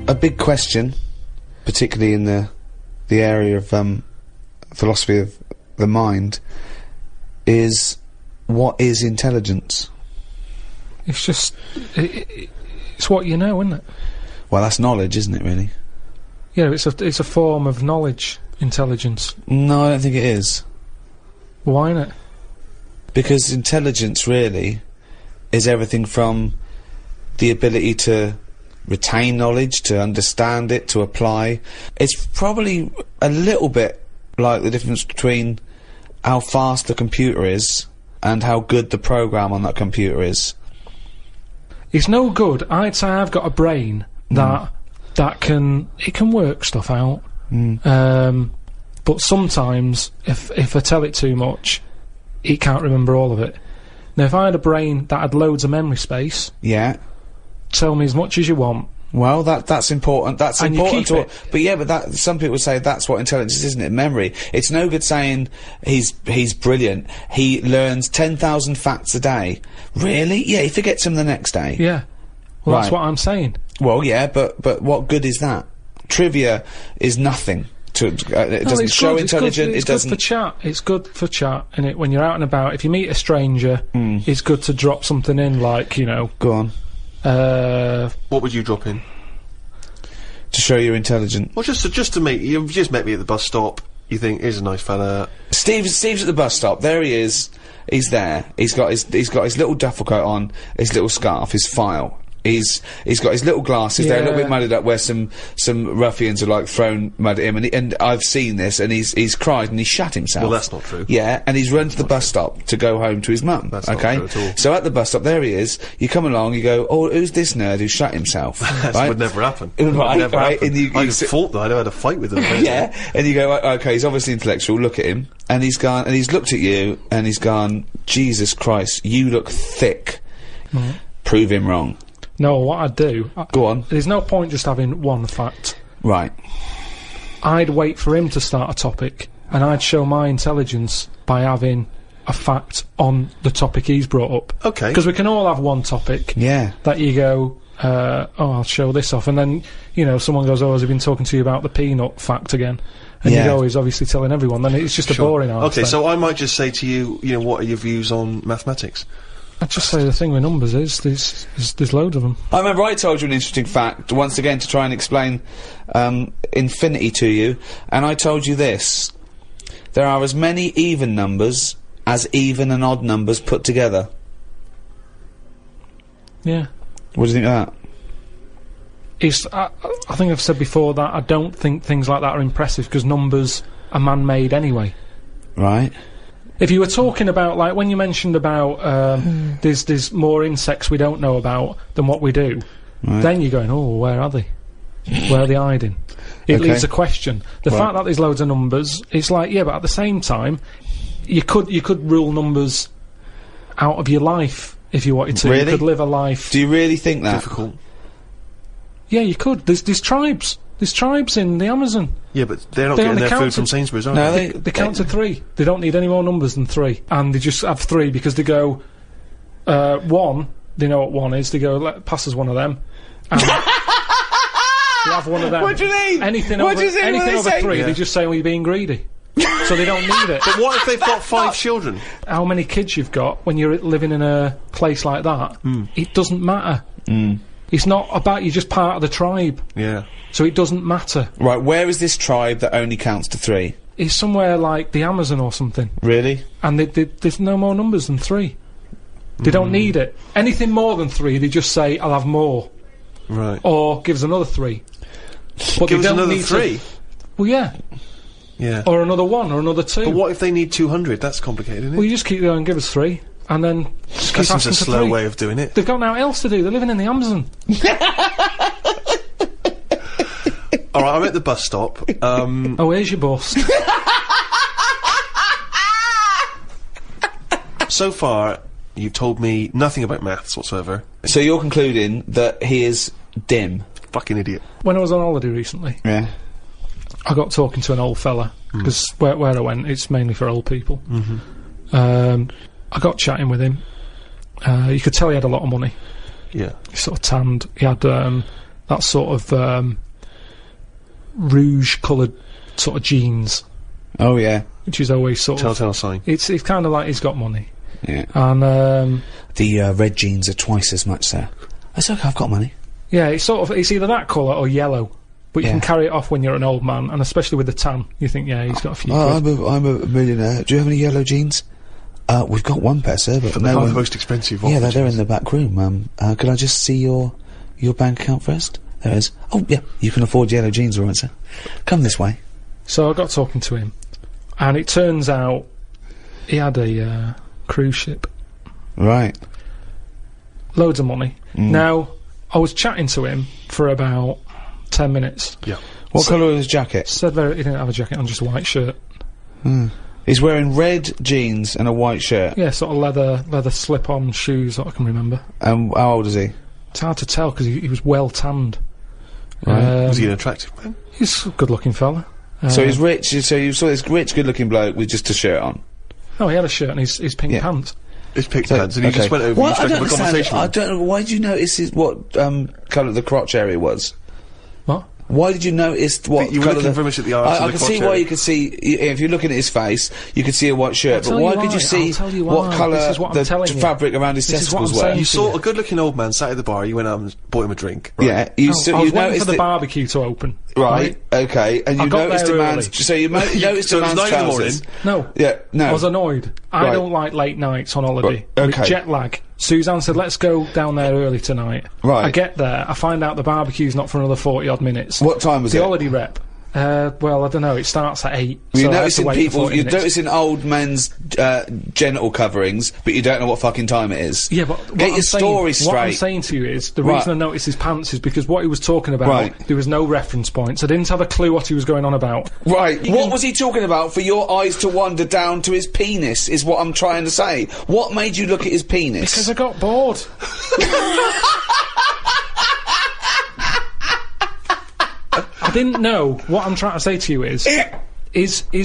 A big question, particularly in the area of philosophy of the mind, is what is intelligence? It's just, it's what you know, isn't it? Well, that's knowledge, isn't it? Really? Yeah, it's a form of knowledge, intelligence. No, I don't think it is. Why not? Because intelligence really is everything from the ability to retain knowledge, to understand it, to apply. It's probably a little bit like the difference between how fast the computer is and how good the program on that computer is. It's no good. I'd say I've got a brain that can work stuff out. But sometimes if I tell it too much, it can't remember all of it. Now, if I had a brain that had loads of memory space, Yeah. tell me as much as you want. Well, that's important. That's And you important keep to. it. But yeah, but that some people say that's what intelligence is, isn't it? Memory. It's no good saying he's brilliant. He learns 10,000 facts a day. Really? Yeah, he forgets them the next day. Yeah. Well, that's Right. what I'm saying. Well, yeah, but what good is that? Trivia is nothing. It doesn't show intelligent. It's good for chat. It's good for chat, and when you're out and about, if you meet a stranger, it's good to drop something in, like, you know. Go on. What would you drop in? To show you're intelligent. Well, just to meet you've just met me at the bus stop. You think here's a nice fella. Steve's at the bus stop. There he is. He's there. He's got his little duffel coat on, his little scarf, his file. He's got his little glasses. They're a little bit mudded up where some ruffians are like thrown mud at him, and I've seen this, and he's cried and he shat himself. Well, that's not true. Yeah, and he's run to the bus stop to go home to his mum. That's okay, not true at all. so at the bus stop, there he is. You come along, you go, oh, who's this nerd who shat himself? That right? would never happen. Right, never right. happen. And you fought though. I know how to fight with them. yeah, and you go, okay, he's obviously intellectual. Look at him, and he's gone, and he's looked at you, and he's gone, Jesus Christ, you look thick. Prove him wrong. No, what I'd do... Go on. There's no point just having one fact. Right. I'd wait for him to start a topic, and I'd show my intelligence by having a fact on the topic he's brought up. Okay. Because we can all have one topic. Yeah. That you go, oh, I'll show this off, and then, you know, someone goes, oh, has he been talking to you about the peanut fact again? And you go, he's obviously telling everyone, then it's just a boring answer. Okay, so I might just say to you, you know, what are your views on mathematics? I'd just say the thing with numbers is, there's loads of them. I remember I told you an interesting fact, once again, to try and explain infinity to you, and I told you this. There are as many even numbers as even and odd numbers put together. Yeah. What do you think of that? I think I've said before that I don't think things like that are impressive, because numbers are man-made anyway. Right. If you were talking about, like, when you mentioned about, there's more insects we don't know about than what we do, then you're going, oh, where are they? Where are they hiding? It leaves a question. The fact that there's loads of numbers, it's like, yeah, but at the same time, you could rule numbers out of your life if you wanted to. Really? You could live a life. Do you really think that? Difficult. Yeah, you could. There's tribes. There's tribes in the Amazon. Yeah, but they're not getting their food from Sainsbury's, are they? They count to 3. They don't need any more numbers than 3. And they just have 3 because they go, 1, they know what 1 is, they go, pass us one of them. And they have one of them. What do you mean? Anything over 3, they just say, well, you're being greedy. So they don't need it. But what if they've got 5 children? How many kids you've got when you're living in a place like that, it doesn't matter. It's not about you're just part of the tribe. Yeah. So it doesn't matter. Right, where is this tribe that only counts to 3? It's somewhere like the Amazon or something. Really? And there's no more numbers than 3. They don't need it. Anything more than 3, they just say, I'll have more. Right. Or give us another 3. But Give they us don't another need 3? Well, yeah. Yeah. Or another 1, or another 2. But what if they need 200? That's complicated, isn't it? Well, you just keep going, give us 3, and then just keep This is asking a for slow 3. way of doing it. They've got nothing else to do. They're living in the Amazon. Alright, I'm at the bus stop. Oh, here's your bust. So far, you've told me nothing about maths whatsoever. So you're concluding that he is dim? Fucking idiot. When I was on holiday recently, Yeah. I got talking to an old fella, because where I went, it's mainly for old people. I got chatting with him. You could tell he had a lot of money. Yeah. He sort of tanned. He had that sort of rouge-coloured sort of jeans. Oh, yeah. Which is always sort of... Telltale sign. It's kind of like he's got money. Yeah. And the red jeans are twice as much, sir. It's okay, I've got money. yeah, it's sort of... It's either that colour or yellow. But you can carry it off when you're an old man, and especially with the tan, you think, yeah, he's got a few quid. I'm a millionaire. Do you have any yellow jeans? We've got one pair, sir, but They're the most expensive. Yeah, they're in the back room. Could I just see your bank account first? There it is. Oh, yeah, you can afford yellow jeans, all right, sir. Come this way. So I got talking to him, and it turns out he had a cruise ship. Right. Loads of money. Now, I was chatting to him for about 10 minutes. Yeah. What colour was his jacket? Said he didn't have a jacket on, just a white shirt. He's wearing red jeans and a white shirt. Yeah, sort of leather slip-on shoes, that I can remember. How old is he? It's hard to tell, because he was well tanned. Right. Was he an attractive man? He's a good-looking fella. So he's rich, so you saw this rich, good-looking bloke with just a shirt on. Oh, he had a shirt and his pink pants. his picture hands, and he just went over and struck up a conversation. I don't know. Why did you notice what colour the crotch area was? What? Why did you notice what you were looking very much at the arse. I can see why you could see if you're looking at his face, you could see a white shirt. But why could you see what colour the fabric around his testicles were? You saw a good-looking old man sat at the bar. You went out and bought him a drink. Right? Yeah, I was waiting for the barbecue to open. Right. Okay. And you noticed a man's. So you noticed a man's trousers. No. Yeah. No. I was annoyed. I don't like late nights on holiday. Okay. With jet lag. Suzanne said, let's go down there early tonight. Right. I get there, I find out the barbecue's not for another 40-odd minutes. What time was it? The holiday rep. Well, I don't know, it starts at 8. You're noticing old men's genital coverings, but you don't know what fucking time it is. Yeah, but get your story straight. What I'm saying to you is, the reason I noticed his pants is because what he was talking about, there was no reference points. I didn't have a clue what he was going on about. Right. What was he talking about for your eyes to wander down to his penis, is what I'm trying to say. What made you look at his penis? Because I got bored. I didn't know. What I'm trying to say to you is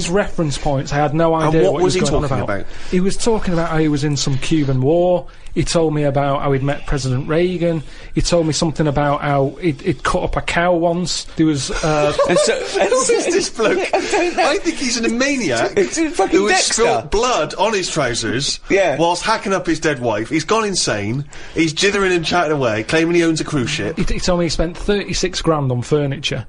reference points. I had no idea what he was going on about. He was talking about how he was in some Cuban war. He told me about how he'd met President Reagan. He told me something about how he'd cut up a cow once. There was, who is this bloke? I think he's a maniac who has spilt blood on his trousers whilst hacking up his dead wife. He's gone insane. He's jithering and chatting away, claiming he owns a cruise ship. He told me he spent 36 grand on furniture.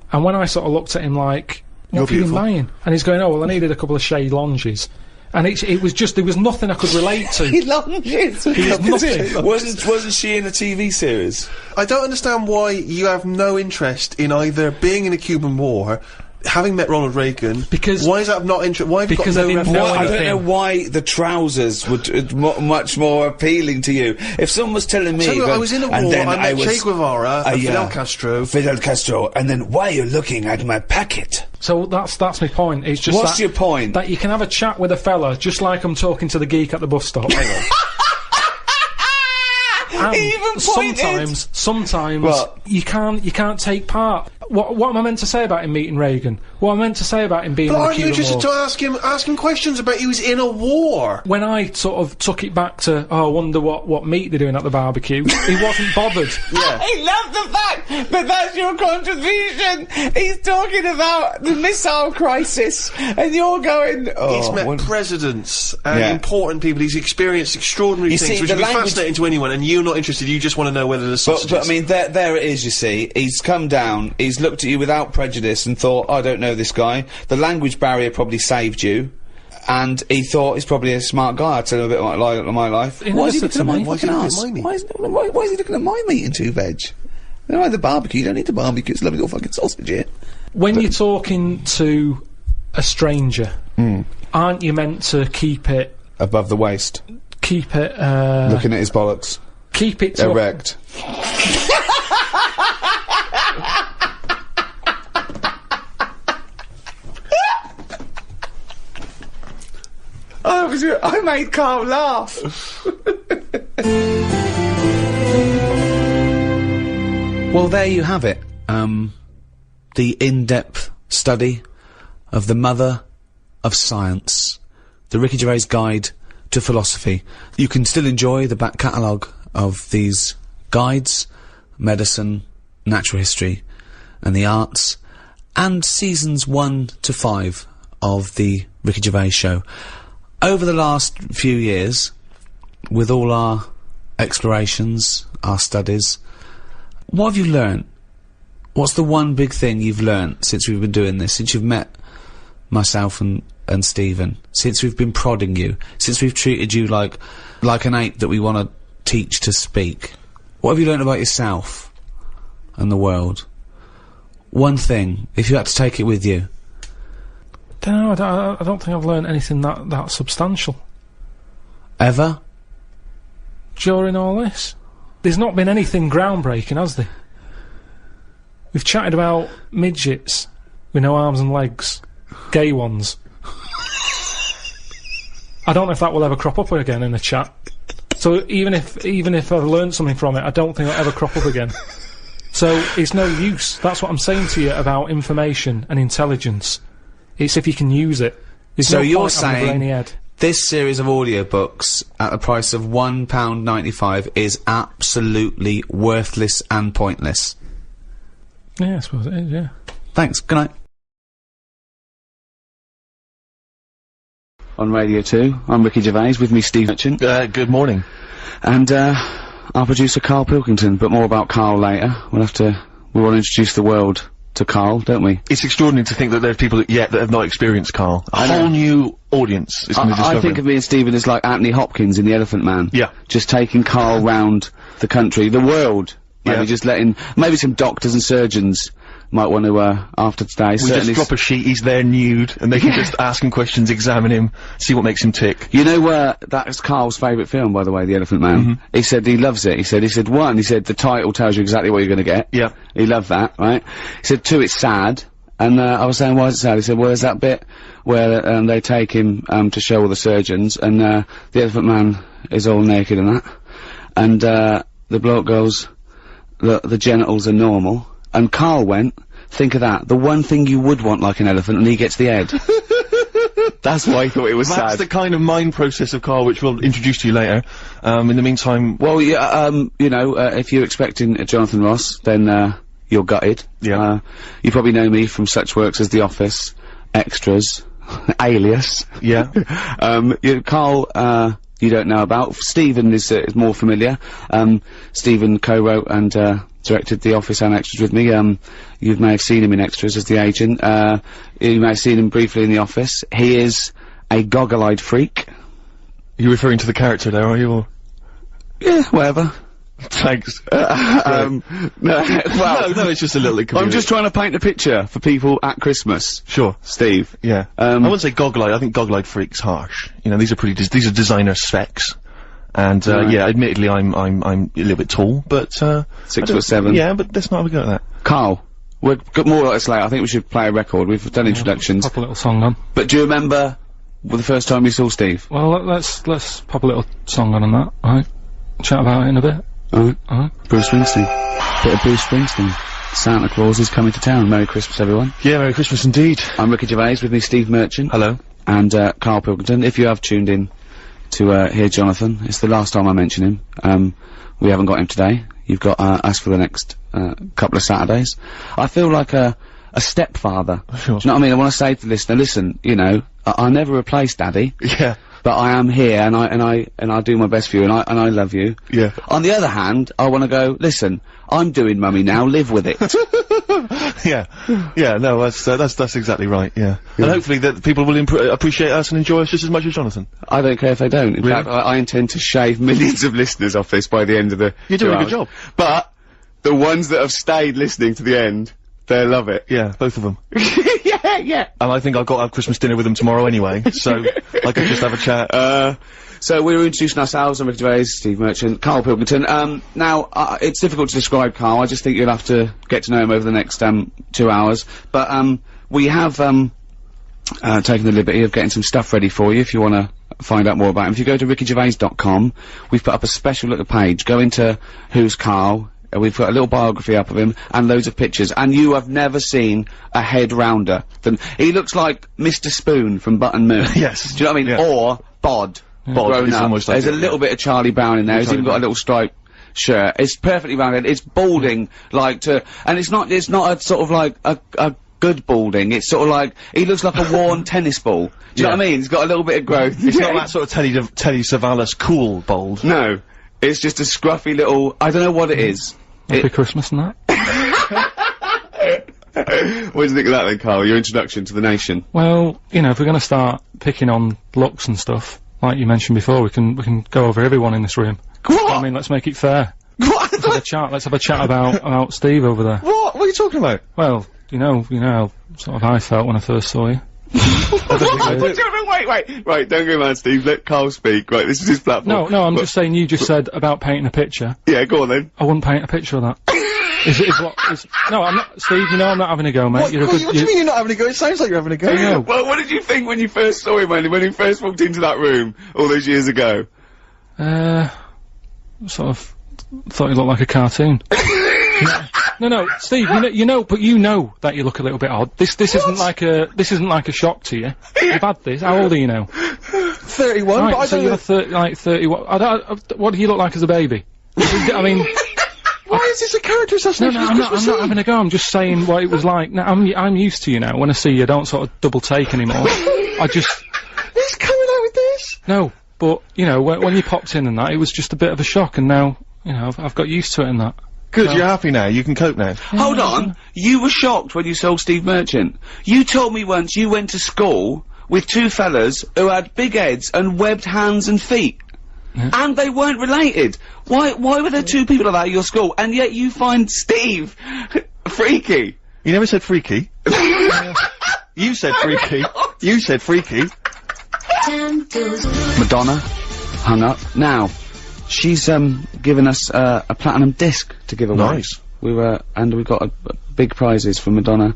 And when I sort of looked at him like, what have you been buying? And he's going, oh, well, I needed a couple of shade lounges. And it was just, there was nothing I could relate to. Lounges? Wasn't she in a TV series? I don't understand why you have no interest in either being in a Cuban war, having met Ronald Reagan. Because why is that not interesting? Why have you got no reference? I don't know why the trousers were much more appealing to you. If someone was telling me, I was in a war, I met Che Guevara, Fidel Castro, and then why are you looking at my packet? So that's my point. It's just what's your point? That you can have a chat with a fella just like I'm talking to the geek at the bus stop. And sometimes you can't take part. What am I meant to say about him meeting Reagan? What am I meant to say about him being in the Cuban War? Aren't you just to ask him questions about he was in a war? When I sort of took it back to, I wonder what meat they're doing at the barbecue, he wasn't bothered. Yeah. I love the fact that that's your contribution. He's talking about the missile crisis, and you're going, he's met presidents and important people. He's experienced extraordinary things, which would be fascinating to anyone, and you're not interested. You just want to know whether there's sausages. But I mean, there it is, you see. He's come down, he's looked at you without prejudice and thought, I don't know this guy. The language barrier probably saved you. And he thought he's probably a smart guy. I'll tell him a bit about my life. Why is he looking at my fucking ass? Why is he looking at my meat and two veg? You don't like the barbecue, you don't need the barbecue, it's lovely little fucking sausage here. When you're talking to a stranger, aren't you meant to keep it... above the waist? Keep it, looking at his bollocks. Keep it... erect. I made Karl laugh. Well, there you have it. The in-depth study of the mother of science. The Ricky Gervais Guide to Philosophy. You can still enjoy the back catalogue of these guides, medicine, natural history, and the arts, and seasons 1 to 5 of the Ricky Gervais Show. Over the last few years, with all our explorations, our studies, what have you learnt? What's the one big thing you've learnt since we've been doing this, since you've met myself and Stephen, since we've been prodding you, since we've treated you like an ape that we want to teach to speak? What have you learnt about yourself and the world? One thing, if you had to take it with you. I don't think I've learned anything that substantial. Ever? During all this? There's not been anything groundbreaking, has there? We've chatted about midgets with no arms and legs. Gay ones. I don't know if that will ever crop up again in a chat. So even if I've learned something from it, I don't think it'll ever crop up again. So it's no use. That's what I'm saying to you about information and intelligence. It's if you can use it. There's so no you're point having a brainy saying head. this series of audiobooks at the price of £1.95 is absolutely worthless and pointless. Yeah, I suppose it is, yeah. Thanks, good night. On Radio 2, I'm Ricky Gervais, with me Steve Merchant. Good morning. And, our producer Karl Pilkington, but more about Karl later. We want to introduce the world to Karl, don't we? It's extraordinary to think that there's people that have not experienced Karl. A whole new audience is going to discover I think of me and Stephen as like Anthony Hopkins in The Elephant Man. Yeah. Just taking Karl round the country, the world. Maybe just letting, maybe some doctors and surgeons might want to, after today. We just drop a sheet, he's there nude, and they can just ask him questions, examine him, see what makes him tick. You know, that's Karl's favourite film, by the way, The Elephant Man. He said he loves it. He said, the title tells you exactly what you're gonna get. Yeah. He loved that, right? He said, 2, it's sad. And, I was saying, why is it sad? He said, well, there's that bit where, they take him, to show all the surgeons, and, the Elephant Man is all naked and that. And, the bloke goes, the genitals are normal. And Karl went, think of that, the one thing you would want like an elephant, and he gets the head. That's why he thought it was sad. That's the kind of mind process of Karl which we'll introduce to you later. In the meantime... Well, yeah, you know, if you're expecting Jonathan Ross, then, you're gutted. Yeah. You probably know me from such works as The Office, Extras, Alias. Yeah. Karl, you don't know about. Stephen is more familiar. Stephen co-wrote and, directed The Office and Extras with me. You may have seen him in Extras as the agent. You may have seen him briefly in The Office. He is a goggle-eyed freak. Are you referring to the character there, are you, or? Yeah, whatever. Thanks. No, it's just a little inconvenient. I'm just trying to paint a picture for people at Christmas. Sure. Steve. Yeah. I wouldn't say goggle-eyed, I think goggle-eyed freak's harsh. You know, these are these are designer specs. And, yeah, admittedly I'm a little bit tall, but, 6'7". Yeah, but let's not have a go at that. Karl, we've got more like this later. I think we should play a record. We've done introductions. Pop a little song on. But do you remember the first time you saw Steve? Well, let's pop a little song on that, alright? Chat about it in a bit. Alright. Bruce Springsteen. Bit of Bruce Springsteen. Santa Claus is coming to town. Merry Christmas, everyone. Yeah, Merry Christmas indeed. I'm Ricky Gervais, with me Steve Merchant. Hello. And, Karl Pilkington. If you have tuned in to, hear Jonathan, it's the last time I mention him. We haven't got him today. You've got, us for the next, couple of Saturdays. I feel like a stepfather. Sure. Do you know what I mean? I want to say to the listener, listen, you know, I never replace Daddy. Yeah. But I am here, and I do my best for you, and I love you. Yeah. On the other hand, I want to go, listen, I'm doing Mummy now, live with it. Yeah. Yeah, no, that's exactly right, yeah. And hopefully that people will appreciate us and enjoy us just as much as Jonathan. I don't care if they don't. In Really? fact, I intend to shave millions of listeners off this by the end of the You're doing 2 a good hours. job. But, the ones that have stayed listening to the end, they love it. Yeah, both of them. Yeah. And I think I've got to have Christmas dinner with them tomorrow anyway, so I could just have a chat. So we're introducing ourselves. I'm Ricky Gervais, Steve Merchant, Karl Pilkington. Now, it's difficult to describe Karl. I just think you'll have to get to know him over the next, 2 hours. But, we have, taken the liberty of getting some stuff ready for you if you want to find out more about him. If you go to rickygervais.com, we've put up a special little page. Go into Who's Karl. We've got a little biography up of him, and loads of pictures, and you have never seen a head rounder than— he looks like Mr. Spoon from Button Moon. Yes. Do you know what I mean? Yeah. Or Bod. Bod Grown is up. almost like There's it, a little bit of Charlie Brown in there. He's even got a little striped shirt. It's perfectly rounded. It's balding, and it's not a sort of like a good balding. It's sort of like, he looks like a worn tennis ball. Do you know what I mean? He's got a little bit of growth. It's not that sort of Telly Savalas cool bald. No. It's just a scruffy little— I don't know what it is. Happy Christmas and that. What do you think of that then, Karl? Your introduction to the nation? Well, you know, if we're going to start picking on looks and stuff, like you mentioned before, we can go over everyone in this room. What? I mean, let's make it fair. What? Let's have a chat about Steve over there. What are you talking about? Well, you know how sort of I felt when I first saw you. Wait, right, don't go mad, Steve. Let Karl speak. Right, this is his platform. No, I'm just saying, you just said about painting a picture. Yeah, go on then. I wouldn't paint a picture of that. No, I'm not— Steve, you know I'm not having a go, mate. What do you mean you're not having a go? It sounds like you're having a go. No. Well, what did you think when you first saw him, when he first walked into that room all those years ago? Sort of thought he looked like a cartoon. No, Steve, you know, but you know that you look a little bit odd. This isn't like a shock to you. You've had this. How old are you now? 31. Right, but I so don't you're 31. What do you look like as a baby? I mean, why is this a character assassination? No, I'm not having a go. I'm just saying what it was like. Now, I'm used to you now. When I see you, I don't sort of double take anymore. I just. He's coming out with this. No, but you know, when you popped in and that, it was just a bit of a shock, and now, you know, I've got used to it and that. Good, you're happy now. You can cope now. Hold on. You were shocked when you saw Steve Merchant. You told me once you went to school with two fellas who had big heads and webbed hands and feet. Yeah. And they weren't related. Why were there two people like that at your school, and yet you find Steve freaky? You never said freaky. You said freaky. You said freaky. Madonna hung up. Now, she's given us a platinum disc to give away. Nice. We got big prizes from Madonna,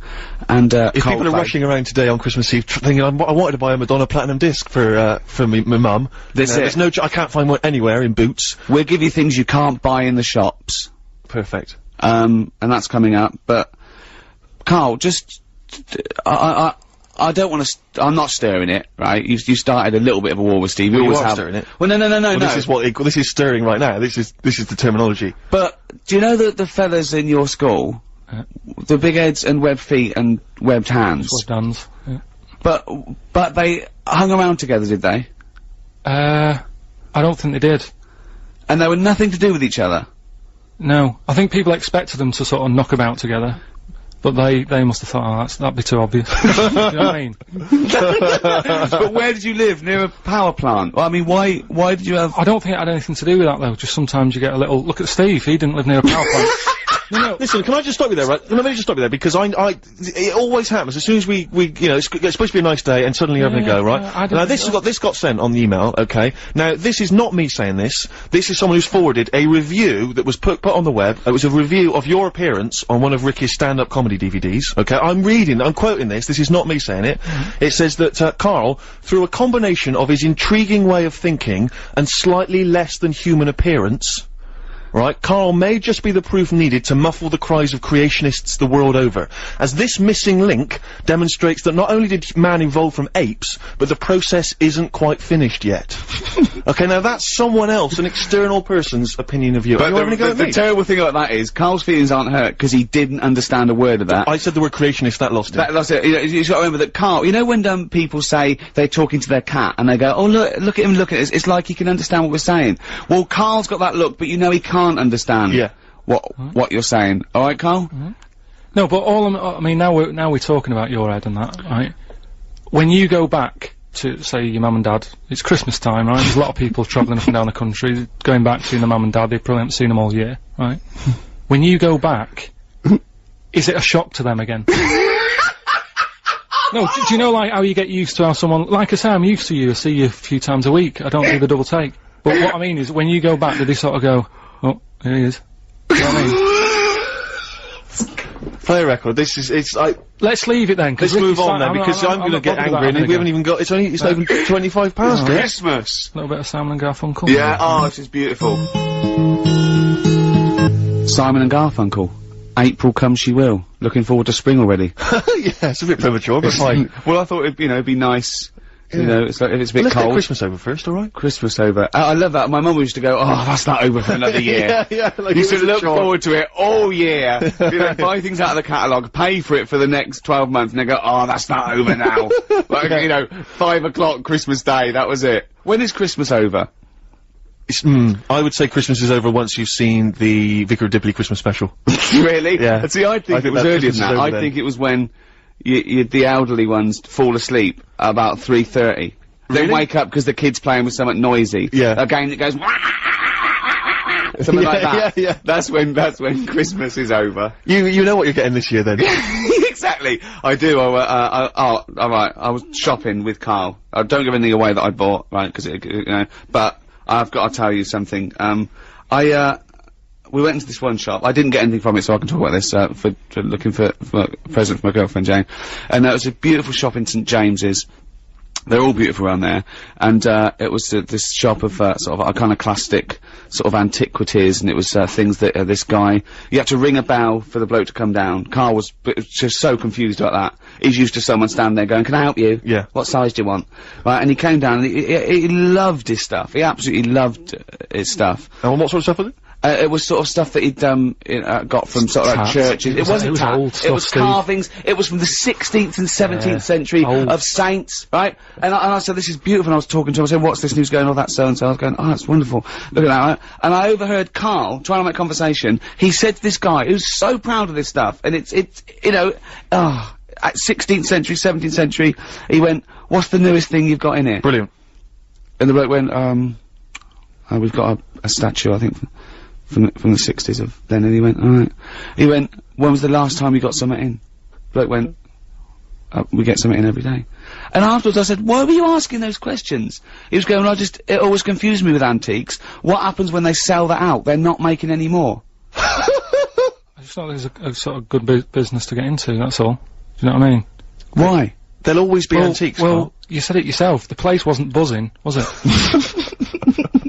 and if people are rushing around today on Christmas Eve thinking I wanted to buy a Madonna platinum disc for my mum, there's no I can't find one anywhere in Boots. We'll give you things you can't buy in the shops. Perfect. And that's coming up. But Carl, just I don't want to. I'm not stirring it, right? You started a little bit of a war with Steve. You always are have. stirring it. Well, no. This is stirring right now. This is the terminology. But do you know that the fellas in your school, the big heads and webbed feet and webbed hands? Webbed hands. Yeah. But they hung around together, did they? I don't think they did. And they were nothing to do with each other. No, I think people expected them to sort of knock about together. But they must have thought, oh, that'd be too obvious. Do you know what I mean? But where did you live? Near a power plant? Well, I mean, why did you have... I don't think it had anything to do with that, though. Just sometimes you get a little... Look at Steve, he didn't live near a power plant. No. Listen, can I just stop you there, right? Let me just stop you there, because it always happens. As soon as we, you know, it's supposed to be a nice day, and suddenly you're having a go, right? Now, this got sent on the email, okay? Now, this is not me saying this. This is someone who's forwarded a review that was put on the web. It was a review of your appearance on one of Ricky's stand-up comedy DVDs, okay? I'm quoting this. This is not me saying it. It says that, Carl, through a combination of his intriguing way of thinking and slightly less than human appearance, right, Carl may just be the proof needed to muffle the cries of creationists the world over, as this missing link demonstrates that not only did man evolve from apes, but the process isn't quite finished yet. Okay, now that's someone else, an external person's opinion of you. But the terrible thing about that is, Carl's feelings aren't hurt because he didn't understand a word of that. I said the word creationist, that lost it. That lost it. You've got to remember that Carl, you know when people say they're talking to their cat and they go, oh look at him, look at us, it's like he can understand what we're saying. Well, Carl's got that look, but you know he can't understand what you're saying. All right, Carl? No, but I mean, now we're talking about your head and that, right? When you go back to, say, your mum and dad, it's Christmas time, right? There's a lot of people travelling up and down the country, going back seeing their mum and dad, they probably haven't seen them all year, right? When you go back, is it a shock to them again? No, do you know, like, how you get used to how someone, like I say, I'm used to you, I see you a few times a week, I don't do the double take. But what I mean is, when you go back, do they sort of go, oh, here he is. You know what I mean? Play a record. It's like... Let's leave it then. Let's move on then, because I'm gonna get angry and we haven't even got... It's not even 25 past yet. Christmas! A little bit of Simon and Garfunkel. Yeah, oh, this is beautiful. Simon and Garfunkel. April Come She Will. Looking forward to spring already. Yeah, it's a bit premature, but fine. Well, I thought it'd be nice. You know, it's like, if it's a bit Let's cold. get Christmas over first, alright? Christmas over. I love that. My mum used to go, oh, that's not over for another year. Like you should look forward to it all year. You know, buy things out of the catalogue, pay for it for the next 12 months, and they go, oh, that's not over now. Like, you know, 5 o'clock Christmas Day, that was it. When is Christmas over? I would say Christmas is over once you've seen the Vicar of Dibley Christmas special. Really? Yeah. See, I think it was earlier than that. I think it was when the elderly ones fall asleep about 3:30. They wake up because the kid's playing with something noisy. Yeah. A game that goes something like that. Yeah. That's when Christmas is over. You know what you're getting this year then. Exactly. I do. Alright. I was shopping with Carl. Don't give anything away that I bought, right? Because you know. But I've got to tell you something. We went into this one shop. I didn't get anything from it, so I can talk about this, for looking for a present for my girlfriend Jane. And it was a beautiful shop in St James's. They're all beautiful around there, and it was this shop of sort of iconoclastic sort of antiquities, and it was things that this guy, you had to ring a bell for the bloke to come down. Karl was just so confused about that. He's used to someone standing there going, "Can I help you? Yeah. What size do you want?" Right, and he came down, and he loved his stuff. He absolutely loved his stuff. And what sort of stuff was it? It was sort of stuff that he'd got from sort of like churches. It wasn't tat. old stuff, It was carvings. It was from the 16th and 17th century of saints, right? And I said, "This is beautiful." And I was talking to him. I said, "What's this news going on? That so and so." I was going, "Oh, that's wonderful. Look at that." Right? And I overheard Karl trying to make conversation. He said to this guy who's so proud of this stuff, and it's you know, at 16th century, 17th century, he went, "What's the newest thing you've got in here?" Brilliant. And the bloke went, "We've got a statue, I think." From the 60s of then, and he went, "Alright." He went, "When was the last time you got something in?" Bloke went, "We get something in every day." And afterwards I said, "Why were you asking those questions?" He was going, "It always confused me with antiques. What happens when they sell that out? They're not making any more." I just thought it was a sort of good business to get into, that's all. Do you know what I mean? Why? There'll always be antiques, Well, Karl. you said it yourself. The place wasn't buzzing, was it?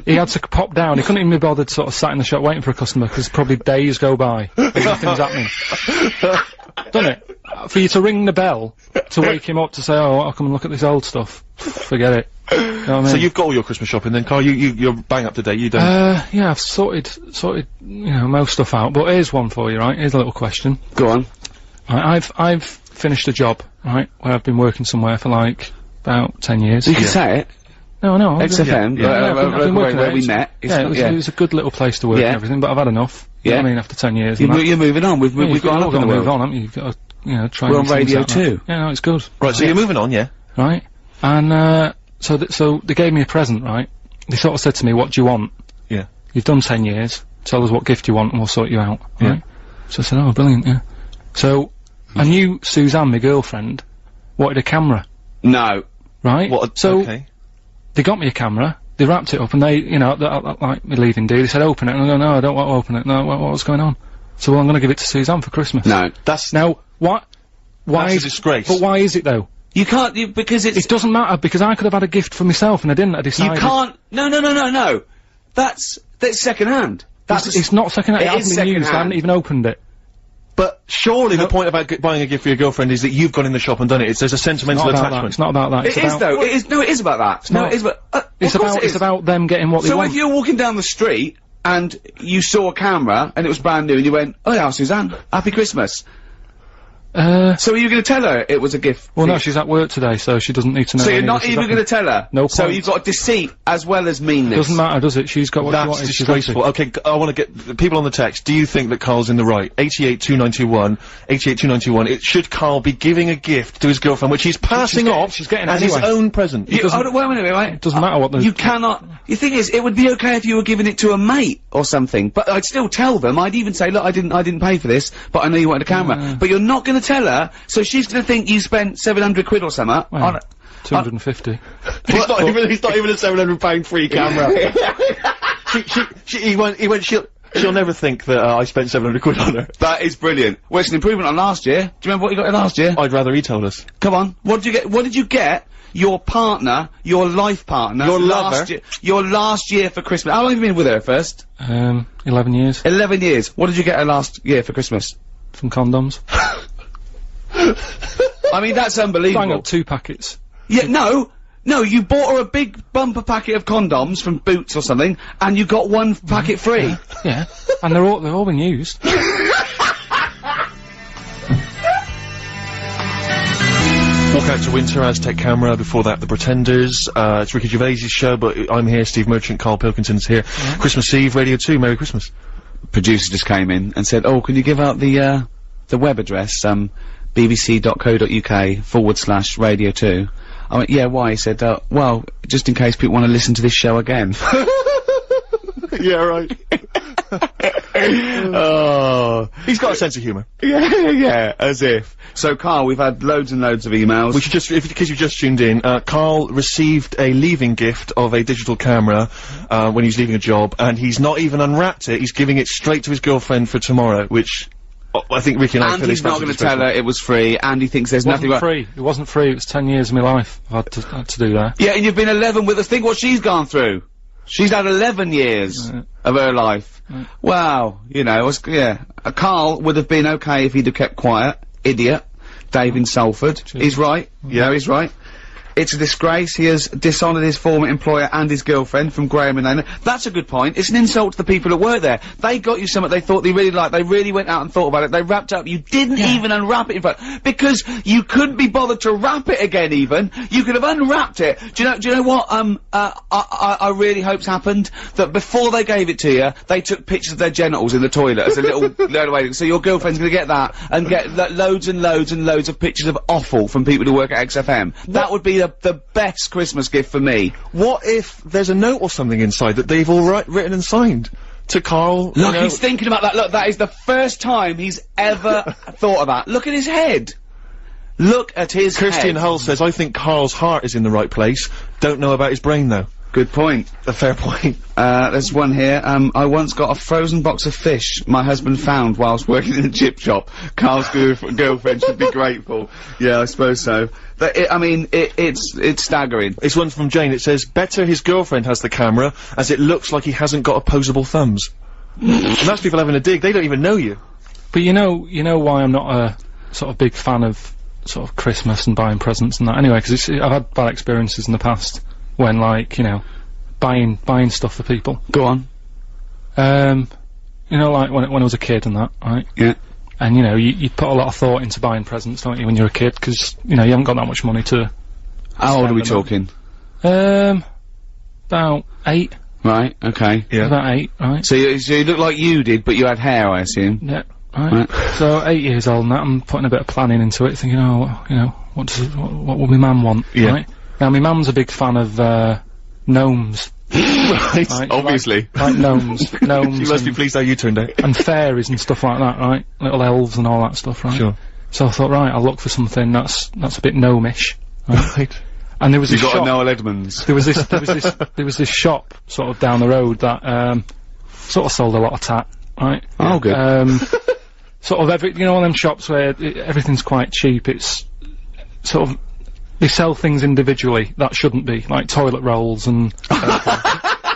He had to pop down. He couldn't even be bothered sort of sat in the shop waiting for a customer, because probably days go by and nothing's happening. Doesn't it? For you to ring the bell to wake him up to say, "Oh, I'll come and look at this old stuff." Forget it. You know what I mean? So you've got all your Christmas shopping then, Karl? You're bang up to date, you don't? Yeah, I've sorted, you know, most stuff out. But here's one for you, right? Here's a little question. Go on. Right, I've finished a job, right, where I've been working somewhere for like about 10 years. You can say it. No, XFM, I've been working where there. we met. It was a good little place to work and everything, but I've had enough. You know what I mean, after 10 years. You're moving on. We've gone up in the move world. on, haven't you? You've got to, you know, try We're and on radio too. Yeah, no, it's good. Right, so you're moving on, yeah? Right. And, so they gave me a present, right? They sort of said to me, "What do you want?" Yeah. "You've done 10 years. Tell us what gift you want and we'll sort you out." Right? So I said, "Oh, brilliant, yeah." So, I knew Suzanne, my girlfriend, wanted a camera. No. Right? So, okay. they got me a camera, they wrapped it up, and they, you know, like me leaving do, they said, "Open it," and I go, "No, I don't want to open it." "No, what's going on?" So, "Well, I'm gonna give it to Suzanne for Christmas." No. Now, what? Why That's a disgrace. But why is it though? You can't, because It doesn't matter, because I could have had a gift for myself and I didn't, I decided. You can't, no. That's second hand. It's not second hand, it hasn't been used, I haven't even opened it. But surely the point about buying a gift for your girlfriend is that you've gone in the shop and done it. There's a sentimental attachment. It's not about that. It is though. It is about that. No, it is about. It's about them getting what they want. So if you're walking down the street and you saw a camera and it was brand new and you went, "Oh yeah, Suzanne, Happy Christmas." So are you going to tell her it was a gift? Well, no, she's at work today, so she doesn't need to know. So you're not even going to tell her? No So point. you've got deceit as well as meanness. Doesn't matter, does it? She's got what she That's wanted. disgraceful. Okay, I want to get the people on the text. Do you think that Karl's in the right? 882921, 882921. Should Karl be giving a gift to his girlfriend, which he's passing off she's getting as anyway. his own present? Wait a minute, right? It doesn't matter what the... You cannot. The thing is, it would be okay if you were giving it to a mate or something, but I'd still tell them. I'd even say, "Look, I didn't pay for this, but I know you wanted a camera." But you're not going to tell her, so she's going to think you spent 700 quid or something. Well, 250. He's not even a £700 free camera. She'll never think that I spent 700 quid on her. That is brilliant. Well, it's an improvement on last year. Do you remember what you got last year? I'd rather he told us. Come on. What did you get? What did you get? Your partner, your life partner, Your lover. your last year for Christmas. How long have you been with her first? 11 years. 11 years. What did you get her last year for Christmas? Some condoms. I mean, that's unbelievable. Bang up 2 packets. Yeah, no, you bought her a big bumper packet of condoms from Boots or something, and you got 1 packet free. Yeah, and they've all been used. Walk Out to Winter, Aztec Camera, before that The Pretenders, it's Ricky Gervais' show, but I'm here, Steve Merchant, Karl Pilkington's here. Christmas Eve, Radio 2, Merry Christmas. Producer just came in and said, "Oh, can you give out the web address, bbc.co.uk/radio 2. I went, "Yeah, why?" He said, "Well, just in case people want to listen to this show again." Yeah, right. Oh. He's got a sense of humour. Yeah, as if. So, Karl, we've had loads and loads of emails. We should just, because you just tuned in, Karl received a leaving gift of a digital camera, when he's leaving a job, and he's not even unwrapped it, he's giving it straight to his girlfriend for tomorrow, which I think Ricky and I Andy's not going to tell her it was free. Andy thinks there's nothing wrong. It wasn't free. It was 10 years of my life I had to do that. Yeah, and you've been 11 with us. Think what she's gone through. She's had 11 years of her life. Wow, you know, Carl would have been okay if he'd have kept quiet. Idiot. Dave in Salford. He's right. Yeah, he's right. It's a disgrace. He has dishonoured his former employer and his girlfriend from Graham and Anna. That's a good point. It's an insult to the people that work there. They got you something they thought they really liked. They really went out and thought about it. They wrapped it up. You didn't even unwrap it in front. Because you couldn't be bothered to wrap it again even. You could have unwrapped it. Do you know what, I really hope's happened? That before they gave it to you, they took pictures of their genitals in the toilet as a little load away. So your girlfriend's gonna get that and get loads and loads and loads of pictures of offal from people who work at XFM. That would be the best Christmas gift for me. What if there's a note or something inside that they've all written and signed? To Carl? Look, he's thinking about that. Look, that is the first time he's ever thought of that. Look at his head. Look at his head. Christian Hull says, I think Carl's heart is in the right place. Don't know about his brain, though. Good point. A fair point. There's one here. I once got a frozen box of fish my husband found whilst working in a chip shop. Carl's girlfriend should be grateful. Yeah, I suppose so. But it's staggering. It's one from Jane. It says, better his girlfriend has the camera, as it looks like he hasn't got opposable thumbs. And that's people having a dig. They don't even know you. But you know why I'm not a sort of big fan of sort of Christmas and buying presents and that anyway, because I've had bad experiences in the past. When, like, you know, buying stuff for people. Go on. You know, like, when I was a kid and that, right? Yeah. And, you know, you put a lot of thought into buying presents, don't you, when you're a kid? Because, you know, you haven't got that much money to... How old are we talking? About 8. Right, okay. Yeah. About 8, right? So you look like you did, but you had hair, I assume? Yeah, right. So, 8 years old and that, I'm putting a bit of planning into it, thinking, oh, you know, what will my mum want, right? Now, my mum's a big fan of, gnomes. Right, obviously. Like gnomes. She must be pleased how you turned out. And fairies and stuff like that, right? Little elves and all that stuff, right? Sure. So I thought, right, I'll look for something that's a bit gnomish. Right? And there was this shop. You got Noel Edmonds. There was this shop sort of down the road that, sort of sold a lot of tat, right? Oh, good. Sort of you know, one of them shops where everything's quite cheap, it's sort of, they sell things individually that shouldn't be, like toilet rolls and that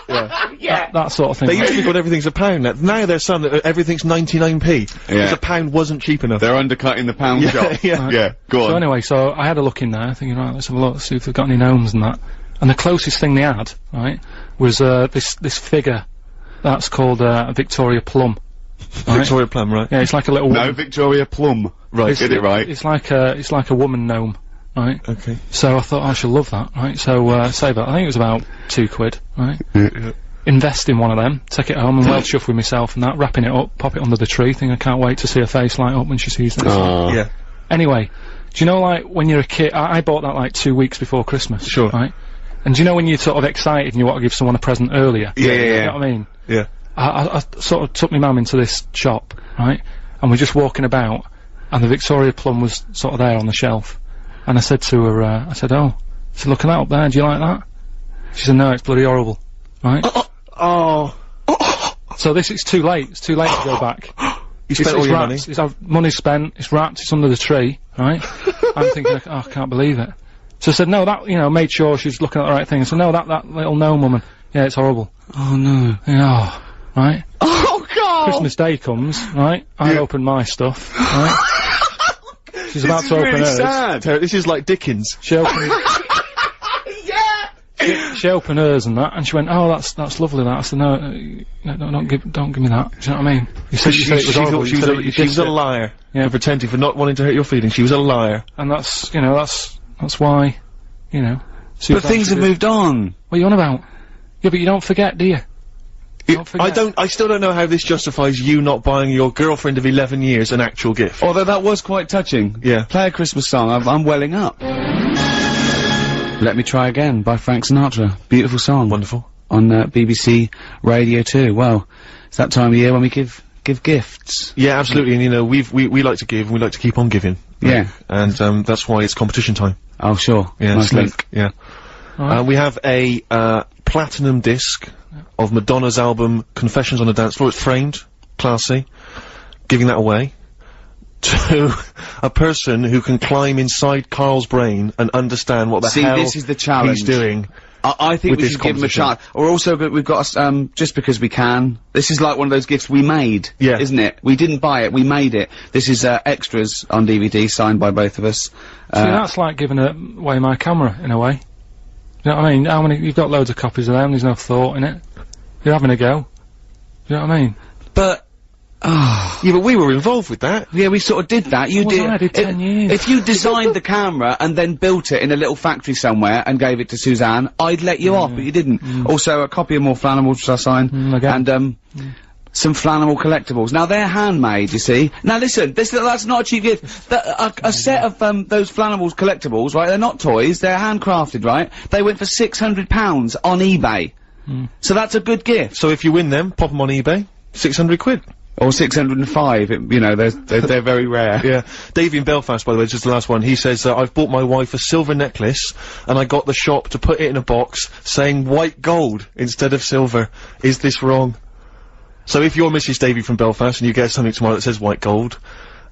sort of thing. They used to be called everything's a pound. Now there's some that everything's 99p. Because a pound wasn't cheap enough. They're undercutting the pound shop. Yeah, go on. So anyway, so I had a look in there, thinking, right, let's have a look, see if they've got any gnomes and that. And the closest thing they had, right, was this figure that's called a Victoria Plum. Right? Victoria Plum, right? Yeah, it's like a little. No, Victoria Plum. Right, get it right. It's like a woman gnome. Right. Okay. So I thought I shall love that. Right. So save that. I think it was about £2. Right. Yeah. Invest in one of them. Take it home and well chuff with myself and that. Wrapping it up. Pop it under the tree. Think I can't wait to see her face light up when she sees this. Yeah. Anyway, do you know, like when you're a kid? I bought that like 2 weeks before Christmas. Sure. Right. And do you know when you're sort of excited and you want to give someone a present earlier? Yeah. You know what I mean? Yeah. I sort of took my mum into this shop, right? And we're just walking about, and the Victoria Plum was sort of there on the shelf. And I said to her, I said, look at that up there, do you like that? She said, no, it's bloody horrible. Right? So it's too late to go back. You spent all your money? Money's spent, it's wrapped, it's under the tree, right? I'm thinking, I can't believe it. So I said, no, that, you know, made sure she's looking at the right thing. I said, no, that little gnome woman, yeah, it's horrible. Oh no. Yeah, right? Oh God! Christmas Day comes, right? I open my stuff, right? She's about to open hers. Sad. This is like Dickens. She opened. She opened hers and that, and she went, "Oh, that's lovely." That I said, "No, don't give me that." Do you know what I mean? You said it was horrible. She was a liar. Yeah, for pretending, for not wanting to hurt your feelings. She was a liar. And that's why, you know. But things have moved on. What are you on about? Yeah, but you don't forget, do you? I still don't know how this justifies you not buying your girlfriend of 11 years an actual gift. Although that was quite touching. Yeah. Play a Christmas song, I'm welling up. Let Me Try Again by Frank Sinatra. Beautiful song. Wonderful. On BBC Radio 2. Well, it's that time of year when we give gifts. Yeah, absolutely, and you know, we like to give, and we like to keep on giving. Yeah. And that's why it's competition time. Oh, sure. Yeah, nice link. Yeah. Right. We have a platinum disc of Madonna's album Confessions on a Dance Floor. It's framed, classy. Giving that away. to a person who can climb inside Karl's brain and understand what the hell this is the challenge. he's doing. I think we should give him a chance. Or also, we've got, just because we can. This is like one of those gifts we made. Yeah. Isn't it? We didn't buy it, we made it. This is, extras on DVD, signed by both of us. See, that's like giving away my camera, in a way. You know what I mean? You've got loads of copies of them, there's no thought in it. You're having a go. You know what I mean? But, yeah, but we were involved with that. Yeah, we sort of did that. You did. I did 10 years. If you designed the camera and then built it in a little factory somewhere and gave it to Suzanne, I'd let you off, but you didn't. Also, a copy of More Flannel, which I signed, and, some Flannel collectibles. Now, they're handmade, you see. Now, listen, that's not a cheap gift. A set of, those Flannel collectibles, right, they're not toys, they're handcrafted, right? They went for £600 on eBay. So that's a good gift. So if you win them, pop them on eBay, 600 quid. Or 605, you know, they're very rare. Yeah. Davey in Belfast, by the way, just the last one, he says, I've bought my wife a silver necklace, and I got the shop to put it in a box, saying white gold instead of silver. Is this wrong? So if you're Mrs. Davey from Belfast, and you get something tomorrow that says white gold,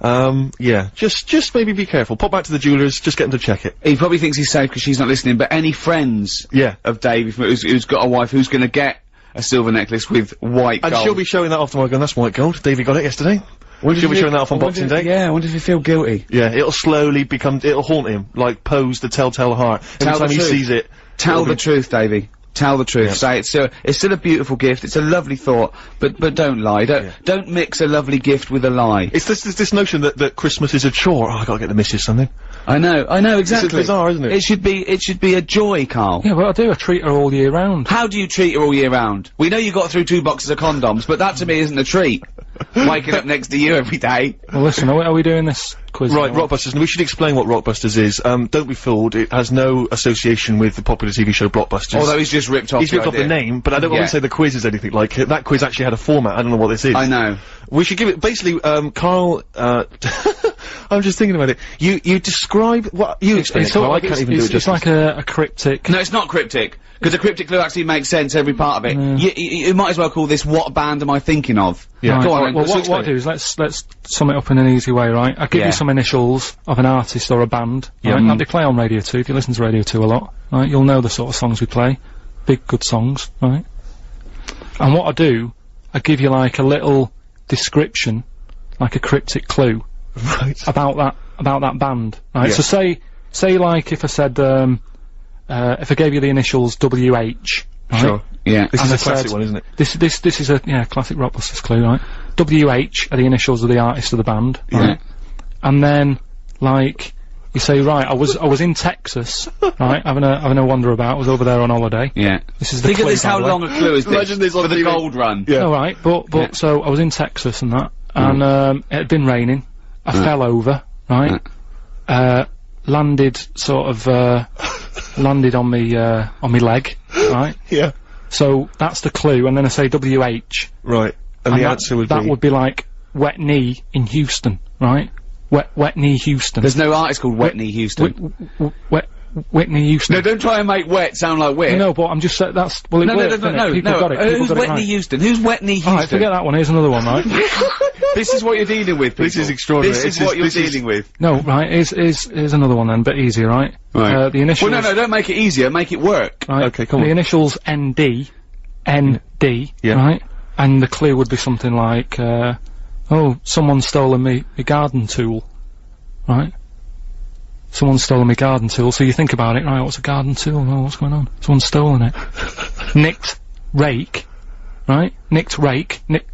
yeah, just maybe be careful. Pop back to the jewellers, just get them to check it. He probably thinks he's safe because she's not listening, but any friends of Davey who's got a wife who's gonna get a silver necklace with white gold. And she'll be showing that off tomorrow going, that's white gold. Davey got it yesterday. She'll be showing that off on Boxing Day. Yeah, I wonder if he feel guilty. Yeah, it'll slowly it'll haunt him, like Pose the Telltale Heart. Every time he sees it. Tell the truth, Davey. Tell the truth. Say it's still a beautiful gift. It's a lovely thought, but don't lie. Don't mix a lovely gift with a lie. It's this notion that Christmas is a chore. Oh, I gotta get the missus something. I know, exactly. It's bizarre, isn't it? It should be a joy, Karl. Yeah, well, I treat her all year round. How do you treat her all year round? We know you got through 2 boxes of condoms, but that to me isn't a treat. Waking up next to you every day. Well, listen, are we doing this quiz? Right, Rockbusters, and we should explain what Rockbusters is. Don't be fooled, it has no association with the popular TV show Blockbusters. Although he's just ripped off the name, but I don't want to say the quiz is anything like it. That quiz actually had a format, I don't know what this is. I know. We should give it, basically, Karl, I'm just thinking about it. You describe, what, you explain it, Karl, I can't even do it justice. It's like a cryptic. No, it's not cryptic. Because a cryptic clue actually makes sense, every part of it. You might as well call this, what band am I thinking of? Yeah. Go on, well, what I do is, let's sum it up in an easy way, right? I'll give you some initials of an artist or a band, right? That they play on Radio 2, if you listen to Radio 2 a lot, right? You'll know the sort of songs we play. Big, good songs, right? And what I do, I give you like a little description, like a cryptic clue. Right. About that band, right? So say like if I said, if I gave you the initials WH, right? Sure. Yeah. This is a classic one, isn't it? This is a classic Rockbusters clue, right? WH are the initials of the artist of the band, right? And then like you say, right, I was in Texas, right, having a wander about. I was over there on holiday. Yeah. This is the Think clue, of this. How long a clue is this? Imagine this for the gold run. Yeah. All right, but so I was in Texas and that, and it had been raining. I fell over, right? Landed sort of landed on me leg, right? Yeah. So that's the clue, and then I say WH. Right. And the answer would be? That would be like Wet Knee in Houston, right? Wet Knee Houston. There's no artist called Wet Knee Houston. Whitney Houston. No, don't try and make wet sound like wit. No, but I'm just saying that's, well, it worked, no, People got it. Who's Whitney Houston? Who's Whitney Houston? Alright, forget that one, here's another one, right? This is what you're dealing with, people. This is extraordinary. This is what you're dealing with. No, right, here's another one then, bit easier, right? Right. The initials... Well, no, don't make it easier, make it work. Right. Okay, come on. The initials ND, right? And the clue would be something like, oh, someone's stolen me garden tool, right? Someone's stolen my garden tool, so you think about it, right, what's a garden tool? Oh, what's going on? Someone's stolen it. Nicked rake, right? Nicked rake, Nick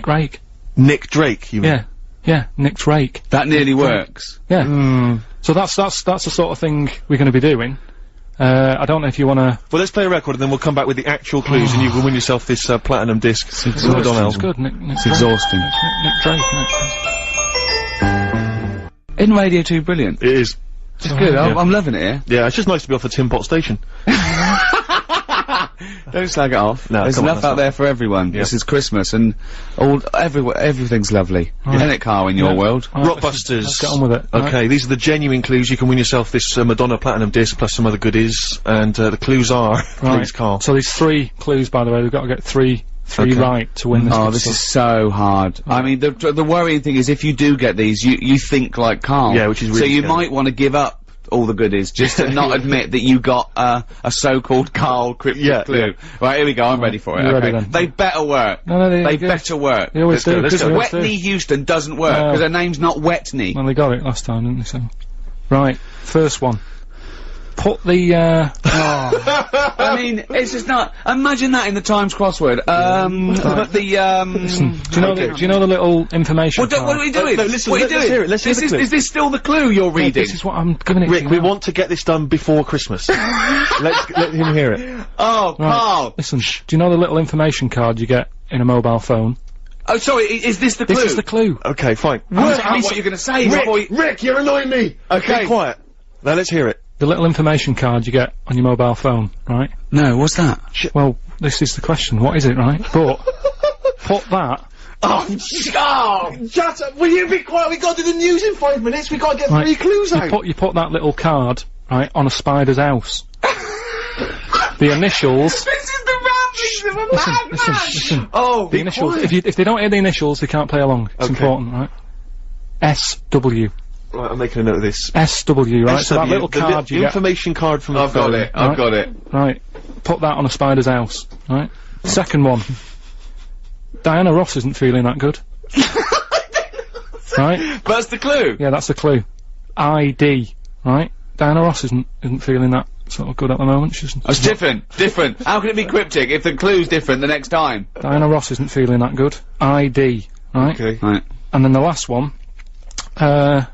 rake. Nick Drake, you mean? Yeah, nicked rake. That nearly works. Yeah. So that's the sort of thing we're gonna be doing. I don't know if you wanna... Well, let's play a record and then we'll come back with the actual clues and you can win yourself this, platinum disc. It's good, It's exhausting. Nick Drake, In Radio 2, brilliant. It is. It's good, I'm loving it here. Yeah, it's just nice to be off a Tin Pot station. Don't slag it off. No, there's enough out there for everyone. This is Christmas and everything's lovely. Isn't it, Karl, in your world? Rockbusters. Let's get on with it. Okay, these are the genuine clues. You can win yourself this Madonna Platinum disc plus some other goodies. And the clues are... Please, Karl. So these 3 clues, by the way, we've got to get three 3 right to win this. Oh, this is so hard. I mean, the worrying thing is if you do get these, you think like Karl. Yeah, which is really so you scary. might want to give up all the goodies just to not admit that you got a so-called Karl cryptic clue. Right, here we go. I'm ready for it. You're Okay. ready then. They better work. No, they good. better work. They always do. Let's go. They always do. Whitney Houston doesn't work because her name's not Whitney. Well, they got it last time, didn't they? So, right, first one. Put the I mean, it's just not. Imagine that in the Times crossword. But the Listen, do you know the little information? What are we doing? No, listen, what are you let's doing? hear it, let's hear the clue. Is this still the clue you're reading? This is what I'm giving it Rick, to you we now. want to get this done before Christmas. let him hear it. Oh, Right. Karl. Listen, do you know the little information card you get in a mobile phone? Oh, sorry. Is this the clue? This is the clue. Okay, fine. What you're going to say before you... Rick, you're annoying me. Okay. Be quiet. Now let's hear it. The little information card you get on your mobile phone, right? No, what's that? Well, this is the question. What is it, right? But put that. Shut up! Will you be quiet? We got to do the news in 5 minutes. We got to get Right. 3 clues out. You put that little card right on a spider's house. The initials. This is the ramblings of a madman! Listen. Oh, The initials. If they don't hear the initials, they can't play along. It's Okay. important, right? SW. Right, I'm making a note of this. SW, right? So that SW, little card the you get. information card from the I've got phone. it. I've got it. Right. Put that on a spider's house, right? Second one. Diana Ross isn't feeling that good. Right? That's the clue. Yeah, that's the clue. ID, right? Diana Ross isn't feeling that sort of good at the moment. She's It's different. How can it be cryptic if the clue's different the next time? Diana Ross isn't feeling that good. ID, right? Okay. Right. And then the last one, that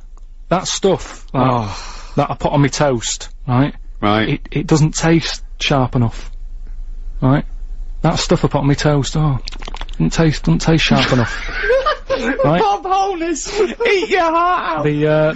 stuff that I put on my toast, right? Right. It doesn't taste sharp enough, right? That stuff I put on my toast, doesn't taste sharp enough, right? Bob Holness, eat your heart out.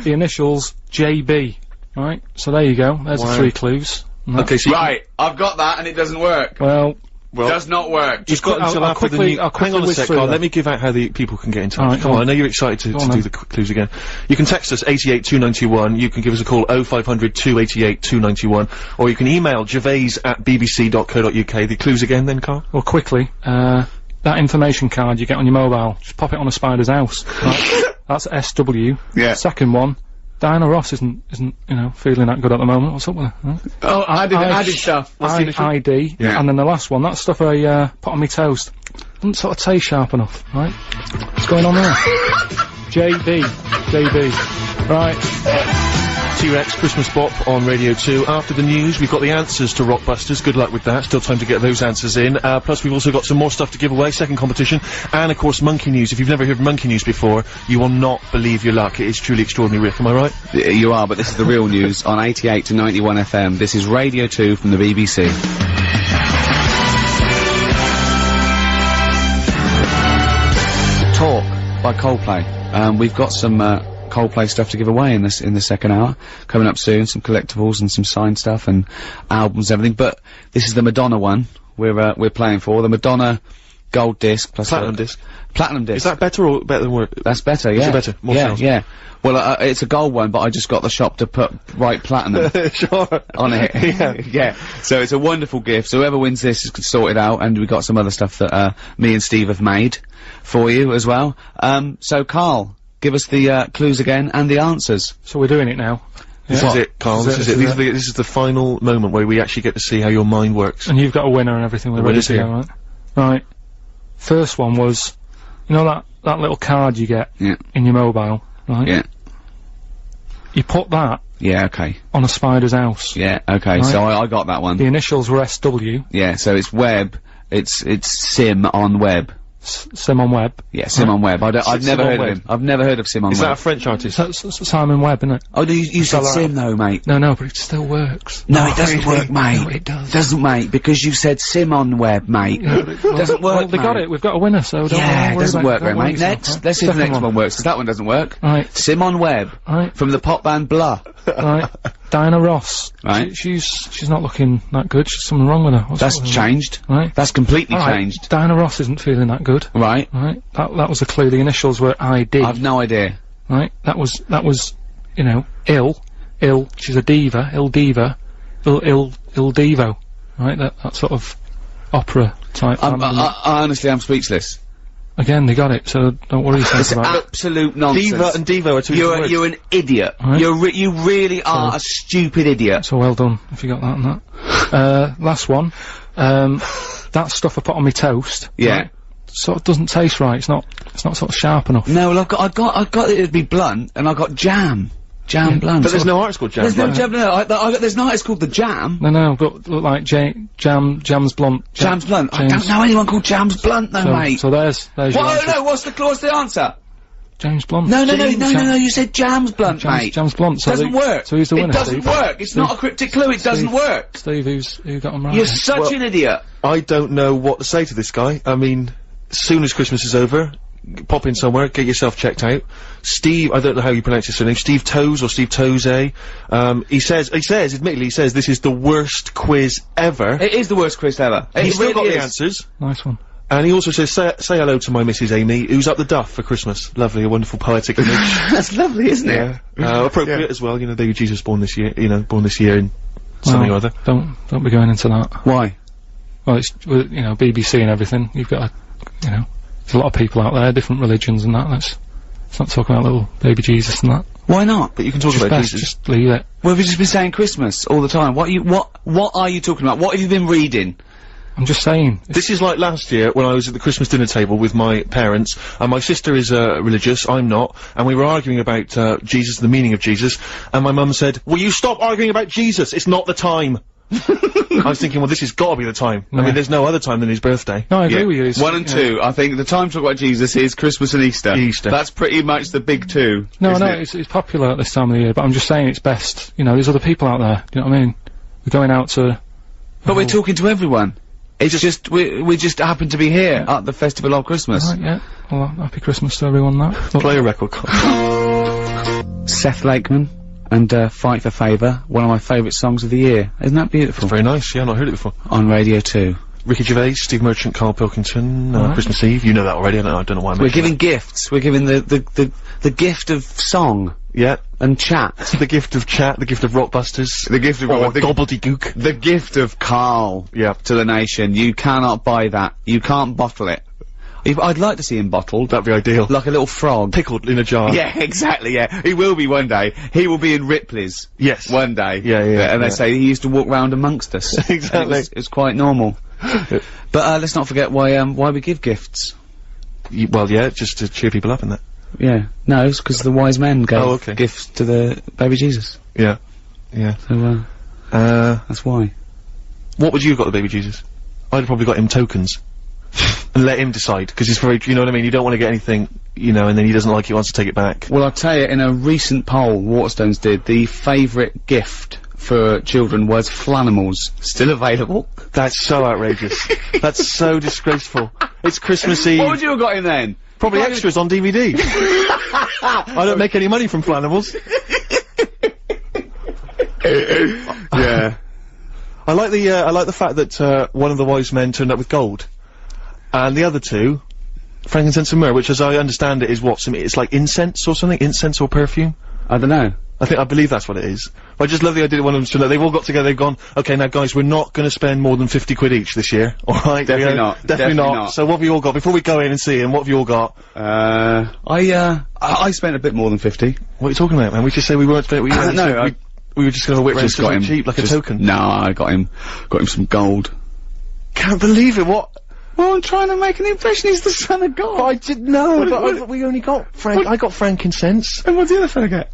The initials JB, right? So there you go. There's the 3 clues. And that's- Okay, so Right, I've got that and it doesn't work. Well, Does not work. You've got until I'll after the quickly- new... I'll Hang on a quickly sec, whiz through Karl. that. Let me give out how the people can get in touch. Alright, Come go on, on. I know you're excited to Go on do then. the clues again. You can text us 882921. You can give us a call 0500 288 291. Or you can email gervais@bbc.co.uk. The clues again then, Karl? well, quickly, that information card you get on your mobile, just pop it on a spider's house. Right? That's SW. Yeah. Second one, Diana Ross isn't feeling that good at the moment. What's up with her? Huh? Oh, added stuff. What's the initial? ID. Yeah. And then the last one, that stuff I put on my toast, doesn't sort of taste sharp enough, right? What's going on there? JB. Right. T-Rex Christmas Bop on Radio 2. After the news, we've got the answers to Rockbusters. Good luck with that. Still time to get those answers in. Plus, we've also got some more stuff to give away. Second competition. And, of course, Monkey News. If you've never heard Monkey News before, you will not believe your luck. It is truly extraordinary, Rick. Am I right? You are, but this is the real news on 88 to 91 FM. This is Radio 2 from the BBC. Talk by Coldplay. We've got some Coldplay stuff to give away in the second hour. Coming up soon, some collectibles and some signed stuff and albums and everything. But this is the Madonna one we're playing for. The Madonna gold disc plus Platinum disc. Platinum disc. Is that better or better than work? That's better, yeah. Is it better? More yeah, sales? yeah. Well, it's a gold one, but I just got the shop to put right platinum Sure. on it. Yeah. So it's a wonderful gift. So whoever wins this is sorted out, and we've got some other stuff that me and Steve have made for you as well. So Karl, give us the clues again and the answers. So we're doing it now. This Yeah. is it, Karl. This is it. This is the final moment where we actually get to see how your mind works. And you've got a winner and everything. We're The ready winner's to here. go, right? Right. First one was, you know that little card you get Yeah. in your mobile, right? Yeah. You put that Yeah, okay. on a spider's house. Yeah, okay. Right. So I got that one. The initials were SW. Yeah, so it's web. It's sim on web. Sim on Web. Yeah, Sim on Web. I've never Sim on heard of Web. him. I've never heard of Sim on Is Web. that a French artist? That's Simon Webb, isn't it? Oh, no, you said that Sim though, mate. No, but it still works. No, it doesn't work, mate. No, it does. Doesn't, mate, because you said Sim on Web, mate. Doesn't work, Well, they got mate. it. We've got a winner, so don't Yeah, it worry doesn't about work don't very, worry mate. yourself, Next, right? let's see if the Second next one works, because that one doesn't work. Right. Sim on Web. Right. From the pop band Blur. Right. Diana Ross. Right. She's not looking that good. She's something wrong with her. What's That's wrong with her? changed. Right. That's completely All right. changed. Diana Ross isn't feeling that good. Right. Right. That was a clue. The initials were ID. I've no idea. Right. That was, you know, ill. She's a diva. Ill diva. Ill divo. Right. That sort of opera type family. I honestly am speechless. Again, they got it, so don't worry yourself about it. Absolute nonsense. Diva and Devo are two different words. You're an idiot. Right. You really are a stupid idiot. So well done, if you got that and that. Last one. That stuff I put on my toast. Yeah. Right, sort of doesn't taste right. It's not sort of sharp enough. No, well, I got it to be blunt, and I got jam. Jam blunt. But there's no artist called Jam There's Blunt. no jam, there's no artist called The Jam. No, but look like Jam's Blunt. Jam's Blunt. I don't know anyone called Jam's Blunt, though, mate. So there's your answer. No, what's the answer? James Blunt. No, you said Jam's Blunt, mate. Jam's Blunt. So doesn't work. So who's the winner, It doesn't Steve? work. It's not a cryptic clue. It doesn't work. Steve, who got them right? You're such an idiot. I don't know what to say to this guy. I mean, as soon as Christmas is over, pop in somewhere, get yourself checked out. Steve, I don't know how you pronounce his surname, Steve Toes or Steve Toze. He says, admittedly, this is the worst quiz ever. It is the worst quiz ever. He's still got the answers. Nice one. And he also says, say hello to my Mrs. Amy, who's up the duff for Christmas. Lovely, a wonderful poetic image. That's lovely, isn't it? Appropriate as well, you know, baby Jesus born this year in something or other. Don't be going into that. Why? Well, it's, you know, BBC and everything. You've got you know, there's a lot of people out there, different religions and that. Let's not talk about little baby Jesus and that. Why not? But you can talk Just about best, Jesus. just leave it. Well, we've just been saying Christmas all the time. What are you talking about? What have you been reading? I'm just saying. This is like last year when I was at the Christmas dinner table with my parents, and my sister is religious, I'm not, and we were arguing about Jesus, the meaning of Jesus, and my mum said, "Will you stop arguing about Jesus? It's not the time." I was thinking, well, this has got to be the time. I mean, there's no other time than his birthday. No, I agree with you. It's, 1 and 2. I think the time to talk about Jesus is Christmas and Easter. That's pretty much the big two. No, it's popular at this time of the year, but I'm just saying it's best. You know, there's other people out there. Do you know what I mean? We're going out to. But we're talking to everyone. It's just we just happen to be here at the Festival of Christmas. Right, yeah. Well, happy Christmas to everyone. That. Play a record. Seth Lakeman and Fight for Favour, one of my favourite songs of the year. Isn't that beautiful? It's very nice. Yeah, I've not heard it before. On Radio 2. Ricky Gervais, Steve Merchant, Karl Pilkington, Christmas Eve. You know that already. I don't know why I'm We're giving gifts. We're giving the gift of song. Yeah. And chat. The gift of chat, the gift of Rockbusters. The gift of gobbledygook. The gift of Karl. Yeah. To the nation. You cannot buy that. You can't bottle it. I'd like to see him bottled. That'd be ideal. Like a little frog. Pickled in a jar. Yeah, exactly, yeah. He will be one day. He will be in Ripley's. Yes. One day. Yeah. And they say he used to walk round amongst us. Exactly. It's quite normal. But, let's not forget why we give gifts. Well, yeah, just to cheer people up and that. Yeah. No, it's because the wise men gave gifts to the baby Jesus. Yeah. Yeah. So, that's why. What would you have got the baby Jesus? I'd have probably got him tokens. And let him decide, because it's very, you know what I mean, you don't want to get anything, you know, and then he doesn't like it, wants to take it back. Well, I'll tell you, in a recent poll Waterstones did, the favourite gift for children was Flanimals. Still available? That's so outrageous. That's so disgraceful. It's Christmas Eve. What would you have got him then? Probably extras on DVD. I don't make any money from Flanimals. Yeah. I like the fact that, one of the wise men turned up with gold. And the other two, frankincense and myrrh, which as I understand it is what, it's like incense or something? Incense or perfume? I don't know. I believe that's what it is. I just love the idea that one of them stood up. They've all got together, they've gone, okay, now guys, we're not gonna spend more than 50 quid each this year. Alright? Definitely not. Definitely not. So what have you all got? Before we go in and see him, what have you all got? I spent a bit more than 50. What are you talking about, man? We just say we weren't spending, we were just gonna whip just got him cheap, like a token. No, I got him some gold. Can't believe it, what? Well, I'm trying to make an impression, he's the son of God. But I didn't know, but we only got I got frankincense. And what did the other fella get?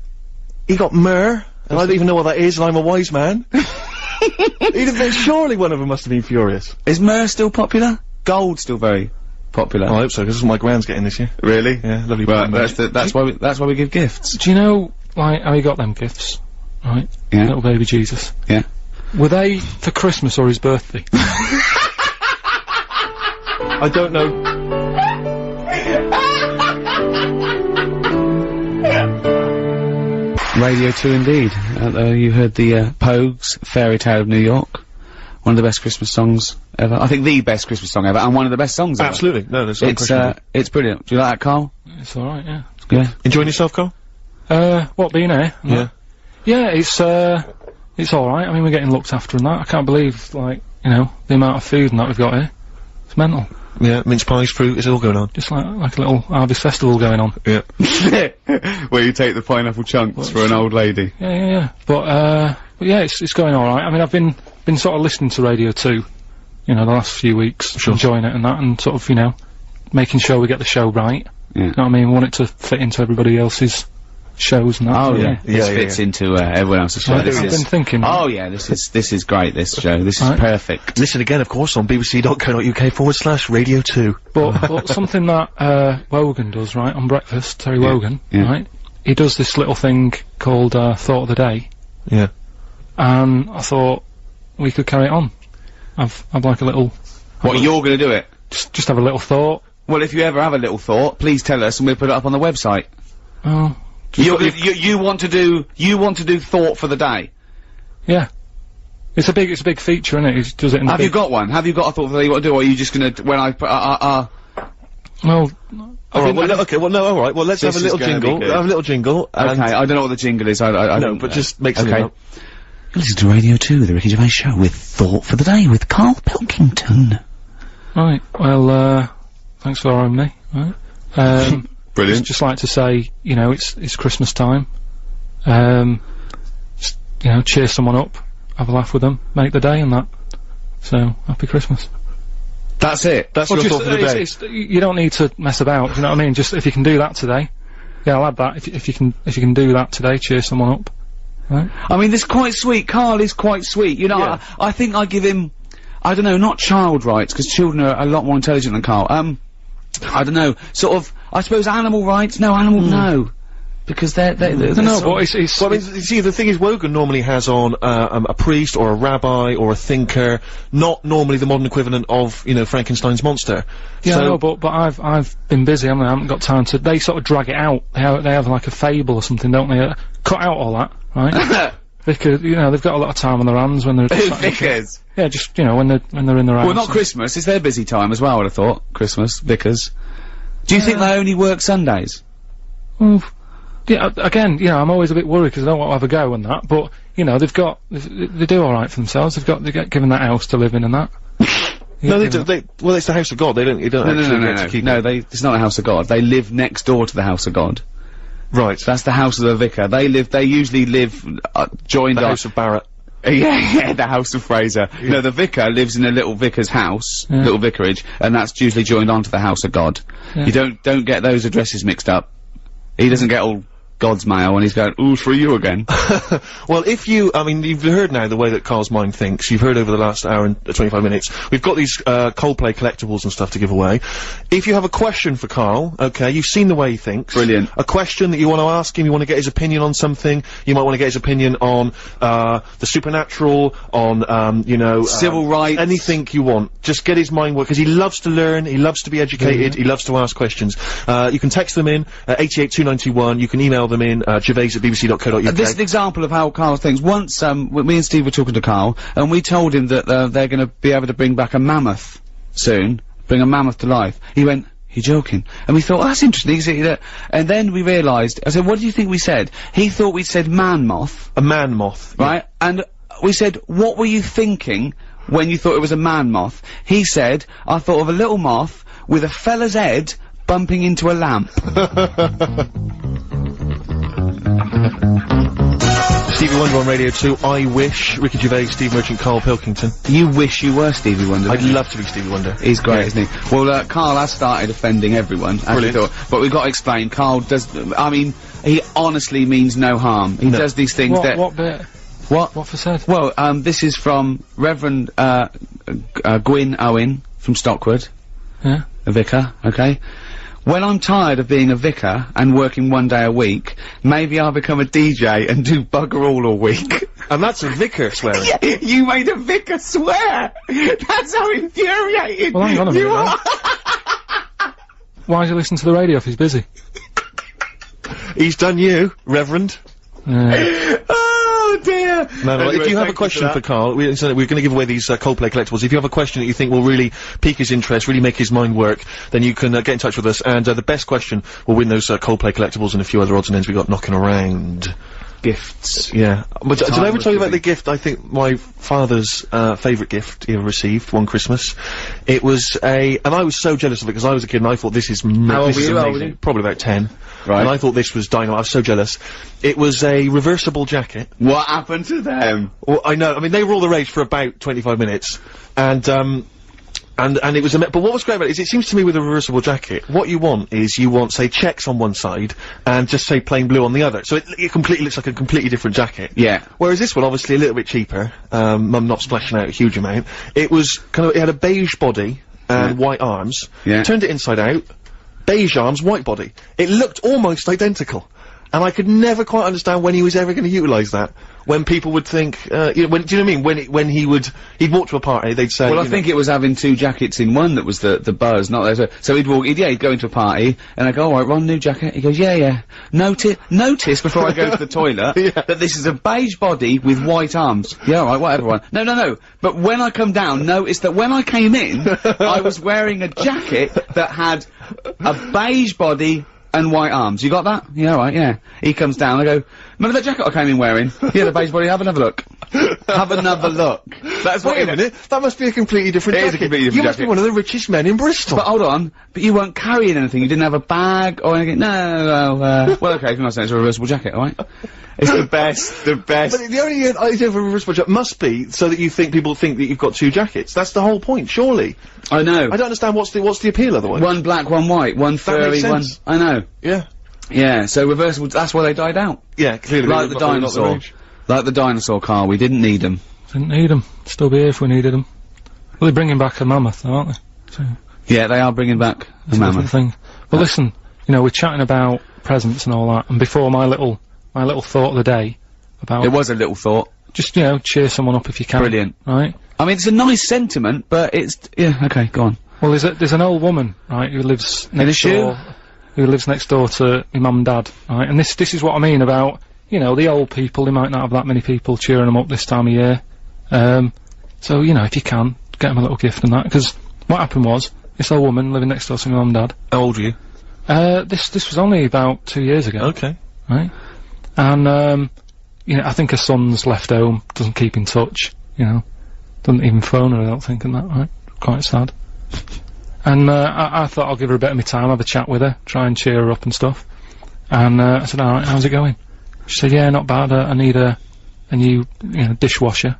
He got myrrh, and I don't even know what that is, and I'm a wise man. He'd have been, surely one of them must have been furious. Is myrrh still popular? Gold still very popular. Oh, I hope so, because this is what my grand's getting this year. Really? Yeah, lovely. Well, that's why we give gifts. Do you know, like, how he got them gifts? Right? Yeah. Little baby Jesus. Yeah. Were they for Christmas or his birthday? I don't know. Radio 2 indeed. You heard the Pogues, Fairy Tale of New York. One of the best Christmas songs ever. I think the best Christmas song ever, and one of the best songs ever. Absolutely. No, there's no question. It's brilliant. Do you like that, Karl? It's alright, yeah. It's good. Enjoying yourself, Karl? What, being here? Yeah. Yeah, it's alright. I mean, we're getting looked after and that. I can't believe, like, you know, the amount of food and that we've got here. It's It's mental. Yeah, mince pies, fruit, it's all going on. Just like a little harvest festival going on. Yeah. Where you take the pineapple chunks for an old lady. Yeah. But yeah, it's going alright. I mean, I've been sort of listening to Radio 2, the last few weeks, enjoying it and that, and sort of, making sure we get the show right. Yeah. You know what I mean? We want it to fit into everybody else's shows and that. Oh yeah, this fits into everyone else's show. I've been thinking. Oh yeah, this is great. This show, this is perfect. Listen again, of course, on bbc.co.uk/Radio 2. But something that Wogan does, right, on breakfast, Terry Wogan, right? He does this little thing called Thought of the Day. Yeah. And I thought we could carry it on. I'd like a little. What, you're gonna do it? Just have a little thought. Well, if you ever have a little thought, please tell us and we'll put it up on the website. Oh. You want to do thought for the day? Yeah. It's a big feature, isn't it? He does it in Have you got one? Have you got a thought for the day you want to do, or are you just gonna, when I put, Well, alright, well, let's have a little jingle. Have a little jingle. Okay, I don't know what the jingle is, I don't. But just make something up. Listen to Radio 2, the Ricky Gervais Show, with Thought for the Day, with Karl Pilkington. Right, well, thanks for having me, right? Brilliant. Just like to say, it's Christmas time. Just, cheer someone up, have a laugh with them, make the day and that. So, happy Christmas. That's it. That's your thought for the day. You don't need to mess about, you know what I mean? Just, if you can do that today. Yeah, I'll add that. If you can do that today, cheer someone up. Right? I mean, this is quite sweet. Karl is quite sweet. I think I give him, I don't know, not child rights, because children are a lot more intelligent than Karl. I don't know, sort of, I suppose animal rights? No, no. Because they're no, but it's well, I mean, you see, the thing is, Wogan normally has on, a priest or a rabbi or a thinker, not normally the modern equivalent of, Frankenstein's monster. Yeah, so no, but I've been busy, I haven't got time to, they sort of drag it out. They have like a fable or something, don't they? Cut out all that, right? Because, they've got a lot of time on their hands when they're... Vickers? Yeah, just, when they're in their house. Well, not Christmas, it's their busy time as well, I would have thought. Christmas, Vickers. Do you think they only work Sundays? Well, yeah, again, I'm always a bit worried because I don't want to have a go and that, but, they do alright for themselves, they get given that house to live in and that. No, well, it's the house of God, you don't actually get to keep it. No, it's not a house of God, they live next door to the house of God. Right. That's the house of the vicar. They usually live, joined the house of Barrett. Yeah, the house of Fraser. Yeah. No, the vicar lives in a little vicar's house, little vicarage, and that's usually joined onto the house of God. Yeah. You don't get those addresses mixed up. He doesn't get all God's mail and he's going, ooh, for you again. Well, you've heard now the way that Karl's mind thinks. You've heard over the last hour and 25 minutes. We've got these, Coldplay collectibles and stuff to give away. If you have a question for Karl, okay, you've seen the way he thinks. Brilliant. A question that you want to ask him, you want to get his opinion on something, you might want to get his opinion on, the supernatural, on, civil rights. Anything you want. Just get his mind work, because he loves to learn, he loves to be educated, he loves to ask questions. You can text them in, 88291, you can email them in, gervais@bbc.co.uk. This is an example of how Karl thinks. Once, me and Steve were talking to Karl, and we told him that, they're gonna be able to bring back a mammoth soon. Bring a mammoth to life. He went, you're joking. And we thought, oh, that's interesting, and then we realised, I said, what do you think we said? He thought we said man moth. A man moth. Right? Yeah. And we said, what were you thinking when you thought it was a man moth? He said, I thought of a little moth with a fella's head bumping into a lamp. Stevie Wonder on Radio 2, I wish, Ricky Gervais, Steve Merchant, Karl Pilkington. You wish you were Stevie Wonder. I'd love to be Stevie Wonder. He's great, isn't he? Well, Karl has started offending everyone, as we thought, but we've got to explain, Karl does, he honestly means no harm. He does these things What bit? What? What for said? Well, this is from Reverend, Gwyn Owen from Stockwood. Yeah. A vicar, okay? When I'm tired of being a vicar and working one day a week, maybe I'll become a DJ and do bugger all week. And that's a vicar swearing. Yeah, you made a vicar swear! That's how infuriated well, hang on a minute, you are! Why does he listen to the radio if he's busy? He's done you, Reverend. Oh dear! No, anyway, if you have a question for Karl, we're going to give away these Coldplay collectibles. If you have a question that you think will really pique his interest, really make his mind work, then you can get in touch with us, and the best question will win those Coldplay collectibles and a few other odds and ends we got knocking around. gifts. Yeah. But did I ever tell you about giving. the gift? I think my father's favourite gift he ever received one Christmas. It was and I was so jealous of it because I was a kid and I thought this is How old this were is you? How old amazing. were you? Probably about 10. Right. And I thought this was dynamite. I was so jealous. It was a reversible jacket. What happened to them? Well, I know. I mean, they were all the rage for about 25 minutes, and it was but what was great about it is it seems to me with a reversible jacket, what you want is say checks on one side and just say plain blue on the other. So it completely looks like a completely different jacket. Yeah. Whereas this one, obviously a little bit cheaper, I'm not splashing out a huge amount. It was it had a beige body and white arms. Yeah. Turned it inside out, beige arms, white body. It looked almost identical. And I could never quite understand when he was ever going to utilise that. When people would think, do you know what I mean? When he'd walk to a party, they'd say, Well, I think it was having two jackets in one that was the buzz, not there. So he'd he'd go into a party, and I'd go, alright, Ron, new jacket. He goes, yeah. Notice before I go to the toilet, that this is a beige body with white arms. Yeah, alright, whatever, Ron. No. But when I come down, notice that when I came in, I was wearing a jacket that had a beige body and white arms. You got that? Yeah, alright, yeah. He comes down, I go, remember that jacket I came in wearing? Yeah, the beige body, have another look. Have another look. That's what Wait a minute, that must be a completely different It is jacket. a completely different You must be jacket. one of the richest men in Bristol. But hold on, but you weren't carrying anything, you didn't have a bag or anything? No, well, okay, if you're not saying it's a reversible jacket, alright? It's the best. But the only idea of a reversible jacket must be so that people think that you've got two jackets. That's the whole point, surely. I know. I don't understand what's the appeal otherwise. One black, one white, one furry, one... sense. I know. Yeah. Yeah, so reversible, that's why they died out. Yeah, clearly. Like the dinosaur. Like the dinosaur, Carl, we didn't need them. Didn't need them. Still be here if we needed them. Well, they're bringing back a mammoth, though, aren't they? So, Yeah, they are bringing back a it's a different mammoth. thing. But listen, we're chatting about presents and all that, and before my little thought of the day about... It was a little thought. Just, cheer someone up if you can. Brilliant. Right? I mean, it's a nice sentiment, but it's... Yeah, okay, go on. Well, there's an old woman, right, who lives In a next shoe? door... Who lives next door to my mum and dad, right? And this is what I mean about, the old people, they might not have that many people cheering them up this time of year. So, if you can, get them a little gift and that, because what happened was, this old woman living next door to my mum and dad. How old are you? This was only about 2 years ago. Okay. Right? And, I think her son's left home, doesn't keep in touch, doesn't even phone her, I don't think, and that, right? Quite sad. And, I thought I'll give her a bit of my time, have a chat with her, try and cheer her up and stuff. And, I said, alright, how's it going? She said, yeah, not bad, I need a new, dishwasher.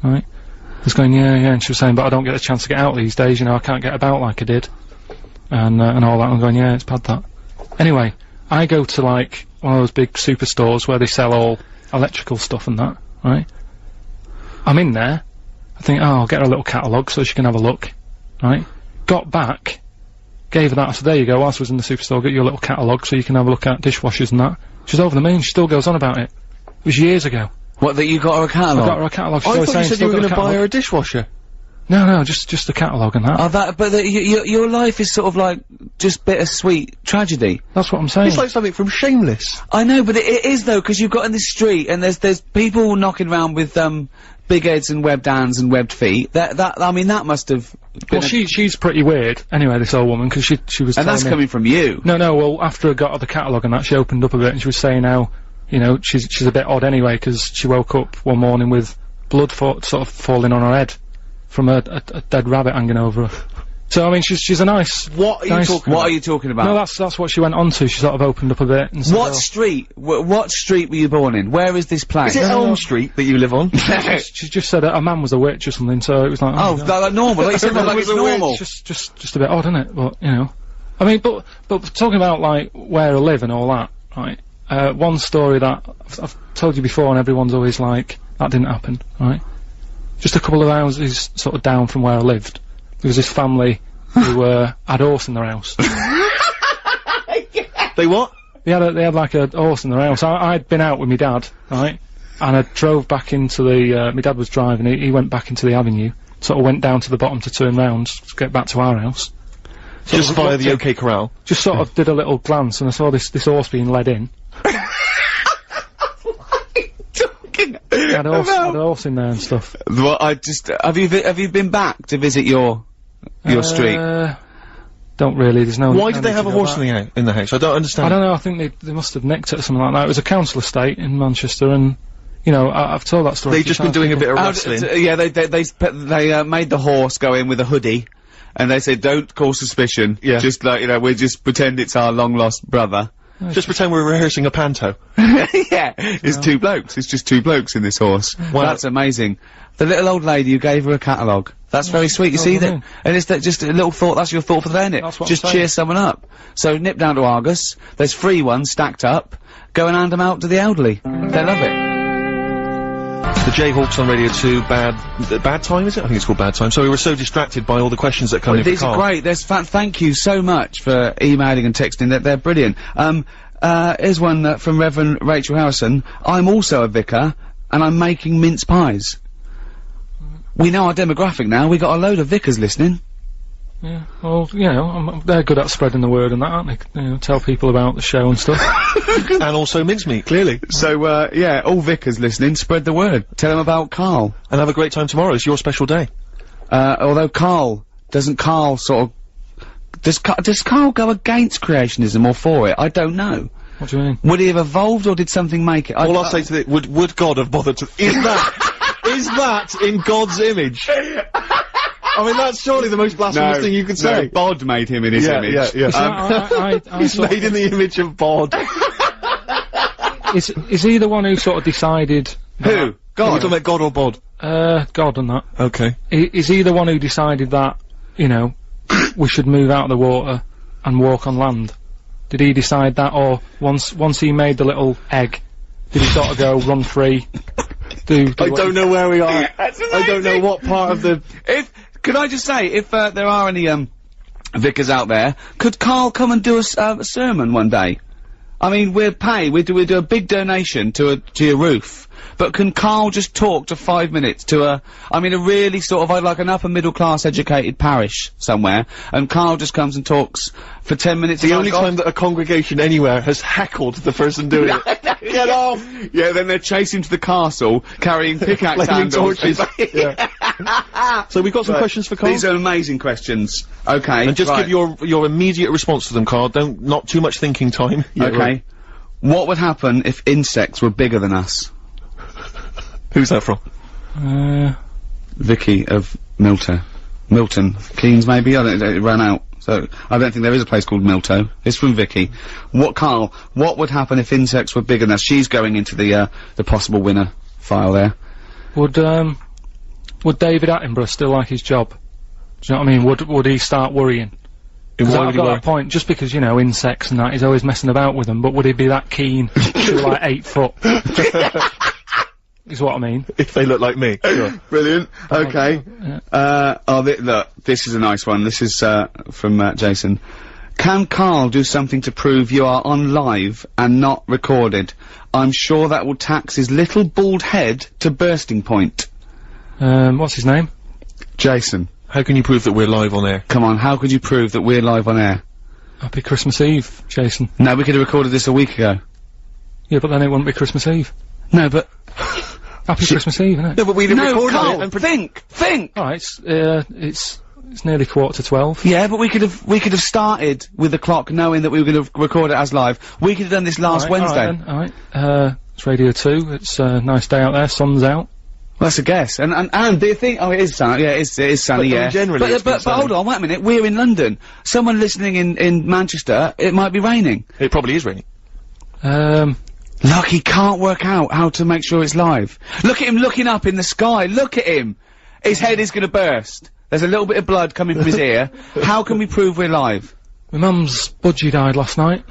Right? I was going, yeah, and she was saying, but I don't get a chance to get out these days, I can't get about like I did. And all that, I'm going, yeah, it's bad that. Anyway, I go to, like, one of those big superstores where they sell all electrical stuff and that, right? I'm in there, I think, I'll get her a little catalogue so she can have a look, right? Got back, gave her that, I said, there you go, whilst I was in the superstore, get you a little catalogue so you can have a look at dishwashers and that. She's over the moon, she still goes on about it. It was years ago. What, that you got her a catalogue? I got her a catalogue. I thought you said you were going to buy her a dishwasher. No, just a catalogue and that. Oh, but your life is sort of like, just bittersweet tragedy. That's what I'm saying. It's like something from Shameless. I know, but it is though, because you've got in the street, and there's people knocking around with, big heads and webbed hands and webbed feet. I mean, that must have been Well, she's pretty weird, anyway, this old woman, because she was and that's coming from you. No, well, after I got her the catalogue and that, she opened up a bit, and she was saying how, she's a bit odd anyway, because she woke up one morning with blood sort of falling on her head from a dead rabbit hanging over her. So, I mean, she's a nice... What are you talking about? No, that's what she went on to. She sort of opened up a bit and said, What street? What street were you born in? Where is this place? Is it Elm Street that you live on? She just said a man was a witch or something, so it was like... Oh, like normal. Like you said, like it's normal. Just a bit odd, isn't it? But, I mean, but talking about, like, where I live and all that, right? One story that I've told you before and everyone's always like, that didn't happen, right? Just a couple of houses sort of down from where I lived, there was this family who, had a horse in their house. They what? They had like a horse in their house. I'd been out with my dad, right? And I drove back into my dad was driving, he went back into the avenue, sort of went down to the bottom to turn round, to get back to our house. Just via the OK Corral? Just sort of did a little glance and I saw this horse being led in. Had a horse in there and stuff. Well, have you been back to visit your street? Don't don't really. There's no. Why no did they need have to a go horse back. in the house? I don't understand. I don't know. I think they must have nicked it or something like that. It was a council estate in Manchester, and you know I've told that story. They've just been doing a bit of wrestling. Yeah, they made the horse go in with a hoodie, and they said, "Don't cause suspicion. Yeah. Just like we just pretend it's our long lost brother." Just pretend we're rehearsing a panto. Yeah, it's two blokes. It's just two blokes in this horse. Wow. That's amazing. The little old lady who gave her a catalogue. That's very sweet. You see that? And it's just a little thought. That's your thought for the day, isn't it? That's what Just I'm cheer saying. someone up. So nip down to Argus. There's free ones stacked up. Go and hand them out to the elderly. They love it. The Jayhawks on Radio 2, bad time, is it? I think it's called Bad Time. So we were so distracted by all the questions that come in These for are Karl. great. Thank you so much for emailing and texting. They're brilliant. Here's one from Reverend Rachel Harrison. I'm also a vicar, and I'm making mince pies. We know our demographic now. We got a load of vicars listening. Yeah, well, you know, they're good at spreading the word and that, aren't they? You know, tell people about the show and stuff. And also mincemeat, clearly. So, yeah, all vicars listening, spread the word. Tell them about Karl. And have a great time tomorrow. It's your special day. Although does Karl go against creationism or for it? I don't know. What do you mean? Would he have evolved or did something make it? All I'll say to would God have bothered to— is that in God's image? I mean, that's surely the most blasphemous thing you could say. Bod made him in his image. I He's made in the image of Bod. Is he the one who sort of decided? Who? God. Are you talking about God or Bod? God and that. Okay. Is he the one who decided that, you know, we should move out of the water and walk on land? Did he decide that, or once he made the little egg, did he sort of go run free? I don't know where we are. I don't know what part of the— Could I just say, if there are any vicars out there, could Karl come and do a sermon one day? I mean, we do a big donation to your roof, but can Karl just talk to 5 minutes to a really sort of like an upper middle class educated parish somewhere, and Karl just comes and talks for 10 minutes. The only time that a congregation anywhere has heckled the person doing it. Get off! Yeah, then they chase him to the castle carrying pickaxe handles. Torches. Yeah. So we've got some questions for Karl. These are amazing questions. Okay. And just give your immediate response to them, Karl. Not too much thinking time. Yeah, okay. Right. What would happen if insects were bigger than us? Who's that from? Vicky of Milton Keynes, maybe. I don't know, it ran out. So, I don't think there is a place called Milto. It's from Vicky. Karl, what would happen if insects were bigger than us? She's going into the possible winner file there. Would David Attenborough still like his job? Do you know what I mean? Would he start worrying? Because I've got that point, just because, you know, insects and that, he's always messing about with them, but would he be that keen to, like, 8 foot? Is what I mean. If they look like me. Sure. Brilliant. Okay. Yeah. Look, this is a nice one. This is, from, Jason. Can Karl do something to prove you are on live and not recorded? I'm sure that will tax his little bald head to bursting point. What's his name? Jason. How can you prove that we're live on air? Come on, how could you prove that we're live on air? Happy Christmas Eve, Jason. No, we could have recorded this a week ago. Yeah, but then it wouldn't be Christmas Eve. No, but... Happy Christmas Eve, isn't it? No, but we'd have recorded Karl, it and think! Alright, it's nearly 11:45. Yeah, but we could have started with the clock knowing that we were gonna record it as live. We could have done this last Wednesday. Alright, it's Radio 2, it's a nice day out there, sun's out. Well, that's a guess. And do you think? Oh, it is sunny. Yeah, it is sunny. But yeah. Generally, but hold on, wait a minute. We're in London. Someone listening in Manchester, it might be raining. It probably is raining. Look, he can't work out how to make sure it's live. Look at him looking up in the sky. Look at him. His head is gonna burst. There's a little bit of blood coming from his ear. How can we prove we're live? My mum's budgie died last night.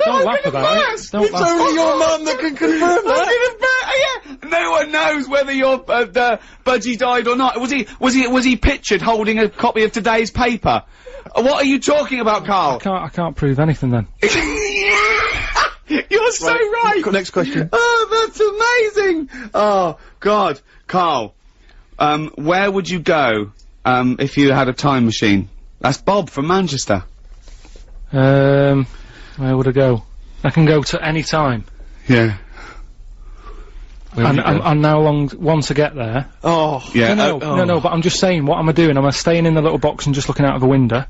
Don't laugh about it. Don't laugh. It's only your mum that can confirm that. Yeah. No one knows whether your budgie died or not. Was he pictured holding a copy of today's paper? What are you talking about, Karl? I can't prove anything then. You're so right. Next question. Oh, that's amazing. Oh God, Karl. Where would you go if you had a time machine? That's Bob from Manchester. Where would I go? I can go to any time. Yeah. And how long, once I get there... Oh, yeah. No, but I'm just saying, what am I doing? Am I staying in the little box and just looking out of a window?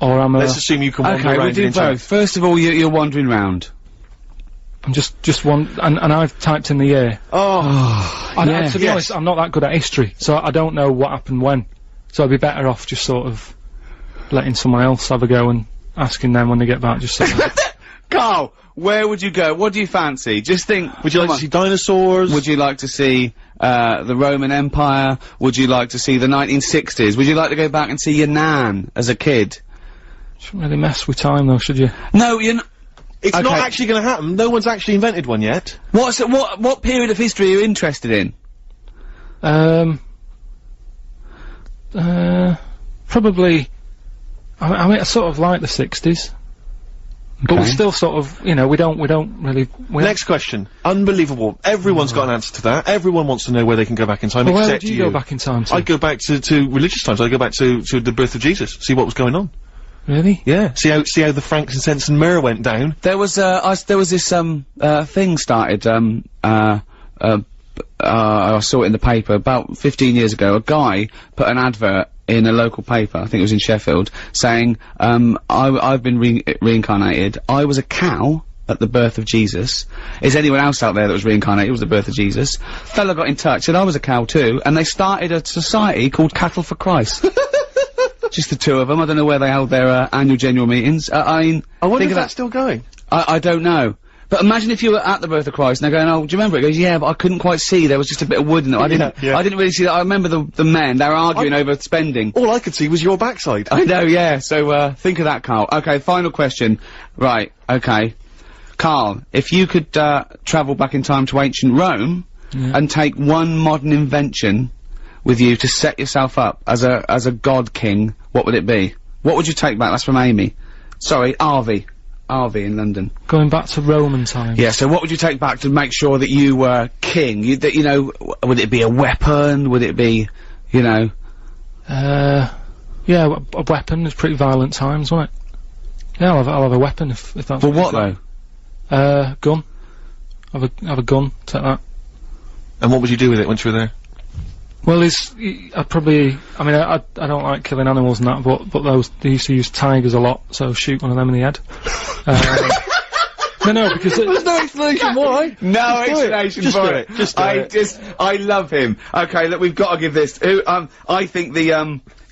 Or am I... Let's assume you can wander around. Okay, we'll do both. First of all, you're wandering round. I'm just and I've typed in the year. Oh, to be honest, I'm not that good at history, so I don't know what happened when. So I'd be better off just sort of letting someone else have a go and asking them when they get back, just sort of... Carl, where would you go? What do you fancy? Just think. Would you like to see dinosaurs? Would you like to see, the Roman Empire? Would you like to see the 1960s? Would you like to go back and see your nan as a kid? Shouldn't really mess with time though, should you? No, you're not. It's not actually gonna happen. No one's actually invented one yet. What period of history are you interested in? Probably, I mean, I sort of like the 60s. But we still sort of, you know, we don't really... Next question. Unbelievable. Everyone's got an answer to that. Everyone wants to know where they can go back in time, well, except where would you go back in time to? I'd go back to religious times. I'd go back to the birth of Jesus, see what was going on. Really? Yeah. See how the frankincense and myrrh went down. There was this, thing started, I saw it in the paper about 15 years ago. A guy put an advert in a local paper, I think it was in Sheffield, saying, I've been reincarnated. I was a cow at the birth of Jesus. Is anyone else out there that was reincarnated? It was the birth of Jesus. Fella got in touch, said I was a cow too, and they started a society called Cattle for Christ. Just the two of them. I don't know where they held their, annual general meetings. I wonder if that's still going. I don't know. But imagine if you were at the birth of Christ and they're going, oh, do you remember it? He goes, yeah, but I couldn't quite see. There was just a bit of wood in it. I didn't really see that. I remember the men, they were arguing over spending. All I could see was your backside. I know, yeah. So, think of that, Carl. Okay, final question. Right, okay. Carl, if you could, travel back in time to ancient Rome and take one modern invention with you to set yourself up as a god king, what would it be? What would you take back? That's from Amy. Sorry, Arvy in London. Going back to Roman times. Yeah, so what would you take back to make sure that you were king? You know, would it be a weapon? Would it be, you know? Yeah, a weapon. It's pretty violent times, wasn't it? Yeah, I'll have a weapon if that's... Well, what though? Gun. Have a gun, take that. And what would you do with it once you were there? Well, I'd probably, I mean, I don't like killing animals and that, but they used to use tigers a lot, so shoot one of them in the head. No, because there's no explanation why. No explanation for it. I love him. Okay, look, we've got to give this, I think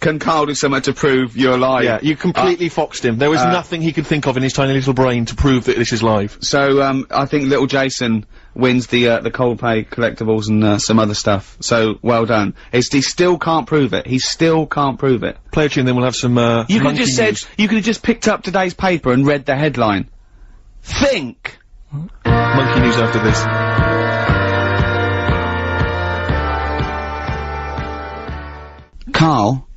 can Carl do something to prove you're alive? Yeah, you completely foxed him. There was nothing he could think of in his tiny little brain to prove that this is live. So, I think little Jason wins the Coldplay collectibles and, some other stuff. So, well done. He still can't prove it. He still can't prove it. Play a tune, then we'll have some, you could have just said, you could have just picked up today's paper and read the headline. Think! Monkey news after this. Carl,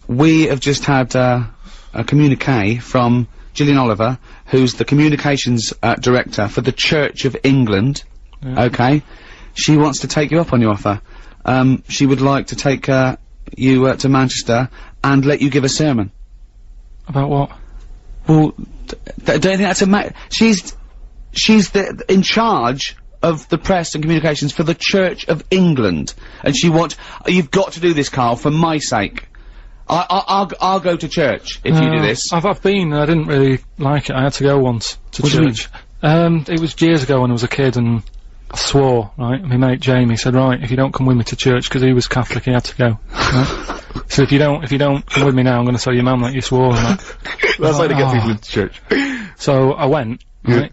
we have just had, a communique from Gillian Oliver, who's the communications, director for the Church of England. Okay? She wants to take you up on your offer. She would like to take, you, to Manchester and let you give a sermon. About what? Well, don't you think that's she's in charge of the press and communications for the Church of England, and you've got to do this, Carl, for my sake. I'll go to church if you do this. I've been, I didn't really like it. I had to go once to church. It was years ago when I was a kid, and I swore, right? My mate Jamie said, right, if you don't come with me to church, because he was Catholic, he had to go. Right? So if you don't come with me now, I'm gonna tell your mum that you swore and that. That's how to get people into church. So I went, right?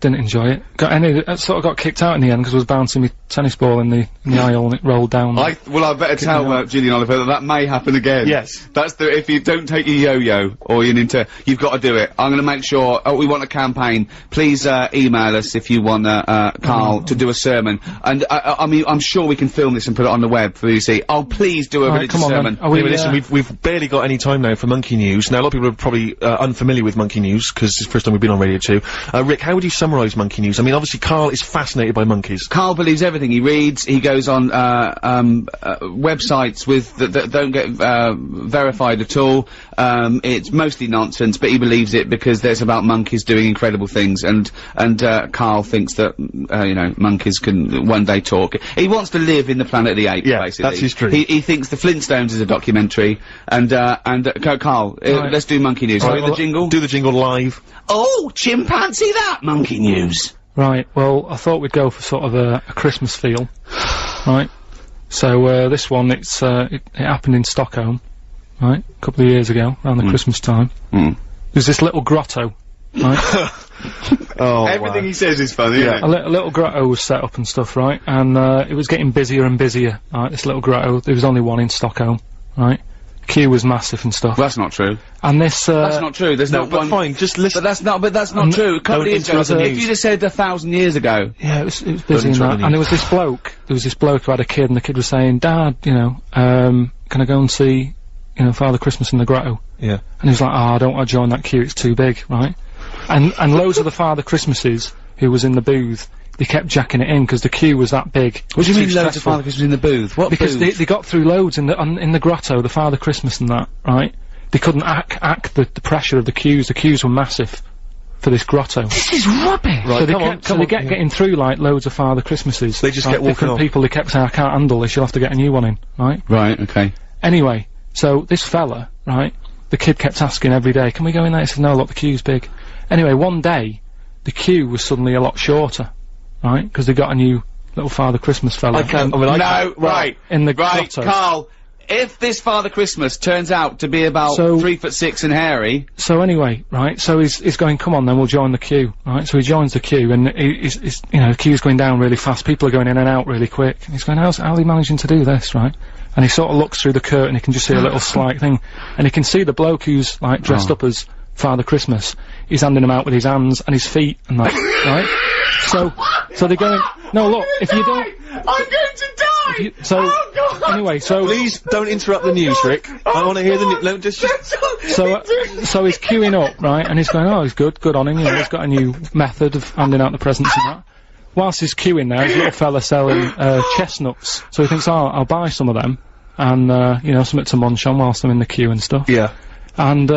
Didn't enjoy it. Sort of got kicked out in the end because I was bouncing my tennis ball in the aisle and it rolled down. I better tell Gillian Oliver that may happen again. Yes. That's if you don't take your yo-yo or your Ninja, you've got to do it. I'm gonna make sure, we want a campaign. Please, email us if you want, Carl to do a sermon. And, I mean, I'm sure we can film this and put it on the web for you to see. Oh, please do a religious sermon. Listen, we've barely got any time now for Monkey News. Now, a lot of people are probably, unfamiliar with Monkey News, because it's the first time we've been on Radio 2. Rick, how would you sum summarise monkey news? I mean, obviously Karl is fascinated by monkeys. Karl believes everything he reads. He goes on websites that don't get verified at all. It's mostly nonsense, but he believes it because there's about monkeys doing incredible things, and Karl thinks that you know, monkeys can one day talk. He wants to live in the Planet of the Apes. Yeah, basically. that's his dream. He thinks the Flintstones is a documentary, and Karl, let's do monkey news. Right, The jingle. Do the jingle live. Oh, chimpanzee that monkey news. Right, well, I thought we'd go for sort of a Christmas feel, right? So, this one, it happened in Stockholm, right? A couple of years ago, around the Christmas time. There's this little grotto, right? Everything he says is funny, isn't it? A little grotto was set up and stuff, right? And, it was getting busier and busier, right? This little grotto, there was only one in Stockholm, right? Queue was massive and stuff. Well, that's not true. And this, that's not true. There's not one. Fine, just listen. But that's not true. A couple of years ago, if you'd have said 1,000 years ago. Yeah, it was busy in that. And there was this bloke who had a kid, and the kid was saying, Dad, you know, can I go and see, you know, Father Christmas in the grotto? Yeah. And he was like, I don't want to join that queue, it's too big, right? And loads of the Father Christmases who was in the booth, they kept jacking it in because the queue was that big. What do you mean loads of Father Christmas in the booth? What because booth? they got through loads in the grotto, the Father Christmas and that, right? They couldn't act the pressure of the queues. The queues were massive for this grotto. This is rubbish! Right, so they kept getting through like loads of Father Christmases. They just like, kept walking different off. people, they kept saying, I can't handle this, you'll have to get a new one in, right? Right, okay. Anyway, so this fella, right, the kid kept asking every day, can we go in there? He said, no, look, the queue's big. Anyway, one day, the queue was suddenly a lot shorter, right? Because they got a new little Father Christmas fella. Right. In the Right, grotto. Karl, if this Father Christmas turns out to be about 3'6" and hairy. So anyway, right, so he's going, come on then, we'll join the queue, right? So he joins the queue, and he's you know, the queue's going down really fast, people are going in and out really quick, and he's going, how's he managing to do this, right? And he sort of looks through the curtain, he can just see a little slight thing, and he can see the bloke who's, like, dressed up as Father Christmas. He's handing him out with his hands and his feet and that, right? So they're going, no, look, if you don't... I'm going to die! Anyway, so... Please don't interrupt the news, Rick. I want to hear the news. So he's queuing up, right, and he's going, oh, he's good on him, you know, he's got a new method of handing out the presents and that. Whilst he's queuing there, there's a little fella selling, chestnuts. So he thinks, oh, I'll buy some of them, and, you know, something to munch on whilst I'm in the queue and stuff. Yeah. And,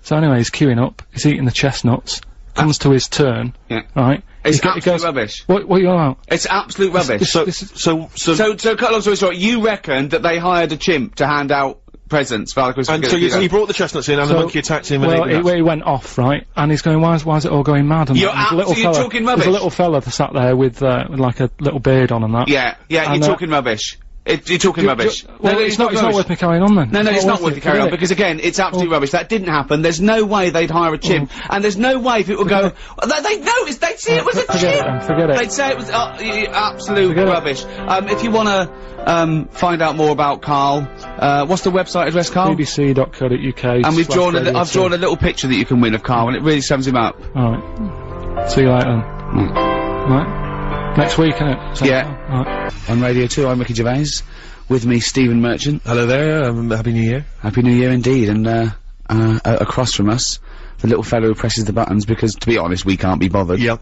so anyway, he's queuing up, he's eating the chestnuts, comes to his turn, right? It's absolute rubbish. What are you on about? It's absolute rubbish. So cut a long story short, you reckon that they hired a chimp to hand out presents, Father Christmas? And so he brought the chestnuts in, and the monkey attacked him, and he went off, right? And he's going, why is it all going mad? And you're talking rubbish. There's a little fella that sat there with like a little beard on and that. Yeah, you're talking rubbish. You're talking rubbish. Well, it's not worth me carrying on then. No, it's not worth you carrying on, because again, it's absolute rubbish. That didn't happen. There's no way they'd hire a chimp, and there's no way people go, they'd notice, they'd see it was a chimp! Forget it. They'd say it was, absolute rubbish. If you wanna, find out more about Karl, what's the website address, Karl? bbc.co.uk. And I've drawn a little picture that you can win of Karl, and it really sums him up. Alright. See you later then. Right? Next week, innit? So, yeah. On Radio 2, I'm Ricky Gervais. With me, Stephen Merchant. Hello there, Happy New Year. Happy New Year indeed, and, across from us, the little fellow who presses the buttons, because, to be honest, we can't be bothered. Yep.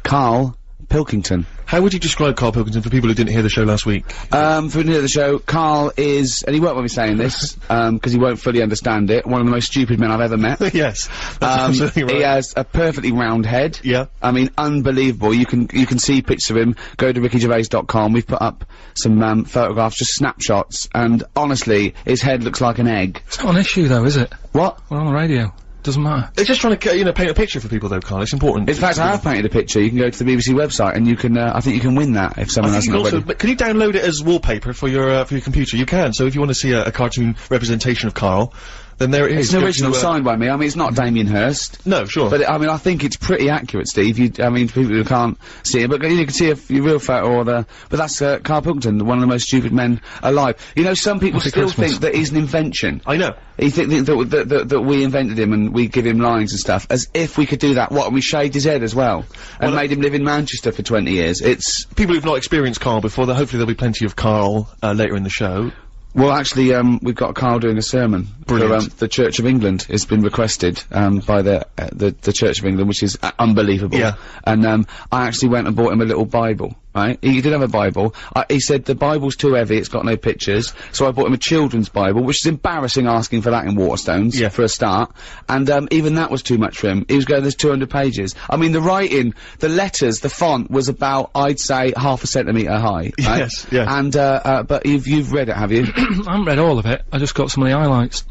Karl Pilkington. How would you describe Karl Pilkington for people who didn't hear the show last week? For who didn't hear the show, Karl is, and he won't want me saying this, because he won't fully understand it, one of the most stupid men I've ever met. Yes, that's absolutely right. He has a perfectly round head. Yeah. I mean, unbelievable. You can see pictures of him. Go to rickygervais.com. We've put up some, photographs, just snapshots, and honestly, his head looks like an egg. It's not an issue though, is it? What? We're on the radio. Doesn't matter. They're just trying to, you know, paint a picture for people though, Karl. It's important. In fact, I have painted a picture. You can go to the BBC website and you can, I think you can win that if someone hasn't already. But can you download it as wallpaper for your computer? You can. So if you want to see a cartoon representation of Karl, then there it is. It's an original signed by me. I mean, it's not Damien Hirst. No, sure. But, I mean, I think it's pretty accurate, Steve. I mean, for people who can't see it, but you can see a real photo or but that's, Karl Pilkington, one of the most stupid men alive. You know, some people still think that he's an invention. I know. He think that we invented him and we give him lines and stuff, as if we could do that. What, and we shaved his head as well, and made him live in Manchester for 20 years. It's... People who've not experienced Karl before, hopefully there'll be plenty of Karl, later in the show. Well, actually, we've got Carl doing a sermon. Brilliant. For, the Church of England. It's been requested, by the Church of England, which is unbelievable. Yeah. And, I actually went and bought him a little Bible, right? He did have a Bible. He said the Bible's too heavy, it's got no pictures. So I bought him a children's Bible, which is embarrassing asking for that in Waterstones. Yeah. For a start. And, even that was too much for him. He was going, there's 200 pages. I mean, the writing, the letters, the font was about, I'd say, half a centimetre high. Right? Yes, yeah. And, but you've read it, have you? I haven't read all of it. I just got some of the highlights.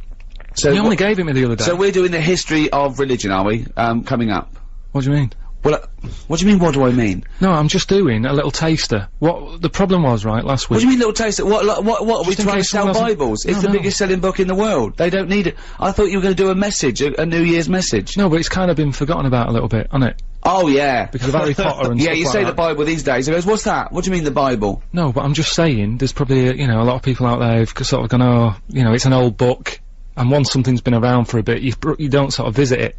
So You only gave it me the other day. So we're doing the history of religion, are we? Coming up. What do you mean? Well, what do you mean, what do I mean? No, I'm just doing a little taster. What the problem was, right, last week... What do you mean, little taster? What are we Just in trying to case sell someone hasn't- Bibles? It's No, the no. biggest selling book in the world. They don't need it. I thought you were going to do a message, a New Year's message. No, but it's kind of been forgotten about a little bit, hasn't it? Oh, yeah. Because of Harry Potter and Yeah, stuff you like say that. the Bible these days. He goes, what's that? What do you mean, the Bible? No, but I'm just saying, there's probably, you know, a lot of people out there who've sort of gone, oh, you know, it's an old book, and once something's been around for a bit, you don't sort of visit it.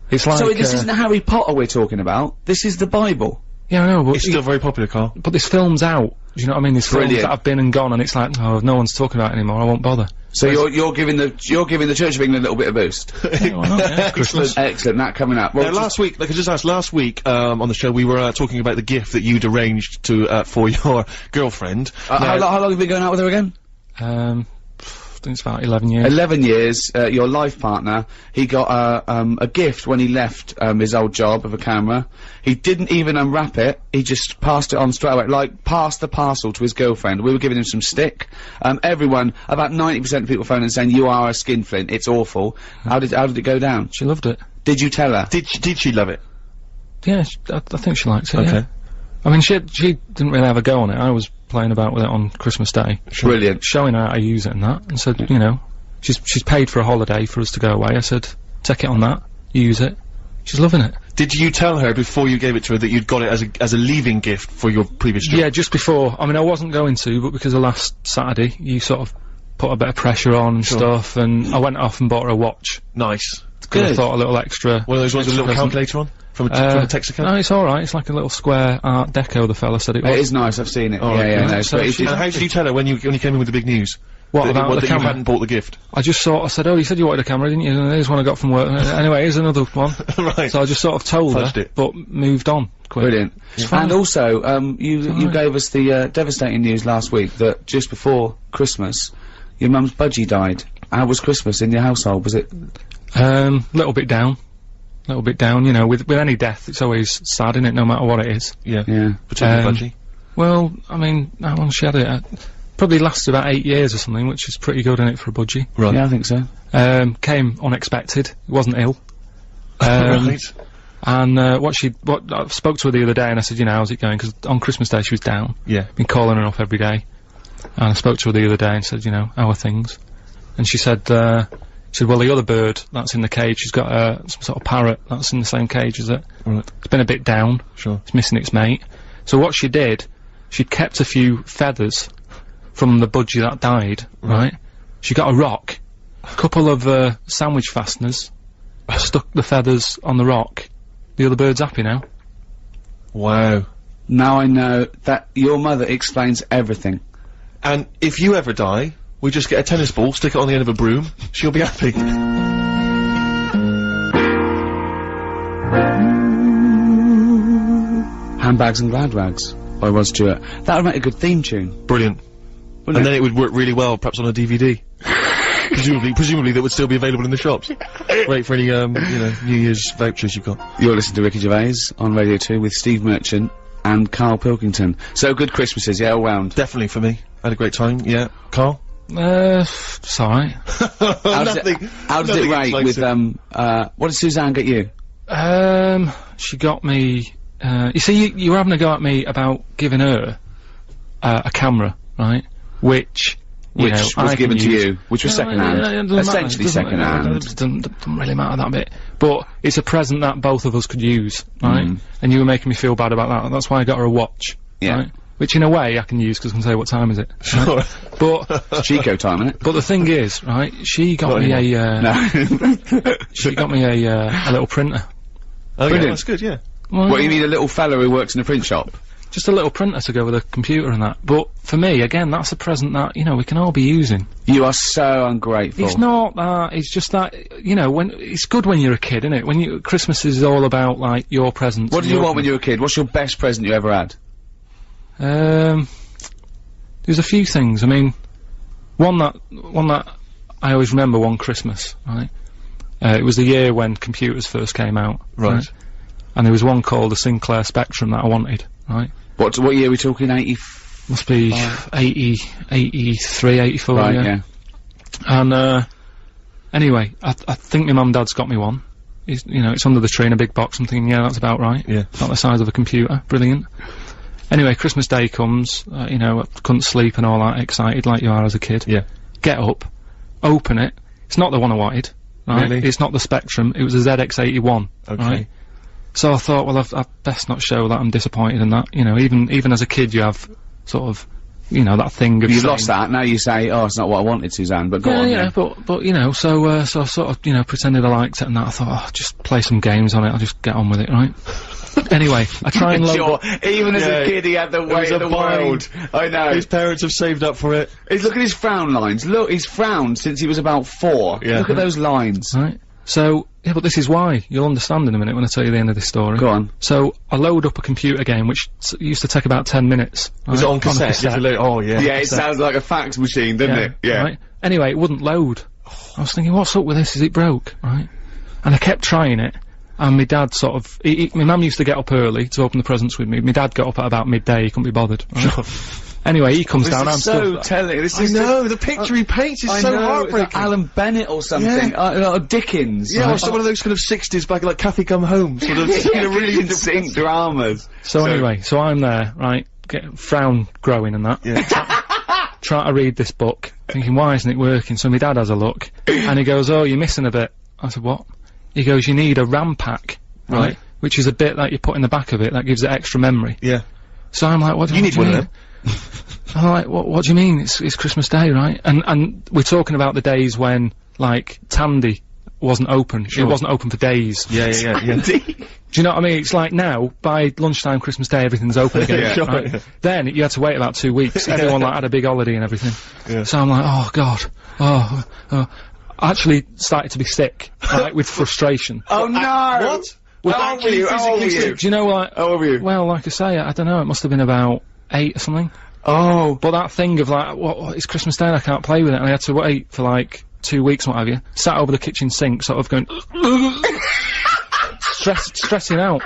It's like, So this isn't Harry Potter we're talking about. This is the Bible. yeah, I know, but... It's still very popular, Carl. But this film's out. Do you know what I mean? There's films Brilliant. that have been and gone, and it's like, oh, no one's talking about it anymore, I won't bother. So you're giving the Church of England a little bit of boost. Yeah, why not, yeah, Christmas. Excellent. That coming up. Well, Now, last week, like I just asked, last week, on the show, we were, talking about the gift that you'd arranged to, for your girlfriend. how long have you been going out with her again? I think it's about 11 years. 11 years, your life partner, he got a gift when he left his old job of a camera. He didn't even unwrap it, he just passed it on straight away, like, passed the parcel to his girlfriend. We were giving him some stick. Everyone, about 90% of people phoning and saying, you are a skinflint, it's awful. How did it go down? She loved it. Did you tell her? Did she love it? Yeah, I think she likes it, Okay. yeah. I mean, she didn't really have a go on it. I was playing about with it on Christmas Day. Brilliant. Showing her how to use it and that, and said, you know, she's paid for a holiday for us to go away. I said, take it on that, use it. She's loving it. Did you tell her before you gave it to her that you'd got it as a leaving gift for your previous job? Yeah, just before. I mean, I wasn't going to, but because of last Saturday, you sort of put a bit of pressure on and stuff, and I went off and bought her a watch. Nice. Because I thought a little extra. One of those ones with a little present. calculator on? From a Texaco? No, it's alright. It's like a little square Art Deco, the fella said it was. It is nice, I've seen it. Oh, yeah, okay. yeah, no, So but she- it's And how did you tell her when you came in with the big news? What, about the that you camera? hadn't bought the gift? I just I said, oh, you said you wanted a camera, didn't you? And here's one I got from work. Anyway, here's another one. Right. So I just sort of told Fudged her, it. but moved on quick. Brilliant. fine. And also, you gave us the devastating news last week that just before Christmas, your mum's budgie died. How was Christmas in your household? Was it? Little bit down. Little bit down, you know, with any death, it's always sad, isn't it, no matter what it is. Yeah. Yeah. Particularly budgie. Well, I mean, how long she had it? Probably lasted about 8 years or something, which is pretty good, isn't it, for a budgie? Right. Yeah, I think so. Came unexpected. Wasn't ill. Right. And, I spoke to her the other day and I said, you know, how's it going? 'Cause on Christmas Day she was down. Yeah. Been calling her up every day. And I spoke to her the other day and said, you know, how are things? And she said, well, the other bird that's in the cage, she's got, some sort of parrot that's in the same cage as it. Right. It's been a bit down. Sure. It's missing its mate. So what she did, she kept a few feathers from the budgie that died, right? She got a rock, a couple of, sandwich fasteners, stuck the feathers on the rock. The other bird's happy now. Wow. Now I know that your mother explains everything. And if you ever die, we just get a tennis ball, stick it on the end of a broom, she'll be happy. Handbags and Glad Rags by Rod Stewart. That would make a good theme tune. Brilliant. Wouldn't And it? then it would work really well, perhaps on a DVD. presumably that would still be available in the shops. Great for any, you know, New Year's vouchers you've got. You're listening to Ricky Gervais on Radio 2 with Steve Merchant and Karl Pilkington. So good Christmases, yeah, all round. Definitely for me. Had a great time, yeah. Carl? It's alright. How does it rate with, what did Suzanne get you? She got me, you see, you were having a go at me about giving her, a camera, right? Which Which know, was I given can to use. you, which was second-hand. Essentially second-hand. It doesn't really matter that bit. But it's a present that both of us could use, right? And you were making me feel bad about that. That's why I got her a watch, right? Which in a way I can use because I can say what time is it. Sure. But it's Chico time, isn't it? But the thing is, right? She got me she got me a little printer. Oh, yeah, Brilliant. that's good, yeah. Well, What, you mean a little fella who works in a print shop? just a little printer to go with a computer and that. But for me, again, that's a present that, you know, we can all be using. You are so ungrateful. It's not that, it's just that, you know, when, it's good when you're a kid, isn't it? When Christmas is all about, like, your presents. What did you want when you were a kid? What's your best present you ever had? There's a few things. I mean, one that I always remember one Christmas, right? It was the year when computers first came out. Right. And there was one called the Sinclair Spectrum that I wanted, right? What year are we talking? 80? Must be 80, 83, 84, right, yeah. And, anyway, I think my mum and dad's got me one. You know, it's under the tree in a big box. I'm thinking, yeah, that's about right. Yeah. About the size of a computer. Brilliant. Anyway, Christmas Day comes, you know, I couldn't sleep and all that, excited like you are as a kid. Yeah. Get up, open it. It's not the one I wanted, right? Really? It's not the Spectrum, it was a ZX81, Okay. right? So I thought, well, I've best not show that I'm disappointed in that. You know, even as a kid, you have sort of, you know, that thing of You've saying, lost that, now you say, oh, it's not what I wanted, Suzanne, but go on. yeah, but, you know, so I sort of, you know, pretended I liked it and that. I thought, oh, just play some games on it, I'll just get on with it, right? Anyway, I try and load even as a kid, he had the weight of the world. I know. His parents have saved up for it. Look at his frown lines. Look, he's frowned since he was about 4. Yeah. Look at those lines. Right. So, yeah, but this is why. You'll understand in a minute when I tell you the end of this story. Go on. So, I load up a computer game, which used to take about 10 minutes. Was it on cassette? Oh, yeah. Yeah, it sounds like a fax machine, doesn't it? Yeah. Right? Anyway, it wouldn't load. I was thinking, what's up with this? Is it broke? Right? And I kept trying it. And my dad sort of, my mum used to get up early to open the presents with me. My dad got up at about midday, he couldn't be bothered. Right? Anyway, he comes down, I'm so telling. This is the picture he paints is so heartbreaking. Like Alan Bennett or something. Or Dickens. Yeah, or some one of those kind of 60s back, like Kathy Come Home, sort of, you know, really in sync dramas. So anyway, so I'm there, right, frown growing and that. Yeah. Try to read this book, thinking, why isn't it working? So my dad has a look, and he goes, oh, you're missing a bit. I said, what? He goes, you need a RAM pack, right? Which is a bit that you put in the back of it that gives it extra memory. Yeah. So I'm like, what do you need one of them? I'm like, what do you mean? It's Christmas Day, right? And we're talking about the days when, like, Tandy wasn't open. Sure. It wasn't open for days. Yeah. Do you know what I mean? It's like now, by lunchtime Christmas Day, everything's open again. Right? Yeah. Then, you had to wait about 2 weeks. Everyone, like, had a big holiday and everything. Yeah. So I'm like, oh, God. I actually started to be sick, right, with frustration. Oh, no! What? How old were you? Do you know what? How old were you? Well, like I say, I don't know, it must have been about 8 or something. Oh. But that thing of like, what, it's Christmas Day and I can't play with it, and I had to wait for like 2 weeks and what have you. Sat over the kitchen sink, sort of going, stressing out.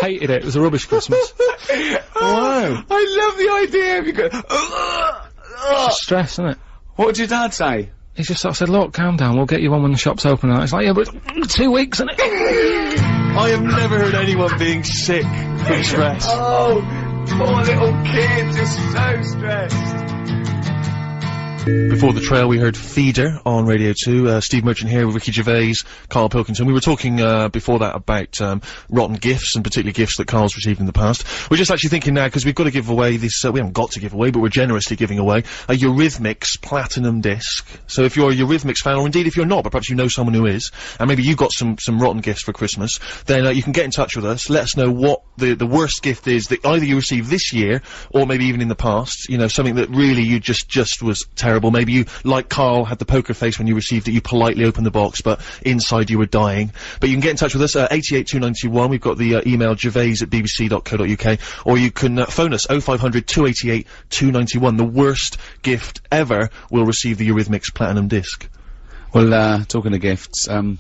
Hated it, it was a rubbish Christmas. Wow. I love the idea of you going, It's just stress, isn't it? What did your dad say? He just sort of said, look, calm down, we'll get you one when the shop's open. And it's like, yeah, but 2 weeks, isn't it? I have never heard anyone being sick from stress. Oh, poor little kid, just so stressed. Before the trail, we heard Feeder on Radio 2. Steve Merchant here with Ricky Gervais, Karl Pilkington. We were talking before that about rotten gifts, and particularly gifts that Karl's received in the past. We're just actually thinking now, because we've got to give away this, we haven't got to give away, but we're generously giving away a Eurythmics Platinum Disc. So if you're a Eurythmics fan, or indeed if you're not, but perhaps you know someone who is, and maybe you got some rotten gifts for Christmas, then you can get in touch with us, let us know what the worst gift is that either you received this year, or maybe even in the past, you know, something that really you just was terrible. Maybe you, like Karl, had the poker face when you received it, you politely opened the box, but inside you were dying. But you can get in touch with us, 88291, we've got the email gervais@bbc.co.uk, or you can phone us, 0500 288 291. The worst gift ever will receive the Eurythmics Platinum Disc. Well, talking of gifts, I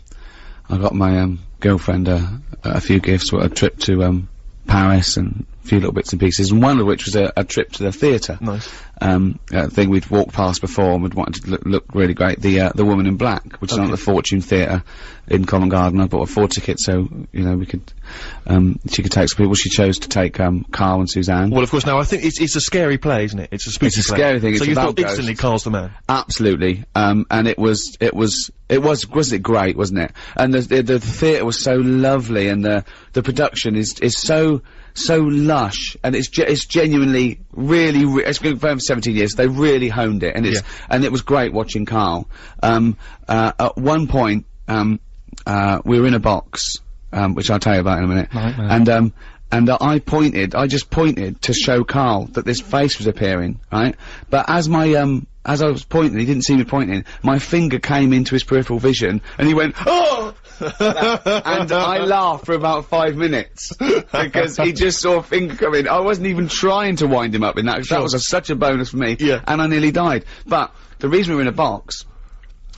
got my girlfriend a few gifts, a trip to Paris and a few little bits and pieces, and one of which was a trip to the theatre. Nice. Thing we'd walked past before and we'd wanted to look really great. The Woman in Black, which is on at the Fortune Theatre in Covent Garden. I bought 4 tickets so, you know, we could, she could take some people. She chose to take, Karl and Suzanne. Well, of course, now I think it's a scary play, isn't it? It's a spooky play. It's a scary thing. So it's you about thought instantly Karl's the man? Absolutely. And wasn't it great, wasn't it? And the theatre was so lovely, and the production is so lush, and it's genuinely really it's been going for 17 years. They really honed it, and and it was great watching Karl. At one point, we were in a box, which I'll tell you about in a minute, and and I just pointed to show Karl that this face was appearing, right? But as I was pointing, he didn't see me pointing, my finger came into his peripheral vision, and he went, oh! And I laughed for about 5 minutes, because he just saw a finger come in. I wasn't even trying to wind him up in that, 'cause that was such a bonus for me, and I nearly died. But, the reason we were in a box,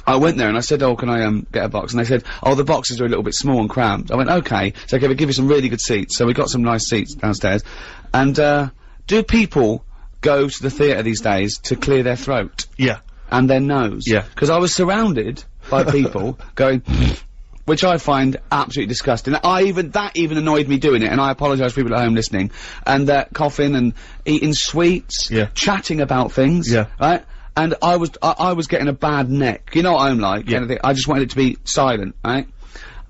I went there and I said, oh, can I, get a box? And they said, oh, the boxes are a little bit small and cramped. I went, okay. So okay, we'll give you some really good seats. So we got some nice seats downstairs. And, do people go to the theatre these days to clear their throat? Yeah. And their nose? Yeah. Because I was surrounded by people going, which I find absolutely disgusting. That even annoyed me doing it, and I apologise to people at home listening. And, coughing and eating sweets. Yeah. Chatting about things. Yeah. Right? And I was getting a bad neck. You know what I'm like? Yeah. Anything. I just wanted it to be silent, right?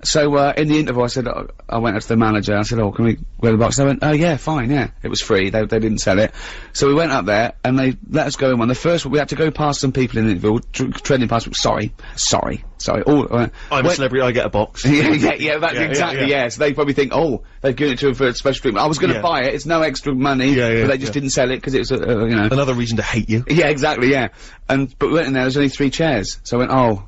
So, in the interval I said, I went up to the manager, I said, oh, can we go to the box? And they went, oh yeah, fine, yeah. It was free, they didn't sell it. So we went up there, and they let us go in one. The first one, we had to go past some people in the interval, treading past, sorry. I'm a celebrity, I get a box. yeah, so they probably think, oh, they've given it to him for a special treatment. I was gonna buy it, it's no extra money, but they just didn't sell it, because it was, you know. Another reason to hate you. Yeah, exactly, yeah. But we went in there was only 3 chairs, so I went,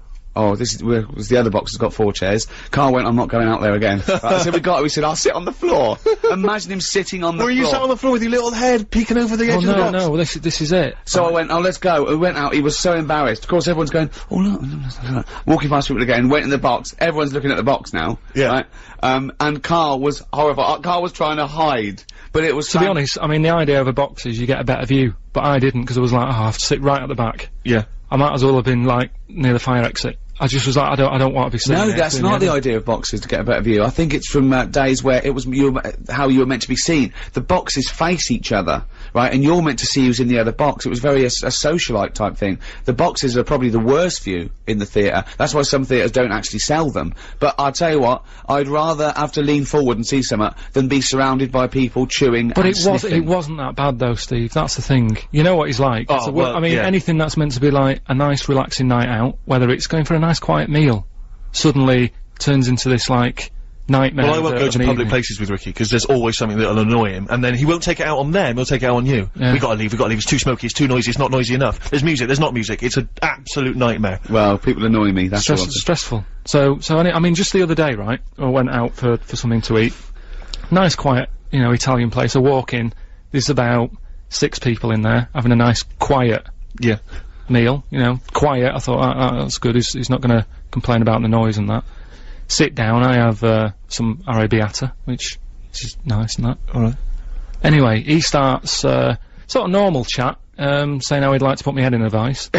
this was the other box has got 4 chairs. Karl went, I'm not going out there again. Right, so we said, I'll sit on the floor. Imagine him sitting on the floor. Were you sat on the floor with your little head peeking over the edge of the box? No, this is it. So I went, let's go. We went out, he was so embarrassed. Of course, everyone's going, oh, look. Walking past people again, went in the box. Everyone's looking at the box now. Yeah. Right? And Karl was horrified. Karl was trying to hide, but it was... To be honest, I mean, the idea of a box is you get a better view, but I didn't, because I was like, I have to sit right at the back. Yeah. I might as well have been, like, near the fire exit. I just was like, I don't want to be sitting No, that's not the idea of boxes to get a better view. I think it's from days where it was how you were meant to be seen. The boxes face each other, right? And you're meant to see who's in the other box. It was very a socialite type thing. The boxes are probably the worst view in the theatre. That's why some theatres don't actually sell them. But I'll tell you what, I'd rather have to lean forward and see something than be surrounded by people chewing But and sniffing. it wasn't that bad though, Steve. That's the thing. You know what he's like. Oh, well, I mean, anything that's meant to be like a nice relaxing night out, whether it's going for a nice quiet meal, suddenly turns into this, like, nightmare. Well, I won't go to public places with Ricky, because there's always something that'll annoy him, and then he won't take it out on them, he'll take it out on you. Yeah. We gotta leave, it's too smoky, it's too noisy, it's not noisy enough. There's music, there's not music, it's an absolute nightmare. Well, people annoy me, that's stressful. So I mean, just the other day, right, I went out for something to eat. Nice, quiet, you know, Italian place. I walk in, there's about 6 people in there, having a nice, quiet meal, you know, quiet. I thought, that's good, he's not gonna complain about the noise and that. Sit down, I have, some arrabbiata, which is nice and that. Alright. Anyway, he starts, sort of normal chat, saying how he'd like to put my head in a vice.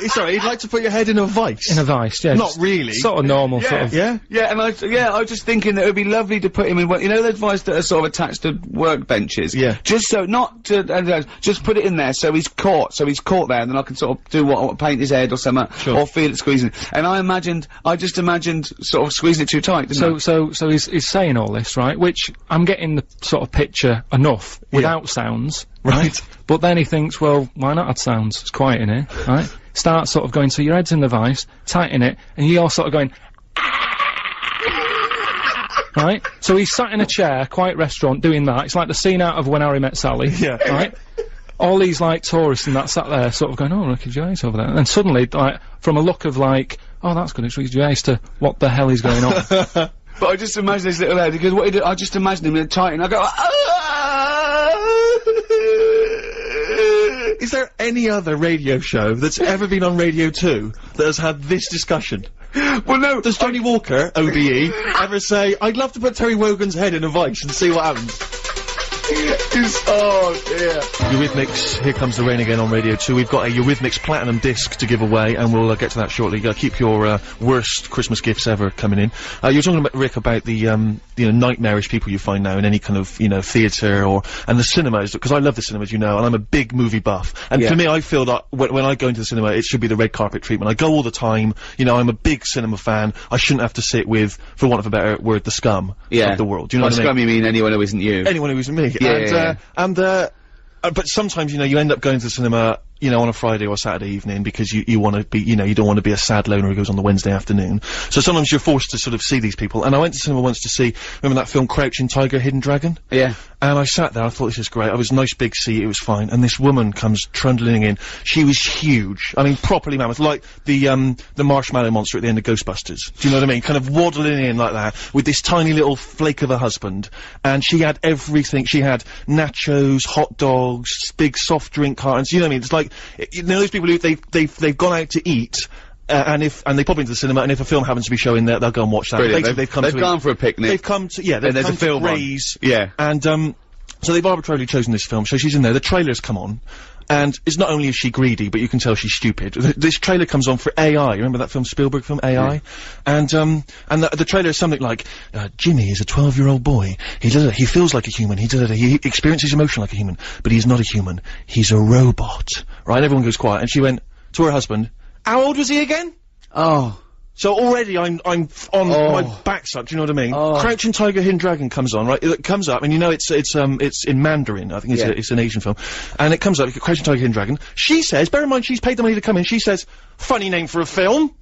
Sorry, he'd like to put your head in a vice? In a vice, yeah. Not really. Sort of normal, sort of. Yeah? Yeah, and I was just thinking that it would be lovely to put him in one, you know the vice that are sort of attached to workbenches? Yeah. Just so, not to, just put it in there so he's caught there, and then I can sort of do what paint his head or something, or feel it squeezing. And I just imagined sort of squeezing it too tight, didn't I? So he's saying all this, right, which I'm getting the sort of picture enough without sounds, right? But then he thinks, well, why not add sounds? It's quiet in here, right? Starts sort of going, so your head's in the vice, tighten it, and you're sort of going, right? So he's sat in a chair, quiet restaurant, doing that. It's like the scene out of When Harry Met Sally, right? All these, like, tourists and that sat there sort of going, oh, Ricky Gervais over there. And then suddenly, like, from a look of like, oh, that's good, it's Ricky Gervais, to what the hell is going on? But I just imagine this little head, because what he did, I just imagine him in a tighten, I go, Is there any other radio show that's ever been on Radio 2 that has had this discussion? Well, no. Does Johnny Walker, OBE, ever say, I'd love to put Terry Wogan's head in a vice and see what happens? Oh dear. Eurythmics, Here Comes the Rain Again on Radio 2. We've got a Eurythmics Platinum disc to give away, and we'll get to that shortly. Keep your worst Christmas gifts ever coming in. You're talking about, Rick, about the you know, nightmarish people you find now in any kind of, you know, theatre and the cinemas, because I love the cinemas, you know, and I'm a big movie buff. And for me, I feel that when I go into the cinema, it should be the red carpet treatment. I go all the time, you know, I'm a big cinema fan. I shouldn't have to sit with, for want of a better word, the scum of the world. Do you know what I mean? By scum you mean anyone who isn't you. Anyone who isn't me. But sometimes, you know, you end up going to the cinema you know, on a Friday or Saturday evening because you want to be, you know, you don't want to be a sad loner who goes on the Wednesday afternoon. So sometimes you're forced to sort of see these people. And I went to cinema once to see, remember that film Crouching Tiger, Hidden Dragon? Yeah. And I sat there, I thought this is great. I was a nice big seat, it was fine. And this woman comes trundling in. She was huge. I mean, properly mammoth, like the marshmallow monster at the end of Ghostbusters. Do you know what I mean? Kind of waddling in like that, with this tiny little flake of a husband. And she had everything. She had nachos, hot dogs, big soft drink cartons. You know what I mean? It's like, you know, those people who they've gone out to eat. And they pop into the cinema, and if a film happens to be showing there, they'll go and watch that. Brilliant. They've gone for a picnic. They've come to, yeah, they've come to raise. Yeah. And, so they've arbitrarily chosen this film, so she's in there, the trailer's come on, and it's not only is she greedy, but you can tell she's stupid. This trailer comes on for AI, remember that film, Spielberg film, AI? Yeah. And the trailer is something like, Jimmy is a 12-year-old boy, he feels like a human, he experiences emotion like a human, but he's not a human, he's a robot. Right, everyone goes quiet, and she went to her husband, how old was he again? Oh. So already I'm on my backside, do you know what I mean? Crouching Tiger, Hidden Dragon comes on, right? It comes up, and you know it's in Mandarin, I think it's an Asian film. And it comes up, Crouching Tiger, Hidden Dragon. She says, bear in mind she's paid the money to come in, she says, funny name for a film.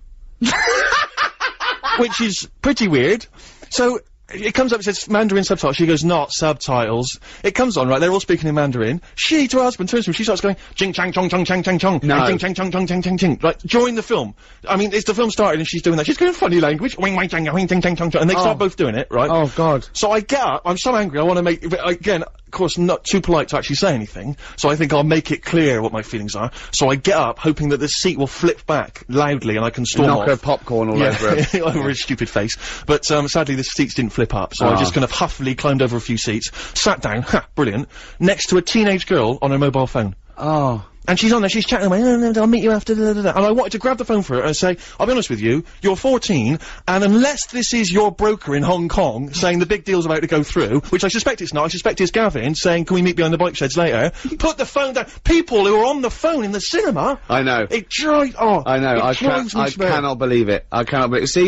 Which is pretty weird. So, it comes up, it says Mandarin subtitles, she goes, not subtitles. It comes on, right, they're all speaking in Mandarin. She, to her husband, turns to him, she starts going, ching chang chong chong chang chang chong, no. Ching chang chong chong chang chang ching. Like, during the film. I mean, it's the film started and she's doing that. She's going funny language, wing wang chang wing ching chang chong chong, and they start both doing it, right? Oh, God. So I get up, I'm so angry, I want to make, again, of course, not too polite to actually say anything, so I think I'll make it clear what my feelings are. So I get up, hoping that the seat will flip back loudly and I can storm off. Knock her popcorn all over her. Over his stupid face. But, sadly the seats didn't flip up, so I just kind of huffily climbed over a few seats, sat down, brilliant, next to a teenage girl on her mobile phone. Oh. And she's on there, she's chatting away, I'll meet you after, And I wanted to grab the phone for her and say, I'll be honest with you, you're 14, and unless this is your broker in Hong Kong saying the big deal's about to go through, which I suspect it's not, I suspect it's Gavin saying, can we meet behind the bike sheds later? Put the phone down. People who are on the phone in the cinema. I know. It drives, I know, I cannot believe it. I cannot believe it. See,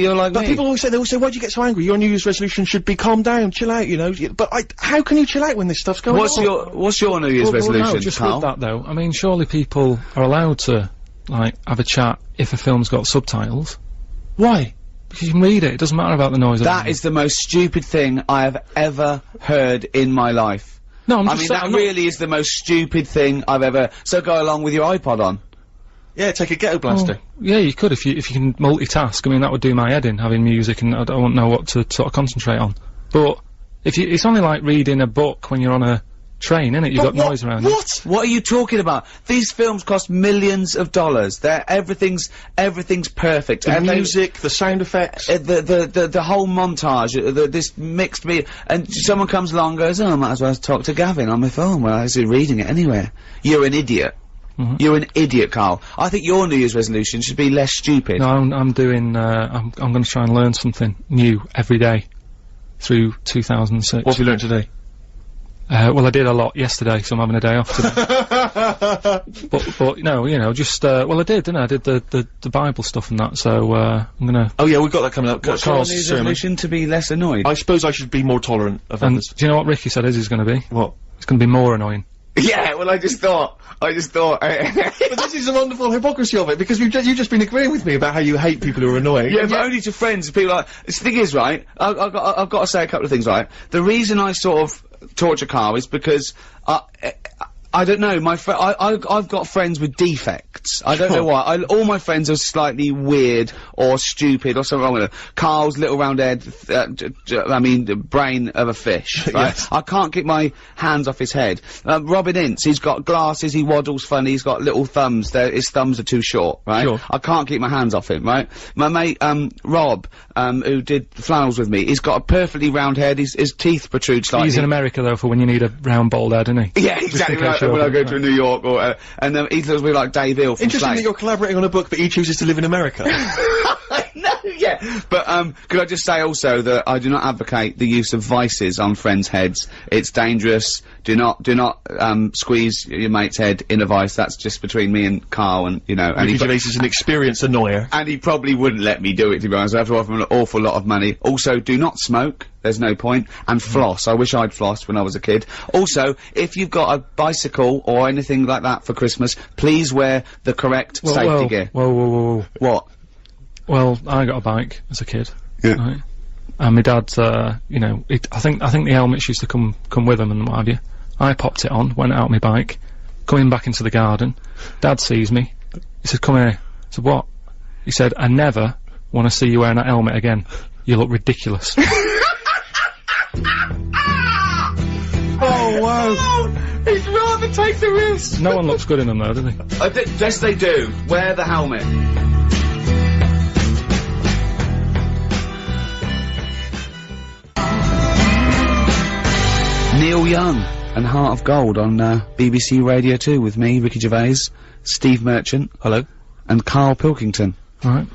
you're like me. But people always say, why'd you get so angry? Your New Year's resolution should be calm down, chill out, you know. But how can you chill out when this stuff's going on? What's your New Year's resolution, no, just Karl? with that though, I mean, surely people are allowed to, like, have a chat if a film's got subtitles. Why? Because you can read it, it doesn't matter about the noise. That is the most stupid thing I have ever heard in my life. No, I mean, that really is the most stupid thing I've ever... So go along with your iPod on. Yeah, take a ghetto blaster. Yeah, you could if you can multitask. I mean, that would do my head in, having music, and I don't know what to sort of concentrate on. But it's only like reading a book when you're on a train, innit? You've got noise around you. What are you talking about? These films cost millions of dollars. Everything's perfect. The music, the sound effects, the whole montage, this mixed and someone comes along and goes, oh, I might as well talk to Gavin on my phone. Well, I was reading it anywhere. You're an idiot. You're an idiot, Karl. I think your New Year's resolution should be less stupid. No, I'm doing, I'm gonna try and learn something new every day through 2006. What have you learned today? Well, I did a lot yesterday, so I'm having a day off today. but no, you know, just well, I did, didn't I? I did the Bible stuff and that. So I'm gonna. Oh yeah, we've got that coming up. What's your New Year's resolution to be less annoyed? I suppose I should be more tolerant of others. Do you know what Ricky said his is going to be? What? It's going to be more annoying. Yeah, well, I just thought. But this is the wonderful hypocrisy of it, because you've just been agreeing with me about how you hate people who are annoying. Yeah, but only to friends. People like. The thing is, right. I've got to say a couple of things, right. The reason I sort of torture Karl is because I don't know, I've got friends with defects. I don't know why. All my friends are slightly weird or stupid or something wrong with them. Karl's little round head, the brain of a fish, right? Yes. I can't get my hands off his head. Robin Ince, he's got glasses, he waddles funny, he's got little thumbs, his thumbs are too short, right? Sure. I can't keep my hands off him, right? My mate, Rob, who did flannels with me, he's got a perfectly round head, his teeth protrude slightly. He's in America though for when you need a round bald head, isn't he? Yeah, exactly. When I go to New York, or and he looks like Dave Hill from Interesting that you're collaborating on a book, but he chooses to live in America. No, yeah, Yeah, but could I just say also that I do not advocate the use of vices on friends' heads. It's dangerous. Do not squeeze your mate's head in a vice. That's just between me and Carl, and you know. And Ricky Gervais is an experienced annoyer. And he probably wouldn't let me do it, to be honest. I have to offer him an awful lot of money. Also, do not smoke. There's no point. And floss. I wish I'd flossed when I was a kid. Also, if you've got a bicycle or anything like that for Christmas, please wear the correct safety gear. Whoa. What? Well, I got a bike as a kid. Yeah. Right? And my dad, you know, I think the helmets used to come with them and what have you. I popped it on, went out on my bike, coming back into the garden. Dad sees me. He said, "Come here." I said, "What?" He said, "I never want to see you wearing that helmet again. You look ridiculous." Oh, wow. He'd rather take the risk. No one looks good in them though, do they? Yes, they do. Wear the helmet. Neil Young and Heart of Gold on BBC Radio 2 with me, Ricky Gervais, Steve Merchant. Hello. And Karl Pilkington. Right.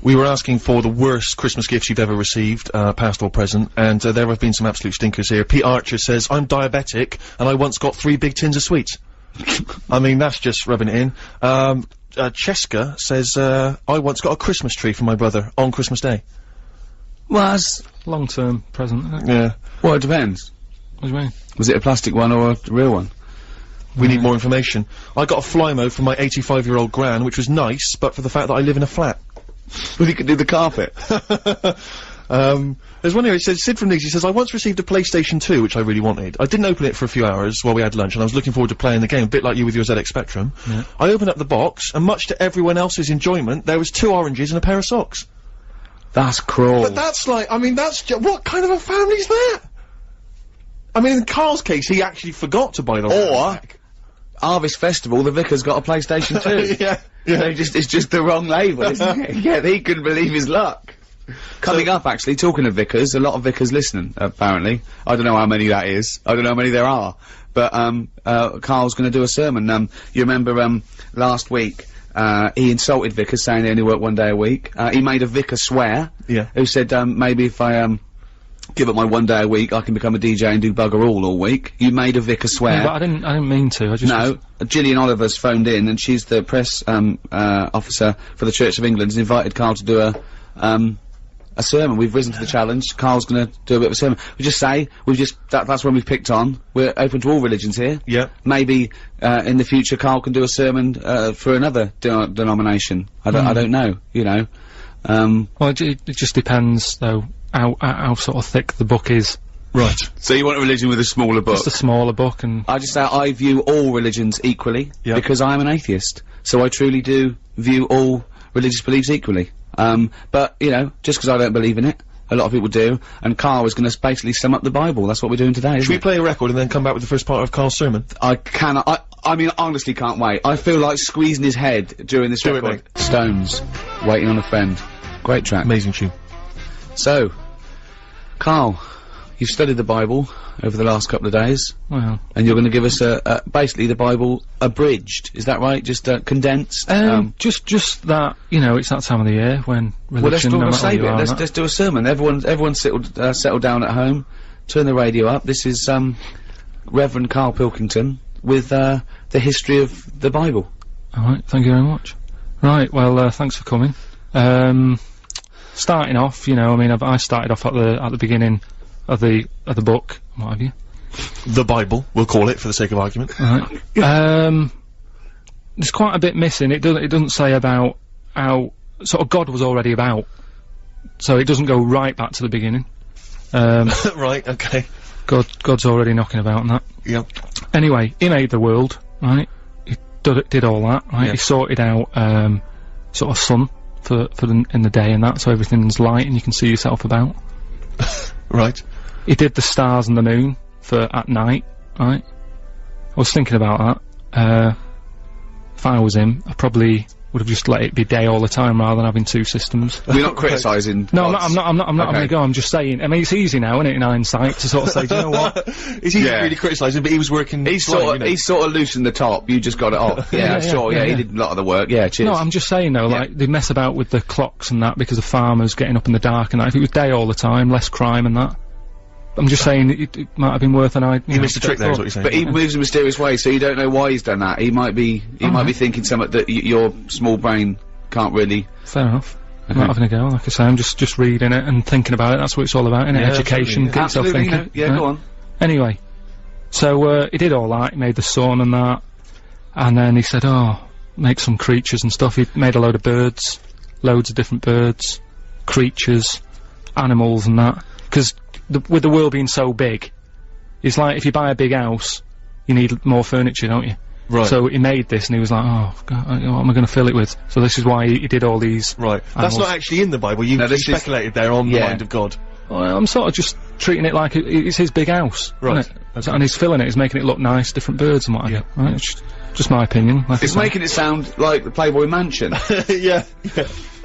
We were asking for the worst Christmas gifts you've ever received, past or present, and there have been some absolute stinkers here. Pete Archer says, "I'm diabetic, and I once got 3 big tins of sweets." I mean, that's just rubbing it in. Cheska says, "I once got a Christmas tree from my brother on Christmas Day." Was long-term present, isn't it? Yeah. Well, it depends. What do you mean? Was it a plastic one or a real one? We need more information. I got a Flymo from my 85-year-old gran, which was nice, but for the fact that I live in a flat. Well, you could do the carpet. There's one here, it says, Sid from Niggs, he says, "I once received a PlayStation 2, which I really wanted. I didn't open it for a few hours while we had lunch, and I was looking forward to playing the game, a bit like you with your ZX Spectrum. Yeah. I opened up the box, and much to everyone else's enjoyment, there was 2 oranges and a pair of socks." That's cruel. But that's like, I mean, that's what kind of a family's that? I mean, in Carl's case, he actually forgot to buy the Or, Harvest Festival, the vicar's got a PlayStation 2. Yeah. So it's just the wrong label, isn't it? Yeah, he couldn't believe his luck. Coming up, actually, talking of vicars, a lot of vicars listening, apparently. I don't know how many that is. I don't know how many there are. But, Carl's gonna do a sermon. You remember, last week, he insulted vicars, saying they only work 1 day a week. He made a vicar swear. Yeah. Who said, maybe if I, give up my 1 day a week, I can become a DJ and do bugger all week. You made a vicar swear. Yeah, but I didn't mean to, I just... No, Gillian Oliver's phoned in, and she's the press, officer for the Church of England, and invited Carl to do a sermon. We've risen to the challenge. Carl's gonna do a bit of a sermon. That's when we've picked on. We're open to all religions here. Yeah. Maybe, in the future, Carl can do a sermon, for another denomination. I don't know, you know. Well, it just depends, though, how sort of thick the book is. Right. So you want a religion with a smaller book? Just a smaller book, and... I just say I view all religions equally, because I'm an atheist. So I truly do view all religious beliefs equally. But, you know, just because I don't believe in it, a lot of people do, and Carl is gonna basically sum up the Bible. That's what we're doing today, Should we play a record and then come back with the first part of Carl's sermon? I mean, honestly can't wait. I feel like squeezing his head during this record. mate. Stones, Waiting on a Friend. Great track. Amazing tune. So, Carl, you've studied the Bible over the last couple of days. Well... And you're gonna give us basically the Bible abridged, is that right? Just, condensed? Just that, you know, it's that time of the year when religion, well, let's do a sermon. Everyone settle down at home, turn the radio up. This is, Reverend Karl Pilkington with, the history of the Bible. Alright, thank you very much. Right, well, thanks for coming. Starting off, you know, I mean, I started off at the beginning of the book, what have you? The Bible, we'll call it for the sake of argument. Right. There's quite a bit missing. It doesn't say about how sort of God was already about, so it doesn't go right back to the beginning. Right. Okay. God's already knocking about and that. Yep. Anyway, he made the world, right? He did all that, right? Yeah. He sorted out sort of sun in the day and that, so everything's light and you can see yourself about. Right. He did the stars and the moon for at night, right? I was thinking about that. If I was him, I probably would have just let it be day all the time rather than having two systems. We're not criticising. No, I'm not having a go. I'm just saying. I mean, it's easy now, isn't it, in hindsight, to sort of say, do you know what? It's easy to really criticise him, but he was working. He's sort of loosened the top. You just got it off. Yeah, sure. Yeah, he did a lot of the work. Yeah, cheers. No, I'm just saying though, like they mess about with the clocks and that because of farmers getting up in the dark and that. If it was day all the time, less crime and that. I'm just saying it might have been worth an idea. He missed a trick there, is what you're saying. But he moves in mysterious ways, so you don't know why he's done that. He might be thinking something that your small brain can't really. Fair enough. I'm not having a go. Like I say, I'm just reading it and thinking about it. That's what it's all about, isn't it? Education, get yourself thinking. Yeah, go on. Anyway, so he did all that. He made the sun and that, and then he said, "Oh, make some creatures and stuff." He made a load of birds, loads of different birds, creatures, animals, and that. Because with the world being so big, it's like if you buy a big house, you need more furniture, don't you? Right. So he made this, and he was like, "Oh, God, what am I going to fill it with?" So this is why he did all these. Right. That's not actually in the Bible. You speculated there on the mind of God. Well, I'm sort of just treating it like it's his big house, right? Okay. And he's filling it. He's making it look nice, different birds and what have you. Right? It's just my opinion. Like it's making it sound like the Playboy Mansion. Yeah.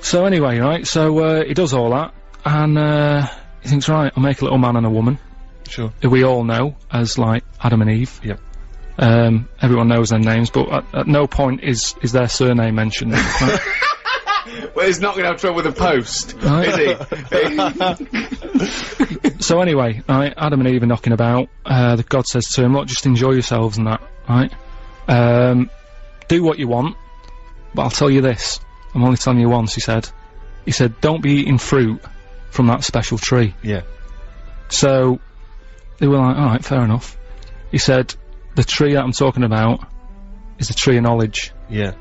So anyway, right. So he does all that, and he thinks, right, I'll make a little man and a woman. Sure. Who we all know as like Adam and Eve. Yep. Everyone knows their names, but at no point is their surname mentioned. Right? Well, he's not going to have trouble with the post, is he? So anyway, right, Adam and Eve are knocking about. God says to him, look, just enjoy yourselves and that, right? Do what you want, but I'll tell you this. I'm only telling you once, he said. He said, don't be eating fruit from that special tree. Yeah. So, they were like, alright, fair enough. He said, the tree that I'm talking about is the tree of knowledge. Yeah.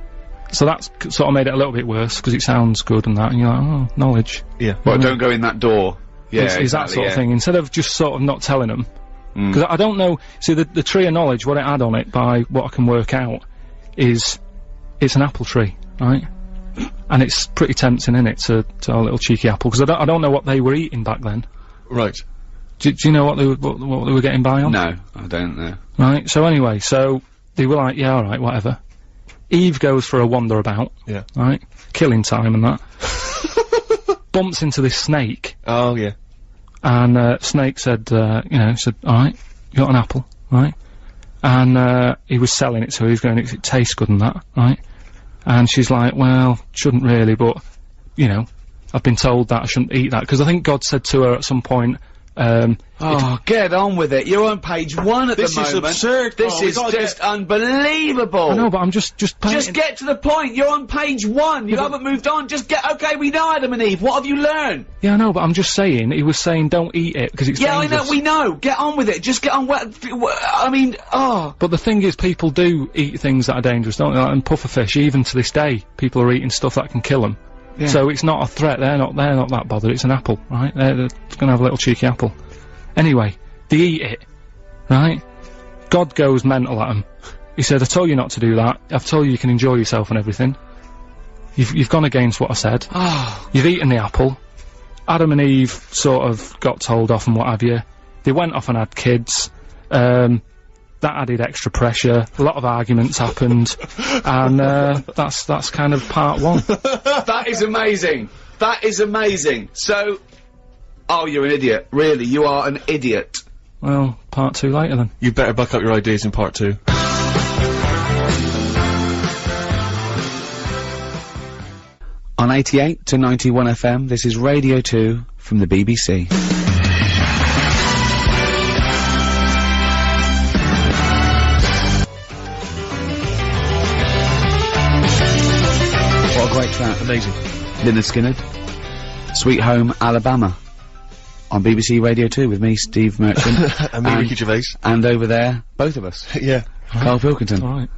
So that's sort of made it a little bit worse, because it sounds good and that, and you're like, oh, knowledge. Yeah. Well, don't go in that door. Yeah, it's that sort of thing. Instead of just sort of not telling them. Because I don't know, see, the tree of knowledge, what it had on it, by what I can work out, is, it's an apple tree, right? And it's pretty tempting, innit, to a little cheeky apple, because I don't know what they were eating back then. Right. Do you know what they were getting by on? No, I don't know. Right, so anyway, so they were like, yeah, alright, whatever. Eve goes for a wander about. Yeah. Right? Killing time and that. Bumps into this snake. Oh, yeah. And, snake said, said, alright, you got an apple, right? And, he was selling it to her, he was going, it tastes good and that, right? And she's like, well, shouldn't really, but, you know, I've been told that I shouldn't eat that, because I think God said to her at some point, get on with it. You're on page 1 at the moment. This is absurd. This is just unbelievable. I know, but I'm just get to the point. You're on page 1. You haven't moved on. Okay, we know Adam and Eve. What have you learned? Yeah, I know, but I'm just saying, he was saying don't eat it, because it's dangerous. I know, we know. Get on with it. Just get on But the thing is, people do eat things that are dangerous, don't they? Like, and pufferfish, even to this day, people are eating stuff that can kill them. Yeah. So it's not a threat, they're not that bothered, it's an apple, right? They're gonna have a little cheeky apple. Anyway, they eat it, right? God goes mental at them. He said, I told you not to do that, I've told you can enjoy yourself and everything. You've gone against what I said. You've eaten the apple. Adam and Eve sort of got told off and what have you. They went off and had kids. That added extra pressure, a lot of arguments happened, and that's kind of part 1. That is amazing. That is amazing. So, you're an idiot. Really, you are an idiot. Well, part 2 later then. You better buck up your ideas in part 2. On 88 to 91 FM, this is Radio 2 from the BBC. Great track. Amazing. Lynyrd Skynyrd. Sweet Home Alabama. On BBC Radio 2 with me, Steve Merchant. and me, Ricky Gervais. And over there, both of us. Yeah. Karl Pilkington. Alright.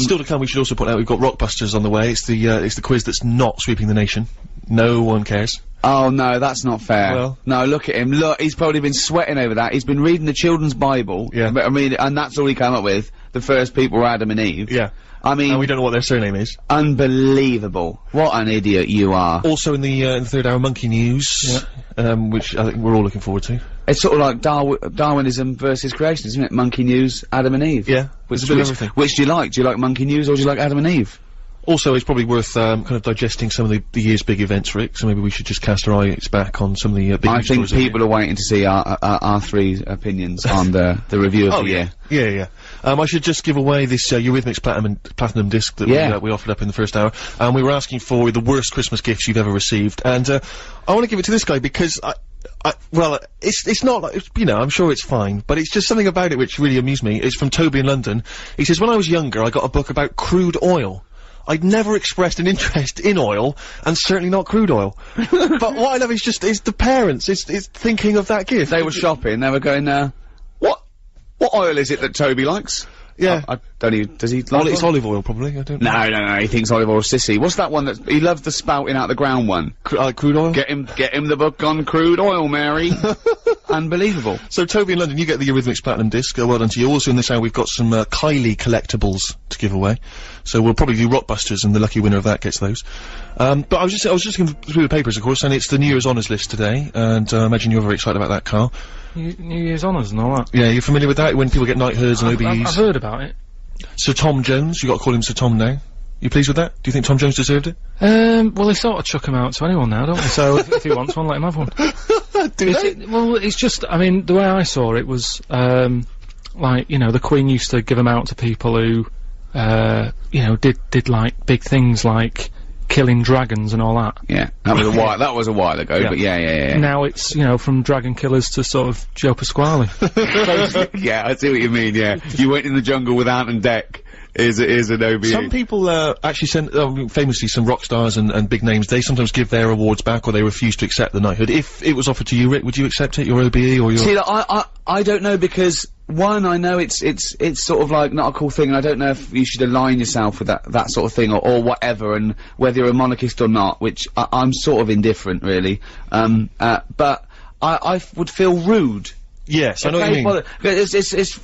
Still to come, we should also point out we've got Rockbusters on the way. It's the quiz that's not sweeping the nation. No one cares. Oh no, that's not fair. Well. No, look at him. Look, he's probably been sweating over that. He's been reading the children's Bible. Yeah. But, I mean, and that's all he came up with. The first people were Adam and Eve. Yeah. I mean, and we don't know what their surname is. Unbelievable. What an idiot you are. Also in the third hour, Monkey News, which I think we're all looking forward to. It's sort of like Darwinism versus creation, isn't it? Monkey News, Adam and Eve. Yeah. Which do you like? Do you like Monkey News or do you like Adam and Eve? Also, it's probably worth kind of digesting some of the year's big events, Rick. So maybe we should just cast our eyes back on some of the big. I news think stories people are waiting to see our three opinions on the review of the year. Yeah. I should just give away this Eurythmics platinum disc that we offered up in the first hour. We were asking for the worst Christmas gifts you've ever received, and I want to give it to this guy because well, it's not like, I'm sure it's fine, but it's just something about it which really amused me. It's from Toby in London. He says, when I was younger, I got a book about crude oil. I'd never expressed an interest in oil, and certainly not crude oil. But what I love is the parents, it's thinking of that gift. They were shopping, they were going, what oil is it that Toby likes? Yeah. I don't even, does he like it's olive oil, probably, I don't know. No, he thinks olive oil is sissy. What's that one he loves the spouting out the ground one? Crude oil? Get him the book on crude oil, Mary. Unbelievable. So, Toby in London, you get the Eurythmics Platinum disc, well done to you. Also in this hour, we've got some, Kylie collectibles to give away. So we'll probably do Rockbusters, and the lucky winner of that gets those. But I was just looking through the papers, of course, and it's the New Year's Honours list today, and I imagine you're very excited about that, Carl. New Year's Honours and all that. Yeah, you're familiar with that, when people get knighthoods and OBEs? I've heard about it. Sir Tom Jones, you got to call him Sir Tom now. You pleased with that? Do you think Tom Jones deserved it? Well, they sort of chuck him out to anyone now, don't they? So if he wants one, let him have one. Well, it's just, I mean, the way I saw it was, like, the Queen used to give them out to people who, did like big things like killing dragons and all that. Yeah, that was a while ago, but yeah. Now it's, from dragon killers to sort of Joe Pasquale. Yeah, I see what you mean, yeah. You went in the jungle with Ant and Dec. Is an OBE. Some people, actually send, famously some rock stars and big names, they sometimes give their awards back or they refuse to accept the knighthood. If it was offered to you, Rick, would you accept it, your OBE or your... See, I don't know, because, one, I know it's sort of like not a cool thing, and I don't know if you should align yourself with that sort of thing or whatever, and whether you're a monarchist or not, which I'm sort of indifferent, really. But I would feel rude. Yes, I know what you mean. It's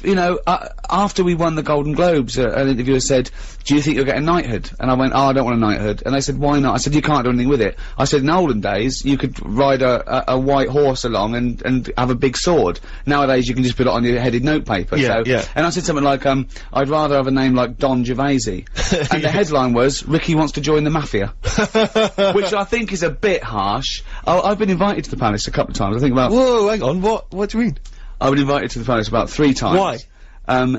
after we won the Golden Globes, an interviewer said, do you think you'll get a knighthood? And I went, oh, I don't want a knighthood. And they said, why not? I said, you can't do anything with it. I said, in olden days, you could ride a white horse along and have a big sword. Nowadays, you can just put it on your headed notepaper. Yeah. And I said something like, I'd rather have a name like Don Gervais. And the headline was, Ricky wants to join the mafia. Which I think is a bit harsh. I've been invited to the palace a couple of times. I think about... Whoa, hang on, what do you mean? I've been invited to the palace about 3 times. Why?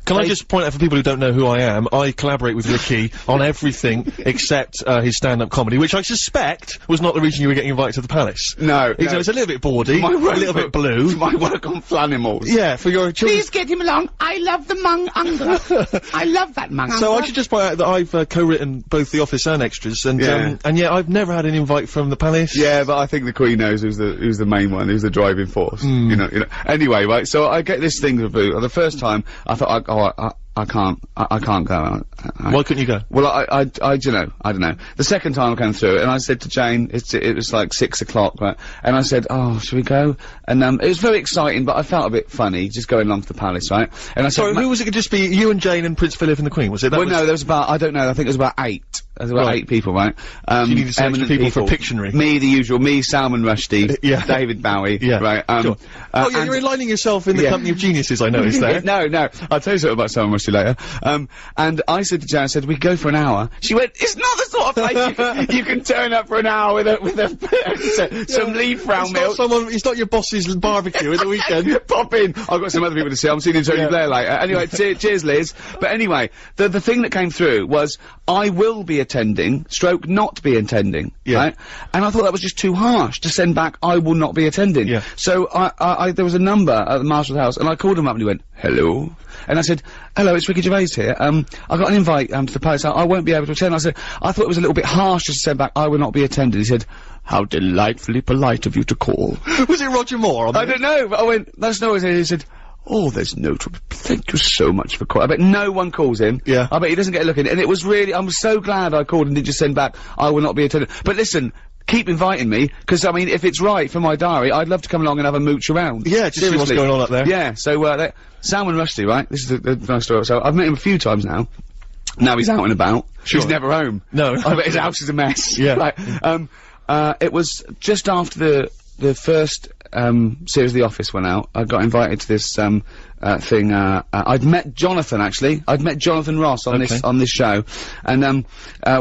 Can I just point out for people who don't know who I am, I collaborate with Ricky on everything except his stand-up comedy, which I suspect was not the reason you were getting invited to the palace. No. It's a little bit bawdy, a little bit blue. My work on Flanimals. Yeah, for your children. Please get him along. I love the mung unga. I love that mung So I should just point out that I've co-written both The Office and Extras, and I've never had an invite from the palace. Yeah, but I think the Queen knows who's the main one, who's the driving force. You know. Anyway, right, so I get this thing review. The first time, I thought, I can't go out. Why couldn't you go? Well, I don't know. The second time I came through it, and I said to Jane, it was like 6 o'clock, right? And I said, oh, should we go? And, it was very exciting, but I felt a bit funny, just going along to the palace, right? And I said, sorry, who was it? Could just be you and Jane and Prince Philip and the Queen, was it? Well, no, there was about, I don't know, I think it was about 8. There was about 8 people, right? So you needed some extra people for Pictionary. Me, the usual, me, Salman Rushdie, David Bowie, right? Sure. You're aligning yourself in the company of geniuses, I noticed there. No, I'll tell you something about Salman Rushdie later. And I said to Jane, I said, we go for an hour. She went, it's not the sort of place you can turn up for an hour with some leaf brown milk. It's not your boss's barbecue at the weekend. Pop in. I've got some other people to see. I'm seeing Tony Blair later. Anyway, cheers, Liz. But anyway, the thing that came through was, I will be attending, / not be attending, right? And I thought that was just too harsh to send back, I will not be attending. Yeah. So there was a number at the Marshal's house, and I called him up and he went, hello? And I said, hello, it's Ricky Gervais here. I got an invite, to the palace. I won't be able to attend. I said, I thought it was a little bit harsh to send back, I will not be attending. He said, how delightfully polite of you to call. Was it Roger Moore? I don't know, but I went, that's no, he said, oh, there's no trouble. Thank you so much for calling. I bet no one calls him. Yeah. I bet he doesn't get a look in it. And it was really, I'm so glad I called and didn't just send back, I will not be attending. But listen, keep inviting me, because, I mean, if it's right for my diary, I'd love to come along and have a mooch around. Yeah, just see what's going on up there. Yeah, so, Salman Rushdie, right? This is the nice story. So, I've met him a few times now. Now he's out and about. Sure. He's never home. No. I bet his house is a mess. Yeah. Right. It was just after the first series of The Office went out, I got invited to this, thing, I'd met Jonathan, actually. I'd met Jonathan Ross on this show, and,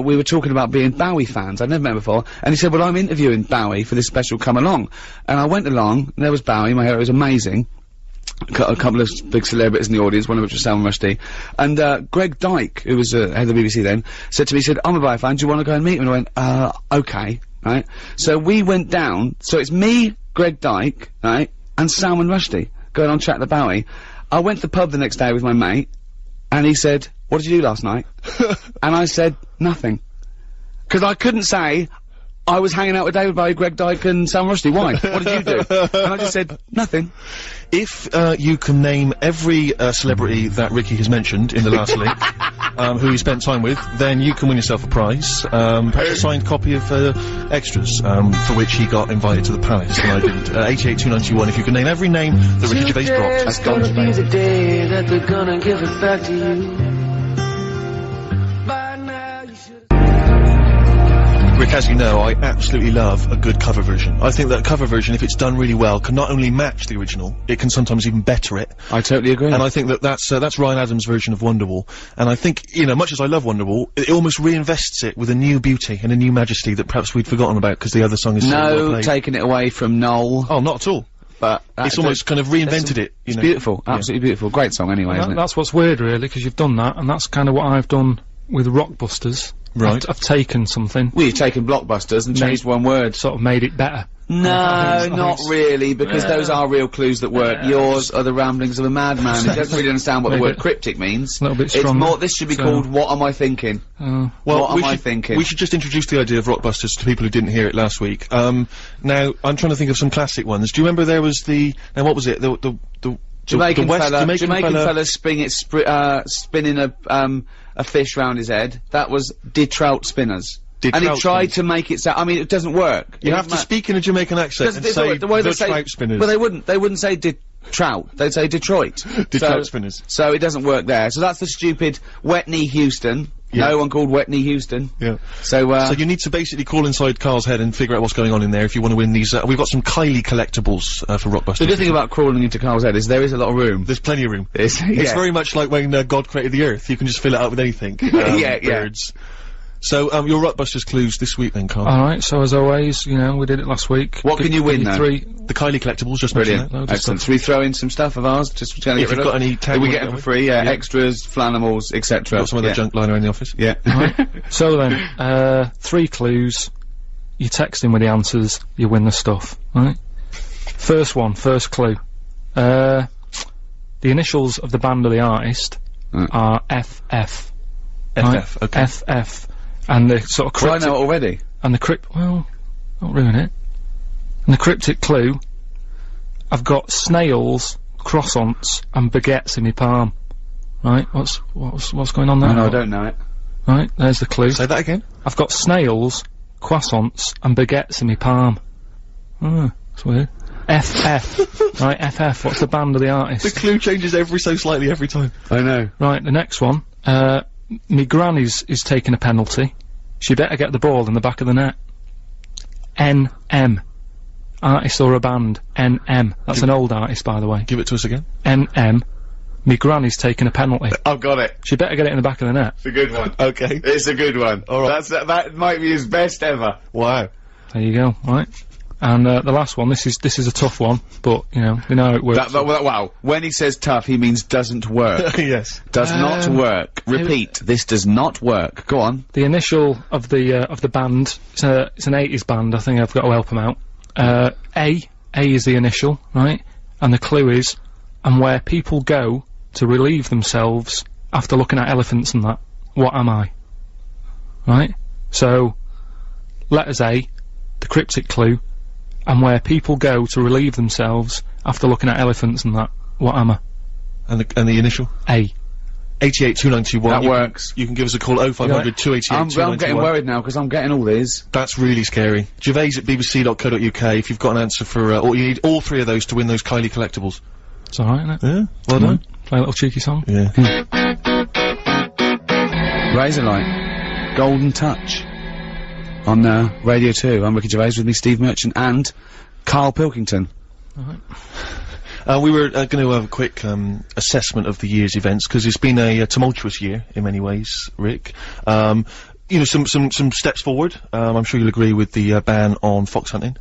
we were talking about being Bowie fans. I'd never met him before, and he said, well, I'm interviewing Bowie for this special Come Along. And I went along, and there was Bowie, my hero was amazing. A couple of big celebrities in the audience, one of which was Salman Rushdie. And, Greg Dyke, who was, head of the BBC then, said to me, he said, I'm a Bowie fan, do you want to go and meet him? And I went, okay, right? So we went down, so it's me, Greg Dyke, right, and Salman Rushdie, going on chat to Bowie. I went to the pub the next day with my mate, and he said, what did you do last night? And I said, nothing. 'Cause I couldn't say, I was hanging out with David Bowie, Greg Dyke, and Salman Rushdie. Why? What did you do? And I just said, nothing. If, you can name every, celebrity that Ricky has mentioned in the last link, who he spent time with, then you can win yourself a prize, perhaps a signed copy of, Extras, for which he got invited to the Palace, and I didn't. 88291, if you can name every name that Ricky Gervais dropped. It's gonna be the day that they're gonna give it back to you. Rick, as you know, I absolutely love a good cover version. I think that a cover version, if it's done really well, can not only match the original, it can sometimes even better it. I totally agree. And I think that that's Ryan Adams' version of Wonderwall. And I think, you know, much as I love Wonderwall, it almost reinvests it with a new beauty and a new majesty that perhaps we'd forgotten about because the other song is so well played. Taking it away from Noel. Oh, not at all. But it's almost kind of reinvented it, you know. It's beautiful, absolutely beautiful. Great song anyway, isn't it? That's what's weird, really, because you've done that, and that's kind of what I've done with Rockbusters. Right. I've taken something. Well, you've taken Blockbusters and changed one word. Sort of made it better. No, not really, because those are real clues that work. Yours are the ramblings of a madman. He doesn't really understand what the word cryptic means. A little bit It's stronger. more, this should be called What Am I Thinking? Well, what am I thinking? We should just introduce the idea of Rockbusters to people who didn't hear it last week. Now, I'm trying to think of some classic ones. Do you remember there was now what was it? The Jamaican Jamaican fella spinning a fish round his head. That was Did Trout Spinners. And he tried to make it sound, I mean, it doesn't work. You have to speak in a Jamaican accent and say the Trout Spinners. Well, they wouldn't say Did Trout, they'd say Detroit. Trout Spinners. So it doesn't work there. So that's the stupid Wet Knee Houston. Yeah. No one called Wet Knee Houston. Yeah. So you need to basically crawl inside Carl's head and figure out what's going on in there if you want to win these. We've got some Kylie collectibles for Rockbusters. The good thing about crawling into Carl's head is there is a lot of room. There's plenty of room. It's very much like when God created the Earth. You can just fill it up with anything. Birds. So, your Rockbusters clues this week then, Carl. Alright, so as always, you know, we did it last week. What can you win, though? The Kylie collectibles, just brilliant. mention Excellent. Should we throw in some stuff of ours? Just to if you've got any tag, we get them for free, extras, flanimals, etc. Got some of the junk lying around the office. Yeah. Right. So then, 3 clues. You text in with the answers, you win the stuff. Right? First clue. The initials of the band or the artist are FF. Right? FF, okay. FF. And the sort of cryptic... I know it already. And the well, don't ruin it. And the cryptic clue, I've got snails, croissants, and baguettes in my palm. Right? What's going on there? No, I don't know it. Right, there's the clue. Say that again. I've got snails, croissants, and baguettes in my palm. Oh, that's weird. FF. Right, FF, what's the band or the artist? The clue changes ever so slightly every time. I know. Right, the next one, me granny's is taking a penalty. She better get the ball in the back of the net. NM. Artist or a band. NM. That's an old artist, by the way. Give it to us again. NM. Me granny's taking a penalty. I've got it. She better get it in the back of the net. It's a good one. Okay. It's a good one. Alright. That might be his best ever. Wow. There you go, right. And, the last one, this is a tough one, but, you know how it works. Wow. When he says tough, he means doesn't work. Yes. Does not work. Repeat, this does not work. Go on. The initial of the band, it's an 80s band, I think I've got to help them out. A is the initial, right? And the clue is, and where people go to relieve themselves after looking at elephants and that. What am I? Right? So, letters A, the cryptic clue, and where people go to relieve themselves after looking at elephants and that. What am I? And the initial? A. 882921. That works. You can give us a call 0500 288 I'm getting worried now because I'm getting all these. That's really scary. Gervais at bbc.co.uk if you've got an answer for, or you need all 3 of those to win those Kylie collectibles. It's alright, isn't it? Yeah. Well done. Play a little cheeky song. Yeah. Razorlight. Golden Touch. On, Radio 2. I'm Ricky Gervais, with me Steve Merchant and Karl Pilkington. We were going to have a quick assessment of the year's events, because it's been a tumultuous year in many ways, Rick. You know, some steps forward. I'm sure you'll agree with the ban on fox hunting.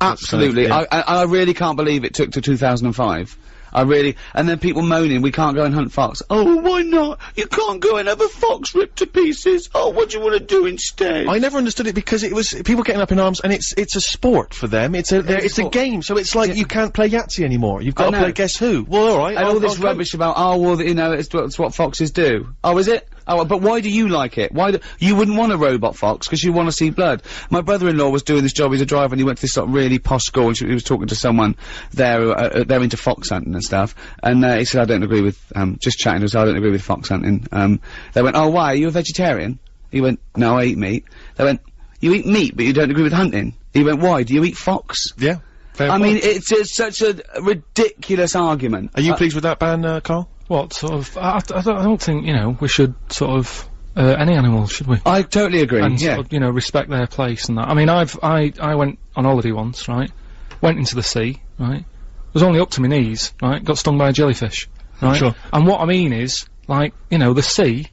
Absolutely. Yeah. I really can't believe it took to 2005. And then people moaning, we can't go and hunt fox. Oh, why not? You can't go and have a fox ripped to pieces. Oh, what do you want to do instead? I never understood it, because it was people getting up in arms, and it's a sport for them. It's a game, so it's like you can't play Yahtzee anymore. You've got to play Guess Who. Well, alright. And all this rubbish about, oh, well, you know, it's what foxes do. Oh, is it? Oh, but why do you like it? You wouldn't want a robot fox, because you want to see blood. My brother-in-law was doing this job, he's a driver, and he went to this sort of really posh school, and he was talking to someone there, they're into fox hunting and stuff, and he said, I don't agree with, just chatting, he said, I don't agree with fox hunting. They went, oh, why, are you a vegetarian? He went, no, I eat meat. They went, you eat meat, but you don't agree with hunting? He went, why, do you eat fox? Yeah. I mean, it's such a ridiculous argument. Are you pleased with that ban, Carl? What sort of? I don't think, you know, we should sort of any animal, should we? I totally agree. And yeah. sort of, you know, respect their place and that. I mean, I went on holiday once, right? Went into the sea, right? Was only up to my knees, right? Got stung by a jellyfish, right? Sure. And what I mean is, like, you know, the sea.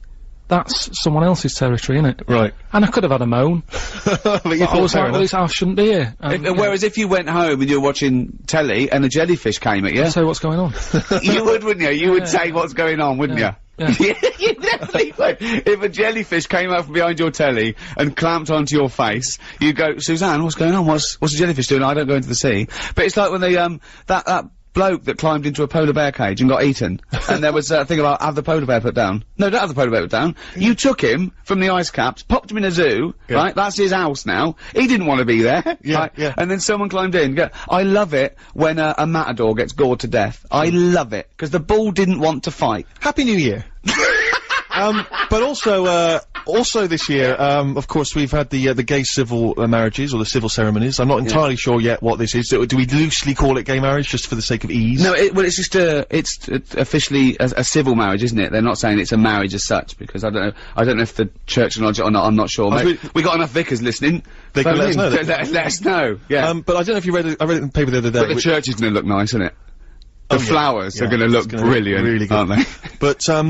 That's someone else's territory, innit? Right. And I could have had a moan. But I was like, well, I shouldn't be here. Whereas if you went home and you were watching telly and a jellyfish came at you... I'd say what's going on. You would, wouldn't you? You would say what's going on, wouldn't you? Yeah. You definitely would. If a jellyfish came out from behind your telly and clamped onto your face, you'd go, Suzanne, what's going on? What's a jellyfish doing? I don't go into the sea. But it's like when they, that bloke that climbed into a polar bear cage and got eaten, and there was a thing about have the polar bear put down. No, don't have the polar bear put down. You took him from the ice caps, popped him in a zoo, right? That's his house now. He didn't want to be there, right? Yeah. And then someone climbed in. I love it when a matador gets gored to death. I love it, because the bull didn't want to fight. Happy New Year. But also this year, of course, we've had the gay civil marriages, or the civil ceremonies. I'm not entirely sure yet what this is. Do we loosely call it gay marriage, just for the sake of ease? No, well, it's just it's officially a civil marriage, isn't it? They're not saying it's a marriage as such, because I don't know if the church acknowledge it or not, I'm not sure. We got enough vicars listening. They can let us know. Let us know, yeah. But I don't know if you read it, I read it in the paper the other day. But the church is gonna look nice, isn't it? The flowers are gonna look brilliant, really good, aren't they? But I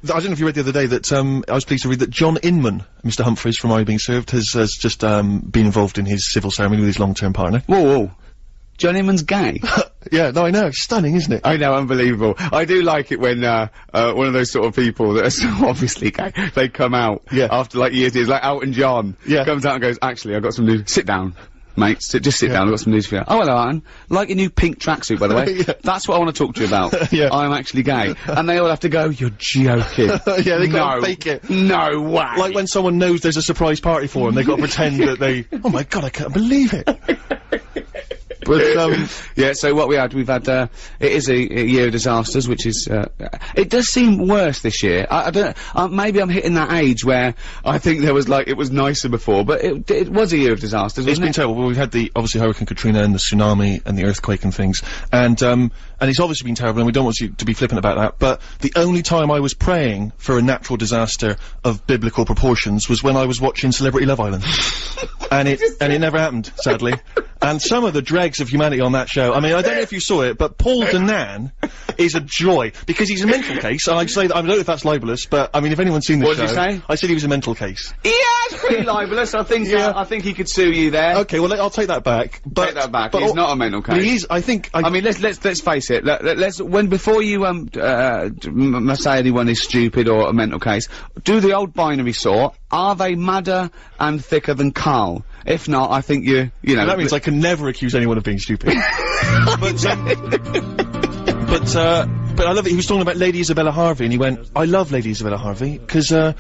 don't know if you read the other day that I was pleased to read that John Inman, Mr. Humphreys from Are You Being Served, has just been involved in his civil ceremony with his long-term partner. Whoa. John Inman's gay. Yeah, no, I know. It's stunning, isn't it? I know, unbelievable. I do like it when one of those sort of people that are so obviously gay, they come out after like years, like Elton John comes out and goes, actually, I've got some news. Sit down. Mate, just sit down, I've got some news for you. Oh, hello, Alan. Like your new pink tracksuit, by the way. That's what I want to talk to you about. I'm actually gay. And they all have to go, you're joking. Yeah, they gotta fake it. No way. Like when someone knows there's a surprise party for them, they gotta pretend that they, oh my god, I can't believe it. But, yeah, so what we've had, it is a year of disasters, which is, it does seem worse this year. I don't, maybe I'm hitting that age where I think there was like, it was nicer before, but it was a year of disasters, wasn't it? It's been terrible. Well, we've had obviously Hurricane Katrina and the tsunami and the earthquake and things, and it's obviously been terrible, and we don't want you to be flippant about that, but the only time I was praying for a natural disaster of biblical proportions was when I was watching Celebrity Love Island. and it never happened, sadly. And some of the dregs of humanity on that show, I mean, I don't know if you saw it, but Paul Danan is a joy, because he's a mental case, and I'd say that, I don't know if that's libelous, but, I mean, if anyone's seen the show... What did you say? I said he was a mental case. Yeah, it's pretty libelous, I think, I think he could sue you there. Okay, well, I'll take that back. Take that back, he's not a mental case. But he is, I think... I mean, let's face it, before you, say anyone is stupid or a mental case, do the old binary sort, are they madder and thicker than Karl? If not, I think you know... That means I can never accuse anyone of being stupid. But I love it. He was talking about Lady Isabella Harvey, and he went, I love Lady Isabella Harvey, because, the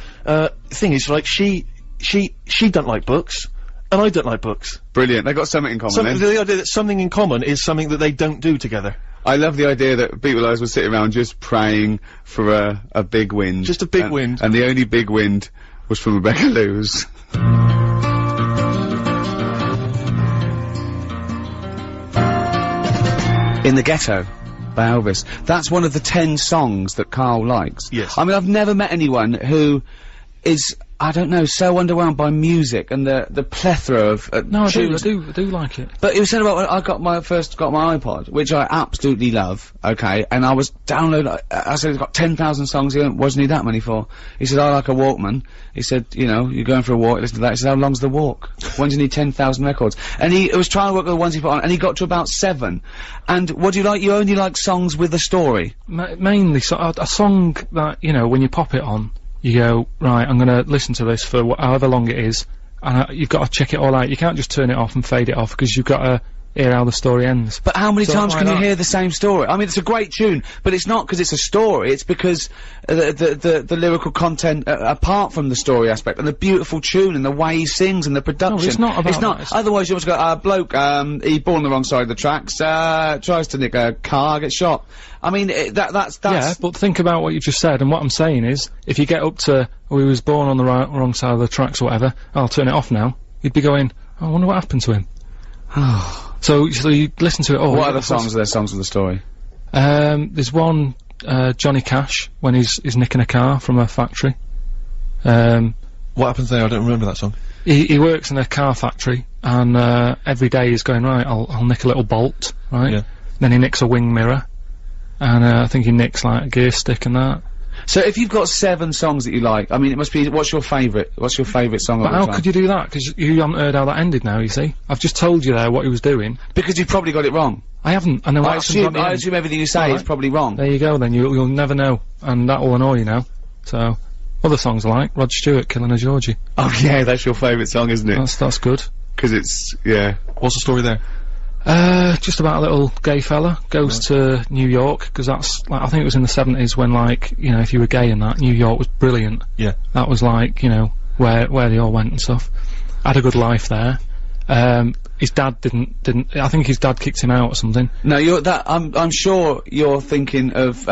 thing is, like, she don't like books, and I don't like books. Brilliant. They got something in common, then. The idea that something in common is something that they don't do together. I love the idea that people like us were sitting around just praying for a big wind. Just a big wind. And the only big wind was from Rebecca Lewis. In the Ghetto by Elvis. That's one of the 10 songs that Karl likes. Yes. I mean, I've never met anyone who is I don't know, so underwhelmed by music and the plethora of No, I tunes. do like it. But it was said about when I got my iPod, which I absolutely love, okay, and I was downloading, I said it's got 10,000 songs, he went, what do you need that many for? He said, I like a Walkman. He said, you know, you're going for a walk, listen to that. He said, how long's the walk? When do you need 10,000 records? And he was trying to work with the ones he put on, and he got to about 7. And what do you like? You only like songs with a story. Mainly, a song that, you know, when you pop it on, you go, right, I'm gonna listen to this for however long it is, and you've got to check it all out. You can't just turn it off and fade it off, because you've got to hear how the story ends. But how many times can you hear the same story? I mean, it's a great tune, but it's not because it's a story, it's because the lyrical content, apart from the story aspect, and the beautiful tune, and the way he sings, and the production. No, it's not about that. Otherwise you just go, bloke, he born on the wrong side of the tracks, tries to nick a car, gets shot. I mean, that's... Yeah, but think about what you just said, and what I'm saying is, if you get up to, oh, he was born on the wrong side of the tracks or whatever, I'll turn it off now, you'd be going, oh, I wonder what happened to him. So you listen to it all. What other songs are there, songs with the story? There's one, Johnny Cash, when he's nicking a car from a factory. What happens there? I don't remember that song. He works in a car factory, and every day he's going, right, I'll nick a little bolt, right? Yeah. Then he nicks a wing mirror, and I think he nicks, like, a gear stick and that. So if you've got 7 songs that you like, I mean, it must be, what's your favourite song? But how could you do that? Because you haven't heard how that ended now, you see. I've just told you there what he was doing. Because you've probably got it wrong. I haven't. I know I assume everything you say is probably wrong. There you go then, you'll never know. And that will annoy you now. So, other songs I like, Rod Stewart, Killing a Georgie. Oh yeah, that's your favourite song, isn't it? That's good. Because it's, yeah. What's the story there? Just about a little gay fella goes to New York, because that's, like, I think it was in the 70s when, like, you know, if you were gay and that, New York was brilliant. Yeah. That was like, you know, where they all went and stuff. Had a good life there. His dad didn't, I think his dad kicked him out or something. No, I'm sure you're thinking of,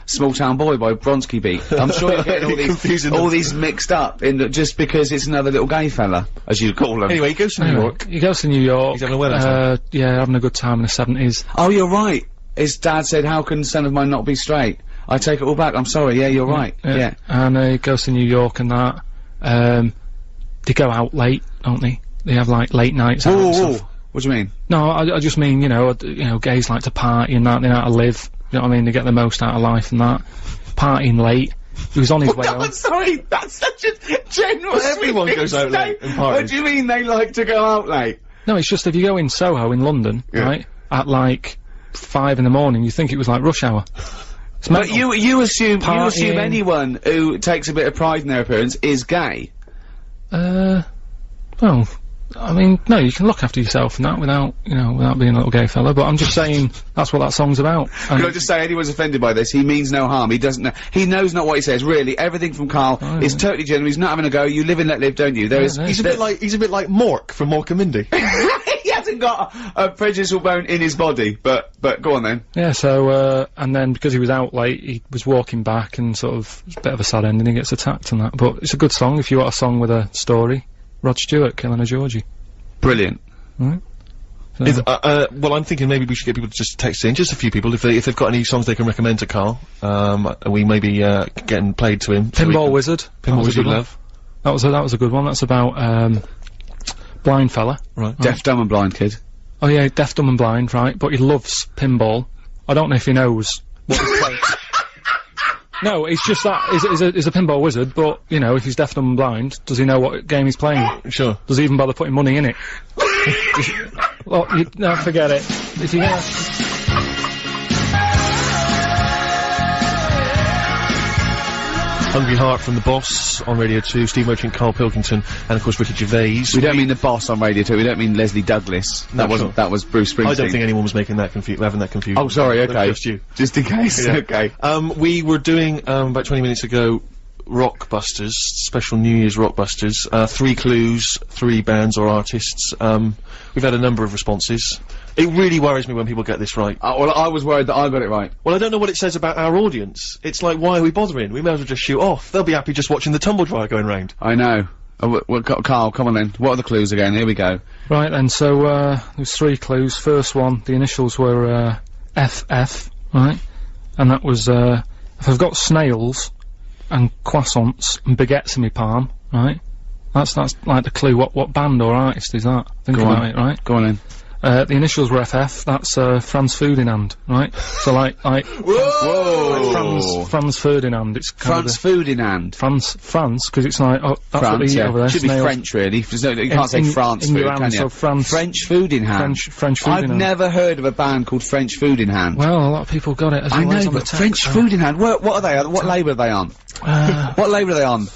Small Town Boy by Bronski Beat. I'm sure you're getting all these mixed up just because it's another little gay fella, as you call him. Anyway, he goes to New York. He goes to New York. He's having a wedding time. Yeah, having a good time in the 70s. Oh, you're right. His dad said, how can a son of mine not be straight? I take it all back, I'm sorry, yeah, you're right. Yeah. And, he goes to New York and that. They go out late, don't they? They have, like, late nights out and stuff. What do you mean? No, I just mean, you know, gays like to party and that, they know how to live, you know what I mean, they get the most out of life and that. Partying late. He was on his way home. I'm sorry, that's such a general Everyone goes out late and parties. What do you mean they like to go out late? No, it's just if you go in Soho in London, right, at like 5 in the morning, you think it was like rush hour. But you assume anyone who takes a bit of pride in their appearance is gay? Well, I mean, no, you can look after yourself and that without being a little gay fella, but I'm just saying that's what that song's about. Can I just say, anyone's offended by this, he means no harm, he doesn't know, he knows not what he says, really, everything from Karl is totally genuine, he's not having a go, you live and let live, don't you? He's a bit like Mork from Mork and Mindy. He hasn't got a prejudicial bone in his body, but go on then. Yeah, so, and then because he was out late, he was walking back and sort of, it's a bit of a sad ending, he gets attacked and that, but it's a good song if you want a song with a story. Rod Stewart, Killing a Georgie. Brilliant. Right. So. Well, I'm thinking maybe we should get people to just text in, just a few people, if they've got any songs they can recommend to Karl. We may be, getting played to him. Pinball Wizard. Pinball Wizard Love. That was a good one. That's about, blind fella. Right. Deaf, dumb and blind kid. Oh yeah, deaf, dumb and blind, right, but he loves pinball. I don't know if he knows what he's playing. No, it's just that, he's a pinball wizard, but, you know, if he's deaf, dumb and blind, does he know what game he's playing? Sure. Does he even bother putting money in it? Well, no, forget it. If you Hungry Heart from The Boss on Radio 2, Steve Merchant, Karl Pilkington, and of course Richard Gervais. We don't mean The Boss on Radio 2, we don't mean Leslie Douglas. No, that was Bruce Springsteen. I don't think anyone was making that having that confusion. Oh, sorry, okay. Just you. Just in case, yeah. Okay. We were doing, about 20 minutes ago, Rockbusters, special New Year's Rockbusters, 3 clues, 3 bands or artists. We've had a number of responses. It really worries me when people get this right. Well, I was worried that I got it right. Well, I don't know what it says about our audience. It's like, why are we bothering? We may as well just shoot off. They'll be happy just watching the tumble dryer going round. I know. Well, Karl, come on then. What are the clues again? Here we go. Right then, so, there's 3 clues. First one, the initials were, FF, right? And that was, if I've got snails and croissants and baguettes in my palm, right? That's like the clue. What band or artist is that? Think about it, right? Go on in. The initials were FF. That's Franz Ferdinand, right? So like Whoa! Franz Ferdinand. It's kind Franz Ferdinand. France, because it's like that's what France, they eat over there. Should be French, really. You can't say France food, can you? So French food in hand. French food in hand. I've never heard of a band called French Food in Hand. Well, a lot of people got it. As I well as know, on the but text, French Food in Hand. What are they? What label are they on? What label are they on?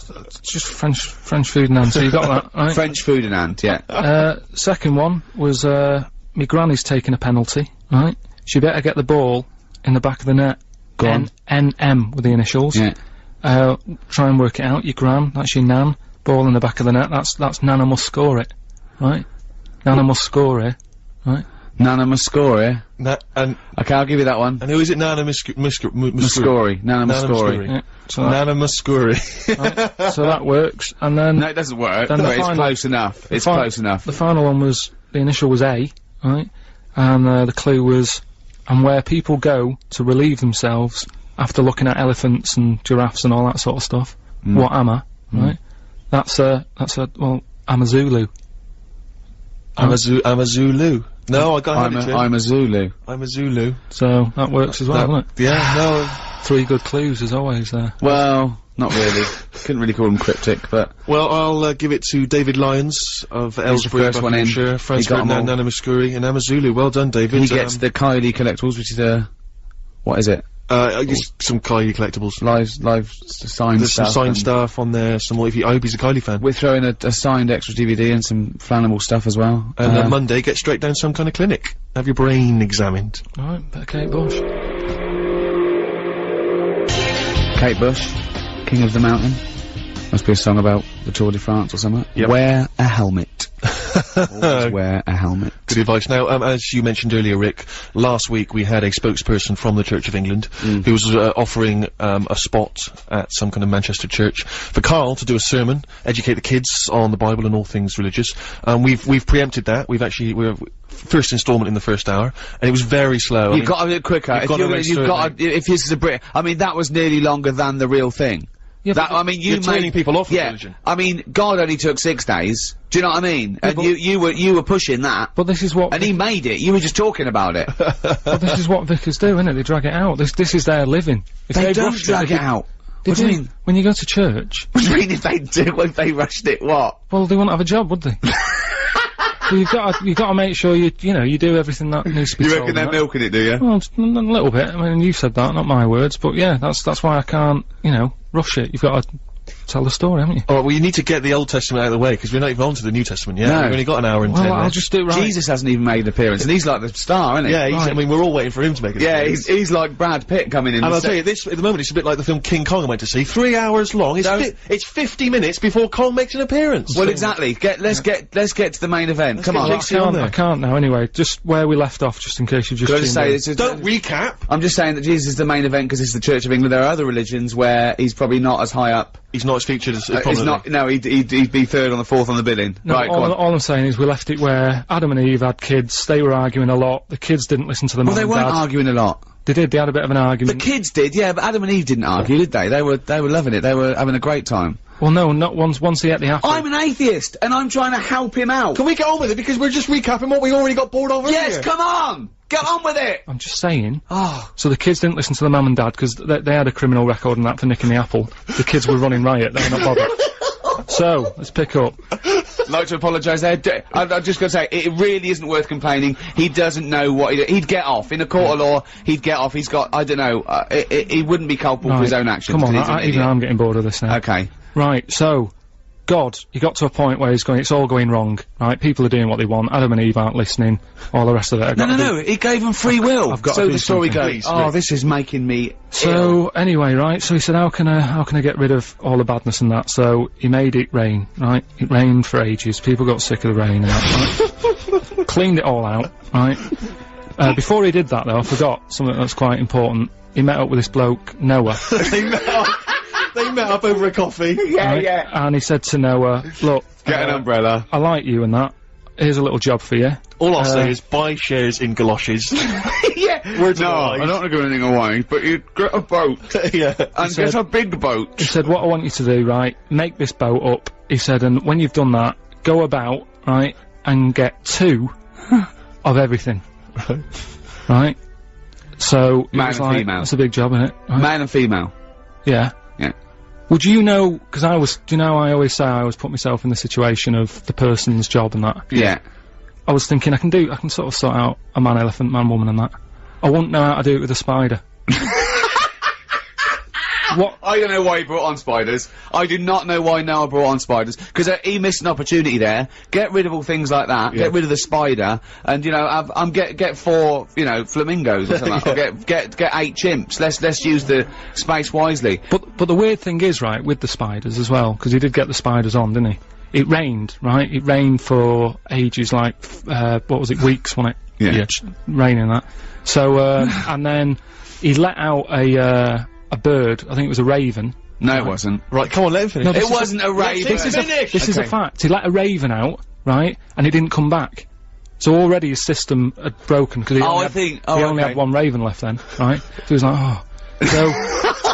Just French Food in Hand. So you got that, right? French Food in Hand. Yeah. Second one was my granny's taking a penalty, right? She better get the ball in the back of the net. Go on. NM with the initials. Yeah. Try and work it out. Your gran, that's your nan. Ball in the back of the net. That's Nana must score it, right? Nana must score it, right? Nana Muscori. Okay, I'll give you that one. And who is it? Nana Muscori. Nana Muscori. Yeah, so Nana Muscori. right, so that works. And then No, it doesn't work. Then No, the it's final- close enough. It's close enough. The final one was the initial was A, right? And the clue was and where people go to relieve themselves after looking at elephants and giraffes and all that sort of stuff. What am I? Right? That's a I'm a Zulu. I'm a Zulu. No, I got it. I'm a Zulu. I'm a Zulu. So that works as well, doesn't it? Yeah, no. 3 good clues as always there. Well, not really. Couldn't really call them cryptic, but Well, I'll give it to David Lyons of Ellsbury, first one in. Buckinghamshire, Franz He got 'em all. Ferdinand, Nana Muscuri, and Amazulu. Well done, David. he gets the Kylie collectibles, which is what is it? Just some Kylie collectibles. Live signed There's stuff. some signed and stuff on there. I hope he's a Kylie fan. We're throwing a signed extra DVD and some flammable stuff as well. And on Monday, get straight down some kind of clinic. Have your brain examined. Alright, better Kate Bush. Kate Bush, King of the Mountain. Must be a song about the Tour de France or something. Yep. Wear a helmet. Always wear a helmet. Good advice. Now, as you mentioned earlier, Rick, last week we had a spokesperson from the Church of England who was offering a spot at some kind of Manchester church for Karl to do a sermon, educate the kids on the Bible and all things religious. We've preempted that. We're first instalment in the first hour, and it was very slow. You've got to do it quicker. If this is a Brit, I mean, that was nearly longer than the real thing. Yeah, that, I mean, you're turning people off religion. I mean, God only took 6 days. Do you know what I mean? And you were pushing that. But this is what... And he made it. You were just talking about it. But this is what vicars do, isn't it? They drag it out. This is their living. If They don't drag it out. What do you mean? When you go to church... What do you mean if they do? If they rushed it, what? Well, they wouldn't have a job, would they? So you've got to make sure you do everything that needs to be You told. reckon they're milking it, do you? Well, a little bit. I mean, you said that, not my words. But yeah, that's why I can't, rush it. You've got to tell the story, haven't you? Alright, well, you need to get the Old Testament out of the way, because we're not even on to the New Testament yet. No. We've only got an hour and 10 Well, I'll minutes. just do it right. Jesus hasn't even made an appearance, and he's like the star, isn't he? Yeah, I mean, we're all waiting for him to make it. Yeah, he's like Brad Pitt coming in. And I'll tell you, this, at the moment, it's a bit like the film King Kong I went to see. 3 hours long. It's 50 minutes before Kong makes an appearance. Well, exactly. Let's get to the main event. Come on. I can't now, anyway. Just where we left off, just in case you've just Can I just tuned say, in. Don't recap! I'm just saying that Jesus is the main event because it's the Church of England. There are other religions where he's probably not as high up. He's not as featured as He's prominently. not. No, he'd be third on the fourth on the billing. No, Right, go on. all I'm saying is we left it where Adam and Eve had kids, they were arguing a lot, the kids didn't listen to the Well, mum they and weren't dad. arguing a lot. They did, they had a bit of an The argument. kids did, yeah, but Adam and Eve didn't argue, did they? They were loving it. They were having a great time. Well, no, not once he ate the apple. I'm an atheist, and I'm trying to help him out. Can we get on with it? Because we're just recapping what we already got bored of Yes, earlier. come on! Get on with it! I'm just saying. Oh. So the kids didn't listen to the mum and dad because they had a criminal record and that for nicking the apple. The kids were running riot, they were not bothered. So, let's pick up. I'd like to apologise there. I'm just going to say, it really isn't worth complaining. He doesn't know what he'd get off. In a court of law, he'd get off. He's got, I don't know, he wouldn't be culpable for his own actions. Come on, 'cause he's an even idiot. I'm getting bored of this now. Okay. Right, so, God, he got to a point where he's going, it's all going wrong, right? People are doing what they want, Adam and Eve aren't listening, all the rest of it. No, he gave them free will. I've got to so do the story something. goes, Please, oh, Rick. this is making me So, ill. anyway, right, so he said, how can I get rid of all the badness and that? So, he made it rain, right? It rained for ages, people got sick of the rain and that, right? Cleaned it all out, right? Before he did that though, I forgot something that's quite important. He met up with this bloke, Noah. They met up over a coffee. Yeah, right? yeah. And he said to Noah, look, Get an umbrella. I like you and that. Here's a little job for you. All I'll say is buy shares in galoshes. Yeah. Words no, of I don't want to give anything away, but you get a boat. Yeah. And get a big boat. He said, what I want you to do, right, make this boat up, he said, and when you've done that, go about, right, and get 2 of everything. Right? So, Man and female. That's a big job, isn't it? Right? Man and female. Yeah. Yeah. Would you know, because do you know I always say I always put myself in the situation of the person's job and that? Yeah. I was thinking I can sort of sort out a man elephant, man woman and that. I wouldn't know how to do it with a spider. What? I don't know why he brought on spiders. I do not know why Noah brought on spiders, because he missed an opportunity there. Get rid of all things like that. Yeah. Get rid of the spider, and you know, get 4, you know, flamingos or something. Or get 8 chimps. Let's use the space wisely. But the weird thing is, right, with the spiders as well, because he did get the spiders on, didn't he? It rained, right? It rained for ages, like what was it, weeks, wasn't it? Yeah. Raining that. So and then he let out a bird, I think it was a raven. No, it wasn't. Right, come on, let him finish. No, it wasn't a raven. This is a fact. He let a raven out, right, and it didn't come back. So already his system had broken, because he only had 1 raven left then, right? So he was like, oh. So,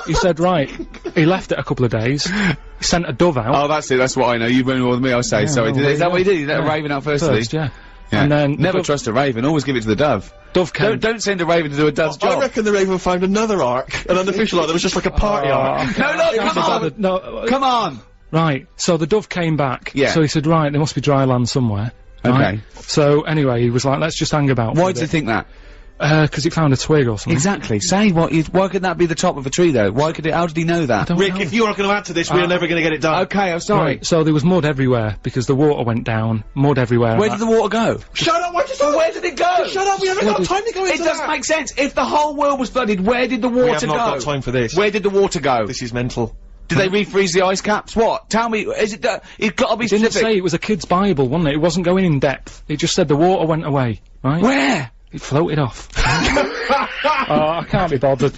he said, right, he left it a couple of days, he sent a dove out. Oh, that's it, that's what I know. You've been more than me, I'll say. Sorry, is that what he did? He let a raven out first, yeah. Yeah. And then never trust a raven. Always give it to the dove. Dove came. Don't send a raven to do a dove's job. I reckon the raven found another ark, an unofficial ark that was just like a party ark. No, look, come on! No, come on! Right. So the dove came back. Yeah. So he said, right, there must be dry land somewhere. Right? Okay. So anyway, he was like, let's just hang about. Why did you think that? Because it found a twig or something. Exactly. Say why could that be the top of a tree though? How did he know that? Rick, if you're not going to add to this, we're never going to get it done. Okay, I'm sorry. Right, so there was mud everywhere, because the water went down, mud everywhere. Where did the water go? Shut up, where did it go? Shut up, we haven't got time to go into that. It doesn't make sense. If the whole world was flooded, where did the water go? We have not got time for this. Where did the water go? This is mental. Did they refreeze the ice caps? What? Tell me, is it it's gotta be specific. It didn't say, it was a kid's Bible, wasn't it? It wasn't going in depth. It just said the water went away, right? Where? It floated off. Oh, I can't be bothered.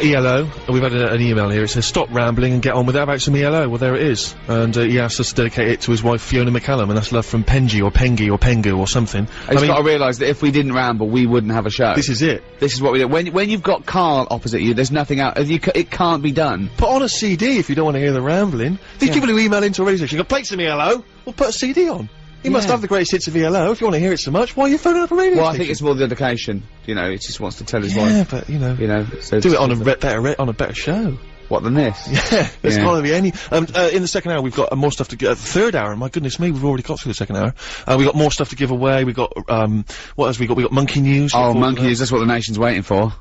ELO, we've had an email here. It says, stop rambling and get on with it. About some ELO. Well, there it is. And he asked us to dedicate it to his wife Fiona McCallum, and that's love from Penji or Pengu or Pengu or something. He's got to realise that if we didn't ramble, we wouldn't have a show. This is it. This is what we do. When you've got Karl opposite you, there's nothing out. It can't be done. Put on a CD if you don't want to hear the rambling. These people who email into a radio station, play some ELO, we'll put a CD on. You must have the greatest hits of ELO. If you want to hear it so much, why are you phoning up a radio station? I think it's more the dedication. You know, he just wants to tell his wife. Yeah, but, you know, so do it on a better show. What than this? Yeah, there's got to be any. In the second hour, we've got more stuff to give. The third hour, my goodness me, we've already got through the second hour. We've got more stuff to give away. We've got, what else we got? We've got Monkey News. Oh, Monkey News, that's what the nation's waiting for.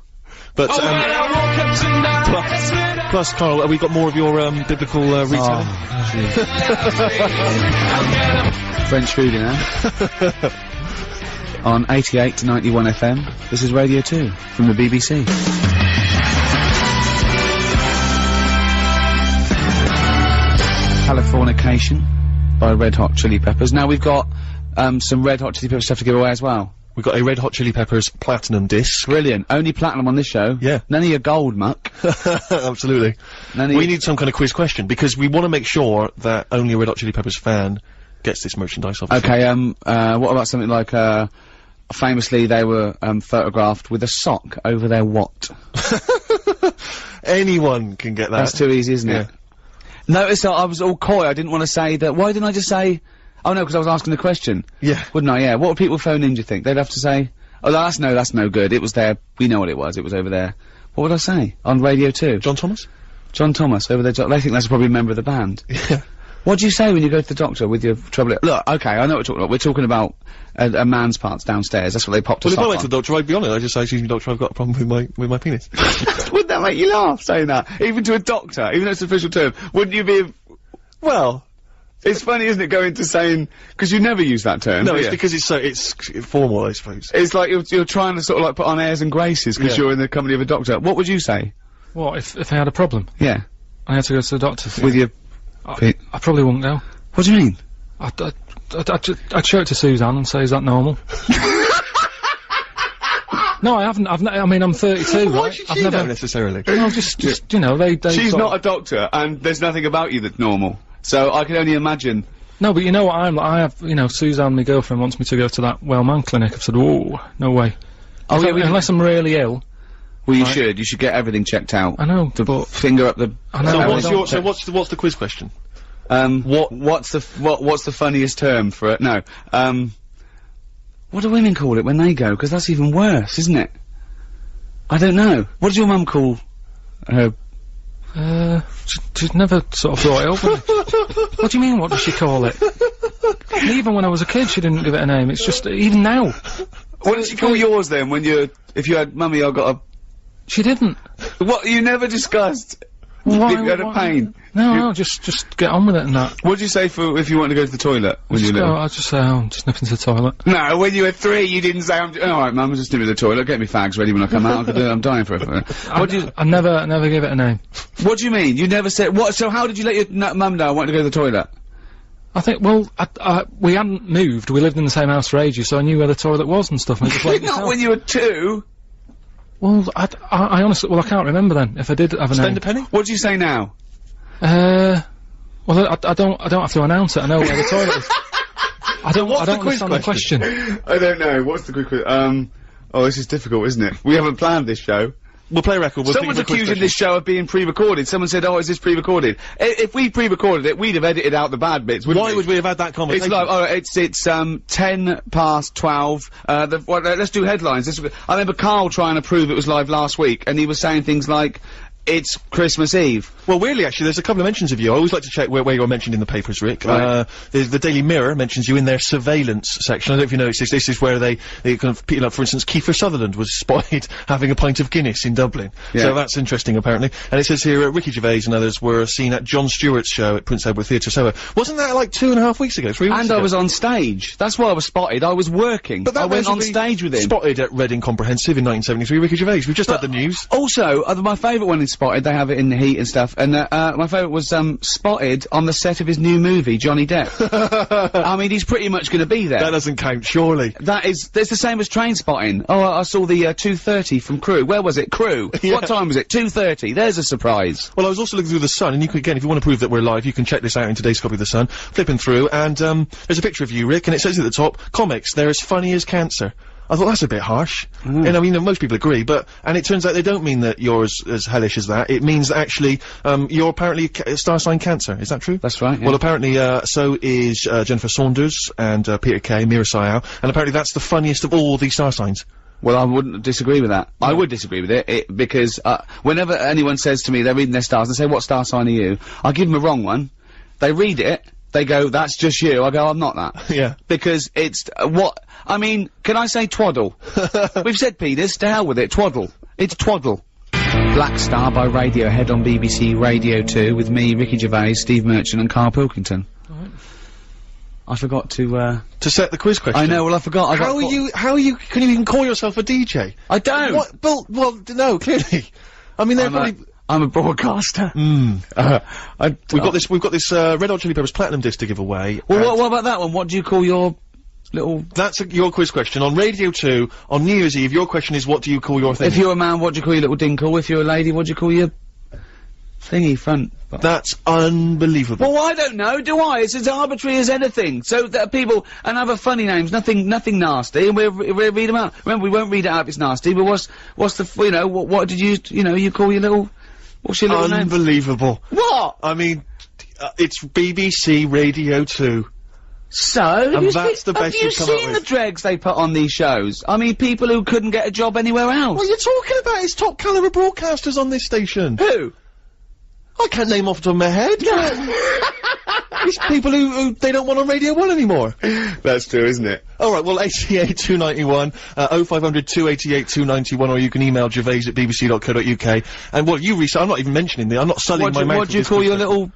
But, plus, Karl, we've got more of your, biblical, retelling. French food, you know. On 88 to 91 FM, this is Radio 2 from the BBC. Californication by Red Hot Chili Peppers. Now we've got some Red Hot Chili Peppers stuff to give away as well. We've got a Red Hot Chili Peppers platinum disc. Brilliant. Only platinum on this show. Yeah. None of your gold muck. Absolutely. We need some kind of quiz question, because we want to make sure that only a Red Hot Chili Peppers fan gets this merchandise, obviously. Okay, what about something like, famously they were, photographed with a sock over their what? Anyone can get that. That's too easy, isn't it? Notice that I was all coy, I didn't want to say that. Why didn't I just say... Oh no, because I was asking the question. Yeah. Wouldn't I? Yeah. What would people phone in, do you think? They'd have to say, oh, that's no good. It was there. We know what it was. It was over there. What would I say? On Radio 2? John Thomas? John Thomas, over there. They think that's probably a member of the band. Yeah. What do you say when you go to the doctor with your trouble? Look, okay, I know what we're talking about. We're talking about a man's parts downstairs. That's what they popped us Well, if I up went on. to the doctor, I'd be honest. I'd just say, excuse me, doctor, I've got a problem with my penis. Wouldn't that make you laugh, saying that? Even to a doctor, even though it's an official term, wouldn't you be... Well... It's funny, isn't it, going to saying... Because you never use that term, No, it's because it's formal, I suppose. It's like you're trying to sort of like put on airs and graces because you're in the company of a doctor. What would you say? What, if I had a problem? Yeah. I had to go to the doctor. With your... I probably wouldn't go. What do you mean? I'd show it to Suzanne and say, is that normal? No, I haven't. I mean, I'm 32, Why right? should she know necessarily? No, just, you know, they She's not a doctor, and there's nothing about you that's normal. So I can only imagine. No, but you know what I'm like, I have, you know, Suzanne, my girlfriend, wants me to go to that well man clinic. I've said, oh, no way. Oh, yeah, Unless I'm really ill, Well, you should. You should get everything checked out. I know, but finger up the. I know. So what's the quiz question? What's the funniest term for it? No. What do women call it when they go? Because that's even worse, isn't it? I don't know. What does your mum call her? She's never sort of brought it up. What do you mean, what does she call it? Even when I was a kid, she didn't give it a name. It's just, even now. What did she call yours then, if you had, Mummy, I got a... She didn't. What, you never discussed? Why? You had a pain? No, just get on with it and that. What did you say if you want to go to the toilet when you were little? I'd just say, I'm just nipping to the toilet. No, when you were 3, you didn't say, alright, Mum, I'm just nipping to the toilet, get me fags ready when I come out, I'm dying for it. I never gave it a name. What do you mean? You never said, so how did you let your mum know I wanted to go to the toilet? I think, well, we hadn't moved, we lived in the same house for ages, so I knew where the toilet was and stuff, and I just went Not when you were 2! Well, I honestly, I can't remember then, if I did have a name. Spend a penny? What do you say now? Well, I don't have to announce it, I know where the toilet is. I don't understand the question. I don't know, what's the quick question? Oh, this is difficult, isn't it? We haven't planned this show. We'll play a record. Someone's accusing this show of being pre-recorded. Someone said, "Oh, is this pre-recorded?" If we pre-recorded it, we'd have edited out the bad bits. Why would we have had that conversation? It's like, oh, it's 12:10. Let's do headlines. I remember Karl trying to prove it was live last week, and he was saying things like, "It's Christmas Eve." Well, weirdly, actually, there's a couple of mentions of you. I always like to check where you're mentioned in the papers, Rick. Right. The Daily Mirror mentions you in their surveillance section. I don't know if you noticed this. This is where they kind of, people like, for instance, Kiefer Sutherland was spotted having a pint of Guinness in Dublin. Yeah. So that's interesting, apparently. And it says here, Ricky Gervais and others were seen at Jon Stewart's show at Prince Edward Theatre Soho. Wasn't that like 2.5 weeks ago, 3 weeks ago? And I was on stage. That's why I was spotted. I was working. But I went on stage with him. Spotted at Reading Comprehensive in 1973, Ricky Gervais. We've just had the news. Also, my favourite one is Spotted. They have it in the heat and stuff. And my favourite was Spotted on the set of his new movie, Johnny Depp. I mean, he's pretty much going to be there. That doesn't count, surely. That's the same as Train Spotting. Oh, I saw the 2:30 from Crew. Where was it? Crew. Yeah. What time was it? 2:30. There's a surprise. Well, I was also looking through The Sun, and you can, again, if you want to prove that we're live, you can check this out in today's copy of The Sun. Flipping through, and there's a picture of you, Rick, and it says at the top, comics, they're as funny as cancer. I thought that's a bit harsh. And I mean, most people agree, and it turns out they don't mean that you're as hellish as that. It means that actually, you're apparently star sign Cancer. Is that true? That's right, yeah. Well, apparently, so is, Jennifer Saunders and, Peter Kay, Mira Sayao, and apparently that's the funniest of all the star signs. Well, I wouldn't disagree with that. I would disagree with it, because, whenever anyone says to me, they're reading their stars, and say, what star sign are you? I give them a wrong one. They read it, they go, that's just you. I go, I'm not that. Yeah. Because it's, I mean, can I say twaddle? We've said penis, to hell with it, twaddle. It's twaddle. Black Star by Radiohead on BBC Radio 2 with me, Ricky Gervais, Steve Merchant and Karl Pilkington. Right. I forgot to set the quiz question. I know, well I forgot. How are you, can you even call yourself a DJ? I don't! What? Well, no, clearly. I mean, they're probably... I'm a broadcaster. We've got this, Red Hot Chili Peppers Platinum disc to give away. Well, what about that one? What do you call your little... That's your quiz question. On Radio 2, on New Year's Eve, your question is, what do you call your thing? If you're a man, what do you call your little dinkle? If you're a lady, what do you call your... thingy front? That's unbelievable. Well, I don't know, do I? It's as arbitrary as anything. So that people, and other funny names, nothing nasty, and we'll read them out. Remember, we won't read it out if it's nasty, but what's the, you know, what did you call your little... What's your little name? Unbelievable. What? I mean, it's BBC Radio 2. So? And that's the best you've come up with. Have you seen the dregs they put on these shows? I mean, people who couldn't get a job anywhere else. What are you talking about? It's top caliber broadcasters on this station. Who? I can't name off the top of my head. It's people who they don't want on Radio 1 anymore. That's true, isn't it? Alright, well, 88-291, 0500 288 291, or you can email gervais@bbc.co.uk. And what you research, I'm not even mentioning I'm not sullying my mouth. What do you call your little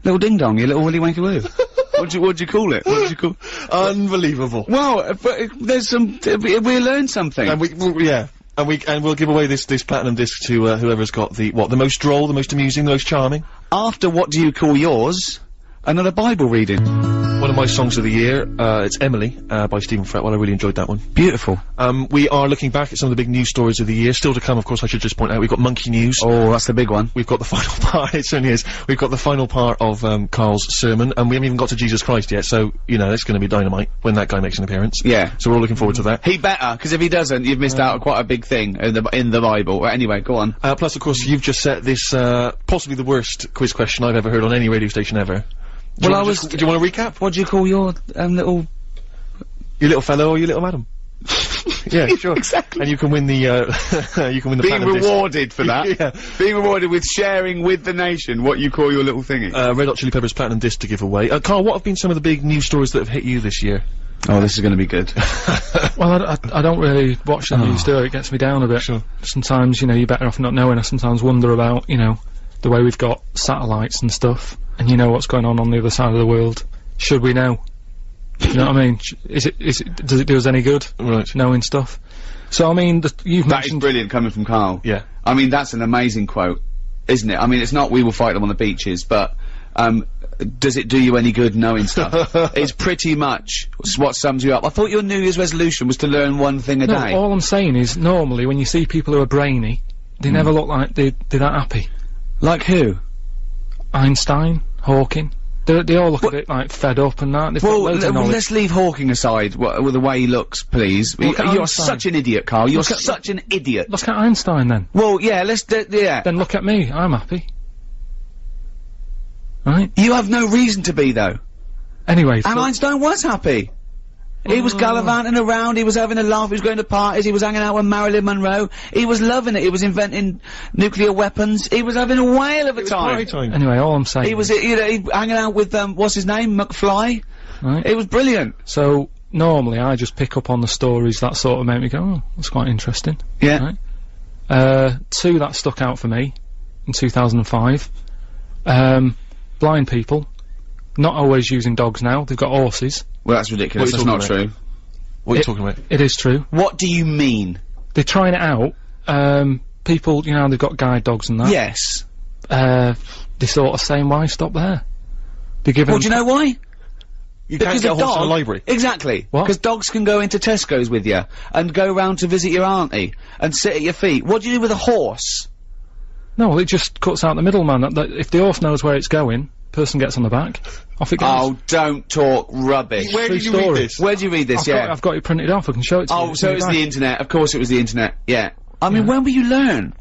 ding-dong, your little willy wanky woo? What'd you call it? What'd you call... Unbelievable. Well, but there's some... we learned something. And yeah. And we'll give away this platinum disc to, whoever's got the most droll, the most amusing, the most charming. After what do you call yours, another Bible reading. One of my songs of the year, it's Emily, by Stephen Fretwell. I really enjoyed that one. Beautiful. We are looking back at some of the big news stories of the year. Still to come, of course, I should just point out, we've got Monkey News. Oh, that's the big one. We've got the final part, it certainly is. We've got the final part of, Carl's sermon, and we haven't even got to Jesus Christ yet, so, you know, it's gonna be dynamite when that guy makes an appearance. Yeah. So we're all looking forward to that. He better, because if he doesn't, you've missed out on quite a big thing in the Bible. Well, anyway, go on. Plus, of course, you've just set this, possibly the worst quiz question I've ever heard on any radio station ever. Do you want to recap? What do you call your, little... Your little fellow or your little madam? Yeah, sure. Exactly. And you can win the, you can win the Being platinum disc. rewarded for that. Yeah. Being rewarded with sharing with the nation what you call your little thingy. Red Hot Chili Peppers platinum disc to give away. Carl, what have been some of the big news stories that have hit you this year? Oh, this is gonna be good. Well, I don't really watch the news, do I? It gets me down a bit. Sure. Sometimes, you know, you're better off not knowing. I sometimes wonder about, you know, the way we've got satellites and stuff, and you know what's going on the other side of the world. Should we know? You know what I mean? Does it do us any good? Right. Knowing stuff? So, I mean, you've That is mentioned... brilliant coming from Karl. Yeah. I mean, that's an amazing quote, isn't it? I mean, it's not we will fight them on the beaches, but, does it do you any good knowing stuff? It's pretty much what sums you up. I thought your New Year's resolution was to learn one thing a day. all I'm saying is, normally, when you see people who are brainy, they never look like they're that happy. Like who? Einstein, Hawking. They all look a bit, like, fed up and that. They've got loads of knowledge. Let's leave Hawking aside, with the way he looks, please. Look at You're Einstein. such an idiot, Karl. You're such an idiot. Look at Einstein, then. Well, yeah, yeah. Then look at me. I'm happy. Right? You have no reason to be, though. Anyway, And Einstein was happy. He was gallivanting around, he was having a laugh, he was going to parties, he was hanging out with Marilyn Monroe, he was loving it, he was inventing nuclear weapons, he was having a whale of a time. Anyway, all I'm saying He was, you know, hanging out with, what's his name, McFly? Right. It was brilliant. So, normally, I just pick up on the stories that sort of make me go, oh, that's quite interesting. Yeah. Right? Two that stuck out for me, in 2005. Blind people, not always using dogs now, they've got horses. Well, that's ridiculous, that's not true. What are you talking about? It is true. What do you mean? They're trying it out. People, you know, they've got guide dogs and that. Yes. They're sort of saying, why stop there? They're giving Well, do you know why? You can't get a horse in a library. Exactly. What? Because dogs can go into Tesco's with you, and go round to visit your auntie, and sit at your feet. What do you do with a horse? No, well, it just cuts out the middleman. If the horse knows where it's going, person gets on the back, off it goes. Oh, don't talk rubbish. Where did you read this? Where do you read this, I've got it printed off, I can show it to you. Oh, so it's the internet. Of course it was the internet. Yeah. I mean, when will you learn?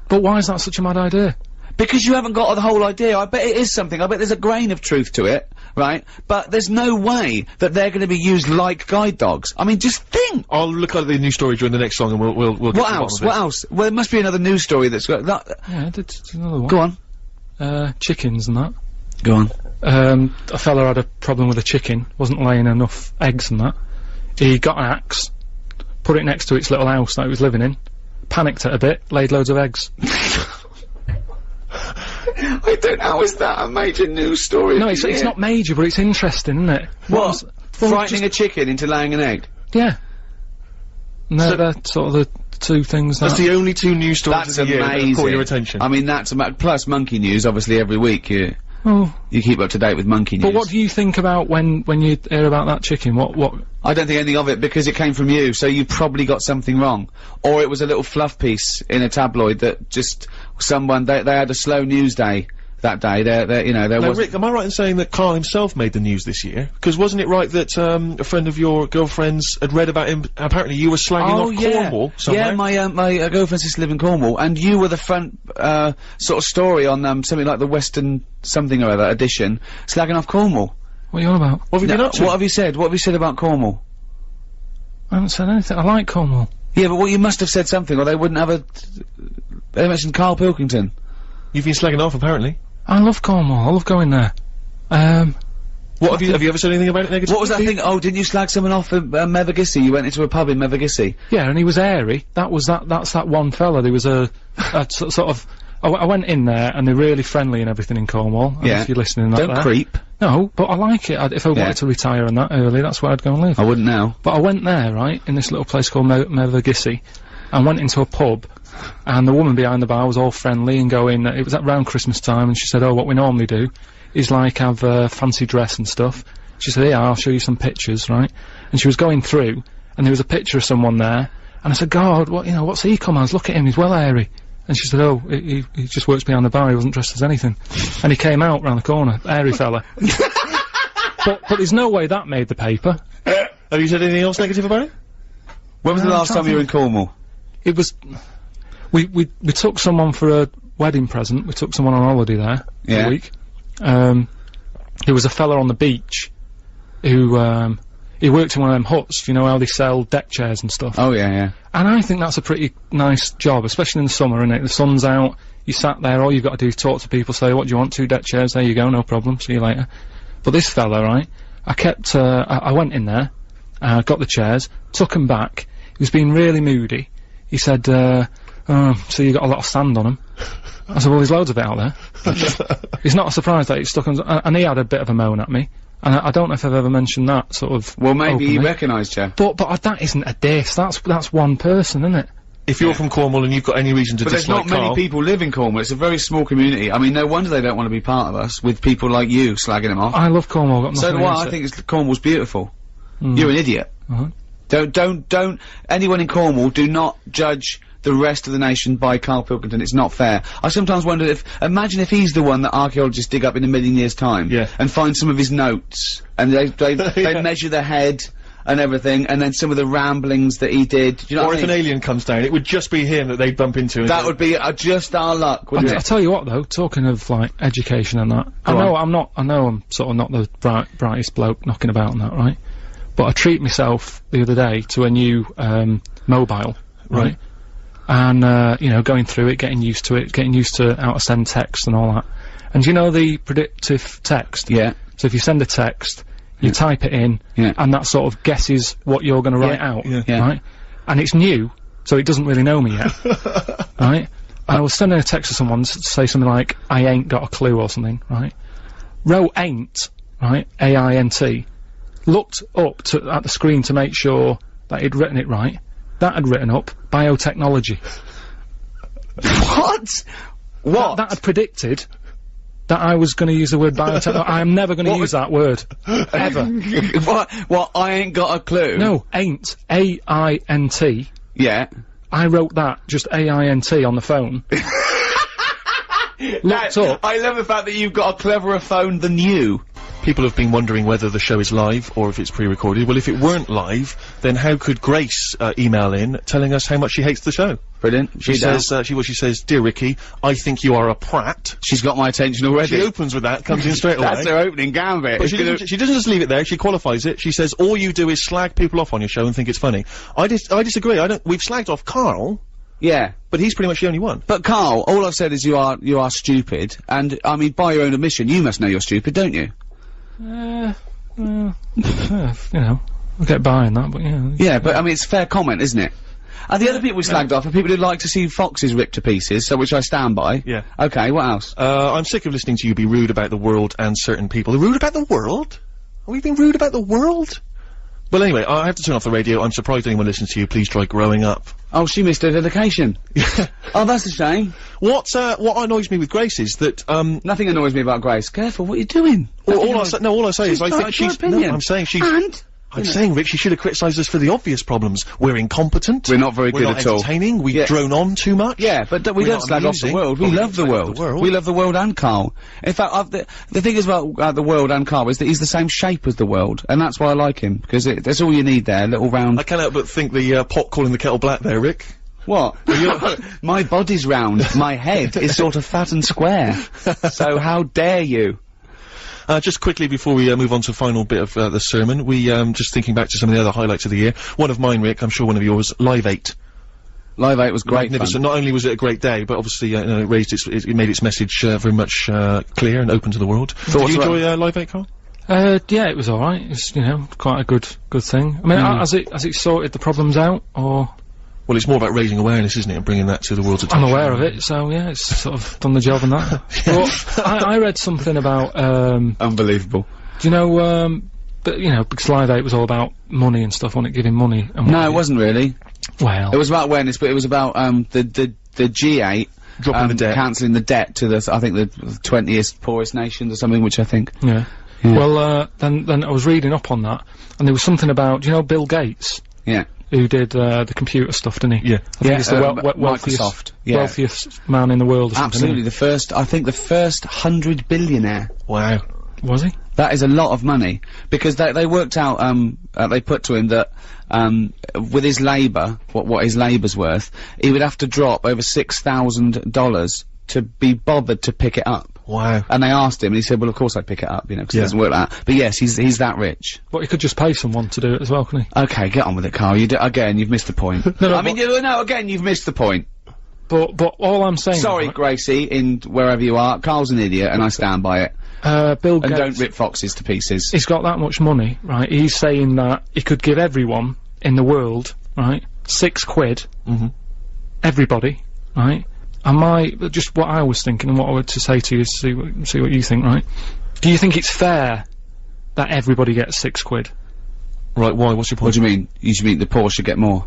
But why is that such a mad idea? Because you haven't got the whole idea. I bet it is something. I bet there's a grain of truth to it, right? But there's no way that they're gonna be used like guide dogs. I mean, just think! I'll look at the news story during the next song and we'll get to the What bottom else? of it. What else? Well, there must be another news story that's got that. Yeah, there's another one. Go on. Chickens and that. Go on. A fella had a problem with a chicken, wasn't laying enough eggs and that. He got an axe, put it next to its little house that he was living in, panicked it a bit, laid loads of eggs. I don't know, how is that a major news story? No, it's not major, but it's interesting, isn't it? What? Frightening a chicken into laying an egg? Yeah. No, they're sort of the two things That's the only two news stories That's of the year that amazing. have caught your attention. I mean, that's plus monkey news, obviously, every week you keep up to date with monkey news. But what do you think about when you hear about that chicken? What? I don't think anything of it because it came from you, so you probably got something wrong. Or it was a little fluff piece in a tabloid that just they had a slow news day that day. There was. Rick, am I right in saying that Karl himself made the news this year? Because wasn't it right that a friend of your girlfriend's had read about him? Apparently, you were slagging off Cornwall somewhere. Yeah, my girlfriend's sister live in Cornwall, and you were the front sort of story on something like the Western something or other edition, slagging off Cornwall. What are you on about? What have you been up to? What have you said? What have you said about Cornwall? I haven't said anything. I like Cornwall. Yeah, but you must have said something, or they wouldn't have they mentioned Karl Pilkington. You've been slagging off, apparently. I love Cornwall. I love going there. What have you ever said anything about it negative? What was that thing? Oh, didn't you slag someone off in Mevagissey? You went into a pub in Mevagissey. Yeah, and he was airy. That's that one fella. There was a sort of. I went in there, and they're really friendly and everything in Cornwall. Yeah. If you're listening, Don't creep. No, but I like it. If I wanted to retire and that early, that's where I'd go and live. I wouldn't now. But I went there, right, in this little place called Mevagissey, and went into a pub, and the woman behind the bar was all friendly and going, it was around Christmas time, and she said, oh, what we normally do is like have a fancy dress and stuff. She said, yeah, I'll show you some pictures, right? And she was going through, and there was a picture of someone there, and I said, God, what's he come as? Look at him, he's well hairy. And she said, oh, he just works behind the bar, he wasn't dressed as anything. And he came out round the corner, hairy fella. but there's no way that made the paper. Have you said anything else negative about it? When was the last time you were in Cornwall? It was, we took someone for a wedding present, we took someone on holiday there for a week. There was a fella on the beach who, he worked in one of them huts, you know how they sell deck chairs and stuff. Oh, yeah. And I think that's a pretty nice job, especially in the summer, innit? The sun's out, you sat there, all you've got to do is talk to people, say, what do you want, 2 deck chairs, there you go, no problem, see you later. But this fella, right, I went in there, got the chairs, took them back, he was being really moody. He said, so you got a lot of sand on them. I said, well, there's loads of it out there. It's not a surprise that it's stuck on, and he had a bit of a moan at me. And I don't know if I've ever mentioned that sort of. Well, maybe he recognised you. But that isn't a diss. That's one person, isn't it? If you're from Cornwall and you've got any reason to dislike Karl. But there's not many people live in Cornwall. It's a very small community. I mean, no wonder they don't want to be part of us with people like you slagging them off. I love Cornwall. Got so do I. I think Cornwall's beautiful. You're an idiot. Don't. Anyone in Cornwall, do not judge the rest of the nation by Karl Pilkington. It's not fair. I sometimes wonder imagine if he's the one that archaeologists dig up in a million years' time and find some of his notes, and they measure the head and everything, and then some of the ramblings that he did. Do you know or if an alien comes down, it would just be him that they'd bump into. That would be just our luck, wouldn't it? I'll tell you what, though, talking of, like, education and that, I know I'm sort of not the brightest bloke knocking about and that, right? But I treat myself the other day to a new, mobile, right? And, going through it, getting used to how to send text and all that. And you know the predictive text? Yeah. So if you send a text, you type it in, and that sort of guesses what you're gonna write out, right? And it's new, so it doesn't really know me yet, right? And I was sending a text to someone to say something like, I ain't got a clue or something, right? Wrote ain't, right? A-I-N-T. Looked up at the screen to make sure that he'd written it right. That had written up biotechnology. What? That had predicted that I was going to use the word biotechnology. I am never going to use that word. Ever. What? I ain't got a clue? No, ain't. A-I-N-T. Yeah. I wrote that, just A-I-N-T on the phone. Looked up. I love the fact that you've got a cleverer phone than you. People have been wondering whether the show is live or if it's pre-recorded. Well, if it weren't live, then how could Grace email in telling us how much she hates the show? Brilliant. She says, Dear Ricky, I think you are a prat. She's got my attention already. She opens with that, comes in straight away. That's her opening gambit. But she doesn't just leave it there, she qualifies it. She says, all you do is slag people off on your show and think it's funny. I disagree. We've slagged off Karl. Yeah. But he's pretty much the only one. But Karl, all I've said is you are stupid, and, I mean, by your own admission, you must know you're stupid, don't you? I'll get by on that, but yeah. Yeah, but I mean, it's a fair comment, isn't it? And the other people we slagged off are people who like to see foxes ripped to pieces, so which I stand by. Yeah. Okay, what else? I'm sick of listening to you be rude about the world and certain people. Rude about the world? Are we being rude about the world? Well, anyway, I have to turn off the radio. I'm surprised anyone listens to you. Please try growing up. Oh, she missed her dedication. Oh, that's a shame. What annoys me with Grace is that, Nothing annoys me about Grace. Careful, what are you doing? All I say is I think she's... No, I'm saying she's... I'm saying, Rick, she should have criticised us for the obvious problems. We're incompetent. We're not very good at all. We're not entertaining. We drone on too much. Yeah, but we don't slag off the world. We love the world. We love the world and Karl. In fact, the thing is about the world and Karl is that he's the same shape as the world, and that's why I like him, because that's all you need there, a little round... I can't help but think the pot calling the kettle black there, Rick. What? My body's round. My head is sort of fat and square. So how dare you? Just quickly before we move on to the final bit of the sermon, we just thinking back to some of the other highlights of the year. One of mine, Rick, I'm sure one of yours, Live 8. Live 8 was great fun. Not only was it a great day, but obviously it made its message very much clear and open to the world. Did you enjoy Live 8, Karl? Yeah, it was alright. It's, quite a good thing. I mean, has it sorted the problems out, or...? Well, it's more about raising awareness, isn't it, and bringing that to the world's attention. I'm aware of it, so yeah, it's sort of done the job on that. But I read something about, Unbelievable. Do you know, because Live 8 was all about money and stuff, wasn't it, giving money? And no, it wasn't really. Well... It was about awareness, but it was about, the G8 Dropping the debt. cancelling the debt to the, I think, the 20th poorest nations or something, which I think. Yeah. Well, then I was reading up on that, and there was something about, do you know Bill Gates? Yeah. Who did the computer stuff, didn't he? Yeah. I think he's the wealthiest, Microsoft. wealthiest man in the world or something. Absolutely, the first 100 billionaire. Wow. Was he? That is a lot of money, because they worked out, they put to him that, with his labour, what his labour's worth, he would have to drop over $6,000 to be bothered to pick it up. Wow. And they asked him, and he said, well, of course I'd pick it up, you know, because it doesn't work like that. But yes, he's that rich. But he could just pay someone to do it as well, couldn't he? Okay, get on with it, Carl. Again, you've missed the point. Again, you've missed the point. But all I'm saying. Sorry, Gracie, in wherever you are, Carl's an idiot, and I stand by it. Bill Gates. And don't rip foxes to pieces. He's got that much money, right? He's saying that he could give everyone in the world, right, £6. Mm-hmm. Everybody, right? And just what I was thinking and what I were to say to you is see what you think, right? Do you think it's fair that everybody gets £6? Right, why? What's your point? What do you mean? You should mean the poor should get more?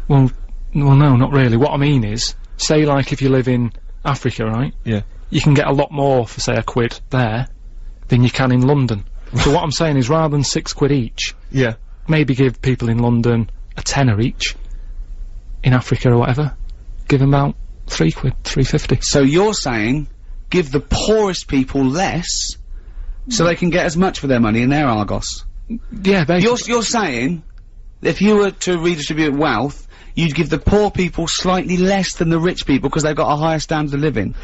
Well, no, not really. What I mean is, say like if you live in Africa, right? Yeah. You can get a lot more for, say, £1 there than you can in London. So what I'm saying is, rather than £6 each, yeah, maybe give people in London a tenner each. In Africa or whatever, give them about £3, £3.50. So you're saying, give the poorest people less, so they can get as much for their money in their Argos? Yeah, basically. You're saying, if you were to redistribute wealth, you'd give the poor people slightly less than the rich people because they've got a higher standard of living.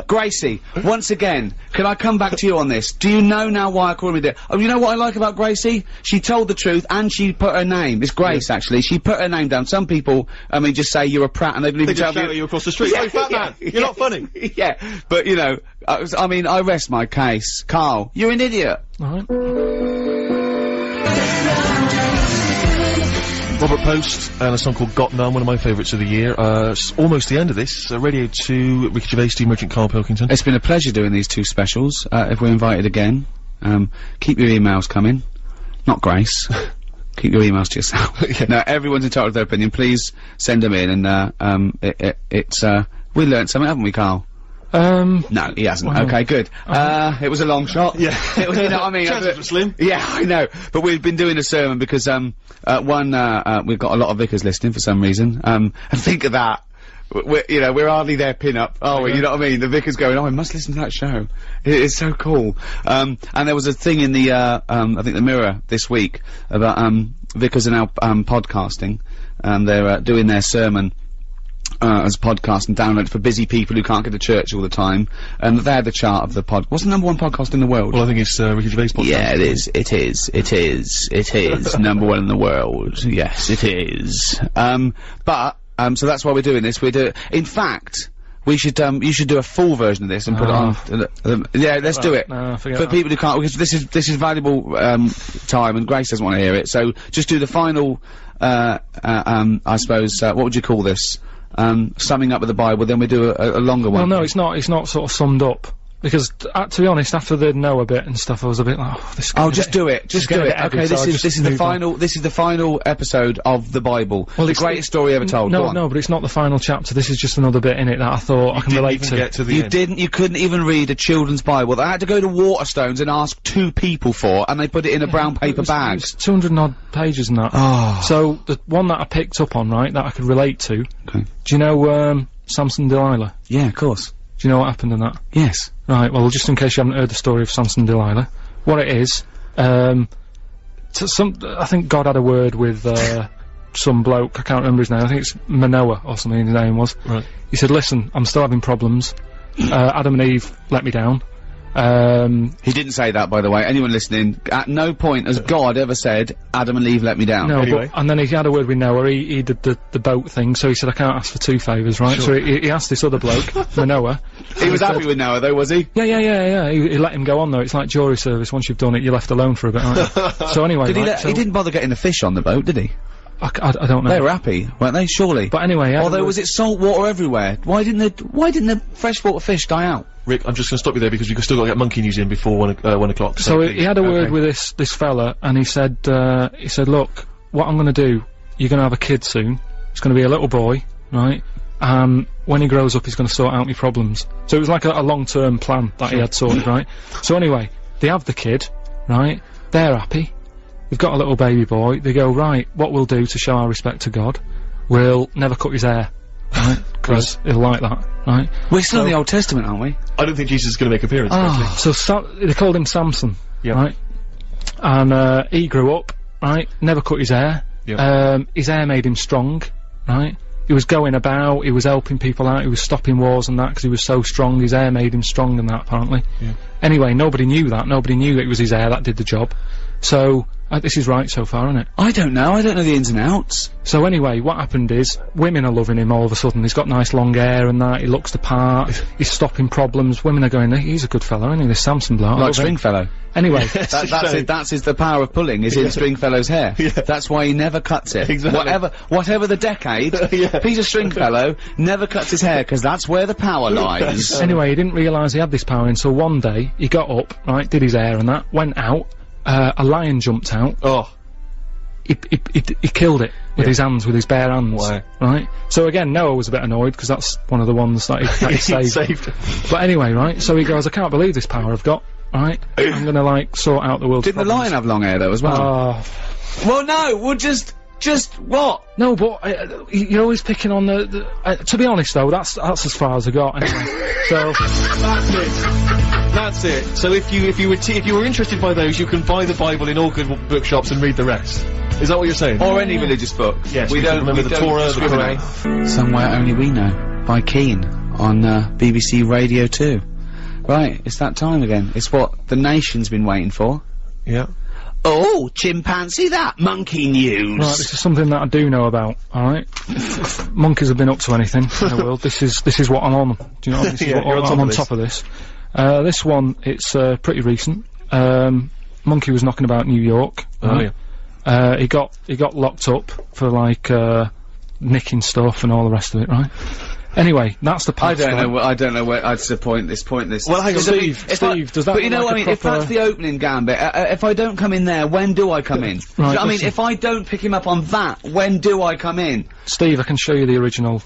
Gracie, once again, can I come back to you on this? Do you know now why I call him idiot? Oh, you know what I like about Gracie? She told the truth and she put her name. It's Grace, actually. She put her name down. Some people, I mean, just say you're a prat and they believe they just shout at you across the street. Oh, fat man! You're not funny. Yeah, but you know, I mean, I rest my case. Carl, you're an idiot. Alright. Robert Post and a song called Got None, one of my favourites of the year. It's almost the end of this. Radio 2, Ricky Gervais, Steve Merchant, Karl Pilkington. It's been a pleasure doing these two specials. If we're invited again, keep your emails coming. Not Grace. Keep your emails to yourself. Yeah. No, everyone's entitled to their opinion. Please send them in, and we learnt something, haven't we, Carl? No, he hasn't. Well, okay, good. It was a long shot. Yeah. It was, you know what I mean? Chances were slim. Yeah, I know. But we've been doing a sermon because, we've got a lot of vicars listening for some reason. And think of that. We're hardly their pin-up, are we? You know what I mean? The vicar's going, oh, I must listen to that show. It's so cool. And there was a thing in the, I think the Mirror this week about, vicars are now, podcasting. And they're, doing their sermon as a podcast and download it for busy people who can't get to church all the time. And they had the chart of the what's the #1 podcast in the world? Well, I think it's Ricky Gervais podcast. Yeah, it is. It is. It is. It is. #1 in the world. Yes, it is. So that's why we're doing this. In fact, we should, you should do a full version of this and put it on. Yeah, let's do it. For people who can't, because this is valuable, time and Grace doesn't want to hear it. So just do the final, I suppose, what would you call this? Summing up with the Bible, then we do a longer one. Well, no, it's not sort of summed up. Because, to be honest, after the Noah bit and stuff, I was a bit like, oh, just do it. Just do it. Okay, this is the final episode of the Bible. Well, the greatest story ever told. No, but it's not the final chapter. This is just another bit in it that I thought I can relate to. You couldn't even read a children's Bible. They had to go to Waterstones and ask 2 people for, and they put it in a brown paper bag. It's 200 and odd pages and that. Oh. So, the one that I picked up on, right, that I could relate to. Okay. Do you know, Samson and Delilah? Yeah, of course. Do you know what happened in that? Yes. Right, well, just in case you haven't heard the story of Samson and Delilah, what it is, I think God had a word with, some bloke, I can't remember his name, I think it's Manoah or something his name was. Right. He said, listen, I'm still having problems, Adam and Eve let me down. He didn't say that, by the way. Anyone listening, at no point has God ever said, Adam and Eve let me down. No, anyway. and then he had a word with Noah, he did the boat thing, so he said, I can't ask for 2 favours, right? Sure. So he asked this other bloke, Manoah. He was happy with Noah, though, was he? Yeah, he let him go on, though. It's like jury service, once you've done it, you're left alone for a bit, aren't you? So anyway, he didn't bother getting the fish on the boat, did he? I don't know. They were happy, weren't they? Surely. But anyway, although was it salt water everywhere? Why didn't the freshwater fish die out? Rick, I'm just gonna stop you there because you've still got to get monkey news in before 1 o'clock. So he had a word with this fella, and he said, look, what I'm gonna do, you're gonna have a kid soon. It's gonna be a little boy, right? When he grows up, he's going to sort out my problems. So it was like a long-term plan that he had sorted, right? So anyway, they have the kid, right? They're happy. They've got a little baby boy. They go, right, what we'll do to show our respect to God, we'll never cut his hair, right? Because he'll like that, right? We're still in the Old Testament, aren't we? I don't think Jesus is going to make an appearance. So they called him Samson, right? And he grew up, right? Never cut his hair. His hair made him strong, right? He was going about, he was helping people out, he was stopping wars and that, because he was so strong. His hair made him strong and that, apparently. Anyway, nobody knew that. Nobody knew that it was his hair that did the job. So, this is right so far, isn't it? I don't know the ins and outs. So anyway, what happened is, women are loving him all of a sudden. He's got nice long hair and that, he looks the part, he's stopping problems. Women are going, he's a good fella, isn't he, this Samson bloke? Like Stringfellow. Anyway. That's the power of pulling, is in Stringfellow's hair. That's why he never cuts it. Exactly. Whatever the decade, Peter Stringfellow never cuts his hair, because that's where the power lies. Anyway, he didn't realise he had this power until one day, he got up, right, did his hair and that, went out, a lion jumped out. He killed it with his hands, with his bare hands. Wow. Right? So again, Noah was a bit annoyed, because that's one of the ones that he saved. But anyway, right, so he goes, I can't believe this power I've got, right? I'm gonna, like, sort out the world's Didn't the lion have long hair, though, as well? Well, no, we'll just what? No, but, you're always picking on to be honest, though, that's as far as I got, anyway. So... That's it. So if you were interested by those, you can buy the Bible in all good bookshops and read the rest. Is that what you're saying? Or any religious book. Yes, we don't remember the Torah, the Quran. Somewhere Only We Know by Keane on BBC Radio 2. Right, it's that time again. It's what the nation's been waiting for. Yeah. Oh, chimpanzee that monkey news. Right, this is something that I do know about. All right, if monkeys have been up to anything in the world, this is what I'm on. Do you know? This is what I'm on top of this. This one, it's pretty recent. Monkey was knocking about New York. Right? He got locked up for like nicking stuff and all the rest of it, right? Anyway, that's the part. I don't know where I'd point this. Well, hang on, Steve, does that? But you know what I mean? If that's the opening gambit, if I don't come in there, when do I come in? Right. You know I mean, if I don't pick him up on that, when do I come in? Steve, I can show you the original.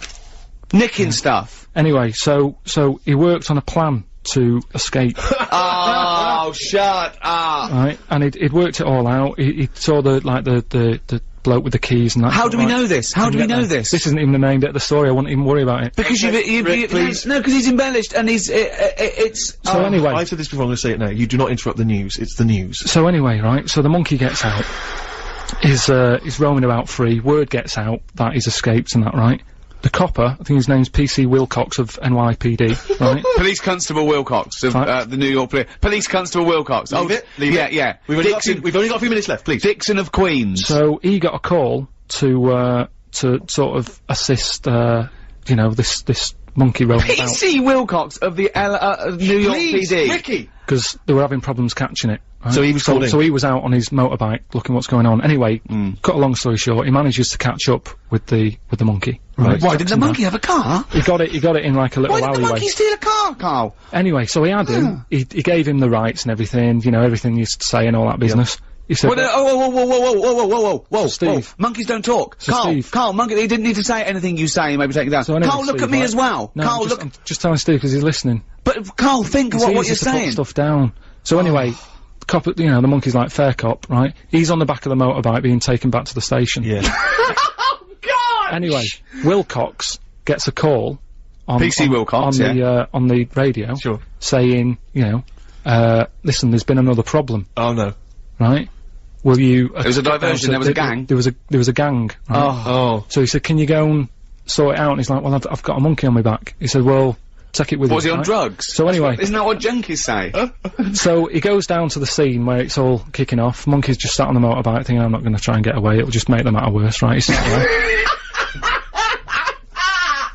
Nicking stuff. Anyway, so he worked on a plan to escape. Oh, shut up! Right, and he'd worked it all out. He saw the bloke with the keys and that. How do we know this? How do we know this? This isn't even the main bit of the story. I wouldn't even worry about it. Because please. No, because he's embellished and it's. So anyway, I said this before. I'm going to say it now. You do not interrupt the news. It's the news. So anyway, right. So the monkey gets out. He's roaming about free. Word gets out that he's escaped and that, right? The copper, I think his name's P.C. Wilcox of NYPD, right? Police Constable Wilcox of the New York Police Constable Wilcox. Leave it. Yeah. We've only got a few minutes left, please. Dixon of Queens. So he got a call to sort of assist, you know, this monkey roaming about. P.C. Wilcox of the New York PD. Ricky! Because they were having problems catching it. Right? So he was called in. So he was out on his motorbike looking what's going on. Anyway, cut a long story short, he manages to catch up with the monkey. Right? Why did the monkey have a car? He got it in like a little alleyway. Why did the monkey steal a car, Carl? Anyway, so he had him, he gave him the rights and everything, you know, everything he used to say and all that business. He said, whoa, Steve. Monkeys don't talk. So Carl, monkey, he didn't need to say anything you say, maybe take it down. So anyway, Carl, look Steve, at me right? as well. No, Carl, I'm just telling Steve because he's listening. But, Carl, think what you're saying. Put stuff down. So anyway, the cop, you know, the monkey's like, fair cop, right? He's on the back of the motorbike being taken back to the station. Yeah. Oh, God! Anyway, Wilcox gets a call on the radio, saying, you know, listen, there's been another problem. Oh no. Right? Will you? There was a diversion. There was a gang. There was a gang. Right? Oh. So he said, "Can you go and sort it out?" And he's like, "Well, I've got a monkey on my back." He said, "Well, take it with you." Was he on drugs? So anyway, isn't that what junkies say? So he goes down to the scene where it's all kicking off. Monkey's just sat on the motorbike, thinking, "I'm not going to try and get away. It'll just make the matter worse." Right? He's sat there.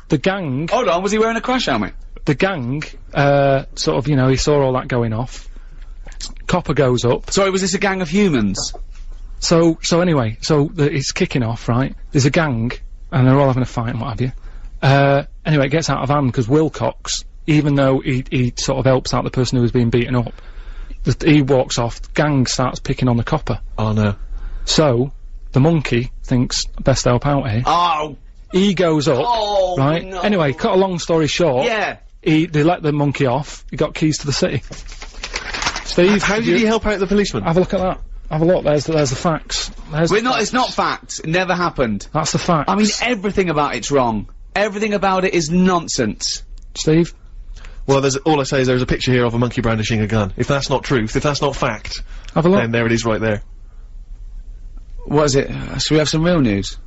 The gang. Hold on, was he wearing a crash helmet? The gang, sort of, you know, he saw all that going off. Copper goes up. Sorry, was this a gang of humans? So anyway, it's kicking off, right? There's a gang, and they're all having a fight and what have you. Anyway, it gets out of hand, because Wilcox, even though he sort of helps out the person who was being beaten up, he walks off, the gang starts picking on the copper. Oh, no. So, the monkey thinks, best help out here. Oh, God! So he goes down to the He goes up, Oh, right? no. Anyway, cut a long story short. Yeah. They let the monkey off. He got keys to the city. Steve, How did he help out the policeman? have a look at that. Have a look. There's the facts. It's not facts. It never happened. That's the fact. I mean, everything about it's wrong. Everything about it is nonsense. Steve. Well, all I say is there's a picture here of a monkey brandishing a gun. If that's not truth, if that's not fact, Have a look. then there it is right there. What is it? Should we have some real news?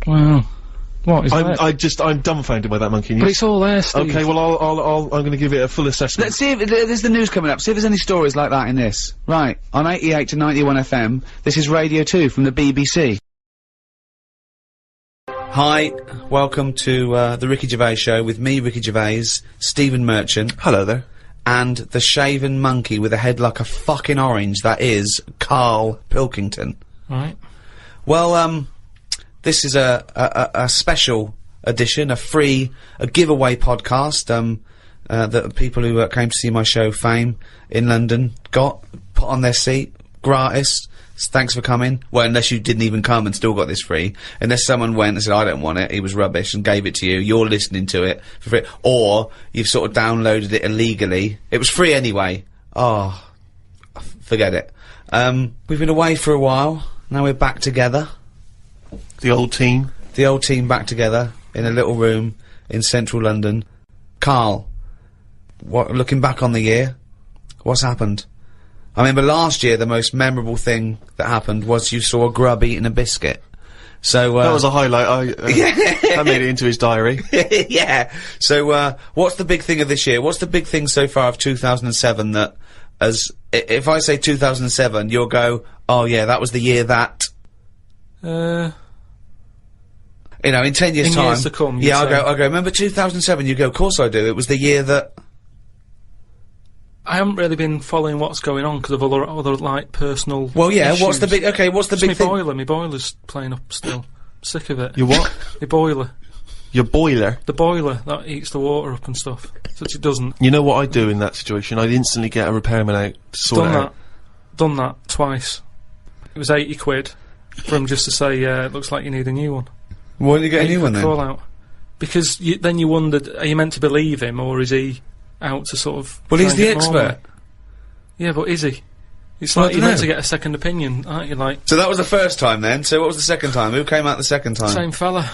Wow. What is that? I'm dumbfounded by that monkey news. But it's all there, Steve. Okay, well, I'm gonna give it a full assessment. Let's see if there's the news coming up. See if there's any stories like that in this. Right, on 88 to 91 FM, this is Radio 2 from the BBC. Hi, welcome to the Ricky Gervais Show with me, Ricky Gervais, Stephen Merchant. Hello there. And the shaven monkey with a head like a fucking orange, that is Karl Pilkington. Right. Well, this is a special edition, a giveaway podcast, that people who came to see my show Fame in London got, put on their seat, gratis. Thanks for coming. Well, unless you didn't even come and still got this free. Unless someone went and said, I don't want it, it was rubbish, and gave it to you, you're listening to it for free. Or, you've sort of downloaded it illegally. It was free anyway. Oh, forget it. We've been away for a while, now we're back together. The old team. The old team back together, in a little room, in central London. Karl, looking back on the year, what's happened? I remember last year the most memorable thing that happened was you saw a grub eating a biscuit. So, that was a highlight. That made it into his diary. Yeah. So, what's the big thing of this year? What's the big thing so far of 2007 that, if I say 2007, you'll go, oh yeah, that was the year that... You know, in 10 years' time... years to come, yeah, I'll go, remember 2007? You go, of course I do. It was the year that... I haven't really been following what's going on because of other like personal. Well, yeah. issues. What's the big? Okay, what's the big thing? My boiler's playing up still. Sick of it. Your what? My boiler. Your boiler? The boiler that heats the water up and stuff. Which it doesn't. You know what I'd do in that situation? I'd instantly get a repairman out to sort it out. Done that twice. It was 80 quid for him just to say, it looks like you need a new one. Why did you get a new one then? Call out. Because then you wondered, are you meant to believe him or is he out to sort of... Well, he's the expert. Yeah, but is he? It's like you're meant to get a second opinion, aren't you? Like. So that was the first time then. So what was the second time? Who came out the second time? Same fella.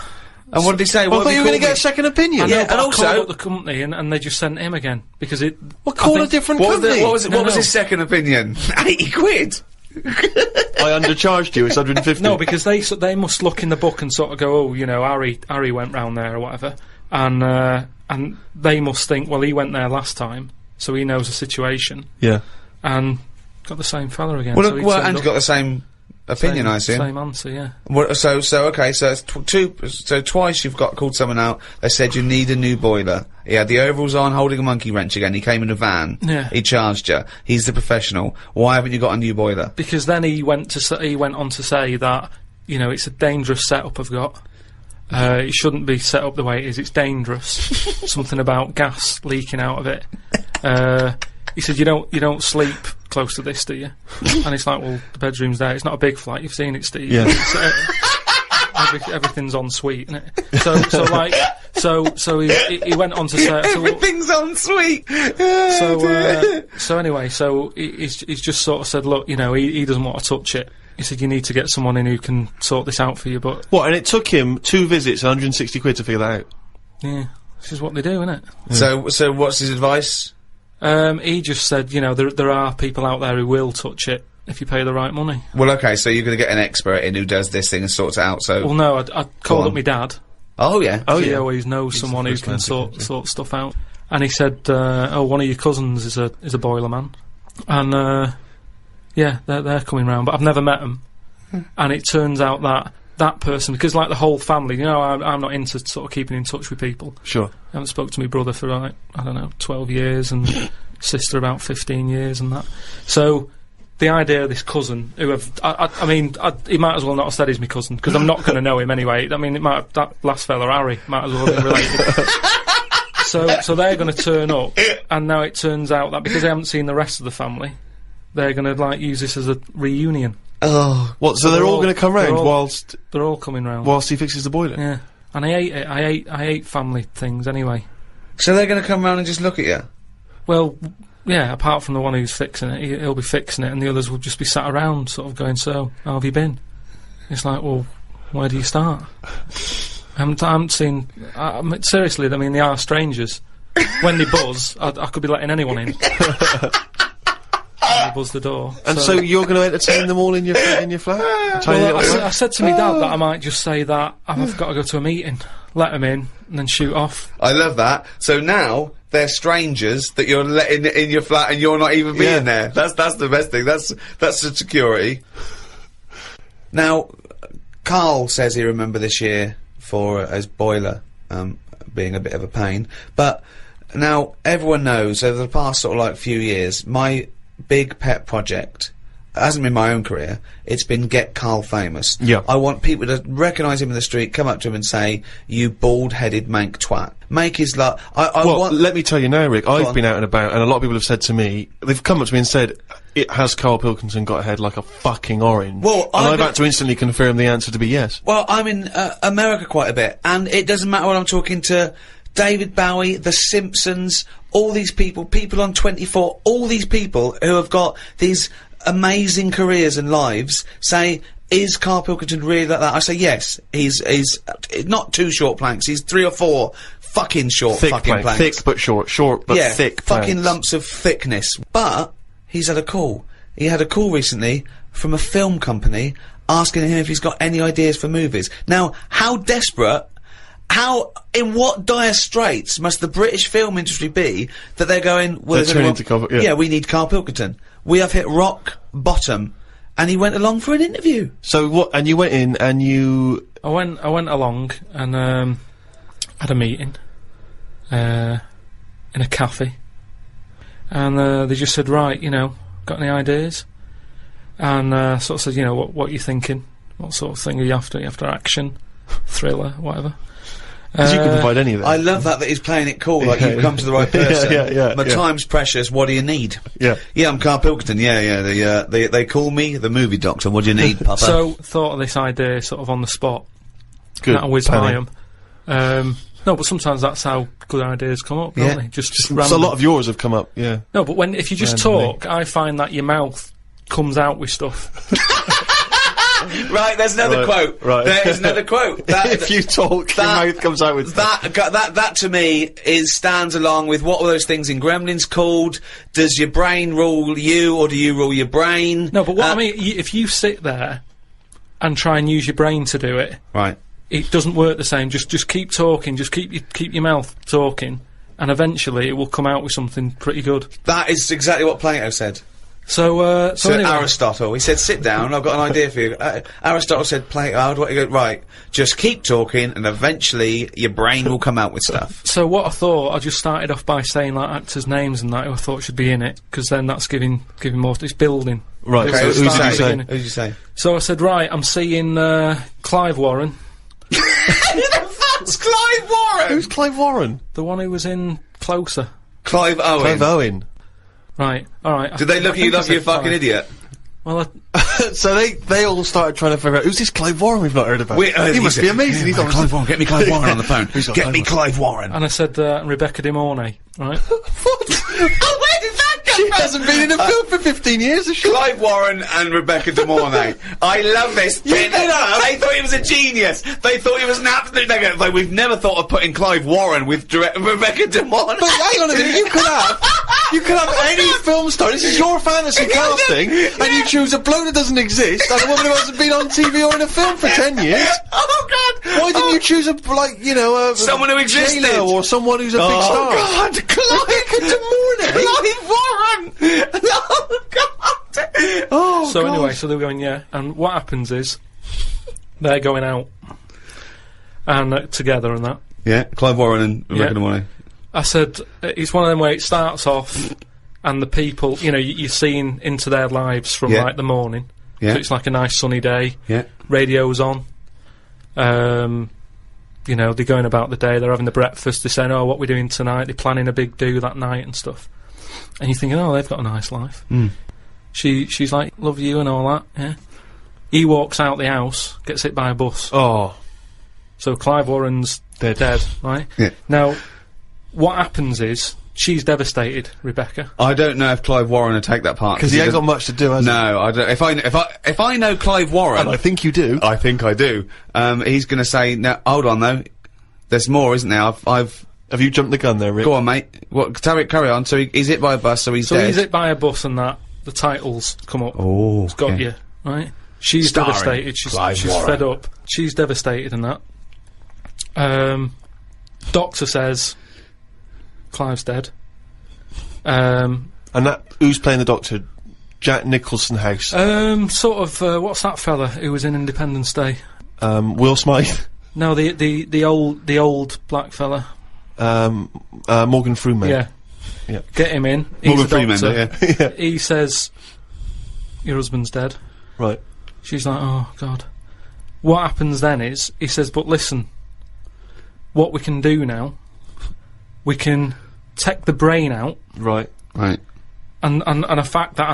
And what did he say? Well, I thought you were going to get a second opinion. I know, yeah, but and I also called up the company and they just sent him again because it. Well, call a different company. What was his second opinion? 80 quid. I undercharged you. It's 150. No, because they must look in the book and sort of go, oh, you know, Harry went round there or whatever, and they must think, well, he went there last time, so he knows the situation. Yeah. And got the same fella again. Well, so and got the same opinion, I assume. Same answer, yeah. Well, so okay, so it's so twice you've called someone out. They said you need a new boiler. He had the overalls on, holding a monkey wrench again. He came in a van. Yeah. He charged you. He's the professional. Why haven't you got a new boiler? Because then he went on to say that, you know, it's a dangerous setup I've got. It shouldn't be set up the way it is. It's dangerous. Something about gas leaking out of it. He said, you don't sleep close to this, do you? And it's like, well, the bedroom's there. It's not a big flat. You've seen it, Steve. Yeah. Everything's en suite, isn't it? So he went on to say... Everything's en suite! So anyway, he's just sort of said, look, you know, he doesn't want to touch it. He said, you need to get someone in who can sort this out for you, but... What, and it took him 2 visits, 160 quid to figure that out? Yeah. This is what they do, isn't it? Yeah. So what's his advice? He just said, you know, there are people out there who will touch it if you pay the right money. Well, okay, so you're going to get an expert in who does this thing and sorts it out, so... Well, no, I called up my dad. Oh, yeah. He always knows someone who can sort stuff out. And he said, one of your cousins is a boiler man. And, yeah, they're coming round, but I've never met them. And it turns out that person, because like the whole family, you know, I'm not into sort of keeping in touch with people. Sure. I haven't spoke to my brother for like, I don't know, 12 years and sister about 15 years and that. So the idea of this cousin, who he might as well not have said he's my cousin, because I'm not going to know him anyway. I mean, that last fella, Harry, might as well have been related. So they're going to turn up, and now it turns out that because they haven't seen the rest of the family, they're going to like use this as a reunion. Oh, what? So they're all going to come round whilst they're all coming round whilst he fixes the boiler. Yeah. And I hate it. I hate family things anyway. So they're going to come round and just look at you? Well, yeah, apart from the one who's fixing it, he'll be fixing it, and the others will just be sat around, sort of going, so, how have you been? It's like, well, where do you start? I haven't seen... seriously, I mean, they are strangers. When they buzz, I could be letting anyone in. They buzz the door. And so you're going to entertain them all in your flat? Well, I said to my dad that I might just say that I've got to go to a meeting, let them in, and then shoot off. I love that. So now they're strangers that you're letting in your flat and you're not even being there. That's the best thing. That's the security. Now, Karl says he remembered this year for his boiler being a bit of a pain, but now everyone knows over the past sort of like few years, my big pet project hasn't been my own career, it's been get Karl famous. Yeah. I want people to recognise him in the street, come up to him and say, you bald-headed mank twat. Make his luck. Well, let me tell you now, Rick, I've been out and about, and a lot of people have said to me, they've come up to me and said, has Karl Pilkington got a head like a fucking orange? Well, and I've had to instantly confirm the answer to be yes. Well, I'm in America quite a bit, and it doesn't matter when I'm talking to David Bowie, The Simpsons, all these people on 24, all these people who have got these amazing careers and lives say, is Karl Pilkington really like that? I say yes. He's not 2 short planks, he's 3 or 4 fucking short planks. Thick but short but thick fucking planks. lumps of thickness. But he's had a call. He had a call recently from a film company asking him if he's got any ideas for movies. Now, how desperate, in what dire straits must the British film industry be that they're going, well, they're turning to cover, yeah, we need Karl Pilkington. We have hit rock bottom. And he went along for an interview. So what, and you went in and you... I went along and, had a meeting, in a cafe. And, they just said, right, you know, got any ideas? And, sort of said, you know, what are you thinking? What sort of thing are you after? Are you after action? Thriller? Whatever? Because you can provide any of that. I love that he's playing it cool, like you've come to the right person. My time's precious, what do you need? Yeah, I'm Karl Pilkington, they call me the movie doctor, what do you need, Papa? So, thought of this idea sort of on the spot. Good. That'll whiz by 'em. No, but sometimes that's how good ideas come up, don't they? Just random. So a lot of yours have come up, yeah. No, but if you just talk, I find that your mouth comes out with stuff. Right, there's another quote. Right. There is another quote. If you talk, your mouth comes out with that to me stands along with what were those things in Gremlins called? Does your brain rule you, or do you rule your brain? No, but what I mean, if you sit there and try and use your brain to do it, right, it doesn't work the same. Just keep talking. Just keep your mouth talking, and eventually it will come out with something pretty good. That is exactly what Plato said. So anyway. Aristotle, he said, sit down, I've got an idea for you. Aristotle said, Plato, how do I go? Right, just keep talking, and eventually your brain will come out with stuff. So what I thought, I just started off by saying, like, actors' names and that who I thought should be in it, because then that's giving more, it's building. Right, okay, so who did you say? So I said, right, I'm seeing, Clive Warren. That's Clive Warren! Who's Clive Warren? The one who was in Closer. Clive Owen. Clive Owen. Right, alright. Did they look at you like you're a fucking idiot? Well, so they all started trying to figure out, who's this Clive Warren we've not heard about? He must be amazing. He's Clive Warren, get me Clive Warren on the phone. Get me Clive Warren. And I said, Rebecca De Mornay, right? What? Oh, where did that come She from? hasn't been in a film for 15 years, has she? Clive Warren and Rebecca De Mornay. I love this. They thought he was a genius. They thought he was an absolute nugget. Like, we've never thought of putting Clive Warren with Rebecca De Mornay. But hang on a minute, you could have any film star. This is your fantasy casting, and you choose a bloke that doesn't exist and a woman who hasn't been on TV or in a film for 10 years. Oh God! Why didn't you choose someone who existed, J-Lo or someone who's a big star? Oh God! Clive De Mornay. Clive Warren. Oh God! Oh. So anyway, so they were going, yeah. And what happens is they're going out and together and that. Yeah, Clive Warren and Rebecca De Mornay. I said, it's one of them where it starts off and the people, you know, you're seeing into their lives from, like, the morning. Yeah. So it's like a nice sunny day. Yeah. Radio's on. You know, they're going about the day, they're having the breakfast, they're saying, oh, what we're doing tonight, they're planning a big do that night and stuff. And you're thinking, oh, they've got a nice life. Mm. She's like, love you and all that, yeah. He walks out the house, gets hit by a bus. Oh. So Clive Warren's dead, right? Yeah. Now, what happens is, she's devastated, Rebecca. I don't know if Clive Warren would take that part. Because he ain't got much to do, has he? No, I don't. If I know Clive Warren, And I think you do. I think I do. He's going to say, "No, hold on though. There's more, isn't there? Have you jumped the gun there, Rick? Go on, mate. What? Carry on. So he's hit by a bus, so he's So dead. he's hit by a bus and that. The titles come up. Oh, It's got okay. you, right? She's Starring devastated. She's Clive Warren. fed up. She's devastated and that. Doctor says Clive's dead. And that, who's playing the Doctor? Jack Nicholson House. Sort of, what's that fella who was in Independence Day? Will Smythe. No, the old black fella. Morgan Freeman. Yeah. Yeah. Get him in. Morgan He's a Freeman, doctor. yeah. He says, your husband's dead. Right. She's like, oh, God. What happens then is, he says, but listen, what we can do now, we can take the brain out. Right. Right. And a fact that